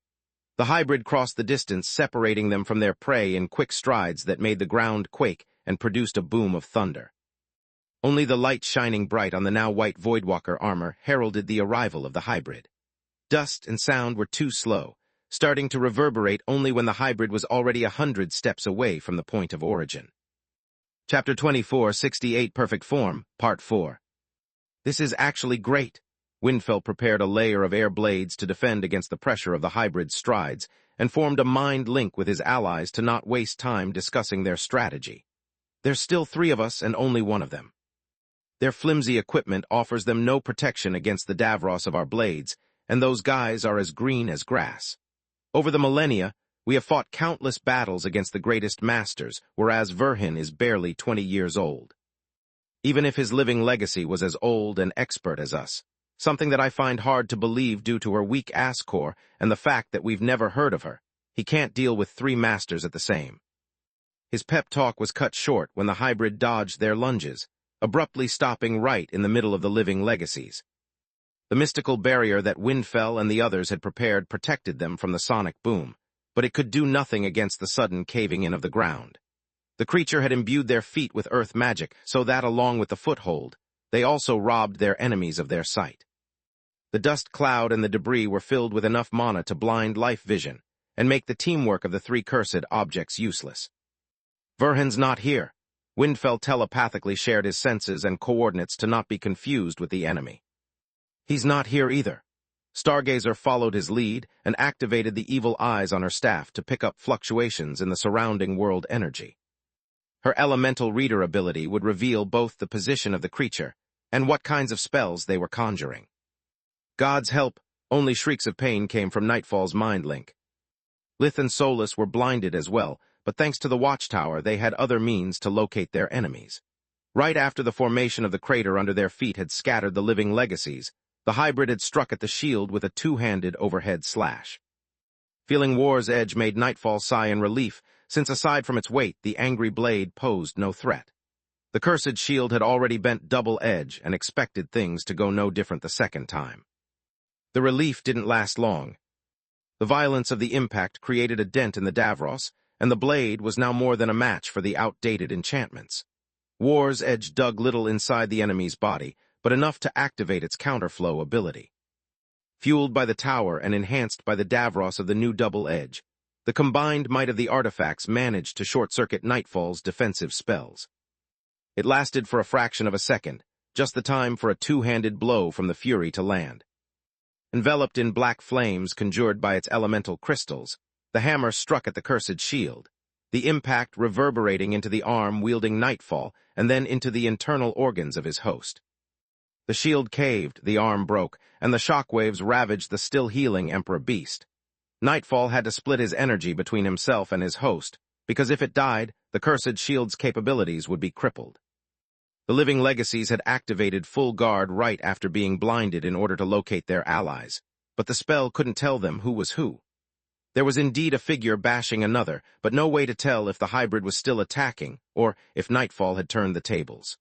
The hybrid crossed the distance, separating them from their prey in quick strides that made the ground quake and produced a boom of thunder. Only the light shining bright on the now white Voidwalker armor heralded the arrival of the hybrid. Dust and sound were too slow, starting to reverberate only when the hybrid was already 100 steps away from the point of origin. Chapter 24, 68 Perfect Form, Part 4. This is actually great. Windfell prepared a layer of air blades to defend against the pressure of the hybrid's strides, and formed a mind link with his allies to not waste time discussing their strategy. There's still 3 of us and only one of them. Their flimsy equipment offers them no protection against the Davros of our blades, and those guys are as green as grass. Over the millennia, we have fought countless battles against the greatest masters, whereas Verhin is barely 20 years old. Even if his living legacy was as old and expert as us, something that I find hard to believe due to her weak ass core and the fact that we've never heard of her, he can't deal with 3 masters at the same. His pep talk was cut short when the hybrid dodged their lunges, abruptly stopping right in the middle of the living legacies. The mystical barrier that Windfell and the others had prepared protected them from the sonic boom, but it could do nothing against the sudden caving in of the ground. The creature had imbued their feet with earth magic, so that, along with the foothold, they also robbed their enemies of their sight. The dust cloud and the debris were filled with enough mana to blind life vision and make the teamwork of the 3 cursed objects useless. Verhin's not here. Windfell telepathically shared his senses and coordinates to not be confused with the enemy. He's not here either. Stargazer followed his lead and activated the evil eyes on her staff to pick up fluctuations in the surrounding world energy. Her elemental reader ability would reveal both the position of the creature and what kinds of spells they were conjuring. God's help, only shrieks of pain came from Nightfall's mind link. Lith and Solus were blinded as well, but thanks to the watchtower they had other means to locate their enemies. Right after the formation of the crater under their feet had scattered the living legacies, the hybrid had struck at the shield with a 2-handed overhead slash. Feeling war's edge made Nightfall sigh in relief, since aside from its weight, the angry blade posed no threat. The cursed shield had already bent double edge and expected things to go no different the second time. The relief didn't last long. The violence of the impact created a dent in the Davros, and the blade was now more than a match for the outdated enchantments. War's edge dug little inside the enemy's body, but enough to activate its counterflow ability. Fueled by the tower and enhanced by the Davros of the new double edge, the combined might of the artifacts managed to short-circuit Nightfall's defensive spells. It lasted for a fraction of a second, just the time for a 2-handed blow from the Fury to land. Enveloped in black flames conjured by its elemental crystals, the hammer struck at the cursed shield, the impact reverberating into the arm wielding Nightfall and then into the internal organs of his host. The shield caved, the arm broke, and the shockwaves ravaged the still-healing Emperor Beast. Nightfall had to split his energy between himself and his host, because if it died, the cursed shield's capabilities would be crippled. The living legacies had activated full guard right after being blinded in order to locate their allies, but the spell couldn't tell them who was who. There was indeed a figure bashing another, but no way to tell if the hybrid was still attacking, or if Nightfall had turned the tables.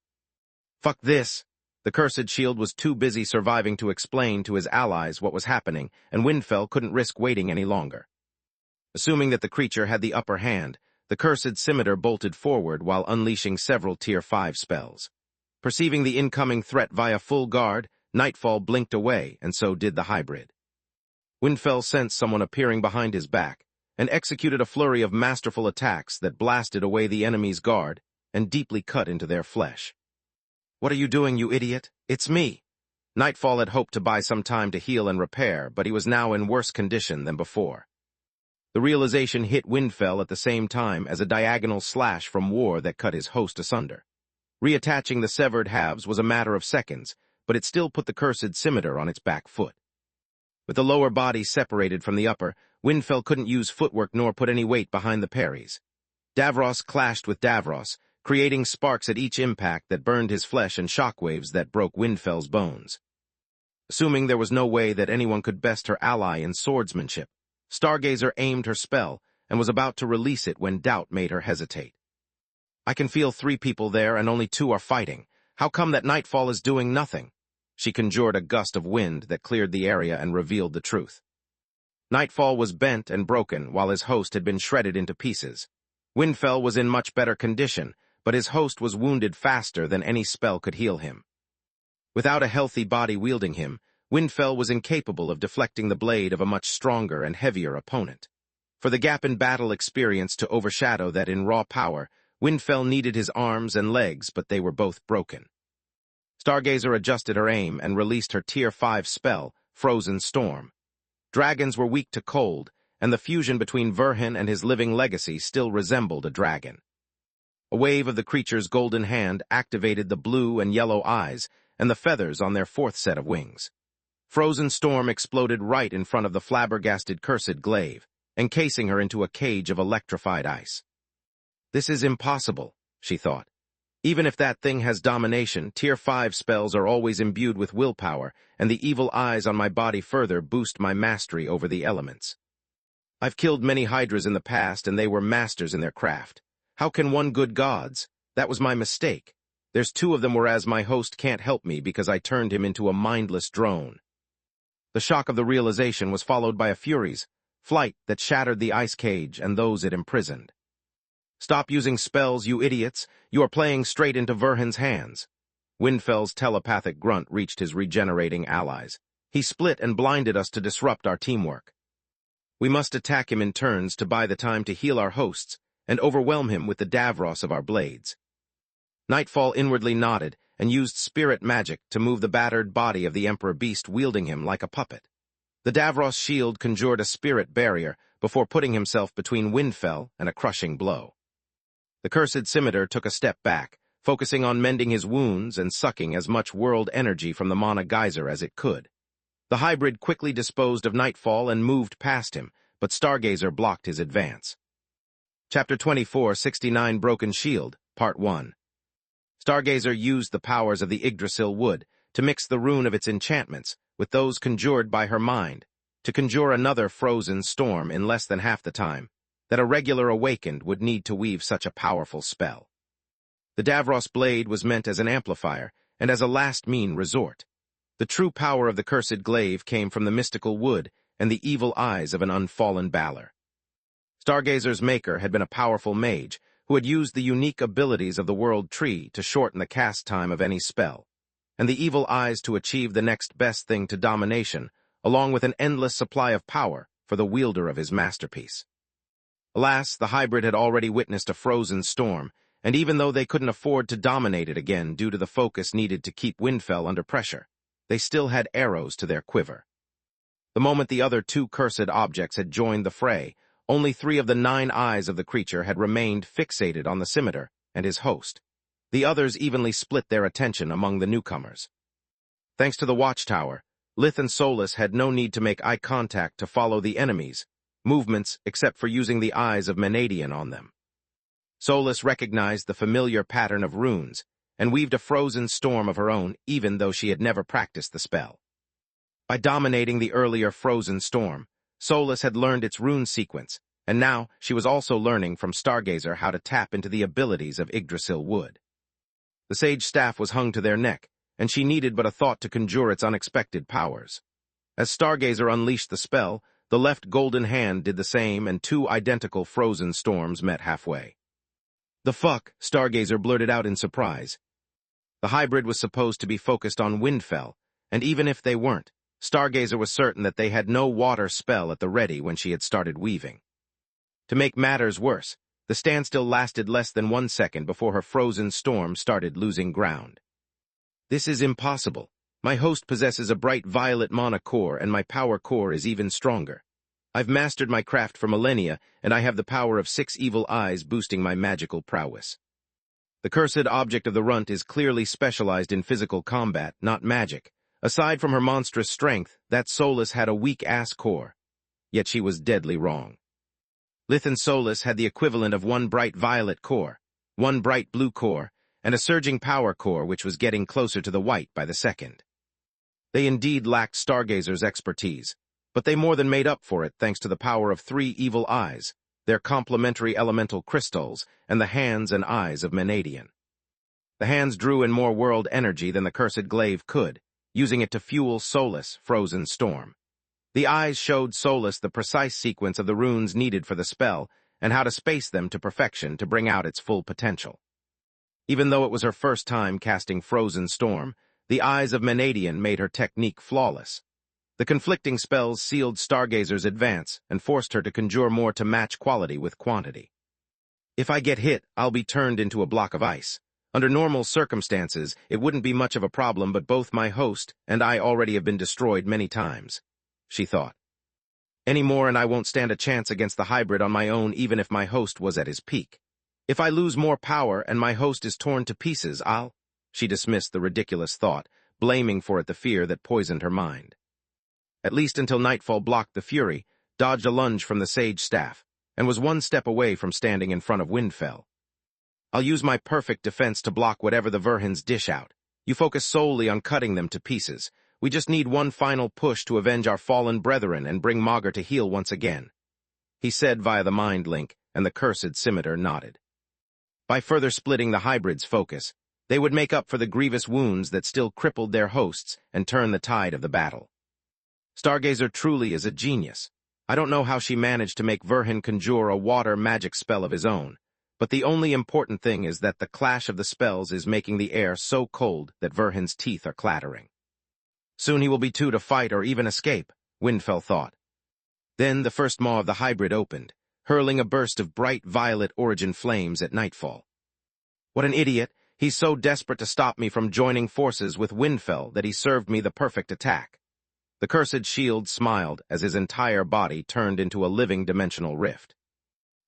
Fuck this! The cursed shield was too busy surviving to explain to his allies what was happening, and Windfell couldn't risk waiting any longer. Assuming that the creature had the upper hand, the cursed scimitar bolted forward while unleashing several Tier 5 spells. Perceiving the incoming threat via full guard, Nightfall blinked away, and so did the hybrid. Windfell sensed someone appearing behind his back, and executed a flurry of masterful attacks that blasted away the enemy's guard and deeply cut into their flesh. "What are you doing, you idiot? It's me!" Nightfall had hoped to buy some time to heal and repair, but he was now in worse condition than before. The realization hit Windfell at the same time as a diagonal slash from war that cut his host asunder. Reattaching the severed halves was a matter of seconds, but it still put the cursed scimitar on its back foot. With the lower body separated from the upper, Windfell couldn't use footwork nor put any weight behind the parries. Davros clashed with Davros, creating sparks at each impact that burned his flesh and shockwaves that broke Windfell's bones. Assuming there was no way that anyone could best her ally in swordsmanship, Stargazer aimed her spell and was about to release it when doubt made her hesitate. "I can feel 3 people there and only 2 are fighting. How come that Nightfall is doing nothing?" She conjured a gust of wind that cleared the area and revealed the truth. Nightfall was bent and broken while his host had been shredded into pieces. Windfell was in much better condition, but his host was wounded faster than any spell could heal him. Without a healthy body wielding him, Windfell was incapable of deflecting the blade of a much stronger and heavier opponent. For the gap in battle experience to overshadow that in raw power, Windfell needed his arms and legs, but they were both broken. Stargazer adjusted her aim and released her Tier 5 spell, Frozen Storm. Dragons were weak to cold, and the fusion between Verhin and his living legacy still resembled a dragon. A wave of the creature's golden hand activated the blue and yellow eyes and the feathers on their 4th set of wings. Frozen Storm exploded right in front of the flabbergasted cursed glaive, encasing her into a cage of electrified ice. "This is impossible," she thought. "Even if that thing has domination, Tier 5 spells are always imbued with willpower, and the evil eyes on my body further boost my mastery over the elements. I've killed many hydras in the past, and they were masters in their craft. How can one good gods? That was my mistake. There's 2 of them, whereas my host can't help me because I turned him into a mindless drone." The shock of the realization was followed by a fury's flight that shattered the ice cage and those it imprisoned. "Stop using spells, you idiots. You are playing straight into Verhin's hands." Windfell's telepathic grunt reached his regenerating allies. "He split and blinded us to disrupt our teamwork. We must attack him in turns to buy the time to heal our hosts and overwhelm him with the Davros of our blades." Nightfall inwardly nodded and used spirit magic to move the battered body of the Emperor Beast, wielding him like a puppet. The Davros shield conjured a spirit barrier before putting himself between Windfell and a crushing blow. The cursed scimitar took a step back, focusing on mending his wounds and sucking as much world energy from the mana geyser as it could. The hybrid quickly disposed of Nightfall and moved past him, but Stargazer blocked his advance. Chapter 24, 69 Broken Shield, Part 1. Stargazer used the powers of the Yggdrasil wood to mix the rune of its enchantments with those conjured by her mind, to conjure another Frozen Storm in less than half the time that a regular awakened would need to weave such a powerful spell. The Davros blade was meant as an amplifier and as a last mean resort. The true power of the cursed glaive came from the mystical wood and the evil eyes of an unfallen Balor. Stargazer's maker had been a powerful mage who had used the unique abilities of the World Tree to shorten the cast time of any spell, and the evil eyes to achieve the next best thing to domination, along with an endless supply of power for the wielder of his masterpiece. Alas, the hybrid had already witnessed a Frozen Storm, and even though they couldn't afford to dominate it again due to the focus needed to keep Windfell under pressure, they still had arrows to their quiver. The moment the other 2 cursed objects had joined the fray, only 3 of the 9 eyes of the creature had remained fixated on the scimitar and his host. The others evenly split their attention among the newcomers. Thanks to the watchtower, Lith and Solus had no need to make eye contact to follow the enemies' movements except for using the eyes of Menadian on them. Solus recognized the familiar pattern of runes and weaved a Frozen Storm of her own even though she had never practiced the spell. By dominating the earlier frozen storm, Solus had learned its rune sequence, and now she was also learning from Stargazer how to tap into the abilities of Yggdrasil wood. The sage staff was hung to their neck, and she needed but a thought to conjure its unexpected powers. As Stargazer unleashed the spell, the left golden hand did the same, and two identical frozen storms met halfway. "The fuck?" Stargazer blurted out in surprise. The hybrid was supposed to be focused on Windfell, and even if they weren't, Stargazer was certain that they had no water spell at the ready when she had started weaving. To make matters worse, the standstill lasted less than 1 second before her frozen storm started losing ground. "This is impossible. My host possesses a bright violet mana core, and my power core is even stronger. I've mastered my craft for millennia, and I have the power of 6 evil eyes boosting my magical prowess. The cursed object of the runt is clearly specialized in physical combat, not magic. Aside from her monstrous strength, that Solus had a weak-ass core. Yet she was deadly wrong. Lith and Solus had the equivalent of 1 bright violet core, 1 bright blue core, and a surging power core which was getting closer to the white by the second. They indeed lacked Stargazer's expertise, but they more than made up for it thanks to the power of 3 evil eyes, their complementary elemental crystals, and the hands and eyes of Menadian. The hands drew in more world energy than the cursed glaive could, using it to fuel Solus' frozen storm. The eyes showed Solus the precise sequence of the runes needed for the spell and how to space them to perfection to bring out its full potential. Even though it was her first time casting Frozen Storm, the eyes of Menadian made her technique flawless. The conflicting spells sealed Stargazer's advance and forced her to conjure more to match quality with quantity. "If I get hit, I'll be turned into a block of ice. Under normal circumstances, it wouldn't be much of a problem, but both my host and I already have been destroyed many times," she thought. "Any more and I won't stand a chance against the hybrid on my own, even if my host was at his peak. If I lose more power and my host is torn to pieces, She dismissed the ridiculous thought, blaming for it the fear that poisoned her mind. At least until Nightfall blocked the fury, dodged a lunge from the sage staff, and was 1 step away from standing in front of Windfell. "I'll use my perfect defense to block whatever the Verhins dish out. You focus solely on cutting them to pieces. We just need one final push to avenge our fallen brethren and bring Maugr to heal once again," he said via the mind link, and the cursed scimitar nodded. By further splitting the hybrid's focus, they would make up for the grievous wounds that still crippled their hosts and turn the tide of the battle. Stargazer truly is a genius. I don't know how she managed to make Verhin conjure a water magic spell of his own, but the only important thing is that the clash of the spells is making the air so cold that Verhin's teeth are clattering. Soon he will be too to fight or even escape, Windfell thought. Then the first maw of the hybrid opened, hurling a burst of bright violet origin flames at Nightfall. "What an idiot! He's so desperate to stop me from joining forces with Windfell that he served me the perfect attack." The cursed shield smiled as his entire body turned into a living dimensional rift.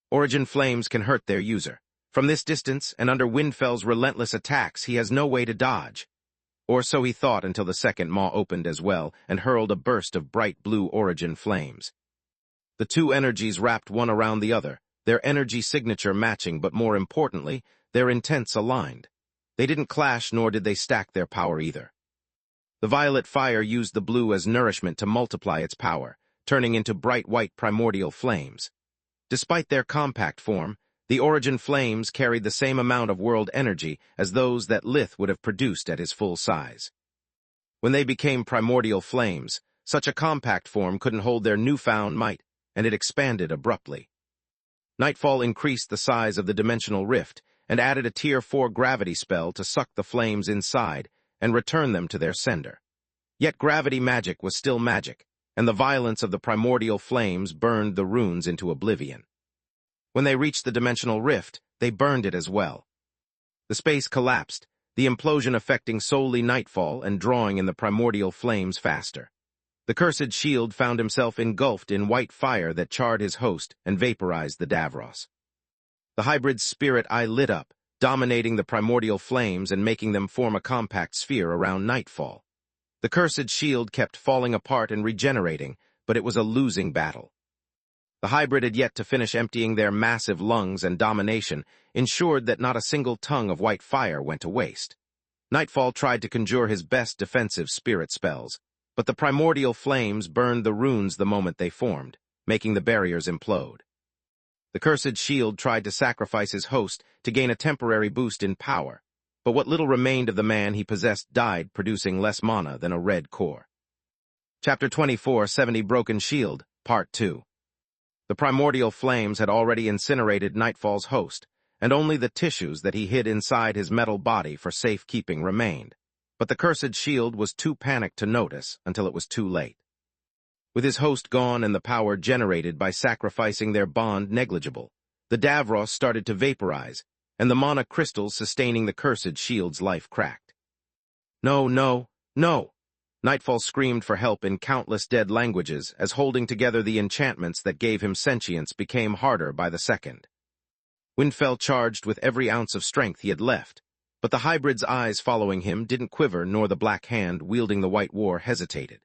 Origin flames can hurt their user. From this distance and under Windfell's relentless attacks, he has no way to dodge. Or so he thought until the second maw opened as well and hurled a burst of bright blue origin flames. The two energies wrapped one around the other, their energy signature matching, but more importantly, their intents aligned. They didn't clash, nor did they stack their power either. The violet fire used the blue as nourishment to multiply its power, turning into bright white primordial flames. Despite their compact form, the origin flames carried the same amount of world energy as those that Lith would have produced at his full size. When they became primordial flames, such a compact form couldn't hold their newfound might, and it expanded abruptly. Nightfall increased the size of the dimensional rift and added a Tier 4 gravity spell to suck the flames inside and return them to their sender. Yet gravity magic was still magic, and the violence of the primordial flames burned the runes into oblivion. When they reached the dimensional rift, they burned it as well. The space collapsed, the implosion affecting solely Nightfall and drawing in the primordial flames faster. The cursed shield found himself engulfed in white fire that charred his host and vaporized the Davros. The hybrid's spirit eye lit up, dominating the primordial flames and making them form a compact sphere around Nightfall. The cursed shield kept falling apart and regenerating, but it was a losing battle. The hybrid had yet to finish emptying their massive lungs, and domination ensured that not a single tongue of white fire went to waste. Nightfall tried to conjure his best defensive spirit spells, but the primordial flames burned the runes the moment they formed, making the barriers implode. The cursed shield tried to sacrifice his host to gain a temporary boost in power, but what little remained of the man he possessed died, producing less mana than a red core. Chapter 24, 70 Broken Shield, Part 2. The primordial flames had already incinerated Nightfall's host, and only the tissues that he hid inside his metal body for safekeeping remained. But the cursed shield was too panicked to notice until it was too late. With his host gone and the power generated by sacrificing their bond negligible, the Davros started to vaporize, and the mana crystals sustaining the cursed shield's life cracked. No, no, no! Nightfall screamed for help in countless dead languages as holding together the enchantments that gave him sentience became harder by the second. Windfell charged with every ounce of strength he had left, but the hybrid's eyes following him didn't quiver, nor the black hand wielding the white war hesitated.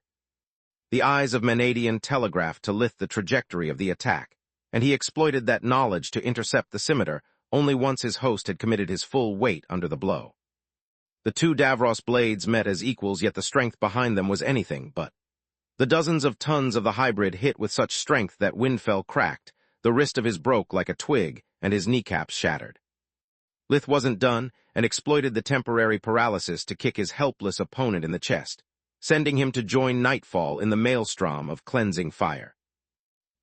The eyes of Menadian telegraphed to Lith the trajectory of the attack, and he exploited that knowledge to intercept the scimitar only once his host had committed his full weight under the blow. The two Davros blades met as equals, yet the strength behind them was anything but. The dozens of tons of the hybrid hit with such strength that Windfell cracked, the wrist of his broke like a twig, and his kneecaps shattered. Lith wasn't done, and exploited the temporary paralysis to kick his helpless opponent in the chest, sending him to join Nightfall in the maelstrom of cleansing fire.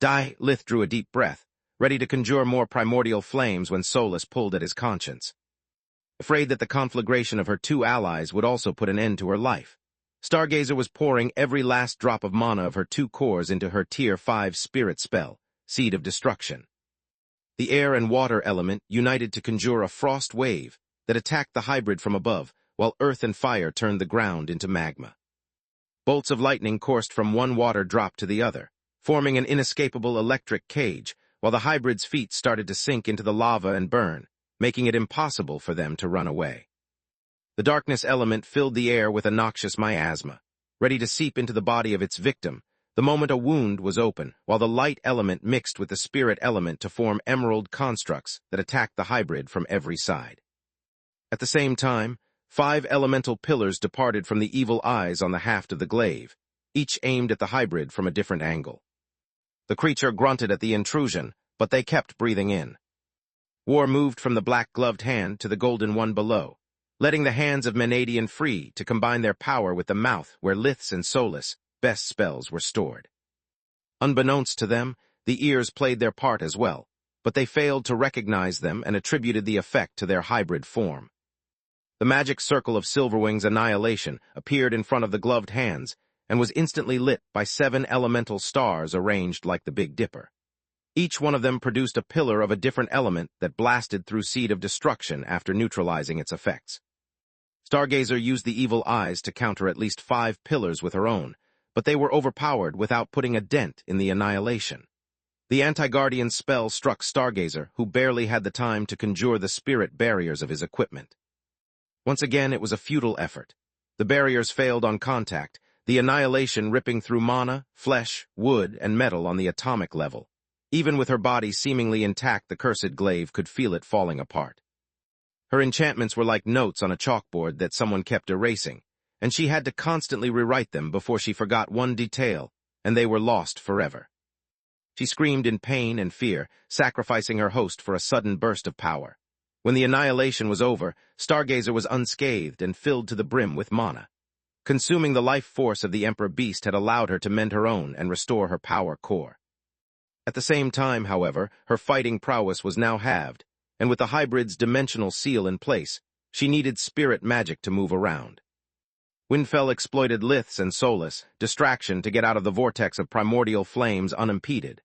Die! Lith drew a deep breath, ready to conjure more primordial flames when Solus pulled at his conscience. Afraid that the conflagration of her two allies would also put an end to her life, Stargazer was pouring every last drop of mana of her two cores into her Tier 5 spirit spell, Seed of Destruction. The air and water element united to conjure a frost wave that attacked the hybrid from above, while earth and fire turned the ground into magma. Bolts of lightning coursed from one water drop to the other, forming an inescapable electric cage, while the hybrid's feet started to sink into the lava and burn, making it impossible for them to run away. The darkness element filled the air with a noxious miasma, ready to seep into the body of its victim the moment a wound was open, while the light element mixed with the spirit element to form emerald constructs that attacked the hybrid from every side. At the same time, 5 elemental pillars departed from the evil eyes on the haft of the glaive, each aimed at the hybrid from a different angle. The creature grunted at the intrusion, but they kept breathing in. War moved from the black-gloved hand to the golden one below, letting the hands of Menadian free to combine their power with the mouth where Lith's and Solus' best spells were stored. Unbeknownst to them, the ears played their part as well, but they failed to recognize them and attributed the effect to their hybrid form. The magic circle of Silverwing's annihilation appeared in front of the gloved hands and was instantly lit by 7 elemental stars arranged like the Big Dipper. Each one of them produced a pillar of a different element that blasted through Seed of Destruction after neutralizing its effects. Stargazer used the evil eyes to counter at least 5 pillars with her own, but they were overpowered without putting a dent in the annihilation. The anti-guardian spell struck Stargazer, who barely had the time to conjure the spirit barriers of his equipment. Once again, it was a futile effort. The barriers failed on contact, the annihilation ripping through mana, flesh, wood, and metal on the atomic level. Even with her body seemingly intact, the cursed glaive could feel it falling apart. Her enchantments were like notes on a chalkboard that someone kept erasing, and she had to constantly rewrite them before she forgot one detail, and they were lost forever. She screamed in pain and fear, sacrificing her host for a sudden burst of power. When the annihilation was over, Stargazer was unscathed and filled to the brim with mana. Consuming the life force of the Emperor Beast had allowed her to mend her own and restore her power core. At the same time, however, her fighting prowess was now halved, and with the hybrid's dimensional seal in place, she needed spirit magic to move around. Windfell exploited Lith's and Solus' distraction to get out of the vortex of primordial flames unimpeded.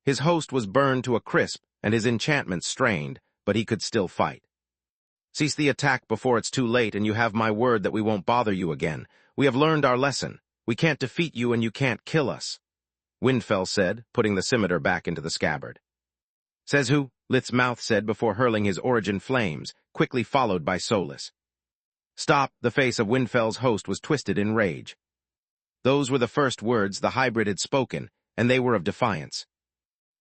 His host was burned to a crisp and his enchantments strained, but he could still fight. Cease the attack before it's too late, and you have my word that we won't bother you again. We have learned our lesson. We can't defeat you and you can't kill us, Windfell said, putting the scimitar back into the scabbard. Says who? Lith's mouth said before hurling his origin flames, quickly followed by Solus. Stop! The face of Windfell's host was twisted in rage. Those were the first words the hybrid had spoken, and they were of defiance.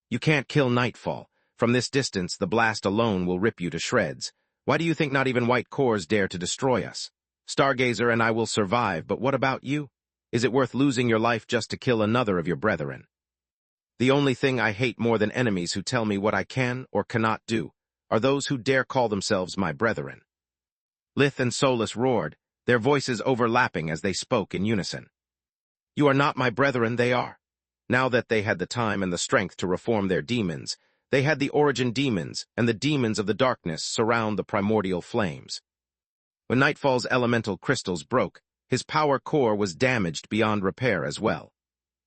You can't kill Nightfall. From this distance, the blast alone will rip you to shreds. Why do you think not even white cores dare to destroy us? Stargazer and I will survive, but what about you? Is it worth losing your life just to kill another of your brethren? The only thing I hate more than enemies who tell me what I can or cannot do are those who dare call themselves my brethren. Lith and Solus roared, their voices overlapping as they spoke in unison. You are not my brethren, they are. Now that they had the time and the strength to reform their demons, they had the origin demons and the demons of the darkness surround the primordial flames. When Nightfall's elemental crystals broke, his power core was damaged beyond repair as well.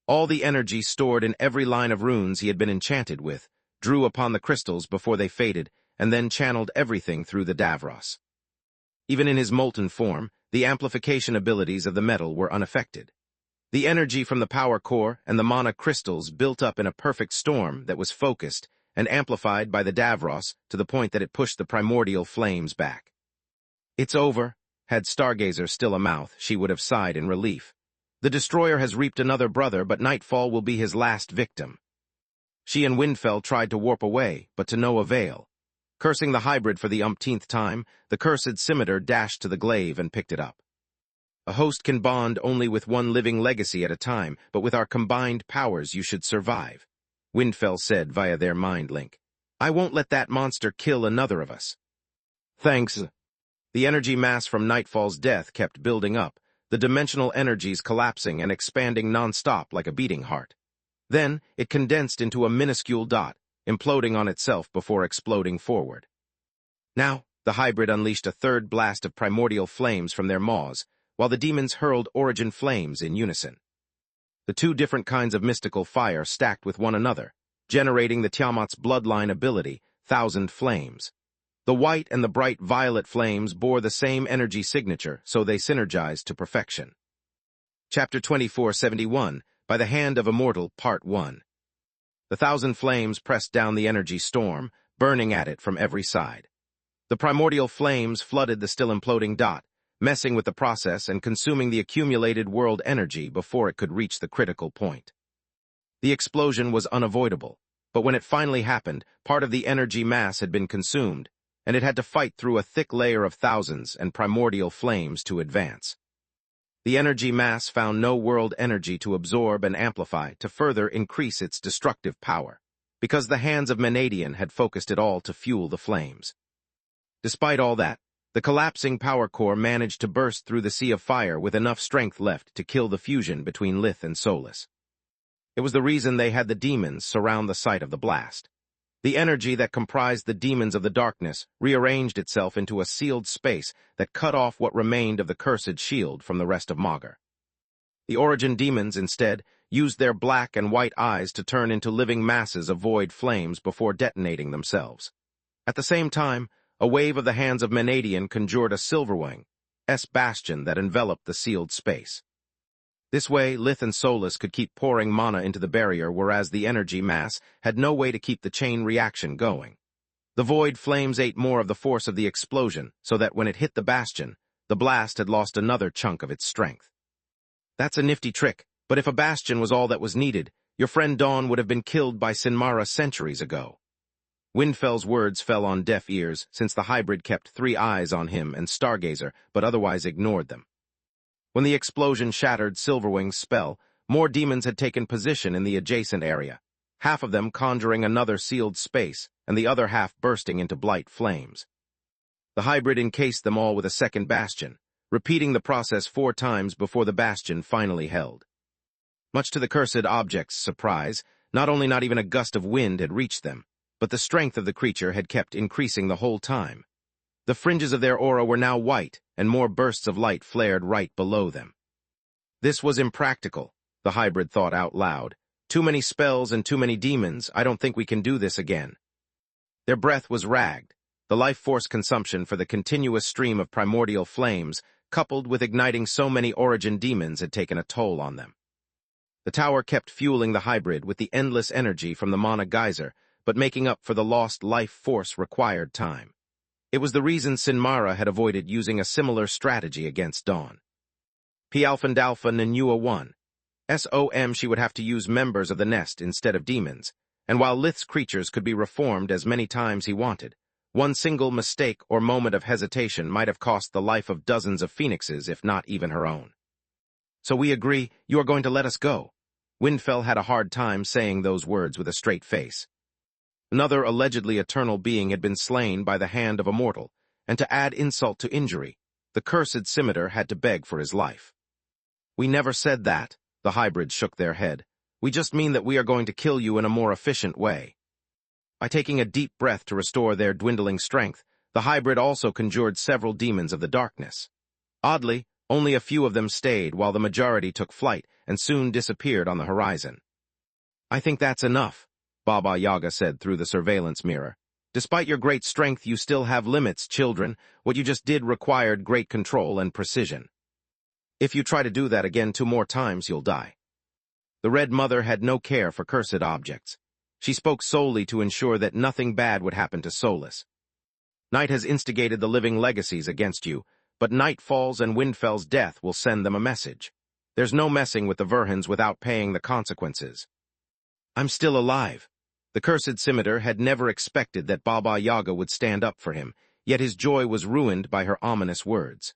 All the energy stored in every line of runes he had been enchanted with drew upon the crystals before they faded and then channeled everything through the Davros. Even in his molten form, the amplification abilities of the metal were unaffected. The energy from the power core and the mana crystals built up in a perfect storm that was focused and amplified by the Davros to the point that it pushed the primordial flames back. It's over. Had Stargazer still a mouth, she would have sighed in relief. The destroyer has reaped another brother, but Nightfall will be his last victim. She and Windfell tried to warp away, but to no avail. Cursing the hybrid for the umpteenth time, the cursed scimitar dashed to the glaive and picked it up. A host can bond only with one living legacy at a time, but with our combined powers you should survive, Windfell said via their mind link. I won't let that monster kill another of us. Thanks. The energy mass from Nightfall's death kept building up, the dimensional energies collapsing and expanding non-stop like a beating heart. Then, it condensed into a minuscule dot, imploding on itself before exploding forward. Now, the hybrid unleashed a third blast of primordial flames from their maws, while the demons hurled origin flames in unison. The two different kinds of mystical fire stacked with one another, generating the Tiamat's bloodline ability, Thousand Flames. The white and the bright violet flames bore the same energy signature, so they synergized to perfection. Chapter 2471, By the Hand of Immortal, Part 1. The Thousand Flames pressed down the energy storm, burning at it from every side. The primordial flames flooded the still imploding dot, messing with the process and consuming the accumulated world energy before it could reach the critical point. The explosion was unavoidable, but when it finally happened, part of the energy mass had been consumed, and it had to fight through a thick layer of thousands and primordial flames to advance. The energy mass found no world energy to absorb and amplify to further increase its destructive power, because the hands of Menadian had focused it all to fuel the flames. Despite all that, the collapsing power core managed to burst through the sea of fire with enough strength left to kill the fusion between Lith and Solus. It was the reason they had the demons surround the site of the blast. The energy that comprised the demons of the darkness rearranged itself into a sealed space that cut off what remained of the cursed shield from the rest of Magur. The origin demons, instead, used their black and white eyes to turn into living masses of void flames before detonating themselves. At the same time, a wave of the hands of Menadian conjured a Silverwing's bastion that enveloped the sealed space. This way, Lith and Solus could keep pouring mana into the barrier, whereas the energy mass had no way to keep the chain reaction going. The void flames ate more of the force of the explosion, so that when it hit the bastion, the blast had lost another chunk of its strength. That's a nifty trick, but if a bastion was all that was needed, your friend Dawn would have been killed by Sinmara centuries ago. Windfell's words fell on deaf ears, since the hybrid kept 3 eyes on him and Stargazer, but otherwise ignored them. When the explosion shattered Silverwing's spell, more demons had taken position in the adjacent area, half of them conjuring another sealed space, and the other half bursting into blight flames. The hybrid encased them all with a second bastion, repeating the process 4 times before the bastion finally held. Much to the cursed object's surprise, not even a gust of wind had reached them, but the strength of the creature had kept increasing the whole time. The fringes of their aura were now white, and more bursts of light flared right below them. This was impractical, the hybrid thought out loud. Too many spells and too many demons, I don't think we can do this again. Their breath was ragged, the life force consumption for the continuous stream of primordial flames, coupled with igniting so many origin demons, had taken a toll on them. The tower kept fueling the hybrid with the endless energy from the mana geyser, but making up for the lost life force required time. It was the reason Sinmara had avoided using a similar strategy against Dawn. P-Alpha-Dalpha Nanua 1. SOM she would have to use members of the nest instead of demons, and while Lith's creatures could be reformed as many times he wanted, one single mistake or moment of hesitation might have cost the life of dozens of phoenixes, if not even her own. So we agree you are going to let us go. Windfell had a hard time saying those words with a straight face. Another allegedly eternal being had been slain by the hand of a mortal, and to add insult to injury, the cursed scimitar had to beg for his life. We never said that, the hybrids shook their head. We just mean that we are going to kill you in a more efficient way. By taking a deep breath to restore their dwindling strength, the hybrid also conjured several demons of the darkness. Oddly, only a few of them stayed while the majority took flight and soon disappeared on the horizon. I think that's enough, Baba Yaga said through the surveillance mirror. Despite your great strength, you still have limits, children. What you just did required great control and precision. If you try to do that again 2 more times, you'll die. The Red Mother had no care for cursed objects. She spoke solely to ensure that nothing bad would happen to Solus. Night has instigated the living legacies against you, but Nightfall's and Windfell's death will send them a message. There's no messing with the Verhans without paying the consequences. I'm still alive. The cursed scimitar had never expected that Baba Yaga would stand up for him, yet his joy was ruined by her ominous words.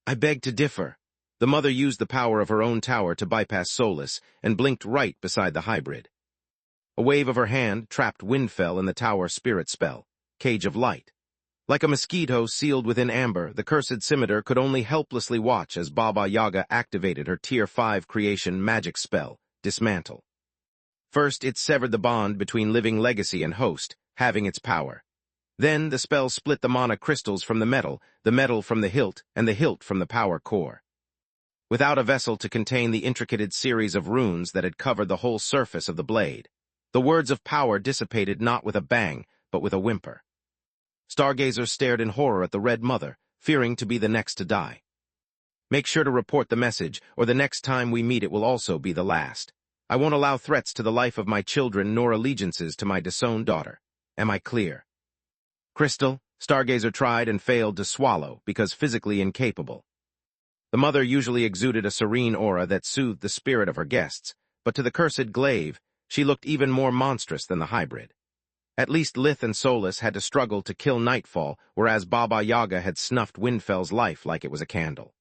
I beg to differ. The mother used the power of her own tower to bypass Solus and blinked right beside the hybrid. A wave of her hand trapped Windfell in the tower spirit spell, Cage of Light. Like a mosquito sealed within amber, the cursed scimitar could only helplessly watch as Baba Yaga activated her Tier 5 creation magic spell, Dismantle. First, it severed the bond between living legacy and host, having its power. Then, the spell split the mana crystals from the metal from the hilt, and the hilt from the power core. Without a vessel to contain the intricate series of runes that had covered the whole surface of the blade, the words of power dissipated not with a bang, but with a whimper. Stargazer stared in horror at the Red Mother, fearing to be the next to die. Make sure to report the message, or the next time we meet it will also be the last. I won't allow threats to the life of my children nor allegiances to my disowned daughter. Am I clear? Crystal, Stargazer tried and failed to swallow because physically incapable. The mother usually exuded a serene aura that soothed the spirit of her guests, but to the cursed glaive, she looked even more monstrous than the hybrid. At least Lith and Solus had to struggle to kill Nightfall, whereas Baba Yaga had snuffed Windfell's life like it was a candle.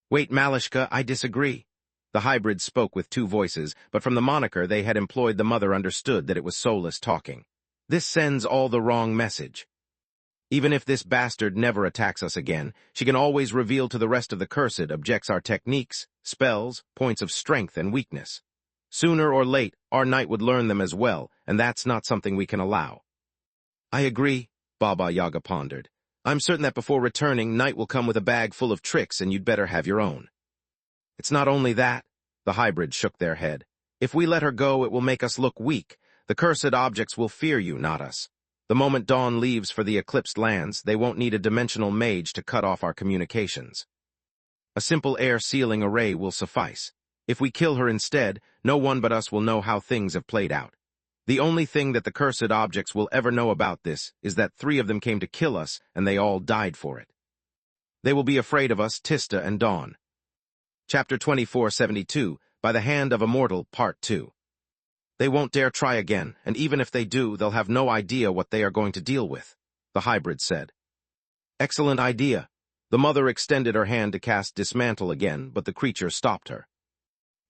Wait, Malishka, I disagree. The hybrid spoke with 2 voices, but from the moniker they had employed the mother understood that it was Solus talking. This sends all the wrong message. Even if this bastard never attacks us again, she can always reveal to the rest of the cursed objects our techniques, spells, points of strength and weakness. Sooner or late, our knight would learn them as well, and that's not something we can allow. I agree, Baba Yaga pondered. I'm certain that before returning, Night will come with a bag full of tricks and you'd better have your own. It's not only that, the hybrids shook their head. If we let her go, it will make us look weak. The cursed objects will fear you, not us. The moment Dawn leaves for the eclipsed lands, they won't need a dimensional mage to cut off our communications. A simple air sealing array will suffice. If we kill her instead, no one but us will know how things have played out. The only thing that the cursed objects will ever know about this is that 3 of them came to kill us, and they all died for it. They will be afraid of us, Tista and Dawn. Chapter 2472, By the Hand of a Mortal, Part 2. They won't dare try again, and even if they do, they'll have no idea what they are going to deal with, the hybrid said. Excellent idea. The mother extended her hand to cast Dismantle again, but the creature stopped her.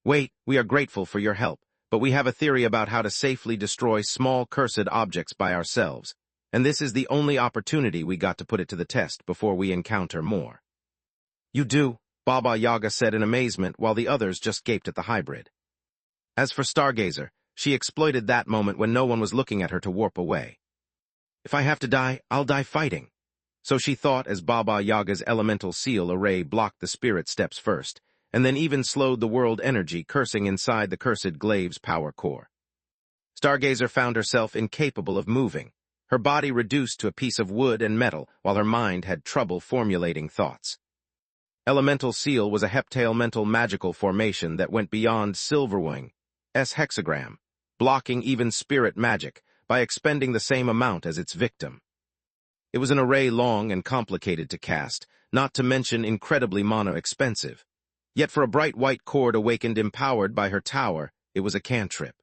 Wait, we are grateful for your help, but we have a theory about how to safely destroy small cursed objects by ourselves, and this is the only opportunity we got to put it to the test before we encounter more. You do, Baba Yaga said in amazement while the others just gaped at the hybrid. As for Stargazer, she exploited that moment when no one was looking at her to warp away. If I have to die, I'll die fighting. So she thought as Baba Yaga's elemental seal array blocked the spirit steps first, and then even slowed the world energy cursing inside the cursed glaive's power core. Stargazer found herself incapable of moving, her body reduced to a piece of wood and metal while her mind had trouble formulating thoughts. Elemental Seal was a heptaelemental magical formation that went beyond Silverwing's hexagram, blocking even spirit magic by expending the same amount as its victim. It was an array long and complicated to cast, not to mention incredibly mana-expensive. Yet for a bright white cord awakened empowered by her tower, it was a cantrip.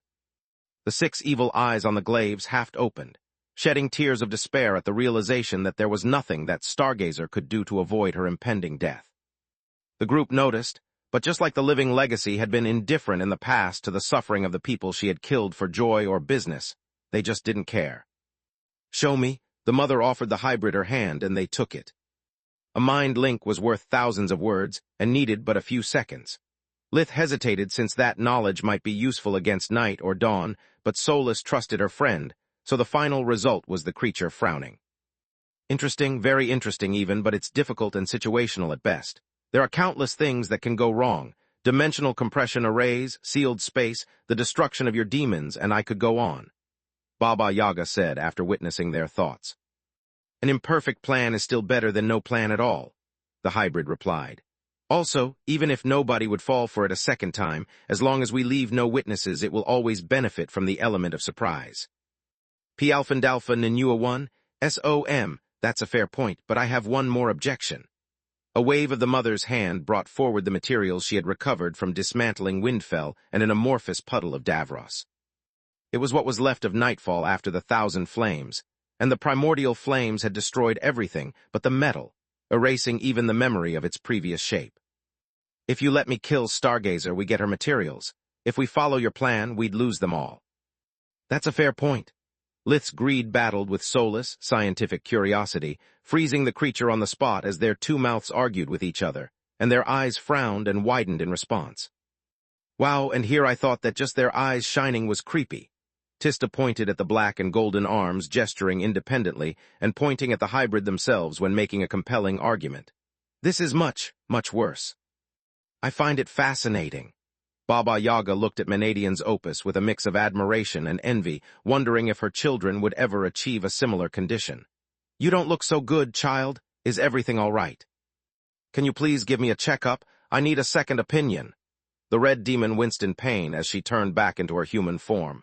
The 6 evil eyes on the glaives half-opened, shedding tears of despair at the realization that there was nothing that Stargazer could do to avoid her impending death. The group noticed, But just like the living legacy had been indifferent in the past to the suffering of the people she had killed for joy or business, they just didn't care. "Show me." The mother offered the hybrid her hand, and they took it. A mind link was worth thousands of words and needed but a few seconds. Lith hesitated since that knowledge might be useful against night or dawn, but Solus trusted her friend, so the final result was the creature frowning. Interesting, very interesting even, but it's difficult and situational at best. There are countless things that can go wrong. Dimensional compression arrays, sealed space, the destruction of your demons, and I could go on. Baba Yaga said after witnessing their thoughts. An imperfect plan is still better than no plan at all, the hybrid replied. Also, even if nobody would fall for it a second time, as long as we leave no witnesses, it will always benefit from the element of surprise. P Alphandalpha Nanua 1, SOM, that's a fair point, but I have one more objection. A wave of the mother's hand brought forward the materials she had recovered from dismantling Windfell and an amorphous puddle of Davros. It was what was left of Nightfall after the 1,000 flames, and the primordial flames had destroyed everything but the metal, erasing even the memory of its previous shape. If you let me kill Stargazer, we get her materials. If we follow your plan, we'd lose them all. That's a fair point. Lith's greed battled with Solus, scientific curiosity, freezing the creature on the spot as their two mouths argued with each other, and their eyes frowned and widened in response. Wow, and here I thought that just their eyes shining was creepy. Tista pointed at the black and golden arms, gesturing independently, and pointing at the hybrid themselves when making a compelling argument. This is much, much worse. I find it fascinating. Baba Yaga looked at Menadian's opus with a mix of admiration and envy, wondering if her children would ever achieve a similar condition. You don't look so good, child. Is everything all right? Can you please give me a checkup? I need a second opinion. The red demon winced in pain as she turned back into her human form.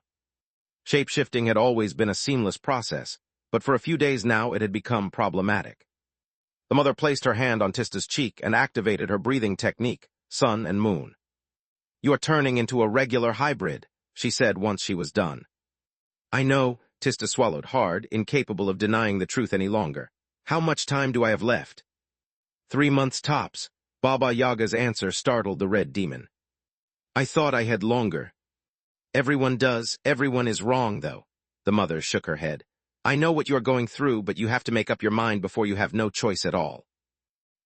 Shape-shifting had always been a seamless process, but for a few days now it had become problematic. The mother placed her hand on Tista's cheek and activated her breathing technique, sun and moon. You are turning into a regular hybrid, she said once she was done. I know, Tista swallowed hard, incapable of denying the truth any longer. How much time do I have left? 3 months tops. Baba Yaga's answer startled the red demon. I thought I had longer. Everyone does. Everyone is wrong, though. The mother shook her head. I know what you're going through, but you have to make up your mind before you have no choice at all.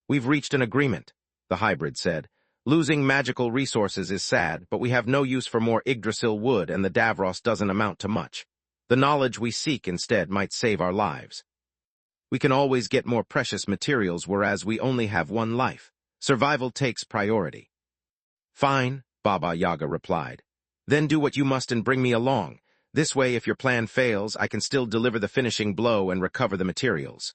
We've reached an agreement, the hybrid said. Losing magical resources is sad, but we have no use for more Yggdrasil wood, and the Davros doesn't amount to much. The knowledge we seek instead might save our lives. We can always get more precious materials, whereas we only have one life. Survival takes priority. Fine, Baba Yaga replied. Then do what you must and bring me along. This way, if your plan fails, I can still deliver the finishing blow and recover the materials.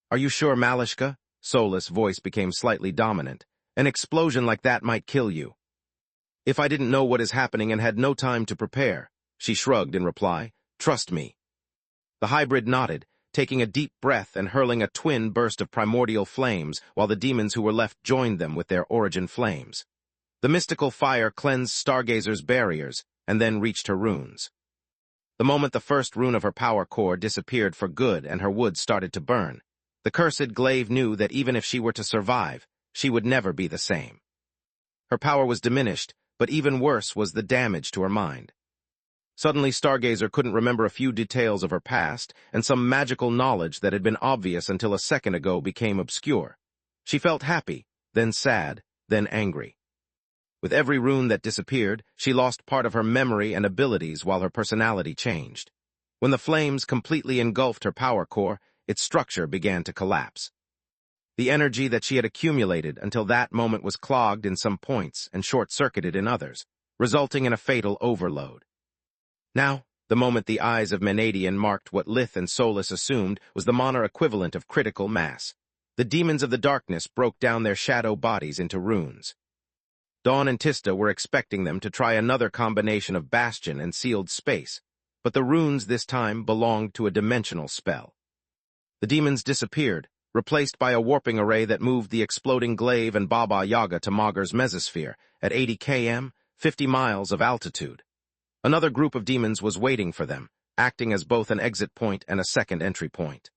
Are you sure, Malishka? Solus' voice became slightly dominant. An explosion like that might kill you. If I didn't know what is happening and had no time to prepare, she shrugged in reply. Trust me. The hybrid nodded, taking a deep breath and hurling a twin burst of primordial flames, while the demons who were left joined them with their origin flames. The mystical fire cleansed Stargazer's barriers and then reached her runes. The moment the first rune of her power core disappeared for good and her wood started to burn, the cursed glaive knew that even if she were to survive, she would never be the same. Her power was diminished, but even worse was the damage to her mind. Suddenly, Stargazer couldn't remember a few details of her past, and some magical knowledge that had been obvious until a second ago became obscure. She felt happy, then sad, then angry. With every rune that disappeared, she lost part of her memory and abilities while her personality changed. When the flames completely engulfed her power core, its structure began to collapse. The energy that she had accumulated until that moment was clogged in some points and short-circuited in others, resulting in a fatal overload. Now, the moment the eyes of Menadian marked what Lith and Solus assumed was the Monar equivalent of critical mass. The demons of the darkness broke down their shadow bodies into runes. Dawn and Tista were expecting them to try another combination of bastion and sealed space, but the runes this time belonged to a dimensional spell. The demons disappeared, replaced by a warping array that moved the exploding glaive and Baba Yaga to Mager's mesosphere at 80 km, 50 miles of altitude. Another group of demons was waiting for them, acting as both an exit point and a second entry point.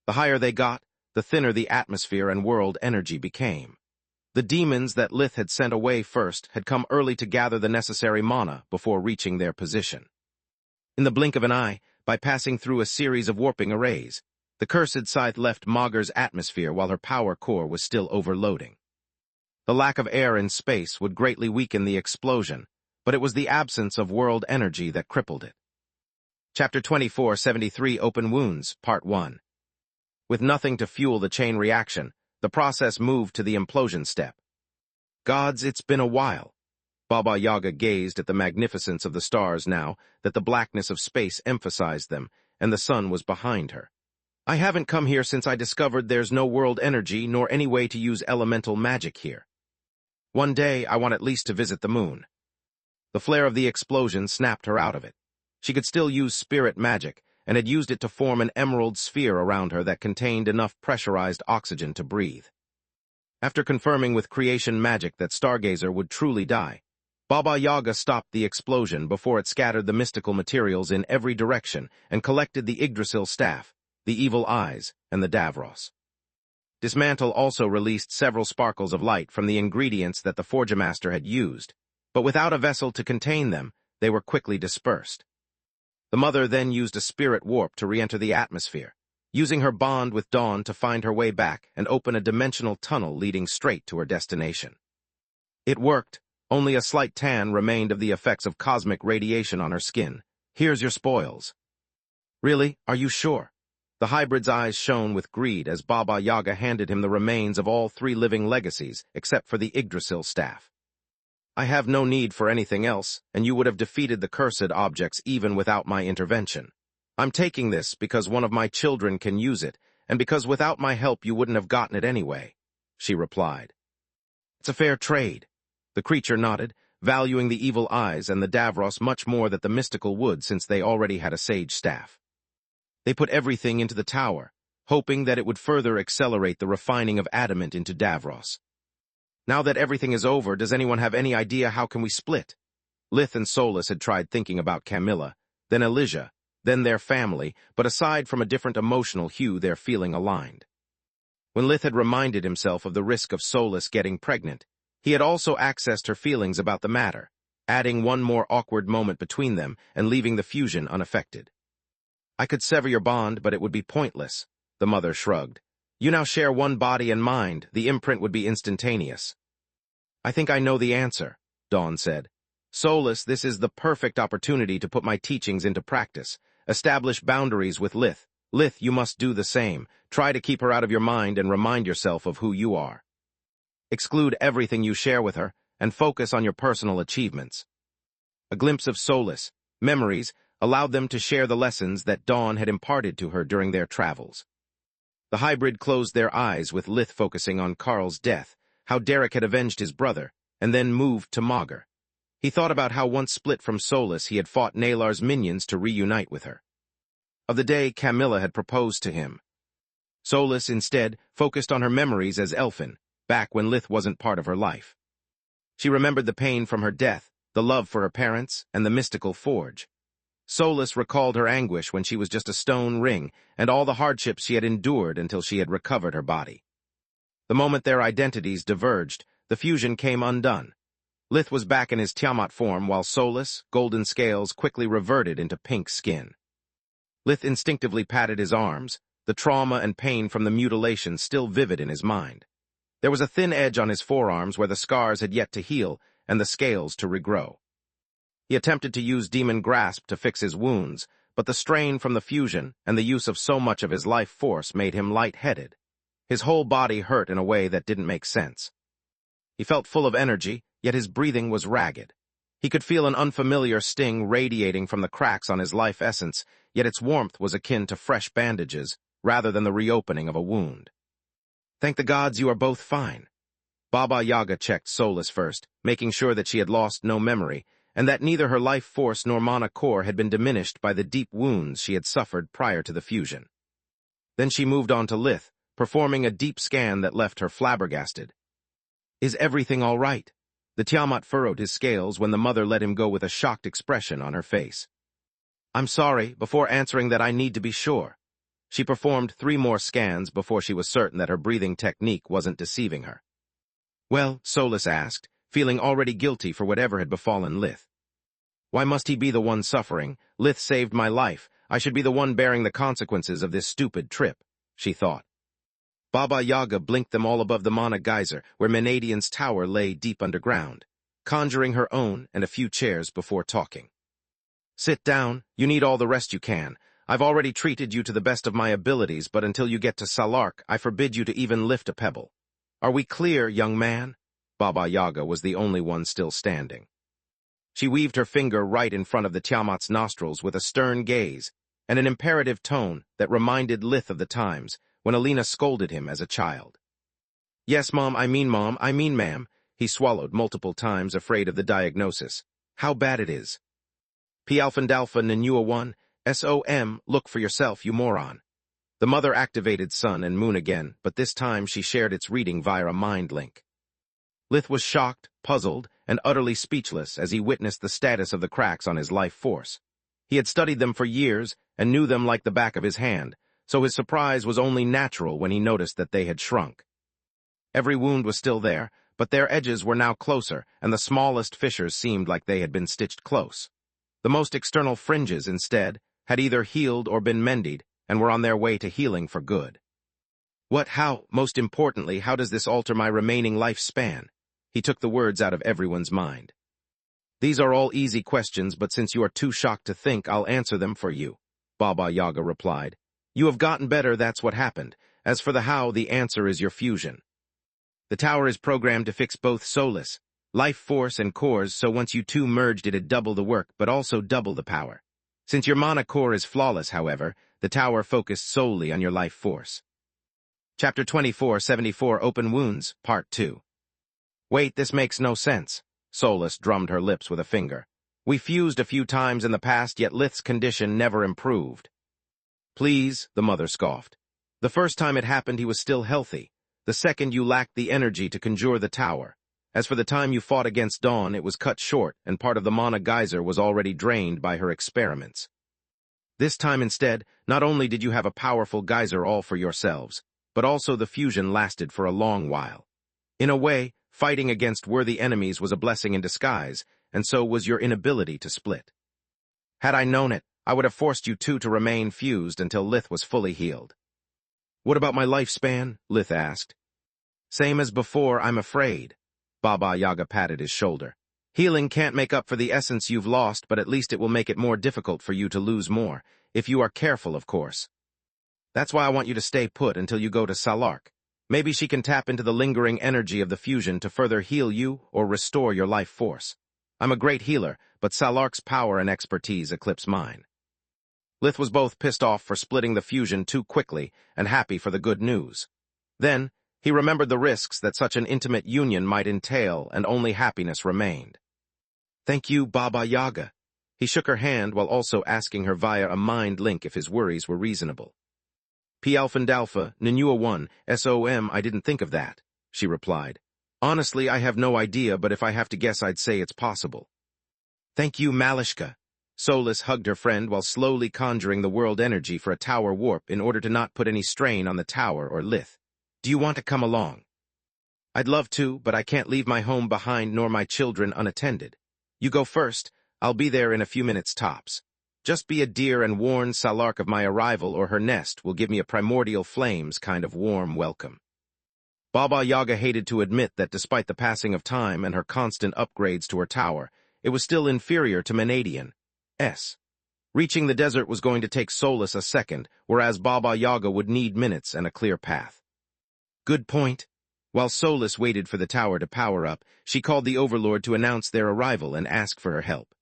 The higher they got, the thinner the atmosphere and world energy became. The demons that Lith had sent away first had come early to gather the necessary mana before reaching their position. In the blink of an eye, by passing through a series of warping arrays, the cursed scythe left Magus' atmosphere while her power core was still overloading. The lack of air in space would greatly weaken the explosion, but it was the absence of world energy that crippled it. Chapter 2473 Open Wounds, Part 1. With nothing to fuel the chain reaction, the process moved to the implosion step. Gods, it's been a while. Baba Yaga gazed at the magnificence of the stars now that the blackness of space emphasized them, and the sun was behind her. I haven't come here since I discovered there's no world energy nor any way to use elemental magic here. One day, I want at least to visit the moon. The flare of the explosion snapped her out of it. She could still use spirit magic, and had used it to form an emerald sphere around her that contained enough pressurized oxygen to breathe. After confirming with creation magic that Stargazer would truly die, Baba Yaga stopped the explosion before it scattered the mystical materials in every direction and collected the Yggdrasil staff, the evil eyes, and the Davros. Dismantle also released several sparkles of light from the ingredients that the Forgemaster had used, but without a vessel to contain them, they were quickly dispersed. The mother then used a spirit warp to re-enter the atmosphere, using her bond with Dawn to find her way back and open a dimensional tunnel leading straight to her destination. It worked. Only a slight tan remained of the effects of cosmic radiation on her skin. Here's your spoils. Really? Are you sure? The hybrid's eyes shone with greed as Baba Yaga handed him the remains of all 3 living legacies except for the Yggdrasil staff. I have no need for anything else, and you would have defeated the cursed objects even without my intervention. I'm taking this because one of my children can use it, and because without my help you wouldn't have gotten it anyway, she replied. It's a fair trade. The creature nodded, valuing the evil eyes and the Davros much more than the mystical wood since they already had a sage staff. They put everything into the tower, hoping that it would further accelerate the refining of adamant into Davros. Now that everything is over, does anyone have any idea how can we split? Lith and Solus had tried thinking about Camilla, then Elijah, then their family, but aside from a different emotional hue, their feeling aligned. When Lith had reminded himself of the risk of Solus getting pregnant, he had also accessed her feelings about the matter, adding one more awkward moment between them and leaving the fusion unaffected. I could sever your bond, but it would be pointless, the mother shrugged. You now share one body and mind, the imprint would be instantaneous. I think I know the answer, Dawn said. Solus, this is the perfect opportunity to put my teachings into practice. Establish boundaries with Lith. Lith, you must do the same. Try to keep her out of your mind and remind yourself of who you are. Exclude everything you share with her, and focus on your personal achievements. A glimpse of Solus, memories, allowed them to share the lessons that Dawn had imparted to her during their travels. The hybrid closed their eyes with Lith focusing on Karl's death, how Derek had avenged his brother, and then moved to Magur. He thought about how once split from Solus he had fought Nalar's minions to reunite with her. Of the day Camilla had proposed to him. Solus, instead, focused on her memories as Elfin, back when Lith wasn't part of her life. She remembered the pain from her death, the love for her parents, and the mystical forge. Solus recalled her anguish when she was just a stone ring, and all the hardships she had endured until she had recovered her body. The moment their identities diverged, the fusion came undone. Lith was back in his Tiamat form, while Solus, golden scales, quickly reverted into pink skin. Lith instinctively patted his arms, the trauma and pain from the mutilation still vivid in his mind. There was a thin edge on his forearms where the scars had yet to heal, and the scales to regrow. He attempted to use Demon Grasp to fix his wounds, but the strain from the fusion and the use of so much of his life force made him light-headed. His whole body hurt in a way that didn't make sense. He felt full of energy, yet his breathing was ragged. He could feel an unfamiliar sting radiating from the cracks on his life essence, yet its warmth was akin to fresh bandages, rather than the reopening of a wound. Thank the gods you are both fine. Baba Yaga checked Solus first, making sure that she had lost no memory, and that neither her life force nor mana core had been diminished by the deep wounds she had suffered prior to the fusion. Then she moved on to Lith, performing a deep scan that left her flabbergasted. Is everything all right? The Tiamat furrowed his scales when the mother let him go with a shocked expression on her face. I'm sorry, before answering that I need to be sure. She performed 3 more scans before she was certain that her breathing technique wasn't deceiving her. Well, Solus asked, feeling already guilty for whatever had befallen Lith. Why must he be the one suffering? Lith saved my life. I should be the one bearing the consequences of this stupid trip, she thought. Baba Yaga blinked them all above the Mana Geyser, where Menadian's tower lay deep underground, conjuring her own and a few chairs before talking. Sit down. You need all the rest you can. I've already treated you to the best of my abilities, but until you get to Salark, I forbid you to even lift a pebble. Are we clear, young man? Baba Yaga was the only one still standing. She weaved her finger right in front of the Tiamat's nostrils with a stern gaze and an imperative tone that reminded Lith of the times when Alina scolded him as a child. Yes, Mom, I mean, ma'am. He swallowed multiple times, afraid of the diagnosis. How bad it is. P Alphandalpha Nanua 1, SOM, look for yourself, you moron. The mother activated Sun and Moon again, but this time she shared its reading via a mind link. Lith was shocked, puzzled, and utterly speechless as he witnessed the status of the cracks on his life force. He had studied them for years and knew them like the back of his hand, so his surprise was only natural when he noticed that they had shrunk. Every wound was still there, but their edges were now closer, and the smallest fissures seemed like they had been stitched close. The most external fringes, instead, had either healed or been mended, and were on their way to healing for good. Most importantly, how does this alter my remaining lifespan? He took the words out of everyone's mind. These are all easy questions, but since you are too shocked to think, I'll answer them for you, Baba Yaga replied. You have gotten better, that's what happened. As for the how, the answer is your fusion. The tower is programmed to fix both Solus, life force, and cores, so once you two merged it'd double the work, but also double the power. Since your mana core is flawless, however, the tower focused solely on your life force. Chapter 2474 Open Wounds, Part 2. Wait, this makes no sense. Solus drummed her lips with a finger. We fused a few times in the past, yet Lith's condition never improved. Please, the mother scoffed. The first time it happened he was still healthy. The second you lacked the energy to conjure the tower. As for the time you fought against Dawn, it was cut short, and part of the Mana Geyser was already drained by her experiments. This time instead, not only did you have a powerful geyser all for yourselves, but also the fusion lasted for a long while. In a way, fighting against worthy enemies was a blessing in disguise, and so was your inability to split. Had I known it, I would have forced you two to remain fused until Lith was fully healed. What about my lifespan? Lith asked. Same as before, I'm afraid. Baba Yaga patted his shoulder. Healing can't make up for the essence you've lost, but at least it will make it more difficult for you to lose more, if you are careful, of course. That's why I want you to stay put until you go to Salark. Maybe she can tap into the lingering energy of the fusion to further heal you or restore your life force. I'm a great healer, but Salark's power and expertise eclipse mine. Lith was both pissed off for splitting the fusion too quickly and happy for the good news. Then, he remembered the risks that such an intimate union might entail, and only happiness remained. Thank you, Baba Yaga. He shook her hand while also asking her via a mind link if his worries were reasonable. P Alphandalpha, Nanua 1, SOM, I didn't think of that, she replied. Honestly, I have no idea, but if I have to guess, I'd say it's possible. Thank you, Malishka. Solus hugged her friend while slowly conjuring the world energy for a tower warp in order to not put any strain on the tower or Lith. Do you want to come along? I'd love to, but I can't leave my home behind nor my children unattended. You go first. I'll be there in a few minutes tops. Just be a dear and warn Salark of my arrival, or her nest will give me a primordial flames kind of warm welcome. Baba Yaga hated to admit that despite the passing of time and her constant upgrades to her tower, it was still inferior to Menadian. Reaching the desert was going to take Solus a second, whereas Baba Yaga would need minutes and a clear path. Good point. While Solus waited for the tower to power up, she called the Overlord to announce their arrival and ask for her help.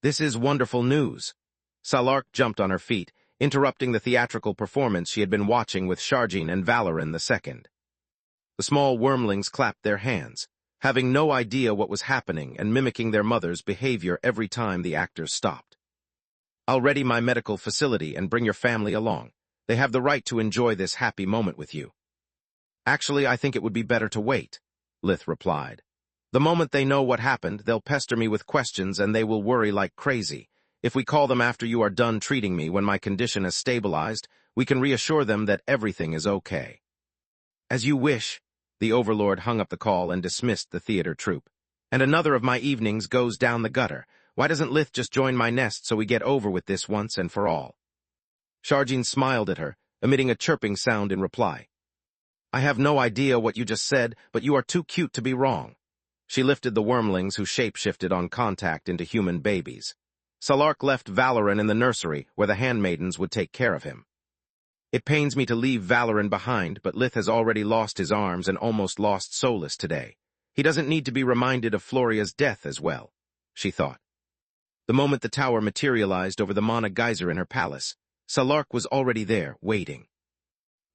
This is wonderful news. Salark jumped on her feet, interrupting the theatrical performance she had been watching with Sharjin and Valoran II. The small wormlings clapped their hands, having no idea what was happening and mimicking their mother's behavior every time the actors stopped. I'll ready my medical facility and bring your family along. They have the right to enjoy this happy moment with you. Actually, I think it would be better to wait, Lith replied. The moment they know what happened, they'll pester me with questions and they will worry like crazy. If we call them after you are done treating me when my condition has stabilized, we can reassure them that everything is okay. As you wish. The overlord hung up the call and dismissed the theater troupe. And another of my evenings goes down the gutter. Why doesn't Lith just join my nest so we get over with this once and for all? Sharjin smiled at her, emitting a chirping sound in reply. I have no idea what you just said, but you are too cute to be wrong. She lifted the wormlings who shape-shifted on contact into human babies. Salark left Valoran in the nursery, where the handmaidens would take care of him. It pains me to leave Valoran behind, but Lith has already lost his arms and almost lost Solus today. He doesn't need to be reminded of Floria's death as well, she thought. The moment the tower materialized over the Mana geyser in her palace, Salark was already there, waiting.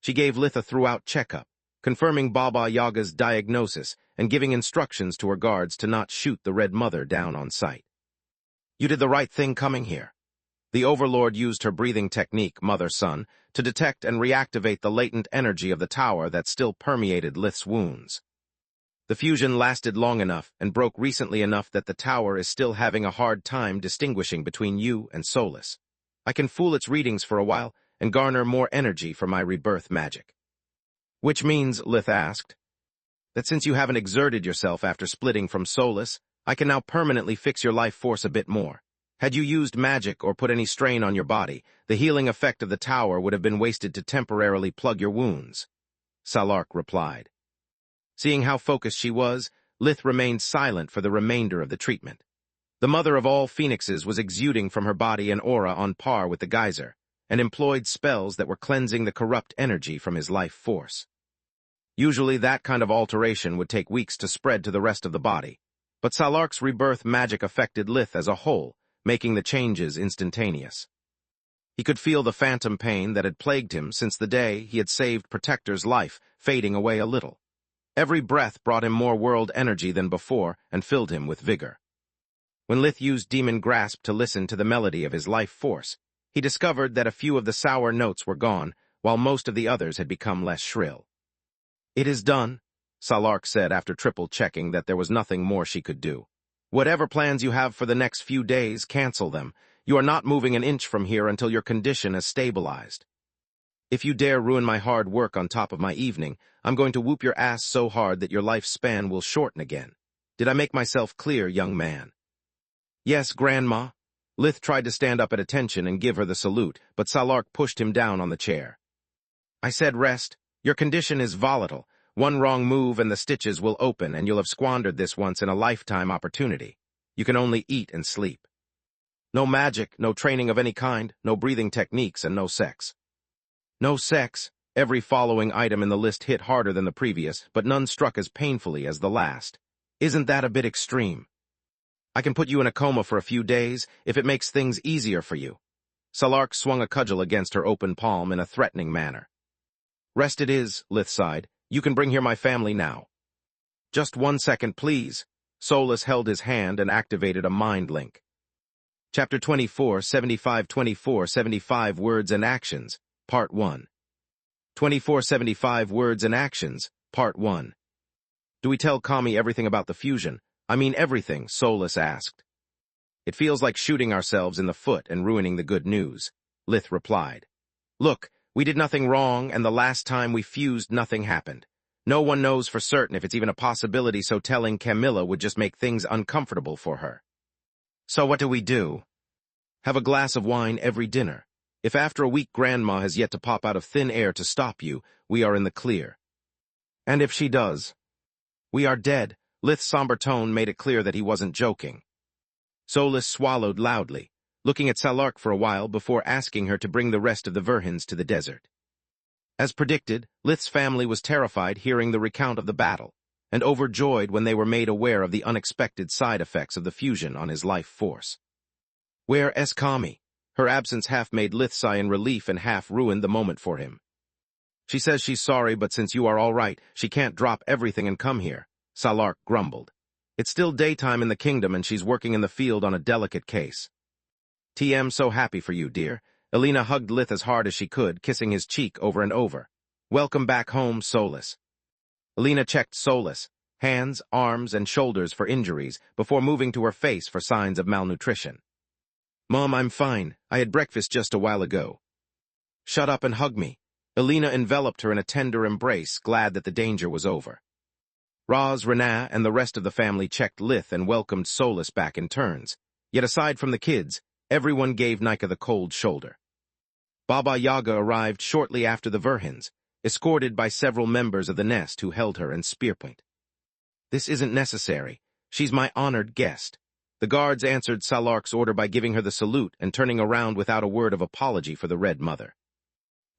She gave Lith a throughout checkup, confirming Baba Yaga's diagnosis and giving instructions to her guards to not shoot the Red Mother down on sight. You did the right thing coming here. The Overlord used her breathing technique, Mother-Son, to detect and reactivate the latent energy of the tower that still permeated Lith's wounds. The fusion lasted long enough and broke recently enough that the tower is still having a hard time distinguishing between you and Solus. I can fool its readings for a while and garner more energy for my rebirth magic. Which means, Lith asked, that since you haven't exerted yourself after splitting from Solus, I can now permanently fix your life force a bit more. Had you used magic or put any strain on your body, the healing effect of the tower would have been wasted to temporarily plug your wounds, Salark replied. Seeing how focused she was, Lith remained silent for the remainder of the treatment. The mother of all phoenixes was exuding from her body an aura on par with the geyser, and employed spells that were cleansing the corrupt energy from his life force. Usually that kind of alteration would take weeks to spread to the rest of the body, but Salark's rebirth magic affected Lith as a whole, making the changes instantaneous. He could feel the phantom pain that had plagued him since the day he had saved Protector's life fading away a little. Every breath brought him more world energy than before and filled him with vigor. When Lith used Demon Grasp to listen to the melody of his life force, he discovered that a few of the sour notes were gone, while most of the others had become less shrill. It is done, Salark said after triple-checking that there was nothing more she could do. Whatever plans you have for the next few days, cancel them. You are not moving an inch from here until your condition is stabilized. If you dare ruin my hard work on top of my evening, I'm going to whoop your ass so hard that your lifespan will shorten again. Did I make myself clear, young man? Yes, Grandma. Lith tried to stand up at attention and give her the salute, but Salark pushed him down on the chair. I said rest. Your condition is volatile. One wrong move and the stitches will open, and you'll have squandered this once-in-a-lifetime opportunity. You can only eat and sleep. No magic, no training of any kind, no breathing techniques, and no sex. No sex. Every following item in the list hit harder than the previous, but none struck as painfully as the last. Isn't that a bit extreme? I can put you in a coma for a few days, if it makes things easier for you. Salark swung a cudgel against her open palm in a threatening manner. Rest it is, Lith sighed. You can bring here my family now. Just 1 second, please. Solus held his hand and activated a mind link. Chapter 24, 75 Words and Actions, Part 1. 2475 Words and Actions, Part 1. Do we tell Kami everything about the fusion? I mean everything, Solus asked. It feels like shooting ourselves in the foot and ruining the good news, Lith replied. Look, we did nothing wrong, and the last time we fused, nothing happened. No one knows for certain if it's even a possibility, so telling Camilla would just make things uncomfortable for her. So what do we do? Have a glass of wine every dinner. If after a week Grandma has yet to pop out of thin air to stop you, we are in the clear. And if she does? We are dead. Lith's somber tone made it clear that he wasn't joking. Solus swallowed loudly, looking at Salark for a while before asking her to bring the rest of the Verhins to the desert. As predicted, Lith's family was terrified hearing the recount of the battle, and overjoyed when they were made aware of the unexpected side effects of the fusion on his life force. Where is Kami? Her absence half made Lith sigh in relief and half ruined the moment for him. She says she's sorry, but since you are all right, she can't drop everything and come here, Salark grumbled. It's still daytime in the kingdom and she's working in the field on a delicate case. TM so happy for you, dear. Elena hugged Lith as hard as she could, kissing his cheek over and over. Welcome back home, Solus. Elena checked Solus, hands, arms, and shoulders for injuries before moving to her face for signs of malnutrition. Mom, I'm fine. I had breakfast just a while ago. Shut up and hug me. Elena enveloped her in a tender embrace, glad that the danger was over. Roz, Renaa, and the rest of the family checked Lith and welcomed Solus back in turns. Yet aside from the kids, everyone gave Nika the cold shoulder. Baba Yaga arrived shortly after the Verhins, escorted by several members of the nest who held her in spearpoint. "This isn't necessary. She's my honored guest." The guards answered Salark's order by giving her the salute and turning around without a word of apology for the Red Mother.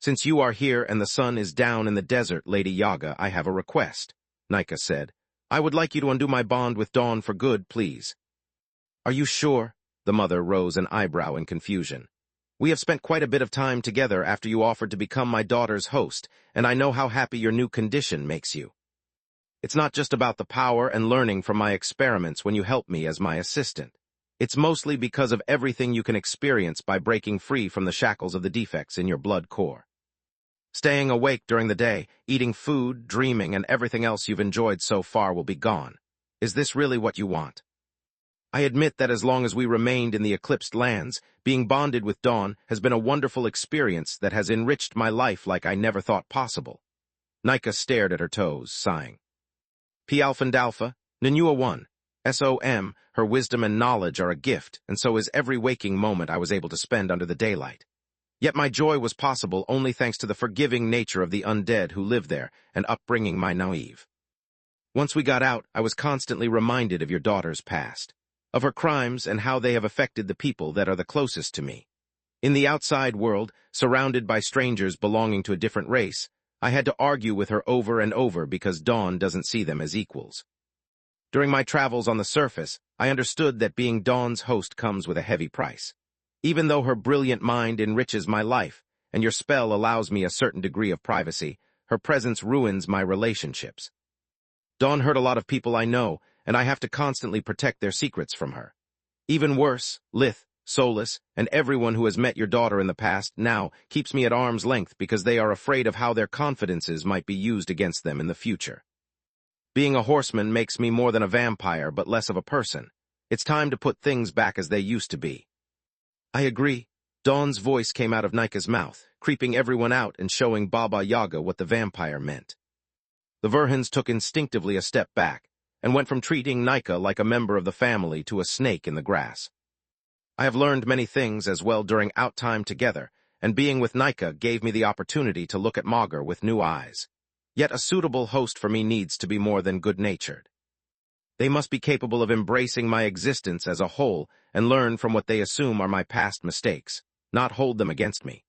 "Since you are here and the sun is down in the desert, Lady Yaga, I have a request," Nika said. "I would like you to undo my bond with Dawn for good, please." "Are you sure?" The mother rose an eyebrow in confusion. "We have spent quite a bit of time together after you offered to become my daughter's host, and I know how happy your new condition makes you. It's not just about the power and learning from my experiments when you help me as my assistant. It's mostly because of everything you can experience by breaking free from the shackles of the defects in your blood core. Staying awake during the day, eating food, dreaming, and everything else you've enjoyed so far will be gone. Is this really what you want? I admit that as long as we remained in the eclipsed lands, being bonded with Dawn has been a wonderful experience that has enriched my life like I never thought possible." Nika stared at her toes, sighing. "P Alphandalpha, Nanua 1, SOM, her wisdom and knowledge are a gift, and so is every waking moment I was able to spend under the daylight. Yet my joy was possible only thanks to the forgiving nature of the undead who live there and upbringing my naive. Once we got out, I was constantly reminded of your daughter's past, of her crimes and how they have affected the people that are the closest to me. In the outside world, surrounded by strangers belonging to a different race, I had to argue with her over and over because Dawn doesn't see them as equals. During my travels on the surface, I understood that being Dawn's host comes with a heavy price. Even though her brilliant mind enriches my life, and your spell allows me a certain degree of privacy, her presence ruins my relationships. Dawn hurt a lot of people I know, and I have to constantly protect their secrets from her. Even worse, Lith, Solus, and everyone who has met your daughter in the past now keeps me at arm's length because they are afraid of how their confidences might be used against them in the future. Being a horseman makes me more than a vampire but less of a person. It's time to put things back as they used to be." "I agree." Dawn's voice came out of Nika's mouth, creeping everyone out and showing Baba Yaga what the vampire meant. The Verhins took instinctively a step back, and went from treating Nika like a member of the family to a snake in the grass. I have learned many things as well during out time together, and being with Nika gave me the opportunity to look at Magur with new eyes. Yet a suitable host for me needs to be more than good-natured. They must be capable of embracing my existence as a whole and learn from what they assume are my past mistakes, not hold them against me.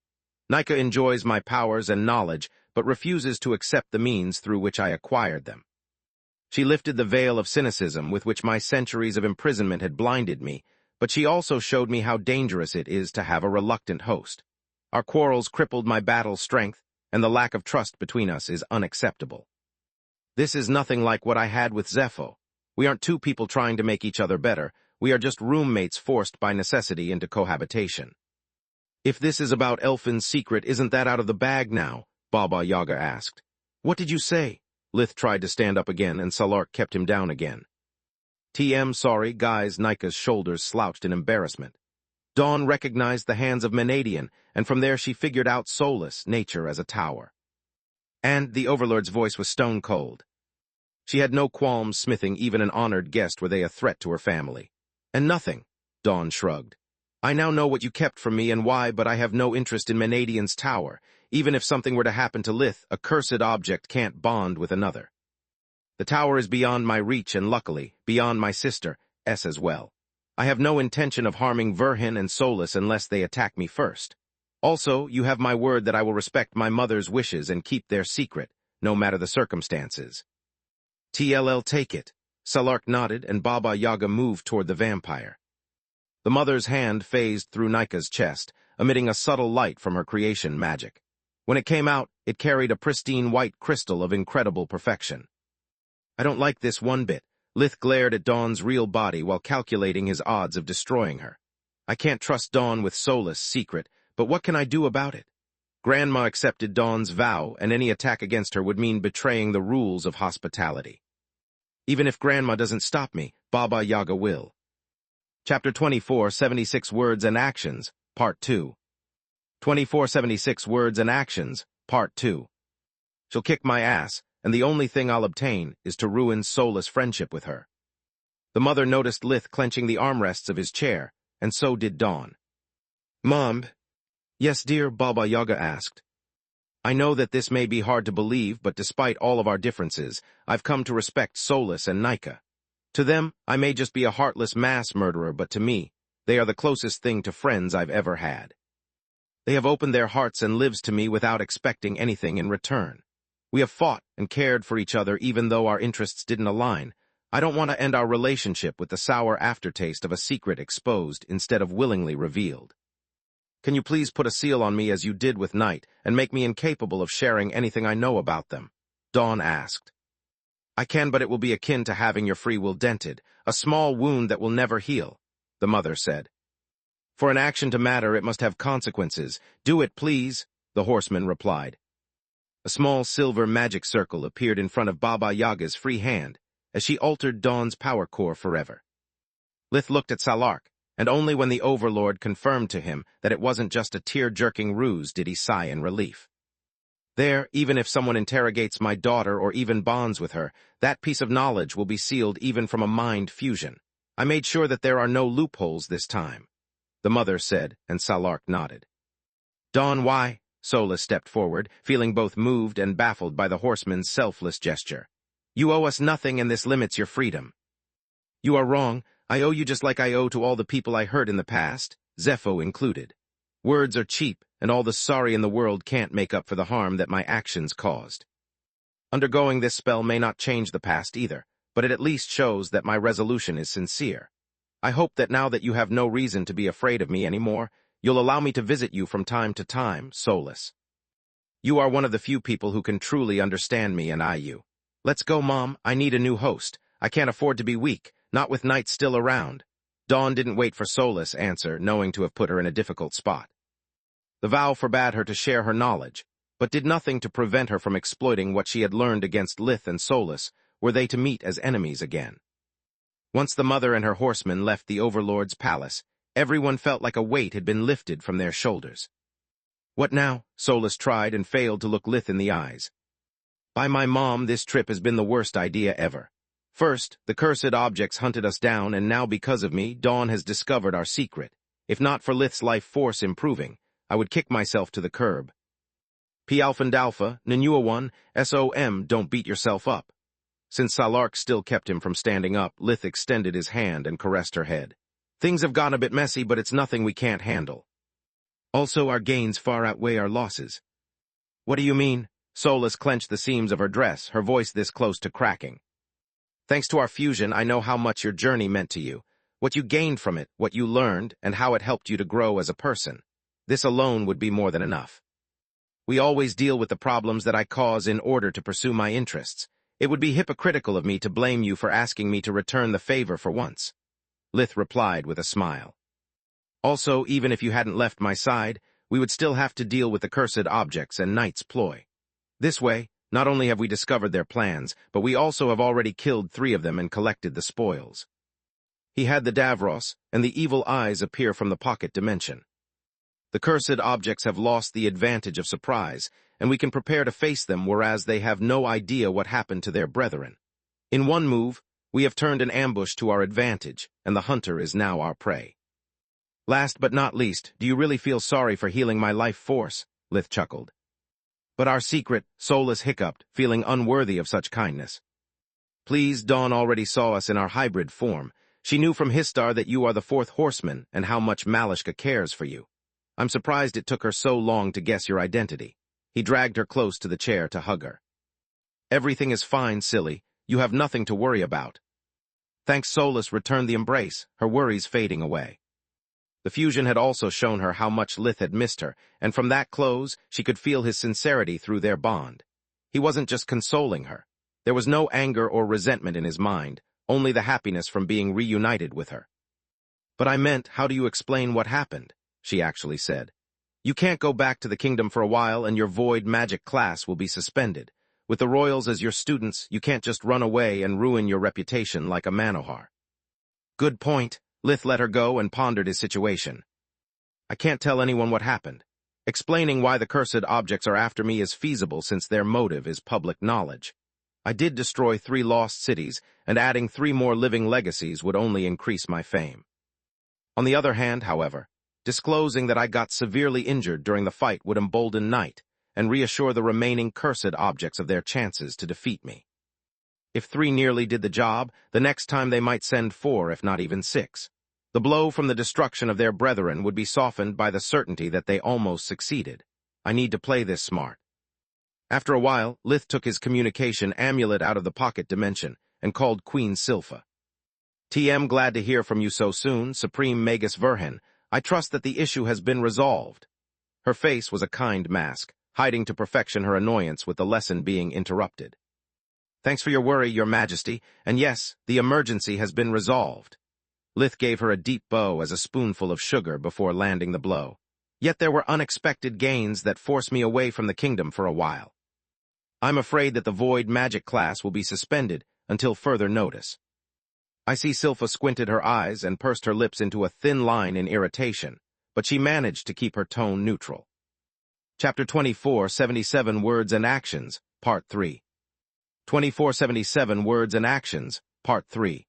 Nika enjoys my powers and knowledge, but refuses to accept the means through which I acquired them. She lifted the veil of cynicism with which my centuries of imprisonment had blinded me, but she also showed me how dangerous it is to have a reluctant host. Our quarrels crippled my battle strength, and the lack of trust between us is unacceptable. This is nothing like what I had with Zepho. We aren't two people trying to make each other better, we are just roommates forced by necessity into cohabitation. If this is about Elfin's secret, isn't that out of the bag now? Baba Yaga asked. What did you say? Lith tried to stand up again, and Salark kept him down again. Sorry, guys. Nika's shoulders slouched in embarrassment. Dawn recognized the hands of Menadian, and from there she figured out Solus, nature as a tower. And the Overlord's voice was stone cold. She had no qualms smithing even an honored guest were they a threat to her family. And nothing, Dawn shrugged. I now know what you kept from me and why, but I have no interest in Menadian's tower. Even if something were to happen to Lith, a cursed object can't bond with another. The tower is beyond my reach and luckily, beyond my sister, S as well. I have no intention of harming Verhin and Solus unless they attack me first. Also, you have my word that I will respect my mother's wishes and keep their secret, no matter the circumstances. Take it. Salark nodded and Baba Yaga moved toward the vampire. The mother's hand phased through Nika's chest, emitting a subtle light from her creation magic. When it came out, it carried a pristine white crystal of incredible perfection. I don't like this one bit. Lith glared at Dawn's real body while calculating his odds of destroying her. I can't trust Dawn with Solus' secret, but what can I do about it? Grandma accepted Dawn's vow, and any attack against her would mean betraying the rules of hospitality. Even if Grandma doesn't stop me, Baba Yaga will. Chapter 24, 76 Words and Actions, Part 2. 2476 Words and Actions, Part 2. She'll kick my ass, and the only thing I'll obtain is to ruin Sola's friendship with her. The mother noticed Lith clenching the armrests of his chair, and so did Dawn. Mom. Yes, dear, Baba Yaga asked. I know that this may be hard to believe, but despite all of our differences, I've come to respect Solus and Nika. To them, I may just be a heartless mass murderer, but to me, they are the closest thing to friends I've ever had. They have opened their hearts and lives to me without expecting anything in return. We have fought and cared for each other even though our interests didn't align. I don't want to end our relationship with the sour aftertaste of a secret exposed instead of willingly revealed. Can you please put a seal on me as you did with Night and make me incapable of sharing anything I know about them? Dawn asked. I can, but it will be akin to having your free will dented, a small wound that will never heal, the mother said. For an action to matter, it must have consequences. Do it, please, the horseman replied. A small silver magic circle appeared in front of Baba Yaga's free hand as she altered Dawn's power core forever. Lith looked at Salark, and only when the Overlord confirmed to him that it wasn't just a tear-jerking ruse did he sigh in relief. There, even if someone interrogates my daughter or even bonds with her, that piece of knowledge will be sealed even from a mind fusion. I made sure that there are no loopholes this time, the mother said, and Salark nodded. Dawn, why? Solus stepped forward, feeling both moved and baffled by the horseman's selfless gesture. You owe us nothing, and this limits your freedom. You are wrong. I owe you just like I owe to all the people I hurt in the past, Zepho included. Words are cheap, and all the sorry in the world can't make up for the harm that my actions caused. Undergoing this spell may not change the past either, but it at least shows that my resolution is sincere. I hope that now that you have no reason to be afraid of me anymore, you'll allow me to visit you from time to time, Solus. You are one of the few people who can truly understand me and you. Let's go, Mom. I need a new host. I can't afford to be weak, not with Night still around. Dawn didn't wait for Solus' answer, knowing to have put her in a difficult spot. The vow forbade her to share her knowledge, but did nothing to prevent her from exploiting what she had learned against Lith and Solus, were they to meet as enemies again. Once the mother and her horsemen left the Overlord's palace, everyone felt like a weight had been lifted from their shoulders. What now? Solus tried and failed to look Lith in the eyes. By my mom, this trip has been the worst idea ever. First, the cursed objects hunted us down, and now because of me, Dawn has discovered our secret. If not for Lith's life force improving, I would kick myself to the curb. P Alpha Nanua 1, SOM, don't beat yourself up. Since Salark still kept him from standing up, Lith extended his hand and caressed her head. Things have gone a bit messy, but it's nothing we can't handle. Also, our gains far outweigh our losses. What do you mean? Solus clenched the seams of her dress, her voice this close to cracking. Thanks to our fusion, I know how much your journey meant to you, what you gained from it, what you learned, and how it helped you to grow as a person. This alone would be more than enough. We always deal with the problems that I cause in order to pursue my interests. It would be hypocritical of me to blame you for asking me to return the favor for once. Lith replied with a smile. Also, even if you hadn't left my side, we would still have to deal with the cursed objects and Night's ploy. This way, not only have we discovered their plans, but we also have already killed 3 of them and collected the spoils. He had the Davros, and the evil eyes appear from the pocket dimension. The cursed objects have lost the advantage of surprise, and we can prepare to face them, whereas they have no idea what happened to their brethren. In one move, we have turned an ambush to our advantage, and the hunter is now our prey. Last but not least, do you really feel sorry for healing my life force? Lith chuckled. But our secret, Solus hiccuped, feeling unworthy of such kindness. Please, Dawn already saw us in our hybrid form. She knew from Histar that you are the 4th horseman and how much Malishka cares for you. I'm surprised it took her so long to guess your identity. He dragged her close to the chair to hug her. Everything is fine, silly. You have nothing to worry about. Thanks. Solus returned the embrace, her worries fading away. The fusion had also shown her how much Lith had missed her, and from that close, she could feel his sincerity through their bond. He wasn't just consoling her. There was no anger or resentment in his mind, only the happiness from being reunited with her. But I meant, how do you explain what happened? She actually said. You can't go back to the kingdom for a while, and your void magic class will be suspended. With the royals as your students, you can't just run away and ruin your reputation like a Manohar. Good point. Lith let her go and pondered his situation. I can't tell anyone what happened. Explaining why the cursed objects are after me is feasible since their motive is public knowledge. I did destroy 3 lost cities, and adding 3 more living legacies would only increase my fame. On the other hand, however, disclosing that I got severely injured during the fight would embolden Knight and reassure the remaining cursed objects of their chances to defeat me. If 3 nearly did the job, the next time they might send 4, if not even 6. The blow from the destruction of their brethren would be softened by the certainty that they almost succeeded. I need to play this smart. After a while, Lith took his communication amulet out of the pocket dimension and called Queen Silpha. TM, glad to hear from you so soon, Supreme Magus Verhen. I trust that the issue has been resolved. Her face was a kind mask, hiding to perfection her annoyance with the lesson being interrupted. Thanks for your worry, Your Majesty, and yes, the emergency has been resolved. Lith gave her a deep bow as a spoonful of sugar before landing the blow. Yet there were unexpected gains that forced me away from the kingdom for a while. I'm afraid that the Void Magic class will be suspended until further notice. I see Silpha squinted her eyes and pursed her lips into a thin line in irritation, but she managed to keep her tone neutral. Chapter 24, 77 Words and Actions, Part 3. 2477 Words and Actions, Part 3.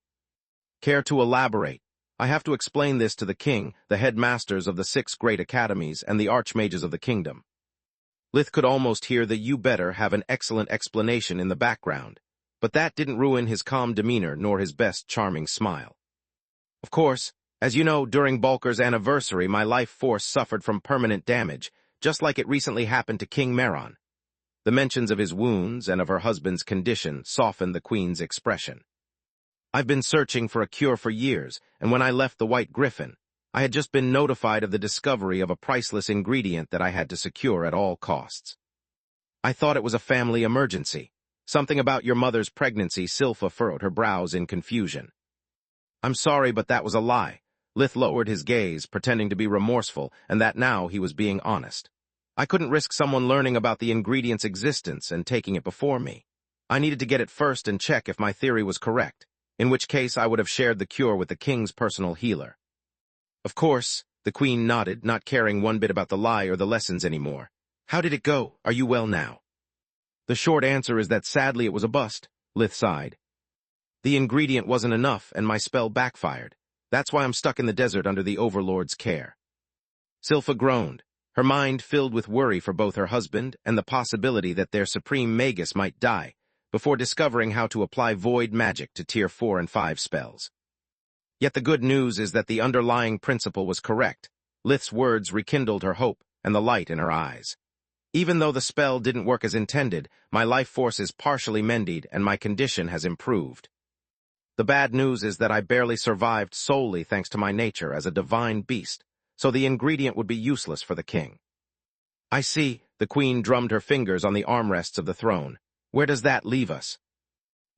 Care to elaborate? I have to explain this to the king, the headmasters of the 6 great academies, and the archmages of the kingdom. Lith could almost hear the "you better" have an excellent explanation in the background, but that didn't ruin his calm demeanor nor his best charming smile. Of course, as you know, during Bulker's anniversary, my life force suffered from permanent damage, just like it recently happened to King Meron. The mentions of his wounds and of her husband's condition softened the queen's expression. I've been searching for a cure for years, and when I left the White Griffin, I had just been notified of the discovery of a priceless ingredient that I had to secure at all costs. I thought it was a family emergency. Something about your mother's pregnancy. Silpha furrowed her brows in confusion. I'm sorry, but that was a lie. Lith lowered his gaze, pretending to be remorseful, and that now he was being honest. I couldn't risk someone learning about the ingredient's existence and taking it before me. I needed to get it first and check if my theory was correct, in which case I would have shared the cure with the king's personal healer. Of course, the queen nodded, not caring one bit about the lie or the lessons anymore. How did it go? Are you well now? The short answer is that sadly it was a bust, Lith sighed. The ingredient wasn't enough, and my spell backfired. That's why I'm stuck in the desert under the Overlord's care. Silpha groaned, her mind filled with worry for both her husband and the possibility that their Supreme Magus might die, before discovering how to apply void magic to Tier 4 and 5 spells. Yet the good news is that the underlying principle was correct. Lith's words rekindled her hope and the light in her eyes. Even though the spell didn't work as intended, my life force is partially mended and my condition has improved. The bad news is that I barely survived solely thanks to my nature as a divine beast, so the ingredient would be useless for the king. I see, the queen drummed her fingers on the armrests of the throne. Where does that leave us?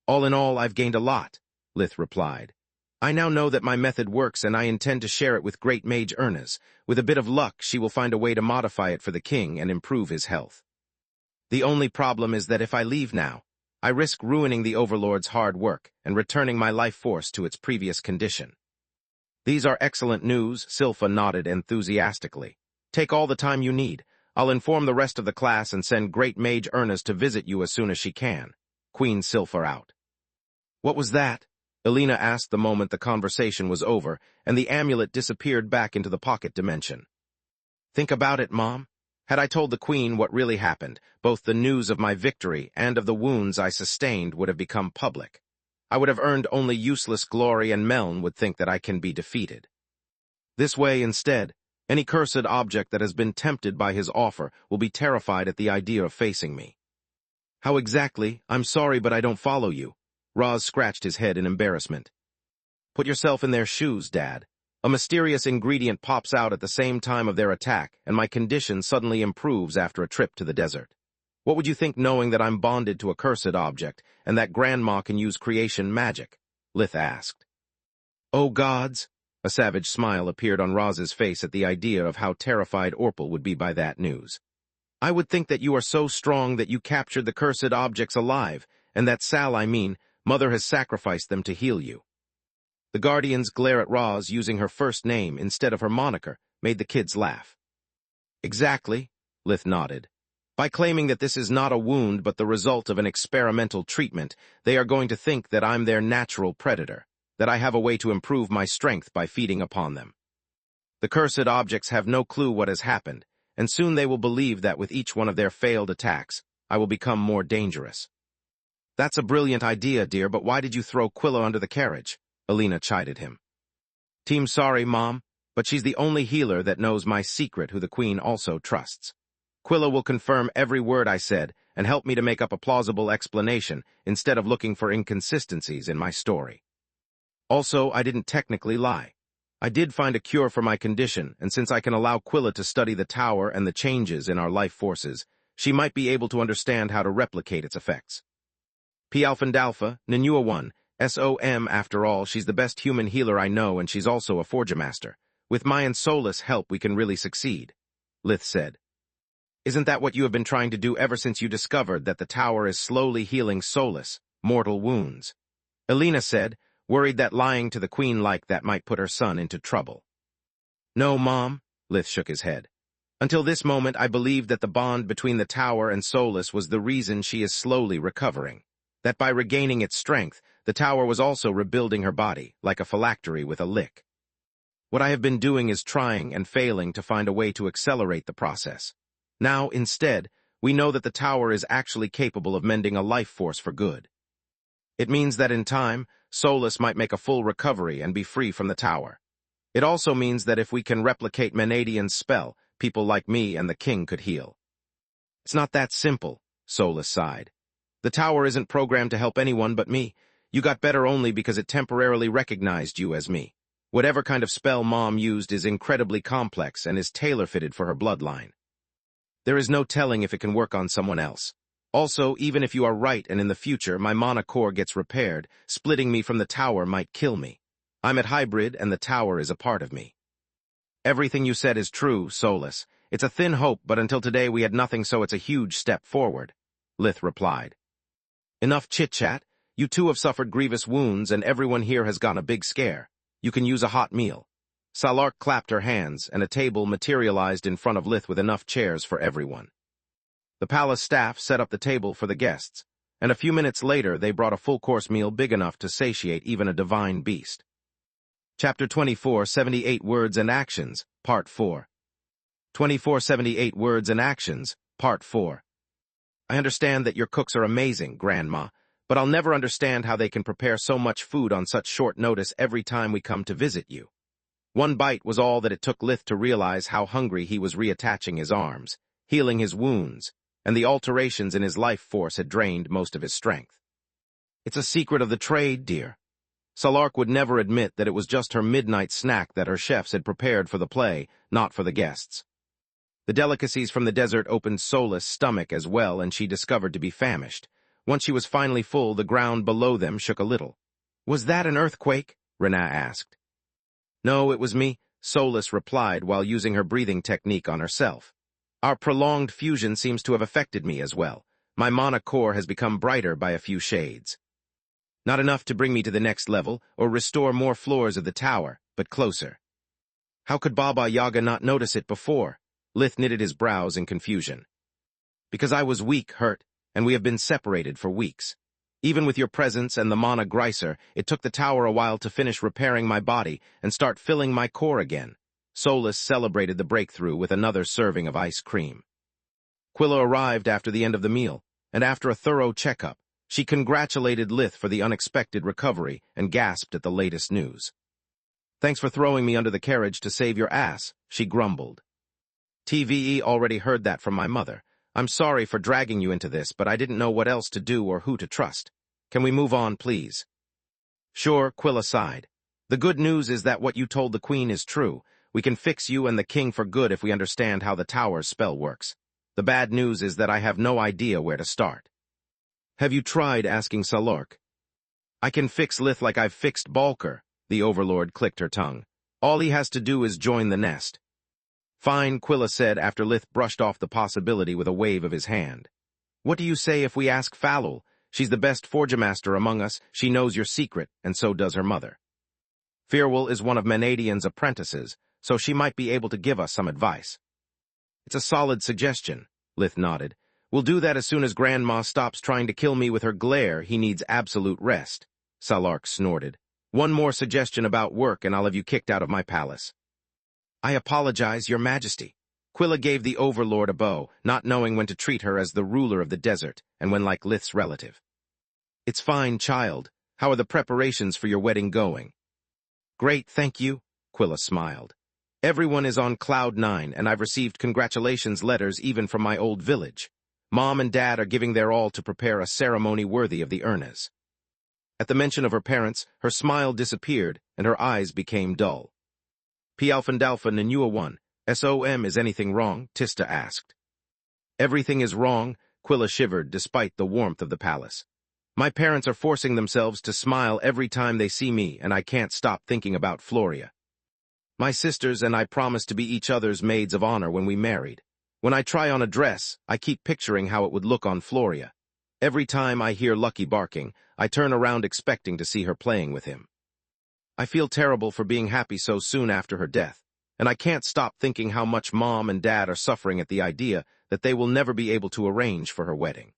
All in all, I've gained a lot, Lith replied. I now know that my method works and I intend to share it with Great Mage Ernest. With a bit of luck, she will find a way to modify it for the king and improve his health. The only problem is that if I leave now, I risk ruining the Overlord's hard work and returning my life force to its previous condition. These are excellent news, Silpha nodded enthusiastically. Take all the time you need. I'll inform the rest of the class and send Great Mage Ernest to visit you as soon as she can. Queen Silpha out. What was that? Elena asked the moment the conversation was over, and the amulet disappeared back into the pocket dimension. Think about it, Mom. Had I told the Queen what really happened, both the news of my victory and of the wounds I sustained would have become public. I would have earned only useless glory, and Meln would think that I can be defeated. This way, instead, any cursed object that has been tempted by his offer will be terrified at the idea of facing me. How exactly? I'm sorry, but I don't follow you. Roz scratched his head in embarrassment. Put yourself in their shoes, Dad. A mysterious ingredient pops out at the same time of their attack, and my condition suddenly improves after a trip to the desert. What would you think knowing that I'm bonded to a cursed object, and that Grandma can use creation magic? Lith asked. Oh gods! A savage smile appeared on Roz's face at the idea of how terrified Orpal would be by that news. I would think that you are so strong that you captured the cursed objects alive, and that Mother has sacrificed them to heal you. The Guardian's glare at Roz using her first name instead of her moniker made the kids laugh. Exactly, Lith nodded. By claiming that this is not a wound but the result of an experimental treatment, they are going to think that I'm their natural predator, that I have a way to improve my strength by feeding upon them. The cursed objects have no clue what has happened, and soon they will believe that with each one of their failed attacks, I will become more dangerous. That's a brilliant idea, dear, but why did you throw Quilla under the carriage? Alina chided him. Team sorry, Mom, but she's the only healer that knows my secret who the Queen also trusts. Quilla will confirm every word I said and help me to make up a plausible explanation instead of looking for inconsistencies in my story. Also, I didn't technically lie. I did find a cure for my condition, and since I can allow Quilla to study the tower and the changes in our life forces, she might be able to understand how to replicate its effects. P. Alphandalpha, Nanua 1, SOM, after all, she's the best human healer I know, and she's also a Forger Master. With my and Solus' help, we can really succeed, Lith said. Isn't that what you have been trying to do ever since you discovered that the tower is slowly healing Solus' mortal wounds? Alina said, worried that lying to the Queen like that might put her son into trouble. No, Mom, Lith shook his head. Until this moment, I believed that the bond between the tower and Solus was the reason she is slowly recovering. That by regaining its strength, the tower was also rebuilding her body, like a phylactery with a lick. What I have been doing is trying and failing to find a way to accelerate the process. Now, instead, we know that the tower is actually capable of mending a life force for good. It means that in time, Solus might make a full recovery and be free from the tower. It also means that if we can replicate Menadian's spell, people like me and the king could heal. It's not that simple, Solus sighed. The tower isn't programmed to help anyone but me. You got better only because it temporarily recognized you as me. Whatever kind of spell Mom used is incredibly complex and is tailor-fitted for her bloodline. There is no telling if it can work on someone else. Also, even if you are right and in the future my mana core gets repaired, splitting me from the tower might kill me. I'm at hybrid and the tower is a part of me. Everything you said is true, Solus. It's a thin hope, but until today we had nothing, so it's a huge step forward, Lith replied. Enough chit-chat. You two have suffered grievous wounds and everyone here has gotten a big scare. You can use a hot meal. Salark clapped her hands and a table materialized in front of Lith with enough chairs for everyone. The palace staff set up the table for the guests, and a few minutes later they brought a full-course meal big enough to satiate even a divine beast. Chapter 24, 78 Words and Actions, Part 4. 2478 Words and Actions, Part 4. I understand that your cooks are amazing, Grandma, but I'll never understand how they can prepare so much food on such short notice every time we come to visit you. One bite was all that it took Lith to realize how hungry he was reattaching his arms, healing his wounds, and the alterations in his life force had drained most of his strength. It's a secret of the trade, dear. Salark would never admit that it was just her midnight snack that her chefs had prepared for the play, not for the guests. The delicacies from the desert opened Solus' stomach as well, and she discovered to be famished. Once she was finally full, the ground below them shook a little. Was that an earthquake? Rena asked. No, it was me, Solus replied while using her breathing technique on herself. Our prolonged fusion seems to have affected me as well. My mana core has become brighter by a few shades. Not enough to bring me to the next level or restore more floors of the tower, but closer. How could Baba Yaga not notice it before? Lith knitted his brows in confusion. Because I was weak, hurt, and we have been separated for weeks. Even with your presence and the mana Greiser, it took the tower a while to finish repairing my body and start filling my core again. Solus celebrated the breakthrough with another serving of ice cream. Quilla arrived after the end of the meal, and after a thorough checkup, she congratulated Lith for the unexpected recovery and gasped at the latest news. Thanks for throwing me under the carriage to save your ass, she grumbled. TVE already heard that from my mother. I'm sorry for dragging you into this, but I didn't know what else to do or who to trust. Can we move on, please? Sure, Quilla sighed. The good news is that what you told the Queen is true. We can fix you and the King for good if we understand how the tower's spell works. The bad news is that I have no idea where to start. Have you tried asking Salark? I can fix Lith like I've fixed Balker, the Overlord clicked her tongue. All he has to do is join the nest. Fine, Quilla said after Lith brushed off the possibility with a wave of his hand. What do you say if we ask Falul? She's the best Forger Master among us, she knows your secret, and so does her mother. Firwell is one of Menadian's apprentices, so she might be able to give us some advice. It's a solid suggestion, Lith nodded, We'll do that as soon as Grandma stops trying to kill me with her glare. He needs absolute rest. Salark snorted. One more suggestion about work and I'll have you kicked out of my palace. I apologize, Your Majesty. Quilla gave the overlord a bow, not knowing when to treat her as the ruler of the desert and when like Lith's relative. It's fine, child. How are the preparations for your wedding going? Great, thank you, Quilla smiled. Everyone is on cloud 9 and I've received congratulations letters even from my old village. Mom and Dad are giving their all to prepare a ceremony worthy of the Urnas. At the mention of her parents, her smile disappeared and her eyes became dull. Pialfandalfa Nanua 1, SOM, is anything wrong? Tista asked. Everything is wrong, Quilla shivered despite the warmth of the palace. My parents are forcing themselves to smile every time they see me and I can't stop thinking about Floria. My sisters and I promised to be each other's maids of honor when we married. When I try on a dress, I keep picturing how it would look on Floria. Every time I hear Lucky barking, I turn around expecting to see her playing with him. I feel terrible for being happy so soon after her death, and I can't stop thinking how much Mom and Dad are suffering at the idea that they will never be able to arrange for her wedding.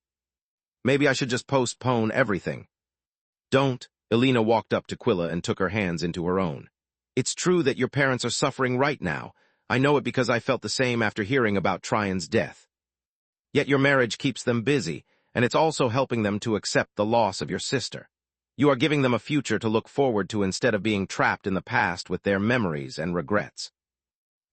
Maybe I should just postpone everything. Don't. Elena walked up to Quilla and took her hands into her own. It's true that your parents are suffering right now. I know it because I felt the same after hearing about Trion's death. Yet your marriage keeps them busy, and it's also helping them to accept the loss of your sister. You are giving them a future to look forward to instead of being trapped in the past with their memories and regrets.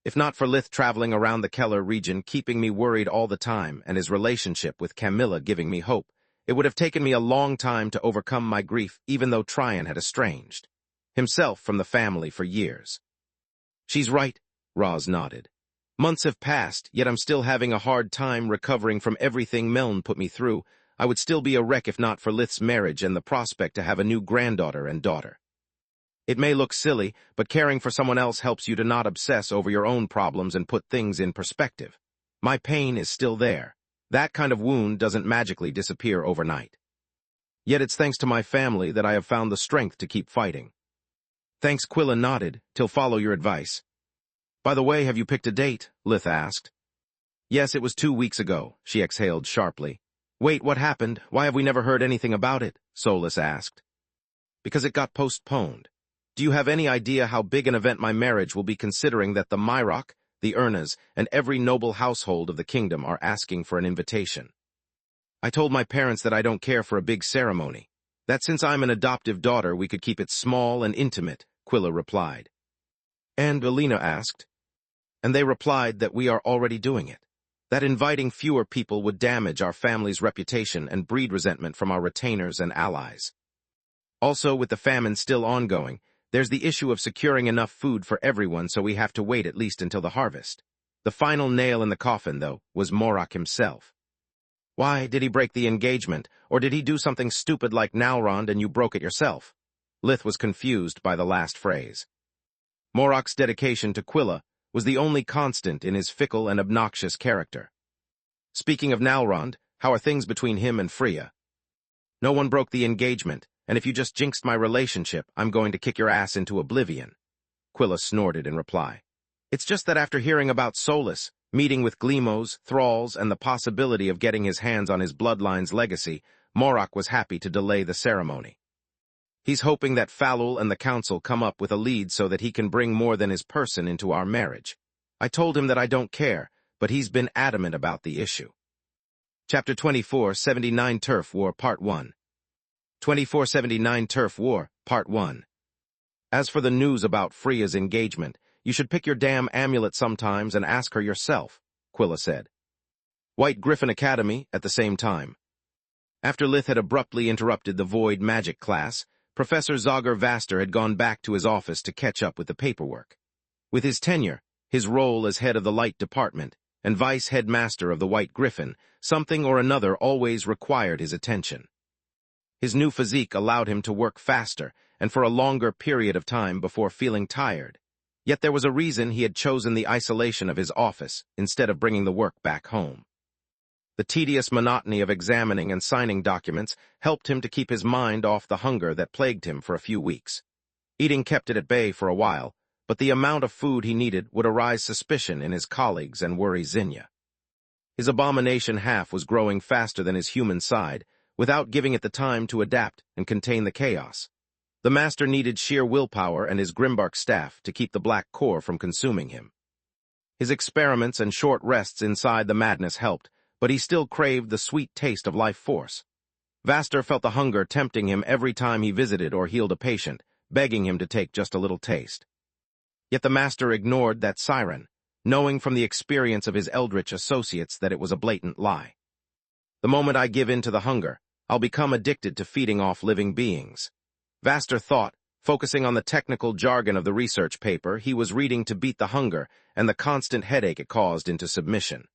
If not for Lith traveling around the Keller region keeping me worried all the time and his relationship with Camilla giving me hope, it would have taken me a long time to overcome my grief even though Trion had estranged himself from the family for years. She's right, Roz nodded. Months have passed, yet I'm still having a hard time recovering from everything Meln put me through. I would still be a wreck if not for Lith's marriage and the prospect to have a new granddaughter and daughter. It may look silly, but caring for someone else helps you to not obsess over your own problems and put things in perspective. My pain is still there. That kind of wound doesn't magically disappear overnight. Yet it's thanks to my family that I have found the strength to keep fighting. Thanks, Quilla nodded. Till follow your advice. By the way, have you picked a date? Lith asked. Yes, it was 2 weeks ago, she exhaled sharply. Wait, what happened? Why have we never heard anything about it? Solus asked. Because it got postponed. Do you have any idea how big an event my marriage will be considering that the Myrock, the Urnas, and every noble household of the kingdom are asking for an invitation? I told my parents that I don't care for a big ceremony. That since I'm an adoptive daughter, we could keep it small and intimate, Quilla replied. And Elena asked. And they replied that we are already doing it. That inviting fewer people would damage our family's reputation and breed resentment from our retainers and allies. Also, with the famine still ongoing, there's the issue of securing enough food for everyone, so we have to wait at least until the harvest. The final nail in the coffin, though, was Morak himself. Why, did he break the engagement, or did he do something stupid like Nalrond and you broke it yourself? Lith was confused by the last phrase. Morak's dedication to Quilla was the only constant in his fickle and obnoxious character. Speaking of Nalrond, how are things between him and Freya? No one broke the engagement, and if you just jinxed my relationship, I'm going to kick your ass into oblivion. Quilla snorted in reply. It's just that after hearing about Solus, meeting with Glemos, thralls, and the possibility of getting his hands on his bloodline's legacy, Morak was happy to delay the ceremony. He's hoping that Falul and the council come up with a lead so that he can bring more than his person into our marriage. I told him that I don't care, but he's been adamant about the issue. Chapter 24, 79 Turf War, Part 1. 2479 Turf War, Part 1. As for the news about Freya's engagement, you should pick your damn amulet sometimes and ask her yourself, Quilla said. White Griffin Academy, at the same time. After Lith had abruptly interrupted the Void Magic class, Professor Zogger Vaster had gone back to his office to catch up with the paperwork. With his tenure, his role as head of the Light Department, and vice headmaster of the White Griffin, something or another always required his attention. His new physique allowed him to work faster and for a longer period of time before feeling tired. Yet there was a reason he had chosen the isolation of his office instead of bringing the work back home. The tedious monotony of examining and signing documents helped him to keep his mind off the hunger that plagued him for a few weeks. Eating kept it at bay for a while, but the amount of food he needed would arouse suspicion in his colleagues and worry Zinnia. His abomination half was growing faster than his human side, without giving it the time to adapt and contain the chaos. The master needed sheer willpower and his Grimbark staff to keep the black core from consuming him. His experiments and short rests inside the madness helped, but he still craved the sweet taste of life force. Vaster felt the hunger tempting him every time he visited or healed a patient, begging him to take just a little taste. Yet the master ignored that siren, knowing from the experience of his eldritch associates that it was a blatant lie. The moment I give in to the hunger, I'll become addicted to feeding off living beings. Vaster thought, focusing on the technical jargon of the research paper he was reading to beat the hunger and the constant headache it caused into submission.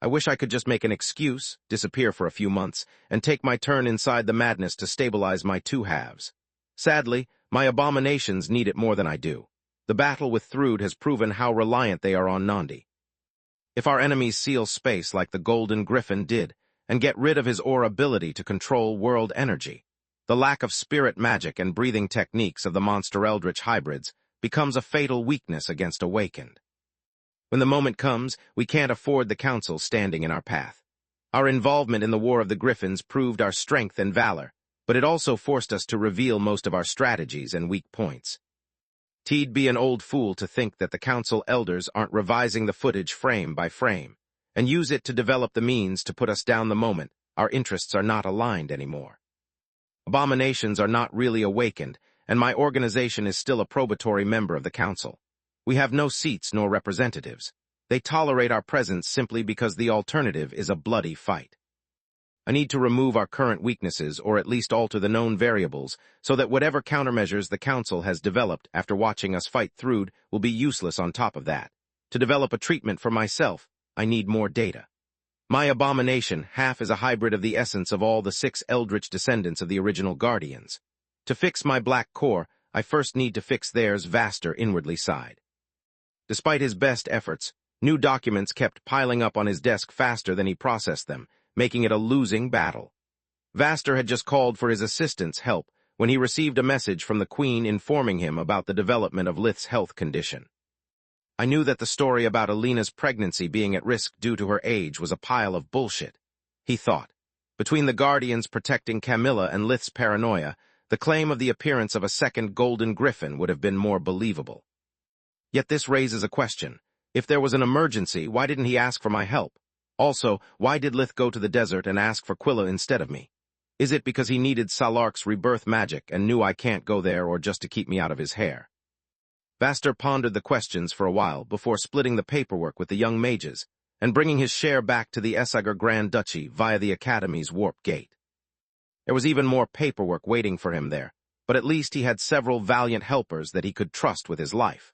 I wish I could just make an excuse, disappear for a few months, and take my turn inside the madness to stabilize my two halves. Sadly, my abominations need it more than I do. The battle with Thrud has proven how reliant they are on Nandi. If our enemies seal space like the Golden Griffin did, and get rid of his ability to control world energy, the lack of spirit magic and breathing techniques of the monster eldritch hybrids becomes a fatal weakness against Awakened. When the moment comes, we can't afford the Council standing in our path. Our involvement in the War of the Griffins proved our strength and valor, but it also forced us to reveal most of our strategies and weak points. T'd be an old fool to think that the Council elders aren't revising the footage frame by frame, and use it to develop the means to put us down the moment our interests are not aligned anymore. Abominations are not really awakened, and my organization is still a probatory member of the Council. We have no seats nor representatives. They tolerate our presence simply because the alternative is a bloody fight. I need to remove our current weaknesses or at least alter the known variables so that whatever countermeasures the Council has developed after watching us fight Thrud will be useless on top of that. To develop a treatment for myself, I need more data. My abomination half is a hybrid of the essence of all the 6 eldritch descendants of the original Guardians. To fix my black core, I first need to fix theirs vaster inwardly side. Despite his best efforts, new documents kept piling up on his desk faster than he processed them, making it a losing battle. Vaster had just called for his assistant's help when he received a message from the Queen informing him about the development of Lith's health condition. I knew that the story about Alina's pregnancy being at risk due to her age was a pile of bullshit, he thought. Between the Guardians protecting Camilla and Lith's paranoia, the claim of the appearance of a second Golden Griffin would have been more believable. Yet this raises a question. If there was an emergency, why didn't he ask for my help? Also, why did Lith go to the desert and ask for Quilla instead of me? Is it because he needed Salark's rebirth magic and knew I can't go there or just to keep me out of his hair? Vaster pondered the questions for a while before splitting the paperwork with the young mages and bringing his share back to the Essager Grand Duchy via the Academy's warp gate. There was even more paperwork waiting for him there, but at least he had several valiant helpers that he could trust with his life.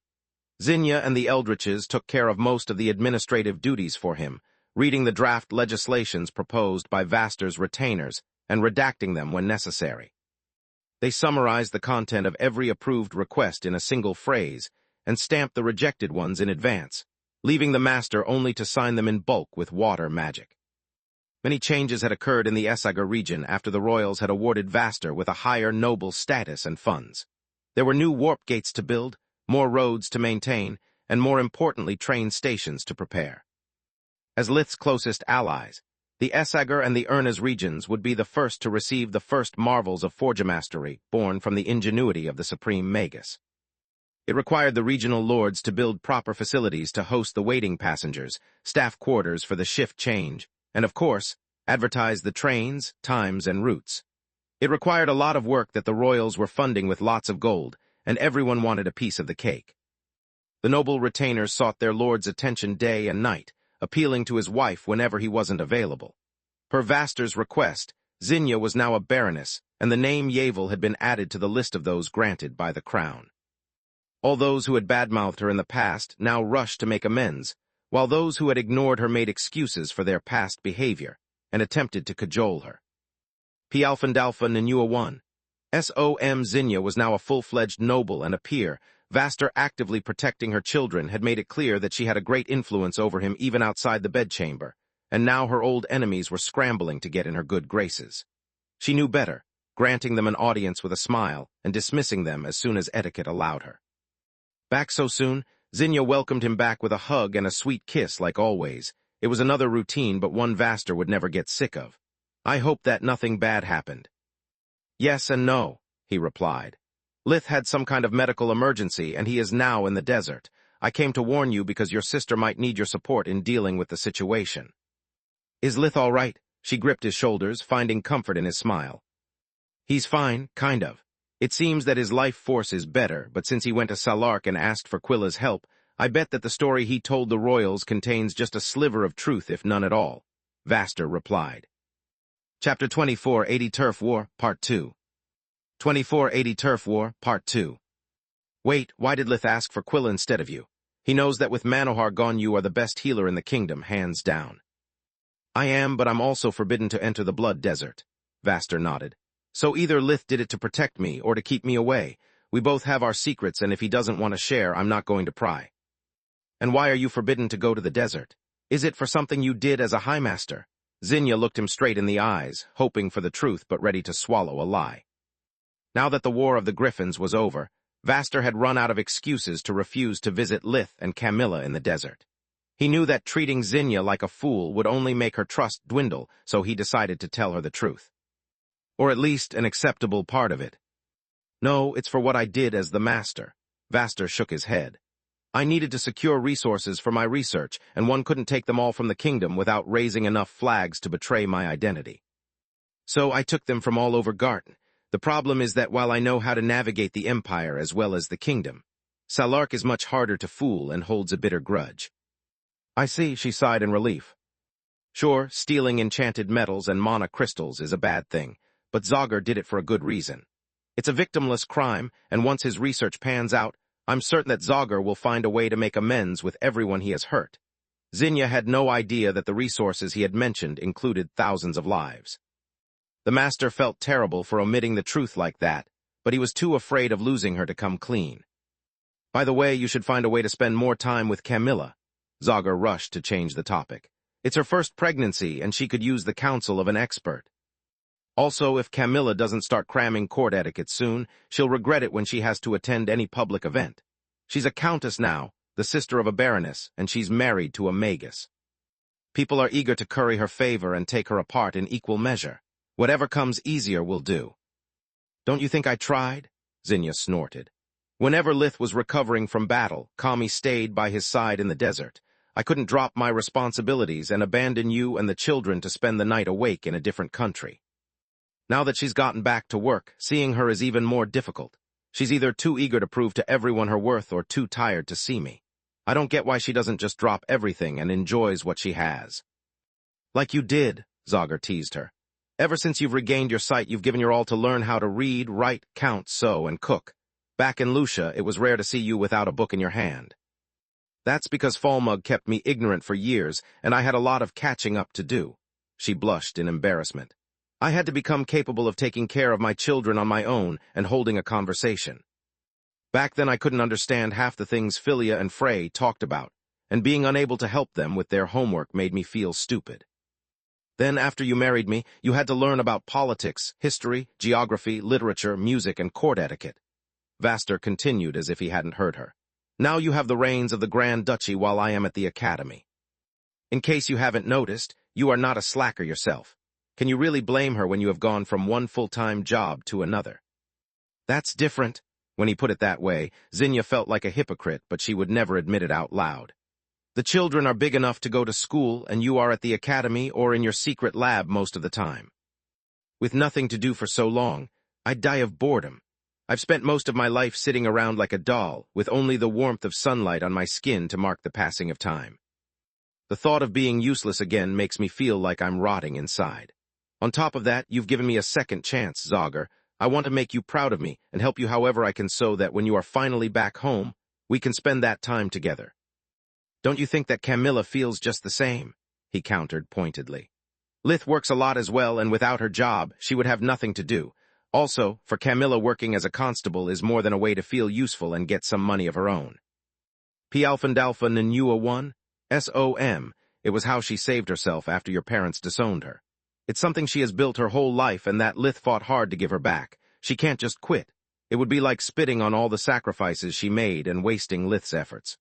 Zinnia and the Eldritches took care of most of the administrative duties for him, reading the draft legislations proposed by Vaster's retainers and redacting them when necessary. They summarized the content of every approved request in a single phrase and stamped the rejected ones in advance, leaving the master only to sign them in bulk with water magic. Many changes had occurred in the Essager region after the royals had awarded Vaster with a higher noble status and funds. There were new warp gates to build, more roads to maintain, and more importantly train stations to prepare. As Lith's closest allies, the Essager and the Erna's regions would be the first to receive the first marvels of forgemastery born from the ingenuity of the supreme Magus. It required the regional lords to build proper facilities to host the waiting passengers, staff quarters for the shift change, and of course, advertise the trains, times, and routes. It required a lot of work that the royals were funding with lots of gold, and everyone wanted a piece of the cake. The noble retainers sought their lord's attention day and night, appealing to his wife whenever he wasn't available. Per Vaster's request, Zinnia was now a baroness, and the name Yavel had been added to the list of those granted by the crown. All those who had badmouthed her in the past now rushed to make amends, while those who had ignored her made excuses for their past behavior and attempted to cajole her. P. Alphandalpha Nanua 1. S.O.M. Zinnia was now a full-fledged noble and a peer. Vaster actively protecting her children had made it clear that she had a great influence over him even outside the bedchamber, and now her old enemies were scrambling to get in her good graces. She knew better, granting them an audience with a smile and dismissing them as soon as etiquette allowed her. Back so soon, Zinnia welcomed him back with a hug and a sweet kiss like always, It was another routine, but one Vaster would never get sick of. I hope that nothing bad happened. Yes and no, he replied. Lith had some kind of medical emergency, and he is now in the desert. I came to warn you because your sister might need your support in dealing with the situation. Is Lith all right? She gripped his shoulders, finding comfort in his smile. He's fine, kind of. It seems that his life force is better, but since he went to Salark and asked for Quilla's help, I bet that the story he told the royals contains just a sliver of truth, if none at all, Vaster replied. Chapter 24, 80 Turf War, Part 2. 2480 Turf War, Part 2. Wait, why did Lith ask for Quilla instead of you? He knows that with Manohar gone you are the best healer in the kingdom, hands down. I am, but I'm also forbidden to enter the Blood Desert. Vaster nodded. So either Lith did it to protect me or to keep me away. We both have our secrets, and if he doesn't want to share, I'm not going to pry. And why are you forbidden to go to the desert? Is it for something you did as a High Master? Zinnia looked him straight in the eyes, hoping for the truth but ready to swallow a lie. Now that the War of the Griffins was over, Vaster had run out of excuses to refuse to visit Lith and Camilla in the desert. He knew that treating Zinnia like a fool would only make her trust dwindle, so he decided to tell her the truth. Or at least an acceptable part of it. No, it's for what I did as the Master. Vaster shook his head. I needed to secure resources for my research, and one couldn't take them all from the kingdom without raising enough flags to betray my identity. So I took them from all over Garten. The problem is that while I know how to navigate the Empire as well as the kingdom, Salark is much harder to fool and holds a bitter grudge. I see, she sighed in relief. Sure, stealing enchanted metals and mana crystals is a bad thing, but Zogger did it for a good reason. It's a victimless crime, and once his research pans out, I'm certain that Zogger will find a way to make amends with everyone he has hurt. Zinnia had no idea that the resources he had mentioned included thousands of lives. The Master felt terrible for omitting the truth like that, but he was too afraid of losing her to come clean. By the way, you should find a way to spend more time with Camilla. Zogger rushed to change the topic. It's her first pregnancy, and she could use the counsel of an expert. Also, if Camilla doesn't start cramming court etiquette soon, she'll regret it when she has to attend any public event. She's a countess now, the sister of a baroness, and she's married to a Magus. People are eager to curry her favor and take her apart in equal measure. Whatever comes easier will do. Don't you think I tried? Zinnia snorted. Whenever Lith was recovering from battle, Kami stayed by his side in the desert. I couldn't drop my responsibilities and abandon you and the children to spend the night awake in a different country. Now that she's gotten back to work, seeing her is even more difficult. She's either too eager to prove to everyone her worth or too tired to see me. I don't get why she doesn't just drop everything and enjoys what she has. Like you did, Zogger teased her. Ever since you've regained your sight, you've given your all to learn how to read, write, count, sew, and cook. Back in Lucia, it was rare to see you without a book in your hand. That's because Falmug kept me ignorant for years, and I had a lot of catching up to do. She blushed in embarrassment. I had to become capable of taking care of my children on my own and holding a conversation. Back then I couldn't understand half the things Philia and Frey talked about, and being unable to help them with their homework made me feel stupid. Then, after you married me, you had to learn about politics, history, geography, literature, music, and court etiquette. Vaster continued as if he hadn't heard her. Now you have the reins of the Grand Duchy while I am at the Academy. In case you haven't noticed, you are not a slacker yourself. Can you really blame her when you have gone from one full-time job to another? That's different. When he put it that way, Zinnia felt like a hypocrite, but she would never admit it out loud. The children are big enough to go to school, and you are at the academy or in your secret lab most of the time. With nothing to do for so long, I'd die of boredom. I've spent most of my life sitting around like a doll, with only the warmth of sunlight on my skin to mark the passing of time. The thought of being useless again makes me feel like I'm rotting inside. On top of that, you've given me a second chance, Zogger. I want to make you proud of me and help you however I can so that when you are finally back home, we can spend that time together. Don't you think that Camilla feels just the same? He countered pointedly. Lith works a lot as well, and without her job, she would have nothing to do. Also, for Camilla, working as a constable is more than a way to feel useful and get some money of her own. P-Alphandalpha Nanua 1? S-O-M. It was how she saved herself after your parents disowned her. It's something she has built her whole life, and that Lith fought hard to give her back. She can't just quit. It would be like spitting on all the sacrifices she made and wasting Lith's efforts.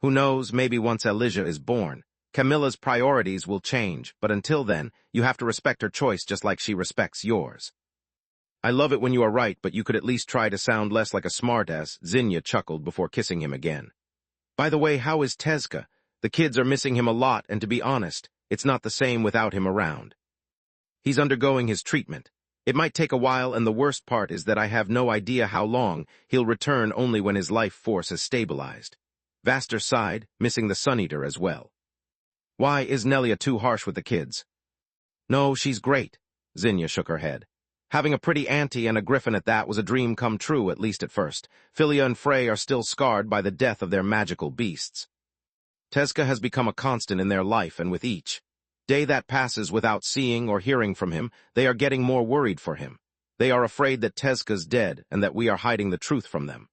Who knows, maybe once Elijah is born, Camilla's priorities will change, but until then, you have to respect her choice just like she respects yours. I love it when you are right, but you could at least try to sound less like a smartass, Zinnia chuckled before kissing him again. By the way, how is Tezka? The kids are missing him a lot, and to be honest, it's not the same without him around. He's undergoing his treatment. It might take a while, and the worst part is that I have no idea how long. He'll return only when his life force has stabilized. Vaster sighed, missing the Sun-Eater as well. Why is Nelia too harsh with the kids? No, she's great. Zinnia shook her head. Having a pretty auntie and a griffin at that was a dream come true, at least at first. Philia and Frey are still scarred by the death of their magical beasts. Tezka has become a constant in their life, and with each day that passes without seeing or hearing from him, they are getting more worried for him. They are afraid that Tezka's dead and that we are hiding the truth from them.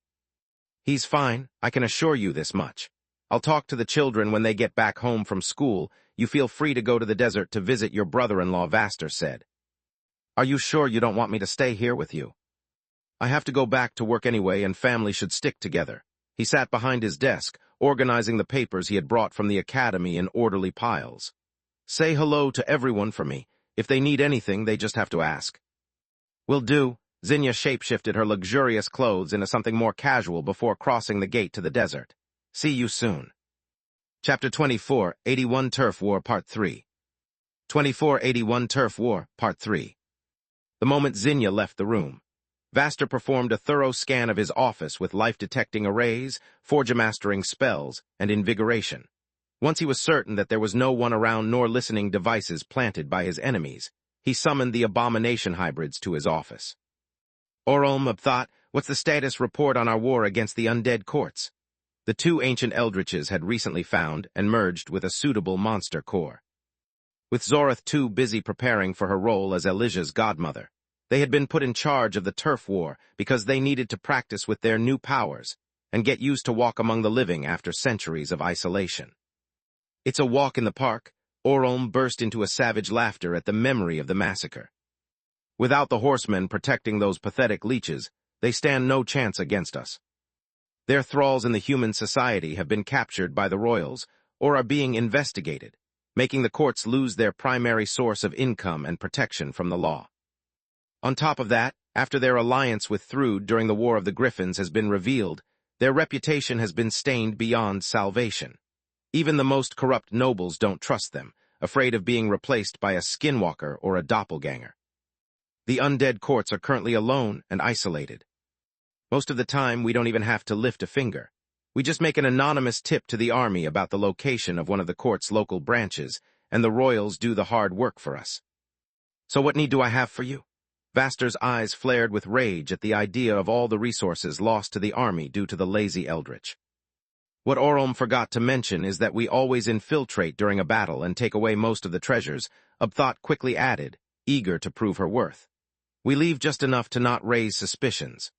He's fine, I can assure you this much. I'll talk to the children when they get back home from school. You feel free to go to the desert to visit your brother-in-law, Vaster said. Are you sure you don't want me to stay here with you? I have to go back to work anyway, and family should stick together. He sat behind his desk, organizing the papers he had brought from the academy in orderly piles. Say hello to everyone for me. If they need anything, they just have to ask. Will do. Zinnia shapeshifted her luxurious clothes into something more casual before crossing the gate to the desert. See you soon. Chapter 24, 81 Turf War, Part 3. 2481 Turf War, Part 3. The moment Zinnia left the room, Vaster performed a thorough scan of his office with life-detecting arrays, forge-mastering spells, and invigoration. Once he was certain that there was no one around nor listening devices planted by his enemies, he summoned the abomination hybrids to his office. Orolm thought, what's the status report on our war against the undead courts? The two ancient eldritches had recently found and merged with a suitable monster core. With Zorith too busy preparing for her role as Elijah's godmother, they had been put in charge of the turf war because they needed to practice with their new powers and get used to walk among the living after centuries of isolation. It's a walk in the park. Orolm burst into a savage laughter at the memory of the massacre. Without the horsemen protecting those pathetic leeches, they stand no chance against us. Their thralls in the human society have been captured by the royals or are being investigated, making the courts lose their primary source of income and protection from the law. On top of that, after their alliance with Thrud during the War of the Griffins has been revealed, their reputation has been stained beyond salvation. Even the most corrupt nobles don't trust them, afraid of being replaced by a skinwalker or a doppelganger. The undead courts are currently alone and isolated. Most of the time, we don't even have to lift a finger. We just make an anonymous tip to the army about the location of one of the court's local branches, and the royals do the hard work for us. So what need do I have for you? Vaster's eyes flared with rage at the idea of all the resources lost to the army due to the lazy eldritch. What Orolm forgot to mention is that we always infiltrate during a battle and take away most of the treasures, Ubthot quickly added, eager to prove her worth. We leave just enough to not raise suspicions.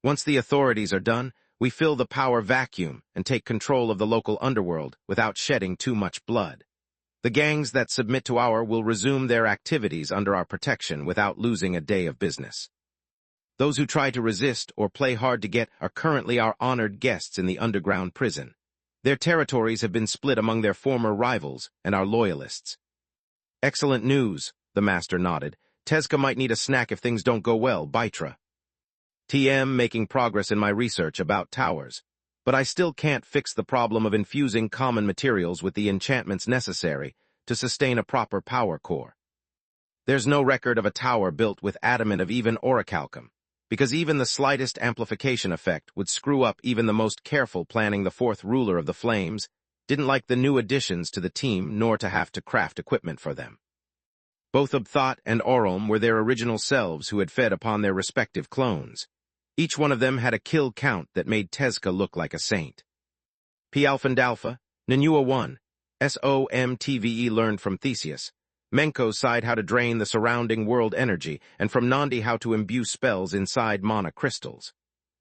Once the authorities are done, we fill the power vacuum and take control of the local underworld without shedding too much blood. The gangs that submit to our will resume their activities under our protection without losing a day of business. Those who try to resist or play hard to get are currently our honored guests in the underground prison. Their territories have been split among their former rivals and our loyalists. Excellent news, the master nodded. Tezka might need a snack if things don't go well, Bytra. TM making progress in my research about towers, but I still can't fix the problem of infusing common materials with the enchantments necessary to sustain a proper power core. There's no record of a tower built with adamant of even orichalcum, because even the slightest amplification effect would screw up even the most careful planning. The fourth ruler of the Flames didn't like the new additions to the team nor to have to craft equipment for them. Both Ubthot and Orolm were their original selves who had fed upon their respective clones. Each one of them had a kill count that made Tezka look like a saint. P-Alphandalpha, Nanua 1, SOMTVE learned from Theseus. Menko sighed how to drain the surrounding world energy, and from Nandi how to imbue spells inside mana crystals.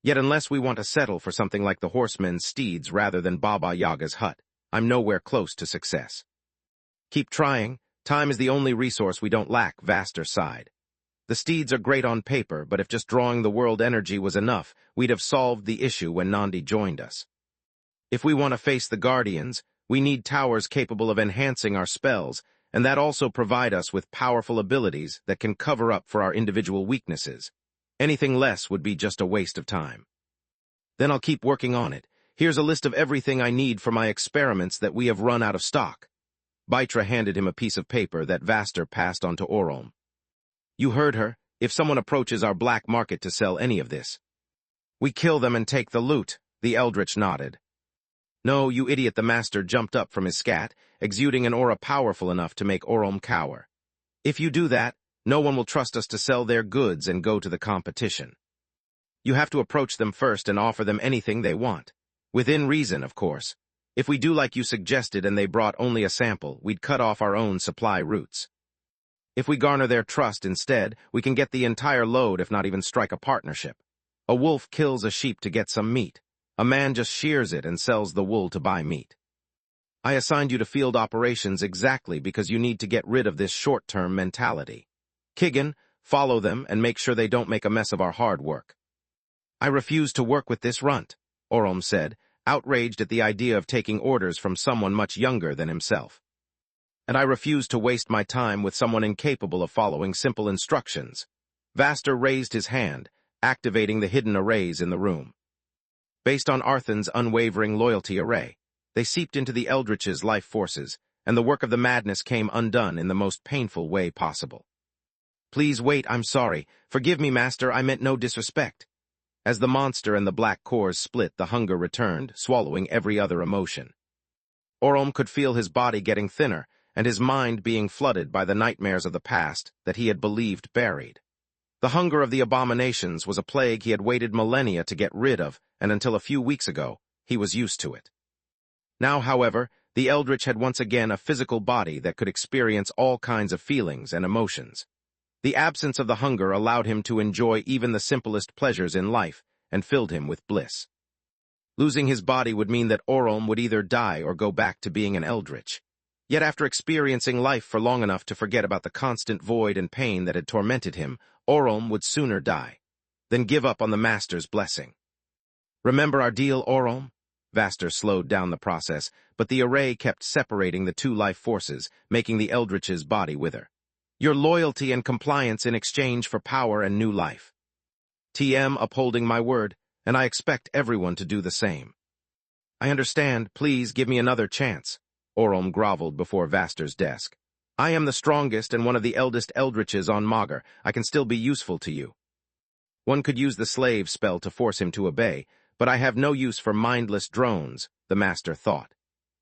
Yet unless we want to settle for something like the horsemen's steeds rather than Baba Yaga's hut, I'm nowhere close to success. Keep trying. Time is the only resource we don't lack, Vaster sighed. The steeds are great on paper, but if just drawing the world energy was enough, we'd have solved the issue when Nandi joined us. If we want to face the Guardians, We need towers capable of enhancing our spells, and that also provide us with powerful abilities that can cover up for our individual weaknesses. Anything less would be just a waste of time. Then I'll keep working on it. Here's a list of everything I need for my experiments that we have run out of stock. Baitra handed him a piece of paper that Vaster passed on to Orolm. You heard her. If someone approaches our black market to sell any of this, we kill them and take the loot, the Eldritch nodded. No, you idiot, the master jumped up from his scat, exuding an aura powerful enough to make Orolm cower. If you do that, no one will trust us to sell their goods and go to the competition. You have to approach them first and offer them anything they want. Within reason, of course. If we do like you suggested and they brought only a sample, we'd cut off our own supply routes. If we garner their trust instead, we can get the entire load if not even strike a partnership. A wolf kills a sheep to get some meat. A man just shears it and sells the wool to buy meat. I assigned you to field operations exactly because you need to get rid of this short-term mentality. Kigan, follow them and make sure they don't make a mess of our hard work. I refuse to work with this runt, Orolm said, outraged at the idea of taking orders from someone much younger than himself. And I refuse to waste my time with someone incapable of following simple instructions. Vaster raised his hand, activating the hidden arrays in the room. Based on Arthan's unwavering loyalty array, they seeped into the Eldritch's life forces, and the work of the madness came undone in the most painful way possible. Please wait, I'm sorry. Forgive me, Master, I meant no disrespect. As the monster and the black cores split, the hunger returned, swallowing every other emotion. Orolm could feel his body getting thinner, and his mind being flooded by the nightmares of the past that he had believed buried. The hunger of the abominations was a plague he had waited millennia to get rid of, and until a few weeks ago, he was used to it. Now, however, the Eldritch had once again a physical body that could experience all kinds of feelings and emotions. The absence of the hunger allowed him to enjoy even the simplest pleasures in life and filled him with bliss. Losing his body would mean that Orolm would either die or go back to being an Eldritch. Yet after experiencing life for long enough to forget about the constant void and pain that had tormented him, Orolm would sooner die than give up on the Master's blessing. Remember our deal, Orolm? Vaster slowed down the process, but the array kept separating the two life forces, making the Eldritch's body wither. Your loyalty and compliance in exchange for power and new life. TM upholding my word, and I expect everyone to do the same. I understand, please give me another chance. Orolm groveled before Vaster's desk. I am the strongest and one of the eldest Eldritches on Magur. I can still be useful to you. One could use the slave spell to force him to obey, but I have no use for mindless drones, the Master thought.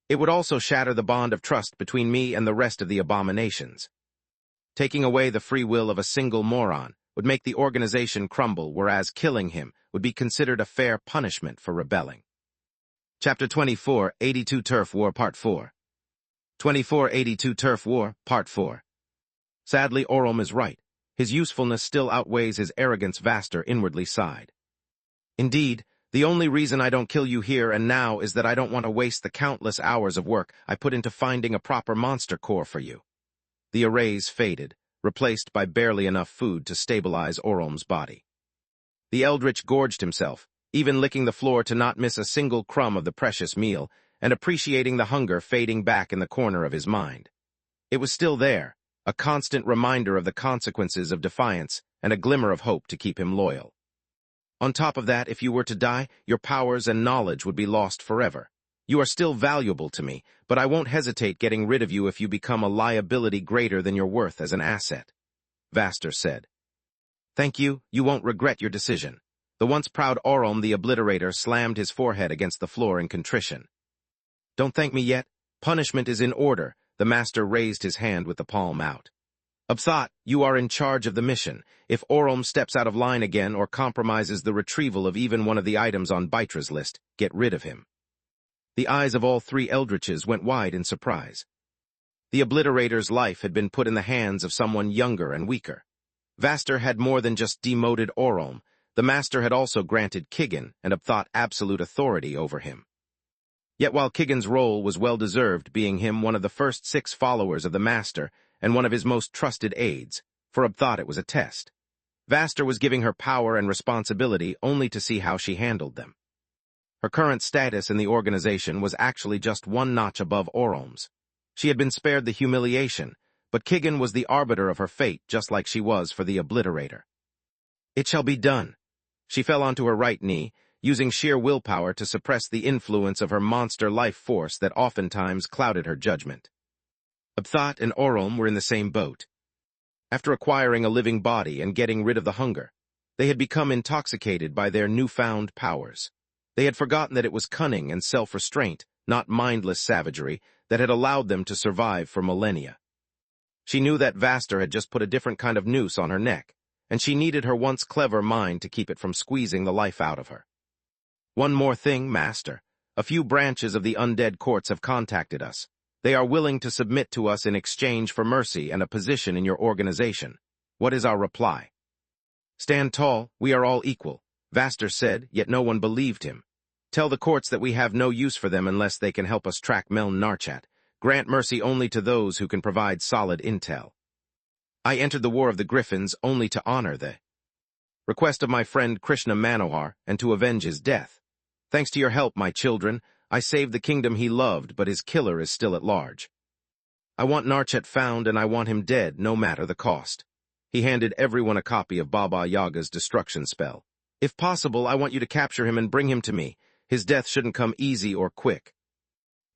It would also shatter the bond of trust between me and the rest of the abominations. Taking away the free will of a single moron would make the organization crumble, whereas killing him would be considered a fair punishment for rebelling. Chapter 24, 82 Turf War Part 4. 2482 Turf War, Part 4. Sadly, Orolm is right. His usefulness still outweighs his arrogance, Vaster inwardly sighed. Indeed, the only reason I don't kill you here and now is that I don't want to waste the countless hours of work I put into finding a proper monster core for you. The arrays faded, replaced by barely enough food to stabilize Orolm's body. The Eldritch gorged himself, even licking the floor to not miss a single crumb of the precious meal, and appreciating the hunger fading back in the corner of his mind. It was still there, a constant reminder of the consequences of defiance and a glimmer of hope to keep him loyal. On top of that, if you were to die, your powers and knowledge would be lost forever. You are still valuable to me, but I won't hesitate getting rid of you if you become a liability greater than your worth as an asset, Vaster said. Thank you, you won't regret your decision. The once proud Orolm the Obliterator slammed his forehead against the floor in contrition. Don't thank me yet. Punishment is in order. The Master raised his hand with the palm out. Absat, you are in charge of the mission. If Orolm steps out of line again or compromises the retrieval of even one of the items on Baitra's list, get rid of him. The eyes of all three Eldritches went wide in surprise. The Obliterator's life had been put in the hands of someone younger and weaker. Vaster had more than just demoted Orolm. The Master had also granted Kigan and Absat absolute authority over him. Yet while Kigan's role was well-deserved, being him one of the first 6 followers of the Master and one of his most trusted aides, for Absat it was a test. Vaster was giving her power and responsibility only to see how she handled them. Her current status in the organization was actually just one notch above Orom's. She had been spared the humiliation, but Kigan was the arbiter of her fate just like she was for the Obliterator. It shall be done. She fell onto her right knee, using sheer willpower to suppress the influence of her monster life force that oftentimes clouded her judgment. Abthat and Orom were in the same boat. After acquiring a living body and getting rid of the hunger, they had become intoxicated by their newfound powers. They had forgotten that it was cunning and self-restraint, not mindless savagery, that had allowed them to survive for millennia. She knew that Vaster had just put a different kind of noose on her neck, and she needed her once clever mind to keep it from squeezing the life out of her. One more thing, Master. A few branches of the undead courts have contacted us. They are willing to submit to us in exchange for mercy and a position in your organization. What is our reply? Stand tall, we are all equal, Vaster said, yet no one believed him. Tell the courts that we have no use for them unless they can help us track Meln Narchat. Grant mercy only to those who can provide solid intel. I entered the War of the Griffins only to honor the request of my friend Krishna Manohar and to avenge his death. Thanks to your help, my children, I saved the kingdom he loved, but his killer is still at large. I want Narchat found, and I want him dead, no matter the cost. He handed everyone a copy of Baba Yaga's destruction spell. If possible, I want you to capture him and bring him to me. His death shouldn't come easy or quick.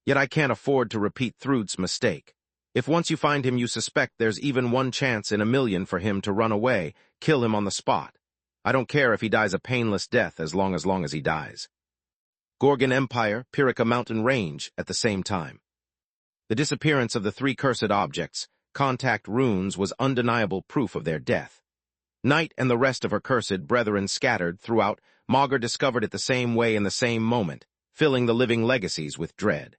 Yet I can't afford to repeat Thrud's mistake. If once you find him you suspect there's even 1 chance in a million for him to run away, kill him on the spot. I don't care if he dies a painless death as long as he dies. Gorgon Empire, Pirika Mountain Range, at the same time. The disappearance of the 3 cursed objects, contact runes, was undeniable proof of their death. Night and the rest of her cursed brethren scattered throughout, Maugr discovered it the same way in the same moment, filling the living legacies with dread.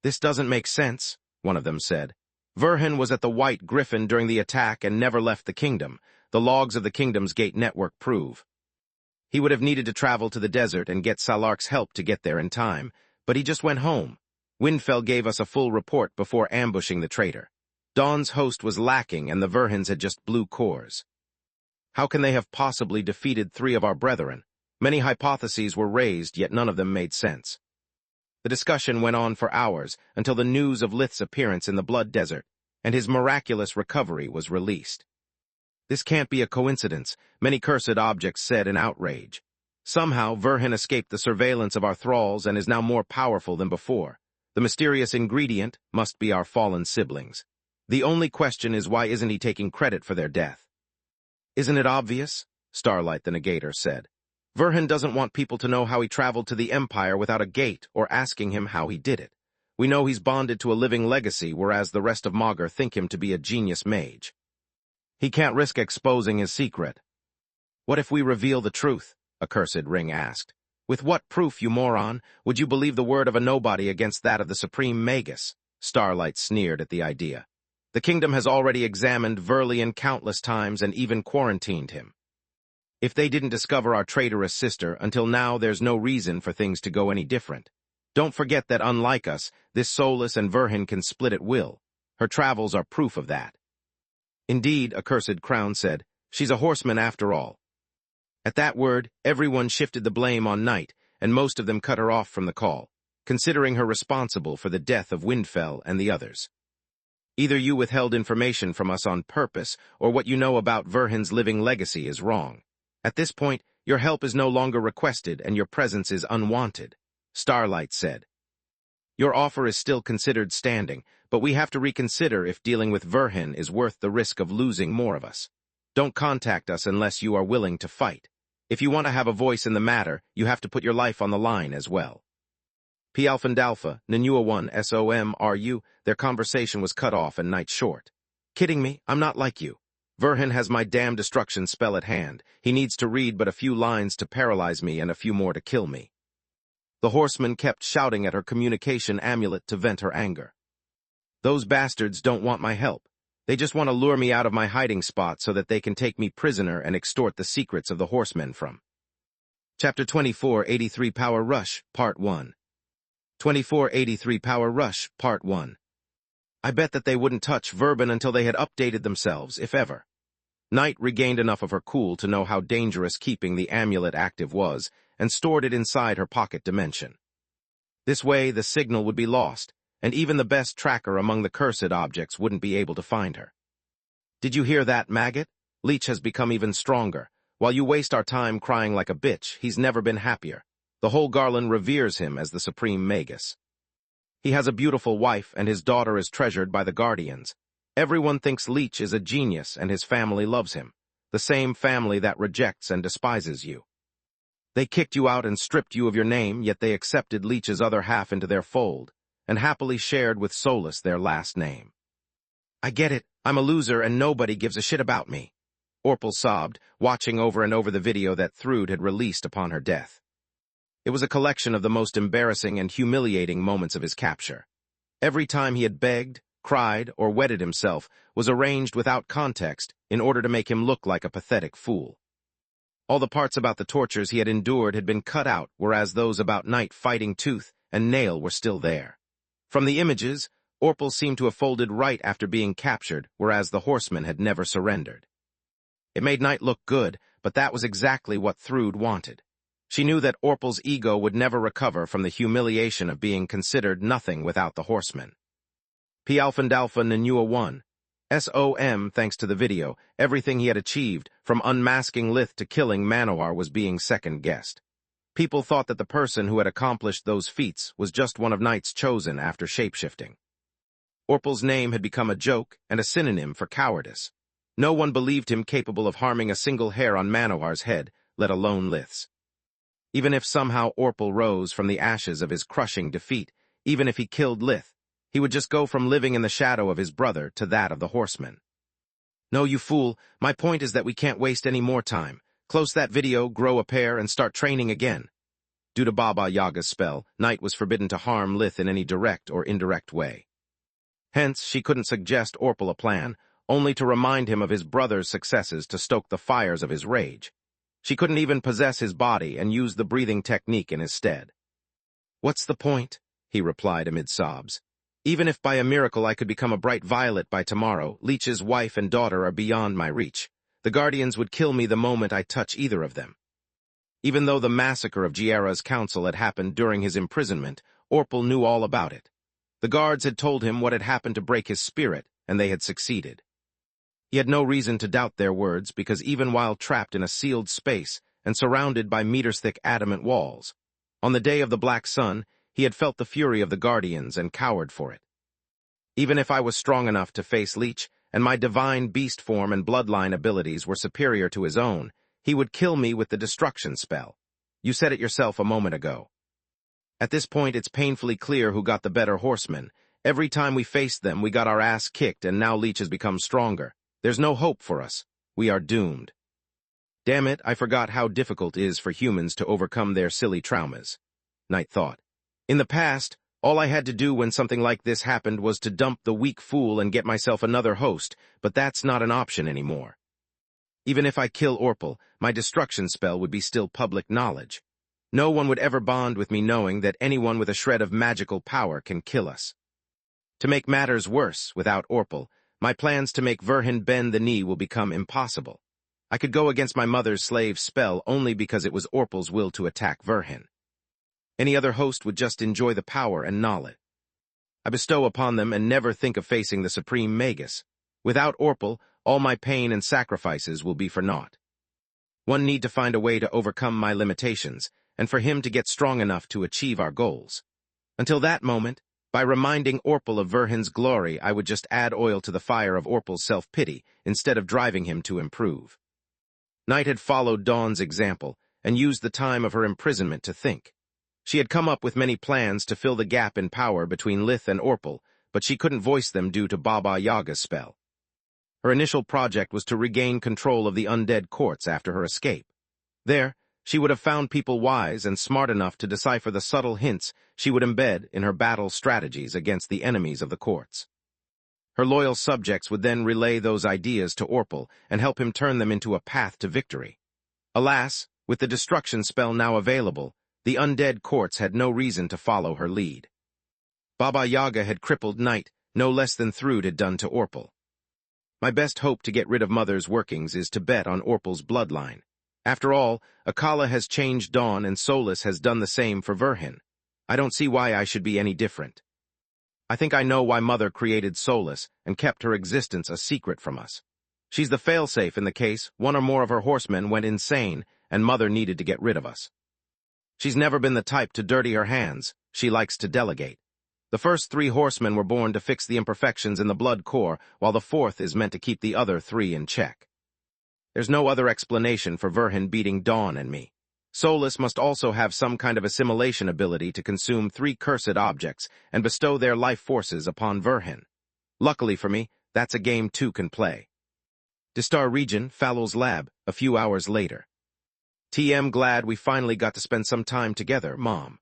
This doesn't make sense, one of them said. Verhin was at the White Griffin during the attack and never left the kingdom. The logs of the Kingdom's Gate network prove. He would have needed to travel to the desert and get Salark's help to get there in time, but he just went home. Windfell gave us a full report before ambushing the traitor. Dawn's host was lacking and the Verhins had just blue cores. How can they have possibly defeated 3 of our brethren? Many hypotheses were raised, yet none of them made sense. The discussion went on for hours until the news of Lith's appearance in the Blood Desert and his miraculous recovery was released. This can't be a coincidence, many cursed objects said in outrage. Somehow, Verhin escaped the surveillance of our thralls and is now more powerful than before. The mysterious ingredient must be our fallen siblings. The only question is why isn't he taking credit for their death? Isn't it obvious? Starlight the Negator said. Verhin doesn't want people to know how he traveled to the Empire without a gate or asking him how he did it. We know he's bonded to a living legacy, whereas the rest of Maugr think him to be a genius mage. He can't risk exposing his secret. What if we reveal the truth? A cursed ring asked. With what proof, you moron? Would you believe the word of a nobody against that of the supreme Magus? Starlight sneered at the idea. The kingdom has already examined Verlian countless times and even quarantined him. If they didn't discover our traitorous sister, until now there's no reason for things to go any different. Don't forget that unlike us, this soulless and Verhin can split at will. Her travels are proof of that. Indeed, a cursed crown said, she's a horseman after all. At that word, everyone shifted the blame on Night, and most of them cut her off from the call, considering her responsible for the death of Windfell and the others. Either you withheld information from us on purpose, or what you know about Verhin's living legacy is wrong. At this point, your help is no longer requested and your presence is unwanted, Starlight said. Your offer is still considered standing, but we have to reconsider if dealing with Verhin is worth the risk of losing more of us. Don't contact us unless you are willing to fight. If you want to have a voice in the matter, you have to put your life on the line as well. P. Alphandalpha, Nanua 1, SOMRU, their conversation was cut off and Night short. Kidding me? I'm not like you. Verhin has my damn destruction spell at hand. He needs to read but a few lines to paralyze me and a few more to kill me. The horseman kept shouting at her communication amulet to vent her anger. Those bastards don't want my help. They just want to lure me out of my hiding spot so that they can take me prisoner and extort the secrets of the horsemen from. Chapter 24, 83 Power Rush, Part 1. 2483 Power Rush, Part 1. I bet that they wouldn't touch Verban until they had updated themselves, if ever. Night regained enough of her cool to know how dangerous keeping the amulet active was, and stored it inside her pocket dimension. This way, the signal would be lost, and even the best tracker among the cursed objects wouldn't be able to find her. Did you hear that, maggot? Leech has become even stronger. While you waste our time crying like a bitch, he's never been happier. The whole Garland reveres him as the supreme Magus. He has a beautiful wife, and his daughter is treasured by the Guardians. Everyone thinks Leech is a genius, and his family loves him. The same family that rejects and despises you. They kicked you out and stripped you of your name, yet they accepted Leech's other half into their fold, and happily shared with Solus their last name. I get it. I'm a loser, and nobody gives a shit about me. Orpal sobbed, watching over and over the video that Thrude had released upon her death. It was a collection of the most embarrassing and humiliating moments of his capture. Every time he had begged, cried, or wetted himself was arranged without context in order to make him look like a pathetic fool. All the parts about the tortures he had endured had been cut out, whereas those about Night fighting tooth and nail were still there. From the images, Orpal seemed to have folded right after being captured, whereas the horsemen had never surrendered. It made Night look good, but that was exactly what Thrude wanted. She knew that Orpal's ego would never recover from the humiliation of being considered nothing without the horsemen. P. Alphandalpha Nanua 1. SOM, thanks to the video, everything he had achieved, from unmasking Lith to killing Manowar, was being second-guessed. People thought that the person who had accomplished those feats was just one of Night's chosen after shapeshifting. Orpal's name had become a joke and a synonym for cowardice. No one believed him capable of harming a single hair on Manowar's head, let alone Lith's. Even if somehow Orpal rose from the ashes of his crushing defeat, even if he killed Lith, he would just go from living in the shadow of his brother to that of the horsemen. No, you fool, my point is that we can't waste any more time. Close that video, grow a pair, and start training again. Due to Baba Yaga's spell, Night was forbidden to harm Lith in any direct or indirect way. Hence, she couldn't suggest Orpal a plan, only to remind him of his brother's successes to stoke the fires of his rage. She couldn't even possess his body and use the breathing technique in his stead. What's the point? He replied amid sobs. Even if by a miracle I could become a bright violet by tomorrow, Leech's wife and daughter are beyond my reach. The Guardians would kill me the moment I touch either of them. Even though the massacre of Giera's council had happened during his imprisonment, Orpal knew all about it. The guards had told him what had happened to break his spirit, and they had succeeded. He had no reason to doubt their words, because even while trapped in a sealed space and surrounded by meters-thick adamant walls, on the day of the Black Sun, he had felt the fury of the Guardians and cowered for it. Even if I was strong enough to face Leech, and my divine beast form and bloodline abilities were superior to his own, he would kill me with the destruction spell. You said it yourself a moment ago. At this point, it's painfully clear who got the better horsemen. Every time we faced them, we got our ass kicked, and now Leech has become stronger. There's no hope for us. We are doomed. Damn it, I forgot how difficult it is for humans to overcome their silly traumas. Night thought. In the past, all I had to do when something like this happened was to dump the weak fool and get myself another host, but that's not an option anymore. Even if I kill Orpal, my destruction spell would be still public knowledge. No one would ever bond with me knowing that anyone with a shred of magical power can kill us. To make matters worse, without Orpal, my plans to make Verhin bend the knee will become impossible. I could go against my mother's slave spell only because it was Orpal's will to attack Verhin. Any other host would just enjoy the power and knowledge I bestow upon them and never think of facing the supreme Magus. Without Orpal, all my pain and sacrifices will be for naught. One need to find a way to overcome my limitations, and for him to get strong enough to achieve our goals. Until that moment, by reminding Orpal of Verhin's glory, I would just add oil to the fire of Orpal's self-pity, instead of driving him to improve. Night had followed Dawn's example, and used the time of her imprisonment to think. She had come up with many plans to fill the gap in power between Lith and Orpal, but she couldn't voice them due to Baba Yaga's spell. Her initial project was to regain control of the undead courts after her escape. There, she would have found people wise and smart enough to decipher the subtle hints she would embed in her battle strategies against the enemies of the courts. Her loyal subjects would then relay those ideas to Orpal and help him turn them into a path to victory. Alas, with the destruction spell now available, the undead courts had no reason to follow her lead. Baba Yaga had crippled Night no less than Thrude had done to Orpal. My best hope to get rid of Mother's workings is to bet on Orpal's bloodline. After all, Akala has changed Dawn and Solus has done the same for Verhin. I don't see why I should be any different. I think I know why Mother created Solus and kept her existence a secret from us. She's the failsafe in the case one or more of her horsemen went insane and Mother needed to get rid of us. She's never been the type to dirty her hands. She likes to delegate. The first 3 horsemen were born to fix the imperfections in the blood core, while the 4th is meant to keep the other 3 in check. There's no other explanation for Verhin beating Dawn and me. Solus must also have some kind of assimilation ability to consume 3 cursed objects and bestow their life forces upon Verhin. Luckily for me, that's a game 2 can play. Distar region, Falul's lab, a few hours later. TM glad we finally got to spend some time together, Mom.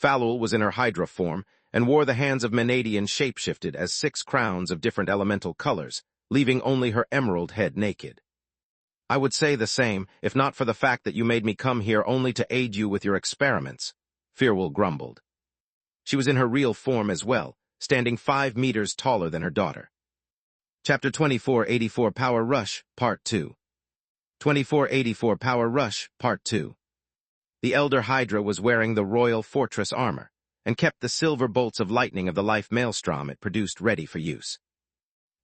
Falul was in her Hydra form and wore the hands of Menadian shapeshifted as 6 crowns of different elemental colors, leaving only her emerald head naked. I would say the same, if not for the fact that you made me come here only to aid you with your experiments, Firwal grumbled. She was in her real form as well, standing 5 meters taller than her daughter. Chapter 2484 Power Rush, Part 2. 2484 Power Rush, Part 2. The Elder Hydra was wearing the Royal Fortress armor, and kept the silver bolts of lightning of the life maelstrom it produced ready for use.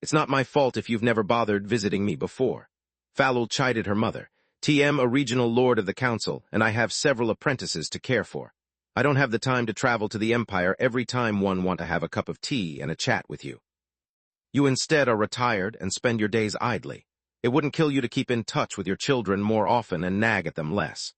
It's not my fault if you've never bothered visiting me before. Falul chided her mother. TM a regional lord of the council, and I have several apprentices to care for. I don't have the time to travel to the Empire every time one want to have a cup of tea and a chat with you. You instead are retired and spend your days idly. It wouldn't kill you to keep in touch with your children more often and nag at them less.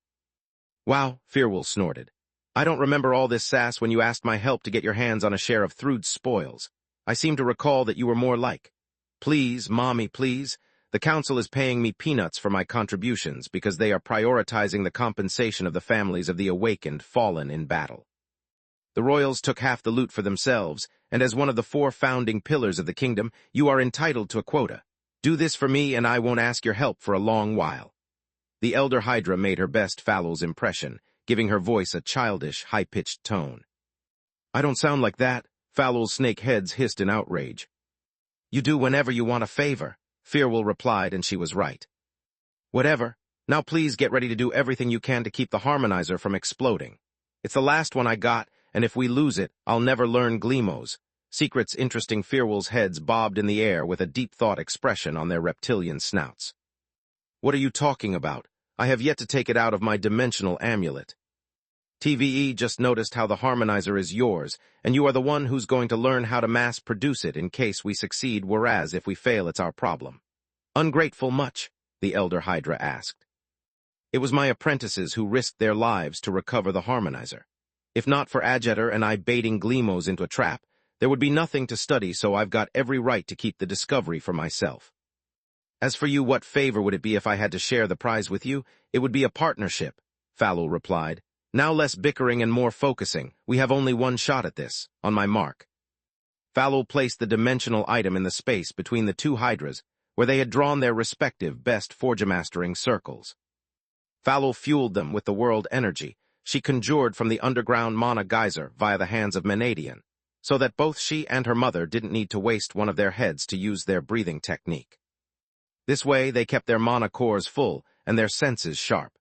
Wow, Firwal snorted. I don't remember all this sass when you asked my help to get your hands on a share of Thrud's spoils. I seem to recall that you were more like, please, Mommy, please. The council is paying me peanuts for my contributions because they are prioritizing the compensation of the families of the awakened fallen in battle. The royals took half the loot for themselves, and as one of the 4 founding pillars of the kingdom, you are entitled to a quota. Do this for me and I won't ask your help for a long while. The Elder Hydra made her best Falul's impression, giving her voice a childish, high-pitched tone. I don't sound like that, Falul's snake heads hissed in outrage. You do whenever you want a favor, Firwal replied, and she was right. Whatever. Now please get ready to do everything you can to keep the harmonizer from exploding. It's the last one I got, and if we lose it, I'll never learn Gleamos. Secrets interesting Firwal's heads bobbed in the air with a deep-thought expression on their reptilian snouts. What are you talking about? I have yet to take it out of my dimensional amulet. TVE just noticed how the harmonizer is yours, and you are the one who's going to learn how to mass-produce it in case we succeed, whereas if we fail it's our problem. Ungrateful much? The Elder Hydra asked. It was my apprentices who risked their lives to recover the harmonizer. If not for Adjeter and I baiting Gleamos into a trap, there would be nothing to study, so I've got every right to keep the discovery for myself. As for you, what favor would it be if I had to share the prize with you? It would be a partnership, Falul replied. Now less bickering and more focusing. We have only one shot at this. On my mark. Falul placed the dimensional item in the space between the 2 hydras, where they had drawn their respective best forgemastering circles. Falul fueled them with the world energy she conjured from the underground mana geyser via the hands of Menadian, so that both she and her mother didn't need to waste one of their heads to use their breathing technique. This way they kept their mana cores full and their senses sharp.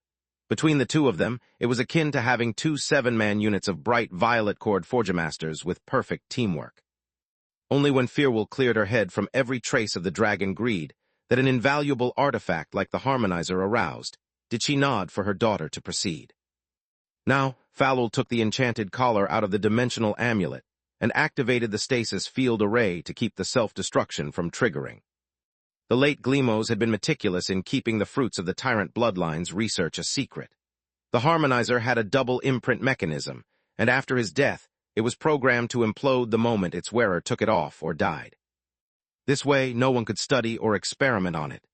Between the 2 of them, it was akin to having 2 7-man units of bright violet-cored forgemasters with perfect teamwork. Only when Firwal cleared her head from every trace of the dragon greed that an invaluable artifact like the harmonizer aroused, did she nod for her daughter to proceed. Now, Falul took the enchanted collar out of the dimensional amulet and activated the stasis field array to keep the self-destruction from triggering. The late Gleamos had been meticulous in keeping the fruits of the tyrant bloodline's research a secret. The harmonizer had a double imprint mechanism, and after his death, it was programmed to implode the moment its wearer took it off or died. This way, no one could study or experiment on it.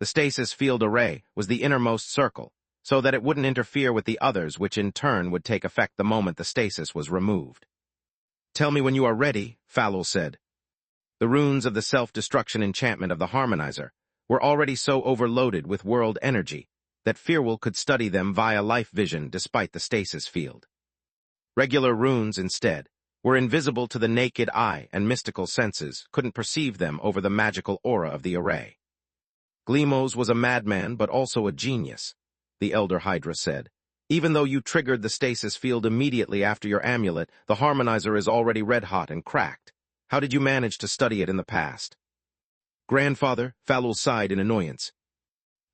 The stasis field array was the innermost circle, so that it wouldn't interfere with the others, which in turn would take effect the moment the stasis was removed. Tell me when you are ready, Falul said. The runes of the self-destruction enchantment of the harmonizer were already so overloaded with world energy that Firwal could study them via life vision despite the stasis field. Regular runes, instead, were invisible to the naked eye and mystical senses couldn't perceive them over the magical aura of the array. Glimos was a madman but also a genius, the Elder Hydra said. Even though you triggered the stasis field immediately after your amulet, the harmonizer is already red-hot and cracked. How did you manage to study it in the past? Grandfather, Falul sighed in annoyance.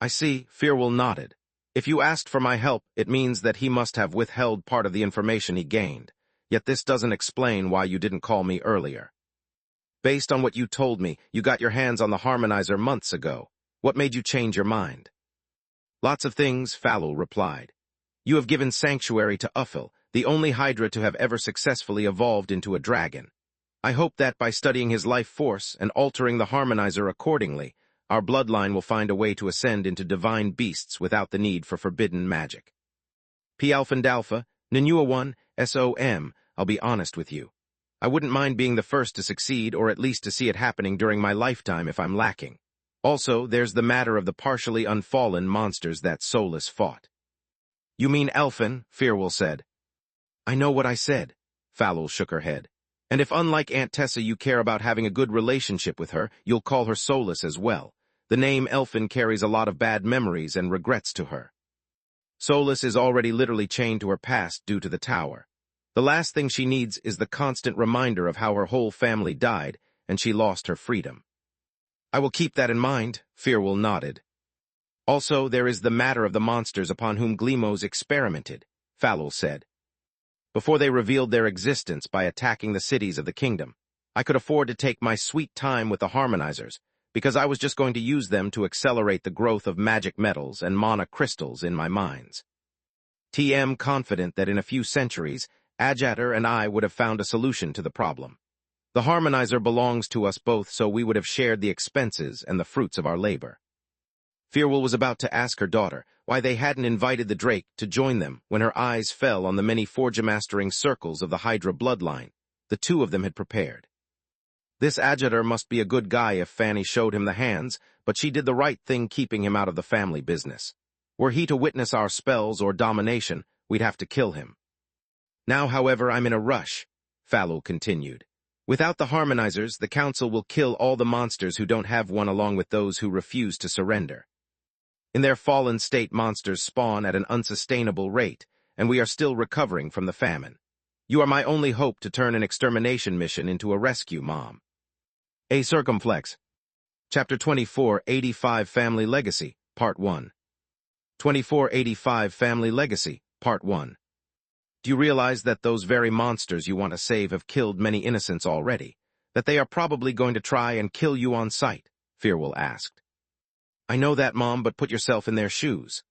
I see, Firwal nodded. If you asked for my help, it means that he must have withheld part of the information he gained. Yet this doesn't explain why you didn't call me earlier. Based on what you told me, you got your hands on the harmonizer months ago. What made you change your mind? Lots of things, Falul replied. You have given sanctuary to Uffil, the only Hydra to have ever successfully evolved into a dragon. I hope that by studying his life force and altering the harmonizer accordingly, our bloodline will find a way to ascend into divine beasts without the need for forbidden magic. P Alpha and Alpha, Nanua 1, SOM, I'll be honest with you. I wouldn't mind being the first to succeed or at least to see it happening during my lifetime if I'm lacking. Also, there's the matter of the partially unfallen monsters that Solus fought. You mean Elfin, Firwal said. I know what I said. Falul shook her head. And if unlike Aunt Tessa you care about having a good relationship with her, you'll call her Solus as well. The name Elfin carries a lot of bad memories and regrets to her. Solus is already literally chained to her past due to the tower. The last thing she needs is the constant reminder of how her whole family died and she lost her freedom. I will keep that in mind, Firwal nodded. Also, there is the matter of the monsters upon whom Glimos experimented, Falul said. Before they revealed their existence by attacking the cities of the kingdom, I could afford to take my sweet time with the harmonizers, because I was just going to use them to accelerate the growth of magic metals and mana crystals in my mines. TM confident that in a few centuries, Adjatar and I would have found a solution to the problem. The harmonizer belongs to us both, so we would have shared the expenses and the fruits of our labor. Firwal was about to ask her daughter why they hadn't invited the Drake to join them when her eyes fell on the many forge-mastering circles of the Hydra bloodline. The two of them had prepared. This Adjatar must be a good guy if Fanny showed him the hands, but she did the right thing keeping him out of the family business. Were he to witness our spells or domination, we'd have to kill him. Now, however, I'm in a rush, Falul continued. Without the harmonizers, the council will kill all the monsters who don't have one along with those who refuse to surrender. In their fallen state, monsters spawn at an unsustainable rate, and we are still recovering from the famine. You are my only hope to turn an extermination mission into a rescue, Mom. A Circumflex. Chapter 2485 Family Legacy, Part 1. 2485 Family Legacy, Part 1. Do you realize that those very monsters you want to save have killed many innocents already? That they are probably going to try and kill you on sight? Firwal asked. I know that, Mom, but put yourself in their shoes,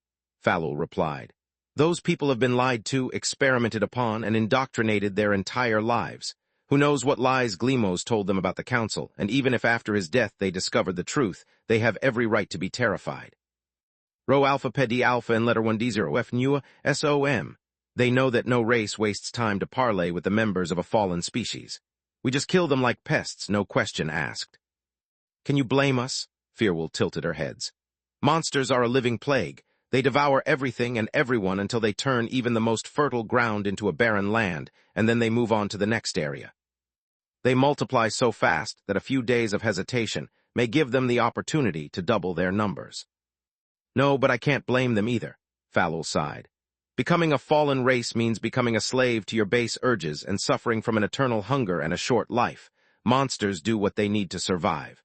Falul replied. Those people have been lied to, experimented upon, and indoctrinated their entire lives. Who knows what lies Glimos told them about the council, and even if after his death they discovered the truth, they have every right to be terrified. Rho Alpha Pedi Alpha and letter 1D0 F Nua SOM. They know that no race wastes time to parley with the members of a fallen species. We just kill them like pests, no question asked. Can you blame us? Firwal tilted her heads. Monsters are a living plague. They devour everything and everyone until they turn even the most fertile ground into a barren land, and then they move on to the next area. They multiply so fast that a few days of hesitation may give them the opportunity to double their numbers. No, but I can't blame them either, Falul sighed. Becoming a fallen race means becoming a slave to your base urges and suffering from an eternal hunger and a short life. Monsters do what they need to survive.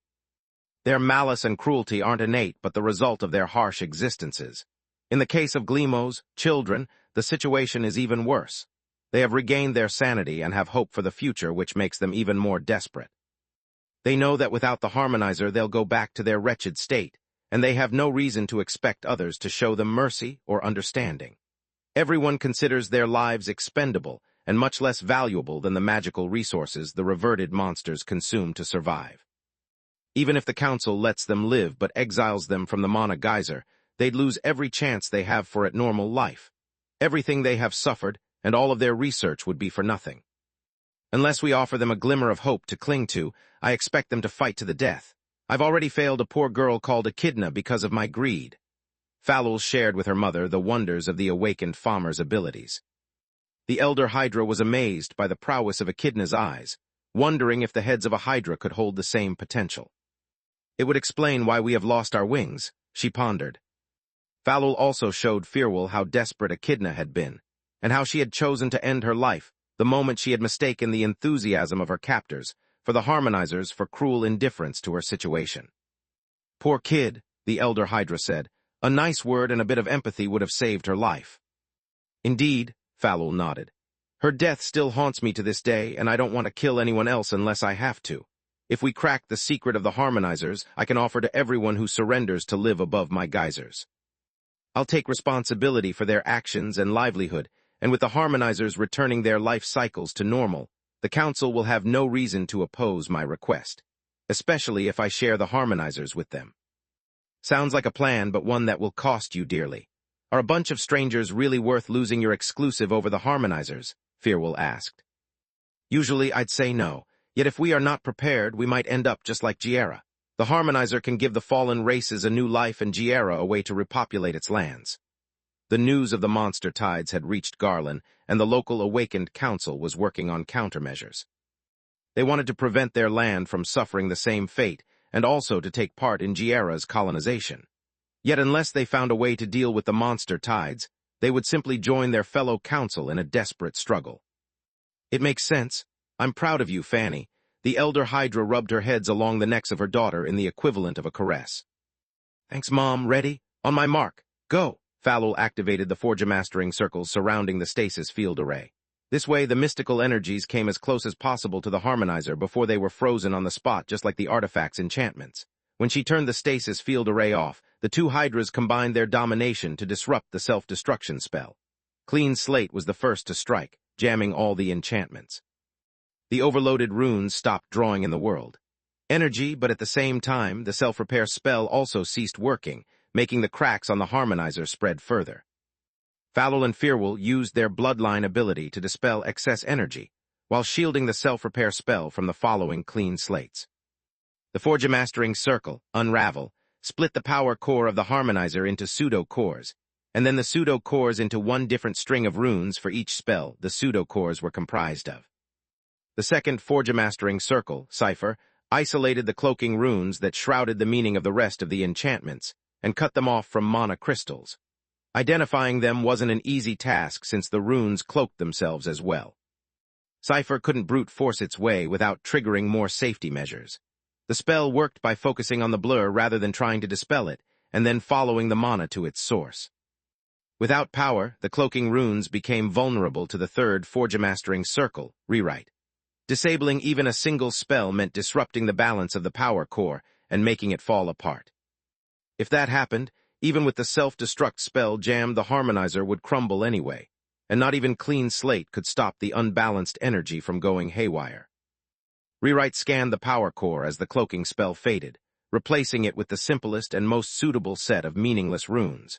Their malice and cruelty aren't innate but the result of their harsh existences. In the case of Glimos, children, the situation is even worse. They have regained their sanity and have hope for the future, which makes them even more desperate. They know that without the harmonizer they'll go back to their wretched state, and they have no reason to expect others to show them mercy or understanding. Everyone considers their lives expendable and much less valuable than the magical resources the reverted monsters consume to survive. Even if the council lets them live but exiles them from the Mana Geyser, they'd lose every chance they have for a normal life. Everything they have suffered and all of their research would be for nothing. Unless we offer them a glimmer of hope to cling to, I expect them to fight to the death. I've already failed a poor girl called Echidna because of my greed. Falul shared with her mother the wonders of the awakened farmer's abilities. The elder Hydra was amazed by the prowess of Echidna's eyes, wondering if the heads of a Hydra could hold the same potential. It would explain why we have lost our wings, she pondered. Falul also showed Firwal how desperate Echidna had been, and how she had chosen to end her life the moment she had mistaken the enthusiasm of her captors for the harmonizers for cruel indifference to her situation. Poor kid, the elder Hydra said. A nice word and a bit of empathy would have saved her life. Indeed, Falul nodded. Her death still haunts me to this day, and I don't want to kill anyone else unless I have to. If we crack the secret of the harmonizers, I can offer to everyone who surrenders to live above my geysers. I'll take responsibility for their actions and livelihood, and with the harmonizers returning their life cycles to normal, the Council will have no reason to oppose my request, especially if I share the harmonizers with them. Sounds like a plan, but one that will cost you dearly. Are a bunch of strangers really worth losing your exclusive over the harmonizers? Firwal asked. Usually I'd say no, yet if we are not prepared, we might end up just like Giera. The harmonizer can give the fallen races a new life and Giera a way to repopulate its lands. The news of the monster tides had reached Garland, and the local awakened council was working on countermeasures. They wanted to prevent their land from suffering the same fate, and also to take part in Giera's colonization. Yet unless they found a way to deal with the monster tides, they would simply join their fellow council in a desperate struggle. It makes sense. I'm proud of you, Fanny. The elder Hydra rubbed her heads along the necks of her daughter in the equivalent of a caress. Thanks, Mom. Ready? On my mark. Go! Falul activated the Forgemastering circles surrounding the stasis field array. This way, the mystical energies came as close as possible to the harmonizer before they were frozen on the spot, just like the artifact's enchantments. When she turned the stasis field array off, the two Hydras combined their domination to disrupt the self-destruction spell. Clean Slate was the first to strike, jamming all the enchantments. The overloaded runes stopped drawing in the world. Energy, but at the same time, the self-repair spell also ceased working, making the cracks on the harmonizer spread further. Falul and Firwal used their bloodline ability to dispel excess energy, while shielding the self-repair spell from the following clean slates. The Forgemastering circle, Unravel, split the power core of the harmonizer into pseudo-cores, and then the pseudo-cores into one different string of runes for each spell the pseudo-cores were comprised of. The second Forgemastering circle, Cipher, isolated the cloaking runes that shrouded the meaning of the rest of the enchantments, and cut them off from mana crystals. Identifying them wasn't an easy task since the runes cloaked themselves as well. Cipher couldn't brute force its way without triggering more safety measures. The spell worked by focusing on the blur rather than trying to dispel it, and then following the mana to its source. Without power, the cloaking runes became vulnerable to the third Forgemastering circle, Rewrite. Disabling even a single spell meant disrupting the balance of the power core and making it fall apart. If that happened, even with the self-destruct spell jammed, the harmonizer would crumble anyway, and not even Clean Slate could stop the unbalanced energy from going haywire. Rewrite scanned the power core as the cloaking spell faded, replacing it with the simplest and most suitable set of meaningless runes.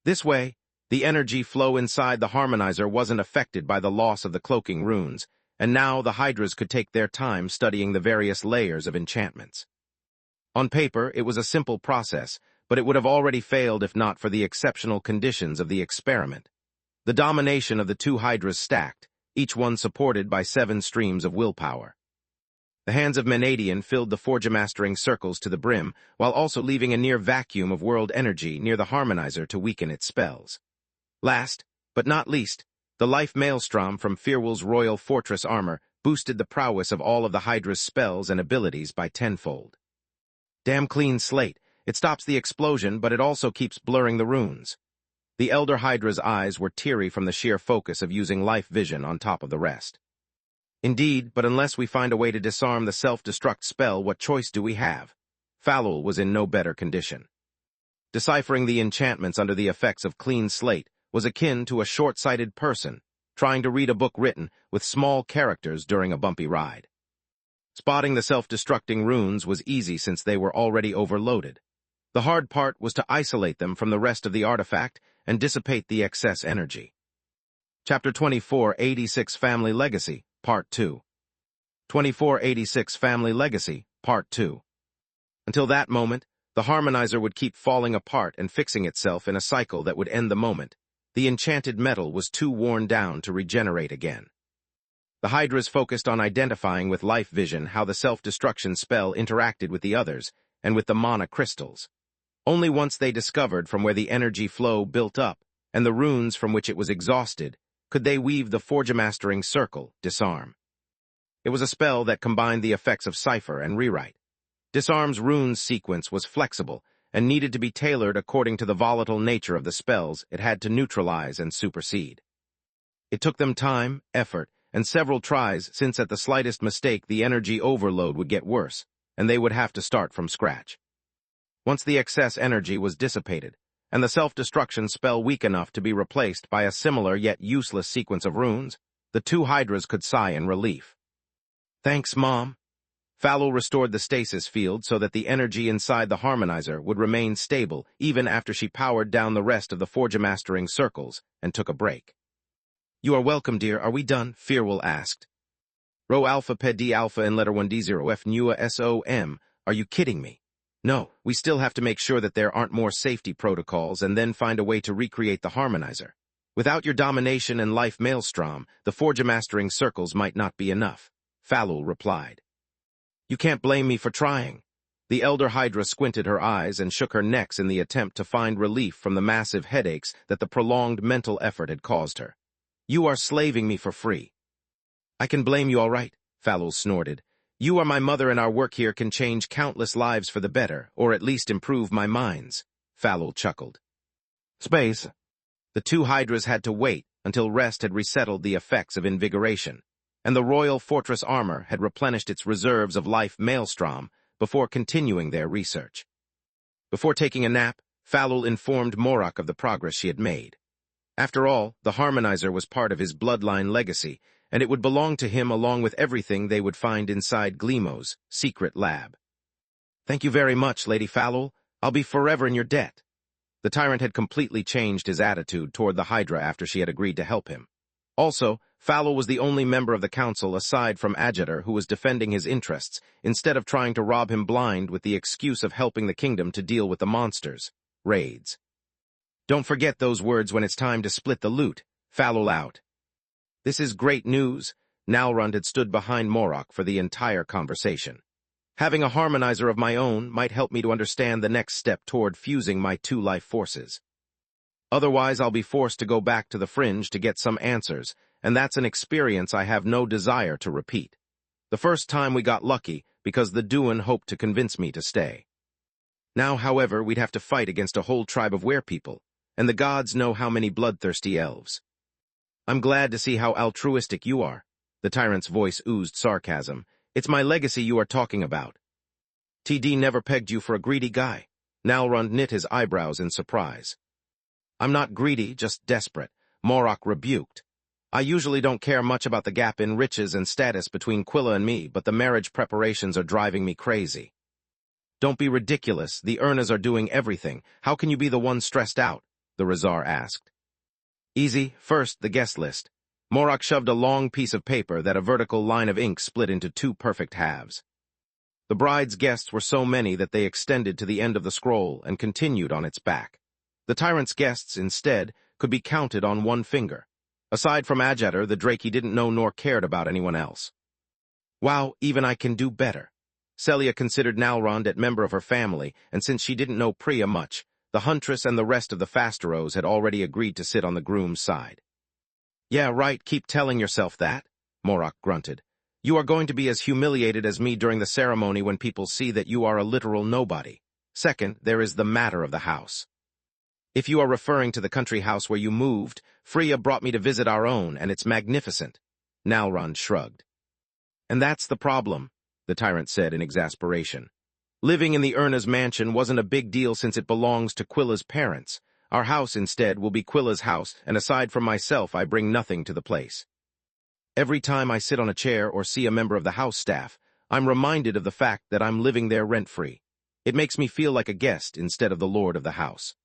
This way, the energy flow inside the harmonizer wasn't affected by the loss of the cloaking runes, and now the Hydras could take their time studying the various layers of enchantments. On paper, it was a simple process, but it would have already failed if not for the exceptional conditions of the experiment. The domination of the two Hydras stacked, each one supported by 7 streams of willpower. The hands of Menadian filled the Forgemastering circles to the brim, while also leaving a near vacuum of world energy near the harmonizer to weaken its spells. Last, but not least, the life maelstrom from Firwal's Royal Fortress armor boosted the prowess of all of the Hydra's spells and abilities by 10-fold. Damn Clean Slate. It stops the explosion, but it also keeps blurring the runes. The Elder Hydra's eyes were teary from the sheer focus of using life vision on top of the rest. Indeed, but unless we find a way to disarm the self-destruct spell, what choice do we have? Falul was in no better condition. Deciphering the enchantments under the effects of Clean Slate was akin to a short-sighted person trying to read a book written with small characters during a bumpy ride. Spotting the self-destructing runes was easy since they were already overloaded. The hard part was to isolate them from the rest of the artifact and dissipate the excess energy. Chapter 2486 Family Legacy, Part 2. 2486 Family Legacy, Part 2. Until that moment, the harmonizer would keep falling apart and fixing itself in a cycle that would end the moment, The enchanted metal was too worn down to regenerate again. The Hydras focused on identifying with life vision how the self-destruction spell interacted with the others and with the mana crystals. Only once they discovered from where the energy flow built up and the runes from which it was exhausted could they weave the Forgemastering Circle, Disarm. It was a spell that combined the effects of Cipher and Rewrite. Disarm's runes sequence was flexible and needed to be tailored according to the volatile nature of the spells it had to neutralize and supersede. It took them time, effort, and several tries since at the slightest mistake the energy overload would get worse, and they would have to start from scratch. Once the excess energy was dissipated, and the self-destruction spell weak enough to be replaced by a similar yet useless sequence of runes, the two Hydras could sigh in relief. "Thanks, Mom." Falul restored the stasis field so that the energy inside the harmonizer would remain stable even after she powered down the rest of the Forgemastering circles and took a break. "You are welcome, dear. Are we done?" Firwal asked. Rho Alpha Ped D Alpha and letter 1D0F Nua SOM. Are you kidding me? No, we still have to make sure that there aren't more safety protocols and then find a way to recreate the harmonizer. Without your domination and life maelstrom, the Forgemastering circles might not be enough, Falul replied. You can't blame me for trying. The elder Hydra squinted her eyes and shook her necks in the attempt to find relief from the massive headaches that the prolonged mental effort had caused her. You are slaving me for free. I can blame you all right, Falul snorted. You are my mother and our work here can change countless lives for the better, or at least improve my minds, Falul chuckled. Space. The two Hydras had to wait until rest had resettled the effects of invigoration, and the Royal Fortress armor had replenished its reserves of life maelstrom before continuing their research. Before taking a nap, Falul informed Morak of the progress she had made. After all, the harmonizer was part of his bloodline legacy, and it would belong to him along with everything they would find inside Gleemo's secret lab. Thank you very much, Lady Falul. I'll be forever in your debt. The tyrant had completely changed his attitude toward the Hydra after she had agreed to help him. Also, Falul was the only member of the council aside from Adjutor who was defending his interests, instead of trying to rob him blind with the excuse of helping the kingdom to deal with the monsters. Raids. Don't forget those words when it's time to split the loot. Falul out. This is great news. Nalrund had stood behind Morak for the entire conversation. Having a harmonizer of my own might help me to understand the next step toward fusing my two life forces. Otherwise, I'll be forced to go back to the Fringe to get some answers, and that's an experience I have no desire to repeat. The first time we got lucky because the Duan hoped to convince me to stay. Now, however, we'd have to fight against a whole tribe of werepeople, and the gods know how many bloodthirsty elves. I'm glad to see how altruistic you are. The tyrant's voice oozed sarcasm. It's my legacy you are talking about. TD never pegged you for a greedy guy. Nalrund knit his eyebrows in surprise. I'm not greedy, just desperate, Morak rebuked. I usually don't care much about the gap in riches and status between Quilla and me, but the marriage preparations are driving me crazy. Don't be ridiculous, the Urnas are doing everything. How can you be the one stressed out? The Razar asked. Easy, first, the guest list. Morak shoved a long piece of paper that a vertical line of ink split into two perfect halves. The bride's guests were so many that they extended to the end of the scroll and continued on its back. The tyrant's guests, instead, could be counted on one finger. Aside from Adjutor, the Drake he didn't know nor cared about anyone else. Wow, even I can do better. Celia considered Nalrond a member of her family, and since she didn't know Priya much, the Huntress and the rest of the Fasteros had already agreed to sit on the groom's side. Yeah, right, keep telling yourself that, Morak grunted. You are going to be as humiliated as me during the ceremony when people see that you are a literal nobody. Second, there is the matter of the house. If you are referring to the country house where you moved, Freya brought me to visit our own, and it's magnificent. Nalrond shrugged. And that's the problem, the tyrant said in exasperation. Living in the Urna's mansion wasn't a big deal since it belongs to Quilla's parents. Our house, instead, will be Quilla's house, and aside from myself, I bring nothing to the place. Every time I sit on a chair or see a member of the house staff, I'm reminded of the fact that I'm living there rent-free. It makes me feel like a guest instead of the lord of the house.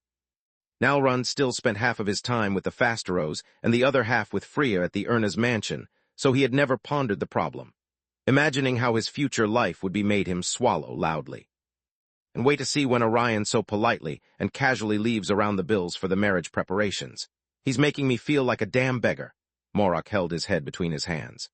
Nalrund still spent half of his time with the Fasteros and the other half with Freya at the Urna's mansion, so he had never pondered the problem. Imagining how his future life would be made him swallow loudly. And wait to see when Orion so politely and casually leaves around the bills for the marriage preparations. He's making me feel like a damn beggar. Morak held his head between his hands.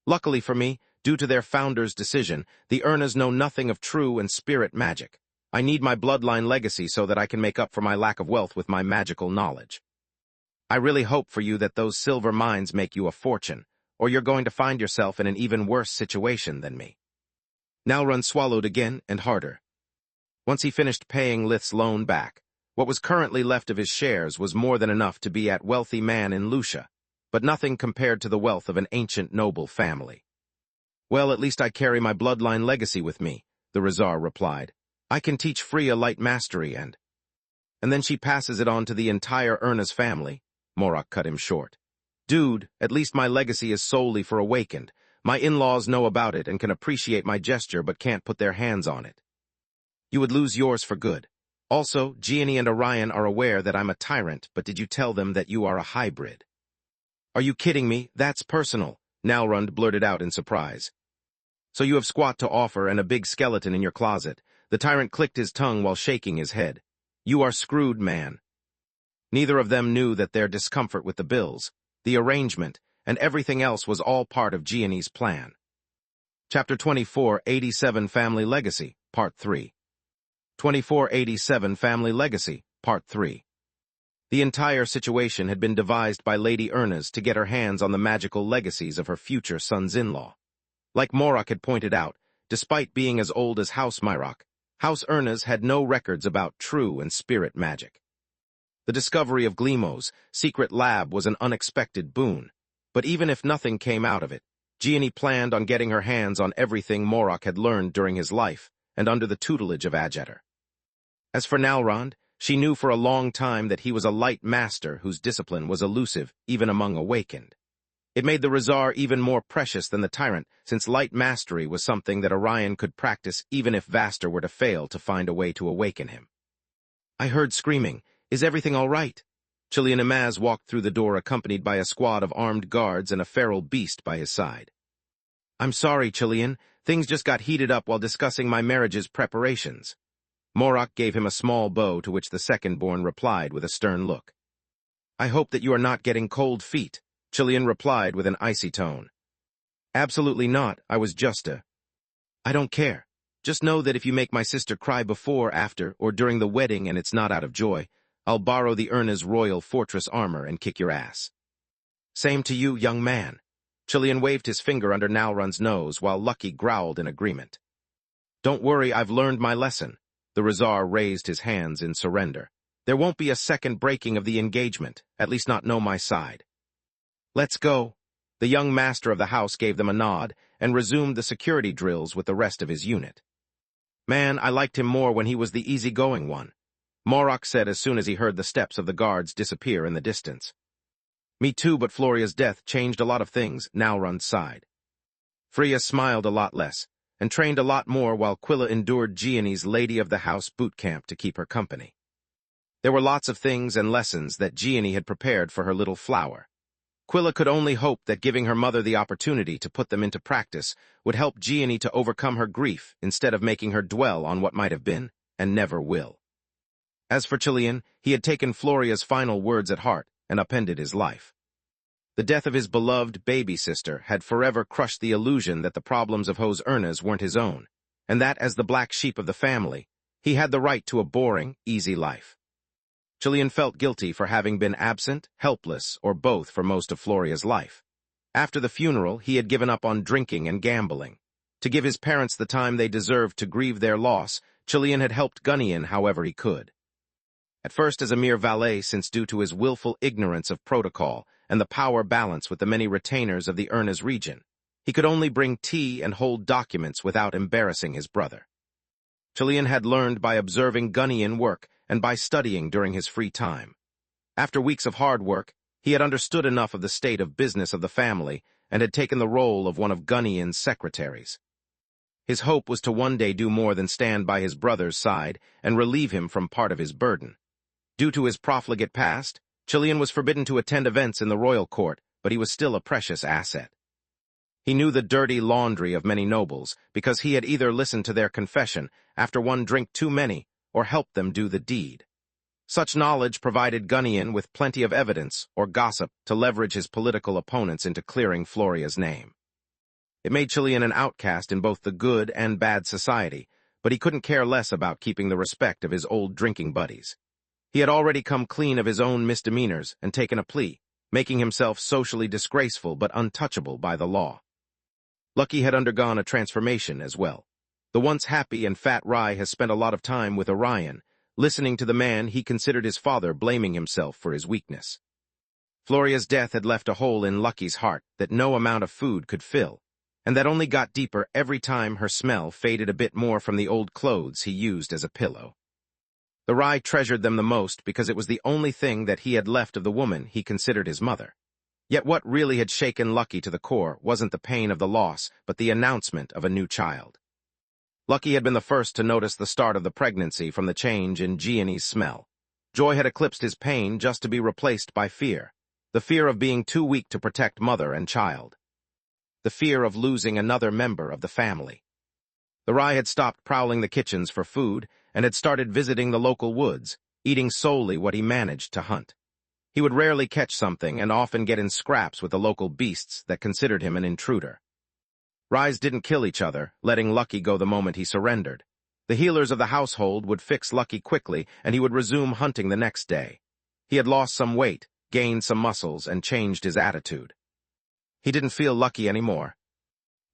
Luckily for me, due to their founder's decision, the Urnas know nothing of true and spirit magic. I need my bloodline legacy so that I can make up for my lack of wealth with my magical knowledge. I really hope for you that those silver mines make you a fortune, or you're going to find yourself in an even worse situation than me. Nalrun swallowed again and harder. Once he finished paying Lith's loan back, what was currently left of his shares was more than enough to be at wealthy man in Lucia, but nothing compared to the wealth of an ancient noble family. Well, at least I carry my bloodline legacy with me, the Rizar replied. I can teach Freya light mastery and then she passes it on to the entire Urna's family. Morak cut him short. Dude, at least my legacy is solely for Awakened. My in-laws know about it and can appreciate my gesture but can't put their hands on it. You would lose yours for good. Also, Gianni and Orion are aware that I'm a tyrant, but did you tell them that you are a hybrid? Are you kidding me? That's personal, Nalrund blurted out in surprise. So you have squat to offer and a big skeleton in your closet. The tyrant clicked his tongue while shaking his head. You are screwed, man. Neither of them knew that their discomfort with the bills, the arrangement, and everything else was all part of Gianni's plan. Chapter 24, 87 Family Legacy, Part 3. 2487 Family Legacy, Part 3. The entire situation had been devised by Lady Urnas to get her hands on the magical legacies of her future sons-in-law. Like Morak had pointed out, despite being as old as House Myrock, House Urnas had no records about true and spirit magic. The discovery of Gleemo's secret lab was an unexpected boon, but even if nothing came out of it, Gianni planned on getting her hands on everything Morak had learned during his life and under the tutelage of Adjeter. As for Nalrond, she knew for a long time that he was a light master whose discipline was elusive even among Awakened. It made the Rizar even more precious than the tyrant, since light mastery was something that Orion could practice even if Vaster were to fail to find a way to awaken him. I heard screaming. Is everything all right? Chilean Imaz walked through the door accompanied by a squad of armed guards and a feral beast by his side. I'm sorry, Chilean. Things just got heated up while discussing my marriage's preparations. Morak gave him a small bow to which the second-born replied with a stern look. I hope that you are not getting cold feet, Chilean replied with an icy tone. Absolutely not. I was just I don't care. Just know that if you make my sister cry before, after, or during the wedding and it's not out of joy, I'll borrow the Urna's royal fortress armor and kick your ass. Same to you, young man. Chilean waved his finger under Nalrun's nose while Lucky growled in agreement. Don't worry, I've learned my lesson. The Rizar raised his hands in surrender. There won't be a second breaking of the engagement, at least not no my side. Let's go. The young master of the house gave them a nod and resumed the security drills with the rest of his unit. Man, I liked him more when he was the easygoing one, Morak said as soon as he heard the steps of the guards disappear in the distance. Me too, but Floria's death changed a lot of things, Nalrund sighed. Freya smiled a lot less, and trained a lot more while Quilla endured Gianni's Lady of the House boot camp to keep her company. There were lots of things and lessons that Gianni had prepared for her little flower. Quilla could only hope that giving her mother the opportunity to put them into practice would help Gianni to overcome her grief instead of making her dwell on what might have been and never will. As for Chilean, he had taken Floria's final words at heart and upended his life. The death of his beloved baby sister had forever crushed the illusion that the problems of Hose Urnas weren't his own, and that as the black sheep of the family, he had the right to a boring, easy life. Chilean felt guilty for having been absent, helpless, or both for most of Floria's life. After the funeral, he had given up on drinking and gambling. To give his parents the time they deserved to grieve their loss, Chilean had helped Gunnian however he could. At first as a mere valet, since due to his willful ignorance of protocol and the power balance with the many retainers of the Urnas region, he could only bring tea and hold documents without embarrassing his brother. Chilean had learned by observing Gunnian work and by studying during his free time. After weeks of hard work, he had understood enough of the state of business of the family and had taken the role of one of Gunnian's secretaries. His hope was to one day do more than stand by his brother's side and relieve him from part of his burden. Due to his profligate past, Chilean was forbidden to attend events in the royal court, but he was still a precious asset. He knew the dirty laundry of many nobles because he had either listened to their confession after one drink too many or helped them do the deed. Such knowledge provided Gunnian with plenty of evidence or gossip to leverage his political opponents into clearing Floria's name. It made Chilean an outcast in both the good and bad society, but he couldn't care less about keeping the respect of his old drinking buddies. He had already come clean of his own misdemeanors and taken a plea, making himself socially disgraceful but untouchable by the law. Lucky had undergone a transformation as well. The once happy and fat Rye has spent a lot of time with Orion, listening to the man he considered his father blaming himself for his weakness. Floria's death had left a hole in Lucky's heart that no amount of food could fill, and that only got deeper every time her smell faded a bit more from the old clothes he used as a pillow. The Rye treasured them the most because it was the only thing that he had left of the woman he considered his mother. Yet what really had shaken Lucky to the core wasn't the pain of the loss, but the announcement of a new child. Lucky had been the first to notice the start of the pregnancy from the change in Gianni's smell. Joy had eclipsed his pain just to be replaced by fear. The fear of being too weak to protect mother and child. The fear of losing another member of the family. The Rye had stopped prowling the kitchens for food and had started visiting the local woods, eating solely what he managed to hunt. He would rarely catch something and often get in scraps with the local beasts that considered him an intruder. Ryes didn't kill each other, letting Lucky go the moment he surrendered. The healers of the household would fix Lucky quickly, and he would resume hunting the next day. He had lost some weight, gained some muscles, and changed his attitude. He didn't feel lucky anymore.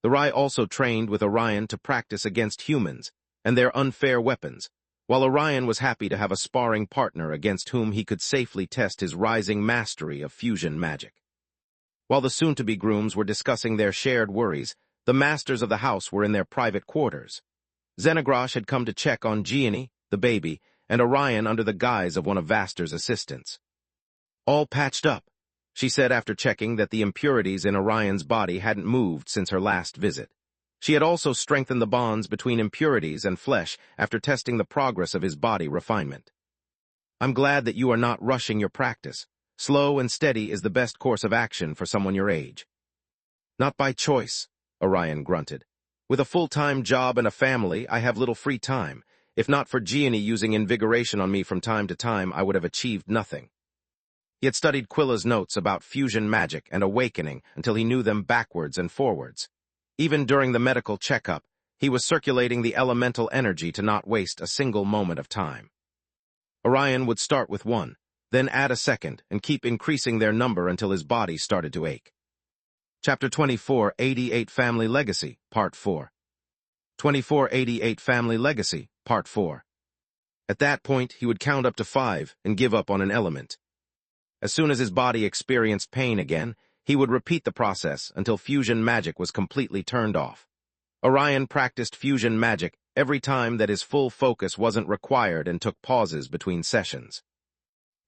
The Rye also trained with Orion to practice against humans and their unfair weapons, while Orion was happy to have a sparring partner against whom he could safely test his rising mastery of fusion magic. While the soon-to-be grooms were discussing their shared worries, the masters of the house were in their private quarters. Xenagrosh had come to check on Gianni, the baby, and Orion under the guise of one of Vaster's assistants. "All patched up," she said after checking that the impurities in Orion's body hadn't moved since her last visit. She had also strengthened the bonds between impurities and flesh after testing the progress of his body refinement. "I'm glad that you are not rushing your practice. Slow and steady is the best course of action for someone your age." "Not by choice," Orion grunted. "With a full-time job and a family, I have little free time. If not for Gianni using invigoration on me from time to time, I would have achieved nothing." He had studied Quilla's notes about fusion magic and awakening until he knew them backwards and forwards. Even during the medical checkup, he was circulating the elemental energy to not waste a single moment of time. Orion would start with one, then add a second, and keep increasing their number until his body started to ache. Chapter 24, 88 Family Legacy, Part 4. 2488 Family Legacy, Part 4. At that point, he would count up to 5 and give up on an element. As soon as his body experienced pain again, he would repeat the process until fusion magic was completely turned off. Orion practiced fusion magic every time that his full focus wasn't required and took pauses between sessions.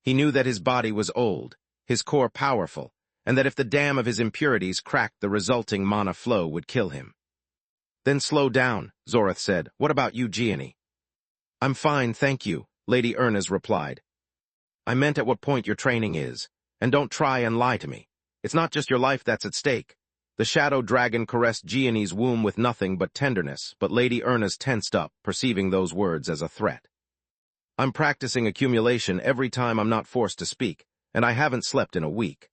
He knew that his body was old, his core powerful, and that if the dam of his impurities cracked, the resulting mana flow would kill him. "Then slow down," Zorath said. "What about you, Gianni?" "I'm fine, thank you," Lady Ernez replied. "I meant at what point your training is, and don't try and lie to me. It's not just your life that's at stake." The shadow dragon caressed Gianni's womb with nothing but tenderness, but Lady Ernez tensed up, perceiving those words as a threat. "I'm practicing accumulation every time I'm not forced to speak, and I haven't slept in a week."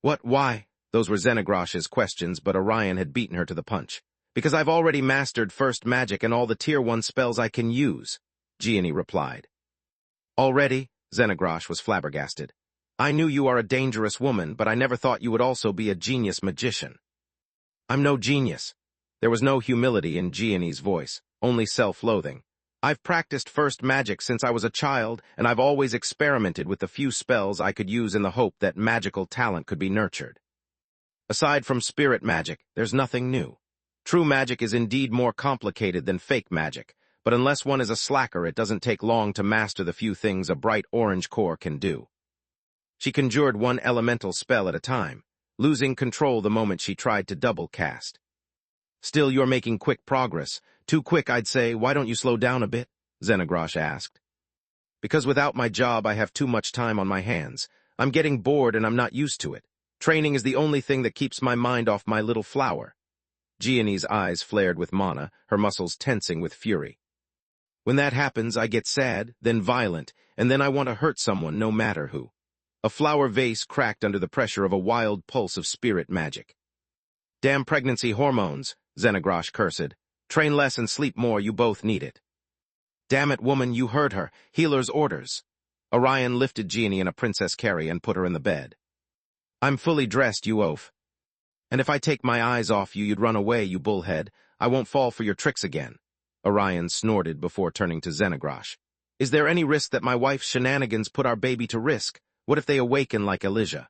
"What, why?" Those were Xenagrosh's questions, but Orion had beaten her to the punch. "Because I've already mastered first magic and all the Tier 1 spells I can use," Gianni replied. "Already?" Xenagrosh was flabbergasted. "I knew you are a dangerous woman, but I never thought you would also be a genius magician." "I'm no genius." There was no humility in Gianni's voice, only self-loathing. "I've practiced first magic since I was a child, and I've always experimented with the few spells I could use in the hope that magical talent could be nurtured. Aside from spirit magic, there's nothing new. True magic is indeed more complicated than fake magic, but unless one is a slacker, it doesn't take long to master the few things a bright orange core can do." She conjured one elemental spell at a time, losing control the moment she tried to double cast. "Still, you're making quick progress. Too quick, I'd say. Why don't you slow down a bit?" Xenagrosh asked. "Because without my job, I have too much time on my hands. I'm getting bored and I'm not used to it. Training is the only thing that keeps my mind off my little flower." Gianni's eyes flared with mana, her muscles tensing with fury. When that happens, I get sad, then violent, and then I want to hurt someone no matter who. A flower vase cracked under the pressure of a wild pulse of spirit magic. Damn pregnancy hormones, Xenagrosh cursed. Train less and sleep more, you both need it. Damn it, woman, you heard her. Healer's orders. Orion lifted Jeannie in a princess carry and put her in the bed. I'm fully dressed, you oaf. And if I take my eyes off you, you'd run away, you bullhead. I won't fall for your tricks again. Orion snorted before turning to Xenagrosh. Is there any risk that my wife's shenanigans put our baby to risk? What if they awaken like Elijah?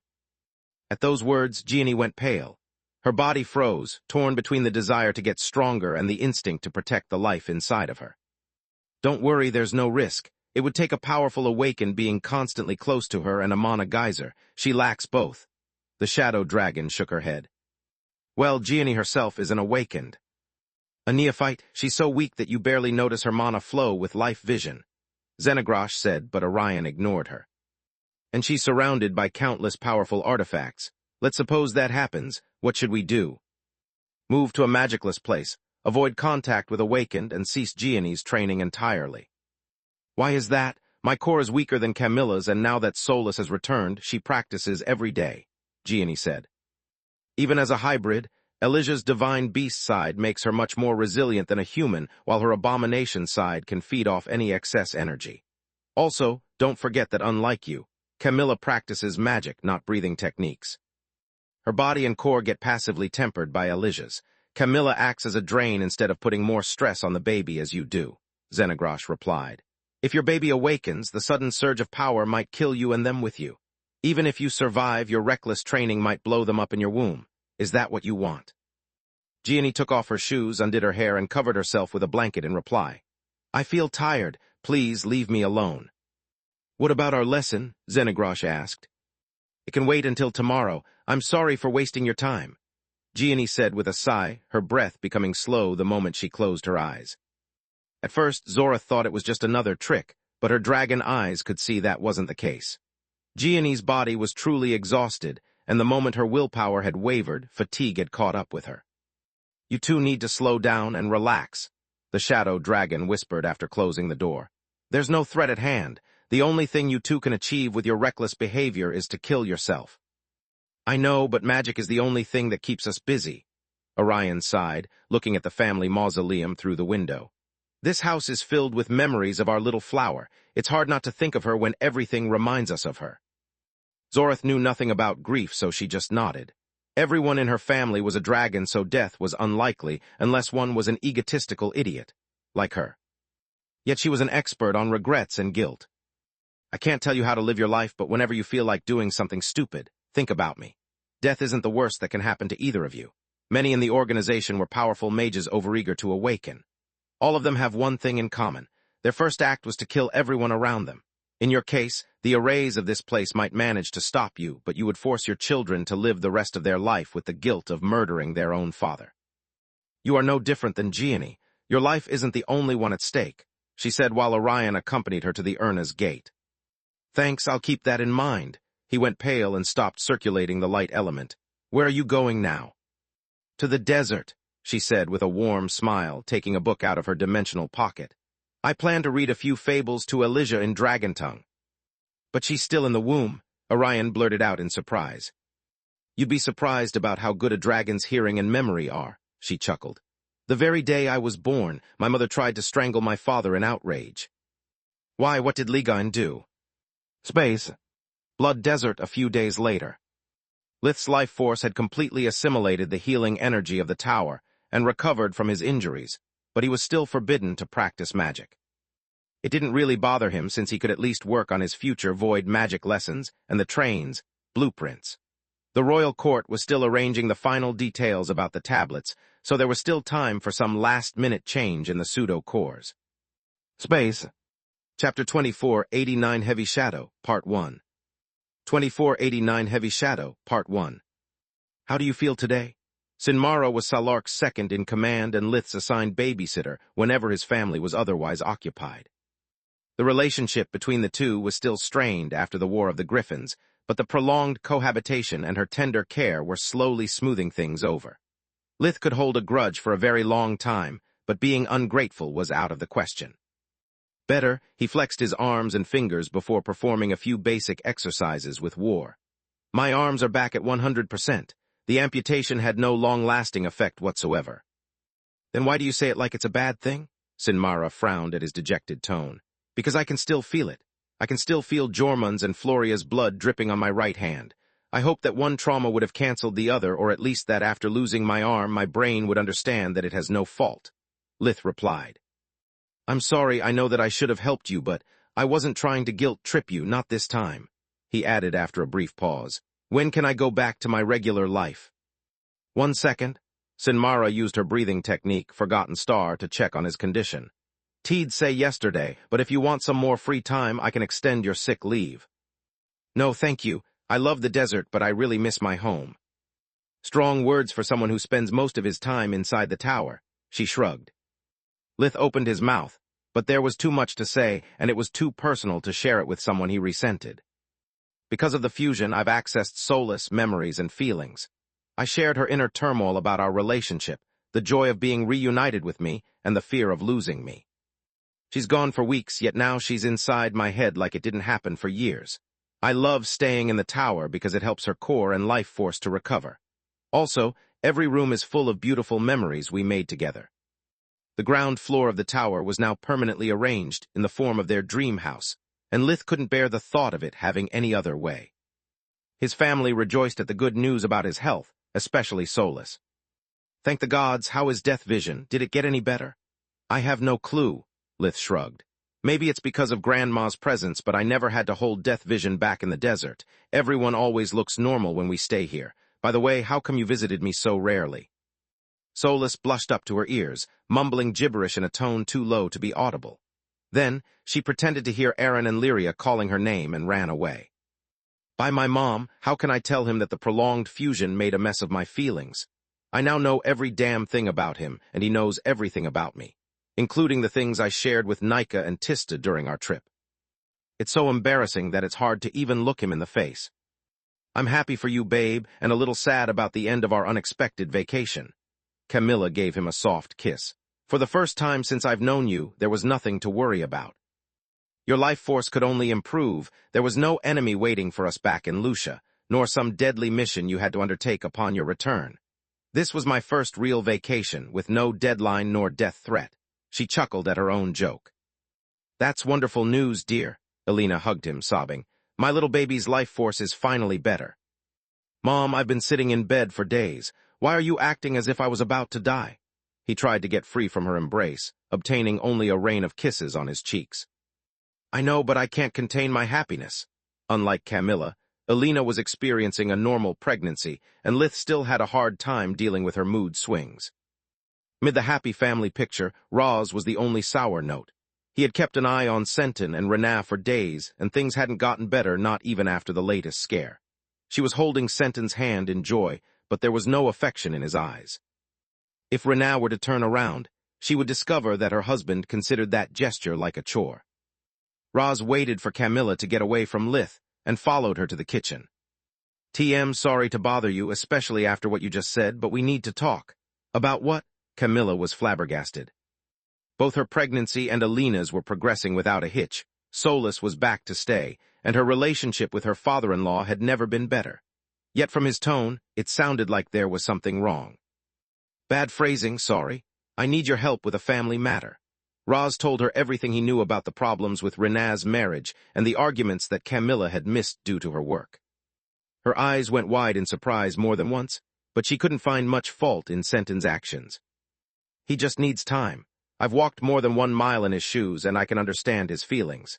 At those words, Jeannie went pale. Her body froze, torn between the desire to get stronger and the instinct to protect the life inside of her. Don't worry, there's no risk. It would take a powerful awaken being constantly close to her and a mana geyser. She lacks both. The shadow dragon shook her head. Well, Jeannie herself is an awakened. A neophyte, she's so weak that you barely notice her mana flow with life vision. Xenagrosh said, but Orion ignored her. And she's surrounded by countless powerful artifacts. Let's suppose that happens. What should we do? Move to a magicless place, avoid contact with awakened, and cease Jeannie's training entirely. Why is that? My core is weaker than Camilla's, and now that Solus has returned, she practices every day, Jeannie said. Even as a hybrid, Elijah's divine beast side makes her much more resilient than a human, while her abomination side can feed off any excess energy. Also, don't forget that unlike you, Camilla practices magic, not breathing techniques. Her body and core get passively tempered by Elijah's. Camilla acts as a drain instead of putting more stress on the baby as you do, Xenagrosh replied. If your baby awakens, the sudden surge of power might kill you and them with you. Even if you survive, your reckless training might blow them up in your womb. Is that what you want? Jeannie took off her shoes, undid her hair, and covered herself with a blanket in reply. I feel tired. Please leave me alone. What about our lesson? Xenagrosh asked. It can wait until tomorrow. I'm sorry for wasting your time, Jeannie said with a sigh, her breath becoming slow the moment she closed her eyes. At first, Zora thought it was just another trick, but her dragon eyes could see that wasn't the case. Jeannie's body was truly exhausted, and the moment her willpower had wavered, fatigue had caught up with her. You two need to slow down and relax, the shadow dragon whispered after closing the door. There's no threat at hand. The only thing you two can achieve with your reckless behavior is to kill yourself. I know, but magic is the only thing that keeps us busy, Orion sighed, looking at the family mausoleum through the window. This house is filled with memories of our little flower. It's hard not to think of her when everything reminds us of her. Zorith knew nothing about grief, so she just nodded. Everyone in her family was a dragon, so death was unlikely unless one was an egotistical idiot, like her. Yet she was an expert on regrets and guilt. I can't tell you how to live your life, but whenever you feel like doing something stupid, think about me. Death isn't the worst that can happen to either of you. Many in the organization were powerful mages overeager to awaken. All of them have one thing in common. Their first act was to kill everyone around them. In your case, the arrays of this place might manage to stop you, but you would force your children to live the rest of their life with the guilt of murdering their own father. You are no different than Jeannie. Your life isn't the only one at stake, she said while Orion accompanied her to the Urna's gate. Thanks, I'll keep that in mind. He went pale and stopped circulating the light element. Where are you going now? To the desert, she said with a warm smile, taking a book out of her dimensional pocket. I plan to read a few fables to Elijah in dragon tongue. But she's still in the womb, Orion blurted out in surprise. You'd be surprised about how good a dragon's hearing and memory are, she chuckled. The very day I was born, my mother tried to strangle my father in outrage. Why, what did Ligain do? Space. Blood Desert a few days later. Lith's life force had completely assimilated the healing energy of the tower and recovered from his injuries, but he was still forbidden to practice magic. It didn't really bother him since he could at least work on his future void magic lessons and the train's blueprints. The royal court was still arranging the final details about the tablets, so there was still time for some last-minute change in the pseudo-cores. Space. Chapter 2489 Heavy Shadow, Part 1. 2489 Heavy Shadow, Part 1. How do you feel today? Sinmara was Salark's second in command and Lith's assigned babysitter whenever his family was otherwise occupied. The relationship between the two was still strained after the War of the Griffins, but the prolonged cohabitation and her tender care were slowly smoothing things over. Lith could hold a grudge for a very long time, but being ungrateful was out of the question. Better, he flexed his arms and fingers before performing a few basic exercises with war. My arms are back at 100%. The amputation had no long-lasting effect whatsoever. Then why do you say it like it's a bad thing? Sinmara frowned at his dejected tone. Because I can still feel it. I can still feel Jormung's and Floria's blood dripping on my right hand. I hoped that one trauma would have canceled the other, or at least that after losing my arm, my brain would understand that it has no fault. Lith replied. I'm sorry, I know that I should have helped you, but I wasn't trying to guilt-trip you, not this time. He added after a brief pause. When can I go back to my regular life? 1 second. Sinmara used her breathing technique, Forgotten Star, to check on his condition. T'd say yesterday, but if you want some more free time, I can extend your sick leave. No, thank you. I love the desert, but I really miss my home. Strong words for someone who spends most of his time inside the tower, she shrugged. Lith opened his mouth, but there was too much to say, and it was too personal to share it with someone he resented. Because of the fusion, I've accessed solace, memories, and feelings. I shared her inner turmoil about our relationship, the joy of being reunited with me, and the fear of losing me. She's gone for weeks, yet now she's inside my head like it didn't happen for years. I love staying in the tower because it helps her core and life force to recover. Also, every room is full of beautiful memories we made together. The ground floor of the tower was now permanently arranged in the form of their dream house, and Lith couldn't bear the thought of it having any other way. His family rejoiced at the good news about his health, especially Solus. Thank the gods, how is Death Vision? Did it get any better? I have no clue, Lith shrugged. Maybe it's because of Grandma's presence, but I never had to hold Death Vision back in the desert. Everyone always looks normal when we stay here. By the way, how come you visited me so rarely? Solus blushed up to her ears, mumbling gibberish in a tone too low to be audible. Then, she pretended to hear Aaron and Lyria calling her name and ran away. By my mom, how can I tell him that the prolonged fusion made a mess of my feelings? I now know every damn thing about him, and he knows everything about me, including the things I shared with Nika and Tista during our trip. It's so embarrassing that it's hard to even look him in the face. I'm happy for you, babe, and a little sad about the end of our unexpected vacation. Camilla gave him a soft kiss. For the first time since I've known you, there was nothing to worry about. Your life force could only improve. There was no enemy waiting for us back in Lucia, nor some deadly mission you had to undertake upon your return. This was my first real vacation, with no deadline nor death threat. She chuckled at her own joke. That's wonderful news, dear. Elena hugged him, sobbing. My little baby's life force is finally better. Mom, I've been sitting in bed for days. Why are you acting as if I was about to die? He tried to get free from her embrace, obtaining only a rain of kisses on his cheeks. I know, but I can't contain my happiness. Unlike Camilla, Elena was experiencing a normal pregnancy, and Lith still had a hard time dealing with her mood swings. Mid the happy family picture, Roz was the only sour note. He had kept an eye on Senton and Renaa for days, and things hadn't gotten better, not even after the latest scare. She was holding Senton's hand in joy, but there was no affection in his eyes. If Renaa were to turn around, she would discover that her husband considered that gesture like a chore. Roz waited for Camilla to get away from Lith and followed her to the kitchen. TM, sorry to bother you, especially after what you just said, but we need to talk. About what? Camilla was flabbergasted. Both her pregnancy and Elena's were progressing without a hitch. Solus was back to stay, and her relationship with her father-in-law had never been better. Yet from his tone, it sounded like there was something wrong. Bad phrasing, sorry. I need your help with a family matter. Roz told her everything he knew about the problems with Renaa's marriage and the arguments that Camilla had missed due to her work. Her eyes went wide in surprise more than once, but she couldn't find much fault in Senton's actions. He just needs time. I've walked more than 1 mile in his shoes, and I can understand his feelings.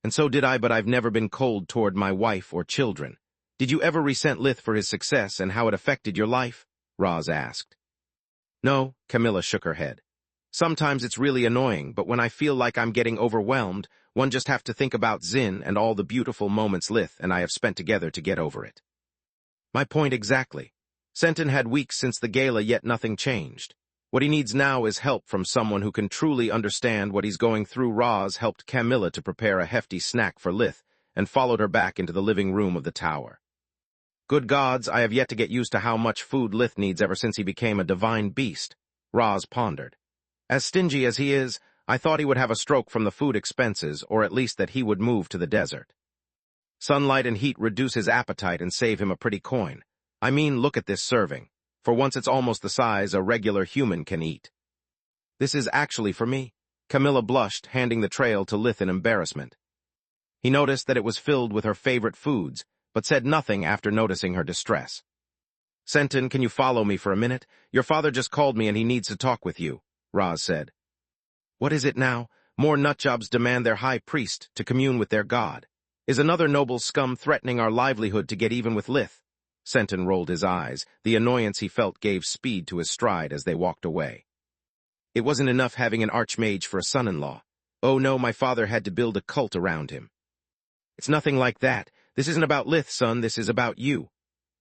And so did I, but I've never been cold toward my wife or children. Did you ever resent Lith for his success and how it affected your life? Roz asked. No, Camilla shook her head. Sometimes it's really annoying, but when I feel like I'm getting overwhelmed, one just have to think about Zin and all the beautiful moments Lith and I have spent together to get over it. My point exactly. Senton had weeks since the gala, yet nothing changed. What he needs now is help from someone who can truly understand what he's going through. Roz helped Camilla to prepare a hefty snack for Lith and followed her back into the living room of the tower. Good gods, I have yet to get used to how much food Lith needs ever since he became a divine beast, Roz pondered. As stingy as he is, I thought he would have a stroke from the food expenses, or at least that he would move to the desert. Sunlight and heat reduce his appetite and save him a pretty coin. I mean, look at this serving. For once it's almost the size a regular human can eat. This is actually for me. Camilla blushed, handing the trail to Lith in embarrassment. He noticed that it was filled with her favorite foods, but said nothing after noticing her distress. Senton, can you follow me for a minute? Your father just called me and he needs to talk with you, Roz said. What is it now? More nutjobs demand their high priest to commune with their god. Is another noble scum threatening our livelihood to get even with Lith? Senton rolled his eyes. The annoyance he felt gave speed to his stride as they walked away. It wasn't enough having an archmage for a son-in-law. Oh no, my father had to build a cult around him. It's nothing like that. This isn't about Lith, son, this is about you.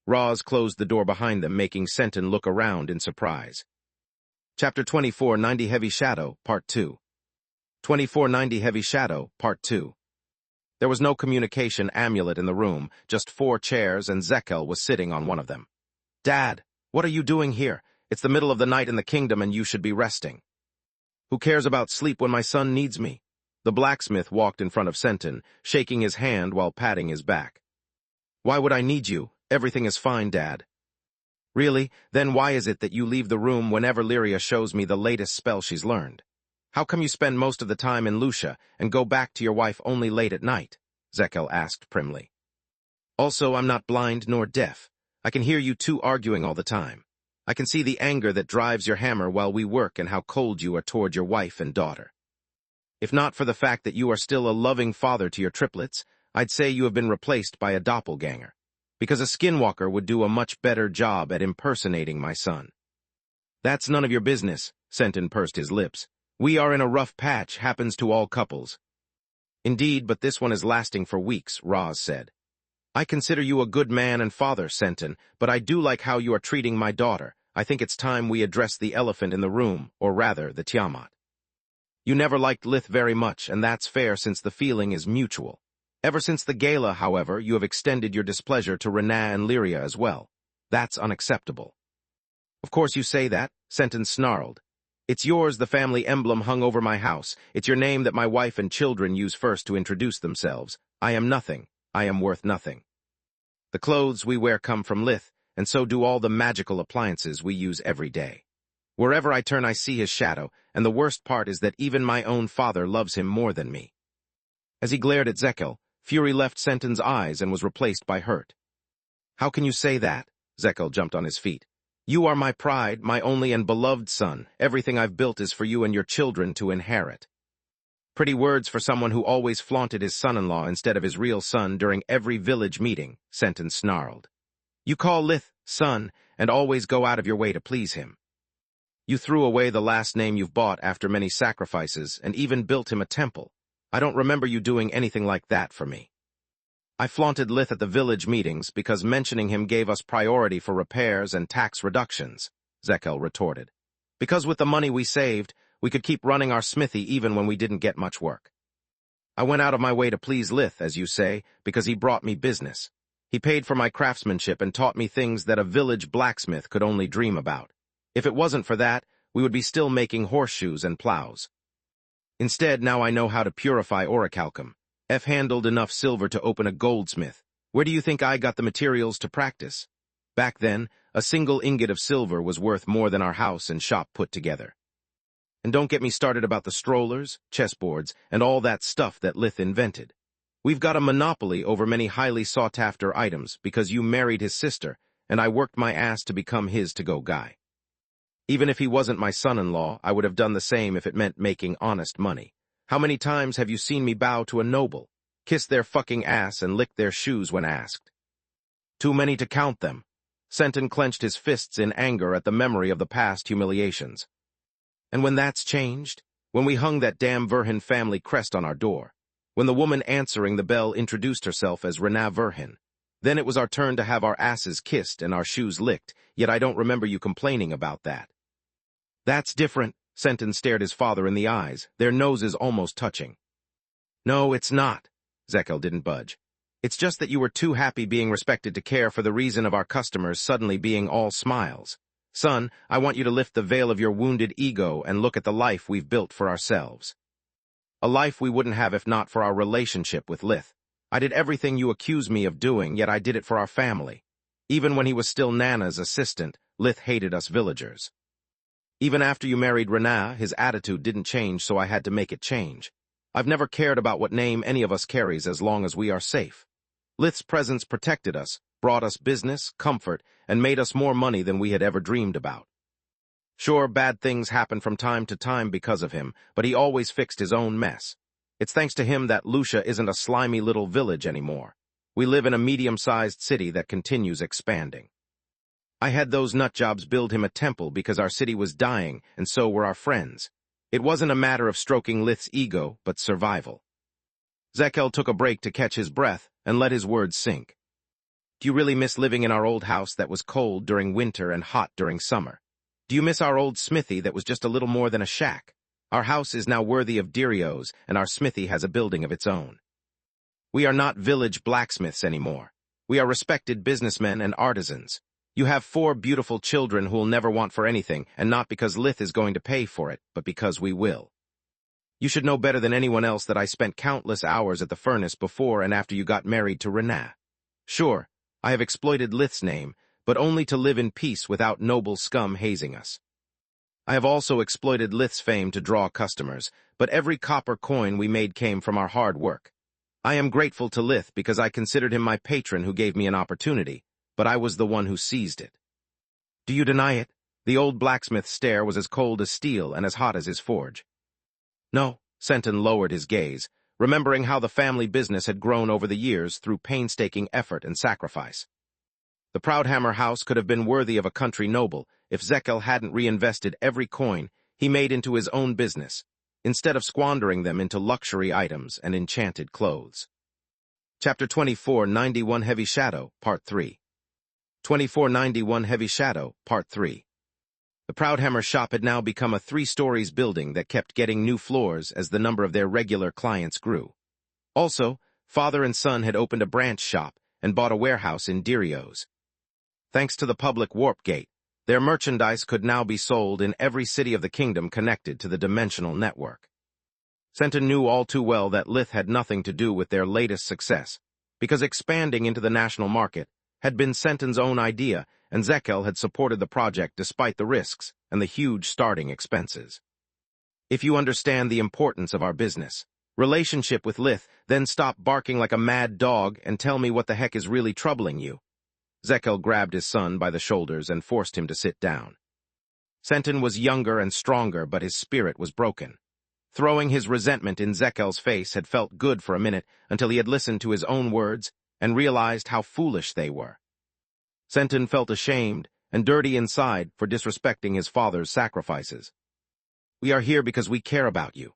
Roz closed the door behind them, making Senton look around in surprise. Chapter 24, 90 Heavy Shadow, Part 2. 2490 Heavy Shadow, Part 2. There was no communication amulet in the room, just 4 chairs, and Zekel was sitting on one of them. Dad, what are you doing here? It's the middle of the night in the kingdom and you should be resting. Who cares about sleep when my son needs me? The blacksmith walked in front of Senton, shaking his hand while patting his back. Why would I need you? Everything is fine, Dad. Really? Then why is it that you leave the room whenever Lyria shows me the latest spell she's learned? How come you spend most of the time in Lucia and go back to your wife only late at night? Zekel asked primly. Also, I'm not blind nor deaf. I can hear you two arguing all the time. I can see the anger that drives your hammer while we work and how cold you are toward your wife and daughter. If not for the fact that you are still a loving father to your triplets, I'd say you have been replaced by a doppelganger, because a skinwalker would do a much better job at impersonating my son. That's none of your business, Senton pursed his lips. We are in a rough patch, happens to all couples. Indeed, but this one is lasting for weeks, Roz said. I consider you a good man and father, Senton, but I do like how you are treating my daughter. I think it's time we address the elephant in the room, or rather, the Tiamat. You never liked Lith very much, and that's fair since the feeling is mutual. Ever since the gala, however, you have extended your displeasure to Renaa and Lyria as well. That's unacceptable. Of course you say that, Senton snarled. It's yours, the family emblem hung over my house. It's your name that my wife and children use first to introduce themselves. I am nothing. I am worth nothing. The clothes we wear come from Lith, and so do all the magical appliances we use every day. Wherever I turn I see his shadow, and the worst part is that even my own father loves him more than me. As he glared at Zekel, fury left Senton's eyes and was replaced by hurt. How can you say that? Zekel jumped on his feet. You are my pride, my only and beloved son. Everything I've built is for you and your children to inherit. Pretty words for someone who always flaunted his son-in-law instead of his real son during every village meeting, Senton snarled. You call Lith son, and always go out of your way to please him. You threw away the last name you've bought after many sacrifices, and even built him a temple. I don't remember you doing anything like that for me. I flaunted Lith at the village meetings because mentioning him gave us priority for repairs and tax reductions, Zekel retorted. Because with the money we saved, we could keep running our smithy even when we didn't get much work. I went out of my way to please Lith, as you say, because he brought me business. He paid for my craftsmanship and taught me things that a village blacksmith could only dream about. If it wasn't for that, we would be still making horseshoes and plows. Instead, now I know how to purify orichalcum. F handled enough silver to open a goldsmith. Where do you think I got the materials to practice? Back then, a single ingot of silver was worth more than our house and shop put together. And don't get me started about the strollers, chessboards, and all that stuff that Lith invented. We've got a monopoly over many highly sought-after items because you married his sister, and I worked my ass to become his to-go guy. Even if he wasn't my son-in-law, I would have done the same if it meant making honest money. How many times have you seen me bow to a noble, kiss their fucking ass and lick their shoes when asked? Too many to count them. Senton clenched his fists in anger at the memory of the past humiliations. And when that's changed, when we hung that damn Verhin family crest on our door, when the woman answering the bell introduced herself as Renaa Verhin, then it was our turn to have our asses kissed and our shoes licked, yet I don't remember you complaining about that. That's different, Senton stared his father in the eyes, their noses almost touching. No, it's not. Zekel didn't budge. It's just that you were too happy being respected to care for the reason of our customers suddenly being all smiles. Son, I want you to lift the veil of your wounded ego and look at the life we've built for ourselves. A life we wouldn't have if not for our relationship with Lith. I did everything you accuse me of doing, yet I did it for our family. Even when he was still Nana's assistant, Lith hated us villagers. Even after you married Renaa, his attitude didn't change, so I had to make it change. I've never cared about what name any of us carries as long as we are safe. Lith's presence protected us, brought us business, comfort, and made us more money than we had ever dreamed about. Sure, bad things happen from time to time because of him, but he always fixed his own mess. It's thanks to him that Lucia isn't a slimy little village anymore. We live in a medium-sized city that continues expanding. I had those nutjobs build him a temple because our city was dying, and so were our friends. It wasn't a matter of stroking Lith's ego, but survival. Zekel took a break to catch his breath and let his words sink. Do you really miss living in our old house that was cold during winter and hot during summer? Do you miss our old smithy that was just a little more than a shack? Our house is now worthy of Dirio's, and our smithy has a building of its own. We are not village blacksmiths anymore. We are respected businessmen and artisans. You have 4 beautiful children who'll never want for anything, and not because Lith is going to pay for it, but because we will. You should know better than anyone else that I spent countless hours at the furnace before and after you got married to Renaa. Sure, I have exploited Lith's name, but only to live in peace without noble scum hazing us. I have also exploited Lith's fame to draw customers, but every copper coin we made came from our hard work. I am grateful to Lith because I considered him my patron who gave me an opportunity, but I was the one who seized it. Do you deny it? The old blacksmith's stare was as cold as steel and as hot as his forge. No, Senton lowered his gaze, remembering how the family business had grown over the years through painstaking effort and sacrifice. The Proudhammer house could have been worthy of a country noble if Zekel hadn't reinvested every coin he made into his own business, instead of squandering them into luxury items and enchanted clothes. Chapter 2491 Heavy Shadow, Part 3. 2491 Heavy Shadow, Part 3. The Proudhammer shop had now become a 3-stories building that kept getting new floors as the number of their regular clients grew. Also, father and son had opened a branch shop and bought a warehouse in Dirio's. Thanks to the public warp gate, their merchandise could now be sold in every city of the kingdom connected to the dimensional network. Senton knew all too well that Lith had nothing to do with their latest success, because expanding into the national market had been Senton's own idea, and Zekel had supported the project despite the risks and the huge starting expenses. If you understand the importance of our business, relationship with Lith, then stop barking like a mad dog and tell me what the heck is really troubling you. Zekel grabbed his son by the shoulders and forced him to sit down. Senton was younger and stronger, but his spirit was broken. Throwing his resentment in Zekel's face had felt good for a minute until he had listened to his own words and realized how foolish they were. Senton felt ashamed and dirty inside for disrespecting his father's sacrifices. We are here because we care about you.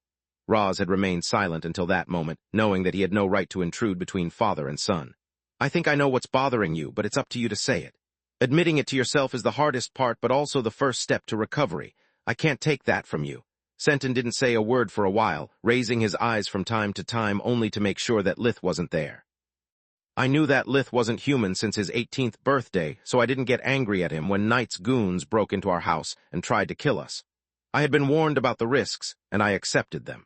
Roz had remained silent until that moment, knowing that he had no right to intrude between father and son. I think I know what's bothering you, but it's up to you to say it. Admitting it to yourself is the hardest part, but also the first step to recovery. I can't take that from you. Senton didn't say a word for a while, raising his eyes from time to time only to make sure that Lith wasn't there. I knew that Lith wasn't human since his 18th birthday, so I didn't get angry at him when Knight's goons broke into our house and tried to kill us. I had been warned about the risks, and I accepted them.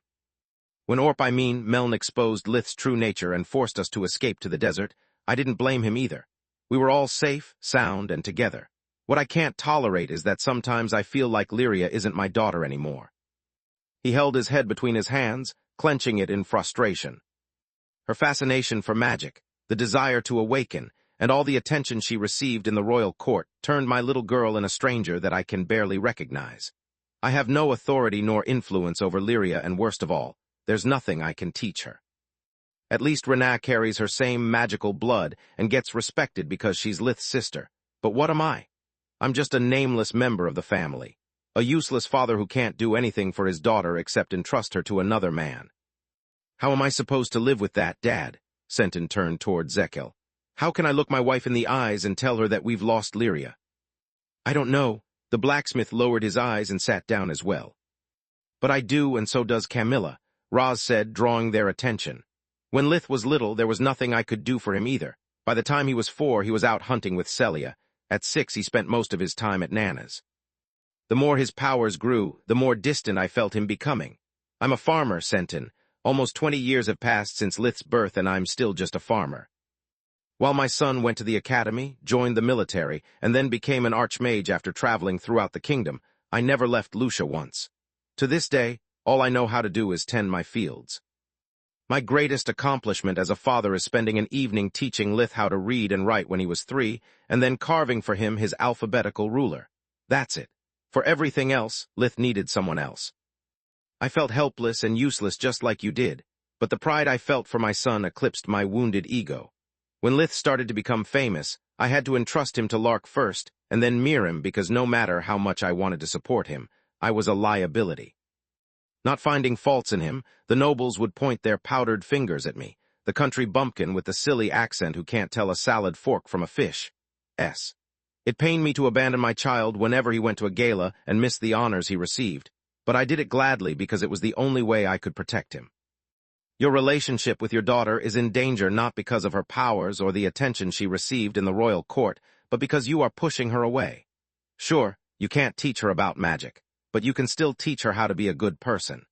When Meln exposed Lith's true nature and forced us to escape to the desert, I didn't blame him either. We were all safe, sound, and together. What I can't tolerate is that sometimes I feel like Lyria isn't my daughter anymore. He held his head between his hands, clenching it in frustration. Her fascination for magic, the desire to awaken, and all the attention she received in the royal court turned my little girl in a stranger that I can barely recognize. I have no authority nor influence over Lyria, and worst of all, there's nothing I can teach her. At least Renaa carries her same magical blood and gets respected because she's Lith's sister. But what am I? I'm just a nameless member of the family. A useless father who can't do anything for his daughter except entrust her to another man. How am I supposed to live with that, Dad? Senton turned toward Zekel. How can I look my wife in the eyes and tell her that we've lost Lyria? I don't know. The blacksmith lowered his eyes and sat down as well. But I do, and so does Camilla, Roz said, drawing their attention. When Lith was little, there was nothing I could do for him either. By the time he was 4, he was out hunting with Celia. At 6, he spent most of his time at Nana's. The more his powers grew, the more distant I felt him becoming. I'm a farmer, Senton, Almost 20 years have passed since Lith's birth and I'm still just a farmer. While my son went to the academy, joined the military, and then became an archmage after traveling throughout the kingdom, I never left Lucia once. To this day, all I know how to do is tend my fields. My greatest accomplishment as a father is spending an evening teaching Lith how to read and write when he was 3, and then carving for him his alphabetical ruler. That's it. For everything else, Lith needed someone else. I felt helpless and useless just like you did, but the pride I felt for my son eclipsed my wounded ego. When Lith started to become famous, I had to entrust him to Lark first, and then Miriam because no matter how much I wanted to support him, I was a liability. Not finding faults in him, the nobles would point their powdered fingers at me, the country bumpkin with the silly accent who can't tell a salad fork from a fish. It pained me to abandon my child whenever he went to a gala and missed the honors he received, but I did it gladly because it was the only way I could protect him. Your relationship with your daughter is in danger not because of her powers or the attention she received in the royal court, but because you are pushing her away. Sure, you can't teach her about magic, but you can still teach her how to be a good person.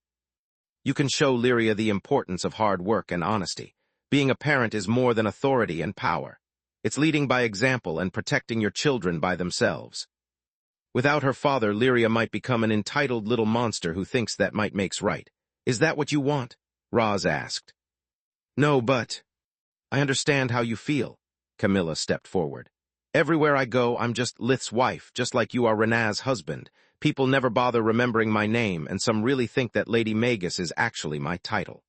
You can show Lyria the importance of hard work and honesty. Being a parent is more than authority and power. It's leading by example and protecting your children by themselves. Without her father, Lyria might become an entitled little monster who thinks that might makes right. Is that what you want? Roz asked. No, but... I understand how you feel. Camilla stepped forward. Everywhere I go, I'm just Lith's wife, just like you are Rena's husband. People never bother remembering my name, and some really think that Lady Magus is actually my title.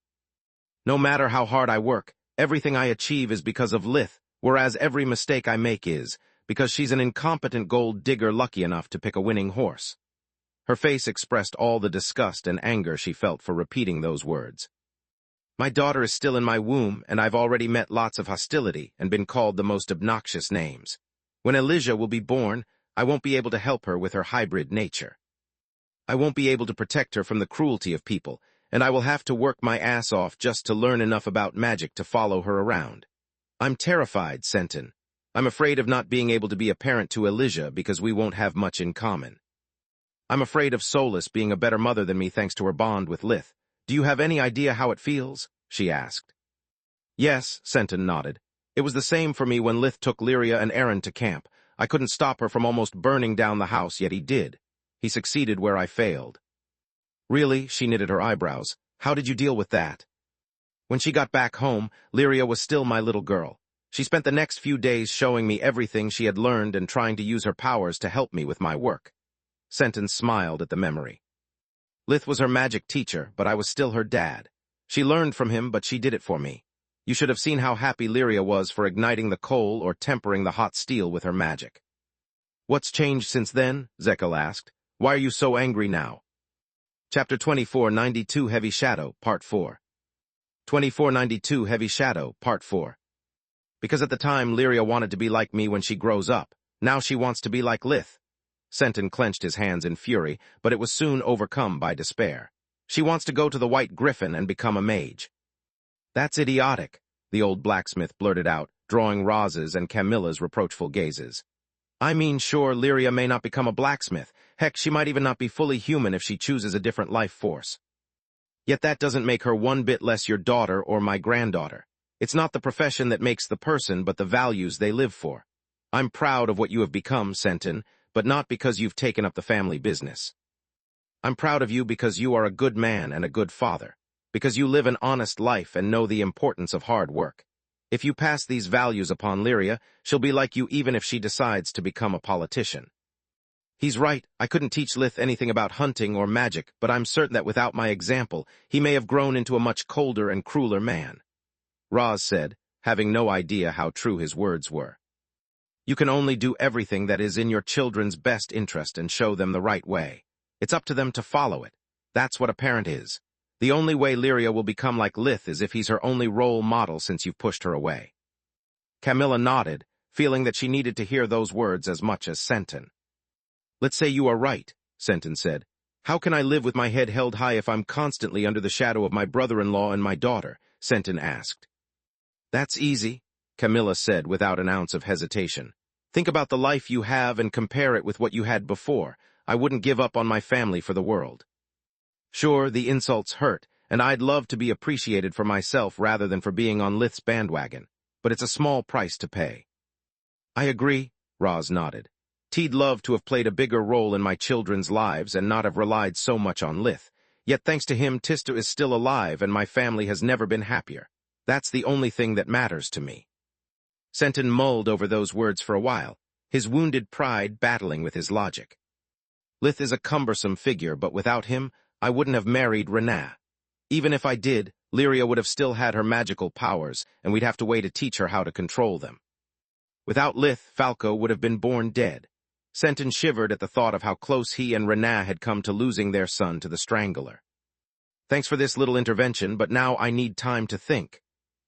No matter how hard I work, everything I achieve is because of Lith, whereas every mistake I make is because she's an incompetent gold digger lucky enough to pick a winning horse. Her face expressed all the disgust and anger she felt for repeating those words. My daughter is still in my womb, and I've already met lots of hostility and been called the most obnoxious names. When Elijah will be born, I won't be able to help her with her hybrid nature. I won't be able to protect her from the cruelty of people, and I will have to work my ass off just to learn enough about magic to follow her around. I'm terrified, Senton. I'm afraid of not being able to be a parent to Elijah because we won't have much in common. I'm afraid of Solus being a better mother than me thanks to her bond with Lith. Do you have any idea how it feels? She asked. Yes, Senton nodded. It was the same for me when Lith took Lyria and Aaron to camp. I couldn't stop her from almost burning down the house, yet he did. He succeeded where I failed. Really? She knitted her eyebrows. How did you deal with that? When she got back home, Lyria was still my little girl. She spent the next few days showing me everything she had learned and trying to use her powers to help me with my work. Senton smiled at the memory. Lith was her magic teacher, but I was still her dad. She learned from him, but she did it for me. You should have seen how happy Lyria was for igniting the coal or tempering the hot steel with her magic. What's changed since then? Zekel asked. Why are you so angry now? Chapter 2492 Heavy Shadow, Part 4. 2492 Heavy Shadow, Part 4. Because at the time Lyria wanted to be like me when she grows up. Now she wants to be like Lith. Senton clenched his hands in fury, but it was soon overcome by despair. She wants to go to the White Griffin and become a mage. That's idiotic, the old blacksmith blurted out, drawing Roz's and Camilla's reproachful gazes. I mean, sure, Lyria may not become a blacksmith. Heck, she might even not be fully human if she chooses a different life force. Yet that doesn't make her one bit less your daughter or my granddaughter. It's not the profession that makes the person, but the values they live for. I'm proud of what you have become, Senton, but not because you've taken up the family business. I'm proud of you because you are a good man and a good father, because you live an honest life and know the importance of hard work. If you pass these values upon Lyria, she'll be like you even if she decides to become a politician. He's right, I couldn't teach Lith anything about hunting or magic, but I'm certain that without my example, he may have grown into a much colder and crueler man. Roz said, having no idea how true his words were. You can only do everything that is in your children's best interest and show them the right way. It's up to them to follow it. That's what a parent is. The only way Lyria will become like Lith is if he's her only role model since you've pushed her away. Camilla nodded, feeling that she needed to hear those words as much as Senton. Let's say you are right, Senton said. How can I live with my head held high if I'm constantly under the shadow of my brother-in-law and my daughter? Senton asked. That's easy, Camilla said without an ounce of hesitation. Think about the life you have and compare it with what you had before. I wouldn't give up on my family for the world. Sure, the insults hurt, and I'd love to be appreciated for myself rather than for being on Lith's bandwagon, but it's a small price to pay. I agree, Roz nodded. T'd love to have played a bigger role in my children's lives and not have relied so much on Lith. Yet thanks to him, Tista is still alive and my family has never been happier. That's the only thing that matters to me. Senton mulled over those words for a while, his wounded pride battling with his logic. Lith is a cumbersome figure, but without him, I wouldn't have married Renaa. Even if I did, Lyria would have still had her magical powers, and we'd have to wait to teach her how to control them. Without Lith, Falco would have been born dead. Senton shivered at the thought of how close he and Renaa had come to losing their son to the Strangler. Thanks for this little intervention, but now I need time to think.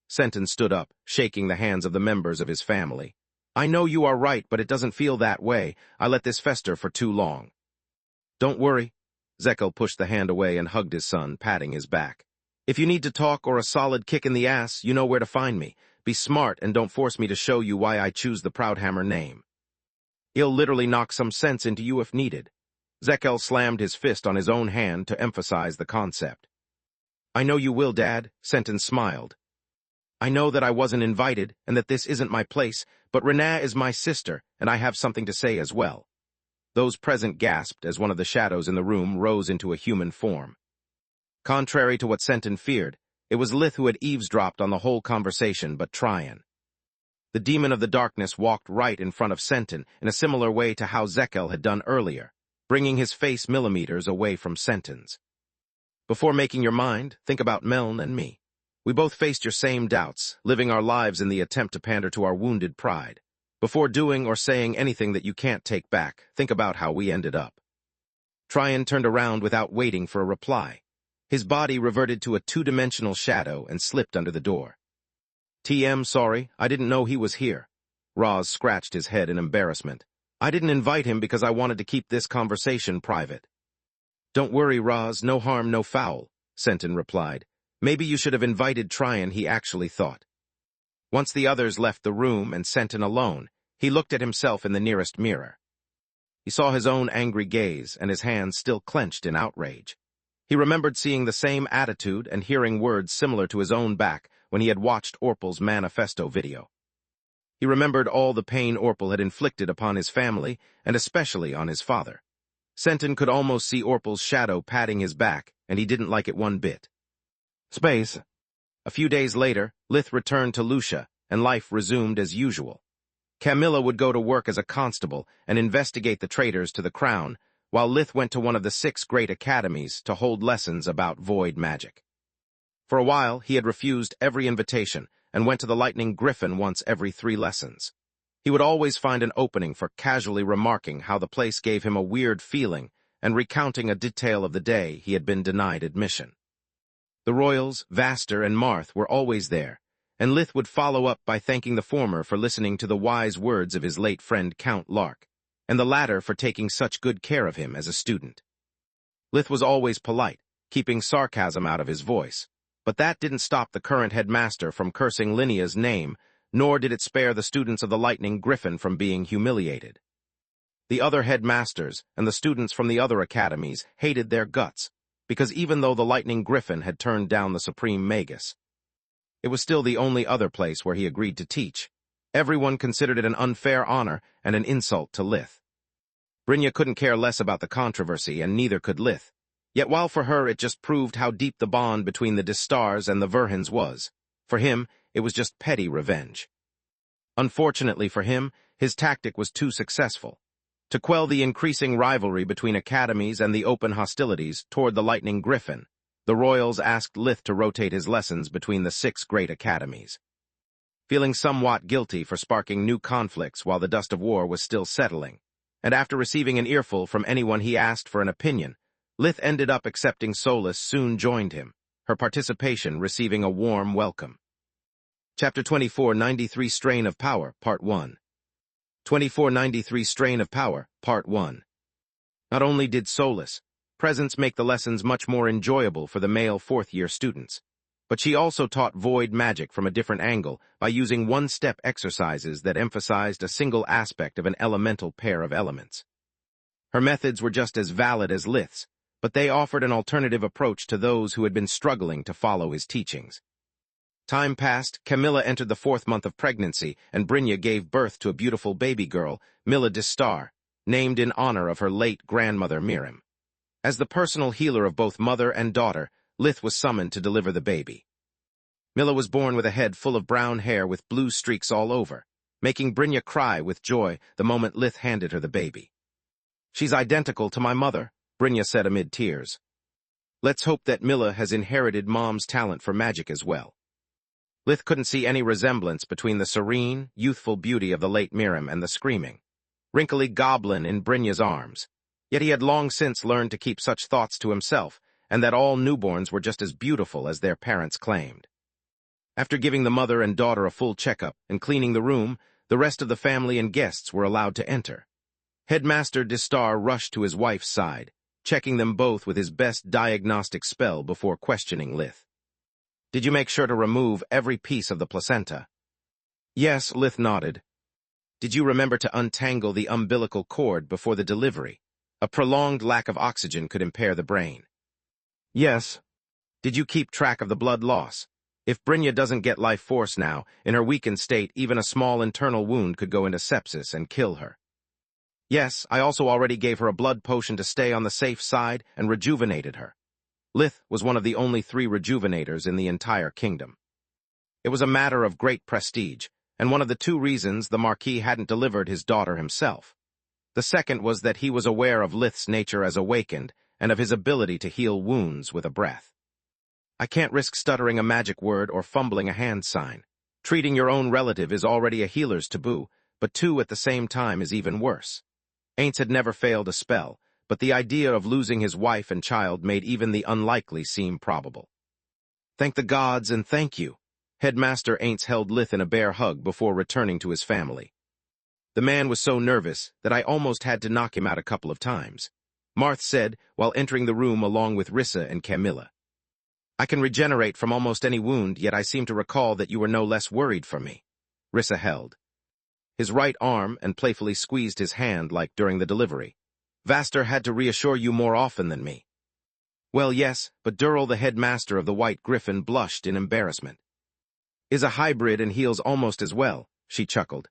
Senton stood up, shaking the hands of the members of his family. I know you are right, but it doesn't feel that way. I let this fester for too long. Don't worry. Zekel pushed the hand away and hugged his son, patting his back. If you need to talk or a solid kick in the ass, you know where to find me. Be smart and don't force me to show you why I choose the Proudhammer name. He'll literally knock some sense into you if needed. Zekel slammed his fist on his own hand to emphasize the concept. I know you will, Dad, Senton smiled. I know that I wasn't invited and that this isn't my place, but Renaa is my sister, and I have something to say as well. Those present gasped as one of the shadows in the room rose into a human form. Contrary to what Senton feared, it was Lith who had eavesdropped on the whole conversation but Tryon. The demon of the darkness walked right in front of Senton in a similar way to how Zekel had done earlier, bringing his face millimeters away from Senton's. Before making your mind, think about Meln and me. We both faced your same doubts, living our lives in the attempt to pander to our wounded pride. Before doing or saying anything that you can't take back, think about how we ended up. Tryon turned around without waiting for a reply. His body reverted to a two-dimensional shadow and slipped under the door. TM, sorry, I didn't know he was here. Roz scratched his head in embarrassment. I didn't invite him because I wanted to keep this conversation private. Don't worry, Roz, no harm, no foul, Senton replied. Maybe you should have invited Tryon, he actually thought. Once the others left the room and Senton alone, he looked at himself in the nearest mirror. He saw his own angry gaze and his hands still clenched in outrage. He remembered seeing the same attitude and hearing words similar to his own back when he had watched Orpal's manifesto video. He remembered all the pain Orpal had inflicted upon his family, and especially on his father. Senton could almost see Orpal's shadow patting his back, and he didn't like it one bit. Space. A few days later, Lith returned to Lucia, and life resumed as usual. Camilla would go to work as a constable and investigate the traitors to the crown, while Lith went to one of the 6 great academies to hold lessons about void magic. For a while, he had refused every invitation and went to the Lightning Griffin once every 3 lessons. He would always find an opening for casually remarking how the place gave him a weird feeling and recounting a detail of the day he had been denied admission. The Royals, Vaster, and Marth were always there, and Lith would follow up by thanking the former for listening to the wise words of his late friend Count Lark, and the latter for taking such good care of him as a student. Lith was always polite, keeping sarcasm out of his voice, but that didn't stop the current headmaster from cursing Linnea's name, nor did it spare the students of the Lightning Griffin from being humiliated. The other headmasters and the students from the other academies hated their guts, because even though the Lightning Griffin had turned down the Supreme Magus, it was still the only other place where he agreed to teach. Everyone considered it an unfair honor and an insult to Lith. Brynja couldn't care less about the controversy, and neither could Lith. Yet while for her it just proved how deep the bond between the Distars and the Verhins was, for him it was just petty revenge. Unfortunately for him, his tactic was too successful. To quell the increasing rivalry between academies and the open hostilities toward the Lightning Griffin, the Royals asked Lith to rotate his lessons between the 6 great academies. Feeling somewhat guilty for sparking new conflicts while the dust of war was still settling, and after receiving an earful from anyone he asked for an opinion, Lith ended up accepting Solus soon joined him, her participation receiving a warm welcome. Chapter 24, 93 Strain of Power, Part 1. 2493 Strain of Power, Part 1. Not only did Solus' presence make the lessons much more enjoyable for the male 4th-year students, but she also taught void magic from a different angle by using one-step exercises that emphasized a single aspect of an elemental pair of elements. Her methods were just as valid as Lith's, but they offered an alternative approach to those who had been struggling to follow his teachings. Time passed, Camilla entered the 4th month of pregnancy, and Brynja gave birth to a beautiful baby girl, Milla Distar, named in honor of her late grandmother Miriam. As the personal healer of both mother and daughter, Lith was summoned to deliver the baby. Milla was born with a head full of brown hair with blue streaks all over, making Brynja cry with joy the moment Lith handed her the baby. "She's identical to my mother," Brynja said amid tears. "Let's hope that Milla has inherited Mom's talent for magic as well." Lith couldn't see any resemblance between the serene, youthful beauty of the late Miriam and the screaming, wrinkly goblin in Brynja's arms. Yet he had long since learned to keep such thoughts to himself, and that all newborns were just as beautiful as their parents claimed. After giving the mother and daughter a full checkup and cleaning the room, the rest of the family and guests were allowed to enter. Headmaster Distar rushed to his wife's side, checking them both with his best diagnostic spell before questioning Lith. "Did you make sure to remove every piece of the placenta?" "Yes," Lith nodded. "Did you remember to untangle the umbilical cord before the delivery? A prolonged lack of oxygen could impair the brain." "Yes." "Did you keep track of the blood loss? If Brynja doesn't get life force now, in her weakened state, even a small internal wound could go into sepsis and kill her." "Yes, I also already gave her a blood potion to stay on the safe side and rejuvenated her." Lith was one of the only 3 rejuvenators in the entire kingdom. It was a matter of great prestige, and one of the 2 reasons the Marquis hadn't delivered his daughter himself. The second was that he was aware of Lith's nature as awakened, and of his ability to heal wounds with a breath. "I can't risk stuttering a magic word or fumbling a hand sign. Treating your own relative is already a healer's taboo, but 2 at the same time is even worse." Aints had never failed a spell, but the idea of losing his wife and child made even the unlikely seem probable. "Thank the gods and thank you." Headmaster Aints held Lith in a bear hug before returning to his family. "The man was so nervous that I almost had to knock him out a couple of times," Marth said while entering the room along with Rissa and Camilla. "I can regenerate from almost any wound, yet I seem to recall that you were no less worried for me." Rissa held his right arm and playfully squeezed his hand like during the delivery. "Vaster had to reassure you more often than me." "Well, yes, but Durrell, the headmaster of the White Griffin, blushed in embarrassment. Is a hybrid and heals almost as well," she chuckled.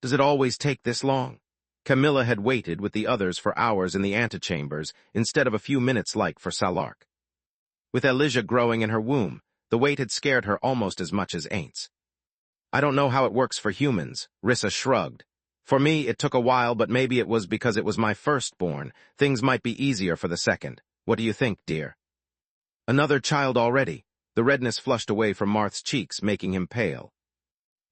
"Does it always take this long?" Camilla had waited with the others for hours in the antechambers instead of a few minutes like for Salark. With Elijah growing in her womb, the wait had scared her almost as much as Aints. "I don't know how it works for humans," Rissa shrugged. "For me, it took a while, but maybe it was because it was my firstborn. Things might be easier for the second. What do you think, dear?" "Another child already." The redness flushed away from Marth's cheeks, making him pale.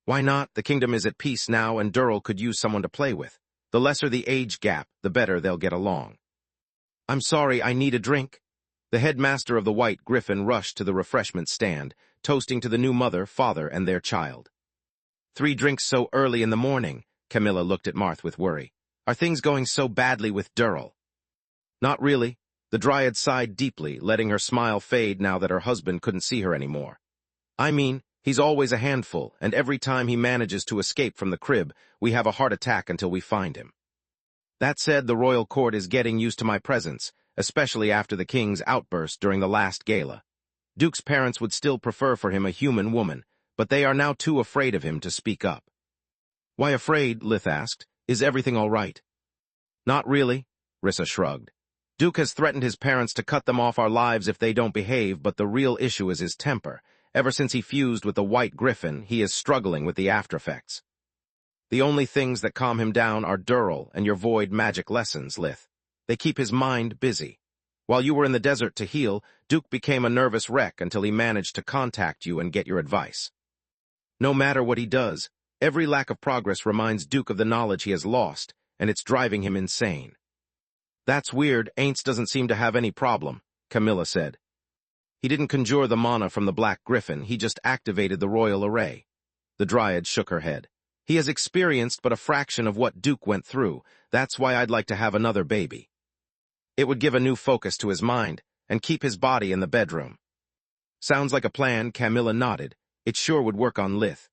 "Why not? The kingdom is at peace now, and Durrell could use someone to play with. The lesser the age gap, the better they'll get along." "I'm sorry, I need a drink." The headmaster of the White Griffin rushed to the refreshment stand, toasting to the new mother, father, and their child. "3 drinks so early in the morning." Camilla looked at Marth with worry. "Are things going so badly with Durrell?" "Not really." The dryad sighed deeply, letting her smile fade now that her husband couldn't see her anymore. "I mean, he's always a handful, and every time he manages to escape from the crib, we have a heart attack until we find him. That said, the royal court is getting used to my presence, especially after the king's outburst during the last gala. Duke's parents would still prefer for him a human woman, but they are now too afraid of him to speak up." "Why afraid?" Lith asked. "Is everything all right?" "Not really," Rissa shrugged. "Duke has threatened his parents to cut them off our lives if they don't behave, but the real issue is his temper. Ever since he fused with the White Griffin, he is struggling with the aftereffects. The only things that calm him down are Durrell and your void magic lessons, Lith. They keep his mind busy. While you were in the desert to heal, Duke became a nervous wreck until he managed to contact you and get your advice. No matter what he does, every lack of progress reminds Duke of the knowledge he has lost, and it's driving him insane." "That's weird. Aints doesn't seem to have any problem," Camilla said. "He didn't conjure the mana from the Black Griffin, he just activated the royal array." The dryad shook her head. "He has experienced but a fraction of what Duke went through. That's why I'd like to have another baby. It would give a new focus to his mind, and keep his body in the bedroom." "Sounds like a plan," Camilla nodded. "It sure would work on Lith."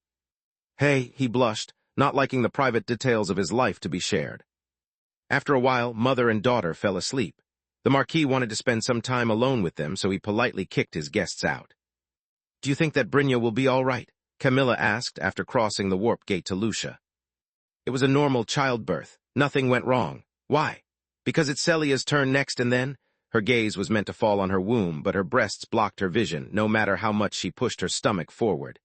"Hey," he blushed, not liking the private details of his life to be shared. After a while, mother and daughter fell asleep. The Marquis wanted to spend some time alone with them, so he politely kicked his guests out. "Do you think that Brynja will be all right?" Camilla asked after crossing the warp gate to Lucia. "It was a normal childbirth. Nothing went wrong. Why? Because it's Celia's turn next and then?" Her gaze was meant to fall on her womb, but her breasts blocked her vision, no matter how much she pushed her stomach forward.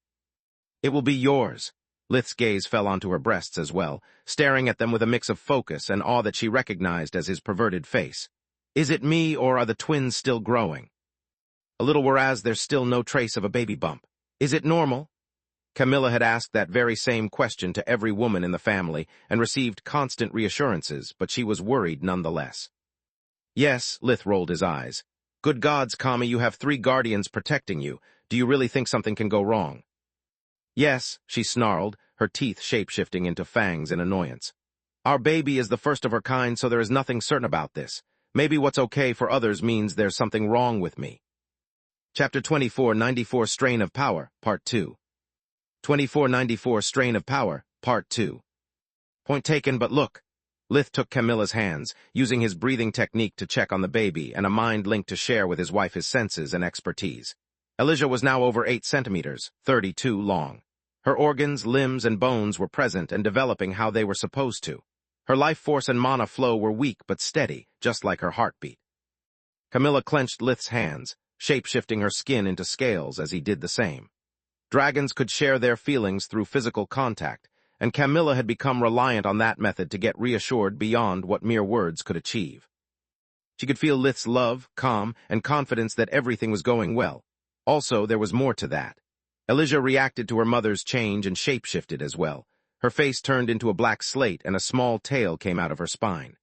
"It will be yours." Lith's gaze fell onto her breasts as well, staring at them with a mix of focus and awe that she recognized as his perverted face. "Is it me, or are the twins still growing?" "A little, whereas there's still no trace of a baby bump. Is it normal?" Camilla had asked that very same question to every woman in the family and received constant reassurances, but she was worried nonetheless. "Yes," Lith rolled his eyes. "Good gods, Kami, you have 3 guardians protecting you. Do you really think something can go wrong?" "Yes," she snarled, her teeth shape-shifting into fangs in annoyance. "Our baby is the first of her kind, so there is nothing certain about this. Maybe what's okay for others means there's something wrong with me." Chapter 2494 Strain of Power, Part 2. 2494 Strain of Power, Part 2. "Point taken, but look." Lith took Camilla's hands, using his breathing technique to check on the baby and a mind link to share with his wife his senses and expertise. Elijah was now over 8 centimeters, 32 long. Her organs, limbs, and bones were present and developing how they were supposed to. Her life force and mana flow were weak but steady, just like her heartbeat. Camilla clenched Lith's hands, shape-shifting her skin into scales as he did the same. Dragons could share their feelings through physical contact, and Camilla had become reliant on that method to get reassured beyond what mere words could achieve. She could feel Lith's love, calm, and confidence that everything was going well. Also, there was more to that. Elijah reacted to her mother's change and shape-shifted as well. Her face turned into a black slate and a small tail came out of her spine.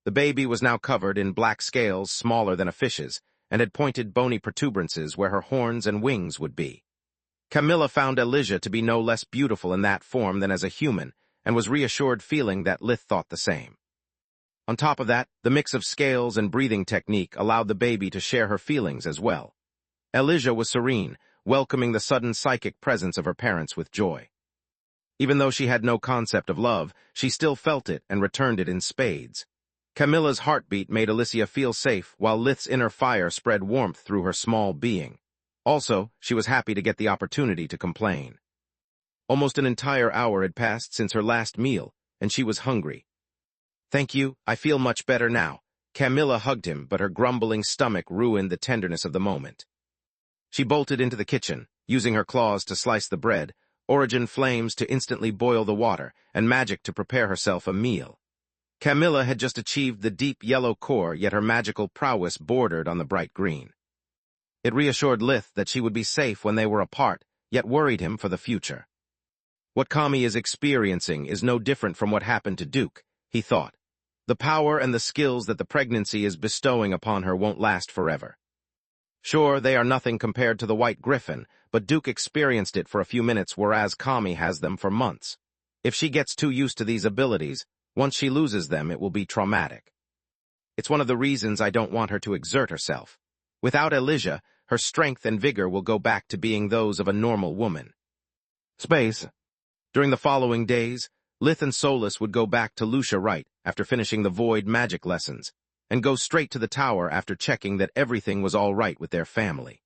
The baby was now covered in black scales smaller than a fish's and had pointed bony protuberances where her horns and wings would be. Camilla found Elijah to be no less beautiful in that form than as a human and was reassured feeling that Lith thought the same. On top of that, the mix of scales and breathing technique allowed the baby to share her feelings as well. Elijah was serene, welcoming the sudden psychic presence of her parents with joy. Even though she had no concept of love, she still felt it and returned it in spades. Camilla's heartbeat made Alicia feel safe, while Lith's inner fire spread warmth through her small being. Also, she was happy to get the opportunity to complain. Almost an entire hour had passed since her last meal, and she was hungry. "Thank you, I feel much better now." Camilla hugged him, but her grumbling stomach ruined the tenderness of the moment. She bolted into the kitchen, using her claws to slice the bread, origin flames to instantly boil the water, and magic to prepare herself a meal. Camilla had just achieved the deep yellow core, yet her magical prowess bordered on the bright green. It reassured Lith that she would be safe when they were apart, yet worried him for the future. What Kami is experiencing is no different from what happened to Duke, he thought. The power and the skills that the pregnancy is bestowing upon her won't last forever. Sure, they are nothing compared to the White Griffin, but Duke experienced it for a few minutes, whereas Kami has them for months. If she gets too used to these abilities, once she loses them, it will be traumatic. It's one of the reasons I don't want her to exert herself. Without Elijah, her strength and vigor will go back to being those of a normal woman. Space. During the following days, Lith and Solus would go back to Lucia Wright after finishing the void magic lessons, and go straight to the tower after checking that everything was all right with their family.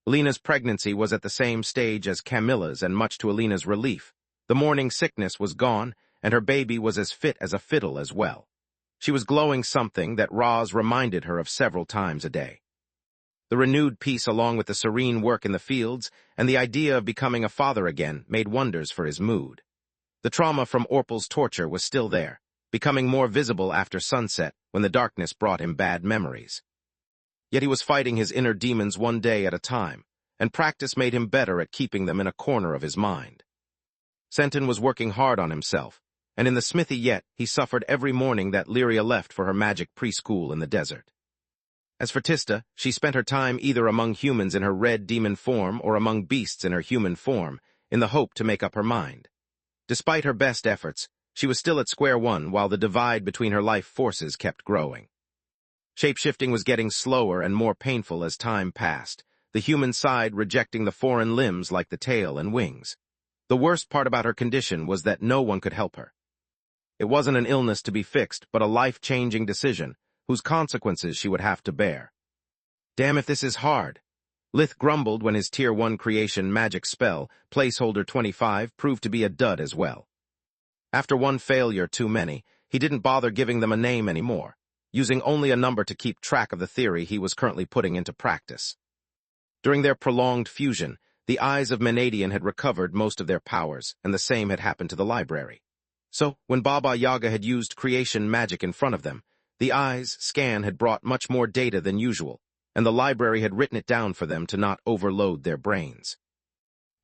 Alina's pregnancy was at the same stage as Camilla's, and much to Alina's relief, the morning sickness was gone, and her baby was as fit as a fiddle as well. She was glowing something that Roz reminded her of several times a day. The renewed peace, along with the serene work in the fields and the idea of becoming a father again, made wonders for his mood. The trauma from Orpal's torture was still there, becoming more visible after sunset when the darkness brought him bad memories. Yet he was fighting his inner demons one day at a time, and practice made him better at keeping them in a corner of his mind. Senton was working hard on himself, and in the smithy yet he suffered every morning that Lyria left for her magic preschool in the desert. As for Tista, she spent her time either among humans in her red demon form or among beasts in her human form, in the hope to make up her mind. Despite her best efforts, she was still at square one while the divide between her life forces kept growing. Shapeshifting was getting slower and more painful as time passed, the human side rejecting the foreign limbs like the tail and wings. The worst part about her condition was that no one could help her. It wasn't an illness to be fixed, but a life-changing decision, whose consequences she would have to bear. Damn if this is hard. Lith grumbled when his Tier 1 creation magic spell, placeholder 25, proved to be a dud as well. After one failure too many, he didn't bother giving them a name anymore, using only a number to keep track of the theory he was currently putting into practice. During their prolonged fusion, the eyes of Menadian had recovered most of their powers, and the same had happened to the library. So, when Baba Yaga had used creation magic in front of them, the eyes' scan had brought much more data than usual, and the library had written it down for them to not overload their brains.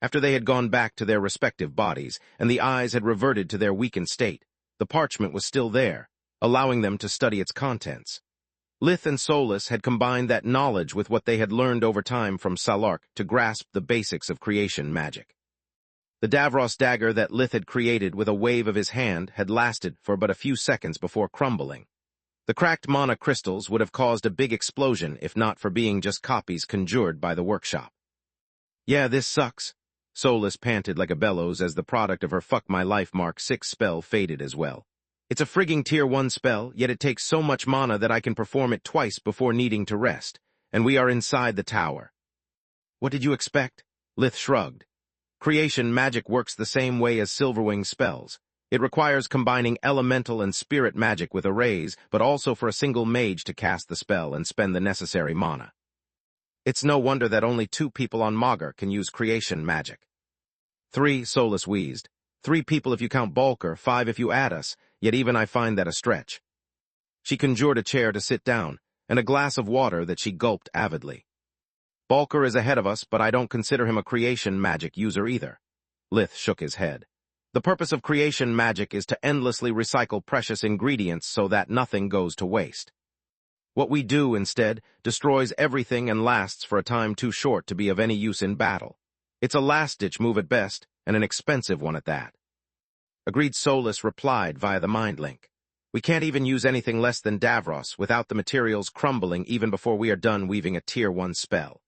After they had gone back to their respective bodies, and the eyes had reverted to their weakened state, the parchment was still there, allowing them to study its contents. Lith and Solus had combined that knowledge with what they had learned over time from Salark to grasp the basics of creation magic. The Davros dagger that Lith had created with a wave of his hand had lasted for but a few seconds before crumbling. The cracked mana crystals would have caused a big explosion if not for being just copies conjured by the workshop. Yeah, this sucks. Solus panted like a bellows as the product of her Fuck My Life Mark 6 spell faded as well. It's a frigging Tier 1 spell, yet it takes so much mana that I can perform it twice before needing to rest, and we are inside the tower. What did you expect? Lith shrugged. Creation magic works the same way as Silverwing spells. It requires combining elemental and spirit magic with arrays, but also for a single mage to cast the spell and spend the necessary mana. It's no wonder that only 2 people on Magur can use creation magic. 3, Solus wheezed. 3 people if you count Balker, 5 if you add us, yet even I find that a stretch. She conjured a chair to sit down, and a glass of water that she gulped avidly. Balker is ahead of us, but I don't consider him a creation magic user either. Lith shook his head. The purpose of creation magic is to endlessly recycle precious ingredients so that nothing goes to waste. What we do, instead, destroys everything and lasts for a time too short to be of any use in battle. It's a last-ditch move at best, and an expensive one at that. Agreed. Solus replied via the mind link. We can't even use anything less than Davros without the materials crumbling even before we are done weaving a Tier 1 spell.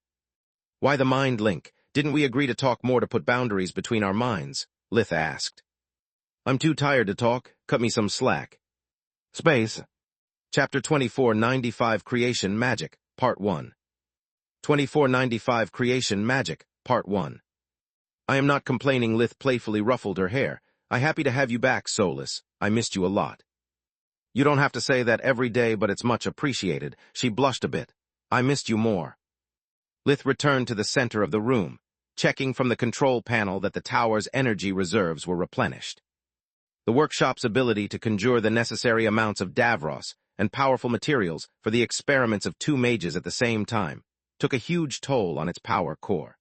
Why the mind link? Didn't we agree to talk more to put boundaries between our minds? Lith asked. I'm too tired to talk. Cut me some slack. Space. Chapter 2495 Creation Magic, Part 1. 2495 Creation Magic, Part 1. I am not complaining. Lith playfully ruffled her hair. I'm happy to have you back, Solus. I missed you a lot. You don't have to say that every day, but it's much appreciated. She blushed a bit. I missed you more. Lith returned to the center of the room, checking from the control panel that the tower's energy reserves were replenished. The workshop's ability to conjure the necessary amounts of Davros and powerful materials for the experiments of 2 mages at the same time took a huge toll on its power core.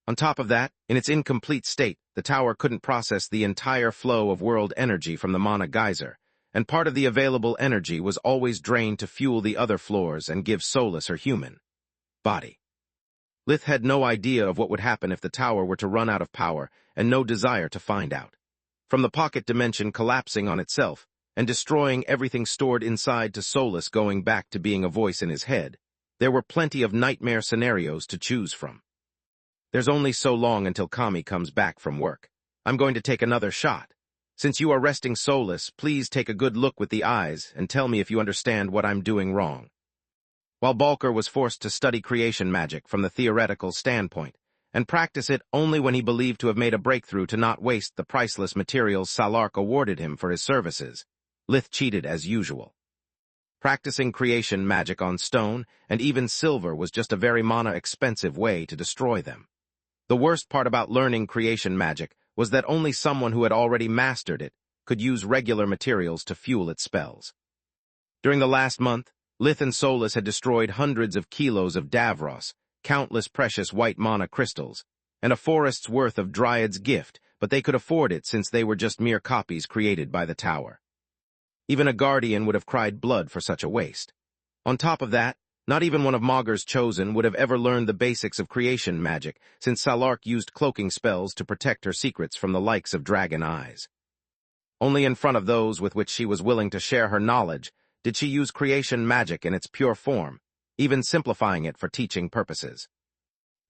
On top of that, in its incomplete state, the tower couldn't process the entire flow of world energy from the mana geyser, and part of the available energy was always drained to fuel the other floors and give Solus her human body. Lith had no idea of what would happen if the tower were to run out of power, and no desire to find out. From the pocket dimension collapsing on itself, and destroying everything stored inside to Solus going back to being a voice in his head, there were plenty of nightmare scenarios to choose from. There's only so long until Kami comes back from work. I'm going to take another shot. Since you are resting Solus, please take a good look with the eyes and tell me if you understand what I'm doing wrong. While Balker was forced to study creation magic from the theoretical standpoint, and practice it only when he believed to have made a breakthrough to not waste the priceless materials Salark awarded him for his services, Lith cheated as usual. Practicing creation magic on stone and even silver was just a very mana-expensive way to destroy them. The worst part about learning creation magic was that only someone who had already mastered it could use regular materials to fuel its spells. During the last month, Lith and Solus had destroyed hundreds of kilos of Davros, countless precious white mana crystals, and a forest's worth of Dryad's gift, but they could afford it since they were just mere copies created by the tower. Even a guardian would have cried blood for such a waste. On top of that, not even one of Magur's chosen would have ever learned the basics of creation magic, since Salark used cloaking spells to protect her secrets from the likes of Dragon Eyes. Only in front of those with which she was willing to share her knowledge did she use creation magic in its pure form, even simplifying it for teaching purposes.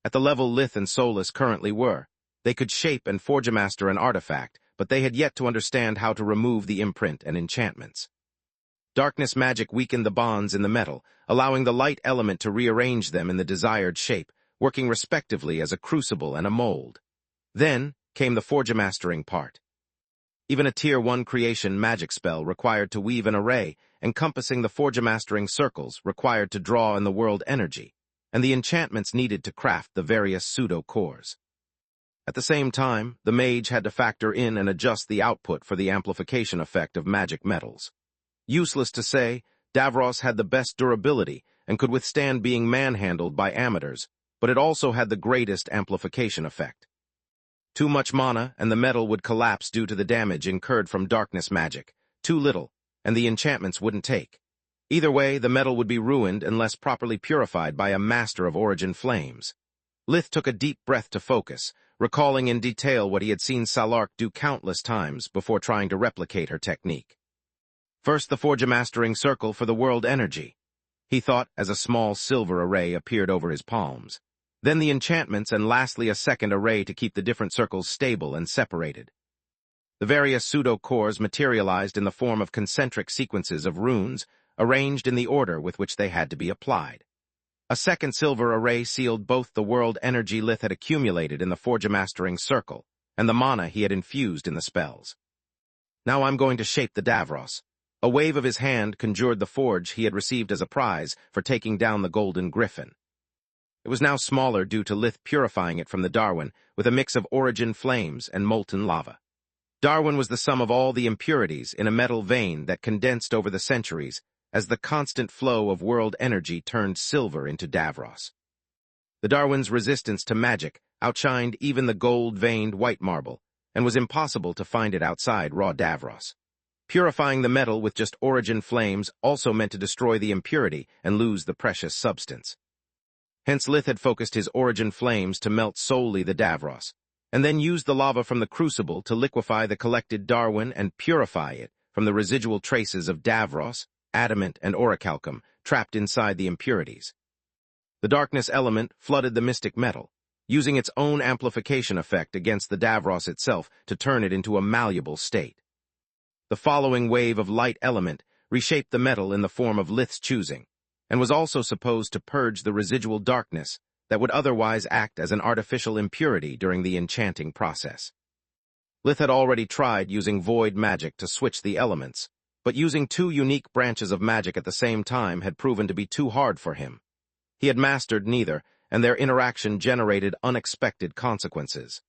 At the level Lith and Solus currently were, they could shape and forge-master an artifact, but they had yet to understand how to remove the imprint and enchantments. Darkness magic weakened the bonds in the metal, allowing the light element to rearrange them in the desired shape, working respectively as a crucible and a mold. Then came the forgemastering part. Even a Tier 1 creation magic spell required to weave an array encompassing the forgemastering circles required to draw in the world energy, and the enchantments needed to craft the various pseudo-cores. At the same time, the mage had to factor in and adjust the output for the amplification effect of magic metals. Useless to say, Davros had the best durability and could withstand being manhandled by amateurs, but it also had the greatest amplification effect. Too much mana, and the metal would collapse due to the damage incurred from darkness magic. Too little, and the enchantments wouldn't take. Either way, the metal would be ruined unless properly purified by a master of origin flames. Lith took a deep breath to focus, recalling in detail what he had seen Salark do countless times before trying to replicate her technique. First, the forgemastering circle for the world energy, he thought as a small silver array appeared over his palms. Then the enchantments, and lastly a second array to keep the different circles stable and separated. The various pseudo-cores materialized in the form of concentric sequences of runes, arranged in the order with which they had to be applied. A second silver array sealed both the world energy Lith had accumulated in the forgemastering circle and the mana he had infused in the spells. Now I'm going to shape the Davros. A wave of his hand conjured the forge he had received as a prize for taking down the golden griffin. It was now smaller due to Lith purifying it from the Darwin with a mix of origin flames and molten lava. Darwin was the sum of all the impurities in a metal vein that condensed over the centuries as the constant flow of world energy turned silver into Davros. The Darwin's resistance to magic outshined even the gold-veined white marble, and was impossible to find it outside raw Davros. Purifying the metal with just origin flames also meant to destroy the impurity and lose the precious substance. Hence Lith had focused his origin flames to melt solely the Davros, and then used the lava from the crucible to liquefy the collected Darwin and purify it from the residual traces of Davros, adamant, and orichalcum trapped inside the impurities. The darkness element flooded the mystic metal, using its own amplification effect against the Davros itself to turn it into a malleable state. The following wave of light element reshaped the metal in the form of Lith's choosing, and was also supposed to purge the residual darkness that would otherwise act as an artificial impurity during the enchanting process. Lith had already tried using void magic to switch the elements, but using two unique branches of magic at the same time had proven to be too hard for him. He had mastered neither, and their interaction generated unexpected consequences.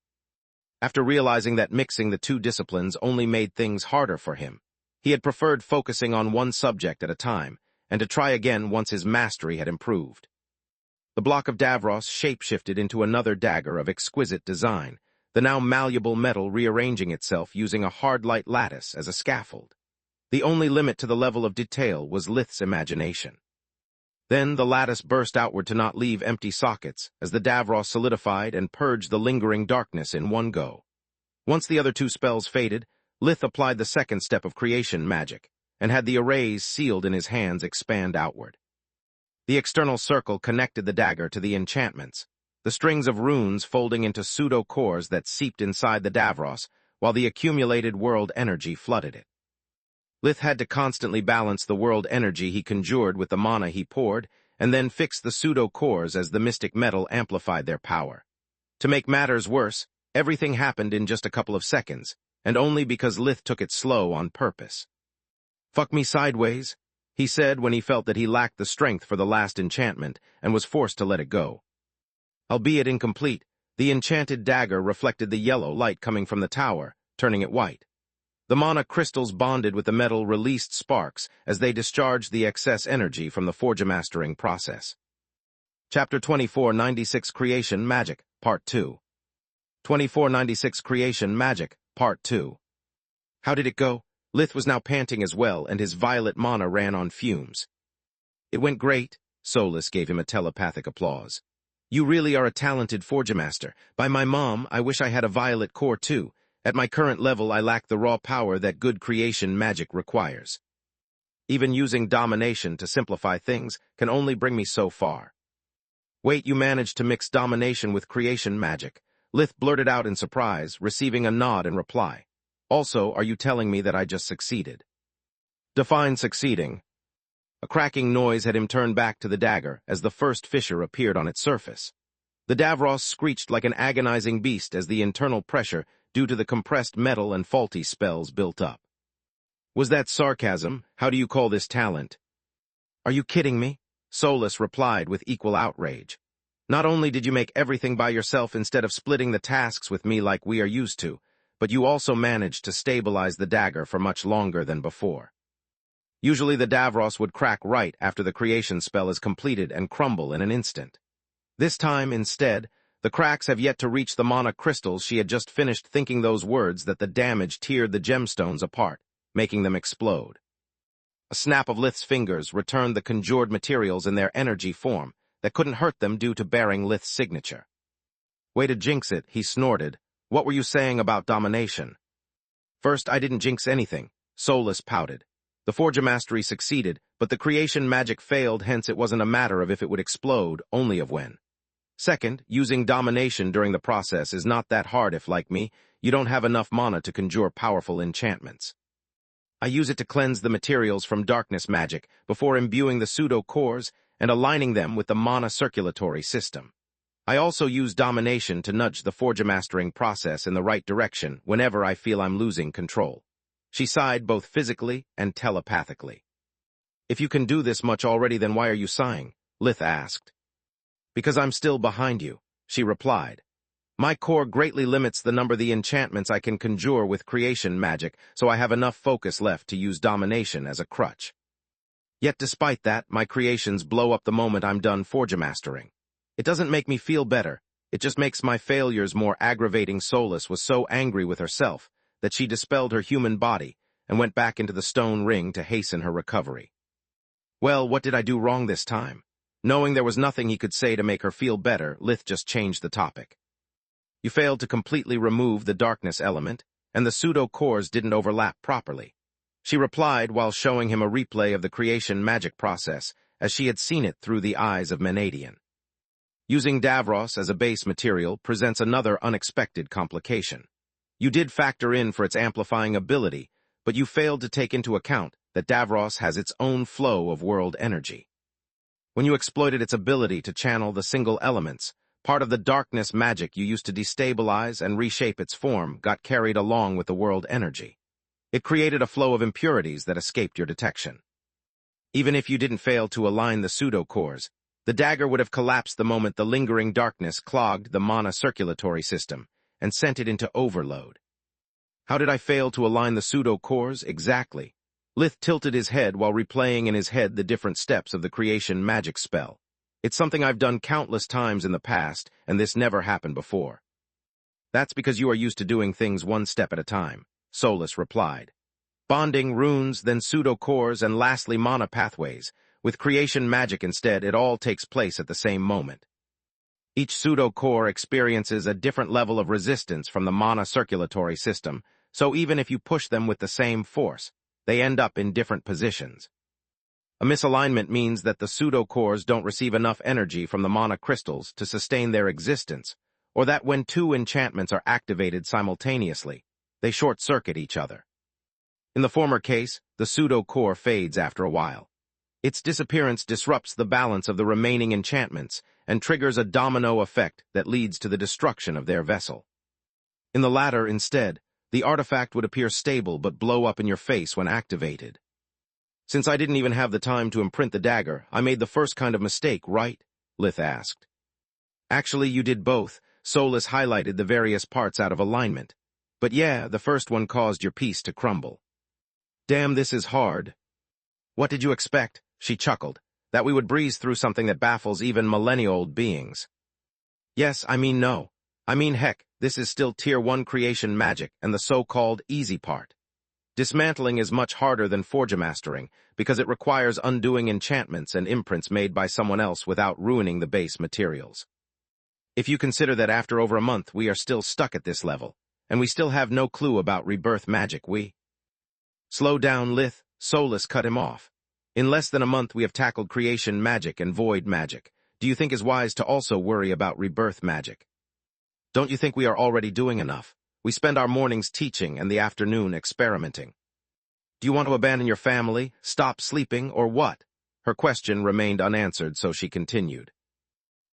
After realizing that mixing the two disciplines only made things harder for him, he had preferred focusing on one subject at a time, and to try again once his mastery had improved. The block of Davros shape-shifted into another dagger of exquisite design, the now malleable metal rearranging itself using a hard light lattice as a scaffold. The only limit to the level of detail was Lith's imagination. Then the lattice burst outward to not leave empty sockets as the Davros solidified and purged the lingering darkness in one go. Once the other two spells faded, Lith applied the second step of creation magic, and had the arrays sealed in his hands expand outward. The external circle connected the dagger to the enchantments, the strings of runes folding into pseudo-cores that seeped inside the Davros, while the accumulated world energy flooded it. Lith had to constantly balance the world energy he conjured with the mana he poured, and then fix the pseudo-cores as the mystic metal amplified their power. To make matters worse, everything happened in just a couple of seconds, and only because Lith took it slow on purpose. "Fuck me sideways," he said when he felt that he lacked the strength for the last enchantment and was forced to let it go. Albeit incomplete, the enchanted dagger reflected the yellow light coming from the tower, turning it white. The mana crystals bonded with the metal released sparks as they discharged the excess energy from the forgemastering process. Chapter 2496 Creation Magic, Part 2. 2496 Creation Magic, Part 2. How did it go? Lith was now panting as well, and his violet mana ran on fumes. "It went great," Solus gave him a telepathic applause. "You really are a talented forgemaster. By my mom, I wish I had a violet core too. At my current level, I lack the raw power that good creation magic requires. Even using domination to simplify things can only bring me so far." "Wait, you managed to mix domination with creation magic," Lith blurted out in surprise, receiving a nod in reply. "Also, are you telling me that I just succeeded?" Define succeeding. A cracking noise had him turn back to the dagger as the first fissure appeared on its surface. The Davros screeched like an agonizing beast as the internal pressure due to the compressed metal and faulty spells built up. Was that sarcasm? How do you call this talent? Are you kidding me? Solus replied with equal outrage. Not only did you make everything by yourself instead of splitting the tasks with me like we are used to, but you also managed to stabilize the dagger for much longer than before. Usually the Davros would crack right after the creation spell is completed and crumble in an instant. This time, instead, the cracks have yet to reach the mana crystals. She had just finished thinking those words that the damage teared the gemstones apart, making them explode. A snap of Lith's fingers returned the conjured materials in their energy form that couldn't hurt them due to bearing Lith's signature. Way to jinx it, he snorted. What were you saying about domination? First, I didn't jinx anything, Solus pouted. The Forger Mastery succeeded, but the creation magic failed, hence it wasn't a matter of if it would explode, only of when. Second, using domination during the process is not that hard if, like me, you don't have enough mana to conjure powerful enchantments. I use it to cleanse the materials from darkness magic before imbuing the pseudo-cores and aligning them with the mana circulatory system. I also use domination to nudge the Forger Mastering process in the right direction whenever I feel I'm losing control. She sighed both physically and telepathically. If you can do this much already, then why are you sighing? Lith asked. Because I'm still behind you, she replied. My core greatly limits the number of the enchantments I can conjure with creation magic, so I have enough focus left to use domination as a crutch. Yet despite that, my creations blow up the moment I'm done Forger Mastering. It doesn't make me feel better, it just makes my failures more aggravating. Solus was so angry with herself that she dispelled her human body and went back into the stone ring to hasten her recovery. Well, what did I do wrong this time? Knowing there was nothing he could say to make her feel better, Lith just changed the topic. You failed to completely remove the darkness element, and the pseudo-cores didn't overlap properly. She replied while showing him a replay of the creation magic process as she had seen it through the eyes of Menadian. Using Davros as a base material presents another unexpected complication. You did factor in for its amplifying ability, but you failed to take into account that Davros has its own flow of world energy. When you exploited its ability to channel the single elements, part of the darkness magic you used to destabilize and reshape its form got carried along with the world energy. It created a flow of impurities that escaped your detection. Even if you didn't fail to align the pseudo-cores, the dagger would have collapsed the moment the lingering darkness clogged the mana circulatory system and sent it into overload. How did I fail to align the pseudo-cores exactly? Lith tilted his head while replaying in his head the different steps of the creation magic spell. It's something I've done countless times in the past, and this never happened before. That's because you are used to doing things one step at a time, Solus replied. Bonding, runes, then pseudo-cores, and lastly mana pathways. With creation magic instead, it all takes place at the same moment. Each pseudo-core experiences a different level of resistance from the mana circulatory system, so even if you push them with the same force, they end up in different positions. A misalignment means that the pseudo-cores don't receive enough energy from the mana crystals to sustain their existence, or that when two enchantments are activated simultaneously, they short-circuit each other. In the former case, the pseudo-core fades after a while. Its disappearance disrupts the balance of the remaining enchantments and triggers a domino effect that leads to the destruction of their vessel. In the latter, instead, the artifact would appear stable but blow up in your face when activated. Since I didn't even have the time to imprint the dagger, I made the first kind of mistake, right? Lith asked. Actually, you did both. Solus highlighted the various parts out of alignment. But yeah, the first one caused your piece to crumble. Damn, this is hard. What did you expect? She chuckled. That we would breeze through something that baffles even millennia-old beings. Yes, I mean no. I mean heck, this is still Tier 1 creation magic and the so-called easy part. Dismantling is much harder than Forger Mastering because it requires undoing enchantments and imprints made by someone else without ruining the base materials. If you consider that after over a month we are still stuck at this level, and we still have no clue about rebirth magic, Slow down, Lith, Solus cut him off. In less than a month we have tackled creation magic and void magic. Do you think it's wise to also worry about rebirth magic? Don't you think we are already doing enough? We spend our mornings teaching and the afternoon experimenting. Do you want to abandon your family, stop sleeping, or what? Her question remained unanswered, so she continued.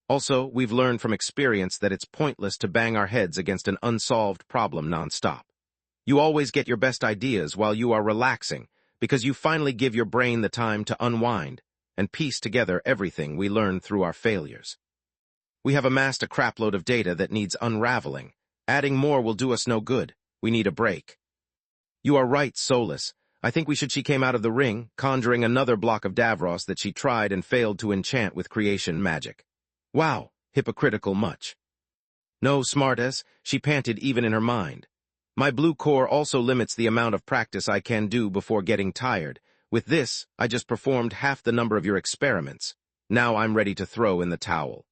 Also, we've learned from experience that it's pointless to bang our heads against an unsolved problem nonstop. You always get your best ideas while you are relaxing, because you finally give your brain the time to unwind and piece together everything we learn through our failures. We have amassed a crapload of data that needs unraveling. Adding more will do us no good. We need a break. You are right, Solus. I think she came out of the ring, conjuring another block of Davros that she tried and failed to enchant with creation magic. Wow, hypocritical much. No, smartass, she panted even in her mind. My blue core also limits the amount of practice I can do before getting tired. With this, I just performed half the number of your experiments. Now I'm ready to throw in the towel.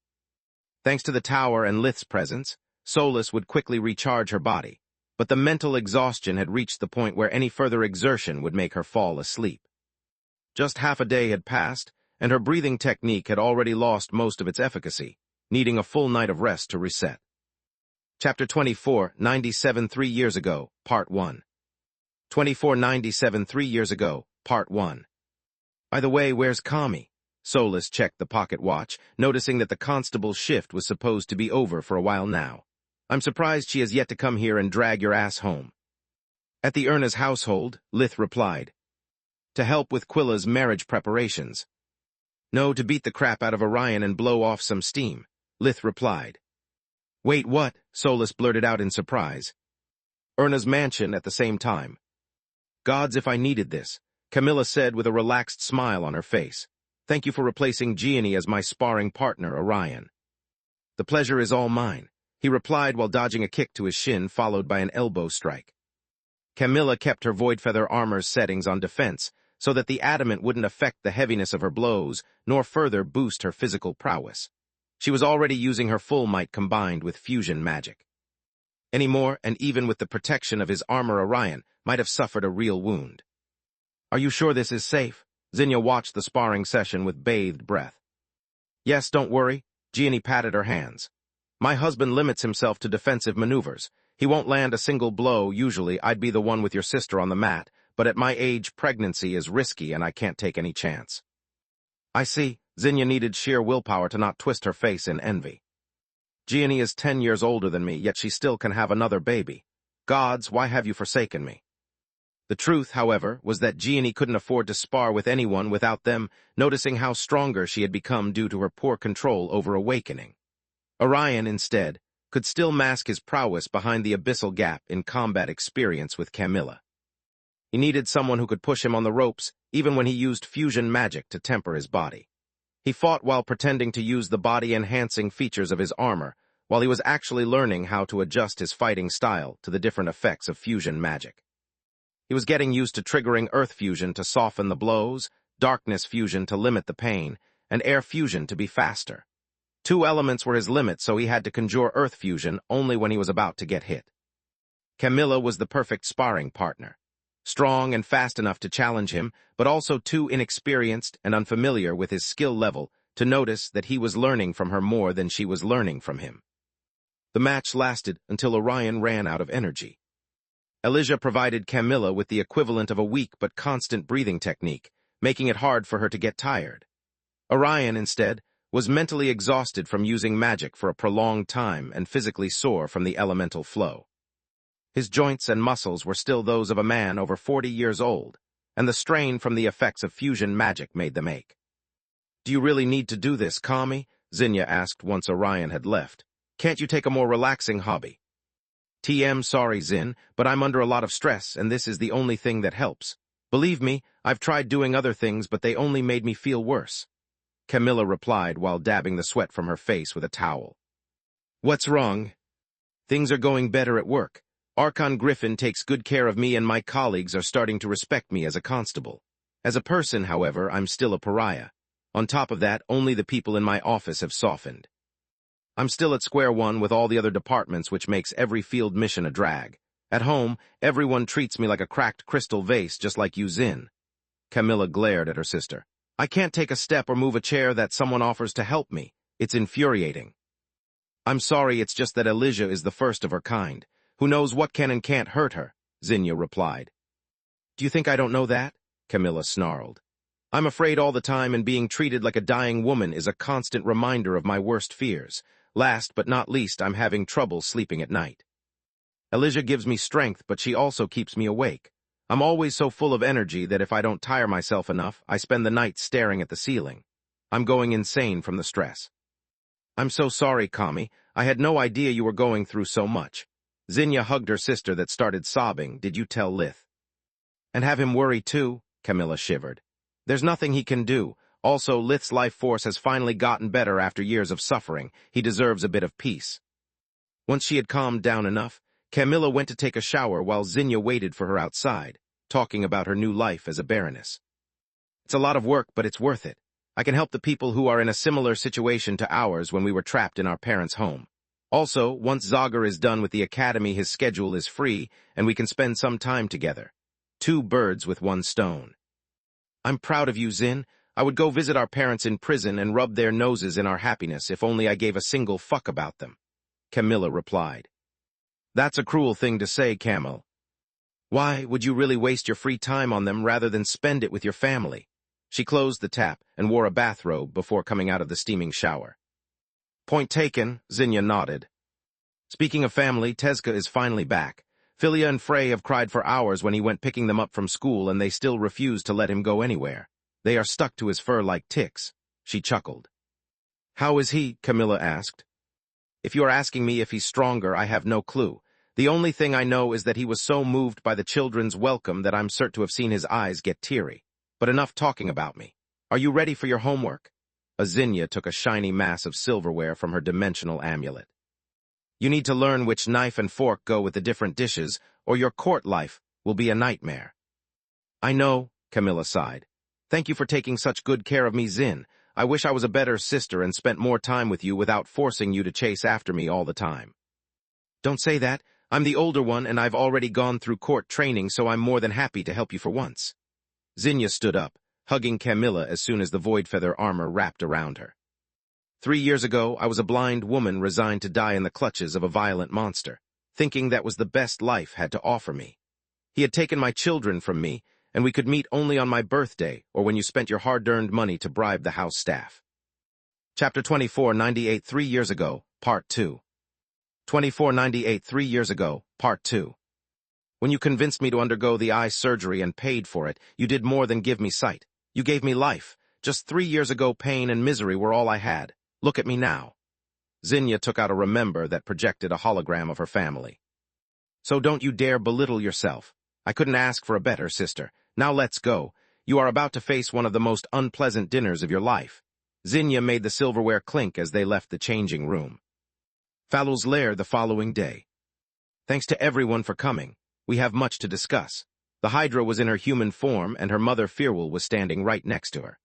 Thanks to the tower and Lith's presence, Solus would quickly recharge her body, but the mental exhaustion had reached the point where any further exertion would make her fall asleep. Just half a day had passed, and her breathing technique had already lost most of its efficacy, needing a full night of rest to reset. Chapter 24, 97 3 years ago, Part 1. 2497 3 years ago, Part 1. By the way, where's Kami? Solus checked the pocket watch, noticing that the constable's shift was supposed to be over for a while now. I'm surprised she has yet to come here and drag your ass home. At the Erna's household, Lith replied. To help with Quilla's marriage preparations. No, to beat the crap out of Orion and blow off some steam, Lith replied. Wait, what? Solus blurted out in surprise. Erna's mansion at the same time. Gods, if I needed this, Camilla said with a relaxed smile on her face. Thank you for replacing Gianni as my sparring partner, Orion. The pleasure is all mine, he replied while dodging a kick to his shin followed by an elbow strike. Camilla kept her Voidfeather armor's settings on defense so that the adamant wouldn't affect the heaviness of her blows nor further boost her physical prowess. She was already using her full might combined with fusion magic. Any more, and even with the protection of his armor, Orion might have suffered a real wound. Are you sure this is safe? Zinnia watched the sparring session with bathed breath. Yes, don't worry, Gianni patted her hands. My husband limits himself to defensive maneuvers. He won't land a single blow. Usually I'd be the one with your sister on the mat, but at my age pregnancy is risky and I can't take any chance. I see. Zinnia needed sheer willpower to not twist her face in envy. Gianni is 10 years older than me, yet she still can have another baby. Gods, why have you forsaken me? The truth, however, was that Gianni couldn't afford to spar with anyone without them noticing how stronger she had become due to her poor control over awakening. Orion, instead, could still mask his prowess behind the abyssal gap in combat experience with Camilla. He needed someone who could push him on the ropes, even when he used fusion magic to temper his body. He fought while pretending to use the body-enhancing features of his armor, while he was actually learning how to adjust his fighting style to the different effects of fusion magic. He was getting used to triggering earth fusion to soften the blows, darkness fusion to limit the pain, and air fusion to be faster. 2 elements were his limit, so he had to conjure earth fusion only when he was about to get hit. Camilla was the perfect sparring partner. Strong and fast enough to challenge him, but also too inexperienced and unfamiliar with his skill level to notice that he was learning from her more than she was learning from him. The match lasted until Orion ran out of energy. Elijah provided Camilla with the equivalent of a weak but constant breathing technique, making it hard for her to get tired. Orion, instead, was mentally exhausted from using magic for a prolonged time and physically sore from the elemental flow. His joints and muscles were still those of a man over 40 years old, and the strain from the effects of fusion magic made them ache. Do you really need to do this, Kami? Zinnia asked once Orion had left. Can't you take a more relaxing hobby? TM, sorry, Zin, but I'm under a lot of stress, and this is the only thing that helps. Believe me, I've tried doing other things, but they only made me feel worse. Camilla replied while dabbing the sweat from her face with a towel. What's wrong? Things are going better at work. Archon Griffin takes good care of me and my colleagues are starting to respect me as a constable. As a person, however, I'm still a pariah. On top of that, only the people in my office have softened. I'm still at square one with all the other departments, which makes every field mission a drag. At home, everyone treats me like a cracked crystal vase, just like you, Zin. Camilla glared at her sister. I can't take a step or move a chair that someone offers to help me. It's infuriating. I'm sorry, it's just that Elijah is the first of her kind. Who knows what can and can't hurt her, Zinnia replied. Do Do you think I don't know that? Camilla snarled. I'm afraid all the time, and being treated like a dying woman is a constant reminder of my worst fears. Last but not least, I'm having trouble sleeping at night. Elijah gives me strength, but she also keeps me awake. I'm always so full of energy that if I don't tire myself enough, I spend the night staring at the ceiling. I'm going insane from the stress. I'm so sorry, Kami. I had no idea you were going through so much. Zinnia hugged her sister that started sobbing. Did you tell Lith? And have him worry too? Camilla shivered. There's nothing he can do. Also, Lith's life force has finally gotten better after years of suffering. He deserves a bit of peace. Once she had calmed down enough, Camilla went to take a shower while Zinnia waited for her outside, talking about her new life as a baroness. It's a lot of work, but it's worth it. I can help the people who are in a similar situation to ours when we were trapped in our parents' home. Also, once Zagar is done with the academy, his schedule is free, and we can spend some time together. 2 birds with 1 stone. I'm proud of you, Zin. I would go visit our parents in prison and rub their noses in our happiness if only I gave a single fuck about them. Camilla replied. That's a cruel thing to say, Camille. Why would you really waste your free time on them rather than spend it with your family? She closed the tap and wore a bathrobe before coming out of the steaming shower. Point taken, Zinnia nodded. Speaking of family, Tezka is finally back. Philia and Frey have cried for hours when he went picking them up from school, and they still refuse to let him go anywhere. They are stuck to his fur like ticks. She chuckled. How is he? Camilla asked. If you are asking me if he's stronger, I have no clue. The only thing I know is that he was so moved by the children's welcome that I'm certain to have seen his eyes get teary. But enough talking about me. Are you ready for your homework? Zinnia took a shiny mass of silverware from her dimensional amulet. You need to learn which knife and fork go with the different dishes, or your court life will be a nightmare. I know, Camilla sighed. Thank you for taking such good care of me, Zin. I wish I was a better sister and spent more time with you without forcing you to chase after me all the time. Don't say that. I'm the older one, and I've already gone through court training, so I'm more than happy to help you for once. Zinnia stood up, hugging Camilla as soon as the void feather armor wrapped around her. 3 years ago, I was a blind woman resigned to die in the clutches of a violent monster, thinking that was the best life had to offer me. He had taken my children from me, and we could meet only on my birthday or when you spent your hard-earned money to bribe the house staff. Chapter 2498 3 years ago, Part 2. 2498 3 years ago, Part 2. When you convinced me to undergo the eye surgery and paid for it, you did more than give me sight. You gave me life. Just 3 years ago, pain and misery were all I had. Look at me now. Zinnia took out a remember that projected a hologram of her family. So don't you dare belittle yourself. I couldn't ask for a better sister. Now let's go. You are about to face one of the most unpleasant dinners of your life. Zinnia made the silverware clink as they left the changing room. Falul's lair the following day. Thanks to everyone for coming. We have much to discuss. The Hydra was in her human form, and her mother Firwal was standing right next to her.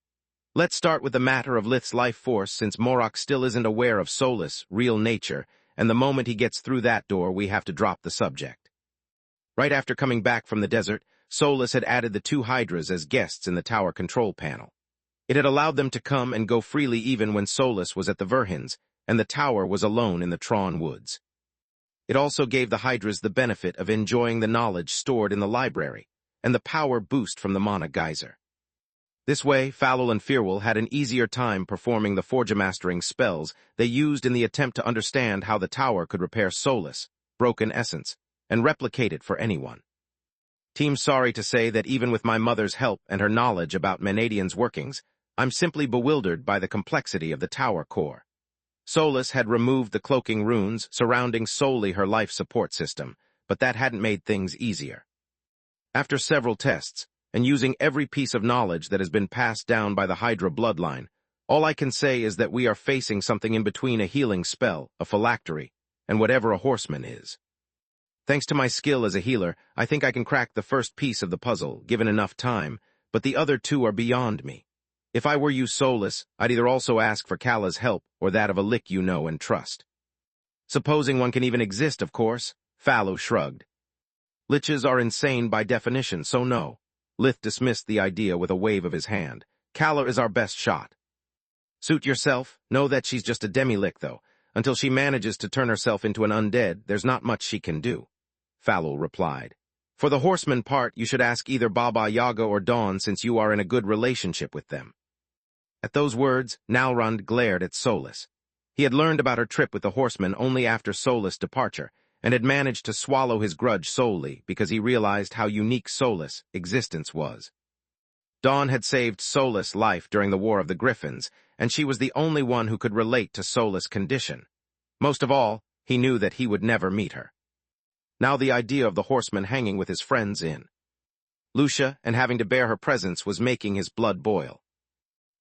Let's start with the matter of Lith's life force, since Morak still isn't aware of Solus' real nature, and the moment he gets through that door, we have to drop the subject. Right after coming back from the desert, Solus had added the 2 Hydras as guests in the tower control panel. It had allowed them to come and go freely even when Solus was at the Verhins, and the tower was alone in the Tron woods. It also gave the Hydras the benefit of enjoying the knowledge stored in the library, and the power boost from the Mana Geyser. This way, Falul and Firwal had an easier time performing the Forgemastering spells they used in the attempt to understand how the tower could repair Solus, broken essence, and replicate it for anyone. Team's sorry to say that even with my mother's help and her knowledge about Menadian's workings, I'm simply bewildered by the complexity of the tower core. Solus had removed the cloaking runes surrounding solely her life support system, but that hadn't made things easier. After several tests, and using every piece of knowledge that has been passed down by the Hydra bloodline, all I can say is that we are facing something in between a healing spell, a phylactery, and whatever a horseman is. Thanks to my skill as a healer, I think I can crack the first piece of the puzzle, given enough time, but the other 2 are beyond me. If I were you, Solus, I'd either also ask for Kala's help or that of a lick you know and trust. Supposing one can even exist, of course, Fallu shrugged. Liches are insane by definition, so no. Lith dismissed the idea with a wave of his hand. Kala is our best shot. Suit yourself. Know that she's just a demi-lick, though. Until she manages to turn herself into an undead, there's not much she can do. Falul replied. For the horseman part, you should ask either Baba Yaga or Dawn, since you are in a good relationship with them. At those words, Nalrund glared at Solus. He had learned about her trip with the horseman only after Solus' departure, and had managed to swallow his grudge solely because he realized how unique Solus' existence was. Dawn had saved Solus' life during the War of the Griffins, and she was the only one who could relate to Solus' condition. Most of all, he knew that he would never meet her. Now the idea of the horseman hanging with his friends in Lucia and having to bear her presence was making his blood boil.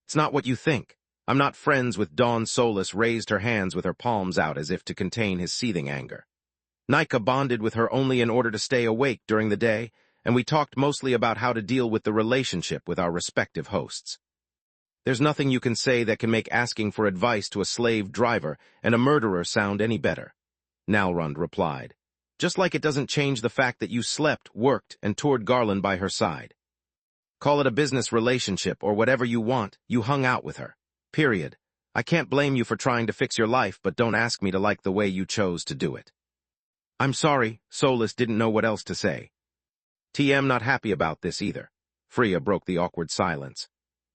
It's not what you think. I'm not friends with Dawn. Solus raised her hands with her palms out as if to contain his seething anger. Nika bonded with her only in order to stay awake during the day, and we talked mostly about how to deal with the relationship with our respective hosts. There's nothing you can say that can make asking for advice to a slave driver and a murderer sound any better, Nalrund replied. Just like it doesn't change the fact that you slept, worked, and toured Garland by her side. Call it a business relationship or whatever you want, you hung out with her. Period. I can't blame you for trying to fix your life, but don't ask me to like the way you chose to do it. I'm sorry, Solus didn't know what else to say. TM not happy about this either. Freya broke the awkward silence.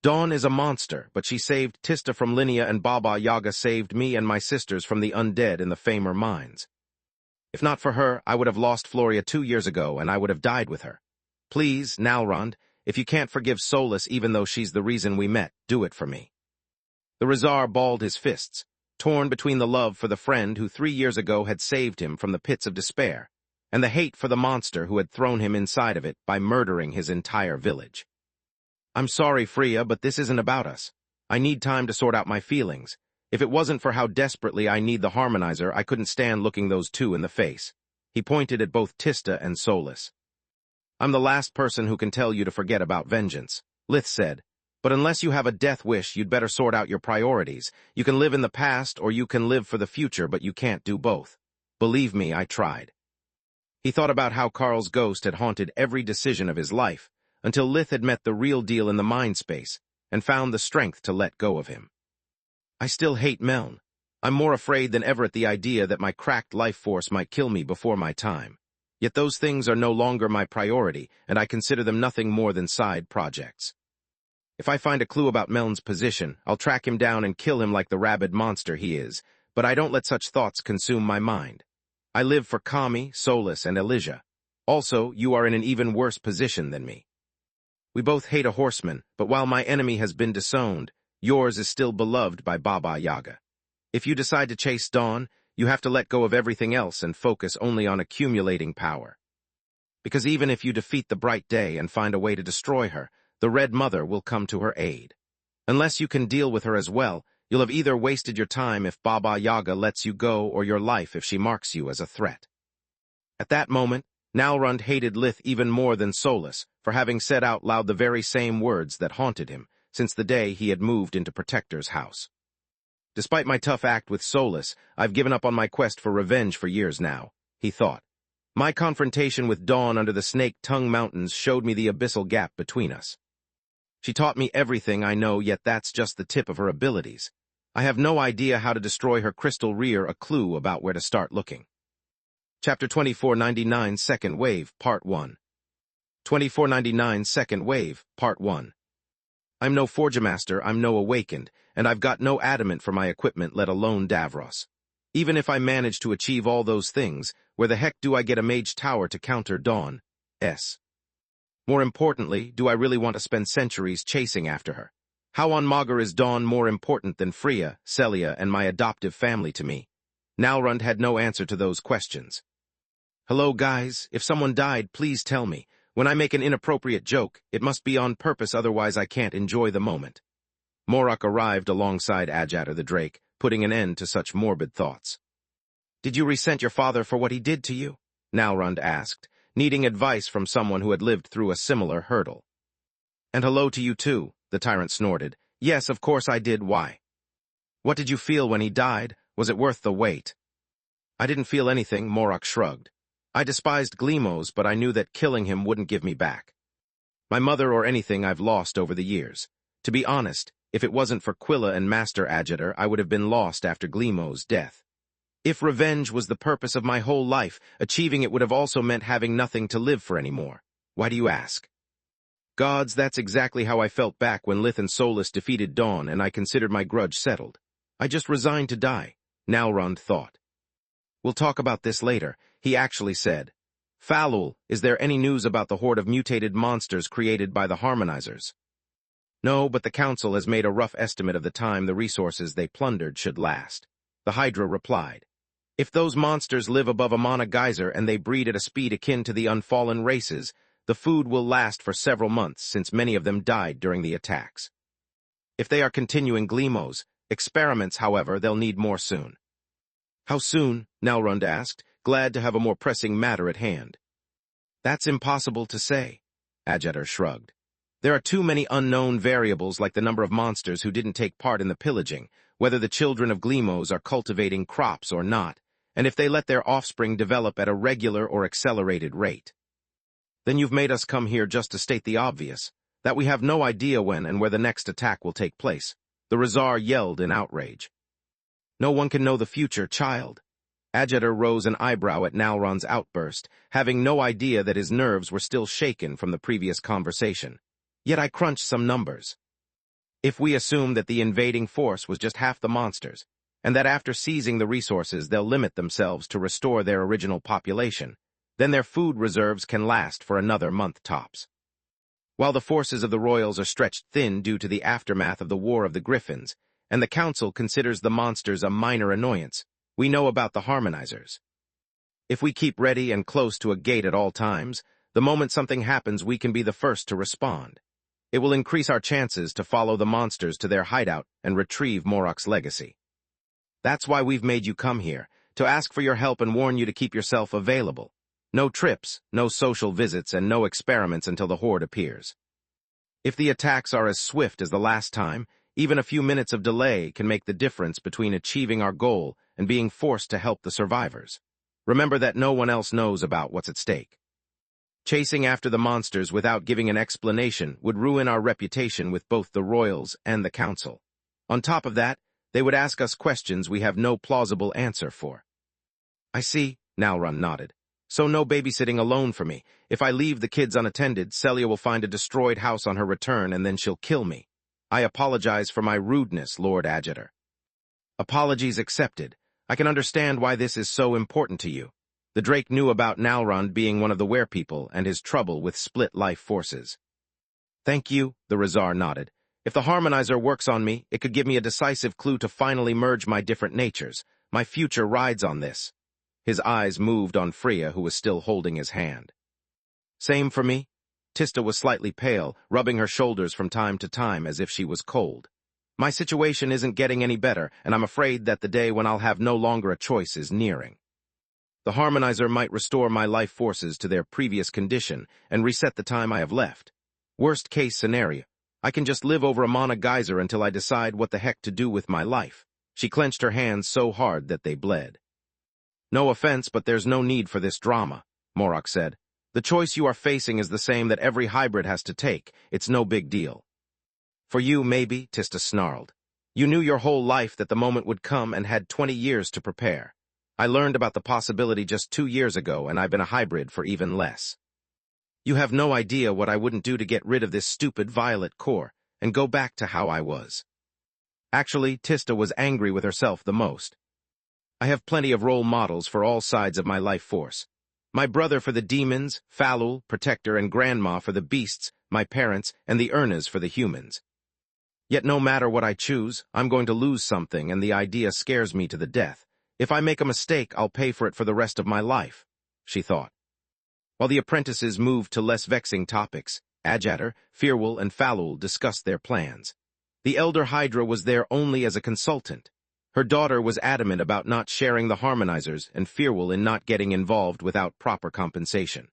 Dawn is a monster, but she saved Tista from Linnea, and Baba Yaga saved me and my sisters from the undead in the Famer mines. If not for her, I would have lost Floria 2 years ago, and I would have died with her. Please, Nalrund, if you can't forgive Solus even though she's the reason we met, do it for me. The Rizar balled his fists, torn between the love for the friend who 3 years ago had saved him from the pits of despair, and the hate for the monster who had thrown him inside of it by murdering his entire village. I'm sorry, Freya, but this isn't about us. I need time to sort out my feelings. If it wasn't for how desperately I need the harmonizer, I couldn't stand looking those two in the face. He pointed at both Tista and Solus. I'm the last person who can tell you to forget about vengeance, Lith said. But unless you have a death wish, you'd better sort out your priorities. You can live in the past or you can live for the future, but you can't do both. Believe me, I tried. He thought about how Carl's ghost had haunted every decision of his life, until Lith had met the real deal in the mind space and found the strength to let go of him. I still hate Meln. I'm more afraid than ever at the idea that my cracked life force might kill me before my time. Yet those things are no longer my priority, and I consider them nothing more than side projects. If I find a clue about Meln's position, I'll track him down and kill him like the rabid monster he is, but I don't let such thoughts consume my mind. I live for Kami, Solus, and Elijah. Also, you are in an even worse position than me. We both hate a horseman, but while my enemy has been disowned, yours is still beloved by Baba Yaga. If you decide to chase Dawn, you have to let go of everything else and focus only on accumulating power. Because even if you defeat the Bright Day and find a way to destroy her, the Red Mother will come to her aid. Unless you can deal with her as well, you'll have either wasted your time if Baba Yaga lets you go or your life if she marks you as a threat. At that moment, Nalrund hated Lith even more than Solus for having said out loud the very same words that haunted him since the day he had moved into Protector's house. Despite my tough act with Solus, I've given up on my quest for revenge for years now, he thought. My confrontation with Dawn under the Snake Tongue Mountains showed me the abyssal gap between us. She taught me everything I know, yet that's just the tip of her abilities. I have no idea how to destroy her crystal rear, a clue about where to start looking. Chapter 2499 Second Wave, Part 1. 2499 Second Wave, Part 1. I'm no Forgemaster, I'm no Awakened, and I've got no adamant for my equipment, let alone Davros. Even if I manage to achieve all those things, where the heck do I get a mage tower to counter Dawn? More importantly, do I really want to spend centuries chasing after her? How on Magur is Dawn more important than Freya, Celia, and my adoptive family to me? Nalrund had no answer to those questions. Hello, guys. If someone died, please tell me. When I make an inappropriate joke, it must be on purpose, otherwise I can't enjoy the moment. Morak arrived alongside Adjatar the Drake, putting an end to such morbid thoughts. Did you resent your father for what he did to you? Nalrund asked, needing advice from someone who had lived through a similar hurdle. And hello to you too, the tyrant snorted. Yes, of course I did. Why? What did you feel when he died? Was it worth the wait? I didn't feel anything, Morak shrugged. I despised Glemos, but I knew that killing him wouldn't give me back my mother or anything I've lost over the years. To be honest, if it wasn't for Quilla and Master Adjatar, I would have been lost after Glemos' death. If revenge was the purpose of my whole life, achieving it would have also meant having nothing to live for anymore. Why do you ask? Gods, that's exactly how I felt back when Lith and Solus defeated Dawn and I considered my grudge settled. I just resigned to die, Nalrund thought. We'll talk about this later, he actually said. Falul, is there any news about the horde of mutated monsters created by the Harmonizers? No, but the Council has made a rough estimate of the time the resources they plundered should last. The Hydra replied. If those monsters live above a mana geyser and they breed at a speed akin to the unfallen races, the food will last for several months since many of them died during the attacks. If they are continuing Gleamos, experiments, however, they'll need more soon. How soon? Nalrund asked, glad to have a more pressing matter at hand. That's impossible to say, Adjeter shrugged. There are too many unknown variables like the number of monsters who didn't take part in the pillaging, whether the children of Gleamos are cultivating crops or not, and if they let their offspring develop at a regular or accelerated rate. Then you've made us come here just to state the obvious, that we have no idea when and where the next attack will take place, the Razar yelled in outrage. No one can know the future, child. Adjeter rose an eyebrow at Nalrund's outburst, having no idea that his nerves were still shaken from the previous conversation. Yet I crunched some numbers. If we assume that the invading force was just half the monsters, and that after seizing the resources they'll limit themselves to restore their original population, then their food reserves can last for another month tops. While the forces of the Royals are stretched thin due to the aftermath of the War of the Griffins, and the Council considers the monsters a minor annoyance, we know about the Harmonizers. If we keep ready and close to a gate at all times, the moment something happens we can be the first to respond. It will increase our chances to follow the monsters to their hideout and retrieve Morok's legacy. That's why we've made you come here, to ask for your help and warn you to keep yourself available. No trips, no social visits, and no experiments until the horde appears. If the attacks are as swift as the last time, even a few minutes of delay can make the difference between achieving our goal and being forced to help the survivors. Remember that no one else knows about what's at stake. Chasing after the monsters without giving an explanation would ruin our reputation with both the Royals and the Council. On top of that, they would ask us questions we have no plausible answer for. I see, Nalrund nodded. So no babysitting alone for me. If I leave the kids unattended, Celia will find a destroyed house on her return and then she'll kill me. I apologize for my rudeness, Lord Adjeter. Apologies accepted. I can understand why this is so important to you. The Drake knew about Nalrund being one of the werepeople and his trouble with split life forces. Thank you, the Razar nodded. If the Harmonizer works on me, it could give me a decisive clue to finally merge my different natures. My future rides on this. His eyes moved on Freya, who was still holding his hand. Same for me. Tista was slightly pale, rubbing her shoulders from time to time as if she was cold. My situation isn't getting any better, and I'm afraid that the day when I'll have no longer a choice is nearing. The Harmonizer might restore my life forces to their previous condition and reset the time I have left. Worst case scenario, I can just live over a mana geyser until I decide what the heck to do with my life. She clenched her hands so hard that they bled. No offense, but there's no need for this drama, Morok said. The choice you are facing is the same that every hybrid has to take. It's no big deal. For you, maybe, Tista snarled. You knew your whole life that the moment would come and had 20 years to prepare. I learned about the possibility just 2 years ago, and I've been a hybrid for even less. You have no idea what I wouldn't do to get rid of this stupid violet core and go back to how I was. Actually, Tista was angry with herself the most. I have plenty of role models for all sides of my life force. My brother for the demons, Falul, Protector, and Grandma for the beasts, my parents, and the Urnas for the humans. Yet no matter what I choose, I'm going to lose something, and the idea scares me to the death. If I make a mistake, I'll pay for it for the rest of my life, she thought. While the apprentices moved to less vexing topics, Adjeter, Firwal, and Falul discussed their plans. The Elder Hydra was there only as a consultant. Her daughter was adamant about not sharing the Harmonizers and Firwal in not getting involved without proper compensation.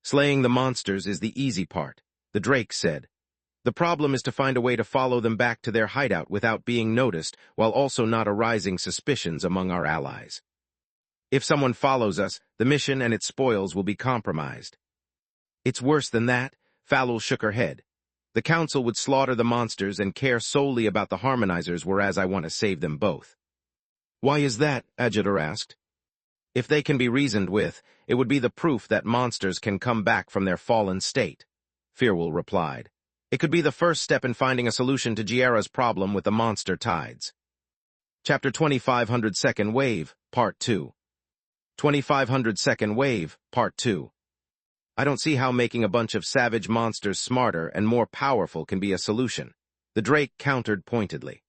Slaying the monsters is the easy part, the Drake said. The problem is to find a way to follow them back to their hideout without being noticed, while also not arising suspicions among our allies. If someone follows us, the mission and its spoils will be compromised. It's worse than that, Falul shook her head. The Council would slaughter the monsters and care solely about the Harmonizers, whereas I want to save them both. Why is that? Ajatar asked. If they can be reasoned with, it would be the proof that monsters can come back from their fallen state, Firwell replied. It could be the first step in finding a solution to Giera's problem with the monster tides. Chapter 2500 Second Wave, Part 2. 2500 Second Wave, Part 2. I don't see how making a bunch of savage monsters smarter and more powerful can be a solution, the Drake countered pointedly.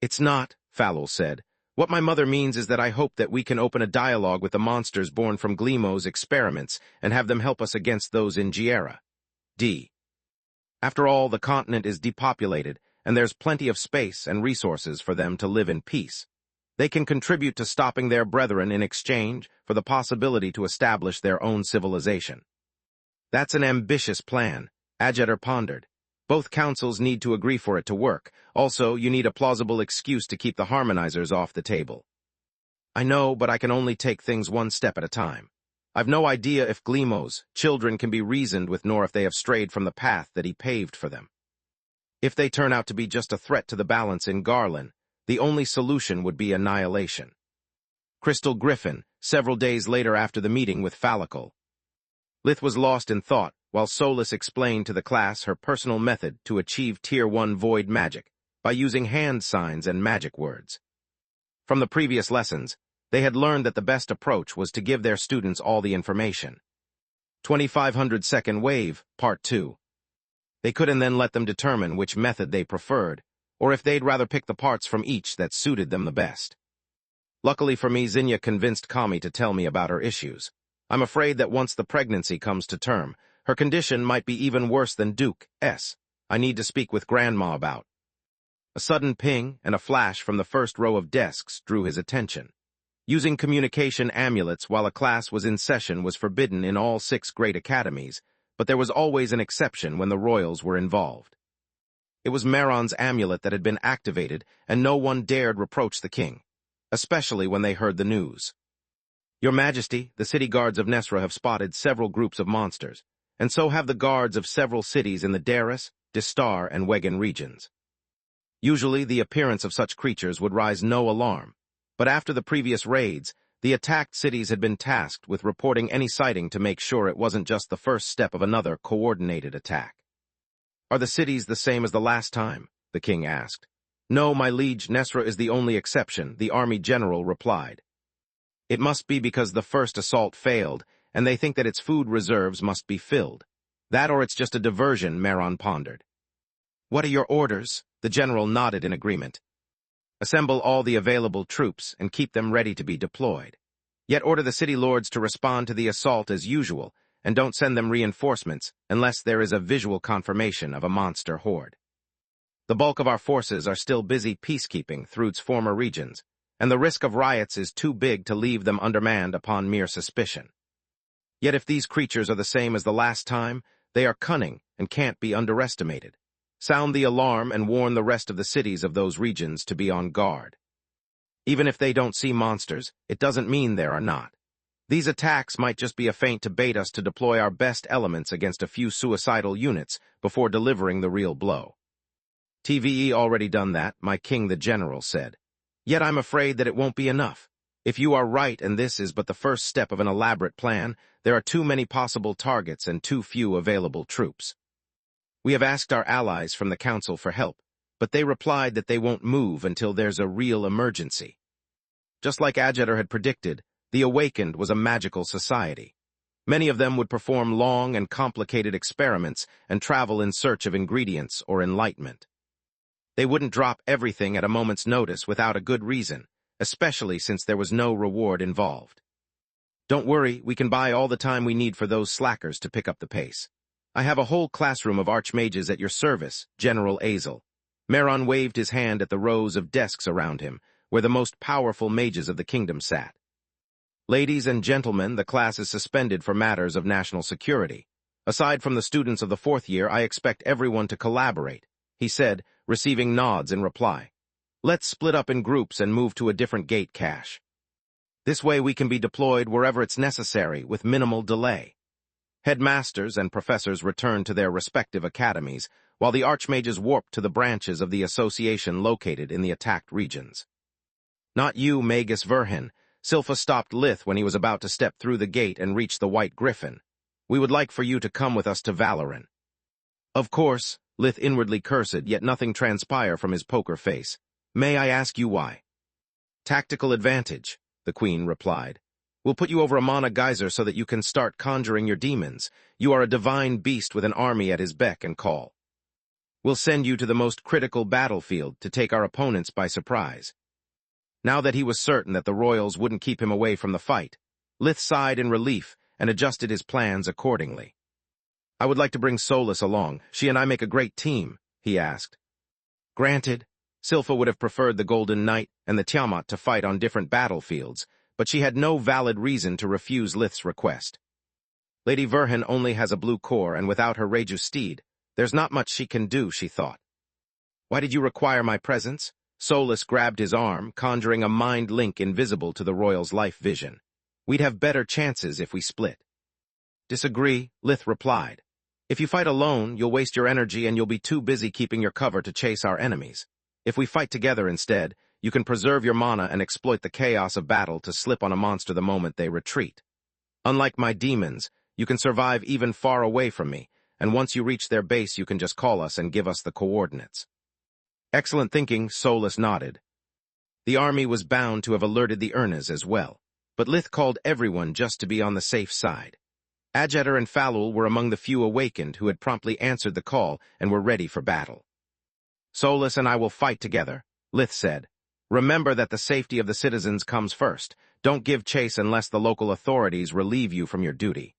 It's not, Fallel said. What my mother means is that I hope that we can open a dialogue with the monsters born from Gleemo's experiments and have them help us against those in Giera. D. After all, the continent is depopulated, and there's plenty of space and resources for them to live in peace. They can contribute to stopping their brethren in exchange for the possibility to establish their own civilization. That's an ambitious plan, Ajatar pondered. Both councils need to agree for it to work. Also, you need a plausible excuse to keep the harmonizers off the table. I know, but I can only take things one step at a time. I've no idea if Gleemo's children can be reasoned with nor if they have strayed from the path that he paved for them. If they turn out to be just a threat to the balance in Garland, the only solution would be annihilation. Crystal Griffin, several days later after the meeting with Fallicle. Lith was lost in thought, while Solus explained to the class her personal method to achieve Tier 1 void magic by using hand signs and magic words. From the previous lessons, they had learned that the best approach was to give their students all the information. 2500 Second Wave, Part 2. They could and then let them determine which method they preferred, or if they'd rather pick the parts from each that suited them the best. Luckily for me, Zinnia convinced Kami to tell me about her issues. I'm afraid that once the pregnancy comes to term, her condition might be even worse than Duke's. I need to speak with Grandma about. A sudden ping and a flash from the first row of desks drew his attention. Using communication amulets while a class was in session was forbidden in all 6 great academies, but there was always an exception when the royals were involved. It was Maron's amulet that had been activated, and no one dared reproach the king, especially when they heard the news. Your Majesty, the city guards of Nesra have spotted several groups of monsters, and so have the guards of several cities in the Daris, Distar, and Wegan regions. Usually, the appearance of such creatures would raise no alarm, but after the previous raids, the attacked cities had been tasked with reporting any sighting to make sure it wasn't just the first step of another coordinated attack. Are the cities the same as the last time? The king asked. No, my liege, Nesra is the only exception, the army general replied. It must be because the first assault failed, and they think that its food reserves must be filled. That or it's just a diversion, Maron pondered. What are your orders? The general nodded in agreement. Assemble all the available troops and keep them ready to be deployed. Yet order the city lords to respond to the assault as usual, and don't send them reinforcements unless there is a visual confirmation of a monster horde. The bulk of our forces are still busy peacekeeping through its former regions, and the risk of riots is too big to leave them undermanned upon mere suspicion. Yet if these creatures are the same as the last time, they are cunning and can't be underestimated. Sound the alarm and warn the rest of the cities of those regions to be on guard. Even if they don't see monsters, it doesn't mean there are not. These attacks might just be a feint to bait us to deploy our best elements against a few suicidal units before delivering the real blow. TVE already done that, my king the general said. Yet I'm afraid that it won't be enough. If you are right and this is but the first step of an elaborate plan, there are too many possible targets and too few available troops. We have asked our allies from the council for help, but they replied that they won't move until there's a real emergency. Just like Ajatar had predicted, the Awakened was a magical society. Many of them would perform long and complicated experiments and travel in search of ingredients or enlightenment. They wouldn't drop everything at a moment's notice without a good reason, especially since there was no reward involved. Don't worry, we can buy all the time we need for those slackers to pick up the pace. I have a whole classroom of archmages at your service, General Azel. Maron waved his hand at the rows of desks around him, where the most powerful mages of the kingdom sat. Ladies and gentlemen, the class is suspended for matters of national security. Aside from the students of the 4th year, I expect everyone to collaborate, he said, receiving nods in reply. Let's split up in groups and move to a different gate cache. This way we can be deployed wherever it's necessary with minimal delay. Headmasters and professors returned to their respective academies, while the archmages warped to the branches of the association located in the attacked regions. Not you, Magus Verhin. Silpha stopped Lith when he was about to step through the gate and reach the White Griffin. We would like for you to come with us to Valoran. Of course, Lith inwardly cursed, yet nothing transpired from his poker face. May I ask you why? Tactical advantage, the Queen replied. We'll put you over a mana geyser so that you can start conjuring your demons. You are a divine beast with an army at his beck and call. We'll send you to the most critical battlefield to take our opponents by surprise. Now that he was certain that the royals wouldn't keep him away from the fight, Lith sighed in relief and adjusted his plans accordingly. I would like to bring Solus along. She and I make a great team, he asked. Granted, Silpha would have preferred the Golden Knight and the Tiamat to fight on different battlefields, but she had no valid reason to refuse Lith's request. Lady Verhin only has a blue core, and without her Reju steed, there's not much she can do, she thought. Why did you require my presence? Solus grabbed his arm, conjuring a mind link invisible to the royal's life vision. We'd have better chances if we split. Disagree, Lith replied. If you fight alone, you'll waste your energy and you'll be too busy keeping your cover to chase our enemies. If we fight together instead, you can preserve your mana and exploit the chaos of battle to slip on a monster the moment they retreat. Unlike my demons, you can survive even far away from me, and once you reach their base you can just call us and give us the coordinates. Excellent thinking, Solus nodded. The army was bound to have alerted the Urnas as well, but Lith called everyone just to be on the safe side. Adjeter and Falul were among the few awakened who had promptly answered the call and were ready for battle. Solus and I will fight together, Lith said. Remember that the safety of the citizens comes first. Don't give chase unless the local authorities relieve you from your duty.